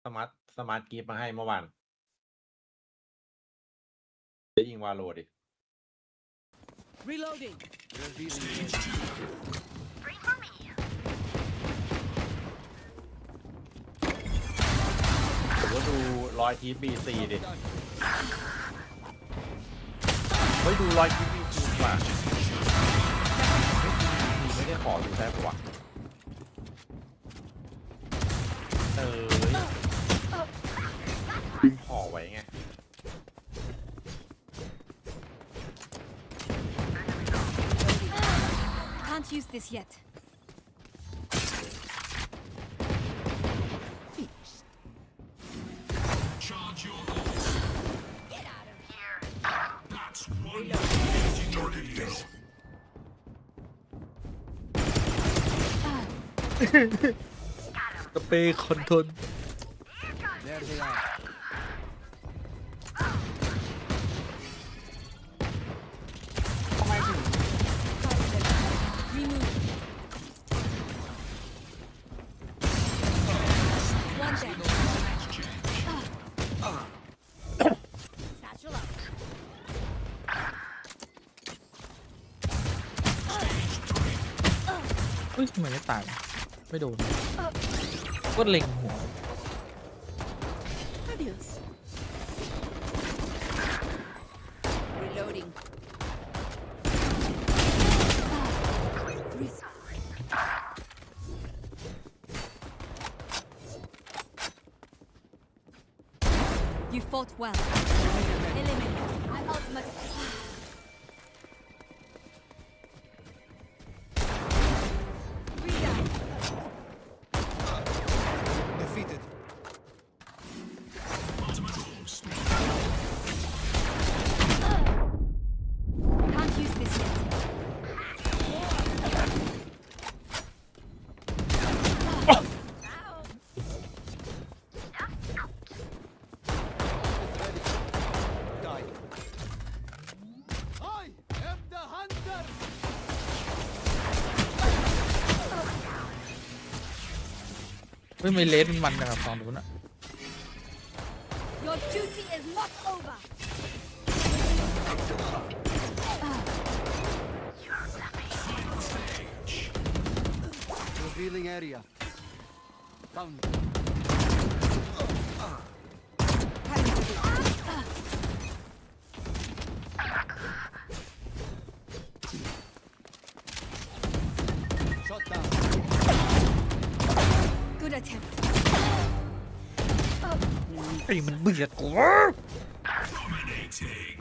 สมาร์ทกิฟต์มาให้เมื่อวาน ได้ยิง Valo ดิ Reloading. ผมก็ดูรอยทีป BC ดิ เฮ้ย ดูรอยทีป BC ดีกว่า ไม่ได้ขอดูได้ปะวะ ดึงห่อไว้ไง Can't use this yet. Charge your ult. Get out of here. That's one tornado. สเปรย์คอนโทรล There they are. Remove. One dead. Satchel out. เฮ้ย ทำไมไม่ตาย ไม่โดน ก็เล็งหัว Adios. Reloading. You fought well. Eliminate. I'm ultimate. Defeated. Can't use this yet. Die. I am the hunter. เฮ้ย ไม่เลสมันจังอะฝั่งนู้นอะ Your duty is not over. Revealing area. Found. Shot down. Good attempt. ไอ้มันเบียดกู Dominating.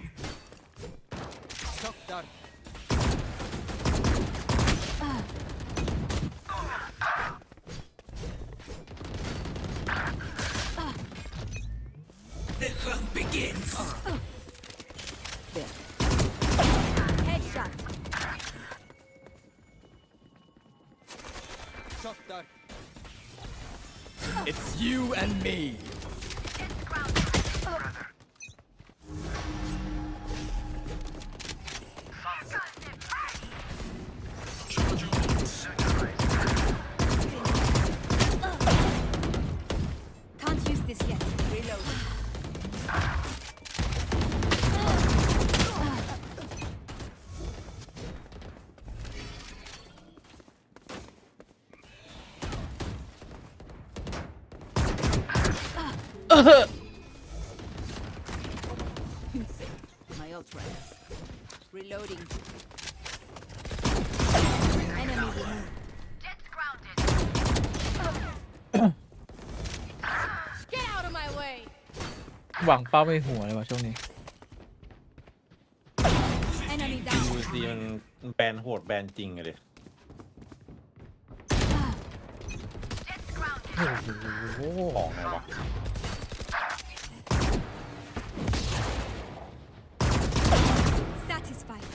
Shock dart. The hunt begins. Headshot. Shock dart. It's you and me. Charge your bolts. Can't use this yet. Reload. My ult ready. Reloading. Enemy removed. Get out of my way. หวังเป้าไม่หัวเลยว่ะช่วงนี้ Enemy ดู down. สิมันแบนโหดแบนจริงเลย โอ้โหของไงวะ Satisfied.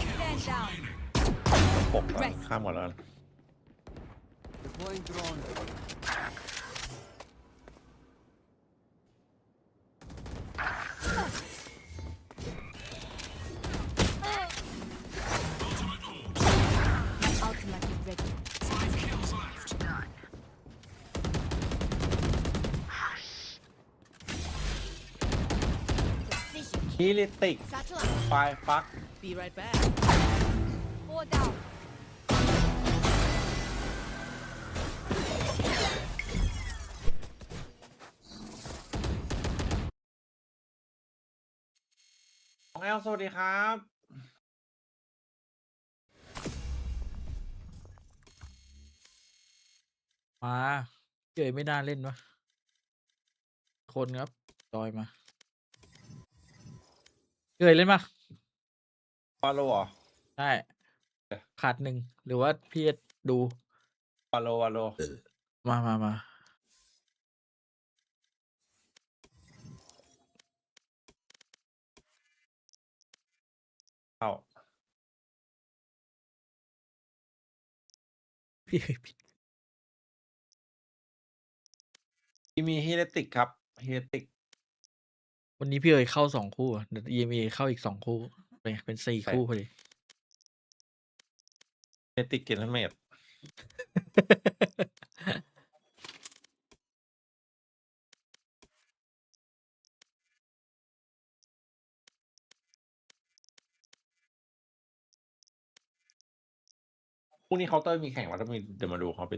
Stand down. ปกก่อนข้ามหมดแล้วกัน Deploying drone. Ultimate is ready. 5 kills left. Precision. ฮิลิติก Satellite. ไฟฟัก Be right back. 4 down. ของแอลสวัสดีครับ มาเจอไม่น่าเล่นวะคนครับจอยมาเกยเล่นปะ ฟาโลเหรอ ใช่ขาดหนึ่งหรือว่าพี่จะดู ฟาโลวาโล มา เข้า พี่ผิด ที่มีฮิลิติกครับฮิลิติก วันนี้พี่เอ๋ยเข้า2 คู่อะเดี๋ยว EMA เข้าอีก2 คู่เป็น4 คู่พอดี ฮิลิติกเกนเมดพรุ่งนี้เคาน์เตอร์มีแข่งว่าถ้ามีเดี๋ยวมาดูเขาไป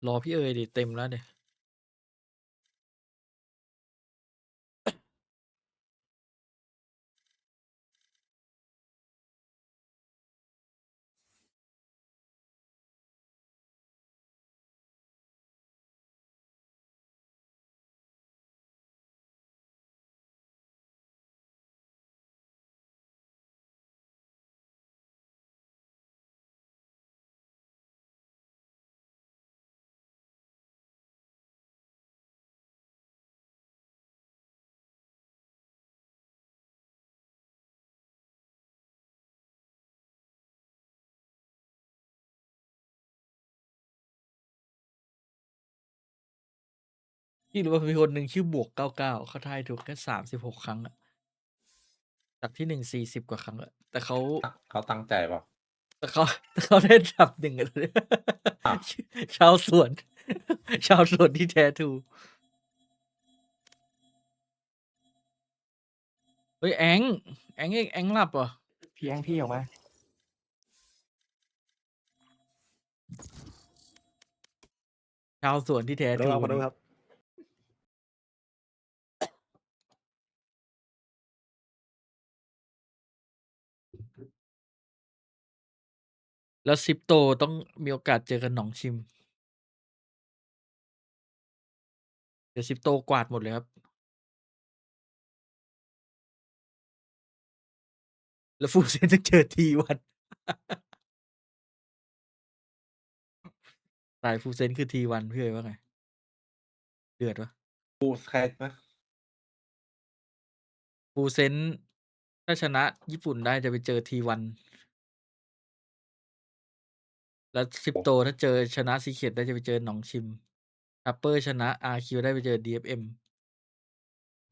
รอพี่เอ๋ยดิเต็มแล้วเนี่ย พี่รู้ว่ามีคนหนึ่งชื่อบวก99เขาทายถูกแค่36 ครั้งอะจากที่1 40 กว่าครั้งอะแต่เขา เขาตั้งใจเปล่า แต่เขาได้อันดับ1อะตอนนี้ อ้าว ชาวสวน ชาวสวนที่แท้ทรูเฮ้ยแองหลับเหรอ พี่แองพี่ออกมา ชาวสวนที่แท้ทรู มาดูครับ แล้วซิปโตต้องมีโอกาสเจอกันหนองชิม เดี๋ยวซิปโตกวาดหมดเลยครับ แล้วฟูเซนจะเจอทีวัน สายฟูเซนคือทีวันพี่เอ๋ว่าไง เดือดวะ ฟูสแคทนะ ฟูเซนถ้าชนะญี่ปุ่นได้จะไปเจอทีวัน แล้วซิปโตถ้าเจอชนะซีเคดได้จะไปเจอหนองชิมทัปเปอร์ชนะ RQ ได้ไปเจอ DFM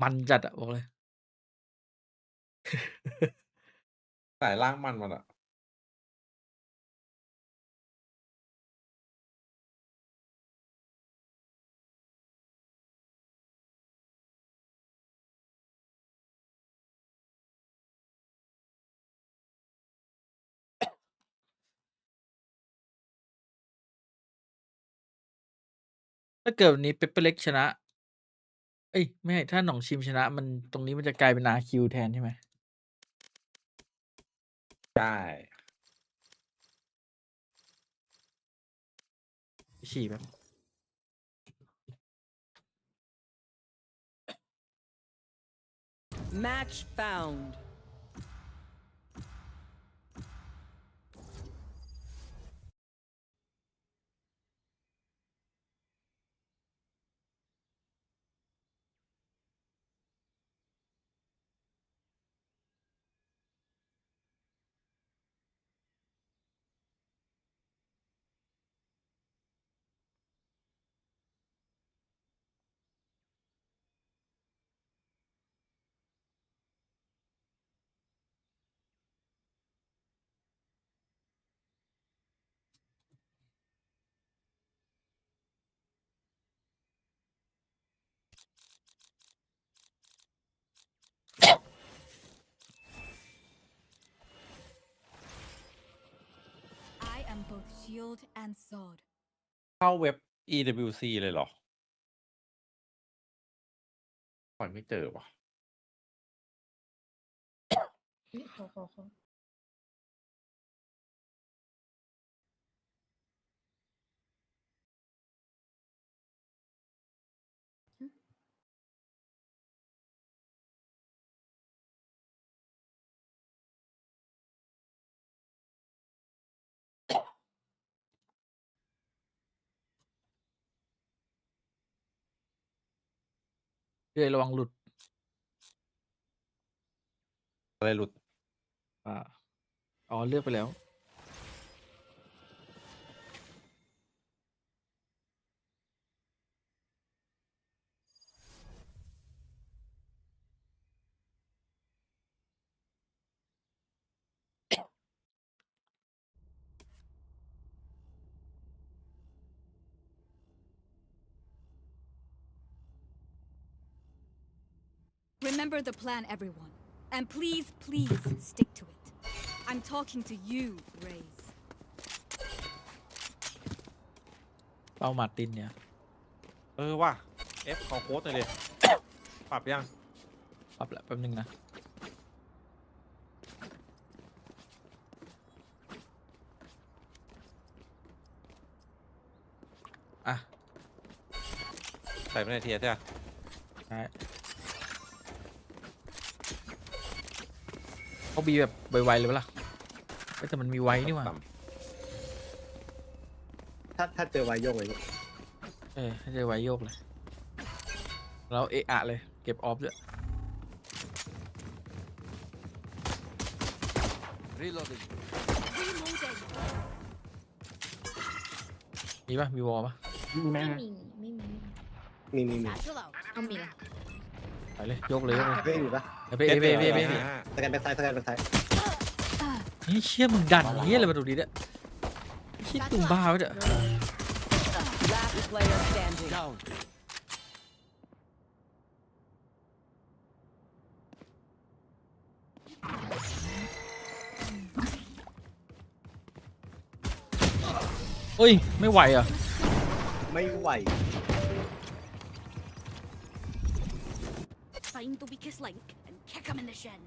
มันจัดอะบอกเลย สายล่างมันอะ ถ้าเกิดวันนี้เปเปอร์เล็กชนะ เอ้ย ไม่ใช่ถ้าหนองชิมชนะมันตรงนี้มันจะกลายเป็น RQ แทนใช่ไหม ใช่ ฉี่แบบ Match found. I am both shield and sword. เข้าเว็บ EWC เลยเหรอปล่อยไม่เจอว่ะ ขอ พี่เอ๋ระวังหลุด อะไรหลุด อ๋อ เลือกไปแล้ว Remember the plan, everyone. And please, please stick to it. I'm talking to you, Raze. เป้ามาร์ตินเนี่ย ว่ะ F ขอโค้ดหน่อยเลยปรับยัง ปรับละแป๊บนึงนะ อ่ะ ใส่ไปในเทียร์ใช่ไหม ใช่เขาบีแบบไวๆเลยปะล่ะเอ้ยแต่มันมีไว้นี่หว่า ถ้าเจอไวโยกเลย ให้เจอไว้โยกเลย แล้วเอะเลย เก็บออฟด้วย Reloading. มีปะมีวอลปะ มีไหม ไม่มี มี เอามีละ ไปเลยยกเลย เว้ยอยู่ปะ ไปเอเอ สแกนแบ็คไซด์ นี่เชี่ยมึงดันเฮียอะไรมาดูดิเนี่ยคิดตุ่มบ้าไว้เด้อ Last player standing. Down. เฮ้ยไม่ไหวอ่ะ ไม่ไหว Find the weakest link and kick him in the shin.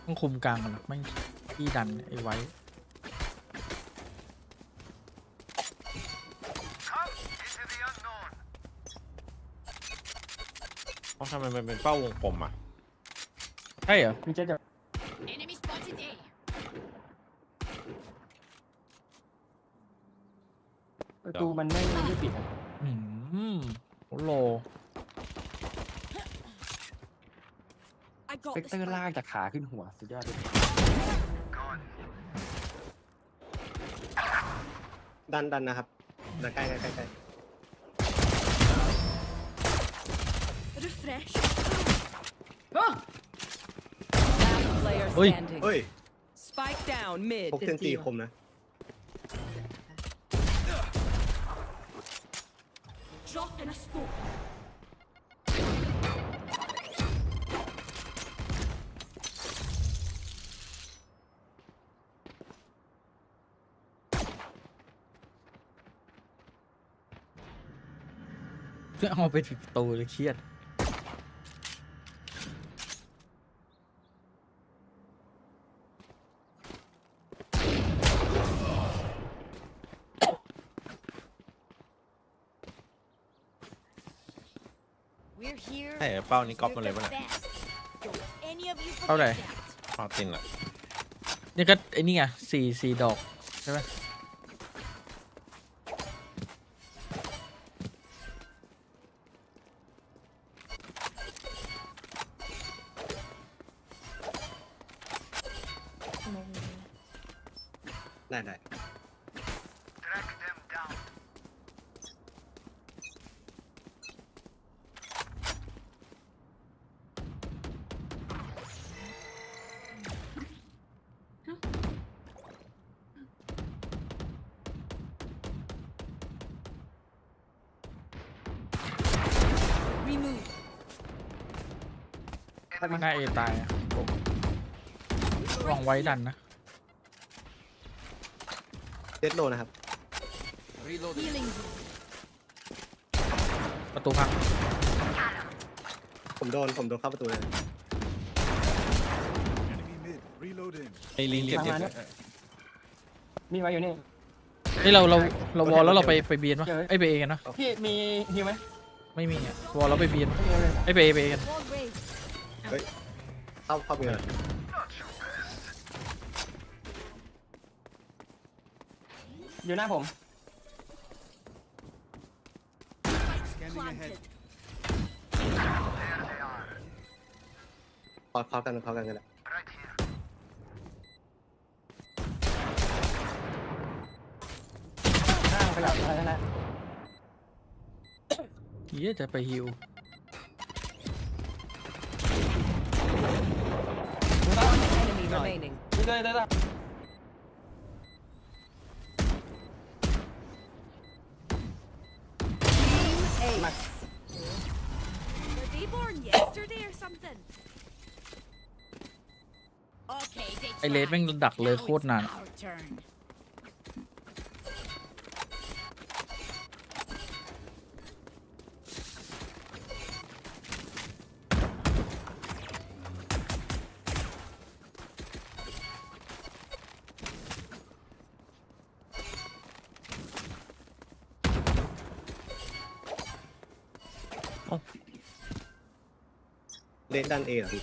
ต้องคุมกลางกันนะไม่ที่ดันไอ้ไว้ ทำไมมันเป็นเป้าวงกลมอ่ะ ใช่เหรอ พี่เจ๊จะ Enemy spotted A. ประตูมันไม่ปิด โอ้โห I got เฟก this. เตอร์ลากจากขาขึ้นหัวสุดยอดเลยดันนะครับใกล้ Refresh. Last player Oi. standing. เฮ้ย Spike down mid. พกเส้นตีคมนะ Drop in a smoke. เอาไปถึงประตูเลยเครียด We're here. ใช่เป้านี้ก๊อปมาเลยป่ะเนี่ย Best. Don't any of you เท่าไหร่ forget that. พอตินอ่ะ นี่ก็ไอ้นี่ไงสี่ดอกใช่ไหม ได้ Remove. หน้าเอตายอะวางไว้ดันนะ เดดโลนะครับ Healing you. ประตูพัง ผมโดนเข้าประตูเลย Enemy mid. Reloading. ไอ้ลิงเก็บ มีไว้อยู่นี่ เฮ้ยเราวอลแล้วเราไปเบียนปะไอ้ไปเอกันเนาะ พี่มีฮิวไหม ไม่มีอ่ะวอลแล้วไปเบียนไอ้ไปเอกัน Wall raised. เข้าไปเลยอยู่หน้าผม Scanning ahead. Planted. เข้ากันกันแหละขยับอะไรนะ เฮียจะไปฮิว Enemy remaining. ได้ Ace. Were they born yesterday or something? Okay, they ไอเลสแม่งดักเลยโคตรนาน our turn. เลนดันเอเหรอพี่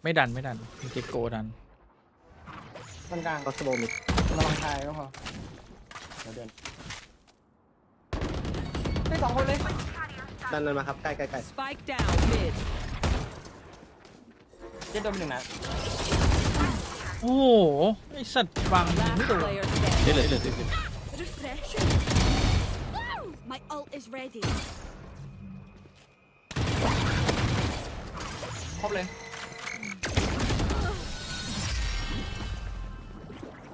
ไม่ดันมีเจโกดัน ตรงกลางก็สโลมิดระวังทายก็พอเดี๋ยวเดินไป2 คนเลย ดันมาครับใกล้ Spike down mid. เจ็ดโดนไป1 นัด โอ้โหไอสัตว์ฟัง Last ไม่โดน player standing. เลย Refreshing. My ult is ready. ครบเลย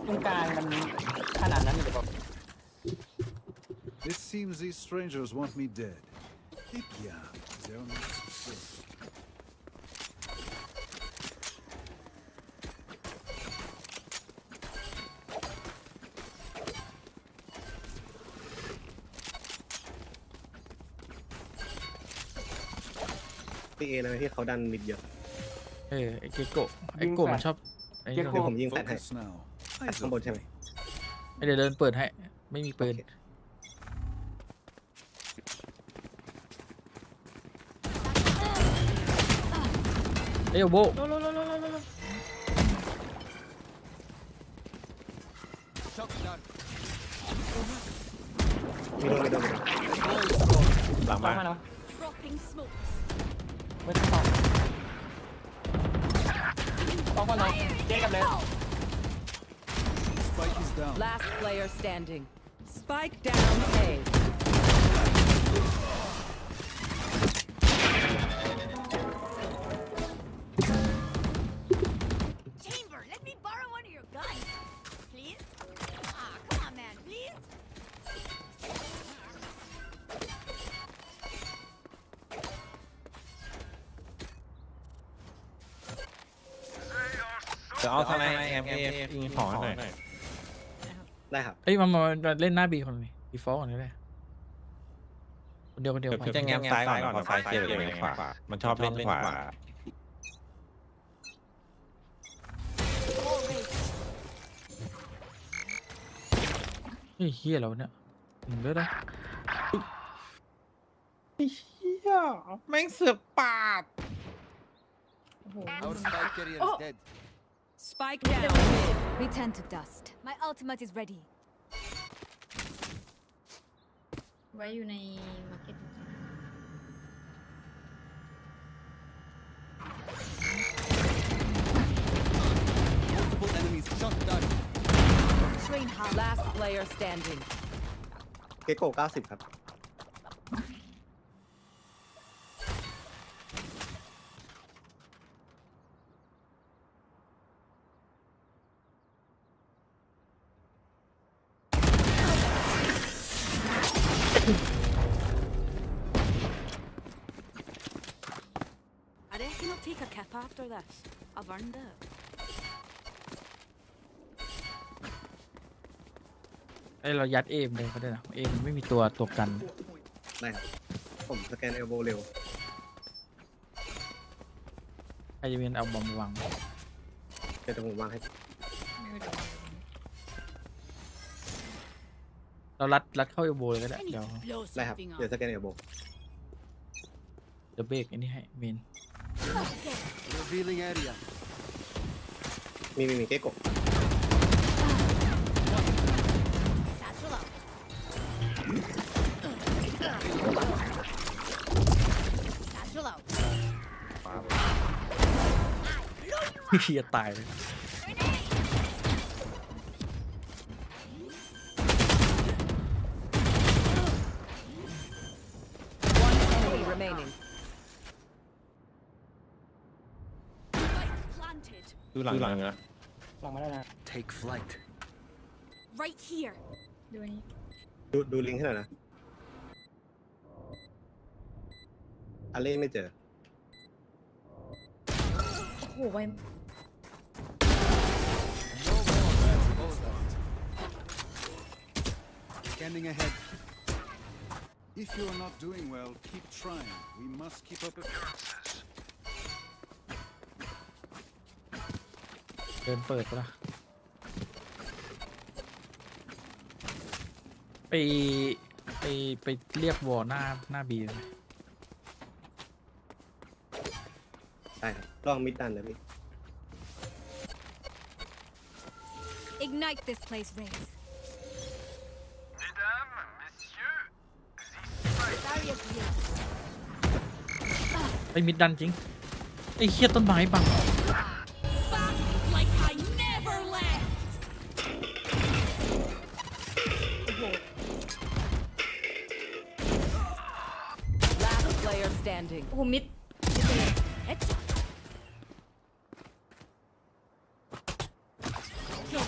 ตรงกลางมันขนาดนั้นหรือเปล่า It seems these strangers want me dead. Yeah, they're not supposed. PA นะที่เขาดันมิดเยอะ ไอเกโกะมันชอบไอ เดี๋ยวผมยิงแฟลชให้ Focus now. ข้างบนใช่ไหม ไอเดี๋ยวเดินเปิดให้ไม่มีปืนเอ้ยโบ ไม่โดน หลังมา Dropping smokes. ไม่ต้องต้องมาเลยเจ๊กันเลย Spike is down. Last player standing. Spike down A. Chamber, let me borrow one of your guns, please. Ah, come on, man, please. จะเอาทนายเอ็มยิงของหน่อย ได้ครับ เอ้ยมาเล่นหน้าบีคนนี้บีฟอลก่อนก็ได้คนเดียว จะแง้มซ้ายก่อนพอซ้ายเจอเลยขวามันชอบเล่นขวา เฮ้ยเฮียแล้วเนี่ยถึงด้วยนะ เฮียแม่งเสือกปาด Our spike carrier is dead. Spike down mid. Return to dust. My ultimate is ready. ไว้อยู่ในมาร์เก็ต Multiple enemies shot down. Train hard. Last player standing. เกโก้90ครับI reckon I'll take a kip after this. I've earned it. ไอเรายัดเอมเลยเขาได้นะเอมไม่มีตัวกัน ได้ครับผมสแกนเอลโบเร็ว ใครจะเป็นเอาบอมมาวาง เดี๋ยวผมวางให้ เรารัดเข้าเอลโบเลยก็ได้ I need เดี๋ยว to blow ได้ครับ something เดี๋ยว up. สแกนเอลโบ เดี๋ยวเบรกอันนี้ให้เมน Okay. Revealing area. มีเกโก้ Satchel out. Satchel out. เฮียตายเลย One enemy remaining. Spike planted. ดูหลังนะ หลังมาได้นะ Take flight. Right here. ดูอันนี้ ดูลิงก์ให้หน่อยนะอาเล่ไม่เจอ โอ้โหไว Scanning ahead. If you are not doing well, keep trying. We must keep up appearances. เดินเปิดปะล่ะไปเรียกวอหน้าบีเลย ได้ครับลองมิดดันนะพี่ Ignite this place, Raze. Barrier here. ไอ้มิดดันจริงไอ้เหี้ยต้นไม้บัง Like I never left. Last player standing. โอ้โหมิดเฮดช็อต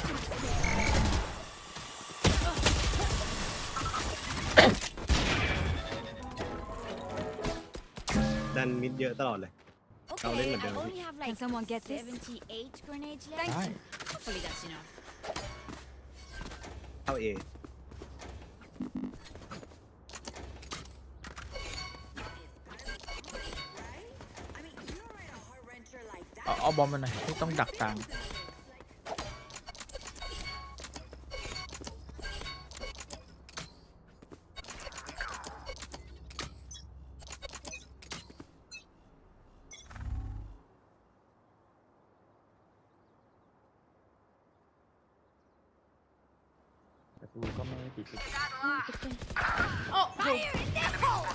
ดันมิดเยอะตลอดเลย เราเล่นเหมือนเดิม only have like Can someone get 78 grenades left? Thank you. Hopefully that's enough. เข้าเอ เอาบอมมาหน่อยไม่ต้องดักกลางก็ไม่ติด Oh, fire in the hole!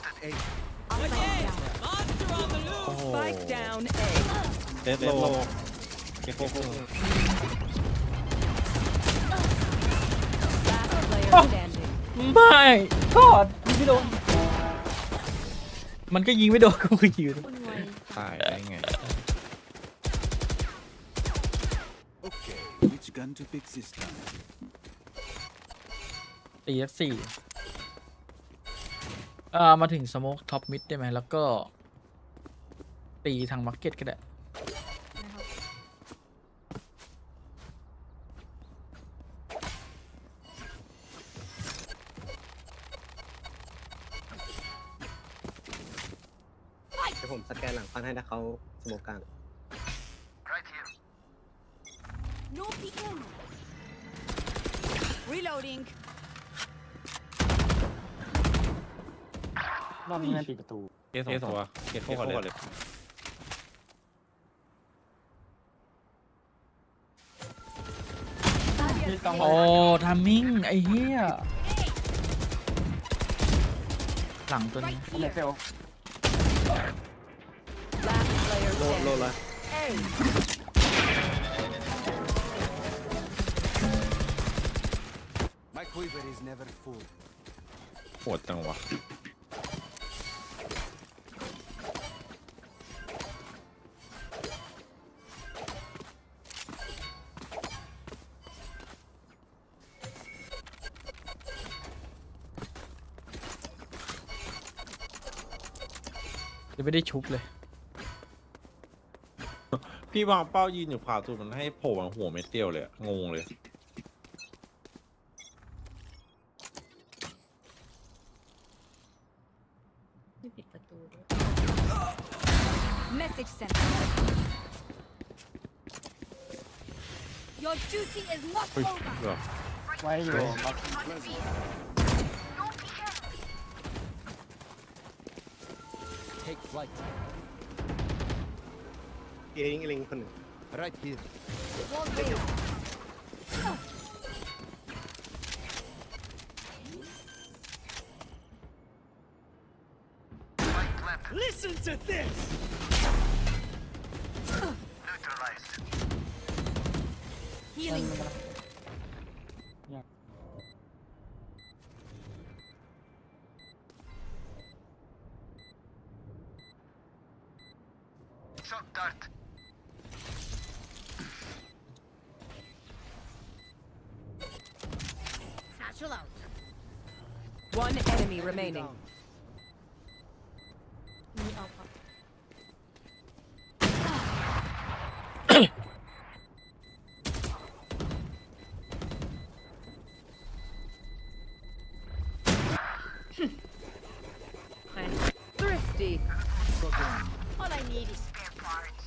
Spike down A. เดดโลเก็บโค้ง Last player standing. ไม่ทอดยิงไม่โดนมันก็ยิงไม่โดนก็คือยืน ตายได้ไง Okay, which gun to pick this time? ตีF4มาถึงสโมกท็อปมิดได้ไหมแล้วก็ตีทางมาร์เก็ตก็ได้เดี๋ยวผมสแกนหลังฟันให้ถ้าเขาสโมกกลาง No peeking. Reloading. รอบนี้มันปิดประตู เอสองตัวเก็บโค้งก่อนเลย โอ้ทัมมิ่งไอ้เหี้ยหลังตัวนี้ Right here. Last player โล standing. ละ My quiver is never full. โหดจังวะยังไม่ได้ชุบเลย พี่วางเป้ายืนอยู่ขวาสุดมันให้โผล่มาหัวเม็ดเดียวเลยอะงงเลย Message sent. Your duty is not เฮ้ย over. เหรอ ไว้อยู่ Take flight. เอลิงคนหนึ่ง Right here. Wall there. Listen to this. Healing. Satchel out. One enemy remaining. Me alpha. Thrifty. All I need is spare parts.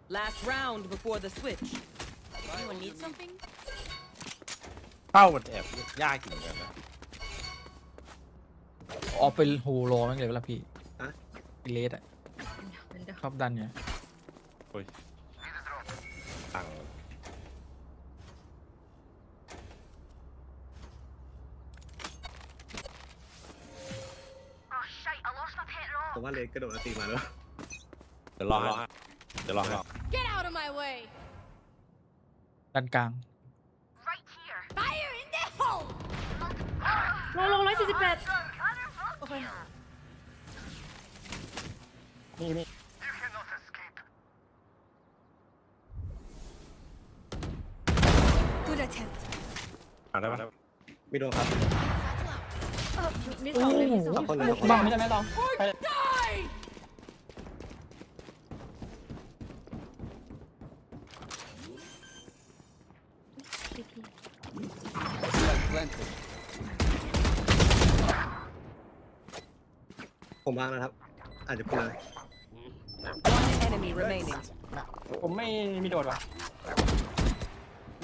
Last round before the switch. Anyone need something? เป้ามันแอบยากจริงกันนะ ออกไปโหรอแม่งเลยเวลาพี่ ฮะ เลสอะชอบดันเนี่ย โอ้ยตังค์ Me ผมว่าเลยกระโดดตีมาแล้ว เดี๋ยวรอ Get out of my way. ด้านกลาง Fire in the hole. ลง148โอเค นี่ Good attempt. ได้ปะ ไม่โดนครับ มีสองเลยมีสอง สองคนเลย บังไม่ได้ไม่ต้อง Die. Planted. ผมวางนะครับ อาจจะเป็นอะไร One enemy remaining. ผมไม่มีโดดว่ะ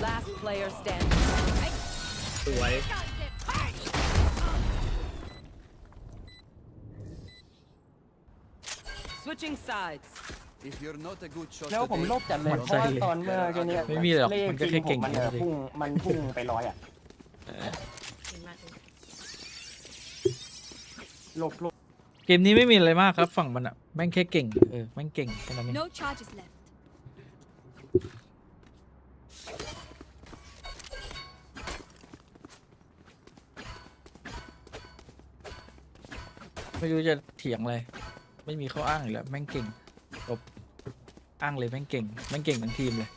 Last player standing. สวย Switching sides. If you're not a good shot แล้วผม today, โลภจัดเลย หมด เพราะว่า ใจเลย ตอนเมื่อกี้เนี่ย ไม่มีหรอกมันก็แค่เก่ง มัน เฉยๆ พุ่งไปร้อยอ่ะโลภ เกมนี้ไม่มีอะไรมากครับฝั่งมันอะแม่งแค่เก่งแม่งเก่งแค่นั้นเอง No charges left. ไม่รู้จะเถียงอะไรไม่มีข้ออ้างอีกแล้วแม่งเก่งจบอ้างเลยแม่งเก่งทั้งทีมเลย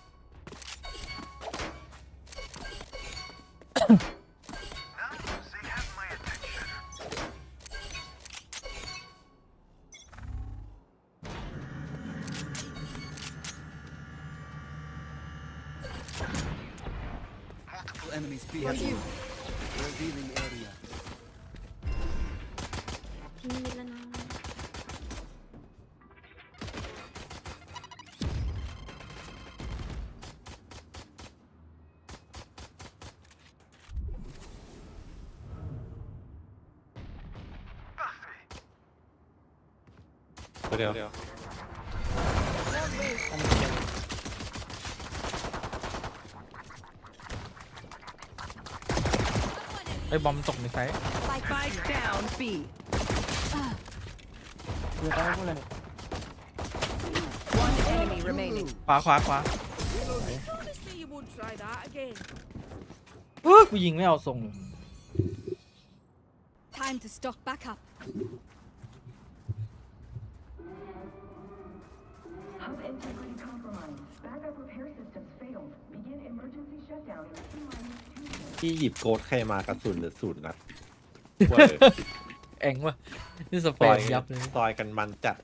multiple enemies behind you. Revealing area. มีแล้วนะ เดี๋ยว ไอ้บอมตกในไซส์ Spike down B. คือต้องพูดเลย One enemy remaining. ขวา Promise me you won't try that again. กูยิงไม่เอาทรงเลย Time to stock back up. Hub integrity compromised. Backup repair systems failed. Begin emergency shutdown in T-2. ที่หยิบโกดใครมากระสุนหรือศูนย์นัด แองวะนี่สเป ซอย นยับเลย ซอยกันมันจัด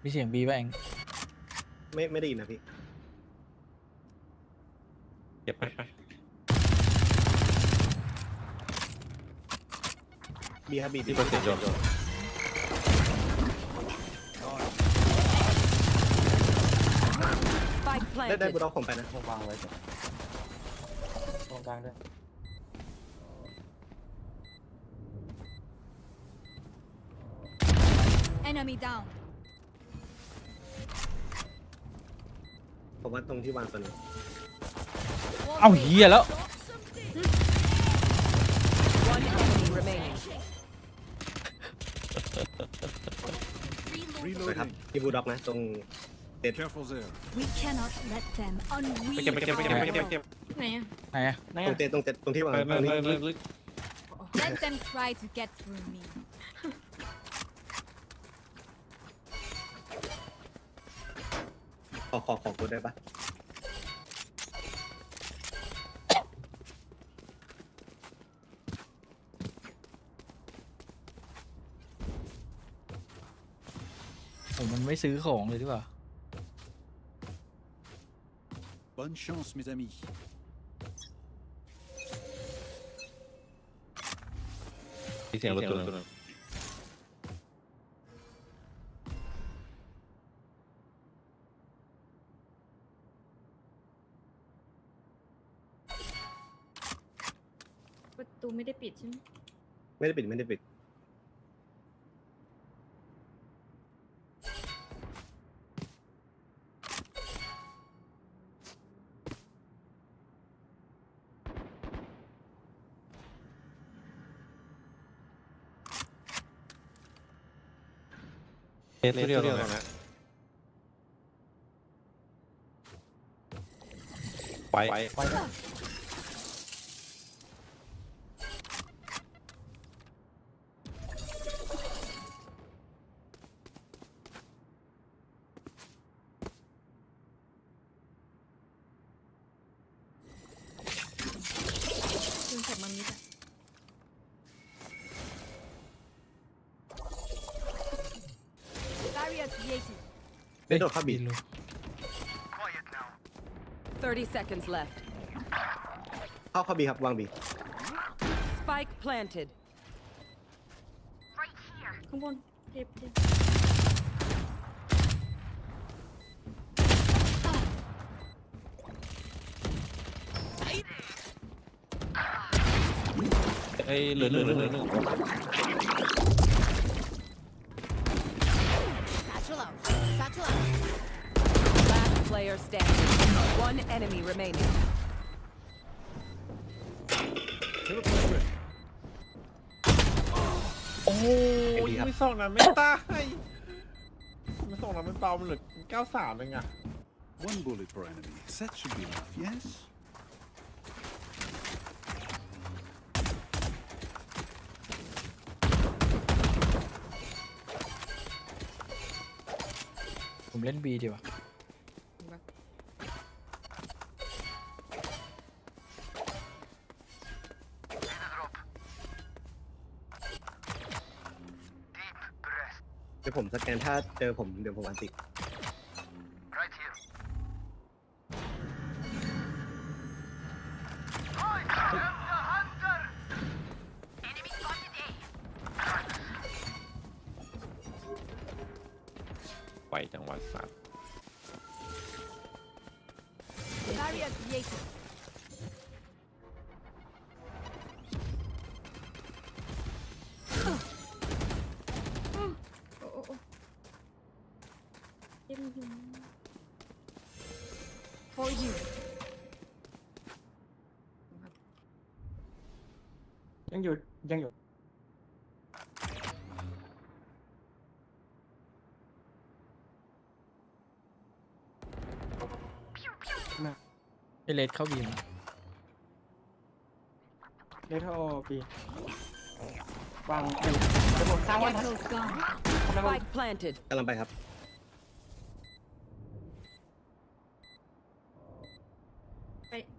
มีเสียงบีป่ะแอง ไม่ได้ยินนะพี่ เก็บไป บีครับบี ที่เป็นเสียงโยน Spike ได้ planted. บุด็อกผมไปนะผมวางไว้ตรงกลางด้วย Enemy down. ผมว่าตรงที่วางตัวนึง เอ้าเฮียแล้ว One enemy remaining. ไปครับที่บูด็อกนะตรงเด็ด Careful there. We cannot let them ไปเก็บ unweave เก็บ ไหนอะ ไหนอะ ตรงเด็ดตรงที่วาง ไป ตรงนี้ ลึก Let them try to get through me. ขอพูดได้ปะ ผมมันไม่ซื้อของเลยดีกว่า Bonne chance, mes amis. มีเสียงรถตัวนึง ประตูไม่ได้ปิดใช่ไหม ไม่ได้ปิด ตัวเดียวตรงนั้นไป คุณกลับมามิดอะ Barrier created. ไม่โดดเข้าบี 30 seconds left. เข้าบีครับวางบี Spike planted. ข้างบนเจ็บ ไอ้เหลือหนึ่ง Satchel out. Satchel out. Last player standing. One enemy remaining. โอ้ยไม่ส่งนะไม่ตายไม่ส่งนะไม่เบามันเหลือ93เองอะ One bullet per enemy. That should be enough, yes? ผมเล่น B ดีกว่า เดี๋ยวผมสแกนถ้าเจอผมเดี๋ยวผมอันติ ไปจังหวัดสัตว์ Barrier created. เจ็บอยู่ For you. ยังอยู่ไอเลดเข้า B มา เลโทบีวางเดี๋ยวผมสร้างวัน Ghetto's gone. Spike planted. กำลังไปครับ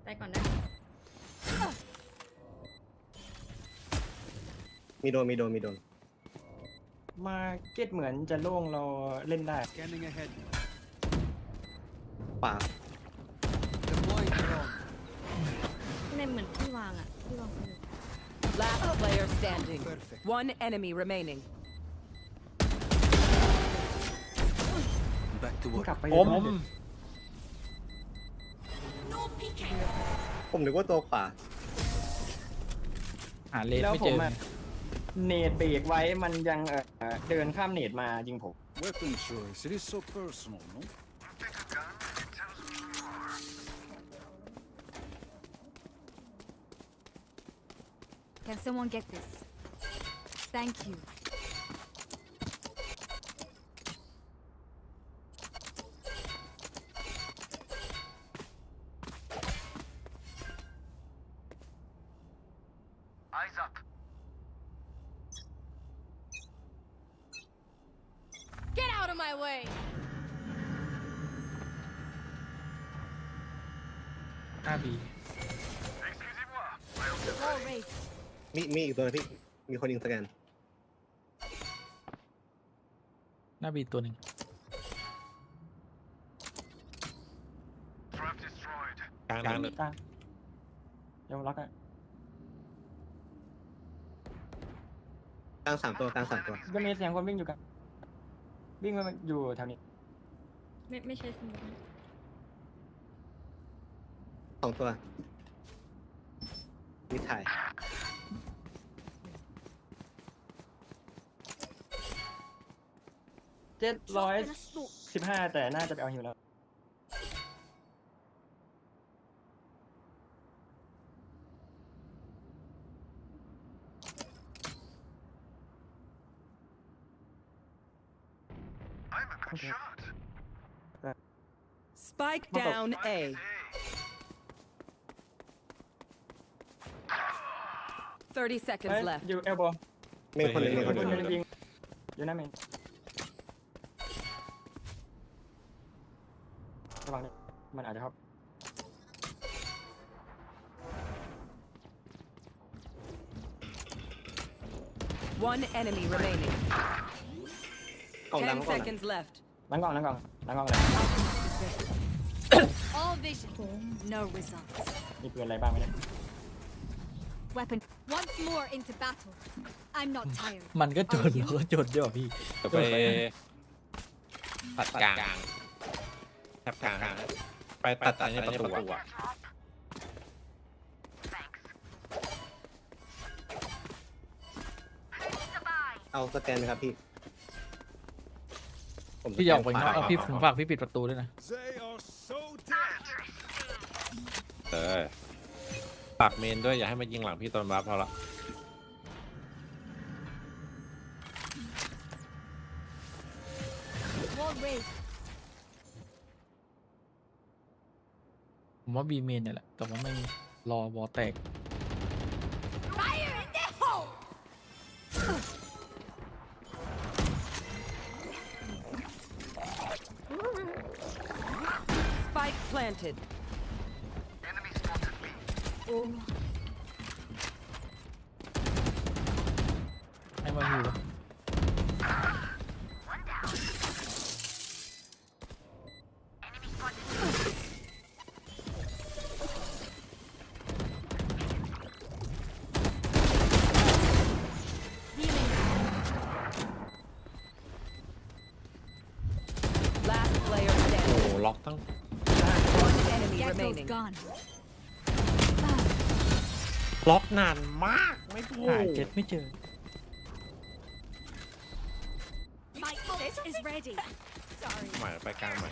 ไปก่อนนะ มีโดนมาเก็ตเหมือนจะโล่งเราเล่นได้ Scanning ahead. ป่า Deploying drone. ในเหมือนที่วางอะที่วางคนอื่น Last player standing. Perfect. One enemy remaining. Back to work. กลับไป No peeking. ผมนึกว่าตัวขวา หาเลดไม่เจอ เนตเบรกไว้มันยังเดินข้ามเนตมายิงผม Weapon choice. It is so personal, no? Can someone get this? Thank you. Eyes up. Get out of my way. หน้า B Wall raised. มีอีกตัวนะพี่ มีคนยิงสแกน หน้า B ตัวหนึ่ง Trap destroyed. กลางเลย เดี๋ยวล็อกอ่ะกลางสามตัวจะมีเสียงคนวิ่งอยู่กัน วิ่งมาอยู่แถวนี้ ไม่ใช่สมอง 2 ตัวมีถ่าย 715 แต่น่าจะไปเอาหิวแล้ว เ Spike down A. 30 seconds left. อยู่เอลโบ มีคนหนึ่ง ยิงอยู่หน้าเมนระวังมันอาจจะครับ One enemy remaining. 10 seconds left. หลังกล่องเลย All vision, no results. มีปืนอะไรบ้างไหมเนี่ย Weapon once more into battle. I'm not tired. มันก็จนแล้วก็จนด้วยพี่ ไปตัดกลางแทบกลางไปตัดในประตูอะ เอาสแกนนะครับพี่ พี่อยากไปนะเอาพี่ผมฝากพี่ปิดประตูด้วยนะ ปากเมนด้วยอย่าให้มันยิงหลังพี่ตอนวาร์ปพอละ Wall raised. ผมว่าบีเมนเนี่ยแหละแต่ว่าไม่รอวอแตก Fire in the hole. Spike planted. Oh. ให้มาอยู่ Last player โอ้ standing. ล็อกตั้ง One enemy Gecko's remaining. gone. ล็อกนานมากไม่ถูก หาเจ็ดไม่เจอ My ult is ready. Sorry. ใหม่ไปกลางใหม่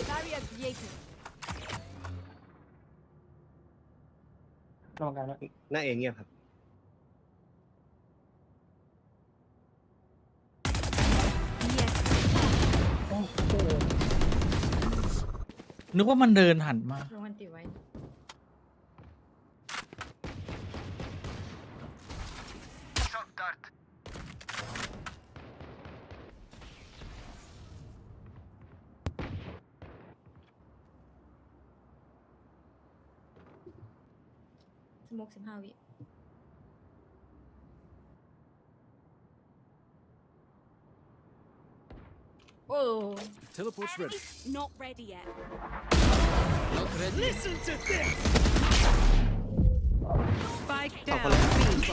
Barrier created. ระวังกันนะ หน้าเองเงียบครับ Yes. โอ้โหนึกว่ามันเดินหันมา ลงอันติไว้ สโมก15 วิ Oh. Teleport's ready. Not ready yet. Listen to this. Spike down. B.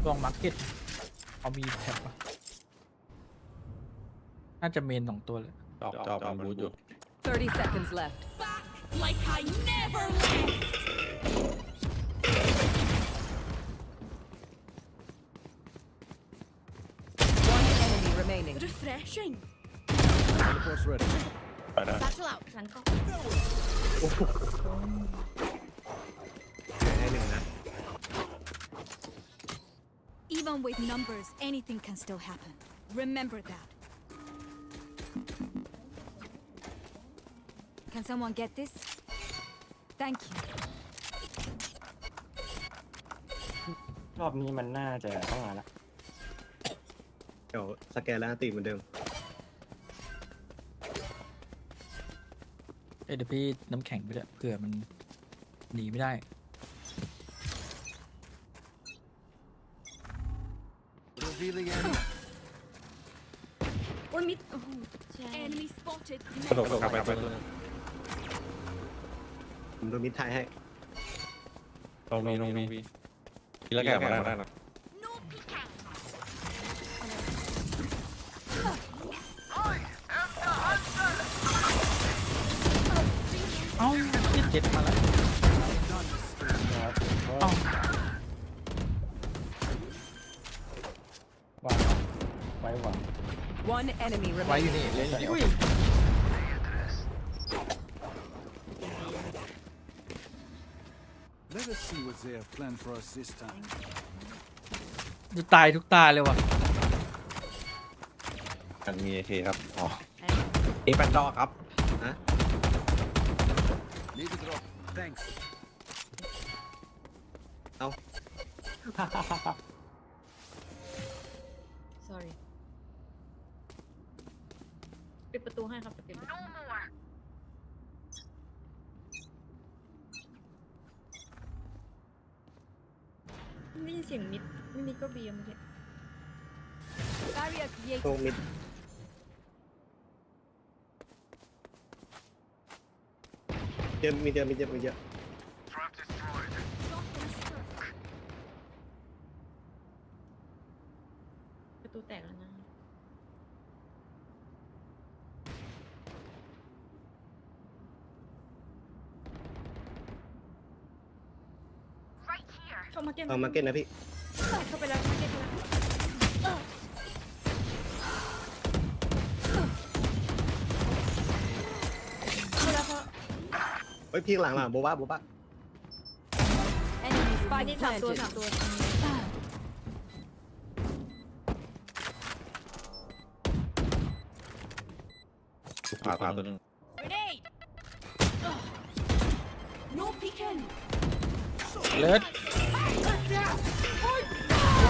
ลองมาร์เก็ตเอามีแท็บปะน่าจะเมน2ตัวเลย จอบมันบูทอยู่ 30 seconds left. Back like I never left. One enemy remaining. Refreshing. Teleport's ready. ไปได้ Battle out. ฉันก็ ให้หนึ่งนะ Even with numbers, anything can still happen. Remember that. Can someone get this? Thank you. รอบนี้มันน่าจะต้องมาละ เดี๋ยวสแกนแล้วตีเหมือนเดิม เดี๋ยวพี่น้ำแข็งไปด้วยเผื่อมันหนีไม่ได้ Revealing enemy. Or mid. Enemy spotted. กระโดดกลับไปตัวนึง ผมดูมิดไทยให้ ลงมี แล้วแกมาได้นะ เอ้าเจ็ดมาแล้วเอ้าว างไว้วาง One enemy ไว้อยู่ remaining. นี่เล่นอยู่นี่โอเค Let us see what they have planned for us this time. จะตายทุกตาเลยว่ะ มันมีAK ครับอ๋อแปนดอครับนะ Need a drop. Thanks. เอา sorry ปิดประตูให้ครับปิดประตูไม่ได้ยินเสียงมิดไม่มิดก็บีเมื่อกี้ Barrier created. ตรงมิดเยอะมีเยอะประตูแตกแล้วนะ เข้ามาเก็ต เอามาเก็ตนะพี่ เข้าไปแล้วมาเก็ตแล้วเข้าแล้วเขา เฮ้ยพี่หลังโบ๊ะ Enemy ไป spike ที่สามตัว planted. ขวาตัวนึง Grenade. No peeking. เลิศ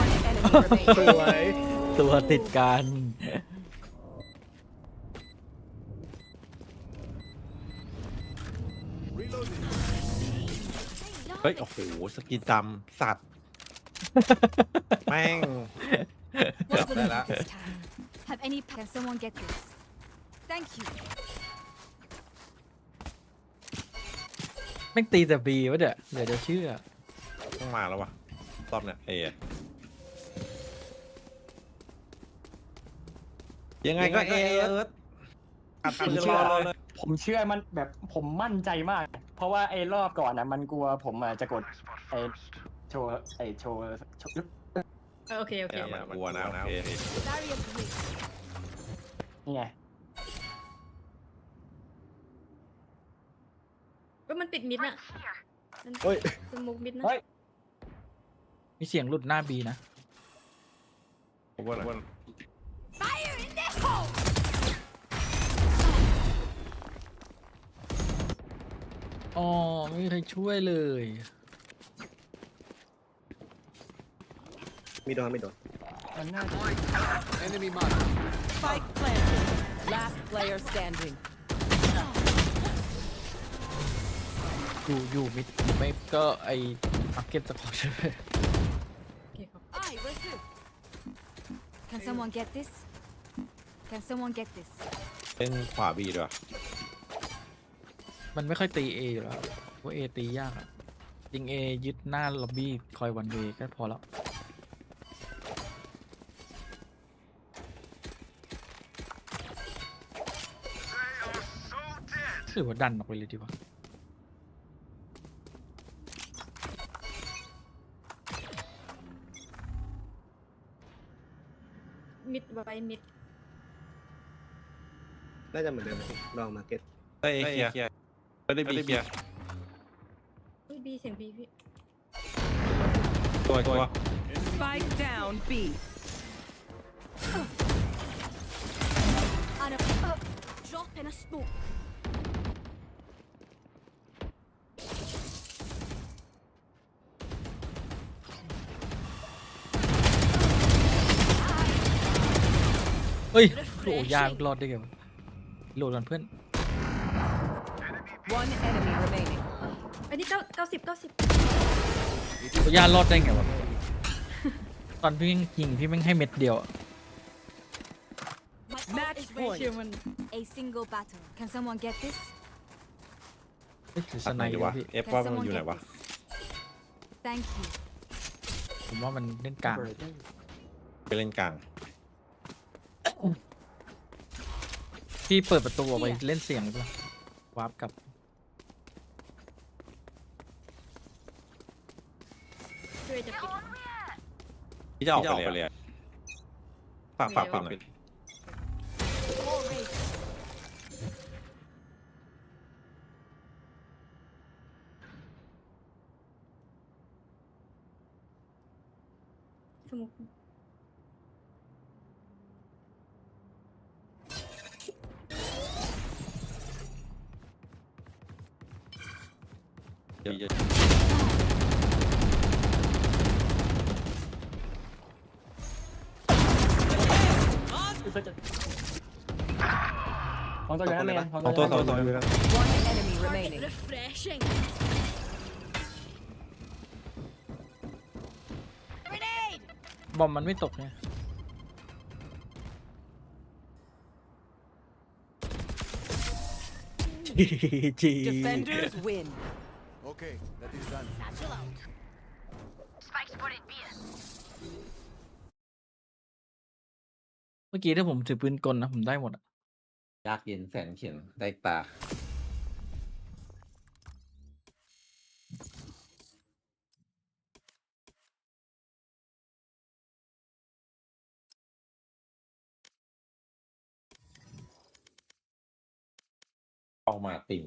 One enemy ส remaining. วย ตัวติดกัน Reloading. เฮ้ยโอ้โหสกินดำสัตว์แม่ง What's the Dạ, limit this time? Have any? Can someone get this? Thank you. แม่งตีแต่บีวะเดี๋ยวจะเชื่อ ต้องมาแล้ววะรอบเนี่ยยังไงก็เอิร์ธอัดปืนรอเลย ผมเชื่อมันแบบผมมั่นใจมาก เพราะว่าไอ้รอบก่อนมันกลัวผมจะกดไอ้โชว์โอเคโอเค อย่ามากลัวนะโอเค Barrier created. นี่ไง ก็มันปิดมิดน่ะมัน เฮ้ย สมุกมิดนะ เฮ้ย มีเสียงหลุดหน้าบีนะ ผมว่า Fire in the hole. อ๋อไม่มีใครช่วยเลย ไม่โดน มันน่าจะ Enemy mark. Spike planted. Last player standing. อยู่มิดไม่ก็ไอ้มาร์เก็ตจะขอใช่ไหม โอเคครับ Aye, we're through. Can someone get this? Can someone get this? เป็นขวาบีด้วย มันไม่ค่อยตีเออยู่แล้วเพราะเอตียากอะยิงเอยึดหน้าล็อบบี้คอยวันเวก็พอแล้วหรือว่าดันออกไปเลยดีวะ มิดไว้มิด น่าจะเหมือนเดิมลองมาเก็ตได้เอเคลียร์ไม่ได้บีเคลียร์ อุ้ยบีเสียงบีพี่ ตัว Spike down B. And a drop in a smoke. เฮ้ยโอ้ยากรอดได้ไงวะโหลดกันเพื่อน One enemy remaining. อันนี้90 โอ้ยารอดได้ไงวะตอนพี่ยิงพี่แม่งให้เม็ดเดียวอะ My Match ult is point. ready. A single battle. Can someone get this? เฮ้ยหรือส อัด ไน ไหน ด์ ดี วะ วะ พี่ เอฟว่ามันอยู่ไหนวะ Thank you. ผมว่ามันเล่นกลาง ไปเล่นกลาง พี่เปิดประตูออกไปเล่นเสียงหรือเปล่าวาร์ปกลับ พี่จะออกไปเลยฝากปิดหน่อย เยอะ ของตัวอยู่นั่นเมน ๆของตัวอยู่แล้ว One enemy remaining. Refreshing. บอมมันไม่ตกเนี่ย จี Defenders win. Okay, that is done. Satchel out. เมื่อกี้ถ้าผมถือปืนกลนะผมได้หมดอะ ยากเย็นแสนเขียนได้ตาออกมาติ่ง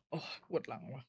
โอ้ปวดหลังว่ะ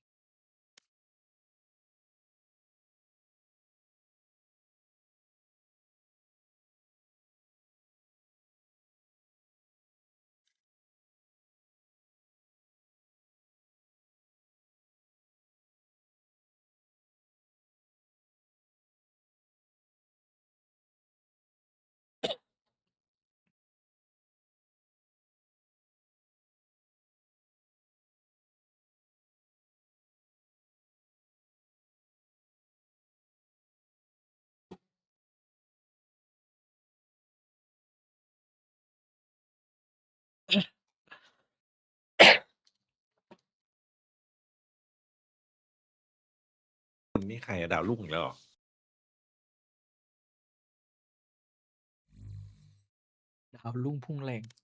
นี่ใครอะดาวรุ่งอีกแล้วเหรอ ดาวรุ่งพุ่งแรง 9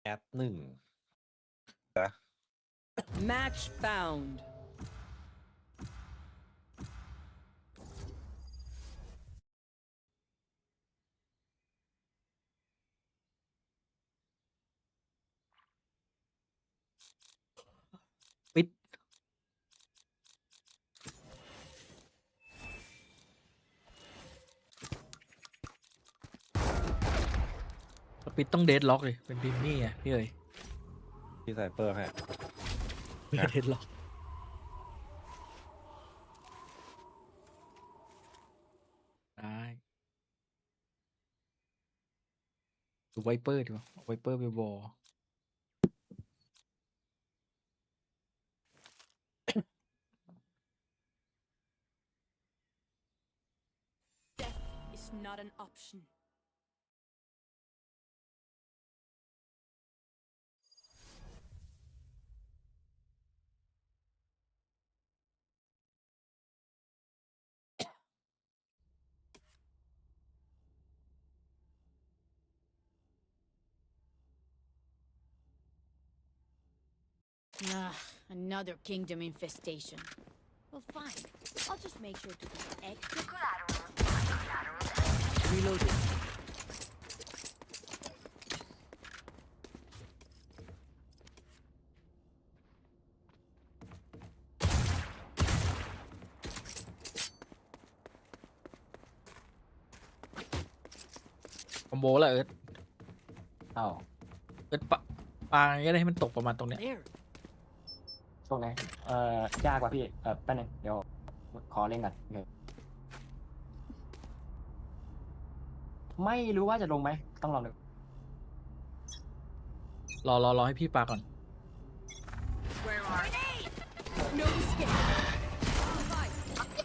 แอด1 นะ Match found. ปิด ปิดต้องเดดล็อกเลยเป็นพิมพ์นี่อ่ะพี่เอ๋ย พี่ไซเปอร์ให้ ไม่เดดล็อกได้ดูไวเปอร์ดีกว่าไวเปอร์ไปบอล It's not an option. Another kingdom infestation. Well, fine. I'll just make sure to be extra collateral. Reloading. คอมโบแล้วเอิร์ธ เอ้า เอิร์ธปาอย่างเงี้ยได้ให้มันตกประมาณตรงเนี้ย There. ตรงไหนยากกว่าพี่แป๊บนึงเดี๋ยวขอเล่นก่อนโอเค ไม่รู้ว่าจะลงไหมต้องลองดู รอให้พี่ปาก่อน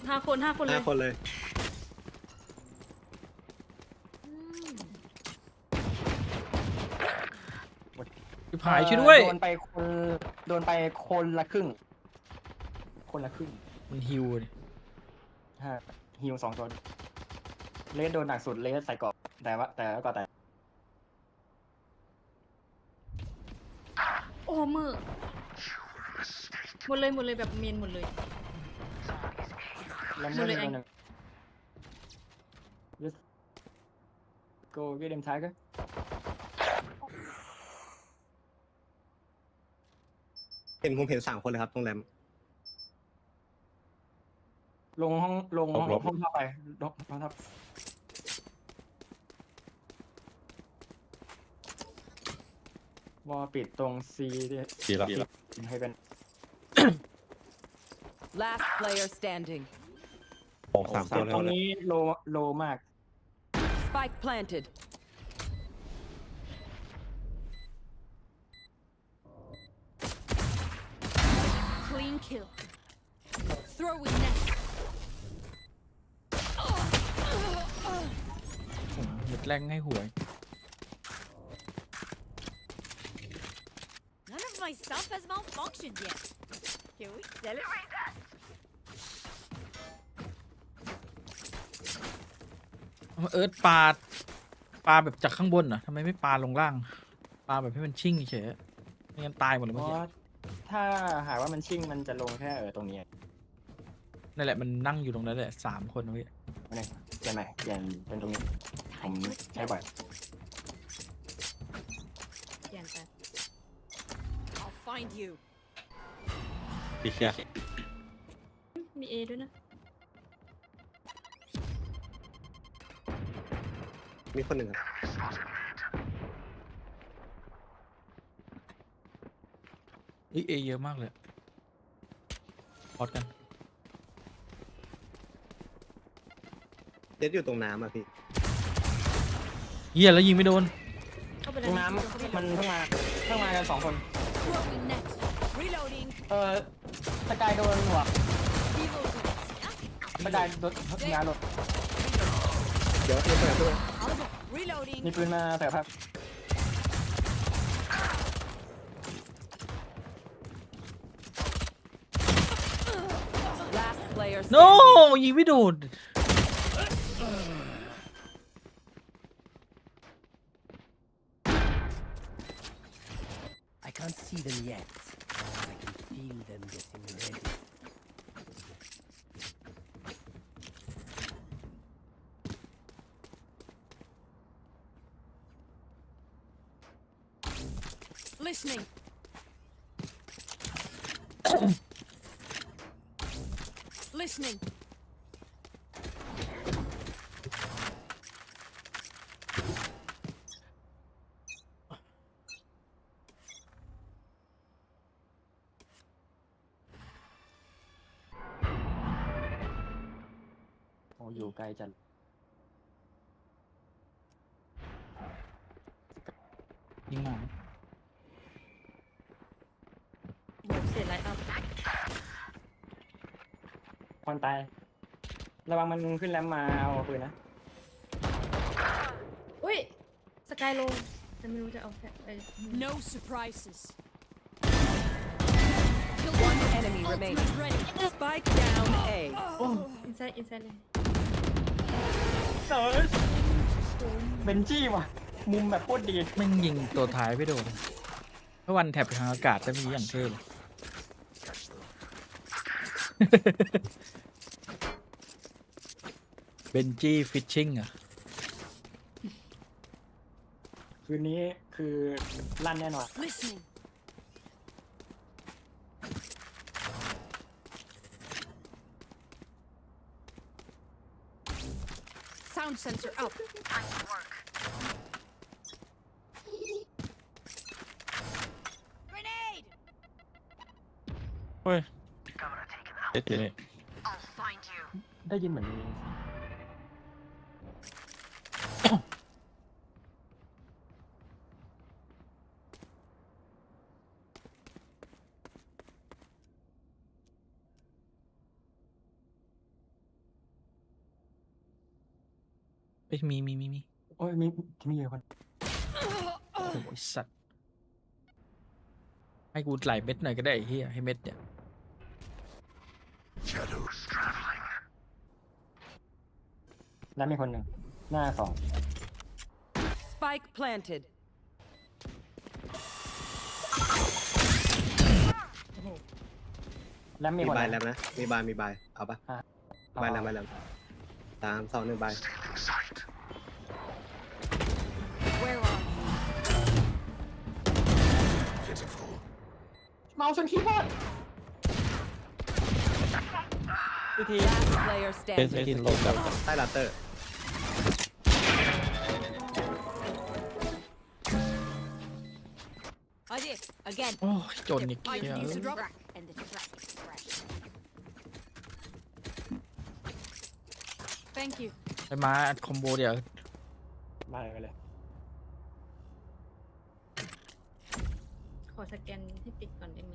5 คนเลย 5 คนเลย พี่พายช่วยด้วย โดนไปคนละครึ่งมันฮิวดิ ฮะฮิว2 ตัวเลสโดนหนักสุดเลสใส่เกราะแต่ก็แต่ โอ้มือหมดเลยแบบเมนหมดเลย แล้ว หมดเลย โดนหนึ่ง Just go get him tiger ผมเห็น3 คนเลยครับตรงแรม ลงห้องเข้าไปห้องทับวอลปิดตรง C ดีแล้ว ให้เป็น Last player standing. โอ้3 ตัวเลย ตรงนี้โลมาก Spike planted. Clean kill. Throw with net. หยุดแรงให้หวย None of my stuff has malfunctioned yet. Can we celebrate that? เอิร์ธปาแบบจากข้างบนเหรอทำไมไม่ปาลงล่างปาแบบให้มันชิ่งเฉยไม่งั้นตายหมดเลย เพ เมื่อ ราะ กี้ ถ้าหากว่ามันชิ่งมันจะลงแค่ตรงนี้ นั่นแหละมันนั่งอยู่ตรงนั้นแหละ3 คนเว้ย ไม่ได้เปลี่ยนใหม่เปลี่ยนเป็นตรงนี้ผมใช้บ่อย I'll find you. ดีเชีย มี A ด้วยนะ มีคนหนึ่งครับ เอเยอะมากเลยพอดกัน เจ็ดอยู่ตรงน้ำอ่ะพี่ เหี้ยแล้วยิงไม่โดน เข้าไป ตรงน้ำมันเพิ่งมากัน2 คน Throw with net. Reloading. สกายโดนหัว Reloading. สกายโดนงานหลด เดี๋ยวเพื่อน Reloading. มีปืนมาแต่ครับ Last player no standing. ยิงไม่โดน I can't see them yet. I can feel them getting ready. Listening. Listening. โอ้อยู่ไกลจัด ยิงหมา เสียไลท์อัพ คนตายระวังมันขึ้นแรมมาเอาปืนนะ อุ้ยสกายโลแต่ไม่รู้จะเอาแฟไป No surprises. One enemy remaining. Spike down A. อินไซด์เลย เบนจี้ว่ะมุมแบบโคตรดี แม่งยิงตัวท้ายไม่โดนเมื่อวันแถบทางอากาศจะมีอย่างเท่เลย เบนจี้ฟิชชิ่งอ่ะ คืนนี้คือลั่นแน่นอน Listening. Sound sensor up. Grenade. เฮ้ย ได้ยินเหมือนมี อ้ยมีโอ้ยมีอยู่คน โอ้ยสัตว์ให้กูไหลเม็ดหน่อยก็ได้ไอ้เหี้ยให้เม็ดเนี่ย Shadows traveling. แล้วมีคนหนึ่งหน้า2 Spike planted. แล้วมี มี คน บาย ห แล้ นึ่ง วนะมีบายเอาปะ อ่ะ บายแล้ว3 2 1บาย Stealing sight. Where are you? Pitiful. เมาส์ชนคีย์บอร์ดที Last player เบส standing. กินโลกับ ใต้ลัตเตอร์ Hadi, again. โอ้ยจนอีก I เหี้ย can use a drop. And the track is fresh. Thank you. ไปมาคอมโบเดี๋ยว มาเลย ขอสแกนให้ปิดก่อนได้ไหม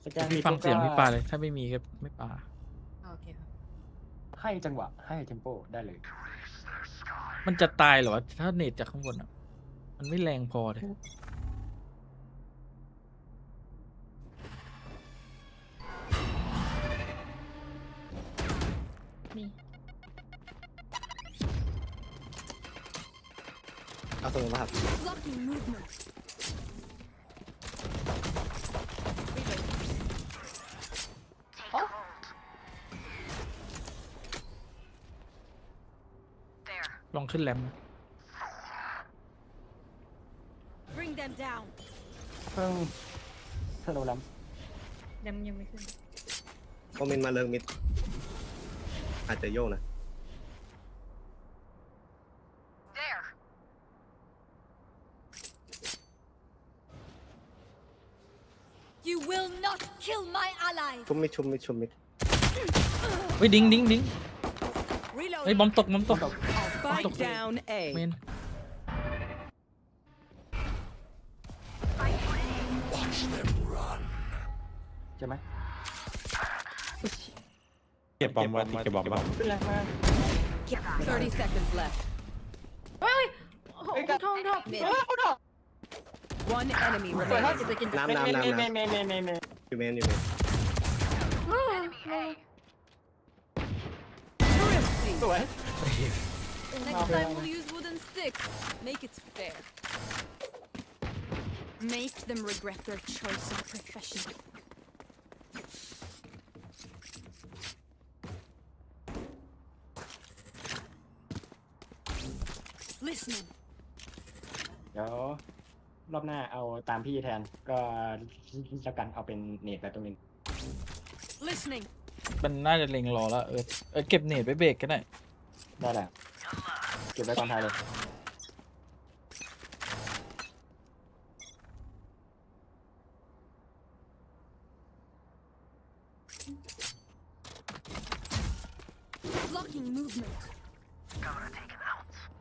สแกน พี่ฟังเสียงพี่ปาเลยถ้าไม่มีก็ไม่ปา โอเคครับ ให้จังหวะให้เทมโปได้เลย มันจะตายเหรอวะถ้าเนตจากข้างบนอ่ะมันไม่แรงพอเลย นี่ เอาสมมติว่าครับ Blocking movement. ลองขึ้นแรม Bring them down. เพิ่งโดนแล้ว ยังไม่ขึ้น คอมเมนต์มาเลิงมิดอาจจะโยกนะ You will not kill my allies. ชุมมิด เฮ้ยดิ้ง Reload. เฮ้ยบอมตก Spike down A. เมน Watch them run. ใช่ไหม เก็บบอมไว้เก็บบอมไว้ ขึ้นแรงมาก 30 seconds left. ทอง One enemy สวยครับ remaining. น้ำ เม อยู่เมน สวย Next time we'll use wooden sticks. Make it fair. Make them regret their choice of profession. Listening. เดี๋ยวรอบหน้าเอาตามพี่แทนก็แล้วกันเอาเป็นเนตไปตรงนึง Listening. มันน่าจะเล็งรอแล้วเก็บเนตไปเบรกก็ได้ ได้แหละเก็บไว้ตอนท้ายเลย Blocking movement.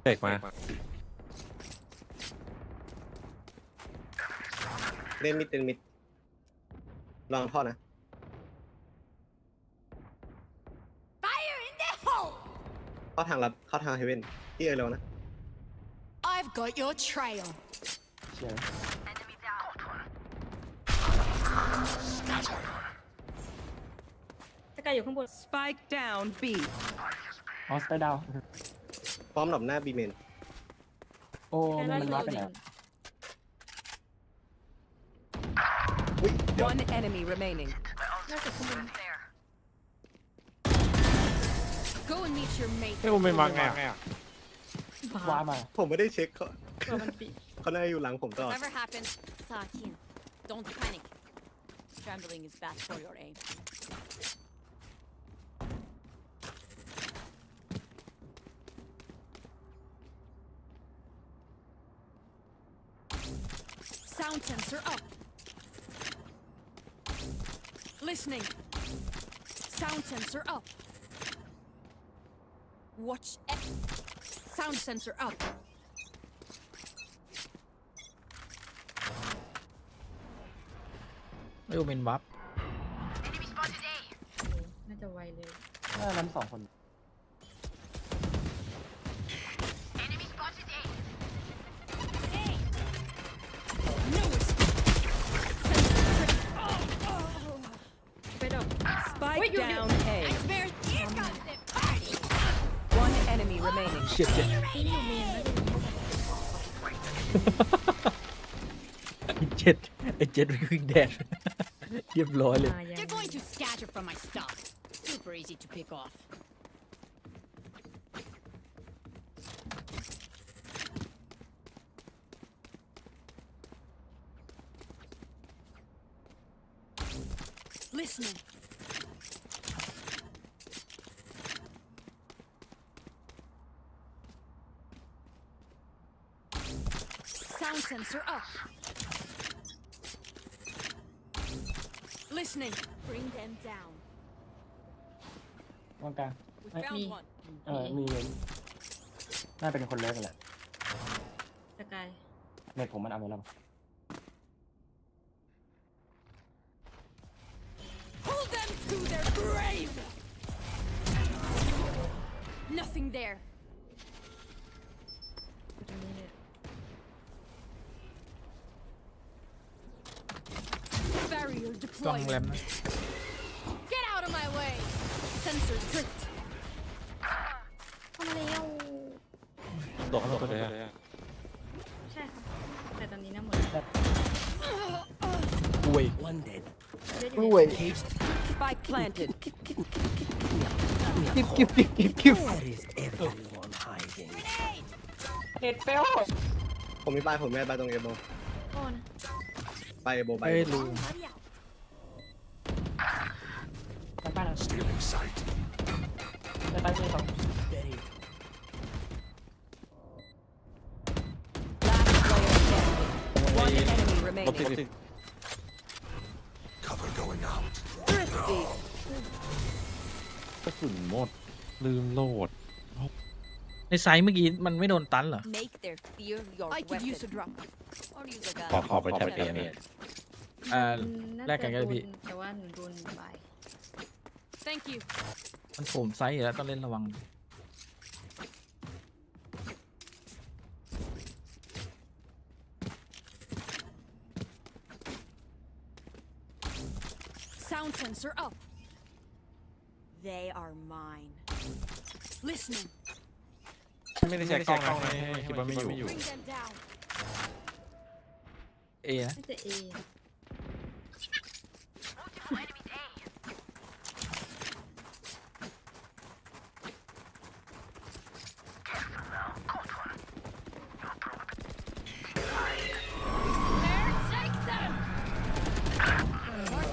เด็กมา เล่นมิดลองท่อนะ Fire in the hole. เข้าทางเฮเว่นที่เร็วนะ I've got your trail. เชื่อ สกายอยู่ข้างบน Spike down B. ออสไตดาว พร้อมหลบหน้าบีเมน โอ้มันว้าไปไหน One enemy remaining. Go and meet your mate. เฮ้ยผมไม่มาไง ว้ามา ผมไม่ได้เช็คเขา มันปิด เขาน่าอยู่หลังผมตลอด Whatever happens, Sakin, don't panic. Trembling is bad for your aim. Sound sensor up. Listening. Sound sensor up. Watch F. Sound sensor up. ไม่โอเมนวับ น่าจะไวเลย หน้านั้น2 คน down A. One enemy remaining. Shit. ไอ้เจ็ดวิ่งแดดเรียบร้อยเลย They're going to scatter from my stuff. Super easy to pick off. Listening. Sound sensor up. Listening. Bring them down. วางกลาง We found one. มีน่าเป็นคนเลิกกันแหละ สกาย เน็ตผมมันเอาไปแล้ว Pull them to their grave. Nothing there. Barrier กล้อง deployed. แรมนะ Get out of my way. Sensor tripped. เข้ามาแล้ว โดดเข้าตัวเลยอะ ใช่ค่ะแต่ตอนนี้น้ำหมด อุ้ย One dead. อุ้ย Spike planted. กิ๊บ Where is everyone hiding? เน็ตเฟล ผมมีป้ายตรงเอโบ ก่อน ไปเอโบไป ไม่รู้ ไปบ้านเรา Stealing sight. ไปเจอสอง Buried. Last player standing. One enemy remaining. Cover going out. Thrifty. กระสุนหมดลืมโหลด ในไซส์เมื่อกี้มันไม่โดนตันเหรอ Make their fear your I could use a drop. Or use a gun. ขอไปแท็บเองเนี่ย แลกกันก็ได้พี่ แต่ว่าหนูโดนใบ Thank you. มันผมไซส์อยู่แล้วต้องเล่นระวัง Sound sensor up. They are mine. Listening. ไม่ได้ใช้กล้องนะคิดว่าไม่อยู่ Bring them down. เอนะ น่าจะ A. Take them.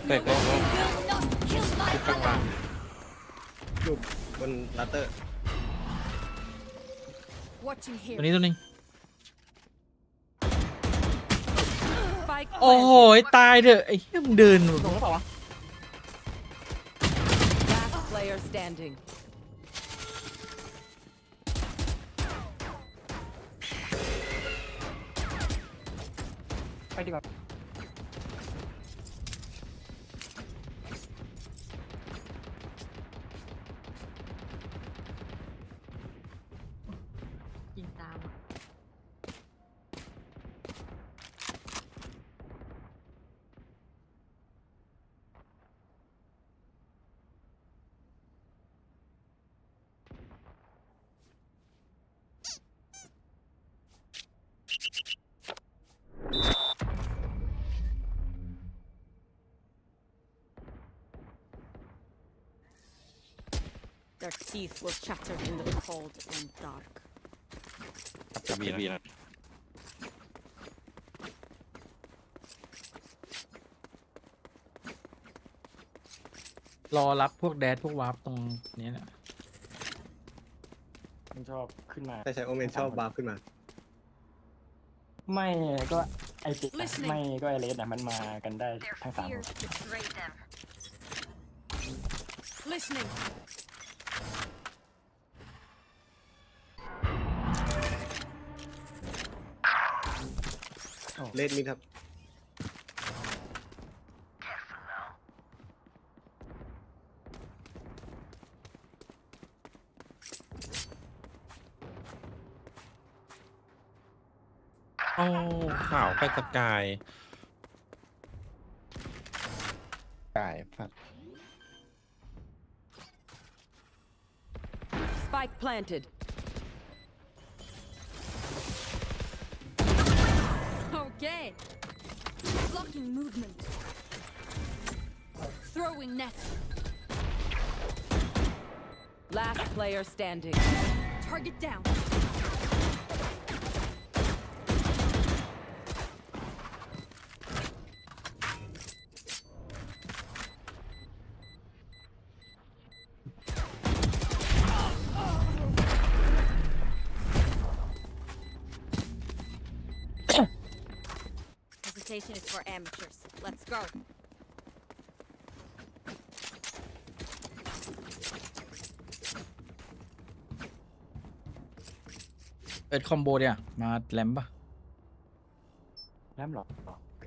เตะกล้อง Will not kill my ข้างล่าง อยู่บนลัตเตอร์ Watching ตัว here. นี้ตัวนึง Spike โอ้โห planted. ตายเถอะไอ้เหี้ยมึงเดิน ลงหรือเปล่าวะ Last player standing. ไปดีกว่า ยิงตามอะ Their teeth will chatter in the cold and dark. จะมีนะ รอรับพวกแดดพวกวาร์ปตรงนี้แหละ มันชอบขึ้นมา ใช่โอเมนชอบบาร์ขึ้นมา ไม่ก็ไอติไม่ก็ไอเลสนะมันมากันได้ทั้งสามคน Betray them. Listening. เลดมิดครับ โอ้ข่าวไปสกายสกายพัด Spike planted. Okay. Blocking movement. Throwing net. Last player standing. Target down. Hesitation is for amateurs. Let's go. เปิดคอมโบเนี่ยมาแรมปะ แรมหรอโอเค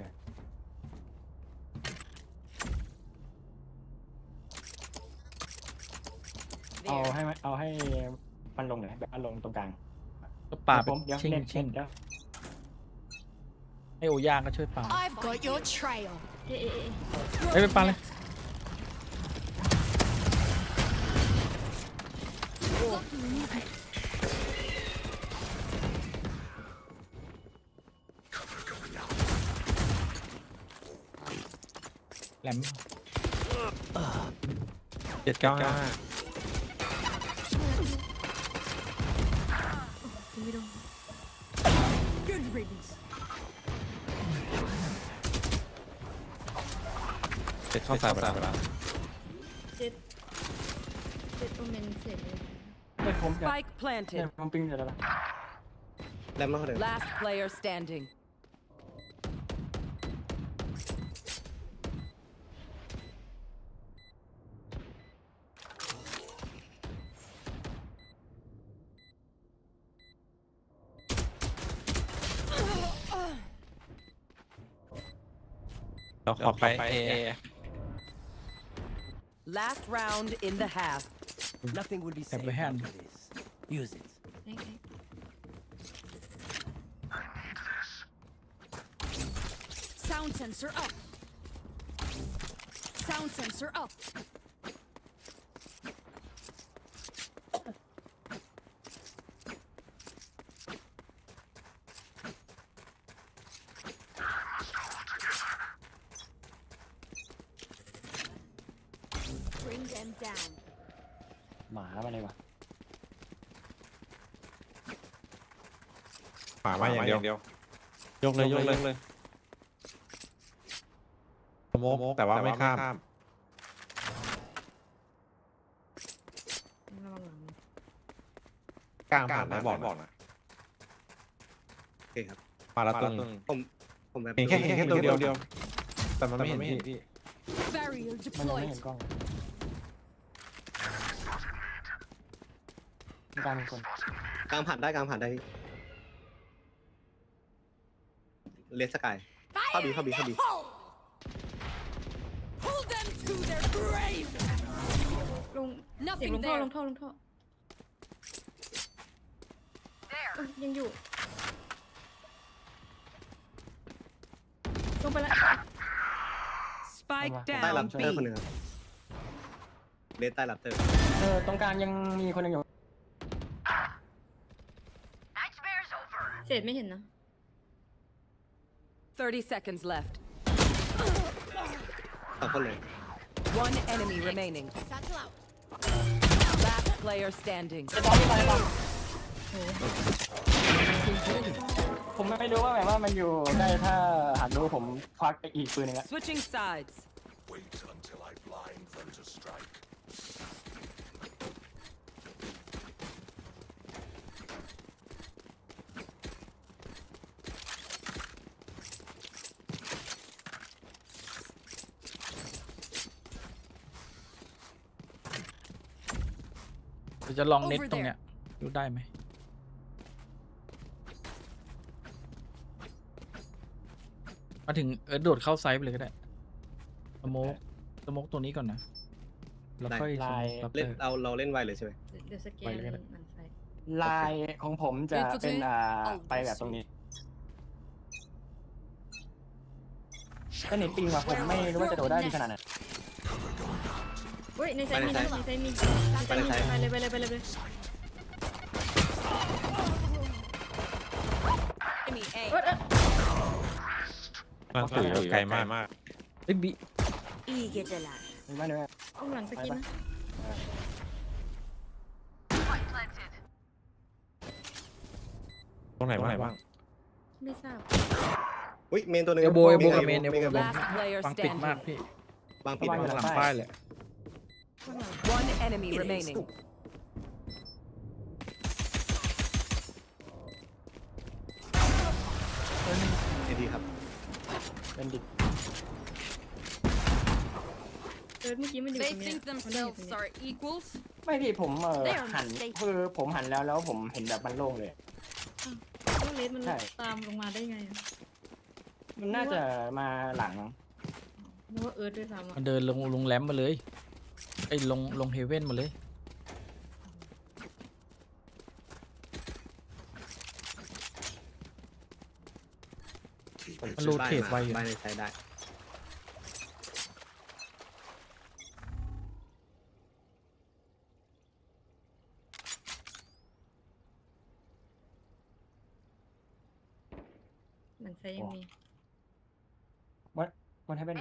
เอาให้มันลงหน่อยแบบมันลงตรงกลาง ก็ปาไป เดี๋ยว ชิง เล่น ชิง เดี๋ยว ให้โอย่างก็ช่วยปา I've got your trail. เฮ้ยไปปาเลย Blocking movement. แรม 795 Good riddance. เข้าใส่ไปแล้ว เจ็ดโอเมนเสร็จเลย ไม่ผมจะ Spike planted. ผมปิ้งจะได้ละ Last player standing. Last round in the half. Nothing will be Have safe a hand. after this. Use it. Okay. Sound sensor up. Sound sensor up. Bring them down. หมามาเลยวะ ขวามาอย่างเดียวยกเลยสโมกแต่ว่าไม่ข้ามกลางผ่านได้บอกนะโอเคครับมาแล้วตึงผมแบบเห็นแค่ตัวเดียวแต่มันไม่เห็นพี่ Barrier มันยังไม่ deployed. เห็นกล้องกลางมีคน กลางผ่านได้เลสกายเข้าบี Hold them to their grave. ลง Nothing ลงท่อ there. ลงท่อยังอยู่ลงไปแล้ว Spike ใต้ลั down บเตอร์คนห B. นึ่งเลสใต้ลับเตอร์ ตรงกลางยังมีคนหนึงอยู่ เศษไม่เห็นนะ 30 seconds left. 2 คนเลย One enemy remaining. Satchel out. Last player standing. ผมไม่รู้ว่าแบบว่ามันอยู่ได้ถ้าหันดูผมควักไปอีกปืนหนึงอะ Switching sides. Wait until I blind them to strike. เราจะลองเน็ตตรงเนี้ยดูได้ไหมมาถึงโดดเข้าไซส์ไปเลยก็ได้สโมกตัวนี้ก่อนนะแล้วค่อย ลาย เล่นเราเล่นไวเลยใช่ไหม เดี๋ยวสแกนมันไฟ ลายของผมจะเป็นไปแบบตรงนี้ถ้าเน็ตปิงว่ะผมไม่รู้ว่าจะโดดได้ดีขนาดไหน เฮ้ยในไซมีนะในไซมีไปเลย มันตุ๋ยไกลมาก เฮ้ยบี มีไหมเนี่ย ข้างหลังสกินนะ ตรงไหนบ้าง ไม่ทราบ อุ้ยเมนตัวหนึง เอโบกับเมนเอโบกับเมน Last player ฟังปิดมาก standing. พี่ วางปิด หลังป้ายเลย ข้างหลัง One enemy remaining. เอดีครับ เป็นดิ เมื่อกี้มันอยู่ตรง They เนี้ย think มันอยู่ตรง themselves เนี้ย are equals. ไม่พี่ผม They are หัน mistaken. คือผมหันแล้วผมเห็นแบบมันโล่งเลย แล้วเลสมัน ใช่ ตามลงมาได้ไงอะ มันน่าจะมาหลัง นึกว่าเอิร์ธด้วยซ้ำอะ มันเดินลงแรมมาเลยไอ้ลงเฮเว่นมาเลย มันโรเทตไวอยู่ บ้านในใช้ได้ เหมือนไซยังมี มันให้เป็น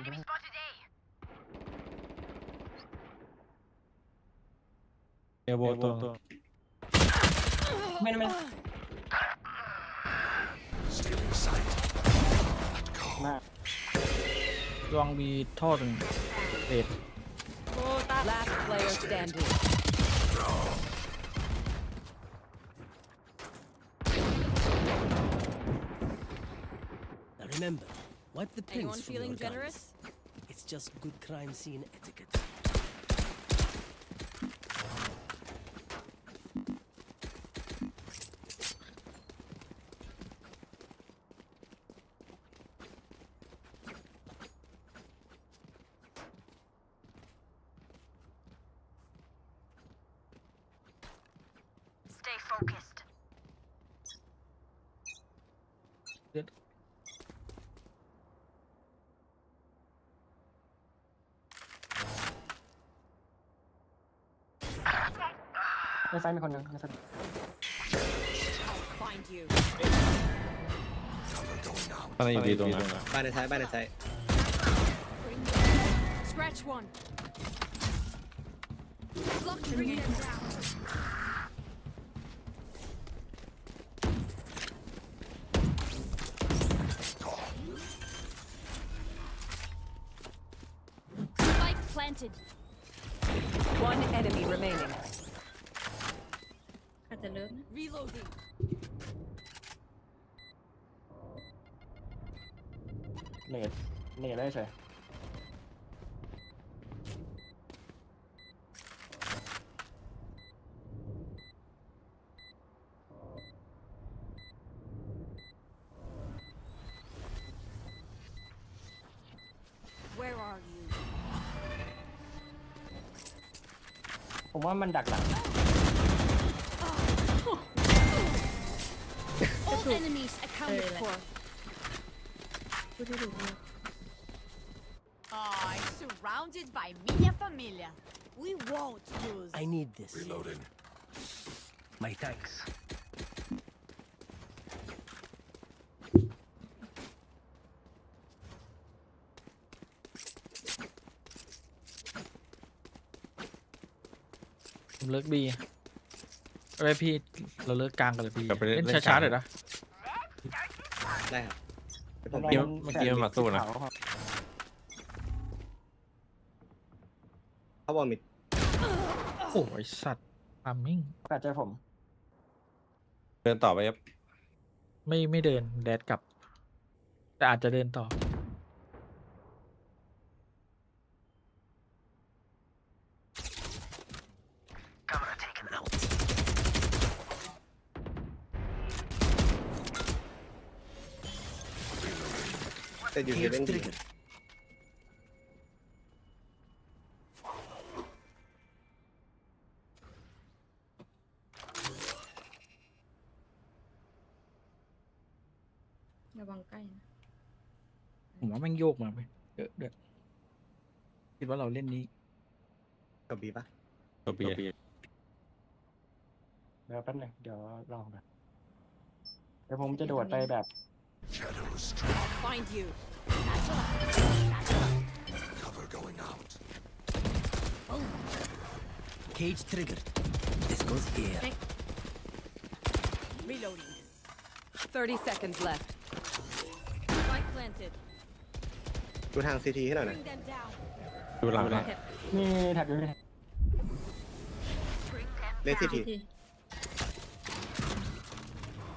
เอโบตัว ไม่ Stealing sight. Let go. มาก ลองมีท่อหนึ่งเศษ Last player standing. Now remember, wipe the Anyone pins from feeling your guns. generous? It's just good crime scene etiquette. Stay focused. ในไฟมีคนหนึงในไฟ Find you. Cover going out. ตอนนี้อยู่ดีตรงนั้น บ้านในใช้บ้านในใช้ Scratch one. Block bringing it down. Spike planted. One enemy remaining. อาจจะเลิกนะ Reloading. เลดได้เฉย Where are you? ผมว่ามันดักหลัง All enemies accounted for. พูดที่ถูกเลย I'm surrounded by minha família. We won't lose. I need this. Reloading. My thanks. ผมเลิกบีอะไรพี่เราเลิกกลางกันเลยพี่ กลับไปเล่น เล่น เล่นก ช้า ลาง ๆหน่อยนะ ได้ครับเดี๋ยวผม เมื่อกี้มันมาสู้นะ เขาบอกมิด โอ้ยสัตว์ทามมิ่ง โอกาสเจอผม เดินต่อไปครับ ไม่เดินแดดกลับ แต่อาจจะเดินต่อ แต่อยู่เฮเว่นดี ระวังใกล้นะ ผมว่าแม่งโยกมาไปเยอะด้วยคิดว่าเราเล่นนี้ กับบีปะ ตัวบี เดี๋ยวแป๊บนึงเดี๋ยวลองกันเดี๋ยวผมจะโดดไปแบบ Find you. Cover going out. Cage triggered. This goes here. Reloading. 30 seconds left. Spike planted. ดูทางซีทีให้หน่อยนะ Bring them down. ดูหลังนะ มีแท็บอยู่ที่ เล่นซีที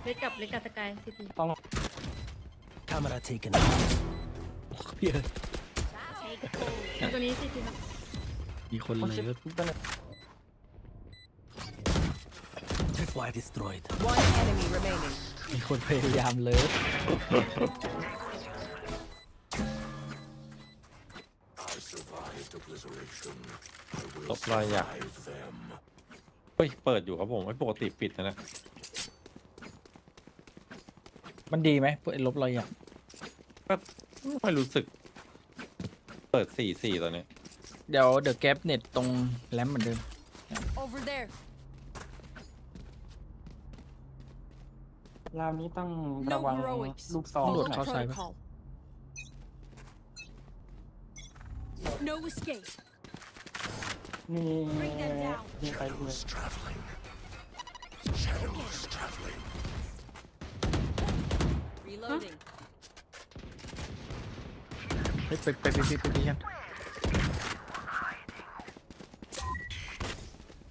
เล็กกับสกายซีที ต้อง Camera taken. พี่เอิร์ธ ตัวนี้ซีทีครับ มีคนเลย Tripwire destroyed. One enemy remaining. มีคนพยายามเลย I survived obliteration. I ล will บรอยหยัก survive them. เฮ้ยเปิดอยู่ครับผมไม่ปกติปิดนะ มันดีไหมลบรอยหยัก ก็ไม่รู้สึก เปิด4-4ตอนนี้ เดี๋ยวแก๊ปเน็ตตรงแรมเหมือนเดิม Over there. ราวนี้ต้องระ No วัง heroics. ลูกซอง โด Follow ด the เข้าซ้ายปะ protocol. No escape. มี Bring them down. มีไปเลย Shadows traveling. Shadows traveling. Reloading. ไปกัน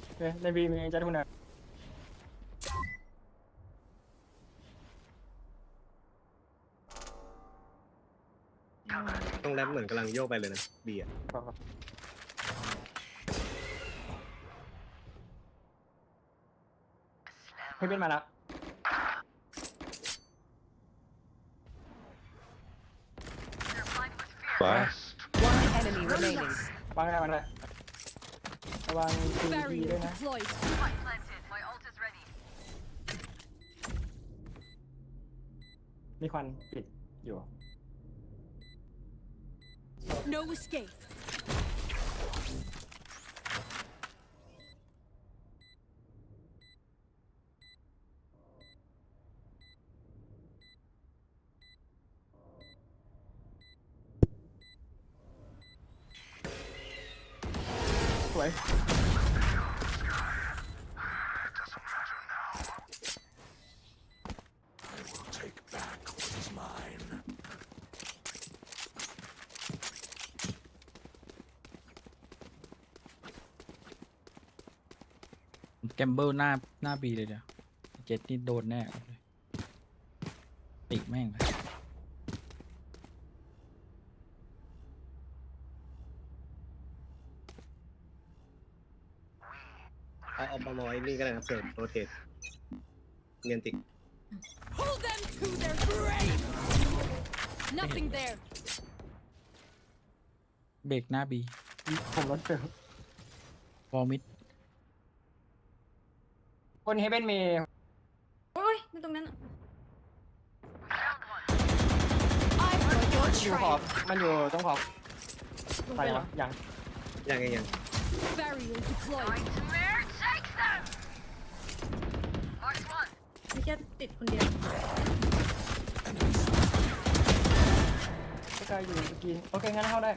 โอเคในบีมีจะทุนนะ ตรงแรมเหมือนกำลังโยกไปเลยนะบีอ่ะ ให้เป็นมาแล้ว ไป One enemy remaining. วางได้มันเลยระวังซีดี Barrier ด้วยนะ deployed. มีควันปิดอยู่ No escape. สวย I will take back what is mine. แกมเบิลหน้าบีเลยเดี๋ยวเจ็ดนี่โดนแน่ติแม่งไป เอาบอลอยนี่ก็ได้นะเปิดโรเทตเมียนติก Hold them to their grave. Nothing there. เบรกหน้าบี ผมรถเจอ ฟอร์มิด คนเฮเบนมี โอ้ยไม่ตรงนั้นอะ อยู่ขอบมันอยู่ตรงขอบ ลง ไป ไปเหร แล้ อ วยัง ยัง Barrier deployed. ไม่แค่ติดคนเดียว ก็กลายอยู่กินโอเคงั้นเข้าได้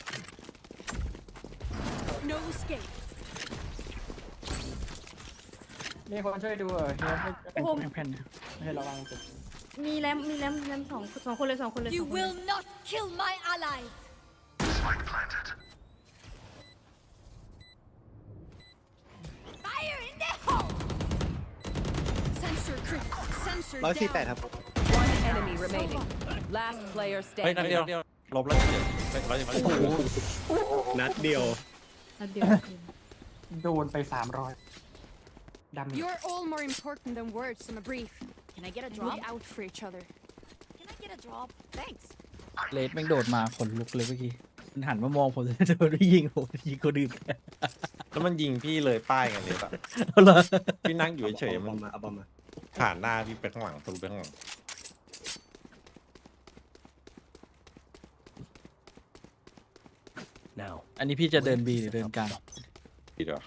No escape. มีคนช่วยดูเฮียให้ แผ่นแผ่น ให้ระวังจุด มีแรมสองคนเลย You will not kill my allies. Fire in the hole. Sensor trip. Sensor 148 down. ครับ One enemy remaining. Last player เฮ้ยนัด standing. เดียวลบแล้วเดี๋ยวเราจะมา นัดเดียว นัดเดียว โดนไป300ดำ You're all more important than words in a brief. Can I get a drop? Look out for each other. Can I get a drop? Thanks. เลดแม่งโดดมาขนลุกเลยเมื่อกี้มันหันมามองผมจะโดนยิงผมยิงคนอื่น แล้วมันยิงพี่เลยป้ายกันเลยปะ เอาละ พี่นั่งอยู่เฉยๆ เอาบ มั อน ลมาเอาบอลมา ผ่านหน้าพี่ไปข้างหลังทะลุไปข้างหลัง Now. อันนี้พี่จะเดินบีหรือเดินกลาง ดีเดี๋ยว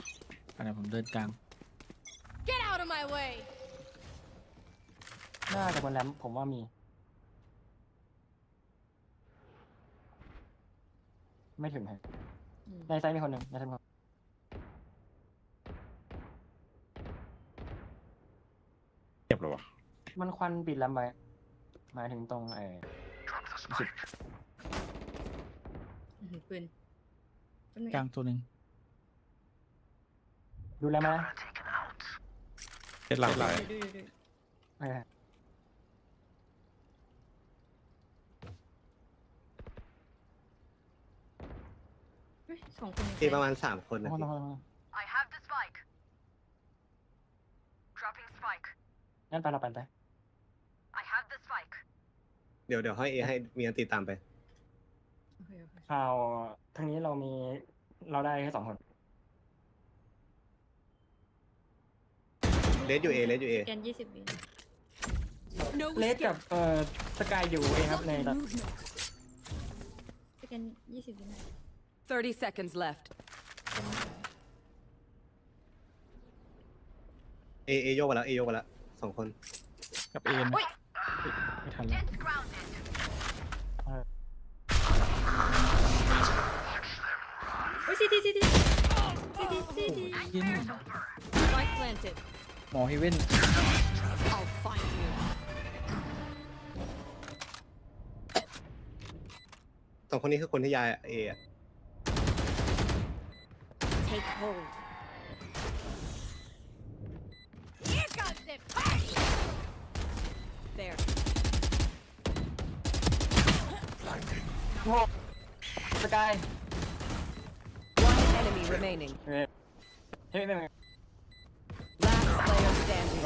อันนี้ผมเดินกลาง Get out of my way. น่าจะบนแรมผมว่ามีไม่ถึงฮะในไซต์มีคนหนึ่งในไซต์มีคน เก็บเลยวะ มันควันปิดแรมไว้หมายถึงตรงสุด ปืน กลางตัวหนึ่ง ดูแลมไหม เจ็ดหลังไหล 2 คน มีประมาณ3 คนนะพี่ I have the spike. Dropping spike. งั้นไปเราไป I have the spike. เดี๋ยวให้มีอันติดตามไป ข่าวทางนี้เราได้แค่2 คน เลสอยู่เอ แกน20 วิ เลสกับสกายอยู่เองครับในตอน สแกน20 วิ 30 seconds left. เอโยกไปแล้ว2 คน กับเอ็นไม่ทันแล้ว CT ยิน Spike planted หมอเฮเว่น I'll find you 2 คนนี้คือคนที่ยายเอ Take hold Here comes the There สกาย One enemy remaining. เฮ้ยไม่ Last player standing.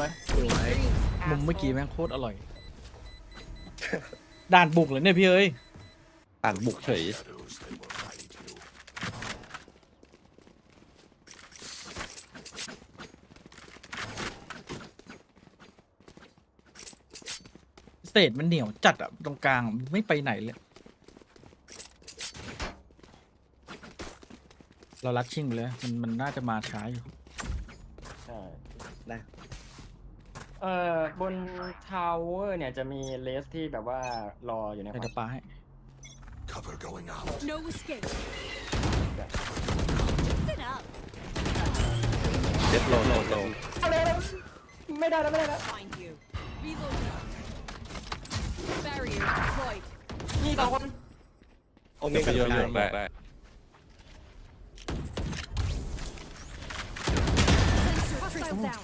มุมเมื่อกี้แม่งโคตรอร่อย ด่านบุกเลยเนี่ยพี่เอ้ย อ่านบุกเฉย สเตจมันเหนียวจัดอะตรงกลางไม่ไปไหนเลย เรารัดชิ่งไปเลยมันน่าจะมาช้าอยู่ ได้ บนทาวเวอร์เนี่ยจะมีเลสที่แบบว่ารออยู่ใน เดี๋ยวปาให้ Cover going out. No escape เจ็ดโล เอาเลยไม่ได้แล้ว Find you Reload Barrier deployed มี2 คน โอเมก้า เยอะได้ Hostile down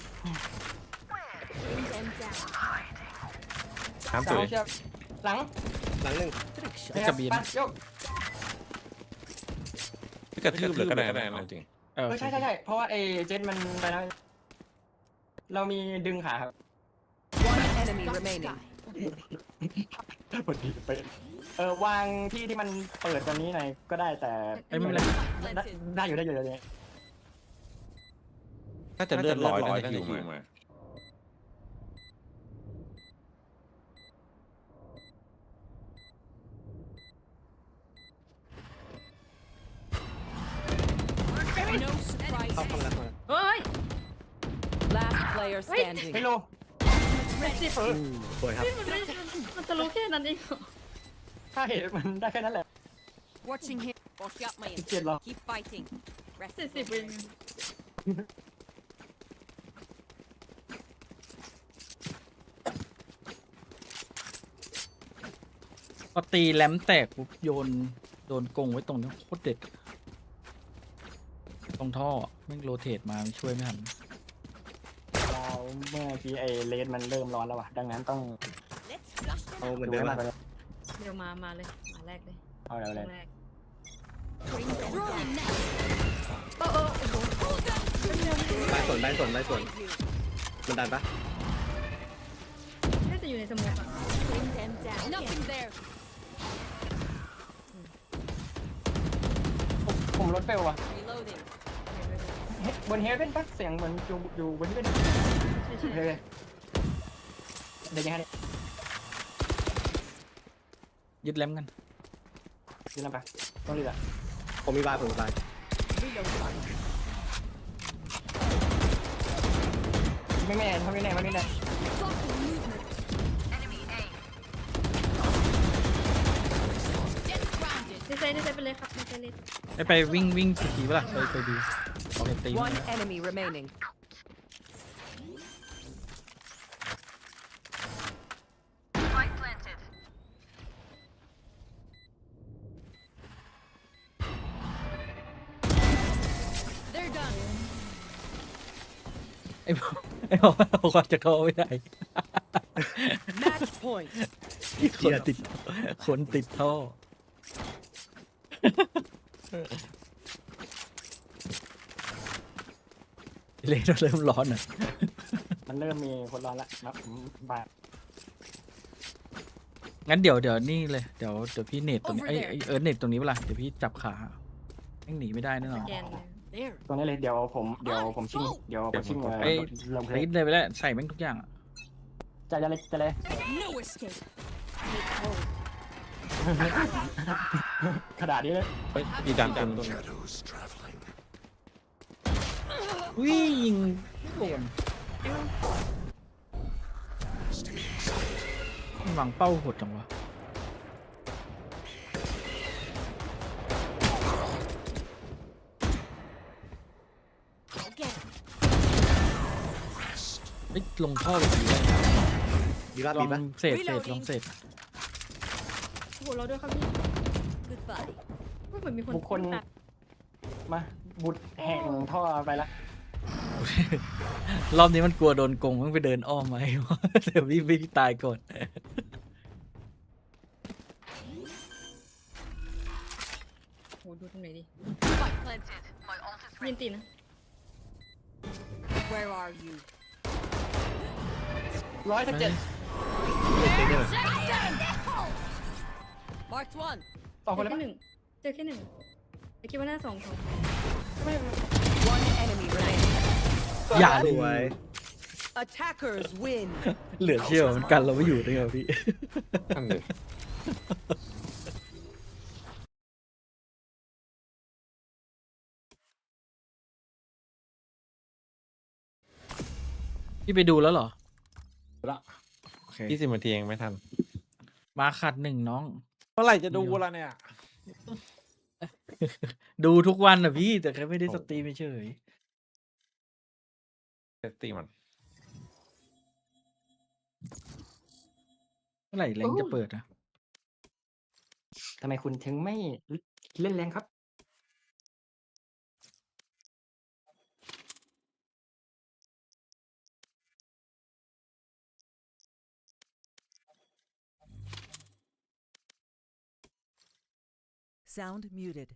Bring them down น้ำสวย หลัง หนึ่ง ไม่กระบีน โยก กระทืบเลยก็ได้นะจริง ใช่เพราะว่าไอ้เจนมันไปแล้วเรามีดึงขาครับ One enemy remaining. พอดีไปวางที่ที่มันเปิดตอนนี้หน่อยก็ได้แต่ ไม่เป็นไร ได้อยู่ ถ้าจะเลือดร้อยน่าจะคิวมาเข้ามาแล้ว เฮ้ย Last player standing. ไม่โล สวยครับ มันจะรู้แค่นั้นเองเหรอ ใช่มันได้แค่นั้นแหละ Watching him. Watch out, man. 17 หรอ Keep fighting. Rest 40 วิ พอตีแรมแตกปุ๊บโยนโดนกงไว้ตรงนี้โคตรเด็ด ตรงท่อแม่งโรเทตมาช่วยไม่ทัน เราเมื่อกี้ไอ้เลนมันเริ่มร้อนแล้วว่ะดังนั้นต้อง เอาเหมือนเดิม ไปเลย เดี๋ยวมาเลยมาแรกเลย เอาเลย แรก ได้ส่วนมันดันปะ น่าจะอยู่ในสมุดอ่ะ Nothing there. ผมรถเฟลว่ะ Reloading. บนเฮเว่นปะเสียงเหมือนอยู่บนเฮเว่น ใช่ เลยเดี๋ยวยังไง ยึดแรมกัน ยืนลำไปต้องรีบอ่ะ ผมมีบาย Reloading. ไม่แน่ทำไม่แน่ไม่แน่ ดีไซน์ไปเลยครับดีไซน์เลย ไปวิ่งทีป่ะล่ะไปดูออกตี One enemy remaining. They're done. ไอ้บอกว่าจะเข้าไม่ได้ Match point. คนติดท่อเลยเริ่มร้อนอ่ะ มันเริ่มมีคนร้อนละครับผมบาด งั้นเดี๋ยวนี่เลยเดี๋ยวพี่เน็ตตรงนี้เน็ตตรงนี้เวลาเดี๋ยวพี่จับขาแม่งหนีไม่ได้แน่นอน ตรงนี้เลยเดี๋ยวผมชิงลงเพล รี ง ดเลยไปแล้วใส่แม่งทุกอย่าง จะเลย No escape. ขนาดนี้เลย เฮ้ยอีดันตัว Shadows traveling. วิ่งโดนวางเป้าโหดจังวะลงท่อไปดีเลย ดีป่ะ ล ดี อง ป่ะ เศษลองเศษ โอ้โหเราด้วยครับพี่ Goodbye. เหมือนมีคน บุคคลมาบุตรแห่งท่อไปละ รอบนี้มันกลัวโดนโกงมันไปเดินอ้อมไหม เดี๋ยวพี่ตายก่อน โหดูตรงไหนดิยินตีนะ Where are you? 117 Marked one. สองคนแล้ว แค่หนึ่งเจอแค่หนึ่งไอ้คิดว่าหน้า2 One enemy remaining. อย่า ส ดิ วย Attackers win. เหลือเชื่อมันกันเราไม่อยู่ด้วยเหรอพี่ นั่นเลย พี่ไปดูแล้วเหรอ ละ โอเค 20 นาทีเองไม่ทัน มาขัด1น้อง เมื่อไหร่จะดูละเนี่ย ดูทุกวันนะพี่แต่แค่ไม่ได้สตรีมเฉย เซตติ้งมัน เมื่อไหร่แรงจะเปิดอ่ะ ทำไมคุณถึงไม่เล่นแรงครับSound muted.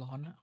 ร้อนอ่ะ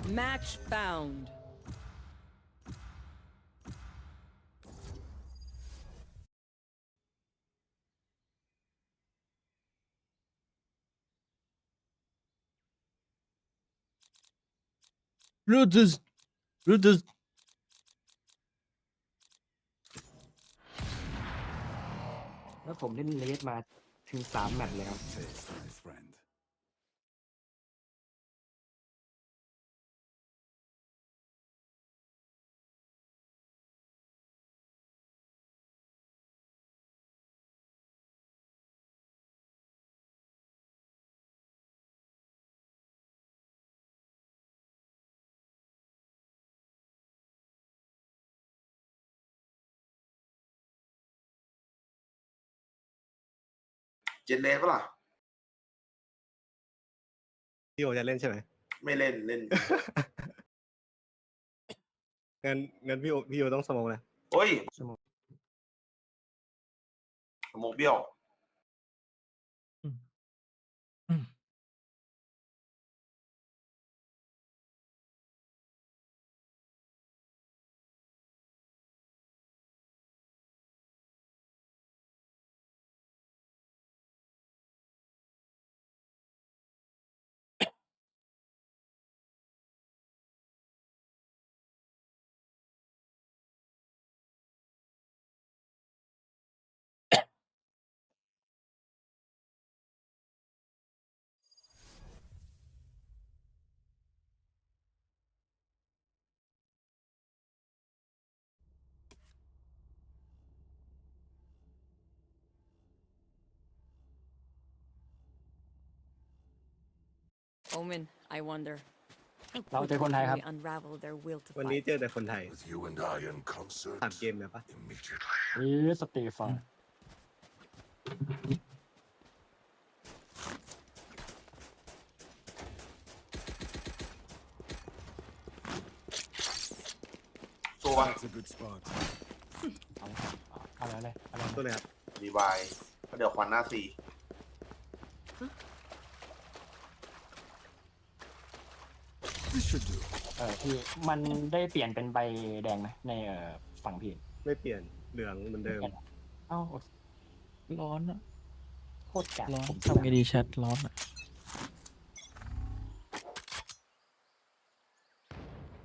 Match found. Brutus แล้วผมเล่นเลสมาถึง3 แมตช์เลยครับ เจนเลสปะล่ะ พี่โอจะเล่นใช่ไหม ไม่เล่นเล่น งั้นพี่โอต้องสโมองนะ โอ้ยสมองเบี้ยว Omen, I wonder. เราเจอคนไทยครับ Unravel their will to วันนี้ fight. เจอแต่คนไทย With you and I in concert ผ่านเกมเลยปะ immediately. สตีฟาน สู้ปะ That's a good spot. อะไร ตัวเลยครับ รีวายเดี๋ยวควันหน้าซี This should do. พี่มันได้เปลี่ยนเป็นใบแดงไหมในฝั่งพี่ ไม่เปลี่ยนเหลืองเหมือนเดิม เอ้า ร้อนอะ โคตรแก่ ร้อนทำไงดีแชทร้อนอะ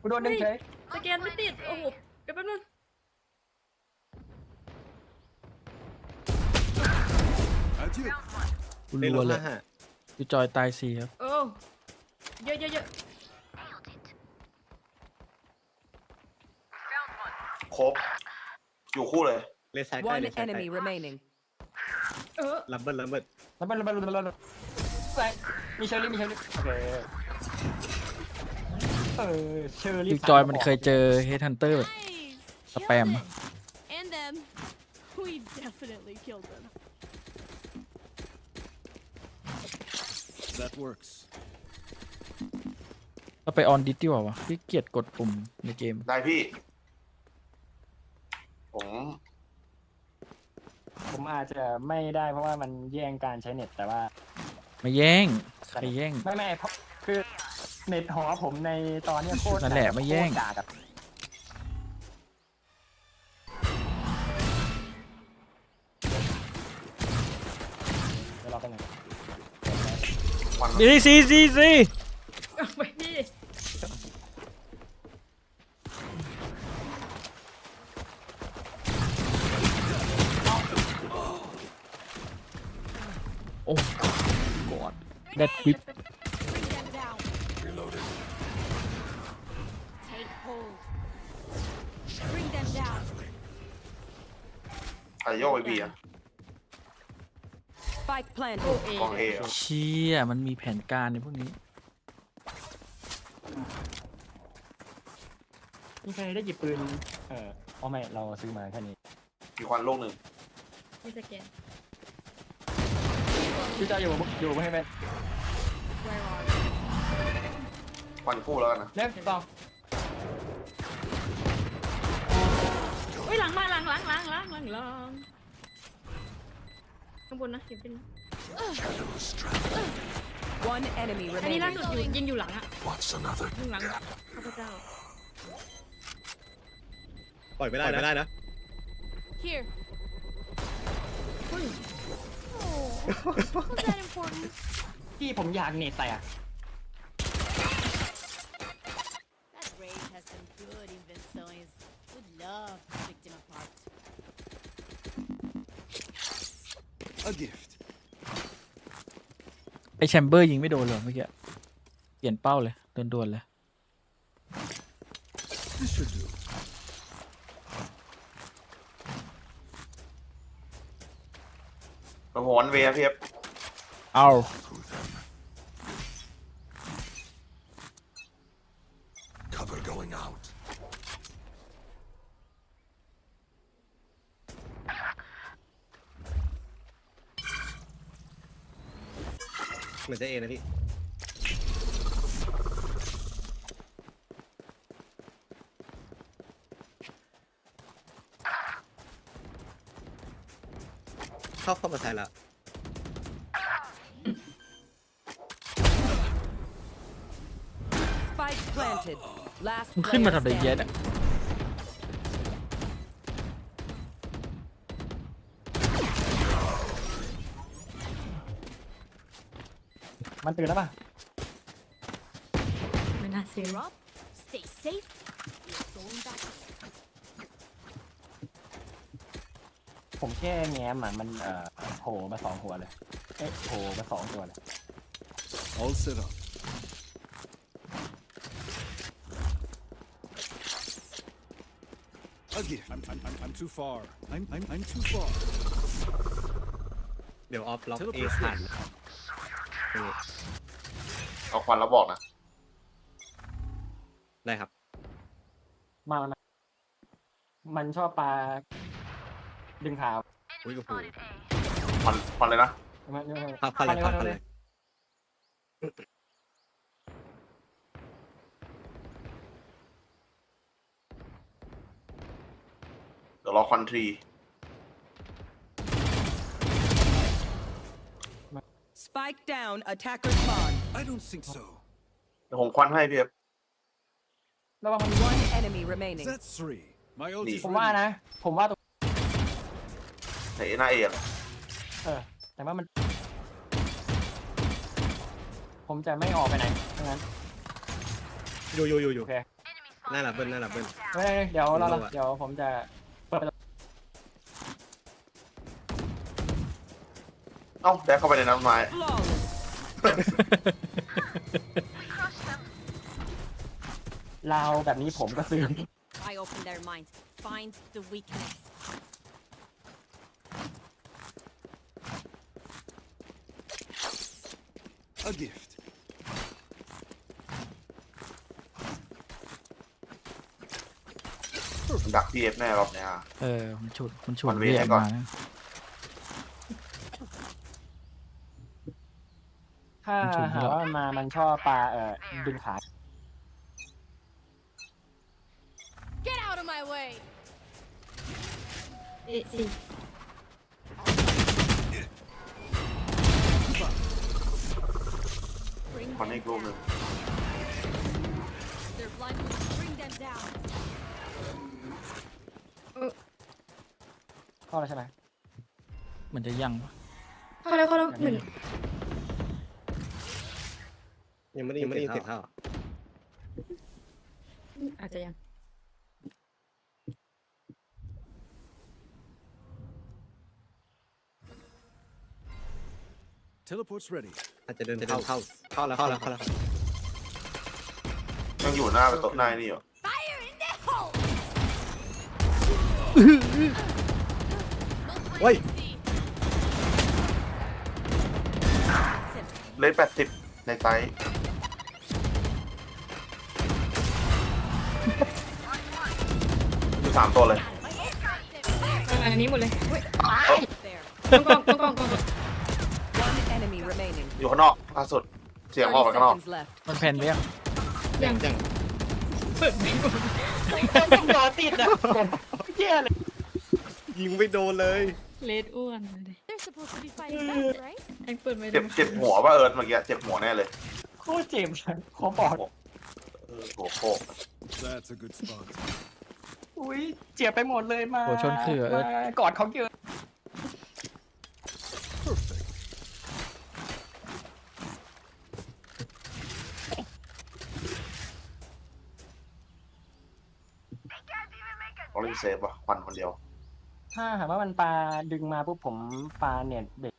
กูโดนดึงเฉย สแกนไม่ติด โอ้โหเดี๋ยวแป๊บนึง Adieu. กูรัวเลยกูจอยตาย4ครับ โอ้เยอะ ครบ อยู่คู่เลย เลสไซด์ใกล้ One เลสไซด์ใกล้ enemy remaining. ลับเบิ้ล แล้วมีเชอรี่โอเคเชอรี่ กูจอยมันเคยเจอเฮดฮันเตอร์สแปม And them. We definitely killed them. That works. เราไปออนดิสดีกว่าวะพี่เกียจกดปุ่มในเกม ได้พี่ ผมอาจจะไม่ได้เพราะว่ามันแย่งการใช้เน็ตแต่ว่า ไม่แย่งใครแย่ง ไม่เพราะคือเน็ตหอผมในตอนเนี้ยโคตร นั่นแหละไม่แย่ง โคตรด่ากับเดี๋ยวเราไปไหน ซี ไปพี่ โอ้กอดแดดควิป Bring them down. Reloaded. Take hold. Bring them down. ใครโยกไอบีอะ Spike planted. กองเออะ เชี่ยมันมีแผนการในพวกนี้ มีใครได้หยิบปืนอ๋อไม่เราซื้อมาแค่นี้ มีควันลูกหนึ่ง มีสแกน พี่จอยอยู่ไม่ให้เป็น Where are ควันคู่แล้วกันนะ เล่นต่อ เฮ้ยหลังมาหลังข้างบนนะเก็บเป็น One enemy อันนี้ล่า remaining. สุดยิงอยู่หลังอะ What's another? หลังข้าพเจ้า ปล่อยไม่ได้นะ Here. Was that important? พี่ผมอยากเนตใส่อะ That raid has some good inventories. Would love to pick them apart. A gift. ไอแชมเบอร์ยิงไม่โดนเลยเมื่อกี้เปลี่ยนเป้าเลยด่วนๆเลย This should do. ผมวันเวียพี่ เอา Cover going out. เหมือนจะเอนะพี่เข้ามาใส่แล้ว Spike planted. Last มันขึ้นมา player ทำอะไรเยอะ standing. เนี่ย มันตื่นแล้วป่ะ ไม่น่าเสีย Rob, stay safe. We're going back. ผมแค่แง้มมันโผล่มา2 หัวเลยโผล่มา2 ตัวเลย All set up. A gift. I'm too far. I'm too far. เดี๋ยวออฟล็อกเอผ่าน เอาควันแล้วบอกนะ ได้ครับ มันชอบปลาดึงขา อุ้ยโอ้โห ควันเลยนะ พันเลย เดี๋ยวรอควันทรี Spike down. Attacker spawn. I don't think so. เดี๋ยวผมควันให้พี่ แล้วมัน One enemy remaining. That's 3. My ult is ผมว่า ready. นะ ผมว่าตัว ไหนหน้าเอง แต่ว่ามัน ผมจะไม่ออกไปไหนทั้งนั้น อยู่ โอเค น่าหลับเบิ้ล เดี๋ยวผมจะเปิด เอ้าแดกเข้าไปในน้ำไม้ Flawless. ลาวแบบนี้ผมก็ซื้อ I open their minds. Find the weakness. A gift. ดักพีเอฟแน่รอบเนี้ย มันฉุด มันเวท เรีย ให้ ก ก่อน มานะ ถ้าหาว่ามันชอบปลาดึงขา Get out of my way. ควันให้อีกลูกหนึ่ง They're blind. Bring them down. เข้าแล้วใช่ไหม มันจะยังปะ เข้าแล้วหนึ่ง ยังไม่ได้ยินเสียงเท่า อาจจะยัง Teleport's ready. อาจจะเดินเข้าแล้ว ยังอยู่หน้าประตูหน้านี่อยู่ Fire in the hole. เฮ้ย เลน80 ในไซส์อยู่3 ตัวเลย อันนี้หมดเลย There. กอง One enemy remaining. อยู่ข้างนอกล่าสุด เสียงออกไป 30 ข้างนอก seconds left. มันแพนไปยัง ยัง เปิดไม่หมด ต้องรอติดนะแย่เลย ยิงไม่โดนเลย เลดอ้วนเลย They're supposed to be fighting back, right? ไอ้เปิดไม่ได้ เจ็บหัวว่าเอิร์ธเมื่อกี้เจ็บหัวแน่เลย โค ตรเจ็บขอบอก หัวโขก That's a good spot. อุ้ยเจ็บไปหมดเลยมา หัวชนเขื่อ มากอดเขาเยอะ Perfect. เขาเล่นเซฟว่ะควันคนเดียว ถ้าหากว่ามันปลาดึงมาปุ๊บผมปลาเน็ตเด็ก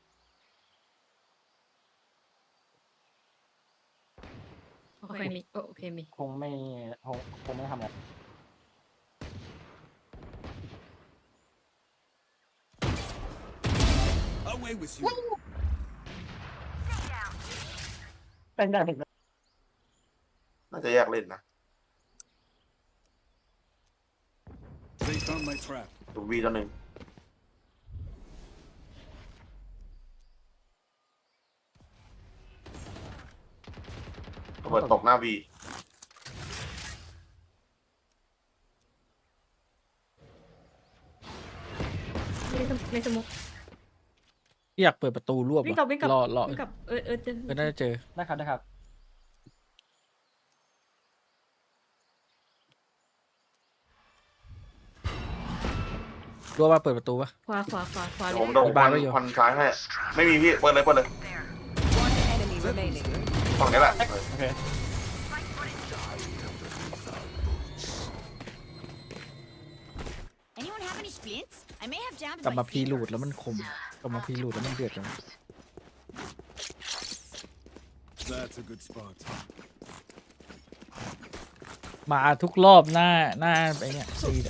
โอเคมีโอเคมี คงไม่ทำอะไร Away with you. เป็นได้ถึง น่าจะแยกเล่นนะ They found my trap. ดูวีตัวหนึ่งระเบิดตกหน้าวี ในสมุก อยากเปิดประตูรวบ วิ่งกลับวิ่งกลับ รอ วิ่งกลับเจอ น่าจะเจอ ได้ครับ รัวว่าเปิดประตูปะ ขวา เดี๋ยวผมโดนควันซ้ายให้ไม่มีพี่เปิดเลย One enemy remaining. ฝั่งนี้แหละ โอเค Anyone have any splints? I may have jammed กลับ my มาพี fingers. รูดแล้วมันคมกลับมาพีรูดแล้วมันเดือดกัน That's a good spot. มาทุกรอบหน้าไอ้เนี่ยซีด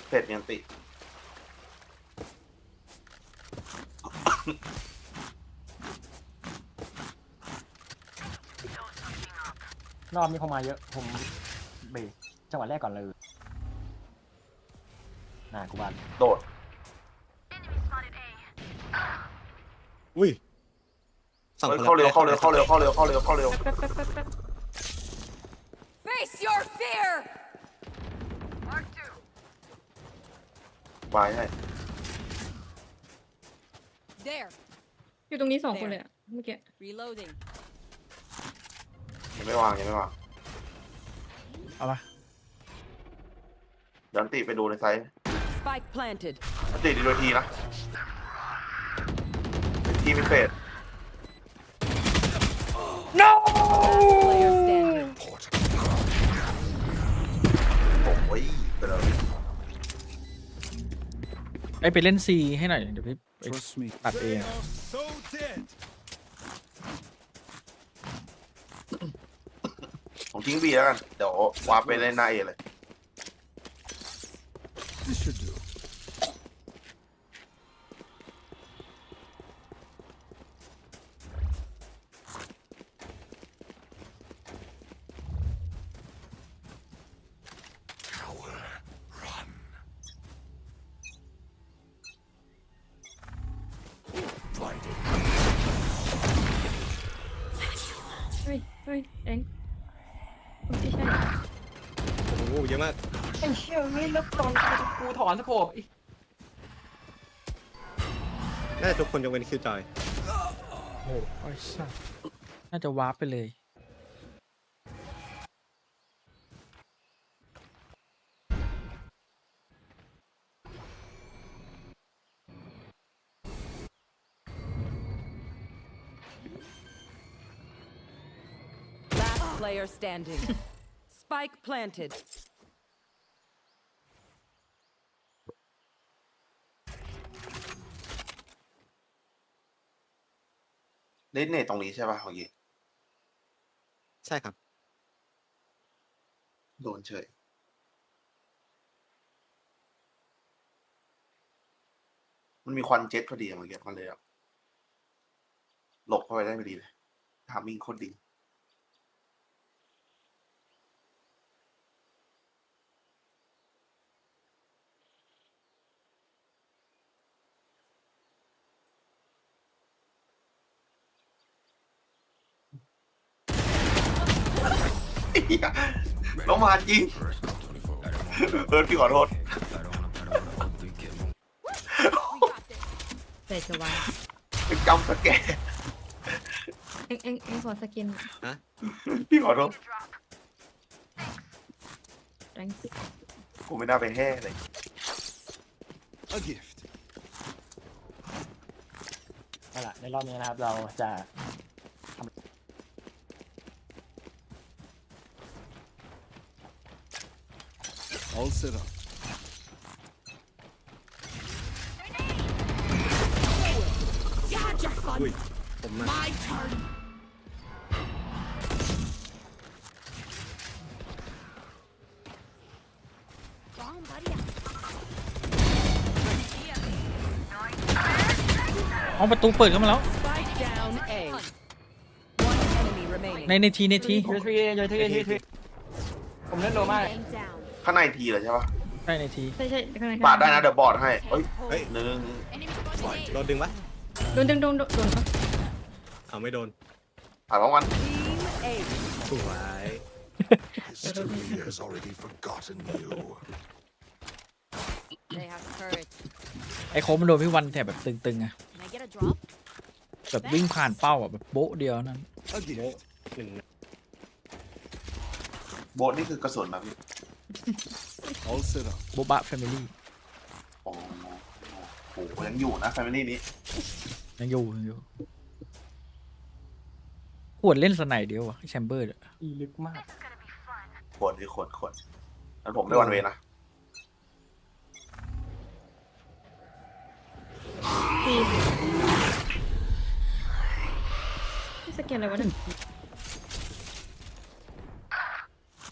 เสร็จยันติ รอบนี้เขามาเยอะผมเบรกจังหวะแรกก่อนเลยกูบาน โดด อุ้ยสอง เข้าเร็ว Face your fear. วายให้ There. อยู่ตรงนี้2 คนเลยอะเมื่อกี้ Reloading. ยังไม่วาง เอาปะ เดี๋ยวติไปดูในไซต์ Spike planted. ติดีโดยทีนะทีไม่เฟด No Player standing. โอ้ยไปเลย ไอ้ไปเล่นซีให้หน่อยเดี๋ยวพี่ Trust me. ตัดเอง They are so dead. ผมทิ้งบีแล้วกัน เดี๋ยววาร์ปไปเล่นหน้าเอเลย This should do. Cower, run. Blinded. เฮ้ยเอ็งไม่ใช่ โอ้โหเยอะมาก ไอ้เชี่ยนี่แล้วตอนกูถอนสโคป น่าจะทุกคนยกเว้นคิวจอย โอ้ไอ้สัสน่าจะวาร์ปไปเลย Last player standing. Spike planted. เล่นเนตตรงนี้ใช่ป่ะเมื่อกี้ ใช่ครับ โดนเฉย มันมีควันเจ็ตพอดีเมื่อกี้มันเลยหลบเข้าไปได้พอดีเลยทามมิ่งโคตรดี น้องมาจริง พี่ขอโทษ แต่จะวาง เป็นจำสแกน เอ็งขอสกิน ฮะ พี่ขอโทษ thanks กูไม่น่าไปแห่เลย A gift. นั่นแหละในรอบนี้นะครับเราจะ All set up. Wait. My turn. Wrong buddy. เอาประตูเปิดเข้ามาแล้ว Spike down A. One enemy remaining. ในที ยูทีผมเล่นโลมาก Bang down. ข้างในทีเลยใช่ปะ ใช่ในที ใช่ข้างใน ปาดได้นะเดี๋ยวบอร์ดให้เฮ้ย เฮ้ย หนึ่ง Enemy spotted. โดนดึงปะ โดนปะ เอาไม่โดน ผ่านพร้อมกัน Team A. สวย History has already forgotten you. They have courage. ไอ้โค้งมันโดนพี่วันแถบแบบตึงๆอะ Can I get a drop? แบบวิ่งผ่านเป้าอะแบบโบ๊ะเดียวนั้น A gift. หนึ่ง โบทนี่คือกระสุนนะพี่ All set up. โบบะแฟมิลี่ โอ้โหยังอยู่นะแฟมิลี่นี้ ยังอยู่ขวดเล่นสไนเดียวอะแชมเบอร์อะ อีลึกมาก ขวดที่ขวดงั้นผมได้วันเวนะ สกินอะไรวะเนี่ย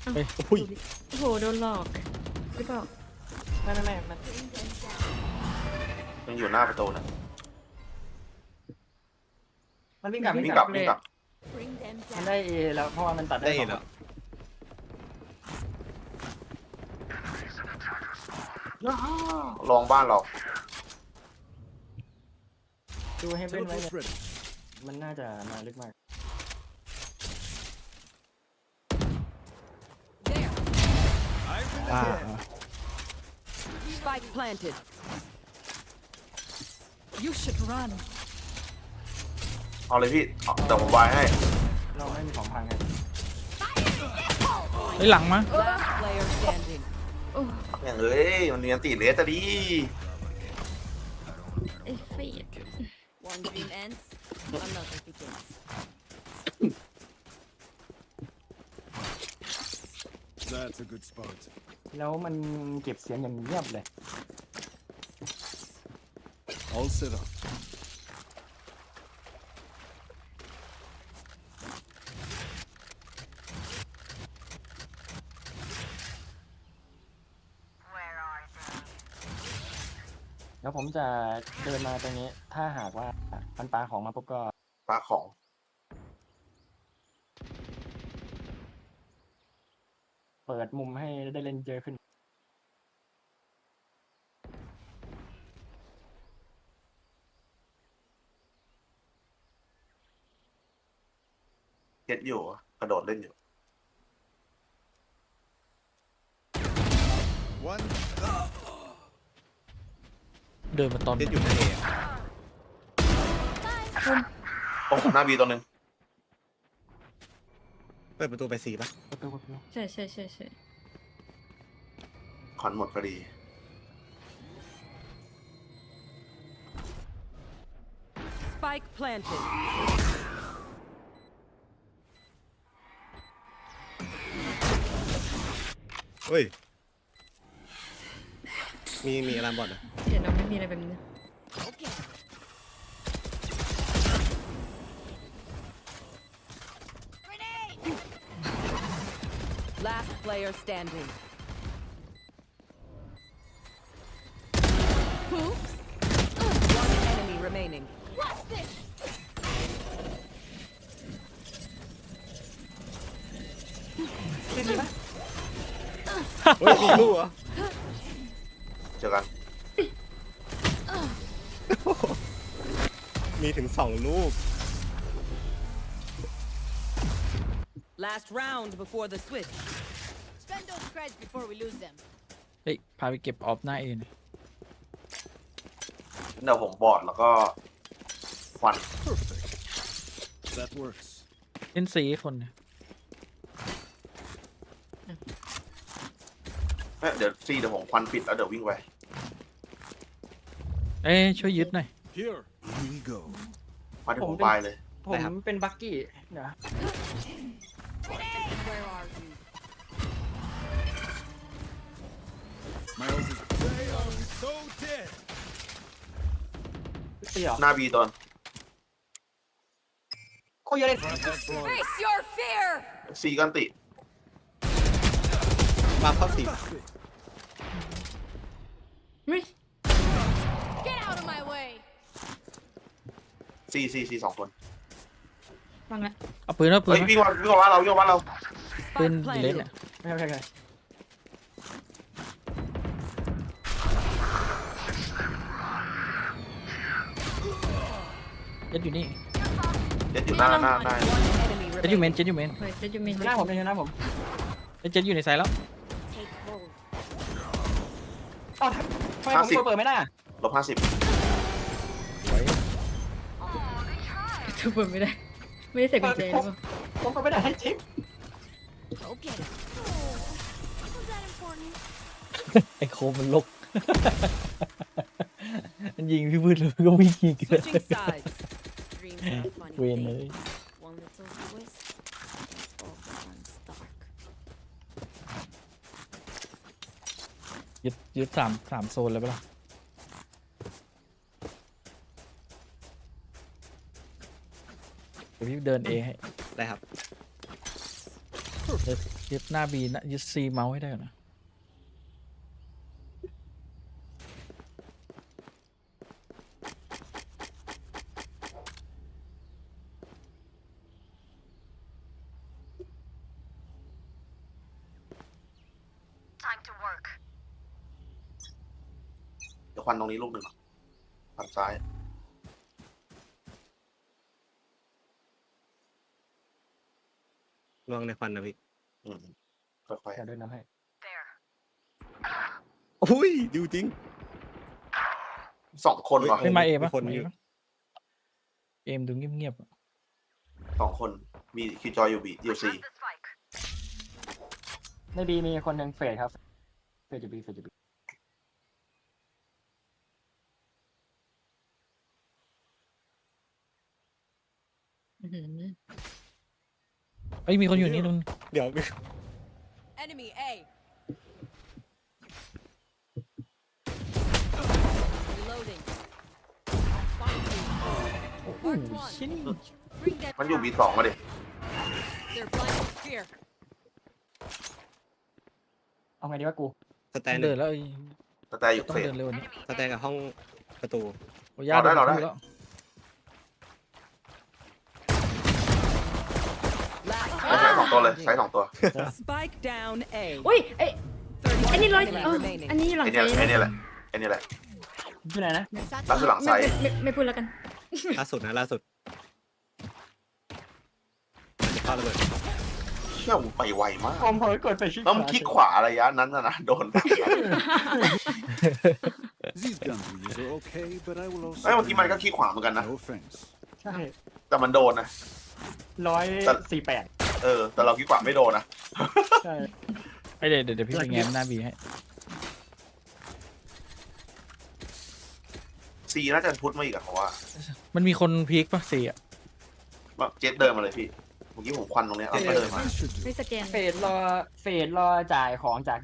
เฮ้ย โอ้โหโดนหลอกหรือเปล่า ไม่มัน ยังอยู่หน้าประตูนะ มันวิ่งกลับ วิ่งกลับ Bring them มัน down. ได้ A แล้วเพราะว่ามันตัด ได้ ได้ เห็นแล้ว ลองบ้านเรา ดูให้เป็นไว้ Teleport's เนี่ย ready. มันน่าจะมาลึกมาก อ่า Spike planted. You should run. เอาเลยพี่เดี๋ยวผมวายให้ เราไม่มีของพังไง เฮ้ยหลังมา Last player standing. อย่างเอ้ยมันเนียนตีเลสจะดี ไอ้ฟีด One dream ends, another begins. That's a good spot. แล้วมันเก็บเสียงอย่างเงียบเลย All set up. แล้วผมจะเดินมาตรงนี้ ถ้าหากว่ามันปาของมาปุ๊บก็ ปลาของ เปิดมุมให้ได้เล่นเยอะขึ้น เก็ตอยู่กระโดดเล่นอยู่ One. เดินมาตอน เจ็ดอยู่ในเอ โอ้หน้าบีตัวหนึ่ง เปิดประตูไปสี่ปะ ใช่ คอนหมดพอดี Spike planted. เฮ้ย มีอารามบอดเหรอ เดี๋ยวเราไม่มีอะไรแบบนี้นะ Okay. Last player standing. Oops. One enemy remaining. What's this? เฮ้ยมีลูกเหรอ เจอกัน มีถึง2 ลูก Last round before the switch. Spend those creds before we lose them. เฮ้ยพาไปเก็บออฟหน้าเอง เดี๋ยวผมบอร์ดแล้วก็ควัน Perfect. That works. เล่นสีคนเนี่ย เดี๋ยวซีเดี๋ยวผมควันปิดแล้วเดี๋ยววิ่งไป ช่วยยึดหน่อย Here we go. มาถึงผมปลายเลย ผมเป็นบักกี้เดี๋ยว Where are you? Miles is they are so dead. ตีเหรอ หน้าบีตอน โคเยเลย Face your fear! ซีกันติ มาเข้าสี่ Get out of my way! ซีสองคน ฟังละ เอาปืนเอาปืน เฮ้ยวิ่งมาว่าเรา ปืนเล่นเนี่ย โอเคเจ็ดอยู่นี่ เจ็ดอยู่หน้า เจ็ดอยู่เมน เฮ้ยจะอยู่มี หน้าผมเลยหน้าผม เจ็ดอยู่ในไซส์แล้ว Take hold. อ้าวทำไมผมเปิดไม่ได้ -50 ทุบไม่ได้ ไม่ได้ใส่กุญแจหรือเปล่า ผมก็ไม่ได้ให้จิ๊บ Go get it. Was that important? ไอ้โคมันลก มันยิงพี่พืชแล้วก็วิ่งยิง Switching sides. Dreams are a funny เวนเล thing. ย One little twist, all becomes dark. ยึดสามโซนเลยปะล่ะเดี๋ยวพี่เดินเอให้ ได้ครับ ยึดหน้าบีนะยึดซีเมาส์ให้ได้ก่อนนะ เดี๋ยวควันตรงนี้ลูกหนึ่งฝั่งซ้ายลองในควันนะพี่ ค่อย เดี๋ยวเดินน้ำให้ โอ้ยดูจริง ๆ2 คนวะ เป็นมาเอปะ คนนี้ เอมดูเงียบๆอะ 2 คนมีคิวจอยอยู่บีอยู่ซี ในบีมีคนหนึ่งเฟดครับเฟดจะบี เอ้ยมีคนอยู่นี่นุ่น เดี๋ยว Enemy A. Reloading. Find you. Mark one. Bring that มันอยู่บี2มาดิ They're blind with fear. เอาไงดีวะกู สแตน เดินแล้ว สแตนอยู่ ต้อง เฟส เดินเร็วกว่านี้ สแตนกับห้องประตู โอ้ยาก เราได้ แล้ว ใช้2 ตัวเลยใช้2 ตัว Spike down A. อุ้ยอันนี้ร้อยอันนี้หลัง ไอ้ ใจ นี่แหละ ที่ไหนนะ ล่าสุดหลังไซด์ ไม่พูดแล้วกัน ล่าสุดนะล่าสุดจะเข้าระเบิด เชี่ยวไปไวมาก ผมเผลอกดไปชิป แล้วมันคลิกขวาระยะนั้นนะโดน These gun reviews are okay, but I will also. เมื่อกี้มันก็คลิกขวาเหมือนกันนะ No offense. ใช่ แต่มันโดนนะ 148 แต่เราคลิกขวาไม่โดนนะ ใช่ ไอเดี๋ยวพี่ไปแง้มหน้าบีให้ ซีน่าจะพุทธมาอีกอะเพราะว่า มันมีคนพีคป่ะซีอ่ะ เจ็ดเดินมาเลยพี่เมื่อกี้ผมควันตรงเนี้ยเอาก็เดินมา ไม่สแกน เฟดรอจ่ายของจาก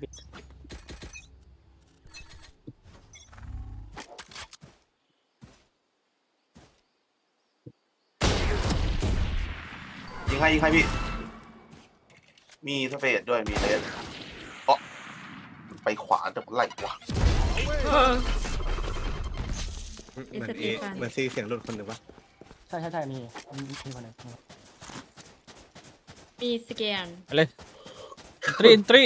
ยิงให้พี่มีสเปซด้วยมีเลสไปขวาแต่มันไหลวะ เหมือนเหมือนซีเสียงหลุดคนหนึ่งปะ ใช่มีคนหนึ่ง มีสแกน ไปเลยตรี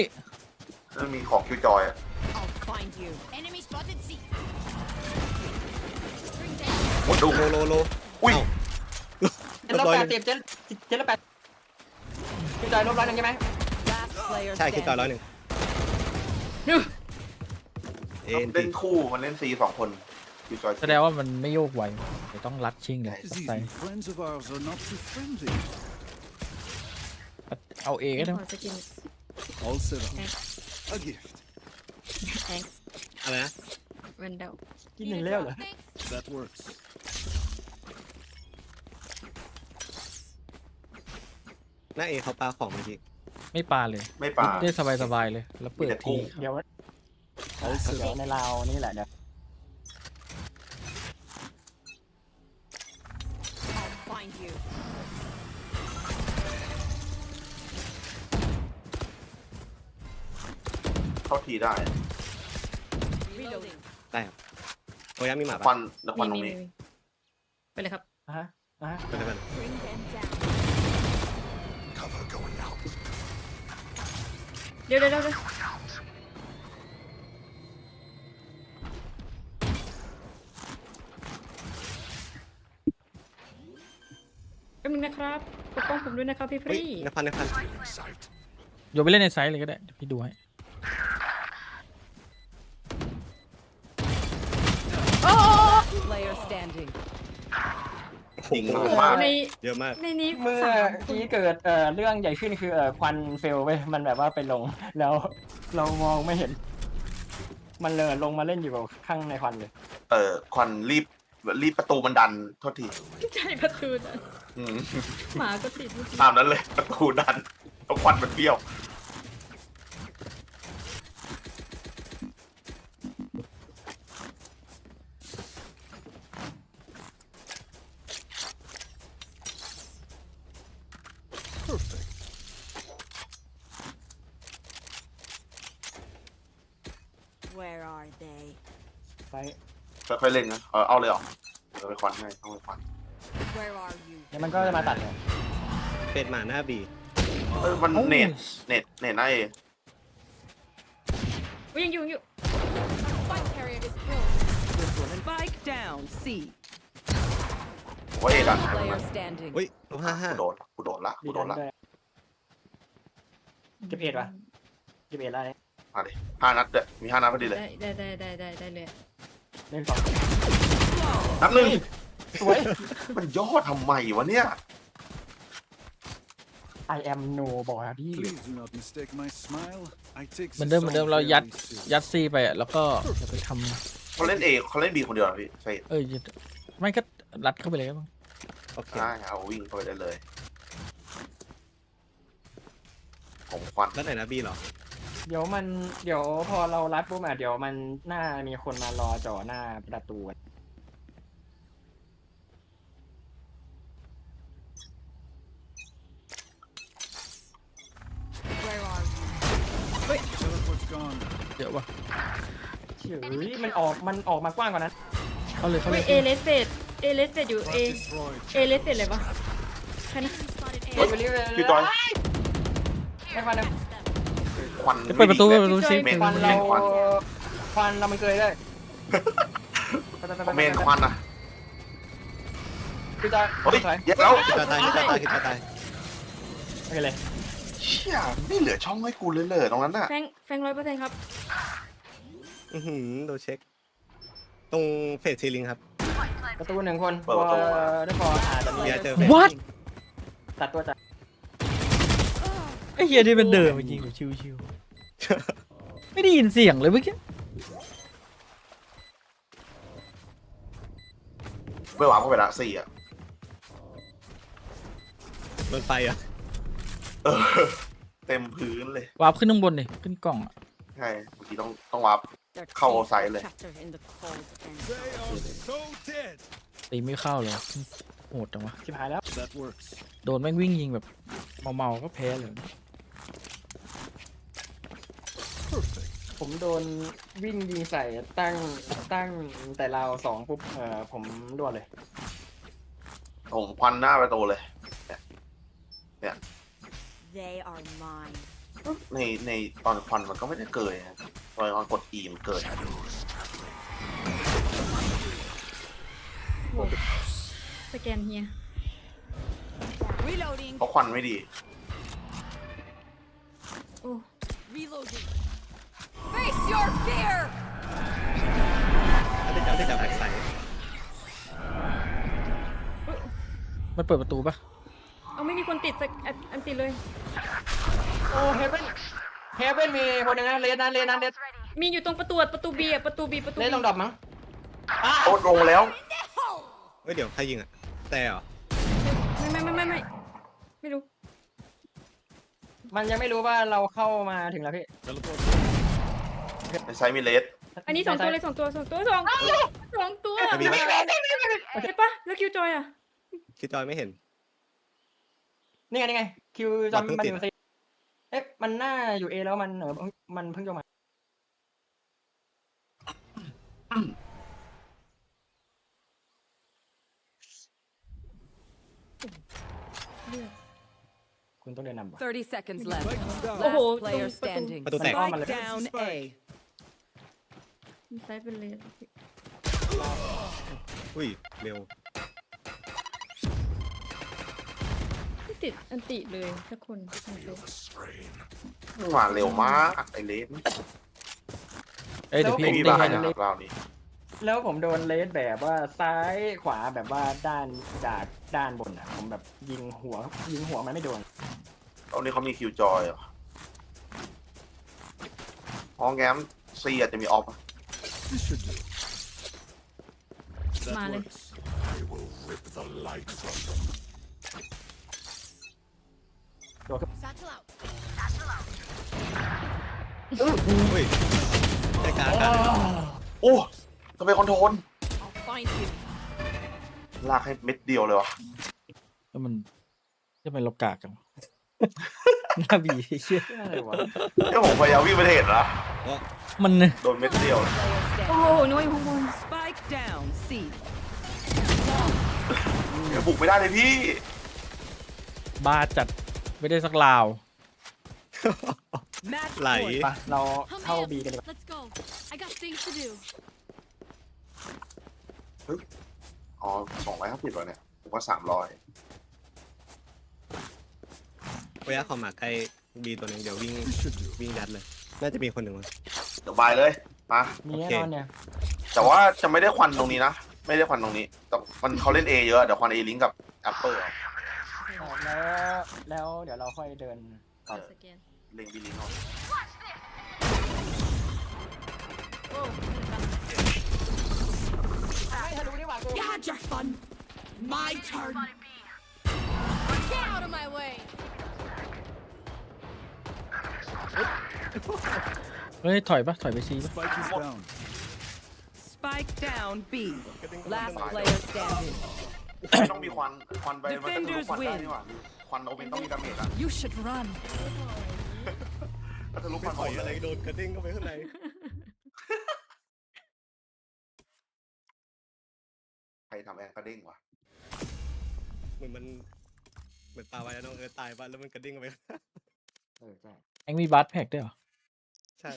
มันมีของคิวจอยอะ I'll find you. Enemy spotted C. หมดดู โล อุ้ย เจ็ดละแปดเจ็ดละแปดคิวจอยลบ100ใช่ไหม Last player ใช่คิดต่อ standing. 100 เล่นคู่มันเล่นซี2 คนคิวจอย แสดงว่ามันไม่โยกไวเดี๋ยวต้องรัดชิงเลย These new friends of ours are not too friendly. เอาเอก็ได้ ขอสกิน All set up. A gift. thanks อะไรนะ วันเดา กินหนึ่งแล้วเหรอ That works. หน้าเอเขาปาของเมื่อกี้ ไม่ปาเลย ไม่ปา ได้สบายๆเลย แล้วเปิดที เดี๋ยวในลาวนี่แหละเดี๋ยว I'll find you. เข้าทีได้ Reloading. ได้ครับโอ้ยมีหมา ควั ปะ นควันตรงนี้ ไปเลยครับ ไปเลย Bring them down. Cover going out. เดี๋ยว แป๊บนึงนะครับปกป้องผมด้วยนะครับพี่ เฮ้ย พี่ นภัน โยนไปเล่นในไซส์เลยก็ได้เดี๋ยวพี่ดูให้ Player standing. ยิงมาก ใน เยอะมาก ในนี้ เมื่อ 3 กี้เกิดเรื่องใหญ่ขึ้นคือควันเฟลเว้ยมันแบบว่าไปลงแล้วเรามองไม่เห็น มันเลยลงมาเล่นอยู่กับข้างในควันเลย ควันรีบประตูมันดันโทษที ใจประตูนะ อืม หมาก็ติดเมื่อกี้ ตามนั้นเลยประตูดันแล้วควันมันเบี้ยว Perfect. Where are they? ไป ค่อยๆเล่นนะเอาเลยเหรอไปควันให้ต้องไปควัน Where are you? เดี๋ยวมันก็จะมาตัดเลย เป็ดหมาหน้าบี มันเน็ตหน้าเอ ยังอยู่ Spike carrier is killed. Spike down. C. ว่าเอดัน Player standing. เฮ้ย55 กูโดนละ เก็บเอ็ดวะเก็บเอ็ดอะไร มาดิ5 นัดเด้อมี5 นัดพอดีเลย ได้เลย เล่นสอง นับหนึ่ง สวย มันย่อทำไมวะเนี่ย I am no body Please do not mistake my smile. I take เหมือนเดิมเรายัดซีไปอะแล้วก็จะไปท เขาเล่นบีคนเดียวเหรอพี่ใช่ ำไม่ก็รัดเข้าไปเลยก็บ้าง โอเค ได้เอาวิ่งเข้าไปได้เลยผมควัน แล้วไหนนะบีเหรอ เดี๋ยวพอเรารัดปุ๊บเดี๋ยวมันน่ามีคนมารอจ่อหน้าประตู Where are you? Teleport's gone. เยอะว่ะ เฉยมันออกมากว้างกว่านั้น เข้าเลย เฮ้ยเอเลสเฟดอยู่เอเลสเฟดเลยปะใครนะ พี่ต้อย ไม่ฟันเลย ควัน จะเปิดประตูซิ เมน ฟัน เม เรา นควัน ฟันเรามันเกยได้ เมนควันอ่ะ พี่จอย เฮ้ยเย็ดแล้ว จะตาย โอเคเลย เชี่ยไม่เหลือช่องให้กูเลยตรงนั้นน่ะ แฟง100%ครับ ดูเช็ค ตรงเฟสซีลิงครับ ประตู1 คนได้พออาจจะมี เดี๋ยวเจอ What ตัดตัวจาก ไอ้เฮียนี่มันเดินมายิงแบบชิวๆไม่ได้ยินเสียงเลยเมื่อกี้ ไม่หวานเข้าไปละ4อ่ะ โดนไฟอ่ะ เต็มพื้นเลยว าร์ปขึ้นข้างบนนี่ขึ้นกล่องอะ ใช่บางทีต้องวาร์ปเข้าไซส์เลย Chatter in the cold and They are so dead. ตีไม่เข้าเลยโหดจังวะ ชิบหายแล้ว That works. โดนแม่งวิ่งยิงแบบเมาๆก็แพ้เลย Perfect. ผมโดนวิ่งยิงใส่ตั้งแต่เรา2ปุ๊บผมรวดเลย ผมควันหน้าประตูเลยเนี่ย they are mine. ในตอนควันมันก็ไม่ได้เกิดนะตอนกด E มันเกิด สแกนเฮีย Reloading. เพราะควันไม่ดี โอ้ Reloading. Face your fear. ได้จับแพ็กใส่ มันเปิดประตูปะ เอาไม่มีคนติดสักอันติดเลย โอ้เฮเว่นมีคนหนึงนะเลนนั้น มีอยู่ตรงประตูบีอะประตูบี เลนลงดรอปมั้ง โอ้ลงแล้ว เฮ้ยเดี๋ยวใครยิงอ่ะแต่เหรอ ไม่รู้ มันยังไม่รู้ว่าเราเข้ามาถึงแล้วพี่ ในไซมีเลส อันนี้2 ตัวเลย2 ตัวใช่ปะแล้วคิวจอยอะ คิดจอยไม่เห็น นี่ไงคิวจอม มัน มัน เพิ่ อง ติด ยู่ซีเอ๊ะมันน่าอยู่เอแล้วมันมันเพิ่งจะมาคุณต้องเดินนำว่ะ 30 seconds left. โอ้โห Last player ประตู standing. ประตูแตก Spike down A. มีไซส์เป็นเลน อุ้ยเร็ว ไม่ติดอันติเลยสักคน มาเร็วมากไอเลส เอ้ยเดี๋ยวพี่ ไม่มี เด้ บ้าง ให้ นะ นะ เรานี้ แล้วผมโดนเลสแบบว่าซ้ายขวาแบบว่าจากด้านบนอ่ะผมแบบยิงหัวมันไม่โดน ตอนนี้เขามีคิวจอยเหรออ๋อแงมซีอาจจะมีออฟ มาเลย I will rip the light from them. อุ้ยได้การกัน โอ้ทำไมคอนโทรล Find you. ลากให้เม็ดเดียวเลยวะ แล้วมันจะเป็นลบกากจังหน้าบีเชี่ย อะไรวะ เอ้ยผมพยายามวิ่งไปเห็นนะ มัน โดนเม็ดเดียว โอ้โหน้อยอยู่ข้างบน Spike down C. เดี๋ยวบุกไม่ได้เลยพี่ บ้าจัดไม่ได้สักลาว Match ไหล point. ไปเรา Hurry เข้า up. บีกันดีกว่า Let's go. I got things to do. อ๋อ200ครับผิดวะเนี่ยผมว่า300 ระยะความหมากใกล้บีตัวหนึงเดี๋ยววิ่งยัดเลย น่าจะมีคนหนึ่งมั้ง เดี๋ยวบายเลยมา มีแน่นอนเนี่ย แต่ว่าจะไม่ได้ควันตรงนี้นะ ไม่ได้ควันตรงนี้แต่มันเขาเล่น A เยอะเดี๋ยวควัน A ลิงก์กับ Apple แล้วเดี๋ยวเราค่อยเดินต่อ สแกน เล็ง B ลิงก์เอา You had your fun. My turn. Get out of my way. เฮ้ยถอยไปซีปะ Spike down B. Last player standing. ไม่ต้องมีควันไปมันก็ทะลุควันได้นี่หว่าควันโอเมนต้องมีดาเมจอะ You should run. ถ้าทะลุควัน ปล่อย หมด อะไร เลย โดนกระเด้งเข้าไปข้างใน ใครทำแองกระเด้งวะ เหมือนปลาไว้แล้วน้องตายไปแล้วมันกระเด้งเข้าไป ใช่ แองมีบัสแพ็กด้วยเหรอ ใช่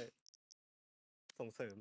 ส่งเสริม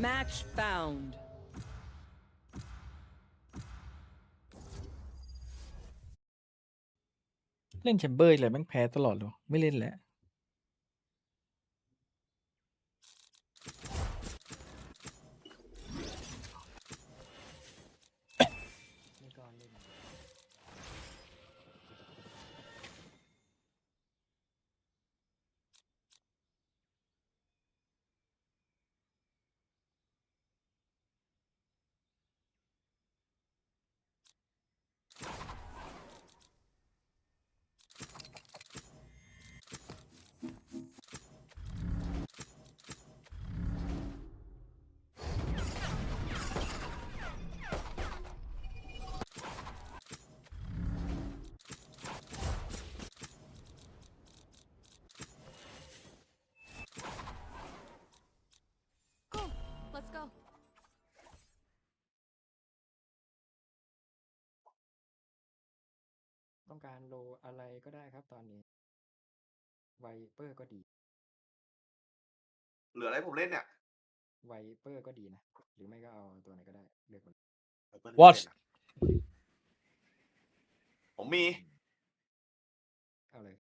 Match found. เล่นแชมเบอร์อะไรแม่งแพ้ตลอดเลยไม่เล่นแล้ว ต้องการโลอะไรก็ได้ครับตอนนี้ไวเปอร์ก็ดี เหลืออะไรผมเล่นเนี่ย ไวเปอร์ก็ดีนะ หรือไม่ก็เอาตัวไหนก็ได้เลือกมัน Watch ผมมี เอาเลย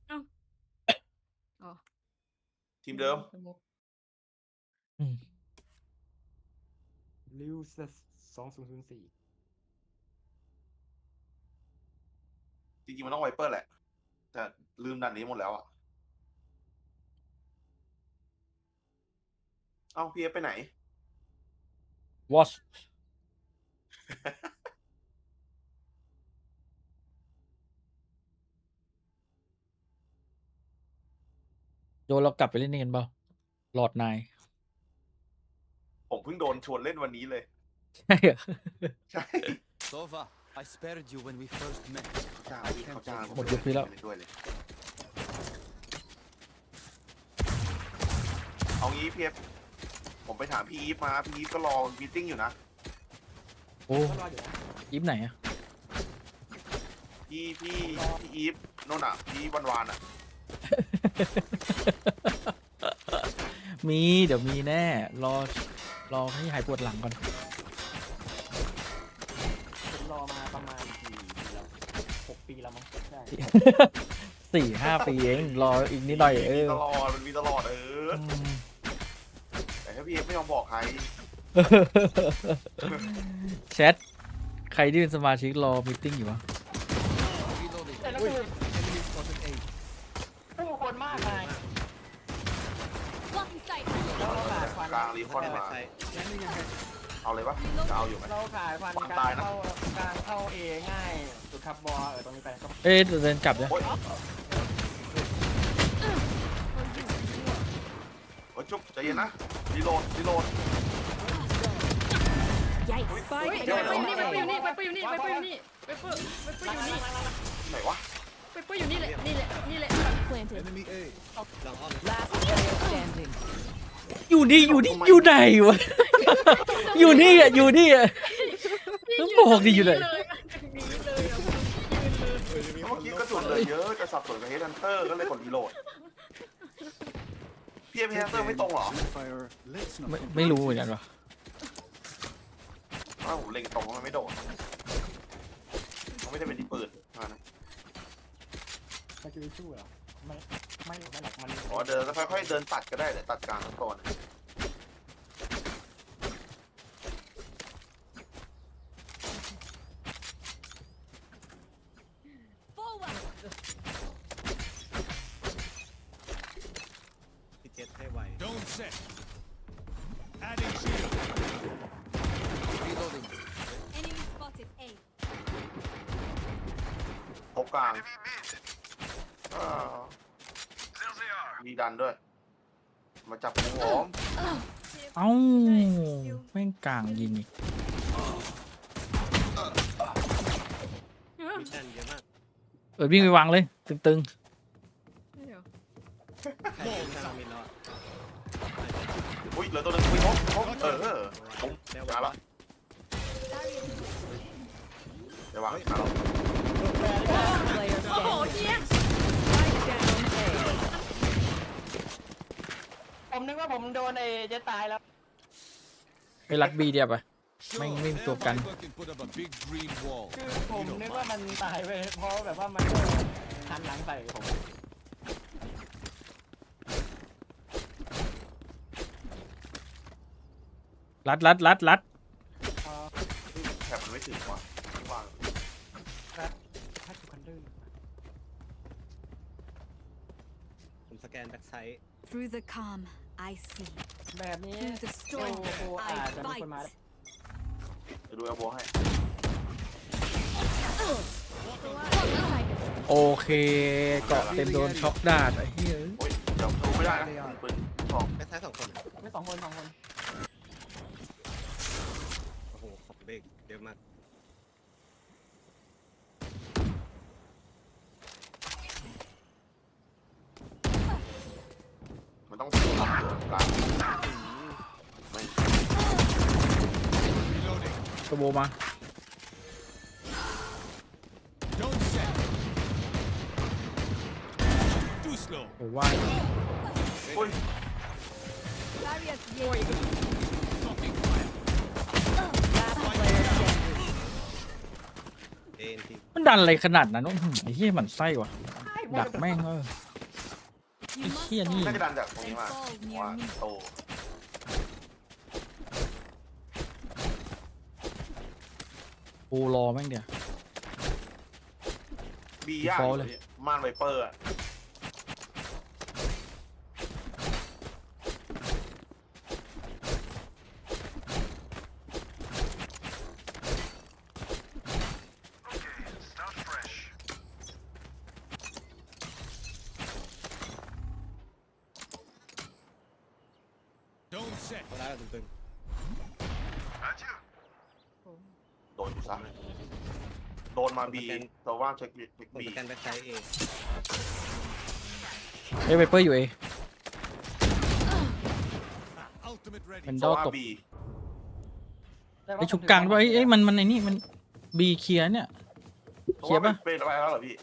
เอ้าอ๋อ ทีมเดิม ลิวส์2004 จริงๆมันต้องไวเปอร์แหละ แต่ลืมดันนี้หมดแล้วอ่ะ เอ้าพี่เอฟไปไหน Watch โดนเรากลับไปเล่นนี่กันเปล่าหลอดนาย ผมเพิ่งโดนชวนเล่นวันนี้เลย ใช่เหรอ ใช่ Sova, I spared you when we first met. เขาจ้าง หมดยุคพี่แล้ว เล่นด้วยเลย เอางี้พี่เอฟผมไปถามพี่อีฟมา พี่อีฟก็รอมีตติ้งอยู่นะ โอ้ยิบไหนอะ พี่อีฟโน่นอ่ะ พี่วานๆอ่ะ มีเดี๋ยวมีแน่ รอให้หายปวดหลังก่อน ผมรอมาประมาณกี่ปีแล้ว6 ปีแล้วมั้งได้ 4-5 ปีเองรออีกนิดหน่อยมันมีตลอดแต่ถ้าพี่เอฟไม่ยอมบอกใคร แชทใครที่เป็นสมาชิกรอมีตติ้งอยู่วะ แต่แล้วคือผู้คนมากมาย Blocking sight. แล้วเราขาดควัน กลางรีคอนมา เอาเลยปะจะเอาอยู่ไหม เราขาดควัน ควัน ก ตา ลาย ง นะ เข้าเอง่ายสุดครับบอลตรงนี้ไปก็ เอ๊ะเดินกลับเนี่ย โอ้ยจุ๊บใจเย็นนะรีโหลด Yikes. Spike เดี๋ยว ไปอยู่นี่ไปอยู่นี่ไปอยู่นี่ไปอยู่นี่ไปอยู่นี่ ไหนวะ ไปอยู่นี่แหละนี่แหละนี่แหละ planted. Enemy A. Last player standing. อยู่นี่อยู่ไหนวะ อยู่นี่อ่ะต้องบอกดิอยู่ไหน เมื่อกี้กระสุนเลยเยอะจะสับสนกับเฮดฮันเตอร์ก็เลยกดรีโหลดพี่เอฟเฮดฮันเตอร์ไม่ตรงเหรอ Fire. Let's not. ไม่รู้เหมือนกันวะ อ้าวผมเล็งตรงมันไม่โดดเขาไม่ได้เป็นที่ปืนนะ สกิลชู่เหรอไม่หรอกมัน อ๋อเดินแล้วค่อยๆเดินตัดก็ได้เดี๋ยวตัดกลางทั้งตัวนะ Forward. พี่เจ็ดให้ไว Don't set. Adding shield. Reloading. Enemy spotted. A. พบกลางมีดันด้วย มาจับหัวผม เอ้าแม่งกลางยิงอีก มีแต้มเยอะมาก วิ่งไปวางเลยตึง ใครเป็นกลางมินแล้วอะ อุ้ยเหลือตัวหนึงคุยพบผมมาละเดี๋ยววางมาแล้ว Last player standing. Spike down A. ผมนึกว่าผมโดนไอ้เจ๊ตายแล้ว ๆไปรัดบีเดียวไปไม่มีตัวกัน Everybody fucking put up a big green wall. คือผมนึกว่ามันตายไปเพราะแบบว่ามันหันหลังใส่ผม รัด เอ่อ แถบมันไม่ถึงว่ะวาง ครับถ้าถูกคันเดอร์ ผมสแกนแบ็กไซด์ Through the calm, I see. แบบนี้ Through the storm, โอ้อาจ I จะมีคนมา fight. จะดูแอลโบให้ โอเคเกาะเต็มโดนช็อกดาดไอ้เหี้ย โอ้ยเดี๋ยวดูไม่ได้นะปืนสอง แบ็กไซด์2 คน ไม่2 คน โอ้โหขอบเบรกเยอะมาก มันต้องเสียบกลางไม่ ตัวโบมาโอ้ว่าย อุ้ย Barriers โอ้ย Last player standing. เอ็นที มันดันอะไรขนาดนั้นวะไอ้เหี้ยมันไส้ว่ะดักแม่งไอ้ You must เหี้ยนี่ น่าจะดันจากตรงนี้มา fall ผมว่า near me. โต กูรอแม่งเดี๋ยว บียาก ฟอล อ เลย ยู่ม่านไวเปอร์อะ ตัวร้ายตึง โดนกูซะโดนมาบีแต่ว่าเช็ค ๆผม บี สแกนแบ็คไซด์เอ เอ้ยไวเปอร์อยู่เอมันดอ ว่า ตก บี ไอชุบกลางด้วยเอ้ยมันไอ้นี่มันบีเคลียร์เนี่ยเคลียร์ป่ะ เป็นอะไรแล้วเหรอพี่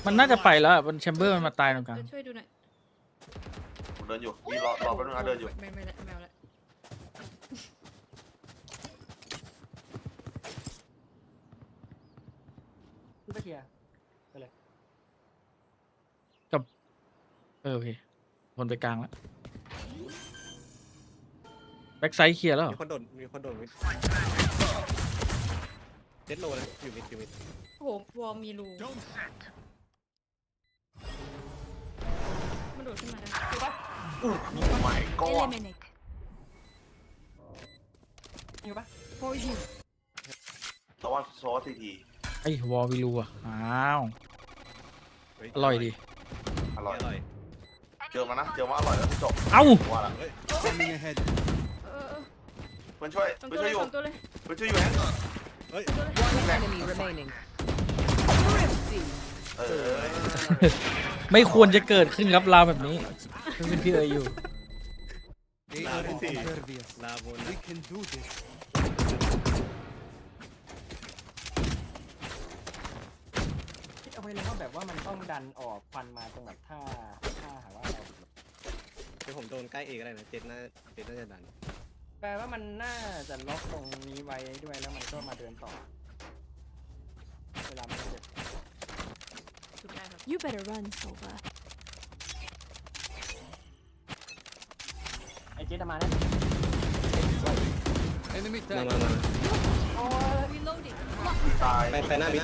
มันน่าจะไปแล้วอะมันแชมเบอร์มันมาตายตรงกลาง ช่วยดูหน่อย ผมเดินอยู่บีรอแป๊บนึงนะเดินอยู่ ไม่ละไม่เอาละ ไปเคลียร์ไปเลย โอเควนไปกลางแล้วแบ็กไซด์เคลียร์แล้วเหรอ มีคนโดนมิดเจ็ดโลนะอยู่มิด โอ้โหวอลมีรูมันโดดขึ้นมาได้ถูกปะ ไม่ก็ Eliminate อยู่ปะ for you. แต่ว่าซอสทีที ไอ้วอลวิลูอ่ะอ้าวอร่อยดี อร่อยเจอมานะเจอมาอร่อยแล้วจบ เอ้า ว่าละ เออ เพื่อนช่วย สอง เพื่ ตั อน ว ช่วยอยู่เลยสองตัวเลย เพื่อนช่วยอยู่แฮง One enemy remaining. เออ ไม่ควรจะเกิดขึ้นครับราวแบบนี้เป็นพี่เอ๋ยอยู่ ลาโบนลาโบน คิดเอาไว้เลยว่าแบบว่ามันต้องดันออกฟันมาตรงแบบถ้าหาว่าเรา คือผมโดนใกล้เอก็ได้นะเจ็ดน่าจะดัน แปลว่ามันน่าจะล็อกตรงนี้ไว้ด้วยแล้วมันก็มาเดินต่อเวลามันเจ็บ ถูกได้ครับ You better run, Sova. ไอ้เจ๊ดมาเนี่ย มา Reloading. ตาย ไปหน้ามิด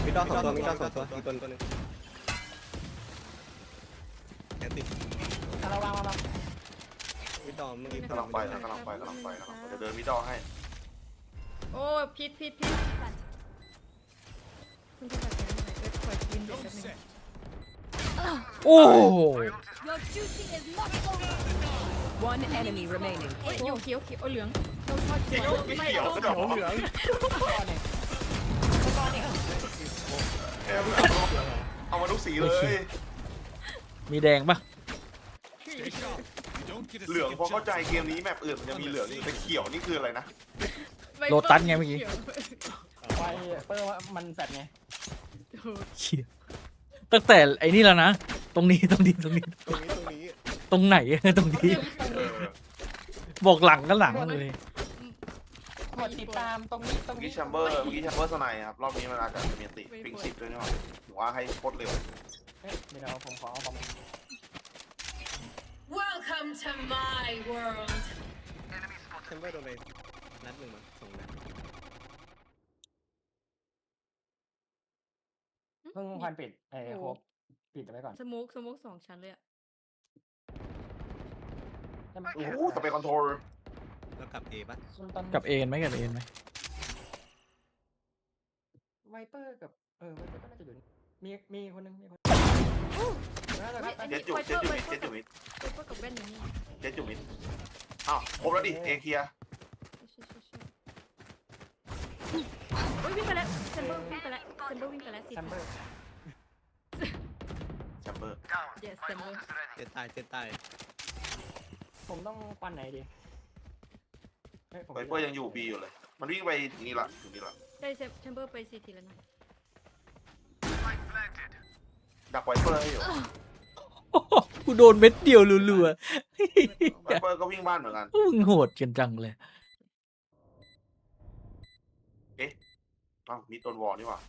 มิดดอกสองตัวอีกตัวนึงแอนติ ระวัง มิดดอมมึง กำลังไปเดี๋ยวเดินมิดดอให้ โอ้พิษคุณจะแบบนี้ไหนขอกินเด็กแบบนึง โอ้ Your duty is not over. One enemy remaining. เอ้ยอยู่เขียวโอ้เหลือง No touch. เขียวไม่เขียวก็แบบเหลืองเอามาทุกสีเลย มีแดงปะ เหลืองพอเข้าใจเกมนี้แมปอื่นมันจะมีเหลืองแต่เขียวนี่คืออะไรนะ โลตัสไงเมื่อกี้ ไฟเปิดว่ามันแฟดไง เชี่ยตั้งแต่ไอ้นี่แล้วนะตรงนี้ตรงไหนตรงนี้บอกหลังก็หลังเลย กดติดตามตรงนี้ เมื่อกี้แชมเบอร์สไนครับรอบนี้มันอาจจะมีติปิง10ด้วยนี่หว่าถือว่าให้โคตรเร็ว เดี๋ยวผมขอเอาบอม Welcome to my world. แชมเบอร์โดนไปนัดหนึ่งมั้ง2 นัด เพิ่งควันปิดโฮปปิดไว้ก่อน สโมก2 ชั้นเลยอะ โอ้โหสเปคคอนโทรล แล้วกลับเอป่ะ กับเอ็นไหมไวเปอร์กับไวเปอร์ก็น่าจะอยู่มีคนนึง เจ็ดอยู่มิด ไวเปอร์กับแว่นอยู่นี่ เจ็ดอยู่มิดอ้าวครบแล้วดิเอเคลียร์ โอ้ยวิ่งไปแล้วแชมเบอร์วิ่งไปแล้วสิ แชมเบอร์ yes แชมเบอร์ เจ็ดตาย ผมต้องควันไหนดี ไวเปอร์ยังอยู่บีอยู่เลย มันวิ่งไปนี่ละอยู่นี่ละ ได้แชมเบอร์ไปซีทีแล้วนะ ดักไวเปอร์ให้อยู่ กูโดนเม็ดเดียวรัว ไวเปอร์ก็วิ่งบ้านเหมือนกัน ๆมึงโหดกันจังเลย เอ๊ะอ้าวมีต้นวอลนี่หว่า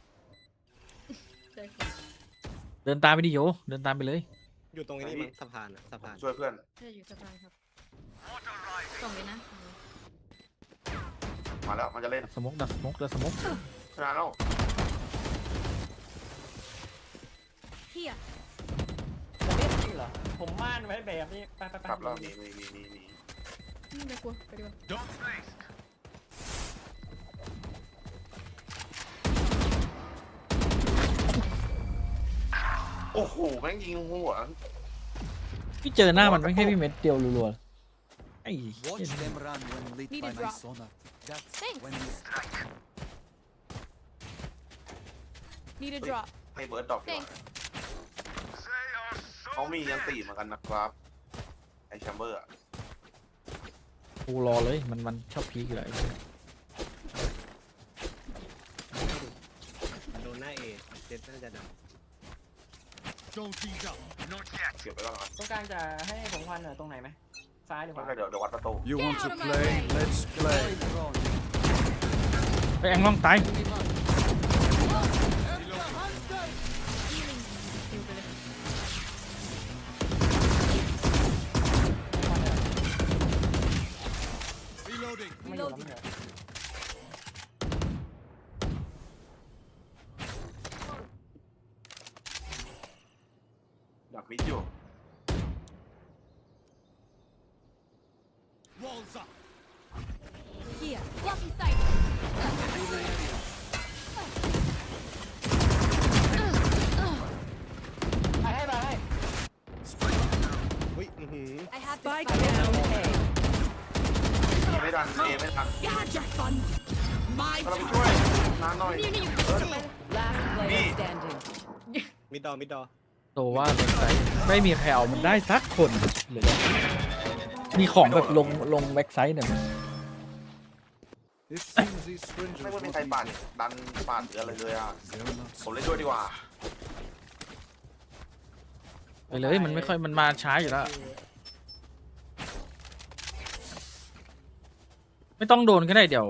เดินตามไปดิโยเดินตามไปเลย อยู่ตรงนี้มั้งสะพานอะสะพาน ช่วยเพื่อน ใช่อยู่สะพานครับส่งเลยนะ มาแล้วมันจะเล่น สมกดักสมกดักสมก ชนะแล้ว Here. จะเล่นจริงเหรอผมม่านไว้แบบนี้ไป กลับแล้วมี นี่ไม่กลัวไปดีกว่า โอ้โหแม่งยิงหัว พี่เจอหน้ามันไม่ให้พี่เม็ดเดียวรัวๆไอ้ Watch them run when lit Need by a my drop. sonar. That's Thanks. when we strike. Need a drop. ให้เบิร์ดดรอปดีกว่า Thanks. เขามียันตีเหมือนกันนะครับไอแชมเบอร์อะ กูรอเลยมันชอบพีกอยู่แล้ว โดนหน้าเอเจ็ดน่าจะดัง Don't ease up. Not yet. เก็บไปก่อนครับ ตรงกลางจะให้ผมควันตรงไหนไหมซ้ายหรือข ไม่ วา ใช่เดี๋ยววัดประตู You want to play? Let's play. ไปแองล่องตาย Reloading. ไม่อยู่แล้วไม่อยู่ ดักมิดอยู่ Walls up. Here. Blocking sight. ไปให้ไปให้ อุ้ยหือ I have Spike the spike. down A. ไม่ทันเอไม่ทัน You had your fun. My ก็เราไปช่วยนานหน่อย Last player standing. มิดดอมิดดอ โตว่าสนใจไม่มีใครเอามันได้สักคนเลยมีของแบบลงแบ็กไซด์หน่อย It seems these ไม่ strangers ว่ามี want ใคร me ปั่น dead. ดันปั่นหรืออะไรเลยอ่ะ They're not ผมเล่นด้วยดีกว่า ไปเลยมันไม่ค่อยมันมาช้าอยู่แล้วไม่ต้องโดนก็ได้เดี๋ยว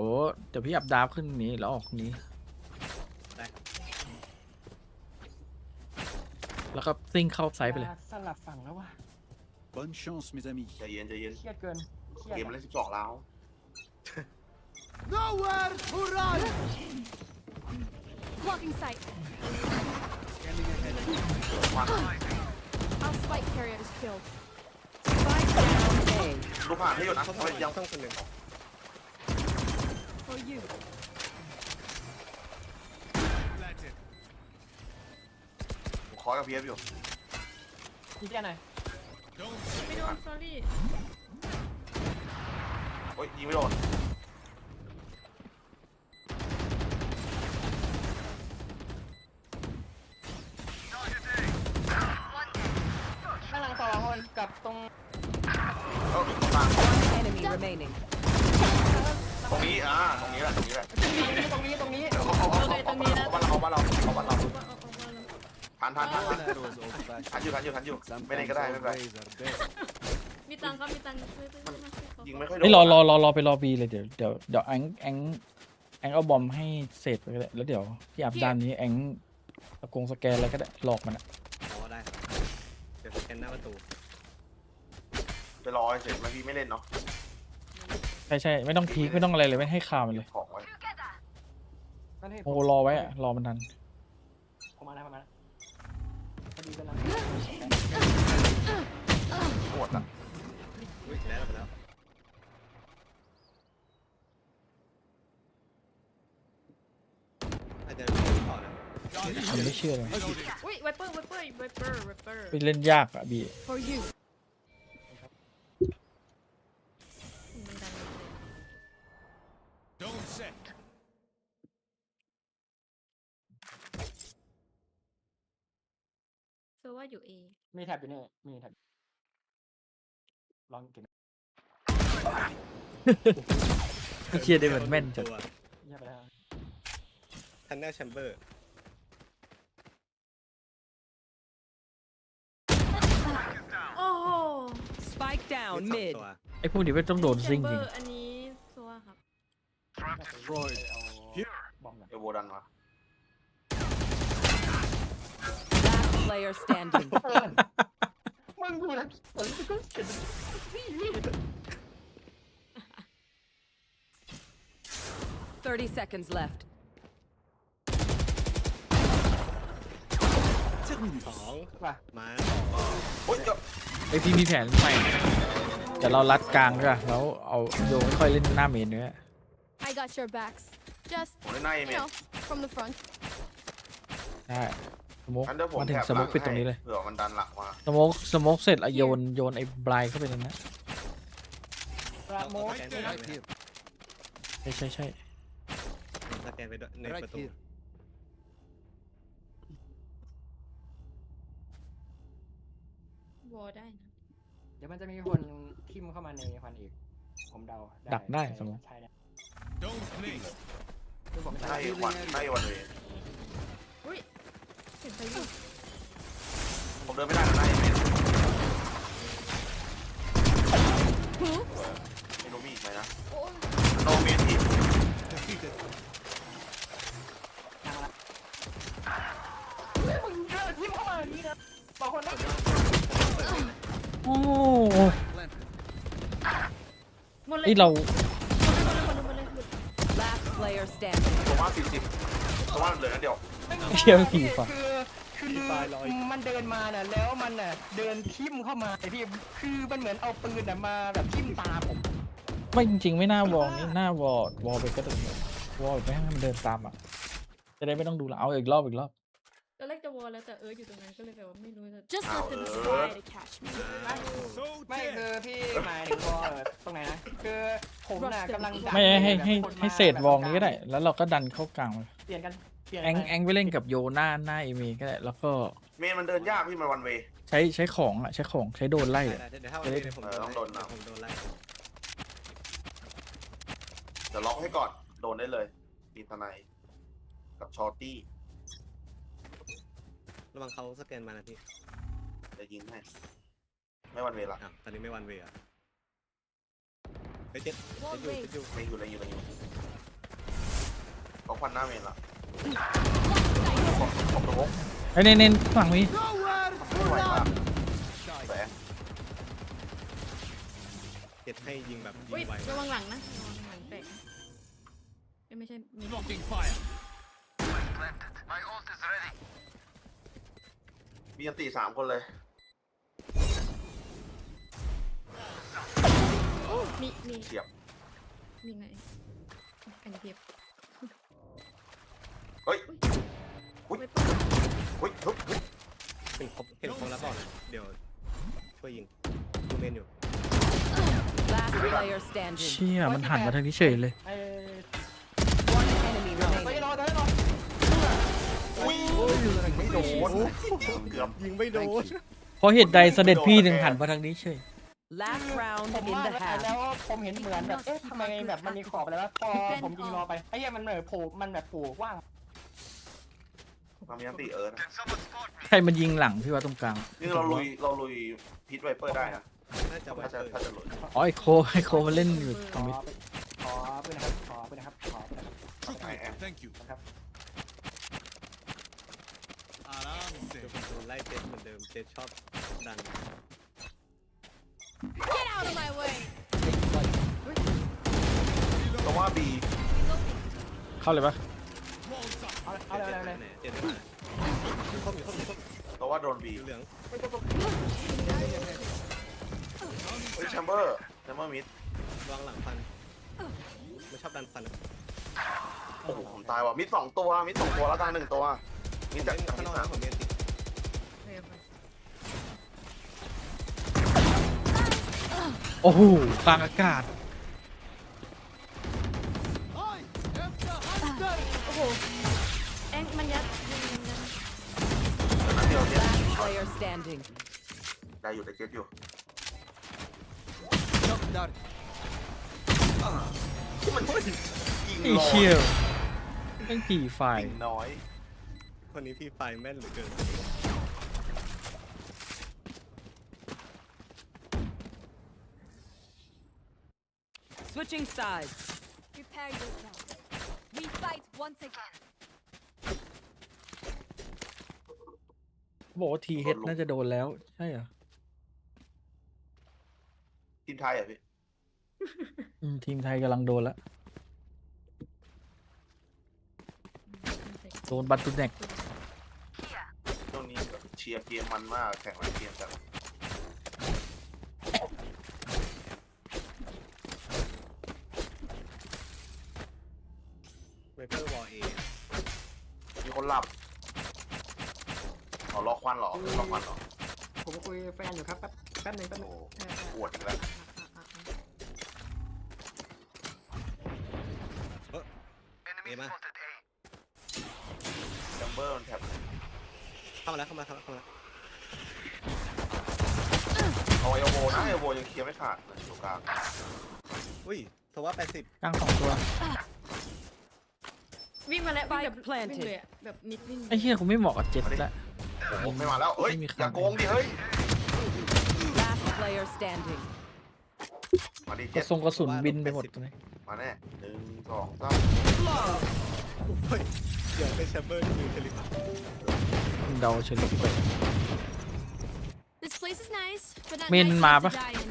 พี่อัพดาฟขึ้นนี้แล้วออกนี้แล้วก็ซิ่งเข้าไซด์ไปเลย สลับฝั่งแล้วว่ะ Bonne chance, mes amis. ใจเย็น เครียดเกินเครียด เกมมันเล่น12แล้ว Nowhere to run. Blocking sight. Scanning ahead. Our spike carrier is killed. Spike down A. ดูผ่านให้อยู่นะ เขา เขายัง ต้องคนหนึ่ง For you. Planted. ผมคอยกับพีเอฟอยู่ พี่เตี้ยหน่อย Don't ไม่โดน sorry โอ้ยยิงไม่โดน ข้างหลังสองคนกับตรง ต่าง Enemy remaining. ตรงนี้ตรงนี้แหละ ตรงนี้ เขาบ้านเราทัน One arrow is old-fashioned. ทันอยู่ไม่ได้ก็ Sometimes ได้ old ไม่เป็นไร ways are best. มีตังค์ครับมีตังค์ช่วย ยิงไม่ค่อยโดน ไม่รอไปรอบีเลยเดี๋ยวแองเอาบอมให้เสร็จไปก็ได้แล้วเดี๋ยวพี่อัพด้านนี้แองสแกนอะไรก็ได้หลอกมันอะ อ๋อได้ครับเดี๋ยวสแกนหน้าประตู ไปรอเฉยๆพี่ไม่เล่นเนาะ ใช่ไม่ต้องพีคไม่ต้องอะไรเลยไม่ให้ข่าวมันเลย ของไว้ โอ้รอไว้อะรอมันทัน ผมมาแล้วพอดีกำลัง ปวดอ่ะ อุ้ยได้แล้วไปแล้ว อาจจะต่อนะ มันไม่เชื่อเลย อุ้ยไวเปอร์ ไปเล่นยากอะบี For you. Don't set. โซว่าอยู่ A มีแท็บอยู่นี่มีแท็บลองเก็บ เชียร์ได้เหมือนแม่นจัด ทันเนอร์แชมเบอร์ โอ้โห Spike down mid. ไอ้พวกนี้ไม่ต้องโดนซิงจริง อันนี้โซวาครับ เอโวดันวะ Last player standing. มึงดูนะผมก็เขียน 30 seconds left. 2 มา ไอพี่มีแผนใหม่แต่เรารัดกลางด้วยแล้วเอาโยไม่ค่อยเล่นหน้าเมนด้วย I got your backs. Just, ผมเล่นหน้าเอเมน from the front. ใช่สโมก งั้นเดี๋ยวผม มาถึง แถบ สโมกปิดตรงนี้เลย เผื่อมันดันหลังมา สโมกเสร็จอะโยนไอ้บลายเข้าไปตรงนั้น ประโมท ใช่ สแกนไปในประตู วอลได้นะ เดี๋ยวมันจะมีคนทิมเข้ามาในควันอีกผมเดา ดักได้สโมก ใช่ได้คือผม หน้าเอวันหน้าเอวันเว อุ้ยเห็นใครอยู่ ผมเดินไม่ได้นะหน้าเอเมนไม่รู้มีอีกไหมนะโนเมนอีก มึงเจอทิมเข้ามาอย่างนี้นะบอกคนนะ โอ้ หมดเลย นี่เรา หมดเลย Last player standing. ตัวว่า40ตัวว่าเหลือนัดเดียว เชียร์ผีฝั่ง คือมันเดินมาน่ะแล้วมันน่ะเดินทิมเข้ามาไอ้พี่คือมันเหมือนเอาปืนน่ะมาแบบทิมตาผม ไม่จริงๆไม่น่าวอลนี่หน้าวอลไปก็ได้วอลไปให้มันเดินตามอ่ะจะได้ไม่ต้องดูละเอาอีกรอบ ตอนแรกจะวอลแล้วแต่อยู่ตรงนั้นก็เลยแบบว่าไม่รู้จะ Just let them try to catch me. ไม่คือพี่หมายถึงวอลตรงไหนนะคือผมน่ะกำลังดัก ไม่ให้ คนมา ให้เศษวอลนี้ก็ได้ แล้วเราก็ดันเข้ากลางไป เปลี่ยนกันเปลี่ยน แองไปเล่นกับโยหน้าเอเมก็ได้แล้วก็ เมนมันเดินยากพี่มันวันเว ใช้ของใช้โดนไล่อะ เดี๋ยวถ้าวันนี้ผมโดนไล่ เดี๋ยวล็อกให้ก่อนโดนได้เลยมีทนายกับชอตตี้ ระวังเขาสแกนมานะพี่ จะยิงให้ไม่วันเวละ ตอนนี้ไม่วันเวย์อ่ะเฮ้ยเจ็ดอยู่ ไม่อยู่เลยเขาควันหน้าเมนละผมตัววง ไอ้เน้นฝั่งนี้ ไม่ไหวมากแสง เจ็ดให้ยิงแบบยิ อุ้ย งไว ระวังหลังนะระวังหลังแตกไม่ใช่มี มีอันตี3 คนเลย มี เฉียบ มีไงอันนี้เพียบ เฮ้ยอุ้ยเห็นครบแล้วบอกนะเดี๋ยวช่วยยิงดูเมนอยู่ Last player standing. เชี่ยมันหันมาทางนี้เฉยเลย One enemy ไป remaining. รอ อุ้ยไม่โดนเกือบ ยิงไม่โดน เพราะเหตุใดเสด็จพี่ถึงหันมาทางนี้เฉย Last round ผม in ว่า the แล้ว half. ผมเห็นเหมือนแบบเอ๊ะทำไมแบบมันมีขอบอะไรวะพอผมยิงรอไปไอ้เหี้ยมันโผล่มันแบบโผล่ว่าง มามีอันตีเอิร์ธ ใครมันยิงหลังพี่ว่าตรงกลาง นี่เราลุยพิทไวเปอร์ได้นะ น่าจะไว ถ้าจะหลุด อ๋อไอโคมันเล่นอยู่ตรงนี้ ขอปืนนะครับขอปืนนะครับ Thank you นะครับ เดี๋ยวผมโดนไล่เจ็ดเหมือนเดิมเจ็ดชอบดัน Get out of my way. ตัวว่าบี เข้าเลยปะ เอาเลย เจ็ดมาครบ ตัวว่าโดนบี เหลือง เฮ้ยแชมเบอร์มิด วางหลังฟันไม่ชอบดันฟัน โอ้โหผมตายว่ะมิด2 ตัวแล้วกลาง1 ตัวมิดจาก ข้างนอกนะผมเมนติ โอ้โหกลางอากาศ โอ้โหแองมันยัด นัดเดียวเจ็ด Last player standing. ได้อยู่แต่เจ็ดอยู่ มันยิง ไอ้ ลอย เชี่ยวตั้งกี่ไฟ ยิงน้อย คนนี้พี่ไฟแม่นเหลือเกิน Switching sides. Prepare yourself. We fight once again. บอกว่าทีเฮดน่าจะโดนแล้วใช่เหรอ ทีมไทยอ่ะพี่ ทีมไทยกำลังโดนแล้วโดนบัตตุแนก ช่วงนี้แบบเชียร์เกมมันมากแข่งหลายเกมจัง ไวเปอร์วอลเอ มีคนหลับเอาล็อกควันเหรอล็อกควันเหรอ ผมคุยแฟนอยู่ครับแป๊บนึง โอ้ปวดอีกแล้ว เอมา จัมเบอร์มันแท็บ เข้ามาแล้ว เอาไอโวนะไอโวยังเคลียร์ไม่ขาดเลยตรงกลาง อุ้ยโซว่า80 กลาง2 ตัว วิ่งมาแล้ววิ่งแบบวิ่งเลยอะแบบนิดวิ่ง ไอ้เหี้ยกูไม่เหมาะกับเจ็ตแล้ว ผมไม่มาแล้วเฮ้ยอย่าโกงดิเฮ้ย Last player standing. มาดิ ก เจ็ ระ ด กระสุนบินไปหมดตรงนี้ มาแน่1 2 3 เฮ้ยเดี๋ยวเป็นแชมเบอร์ดูเทลิป เดาเฉลี่ยไป This place is nice, but not เมน nice มา enough ปะ to die in.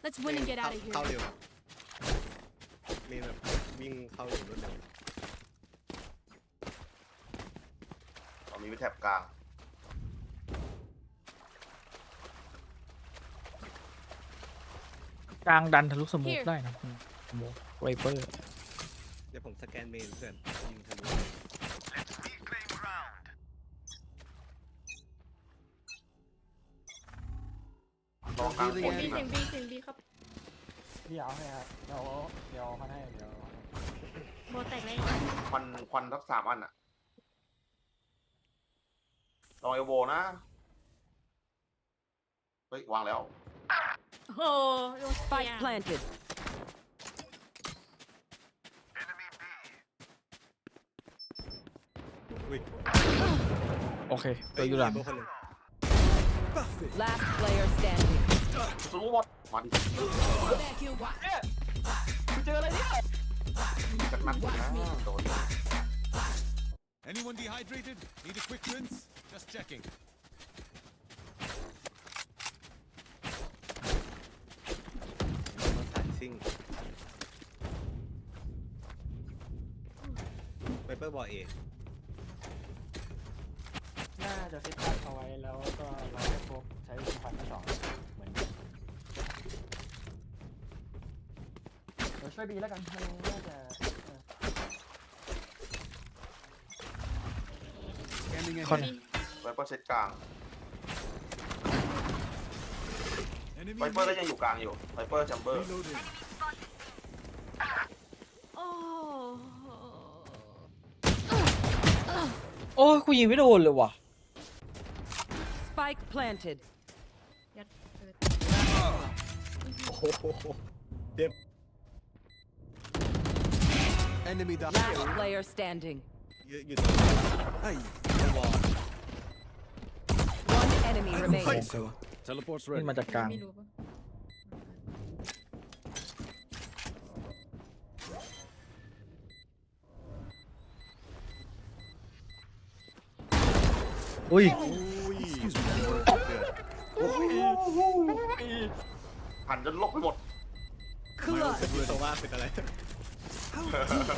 Let's win and get out of เข้า here. เร็วมีแบบวิ่งเข้าเร็วรวดเร็ว เรามีไปแท็บกลาง กลางดันทะลุสโมุกได้นะสโมุกไวเปอร์ เดี๋ยวผมสแกนเมนเพื่อนยิงทะลุ ลองกลางคน บี ดี เสียงบีเสียงบีครับ พี่เอาให้ครับเดี๋ยวมันให้เดี๋ยว โบแตกเลย ควันทัก3 อันอ่ะลองไอโวนะเฮ้ยวางแล้ว โอ้โดน Spike planted. อุ้ย โอเคตัวอยู่หลัง คนหนึ่ง Last player standing. สู้หมดมาดิเจออะไรเนี่ยจัดหนักนะโดน Anyone dehydrated? Need a quick rinse? Just checking. สายซิ่งไวเปอร์วอลเอ น่าจะฟิตตั้งเอาไว้แล้วก็เราให้พวกใช้ฟันที่2เหมือนกันเดี๋ยวช่วยบีแล้วกันมันน่าจะ คน ไวเปอร์เซตกลางไวเปอร์ก็ยังอยู่กลางอยู่ไวเปอร์จัมเบอร์ โอ้ โอ้ยกูยิงไม่โดนเลยว่ะ Spike planted. ยัดเปิด โอ้โหเจ็บ Enemy down. Last player standing. อยู่ตรงวอล One enemy remaining. Teleport's นี่ ready. มาจากกลาง ไม่รู้ปะ อุ้ย หันจนลกไปหมด โซว่าเป็นอะไร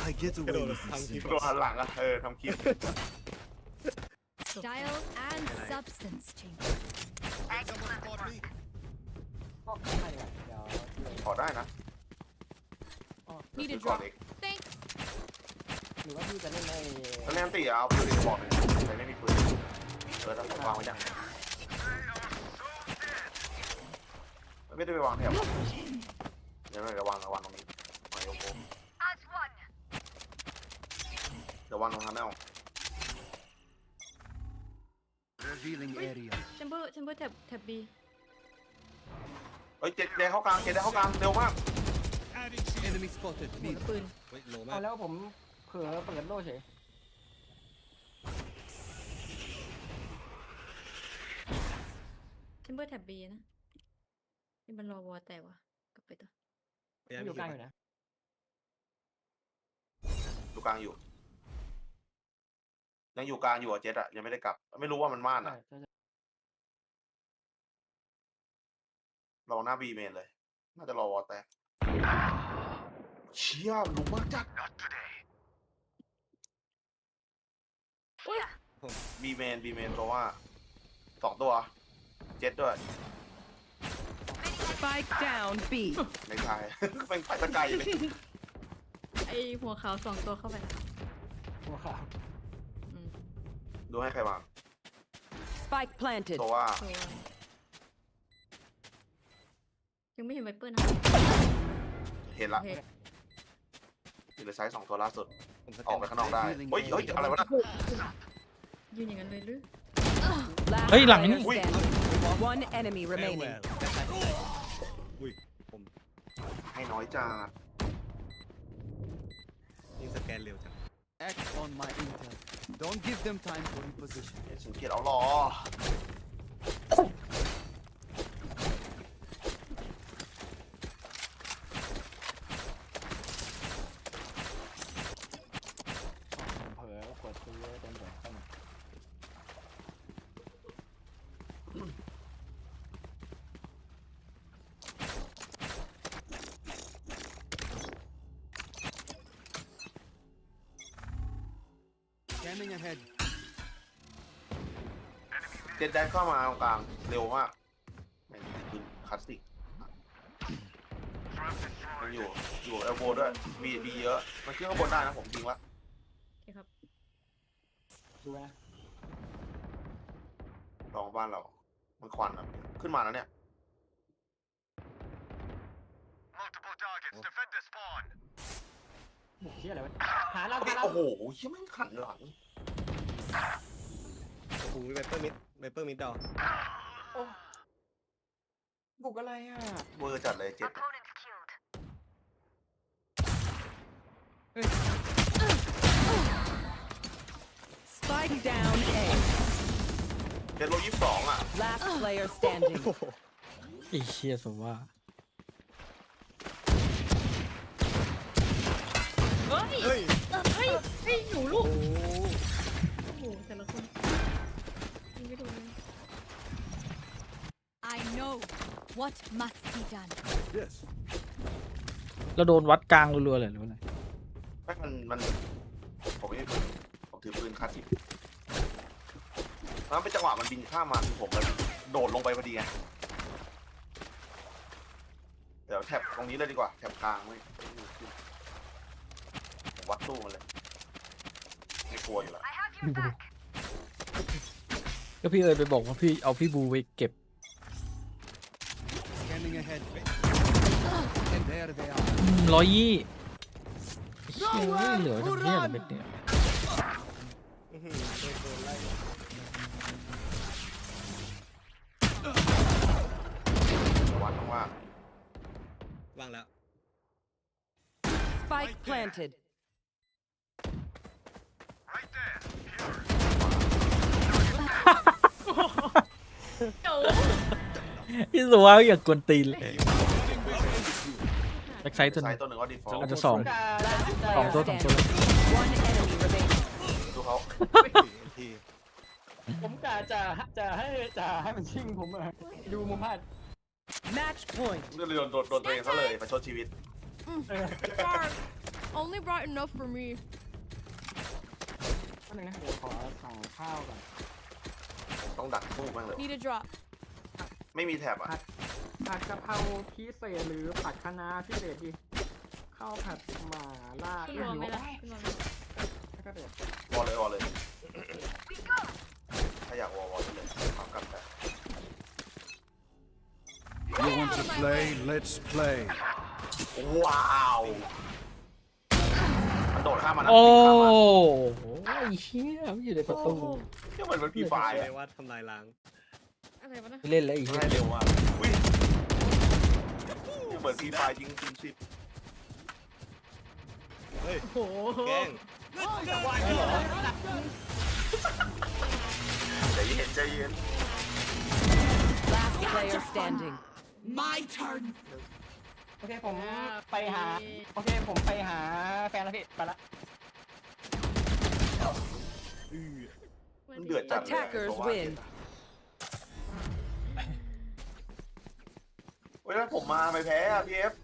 I get กระโด away ด with ทำคลิป โดนหันหลังอะทำคลิป Style and substance change. Someone spot me. ก็ให้อะเดี๋ยว ขอได้นะ Need a ก่อน drop. เล็ก Thanks. หรือว่าพี่จะเล่นใน ถ้าเล่นตีเอาปืนบอกหนึ่งแต่ไม่มีปืนถ้าวางไว้ยังไม่ได้ไปวางแถวเดี๋ยวเราวางตรงนี้มาโยโกเดี๋ยววางตรงนั้นเอา Revealing area. แชมเบอร์แท็บบี เฮ้ยเจ็ดได้เข้ากลางเจ็ดได้เข้ากลางเร็วมาก Enemy spotted. หัวปืน เฮ้ยโลมา เอา ก แล้วผมเผลอเปิดโล่เฉย เชมเบอร์แท็บบีนะนี่มันรอวอลแต่วะกลับไปต่อ อยู่กลางอยู่นะ อยู่กลางอยู่ ยังอยู่กลางอยู่อ่ะเจ็ดอ่ะยังไม่ได้กลับ ไม่รู้ว่ามันม่านอ่ะรอหน้าบีเมนเลย น่าจะรอวอลแตกเชี่ยลุกมากจัดบีเมนเพราะว่า2 ตัวเจ็ดด้วย Spike down B. ไม่ใช่ แม่งไปตะไกลเลย ไอหัวขาว2 ตัวเข้าไปแล้ว หัวขาว ดูให้ใครวาง Spike planted. เพราะว่า โอ้ยยังไม่เห็นไวเปอร์นะ เห็นละ โอเค อยู่ในไซส์2 ตัวล่าสุด ออกไปข้างนอกได้เฮ้ยอะไรวะน่ะ ยืนอย่างนั้นเลยหรือ Last เฮ้ยหลัง player นี่ standing. One enemy remaining. อุ้ยผม ให้น้อยจัด ยิงสแกนเร็วจัง Act on my intel. Don't give them time for reposition. สังเกตเอาล้อเผลอกดซื้อเต็มหัวตั้ง Scanning ahead. เจ็ดแดนเข้ามาตรงกลางเร็วมากแม่งปืนคลาสสิกยังอยู่เอลโบด้วยบีเยอะมันขึ้นข้างบนได้นะผมยิงละ โอเคครับ ดูนะ ลองบ้านเรา มันควันอ่ะขึ้นมาแล้วเนี่ย เชี่ยอะไรวะหาเรา โอ้โหเชี่ยแม่งขันหลัง โอ้โหไวเปอร์มิดดอก บุกอะไรอ่ะ เวอร์จัดเลยเจ็ด Spike down A. เจ็ดโล22อ่ะ Last player standing. ไอ้เชี่ยสมว่า เฮ้ยหนูลูก โอ้โหแต่ละคนยิงไม่โดนเลย I know what must be done. Yes. เราโดนวัดกลางรัวๆเลยหรือว่าไง ไม่มันผมไม่มีปืนผมถือปืนคลาสสิกแล้วเป็นจังหวะมันบินข้ามมาคือผมเลยโดดลงไปพอดีไงเดี๋ยวแท็บตรงนี้เลยดีกว่าแท็บกลางไม่ผมวัดตู้มันเลยไม่กลัวอยู่แล้ว ก็พี่เอ๋ยไปบอกว่าพี่เอาพี่บูไปเก็บ Scanning ahead. And there they are. 120เชี่ยเหลือทำเนี้ยอะไรเม็ดเนี่ย วัดต้องว่า ว่างแล้ว Spike planted. พี่สัวอยากกวนตีนเลยแบ็กไซต์ตัว ไซ นึง ต์ตัวหนึ่งก็ดีฟอล อาจ ต์ จะ2 Last playerตัว standing. One enemy remaining. ดูเขา ผมกะจะให้มันชิงผมอะดูมุมพลาด Match point. โดนตัวเองเขาเลยประชดชีวิต Only brought enough for me. ก็นึงนะเดี๋ยวขอสั่งข้าวก่อน ต้องดักสู้บ้างเลย Need a drop. ไม่มีแถบอ่ะ ผัดกะเพราพิเศษหรือผัดคะน้าพิเศษดีข้าวผัดหม่าล่า ขึ้นวอลไหมล่ะขึ้นวอลไหม ก็เด็ด วอลเลย ถ้าอยากวอลเลยเอากลับแต่ You want to play? Let's play. ว้าวมันโดดข้ามมานะ โอ้ ข้ามมา ยเชี่ยมันอยู่ในประตู เนี่ยเหมือนมันพีไฟ เรียกว่าทำลายล้าง อะไรวะนะ เล่นแล้วอีก ให้เร็วมากอุ้ยเนี่ยเหมือนพีไฟยิง10 เฮ้ย โอ้โห แกล้ง ใจเย็นใจเย็น Last player standing. My turn. โอเคผมไปหาแฟนแล้วพี่ไปละ มันเดือดจัดเลย Attackers win. เว้ยถ้าผมมาไม่แพ้อะพี่เอฟ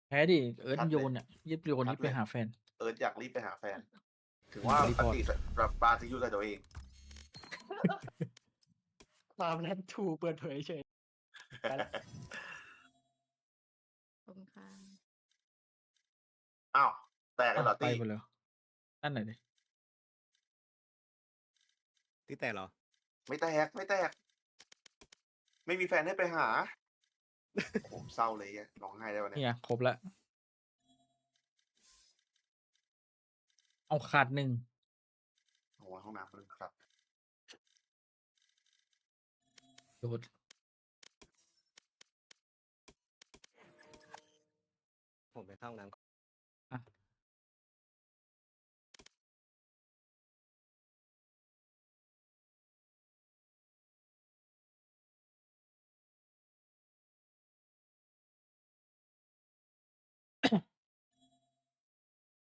แพ้ดิเอิร์ธโยนอ่ะยิบโยนนี่ไปหาแฟน เอิร์ธอยากรีบไปหาแฟน ถึงว่าปฏิแบบปาซิยูใส่ตัวเอง ความแรดทูเปิดเผยเฉยไปละ ขอบคุณค่ะ อ้าวแตกกันเหรอ ไป ตี หมดแล้วนั่นไหนดิ ที่แต่เหรอ ไม่แตกไม่แตก ไม่มีแฟนให้ไปหา ผมเศร้าเลยอะร้องไห้ได้วันนี้ เนี่ยครบแล้วเอาขาดหนึ่ง โอ้โหห้องน้ำมันครับ โดด ผมไปเข้าห้องน้ำก่อน อ่ะ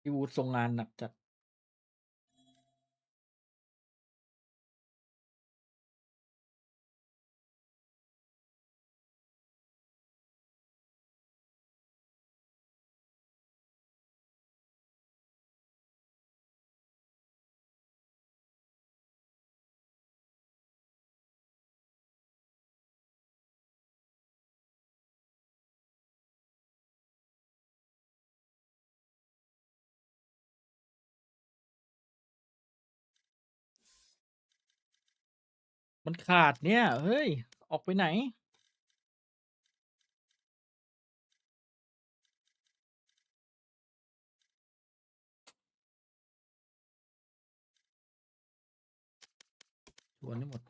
พี่วูดทรงงานหนักจัด มันขาดเนี่ย เฮ้ย ออกไปไหน ชวนได้หมด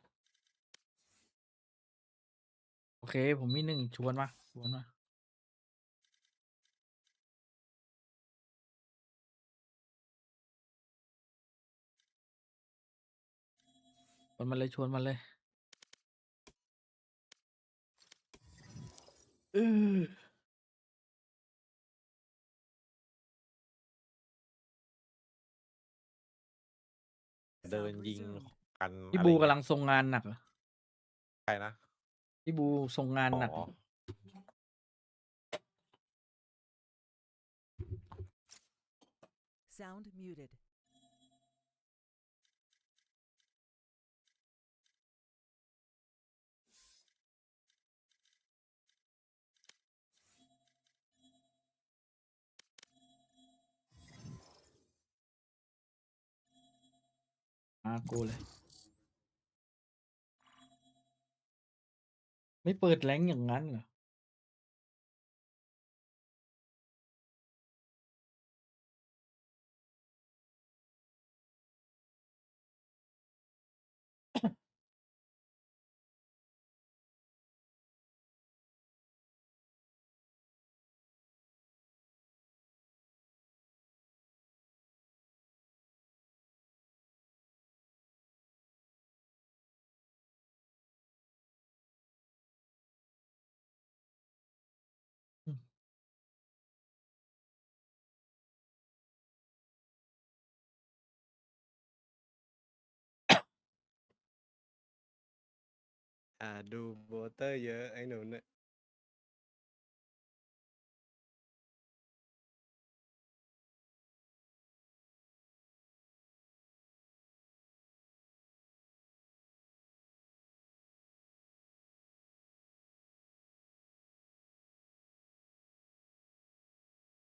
โอเค ผมมีหนึ่งชวนมา ชวนมา ชวนมาเลย ชวนมาเลยเออ เดินยิงกัน พี่ อะไร บู เงี้ กำ ย ลังทรงงานหนักเหรอ ใครนะ พี่บูทรงงานหนัก อ๋อ Sound muted. มากูเลย ไม่เปิดแรงค์อย่างนั้นเหรออืม ดูโบเตอร์เยอะไอ้หนูเนี่ย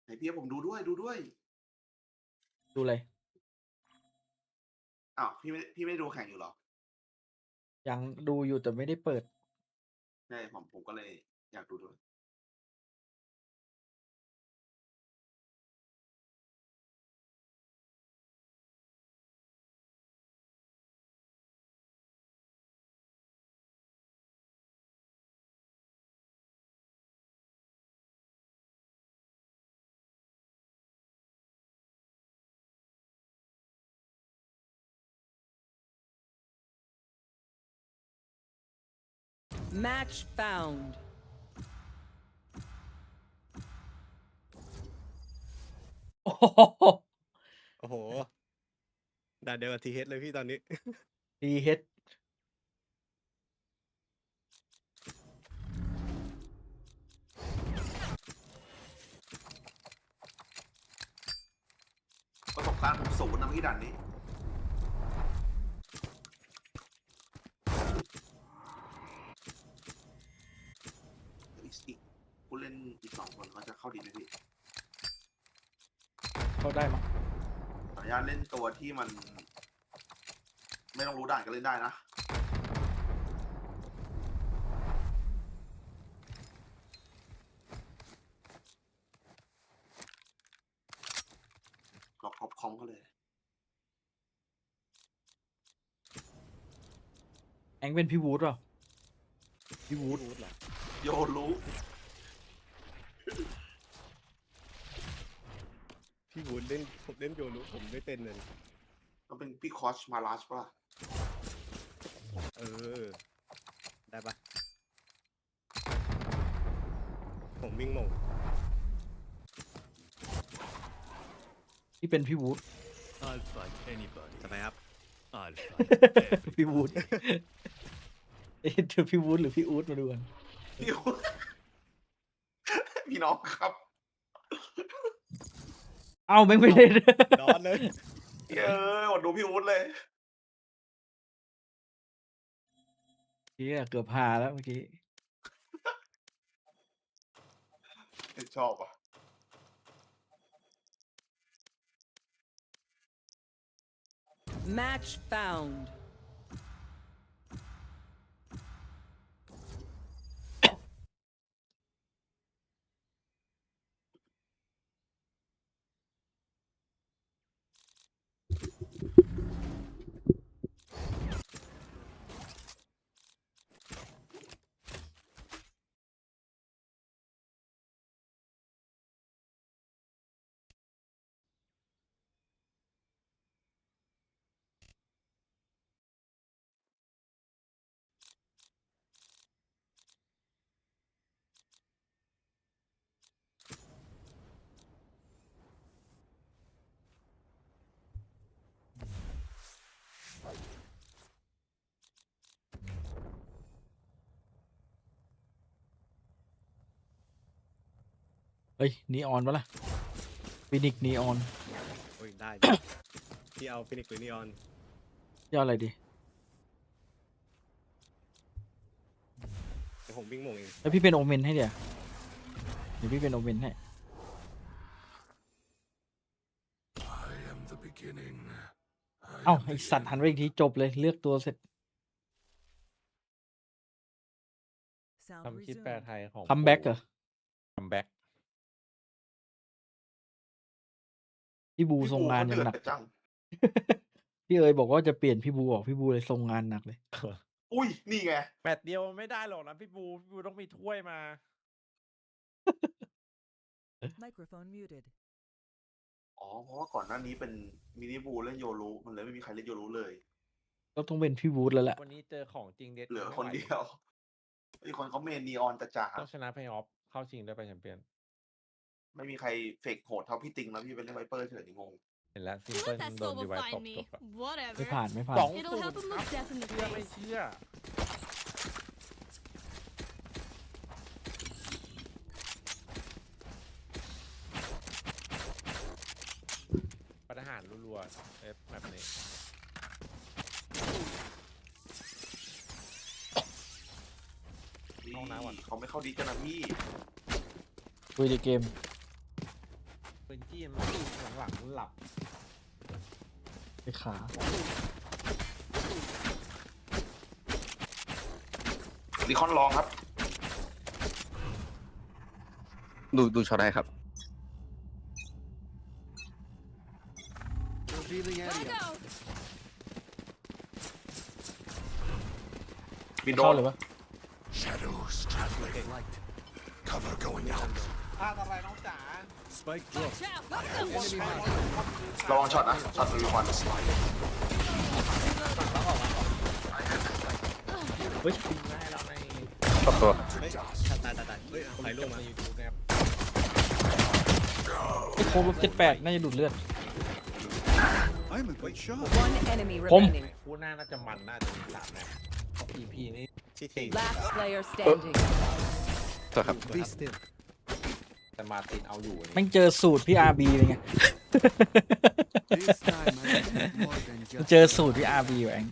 ไหนพี่เอฟผมดูด้วยดูด้วย ดูเลย อ้าวพี่ไม่ดูแข่งอยู่เหรอ ยังดูอยู่แต่ไม่ได้เปิด ใช่ผมก็เลยอยากดูด้วย Match found. โอ้โห ด่าเดียวกับทีเฮดเลยพี่ตอนนี้ ทีเฮด ประสบการณ์ผมสูงนะพี่ด่านนี้อีกผู้เล่นอีก2 คนเขาจะเข้าดีไหมพี่ เขาได้มั้ง ขออนุญาตเล่นตัวที่มัน ไม่ต้องรู้ด่านก็เล่นได้นะล็อกท็อปคอมก็เลย แองเป็นพี่วูดเหรอพี่วูด เหรอ โยรู้ พี่วูดเล่นผมเล่นโยรุผมไม่เป็นเลย ต้องเป็นพี่คอชมาลาชป่ะ ได้ปะผมวิ่งมง ที่เป็นพี่วูด I'll fight anybody. ทำไมครับ I'll fight พี่วูดเจอพี่วูดหรือพี่อู๊ดมาดูกัน พี่น้องครับ เอ้าแม่งไม่เล่น นอนเลย อดดูพี่วุฒิเลย เฮียเกือบหาแล้วเมื่อกี้ ชอบอ่ะ Match found. เฮ้ยนีออนปะล่ะฟินิกนีออน โอ้ยได้ พี่เอาฟินิกซ์หรือนีออน จะเอาอะไรดี เดี๋ยวผมวิ่งมงเอง แล้วพี่เป็นโอเมนให้เดี๋ยวพี่เป็นโอเมนให้ I am the beginning. เอ้าไอสัตว์หันไปอีกทีจบเลยเลือกตัวเสร็จ คำคิดแปลไทยของ คัมแบ็กเหรอ คัมแบ็ก พี่บูทรงงานอย่างหนัก พี่เอ๋ยบอกว่าจะเปลี่ยนพี่บูออกพี่บูเลยทรงงานหนักเลย อุ้ย นี่ไง แมตช์เดียวไม่ได้หรอกนะพี่บูต้องมีถ้วยมา Microphone muted. อ๋อ เพราะว่าก่อนหน้านี้เป็นมินิบูเล่นโยรุมันเลยไม่มีใครเล่นโยรุเลย ก็ต้องเป็นพี่บูธแล้วแหละ วันนี้เจอของจริงเด็ด เหลือคนเดียวอีกคนเขาเมนนีออนจ๋า ต้องชนะเพย์ออฟเข้าชิงได้ไปแชมเปี้ยน ไม่มีใครเฟกโหดเท่าพี่ติงแล้วพี่เป็นเล่นไวเปอร์เฉยงง เห็นแล้วซิมเปิล Let that โดนดีไว silver ตบ find me. จบอะ Whatever. ไม่ผ่านไม่ผ่าน 2-0 It'll help him ครับ look death in the เชื่อไม่ face. เชื่อ ปัญหารัวๆเอฟแบบนี้ ๆ ห้องน้ำก่อน เขาไม่เข้าดีกันนะพี่ คุยในเกม ปืนจี้มันหลังๆหลับ ไปขา รีคอนลองครับ ดูช็อตได้ครับ บินโด เข้าน เลยปะ Shadows traveling. Light. Cover going out. พลาดอะไรน้องจ๋า Spike dropped. Watch out. Enemy ระวังช็อตนะ ช็อตรีคอน เฮ้ย ปิงมาให้เราใน ตัว เฮ้ย ตายเฮ้ยไฟลงมา อยู่นะครับ ไอ้โคบ78น่าจะดูดเลือด One enemy ผม remaining. คู่หน้าน่าจะมันน่าจะมี3แมตช์ EP นี้ Last player standing. ตัวครับ แต่มาตินเอาอยู่ แม่งเจอสูตรพี่ RB เลยไง เจอสูตรพี่ RB อยู่เอง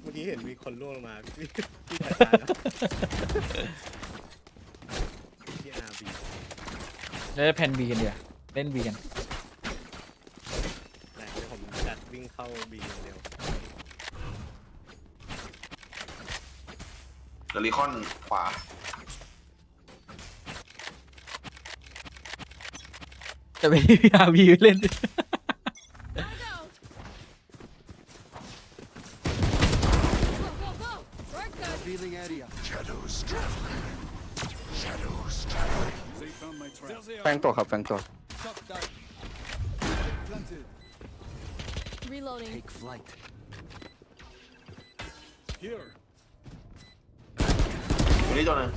เมื่อกี้เห็นมีคนล่วงลงมาพี่ถ่ายตาแล้วพี่อาร์บี แล้วแพน B กันเดี๋ยวเล่น B กัน แต่เดี๋ยวผมจัดวิ่งเข้าบีเร็ว เดลิคอนขวา แต่ไม่ได้พี่ RB เล่น แฟงตัวครับแฟงตัว Reloading. Take flight. อยู่นี่ตัวหนึง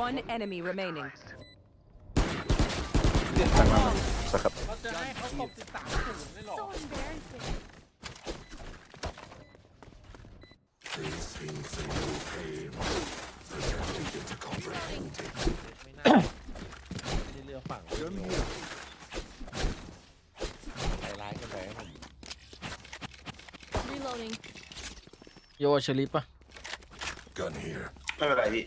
One enemy remaining. แฟงมาสครับ เราจะให้เขาตบ13-0ได้หรอ So embarrassing. These things are no pain. I can't begin to comprehend it. ไม่น่าไม่ได้เลือกฝั่งใจร้ายกันไปครับผม Reloading. โยเชลิปป่ะ Gun here. ไม่เป็นไรพี่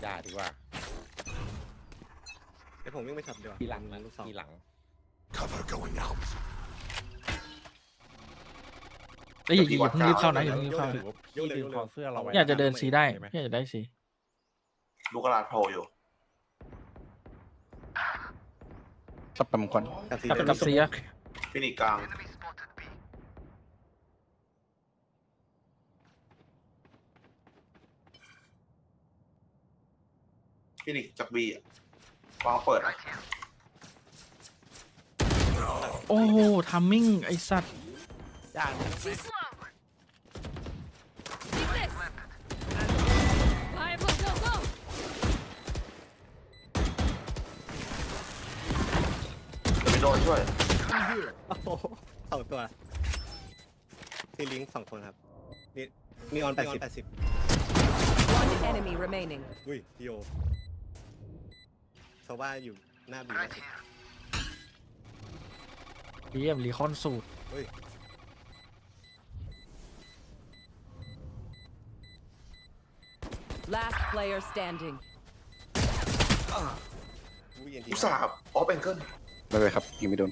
อย่าดีกว่า เดี๋ยวผมวิ่งไปช็อตดีกว่า ทีหลังนะ ลูกสอง ทีหลัง Cover going out. เอ้ยอย่าเพิ่งรีบเข้านะอย่าเพิ่งรีบเข้า ถือว่าพี่ดึงคอเสื้อเราไว้ อยากจะเดินสีได้อยากจะได้สี ลูกกระดาษโผล่อยู่ สับปะมงคล กับเสีย ฟินิกกลางฟินิกจากบีอะวางเปิดนะ โอ้โหทัมมิ่งไอ้สัตว์ อย่าง Too slow. Take this. Fire, go, go, go. จะไปโดนช่วย โอ้โหสองตัวซีลิง2 คนครับมีออน80 One enemy remaining. อุ้ยพี่โยเพราะว่าอยู่หน้าบี เรียบรีคอนสูตร เฮ้ย Last player standing. อุ้ยเอ็นที อุตส่าห์ออฟแองเกิล ไม่เลยครับยิงไม่โดน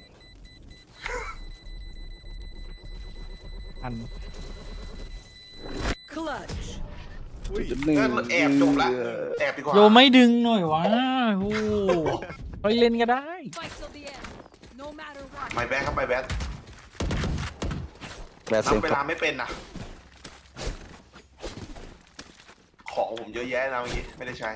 อัน Clutch. นั่นแอบจบละแอบดีกว่า โยไม่ดึงหน่อยวะโอ้ไปเล่นก็ได้ Fight till the end. No matter what. ไม่แบทครับไม่แบท แบทเซน ทำเวลาไม่เป็นนะของผมเยอะแยะนะเมื่อกี้ไม่ได้ใช้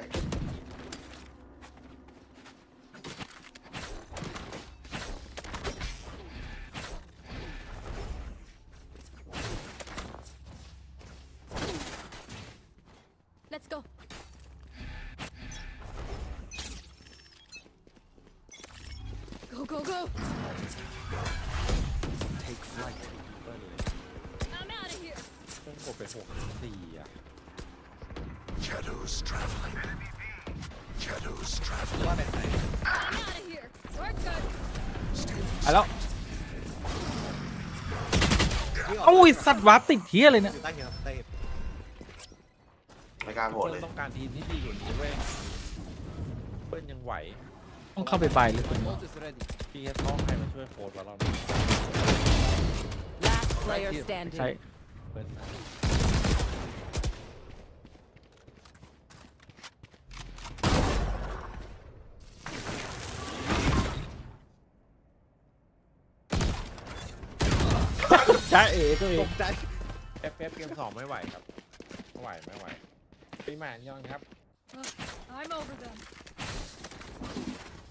Let's go. Go, go, go. Take flight. เปิ้ลเลย I'm out of here. เพิ่งกดไป6-4อ่ะ Shadows traveling. Shadows ว่า traveling. แต่ไหน I'm out of here. We're good. ไปแล้วโอ้ยสัตว์วาร์ปติดเทียเลยเนี่ย อยู่ใต้เหี่ยวใต้เหี่ยว ไม่กล้าโผล่ เปิ้ล เลย ต้องการทีมที่ดีกว่านี้เว้ยเปิ้ลยังไหว ต้องเข้าไปใบเลยคนนี้ พี่แค่ต้องใครมาช่วยโค้ดแล้วเรา Last player standing. ใช่ เปิ้ลนะ จ้าเอ๋ตัวเอ ต ง กใจ FF เกม2ไม่ไหวครับไม่ไหวพี่แมนยอนครับ I'm over them.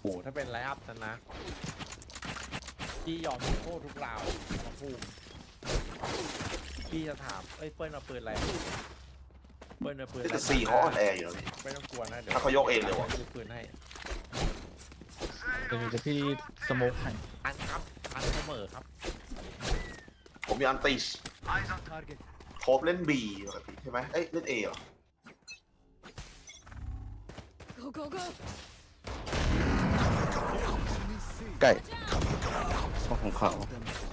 โอ้ถ้าเป็นไลฟ์อัพนะพี่ยอมโทษทุกราวมาพูดพี่จะถามเอ้ยเปิ้ลเอาปืนอะไรเปิ้ลเอาปืน แต่ซีเขาอ่อนแออยู่แล้วพี่ ไม่ต้องกลัวนะเดี๋ยว ถ้าเขายกเองเลยวะ ซื้อปืนให้ เดี๋ยวพี่สโมกให้ อันครับอันเสมอครับ ผมมีอันติชโคบเล่น B ปกติใช่ไหมเอ้ยเล่น A เหรอ Go, go, go. ไก่ของเขา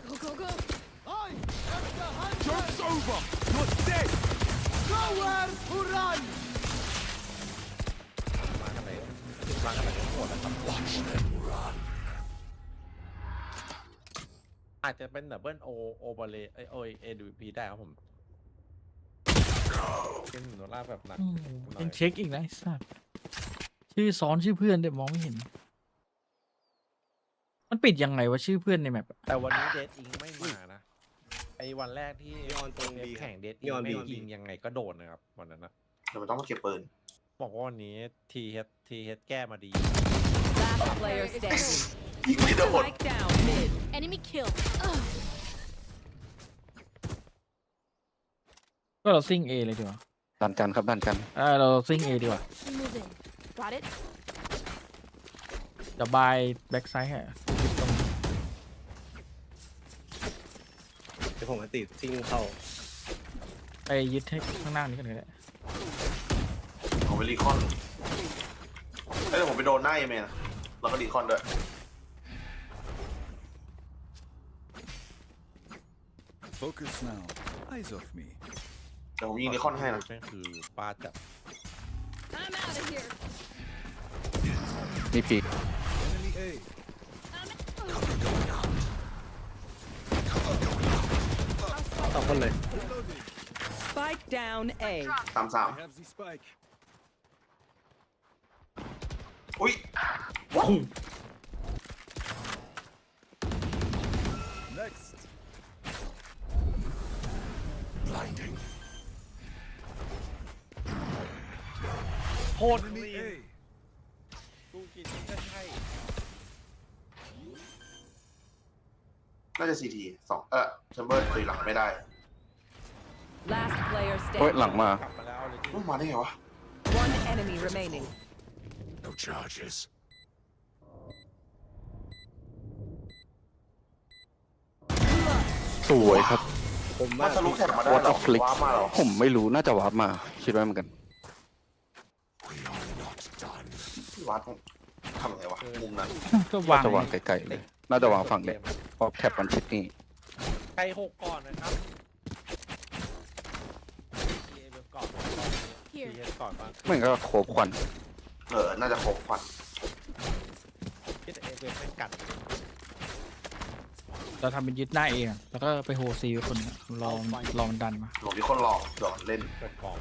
Go, go, go. Joke's over! You're dead! Nowhere to run! มากันไหนมากันไหนโหดนะครับ Watch them run. อาจจะเป็นดับเบิลโอบาเลโอเอดูพีได้ครับผมเป็นโนล่าแบบหนัก ยังเช็คอีกนะไอ้สัสชื่อซ้อนชื่อเพื่อนเดี๋ยวมองไม่เห็น มันปิดยังไงวะชื่อเพื่อนในแมป แต่วันนี้เดทอิงไม่มานะไอ้วันแรกที่แข่งเดทอิงไม่ยิงยังไงก็โดนนะครับวันนั้นนะ เดี๋ยวมันต้องมาเก็บปืน บอกว่าวันนี้ทีเฮดแก้มาดี Last player standing. ยิงไม่โดน Spike down mid. Enemy kill. ก็เราซิ่ง A เลยดีกว่า ดันกันครับดันกัน เราซิ่ง A ดีกว่า Move in. Got it? จะบายแบ็กไซด์ฮะตรง เดี๋ยวผมมาติดซิงเข้า ไปยึดให้ข้างหน้านี้กันเลยแหละ ผมไปรีคอนเอ้ยเดี๋ยวผมไปโดนหน้าเอเมนนะแล้วก็รีคอนด้วย Focus now. Eyes off me. เดี๋ยวผมยิงรีคอนให้นะ นั่นคือป้าจัด I'm out of here. นี่ปี Enemy A. Cover going out. Cover going out. สองคนเลย Spike down A. 3-3 I have the spike. อุ้ยว้าว Next. Blinding. โคตร Enemy ลีน A. ดูกินก็ใช่ น่าจะ CT 2แชมเบอร์ตีหลังไม่ได้ Last player โอ้ยหลัง standing. มา กลับมาแล้วเลยที่ มาได้ไงวะ One enemy remaining. No charges. สวยครับ ผม น่า ว่า จะลุกแท็บมาได้ วอ เหรอ ฟลิก ว้ามาเหรอ ผมไม่รู้น่าจะวาร์ปมา คิดว่าเหมือนกัน We are not done. วัดทำไงวะมุมนั้น ก็ น่าว าง จะวางไกลๆเลย น่าจะวางฝั่งเด็กเพราะแคปมันชิดนี่ ใครหกก่อนนะครับเอเว็บก่อนทีเฮดก่อนบ้าง ไม่งั้นก็โคบควัน น่าจะครบควัน ที่เอเว็บแม่งกัด เราทำเป็นยึดหน้าเองอะแล้วก็ไปโฮซีคนหนึ่งรอมันดันมา หลงมีคนหลอกหยอดเล่น เปิดกล่อง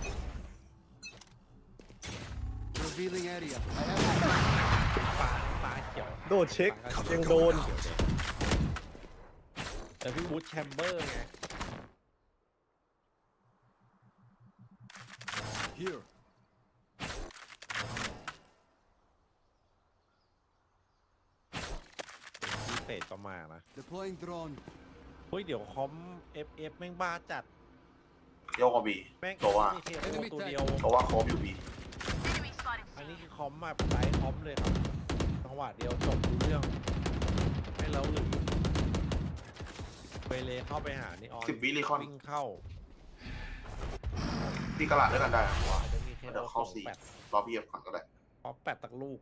Revealing area. ปลาเขียว โดดเช็คยังโดน แต่พี่วูดแชมเบอร์ไง Here. พิเศษก็มานะ Deploying drone. เฮ้ยเดี๋ยวคอม FF แม่งบ้าจัด โยกกับบี แม่ง ตัวว่า มีเคโอตัวเดียว ตัวว่าครบอยู่บี อันนี้คือคอมแบบไลท์คอมเลยครับจังหวะเดียวจบรู้เรื่องให้เราหรือเวเลเข้าไปหานี่ออน 10 วิรีคอน วิ่งเข้า ที่กระลาดด้วยกันได้นะว่า จะมีเค เดี๋ยว โอ เข้า สอง สี่ แปด รอพี่เอฟก่อนก็ได้ พอแปดตักลูก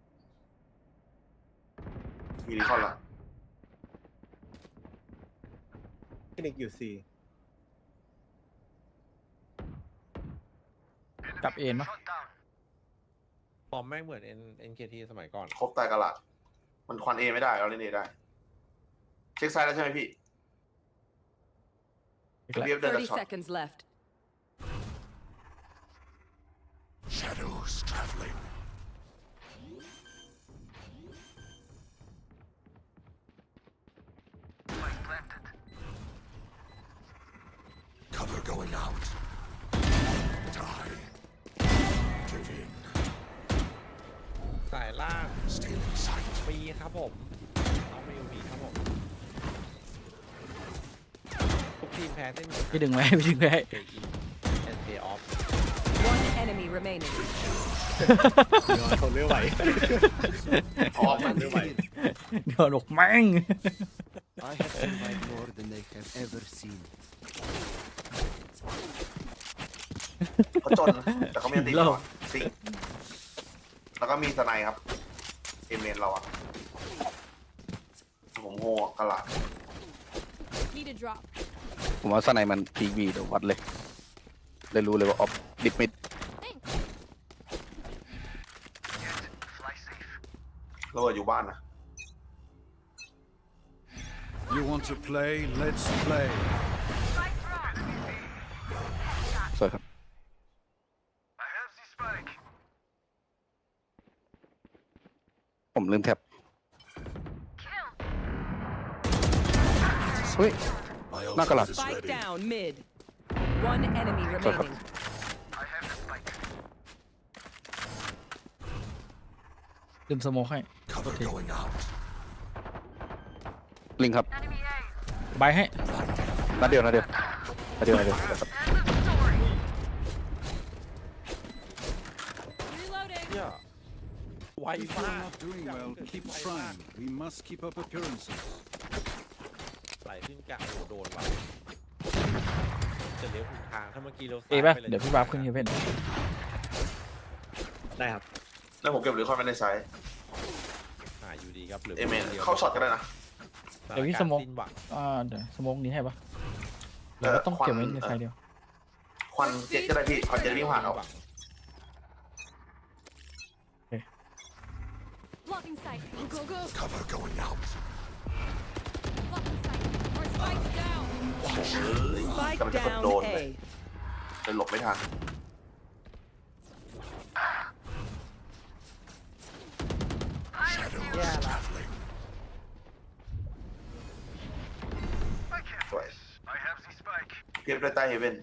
มีรีคอนละ คลินิกอยู่ C กับเอ็นปะ ฟอร์มแม่งเหมือน NKT สมัยก่อน ครบใต้กระลาดมันควันเอไม่ได้เราเล่นเอได้ เช็คซ้ายแล้วใช่ไหมพี่พี่เอฟเดินจาก 30 ช็อต seconds left. Shadows traveling. Cover going out. Die. Give in. ายล่างปีครับผมเอาไม่มีครับผมทุกทีมแพ้เส้น พี่ดึงไว้พี่ดึงไว้ เอออฟ One enemy remaining. ทนไม่ไหวออกมันไม่ไหว เดี๋ยวหลกแม่ง I have survived more than they have ever seen. เขาจนนะแต่เขาไม่ตีก่อนสิแล้วก็มีสไนครับเอเมนเราอะผมโง่กระหล่ Need a drop. ผมว่าสไนมันพีวีเดี๋ยววัดเลยได้รู้เลยว่าออฟดิบมิด เราอยู่บ้านนะ You want to play? Let's play. สวยครับผมลืมแท็บเฮ้ยหน้ากระดาษ Spike down mid. One enemy Sorry. remaining. ลืมสโมกให้ Cover going out. ลิงครับ ใบให้ นัดเดียวครับ Reloading. เนี่ยไว If มา you're ก not doing well, keep trying. We must keep up appearances. ไหลขึ้นกลางโอ้โดนว่ะจะเลี้ยวถูกทางถ้าเมื่อกี้เรา เอป่ะเดี๋ยวพี่บาร์ขึ้นเฮเว่น ได้ครับ แล้วผมเก็บหรือคอนไว้ในไซส์ อยู่ดีครับหรือ เอเมนเข้าช็อตก็ได้นะ เดี๋ยวพี่สโมกเดี๋ยวสโมกนี้ให้ปะเดี๋ยวต้องเก็บไว้ในไซด์เดียว ควันเจ็ดก็ได้พี่ควันเจ็ดวิ่งผ่านเอา Blocking sight. Go, go. Cover going out. Blocking sight. Our spike's down. Spike กำลังจะกด down โดนเลย A. เลยหลบไม่ทันสวยเก็บด้วยใต้เฮเว่น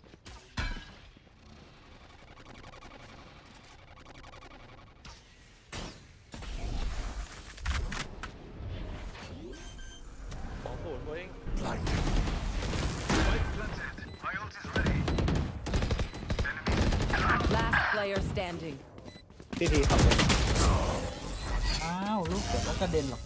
2-0ตัวเอง Last player standing. ทีครับ อ้าวลูกเดี๋ยวก็กระเด็นหรอก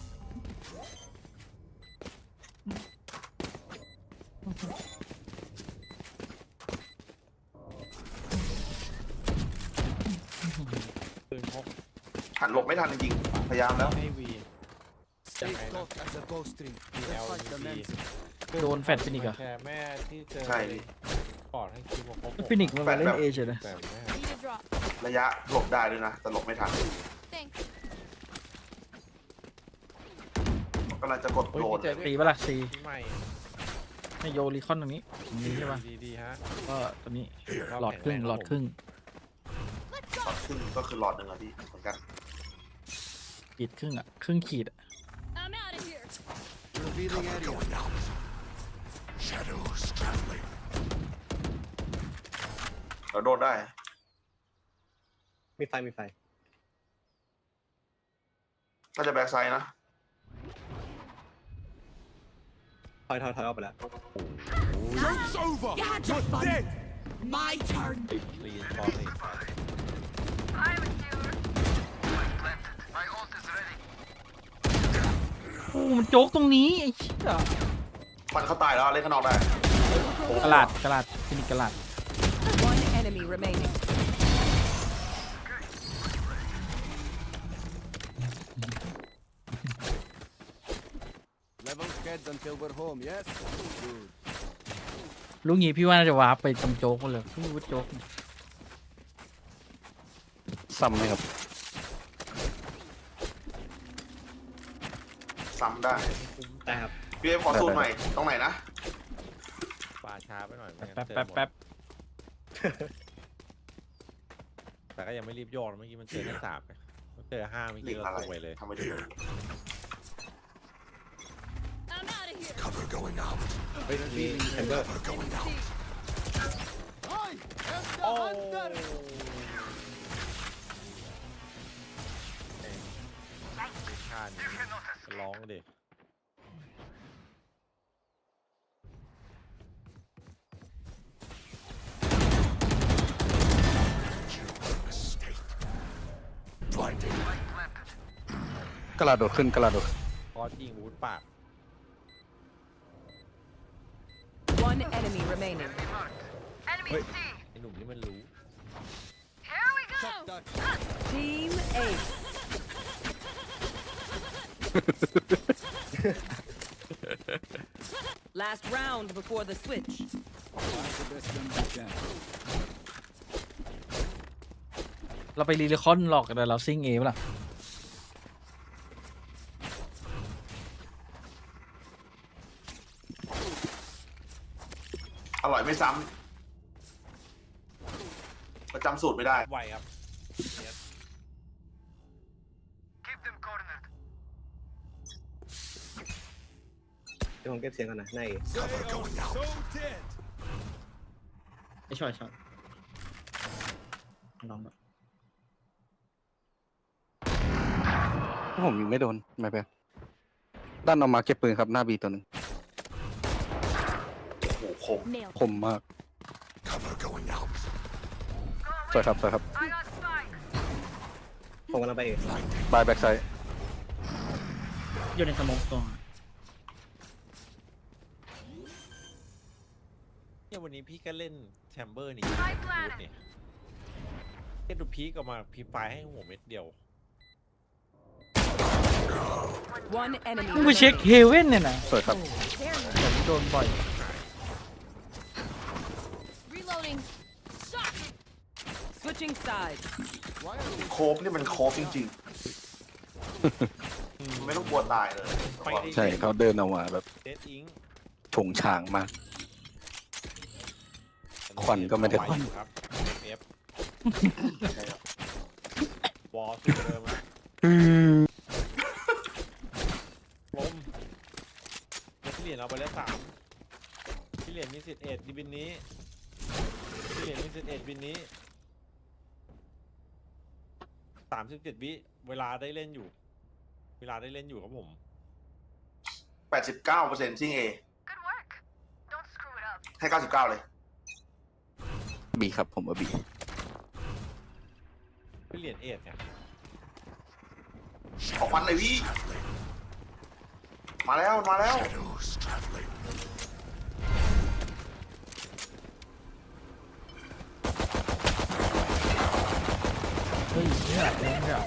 ปืนพก หันหลบไม่ทันจริงๆพยายามแล้ว ให้วี Stay close as a ghost stream. PL Fight commences. โดนแฟดฟินิกเหรอ แชร์แม่ที่เจอ ใช่ ปอดให้คิวบอก ฟินิกมันมาเล่นเอเฉยเลย แต่แม่ Need a drop. ระยะหลบได้ด้วยนะแต่หลบไม่ทัน Thanks. กำลังจะกดโดน ตีปะล่ะซี ใหม่ ให้โยรีคอนตรงนี้ตรงนี้ใช่ปะ ดีฮะ ก็ตัวนี้หลอดครึ่ง หลอดครึ่งก็คือหลอดหนึ่งอะพี่เหมือนกัน ขีดครึ่งอ่ะครึ่งขีด I'm out of here. Revealing area. Shadows traveling. เราโดนได้ มีไฟมีไฟ น่าจะแบ็กไซด์นะ ถอยออกไปแล้ว Joke's over. You're dead. My turn. ติดคลีนบอลเลย โอ้มันโจ๊กตรงนี้ไอ้เชี่ย ฟันเขาตายแล้วเล่นข้างนอกได้ กระลาดฟินิกกระลาด One enemy remaining. Level heads until we're home, yes? Good. ลูกงี้พี่ว่าน่าจะวาร์ปไปตรงโจ๊กเลยพี่วุฒิโจ๊ก ซ้ำไหมครับ ซ้ำได้ ได้ครับ พี่เอฟขอสูตรใหม่ตรงไหนนะ ป่าช้าไปหน่อยไม่งั้น แป๊บ เจอ แป๊บ หมด แป๊บ แต่ก็ยังไม่รีบโยนเมื่อกี้มันเจอแค่3ไงมันเจอ5เมื่อ รี กี้ บ เรา อะไร ตกไปเลย ทำไม่ได้เลย I'm out of here. Cover going out. เฮ้ยมีแชมเบอร์ Cover going out. I am the hunter. านนี้ร้องดิ กระโดดขึ้นกระโดด พอยิงวูดปาก One enemy remaining. เฮ้ยไอ้หนุ่มนี่มันรู้ Team Ace. Last round before the switch. เราไปรีเลคอนหลอกกันเลยเราซิ่งเอป่ะล่ะ อร่อยไม่ซ้ำประจำสูตรไม่ได้ ไวครับ เดี๋ยวผมเก็บเสียงก่อนนะใน ไอ้ช็อตลองแบบ ผมยิงไม่โดนไม่เป็นด้านออกมาเก็บปืนครับหน้าบีตัวหนึ่ง โอ้โหคม มากสวยครับสวยครับ ผมกำลังไปเอง บายแบ็กไซด์ อยู่ในสโมกตัว เนี่ยวันนี้พี่ก็เล่นแชมเบอร์นี่วูดเนี่ยแค่ดูพีกออกมาพีไฟให้หัวเม็ดเดียว One enemy. มึงไปเช็คเฮเว่นเนี่ยนะ สวยครับ ผมโดนบ่อย Reloading. Switching sides. โคฟนี่มันโคฟจริงๆ ไม่ต้องกลัวตายเลย ใช่เขาเดินออกมาแบบ เดดอิง ผงฉางมาก ควันก็ไม่ได้ควัน ครับเอฟวอลสุดเดิมนะลมพี่เหรียญเอาไปแล้ว3พี่เหรียญมีสิทธิ์เอ็ดดิบินนี้พี่เหรียญมีสิทธิ์เอ็ดบินนี้37 วิเวลาได้เล่นอยู่ครับผม 89%ซิ่งเอให้ 99 เลย บีครับผมว่าบี พี่เหรียญเอ็ดเนี่ย ออกควันเลยพี่ มาแล้ว เฮ้ยเนี่ยเนี่ย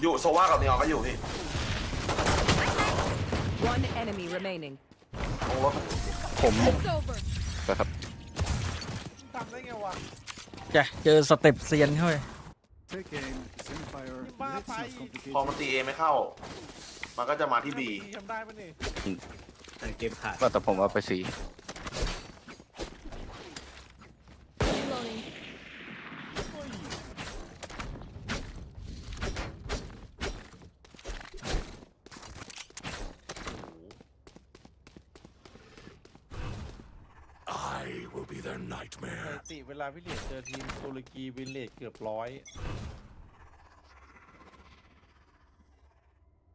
อยู่โซว่ากับนีออนก็อยู่พี่ One enemy remaining. ตรงรถ ผม It's over. นะครับ ทำได้ไงวะ จะเจอสเต็ปเซียนเข้าไป บ้าไป พอมันตีเอไม่เข้า มันก็จะมาที่บี ทำได้ปะนี่ เกมขาด ว่าแต่ผมเอาไปสี Reloading. I will be their ส nightmare. ถิติเวลาพี่เหรียญเจอทีมตุรกีวินเลจเกือบ100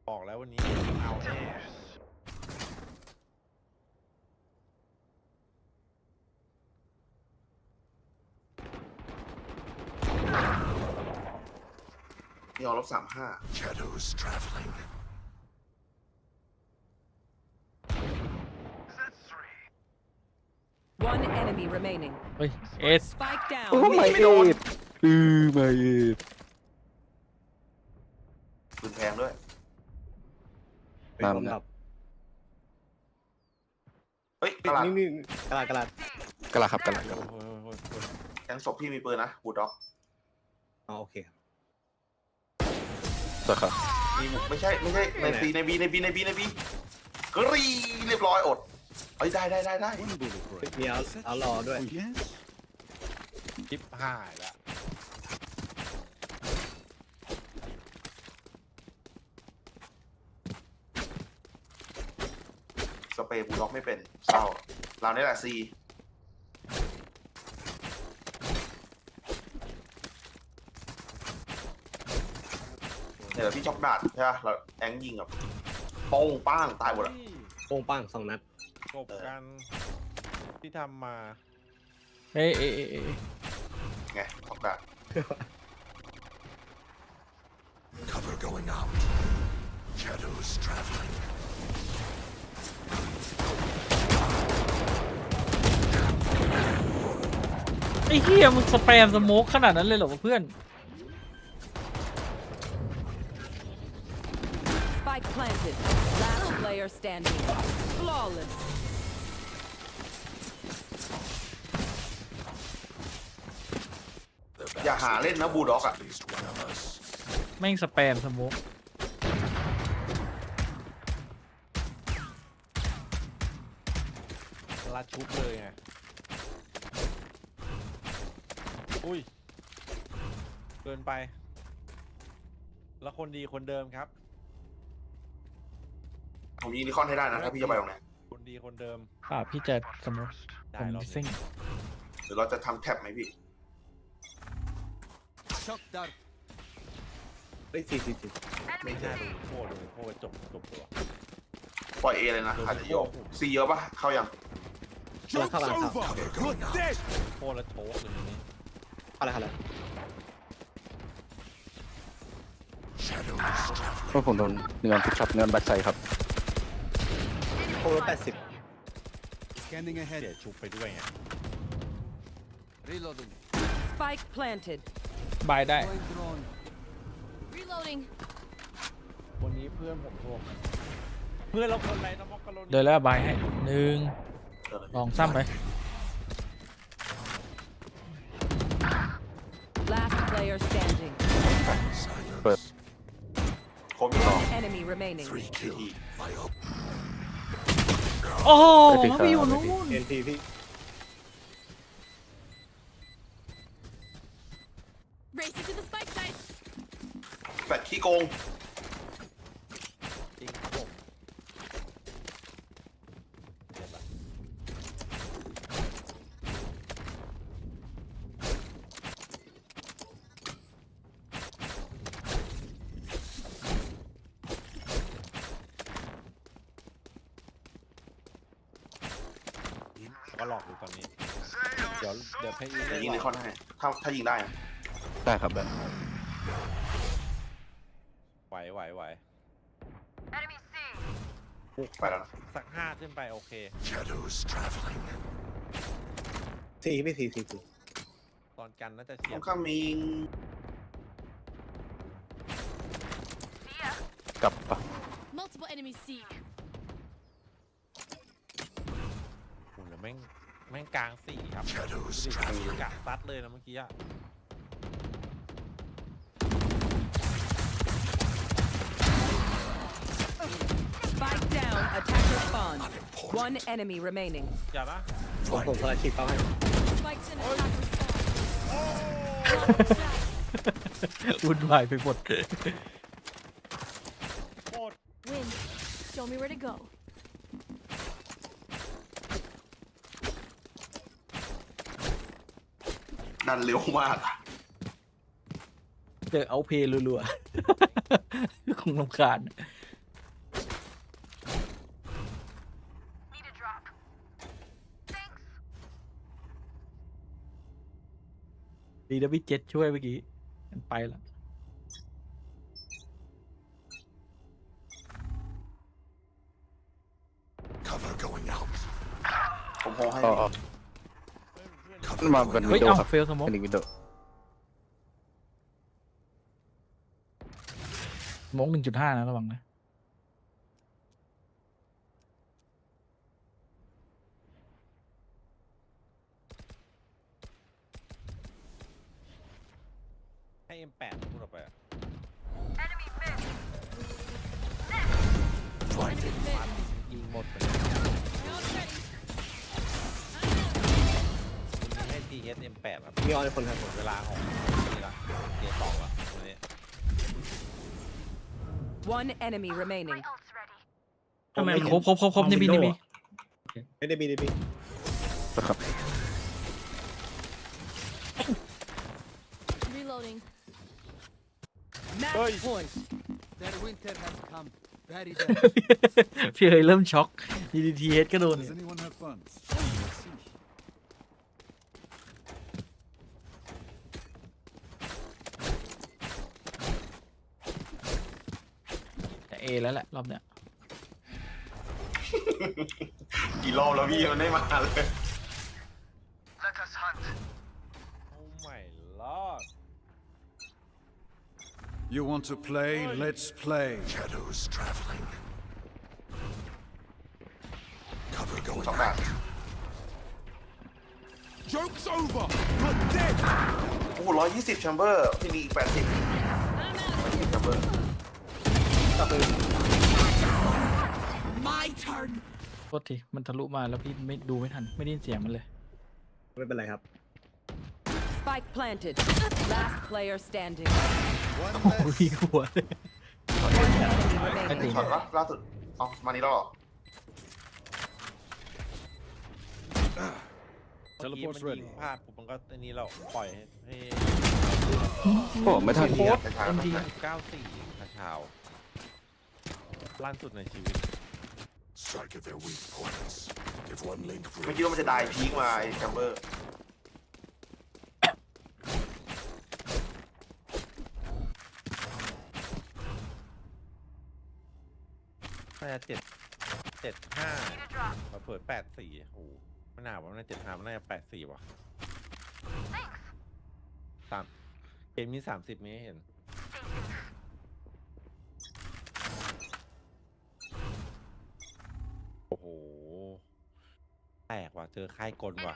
บอกแล้ววันนี้เอาแน่ นีออนลบ Shadows traveling. One enemy remaining. เฮ้ยเอส Spike down. โอ้ไม่ mid. เอ็ดไม่เอ็ด 35ปืนแพงด้วย น้ำนะ เฮ้ยกระดาษ นี่กระดาษ กระลาครับกระลา แทงศพพี่มีปืนนะบูด็อก อ๋อโอเค สวยครับ ไม่ใช่ในบีกรีเรียบร้อยอดเอ้ยได้ มีเอารอด้วย ทิปหายละ สเปรย์บูด็อกไม่เป็นเศร้าเราเนี่ยแหละซี เนี่ยพี่ช็อกดาดใช่ป่ะเราแองยิงแบบโป้งป้างตายหมดอะ โป้งป้าง2 นัด จบกันที่ทำมา เอ๊ะ ไงช็อกดาด Cover going out. Shadows traveling. ไอ้เหี้ยมึงสแปมสโมกขนาดนั้นเลยเหรอวะเพื่อน Spike planted. Last player standing. Flawless. อย่าหาเล่นนะบูลด็อกอะ แม่งสแปมสโมก ลาชุบเลยไงอุ้ยเกินไป แล้วคนดีคนเดิมครับ ผมยิงนิคอนให้ได้นะถ้าพี่จะไปตรงไหน คนดีคนเดิม พี่จะสโมก ได้ ผม เรา ซิ่ง หรือเราจะทำแท็บไหมพี่ เฮ้ย4 ไม่ใช่ดูโคตรจบตัว ปล่อยเอเลยนะอาจจะโยกซีเยอะปะเข้ายัง แล้วเข้ามาครับ โคตรแล้วโชกเลยนี่ อะไรครับ ก็ผมโดนเงินพิกชับเงินบัตรใส่ครับ โป้ง80 เสียชุบไปด้วยไง Spike planted. บายได้ Reloading. วันนี้เพื่อนผมโทรเพื่อนเราคนไรนะมอกกะโรนี เดินแล้วบายให้1 2 3ไป Last player standing. เปิด ครบอยู่ One enemy remaining. โอ้โหมันไปอยู่นู้น NT พี่ Race into the spike site. แฟดขี้โกง จริงครับผมเจ็บละก็หลอกอยู่ตอนนี้ เดี๋ยวให้ จะยิงนิคอนให้ถ้ายิงได้นะ ได้ครับแบบ ไหว ไปแล้วนะ สัก5ขึ้นไปโอเค Shadows traveling. 4 พี่4 ตอนกันน่าจะเฉี ต้ ย อบ งข้ามมิง กลับปะ Multiple enemies C. โอ้โหแล้วแม่งกลาง4ครับกะซัดเลยนะเมื่อกี้อะ Spike down. Attacker spawn. One enemy remaining. อย่านะ ผมคนละชีพเขาให้ Spikes in attacker spawn. วุ่นวายไปหมด Win. Show me where to go. ดันเร็วมาก เจอเอาเพย์รัวๆ คงรำคาญดีนะพี่เจ็ดช่วยเมื่อกี้มันไปแล้ว Cover going out. ผมโฮให้ มันมาเป็นวิ เฮ้ย ดีโอ เอา ครับ เฟลสโมก เป็นอีกวิดีโอ สโมก1.5 นะระวังนะ ให้ M8 พูดออกไปอะ ยิงหมดไปให้ TS M8 ครับ มีออนคนครับผม เวลาของนี่ละเกมต่อละวันนี้ One enemy remaining. ทำไมครบนี่มี ไม่ได้บี นะครับ Reloading. Match point. Their winter has come. Very พี่เคยเริ่มช็อก DDTH ก็โดน Does anyone have funds? แต่ A แล้วแหละรอบเนี้ย กี่รอบแล้วพี่มันได้มาเลย โอ้ my lord You want to play? Let's play. Shadows traveling. Cover going out. Joke's over. You're dead. โอ้120 แชมเบอร์ที่มีอีก80แชมเบอร์ My turn. โทษทีมันทะลุมาแล้วพี่ไม่ดูไม่ทันไม่ได้ยินเสียงมันเลย ไม่เป็นไรครับ Spike planted. Last player standing. โอ้โหพี่หัวเลย Enemy ไอ้ตี remaining. ช็อตปะล่าสุดเอามานี่แล้วเหรอ เมื่อกี้มันยิงพลาดผมมันก็อันนี้เราปล่อยให้ โอ้ไม่ทัน โค้ด MD 94ขาชาวลั่นสุดในชีวิต Strike at their weak points. If one link ไม่คิดว่ามันจะได้พีคมาไอ้แชมเบอร์ น่าจะ75มาเปิด84โอ้โหไม่น่าว่ามันน่า75มันน่าจะ84ว่ะเกมนี้30ไม่เห็นโอ้โหแตกว่ะเจอค่ายกลว่ะ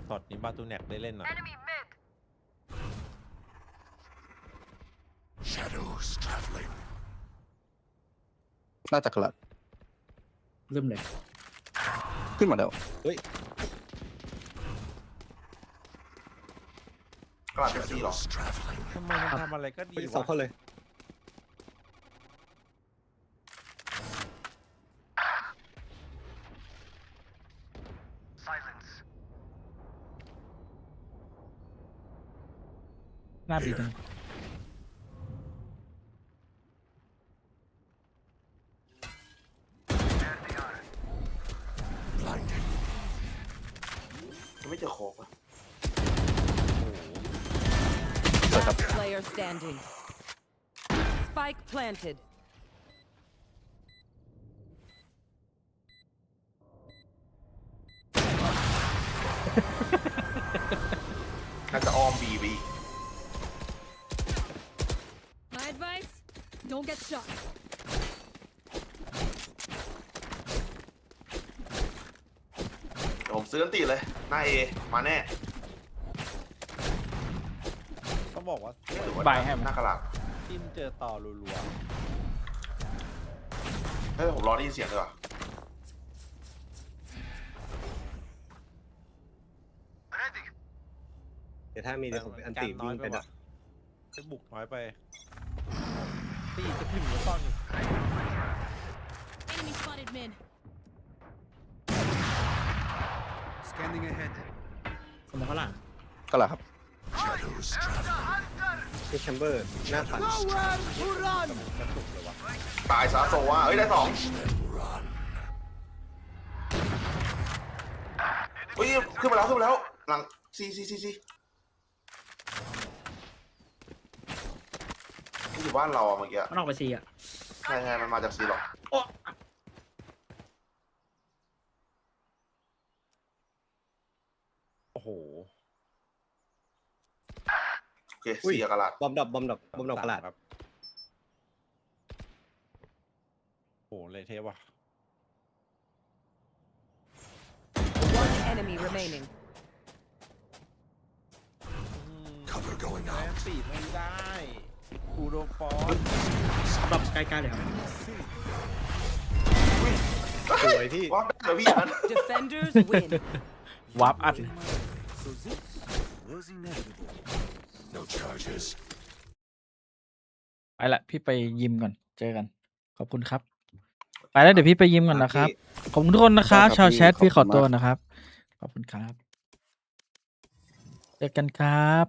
ตอดนี้บาตูแนกได้เล่นหน่อย Shadows traveling. น่าจะกระลัด เริ่มเลย ขึ้นมาแล้ว เฮ้ย กลาดเป็นซีหรอ Shadows traveling. ทำไมมันทำอะไรก็ดี ไปสอง วะ คนเลย หน้าบีจัง Blinding. ยังไม่เจอโคกอะ Last player standing. Spike planted. น่าจะอ้อมบีไปอีก My advice: don't get shot. เดี๋ยวผมซื้ออันตีเลย หน้าเอมาแน่ ต้องบอกว่า หรือว่า บายให้มัน หน้ากระลาด ทีมเจอต่อรัว เฮ้ยผมรอได้ยินเสียงเลยว่ะ เดี๋ยวถ้ามีเดี๋ยวผมอันตี น้อ วิ่ ย ง ไป ไป ว่ะ นะ ไปบุกน้อยไปตีจะพิมพ์แล้วตอน Enemy spotted mid. Scanning ahead. สมองฝรั่ง กระลัดครับ Shadows traveling. มีแชมเบอร์หน้าฝัน Nowhere to run. ตายซะโซว่าเอ้ยได้สอง Them run. เฮ้ยขึ้นมาแล้วขึ้นมาแล้วหลังซีที่อยู่บ้านเราอะเมื่อกี้ มันออกไปซีอ่ะ ใช่มันมาจากซีหรอก โอ้โห โอเคซีกระลาด บอมดับบอมดับบอมดับกระลาด ครับโอ้โหเละเทะว่ะ One enemy remaining. Cover going แม่ out. ปีดไม่ได้กูโดนฟอน รอบใกล้ๆเลยครับ สวยพี่ ว่าได้เหรอพี่อย่างนั้น Defenders win. วาร์ปอัด So this was inevitable. No charges. ไปละพี่ไปยิมก่อนเจอกัน ขอบคุณครับ ไปแล้วเดี๋ยวพี่ไปยิมก่อนนะครับ ขอบคุณทุกคนนะครับ ชาวแชทพี่ขอตัวนะครับ ขอบคุณครับ เจอกันครับ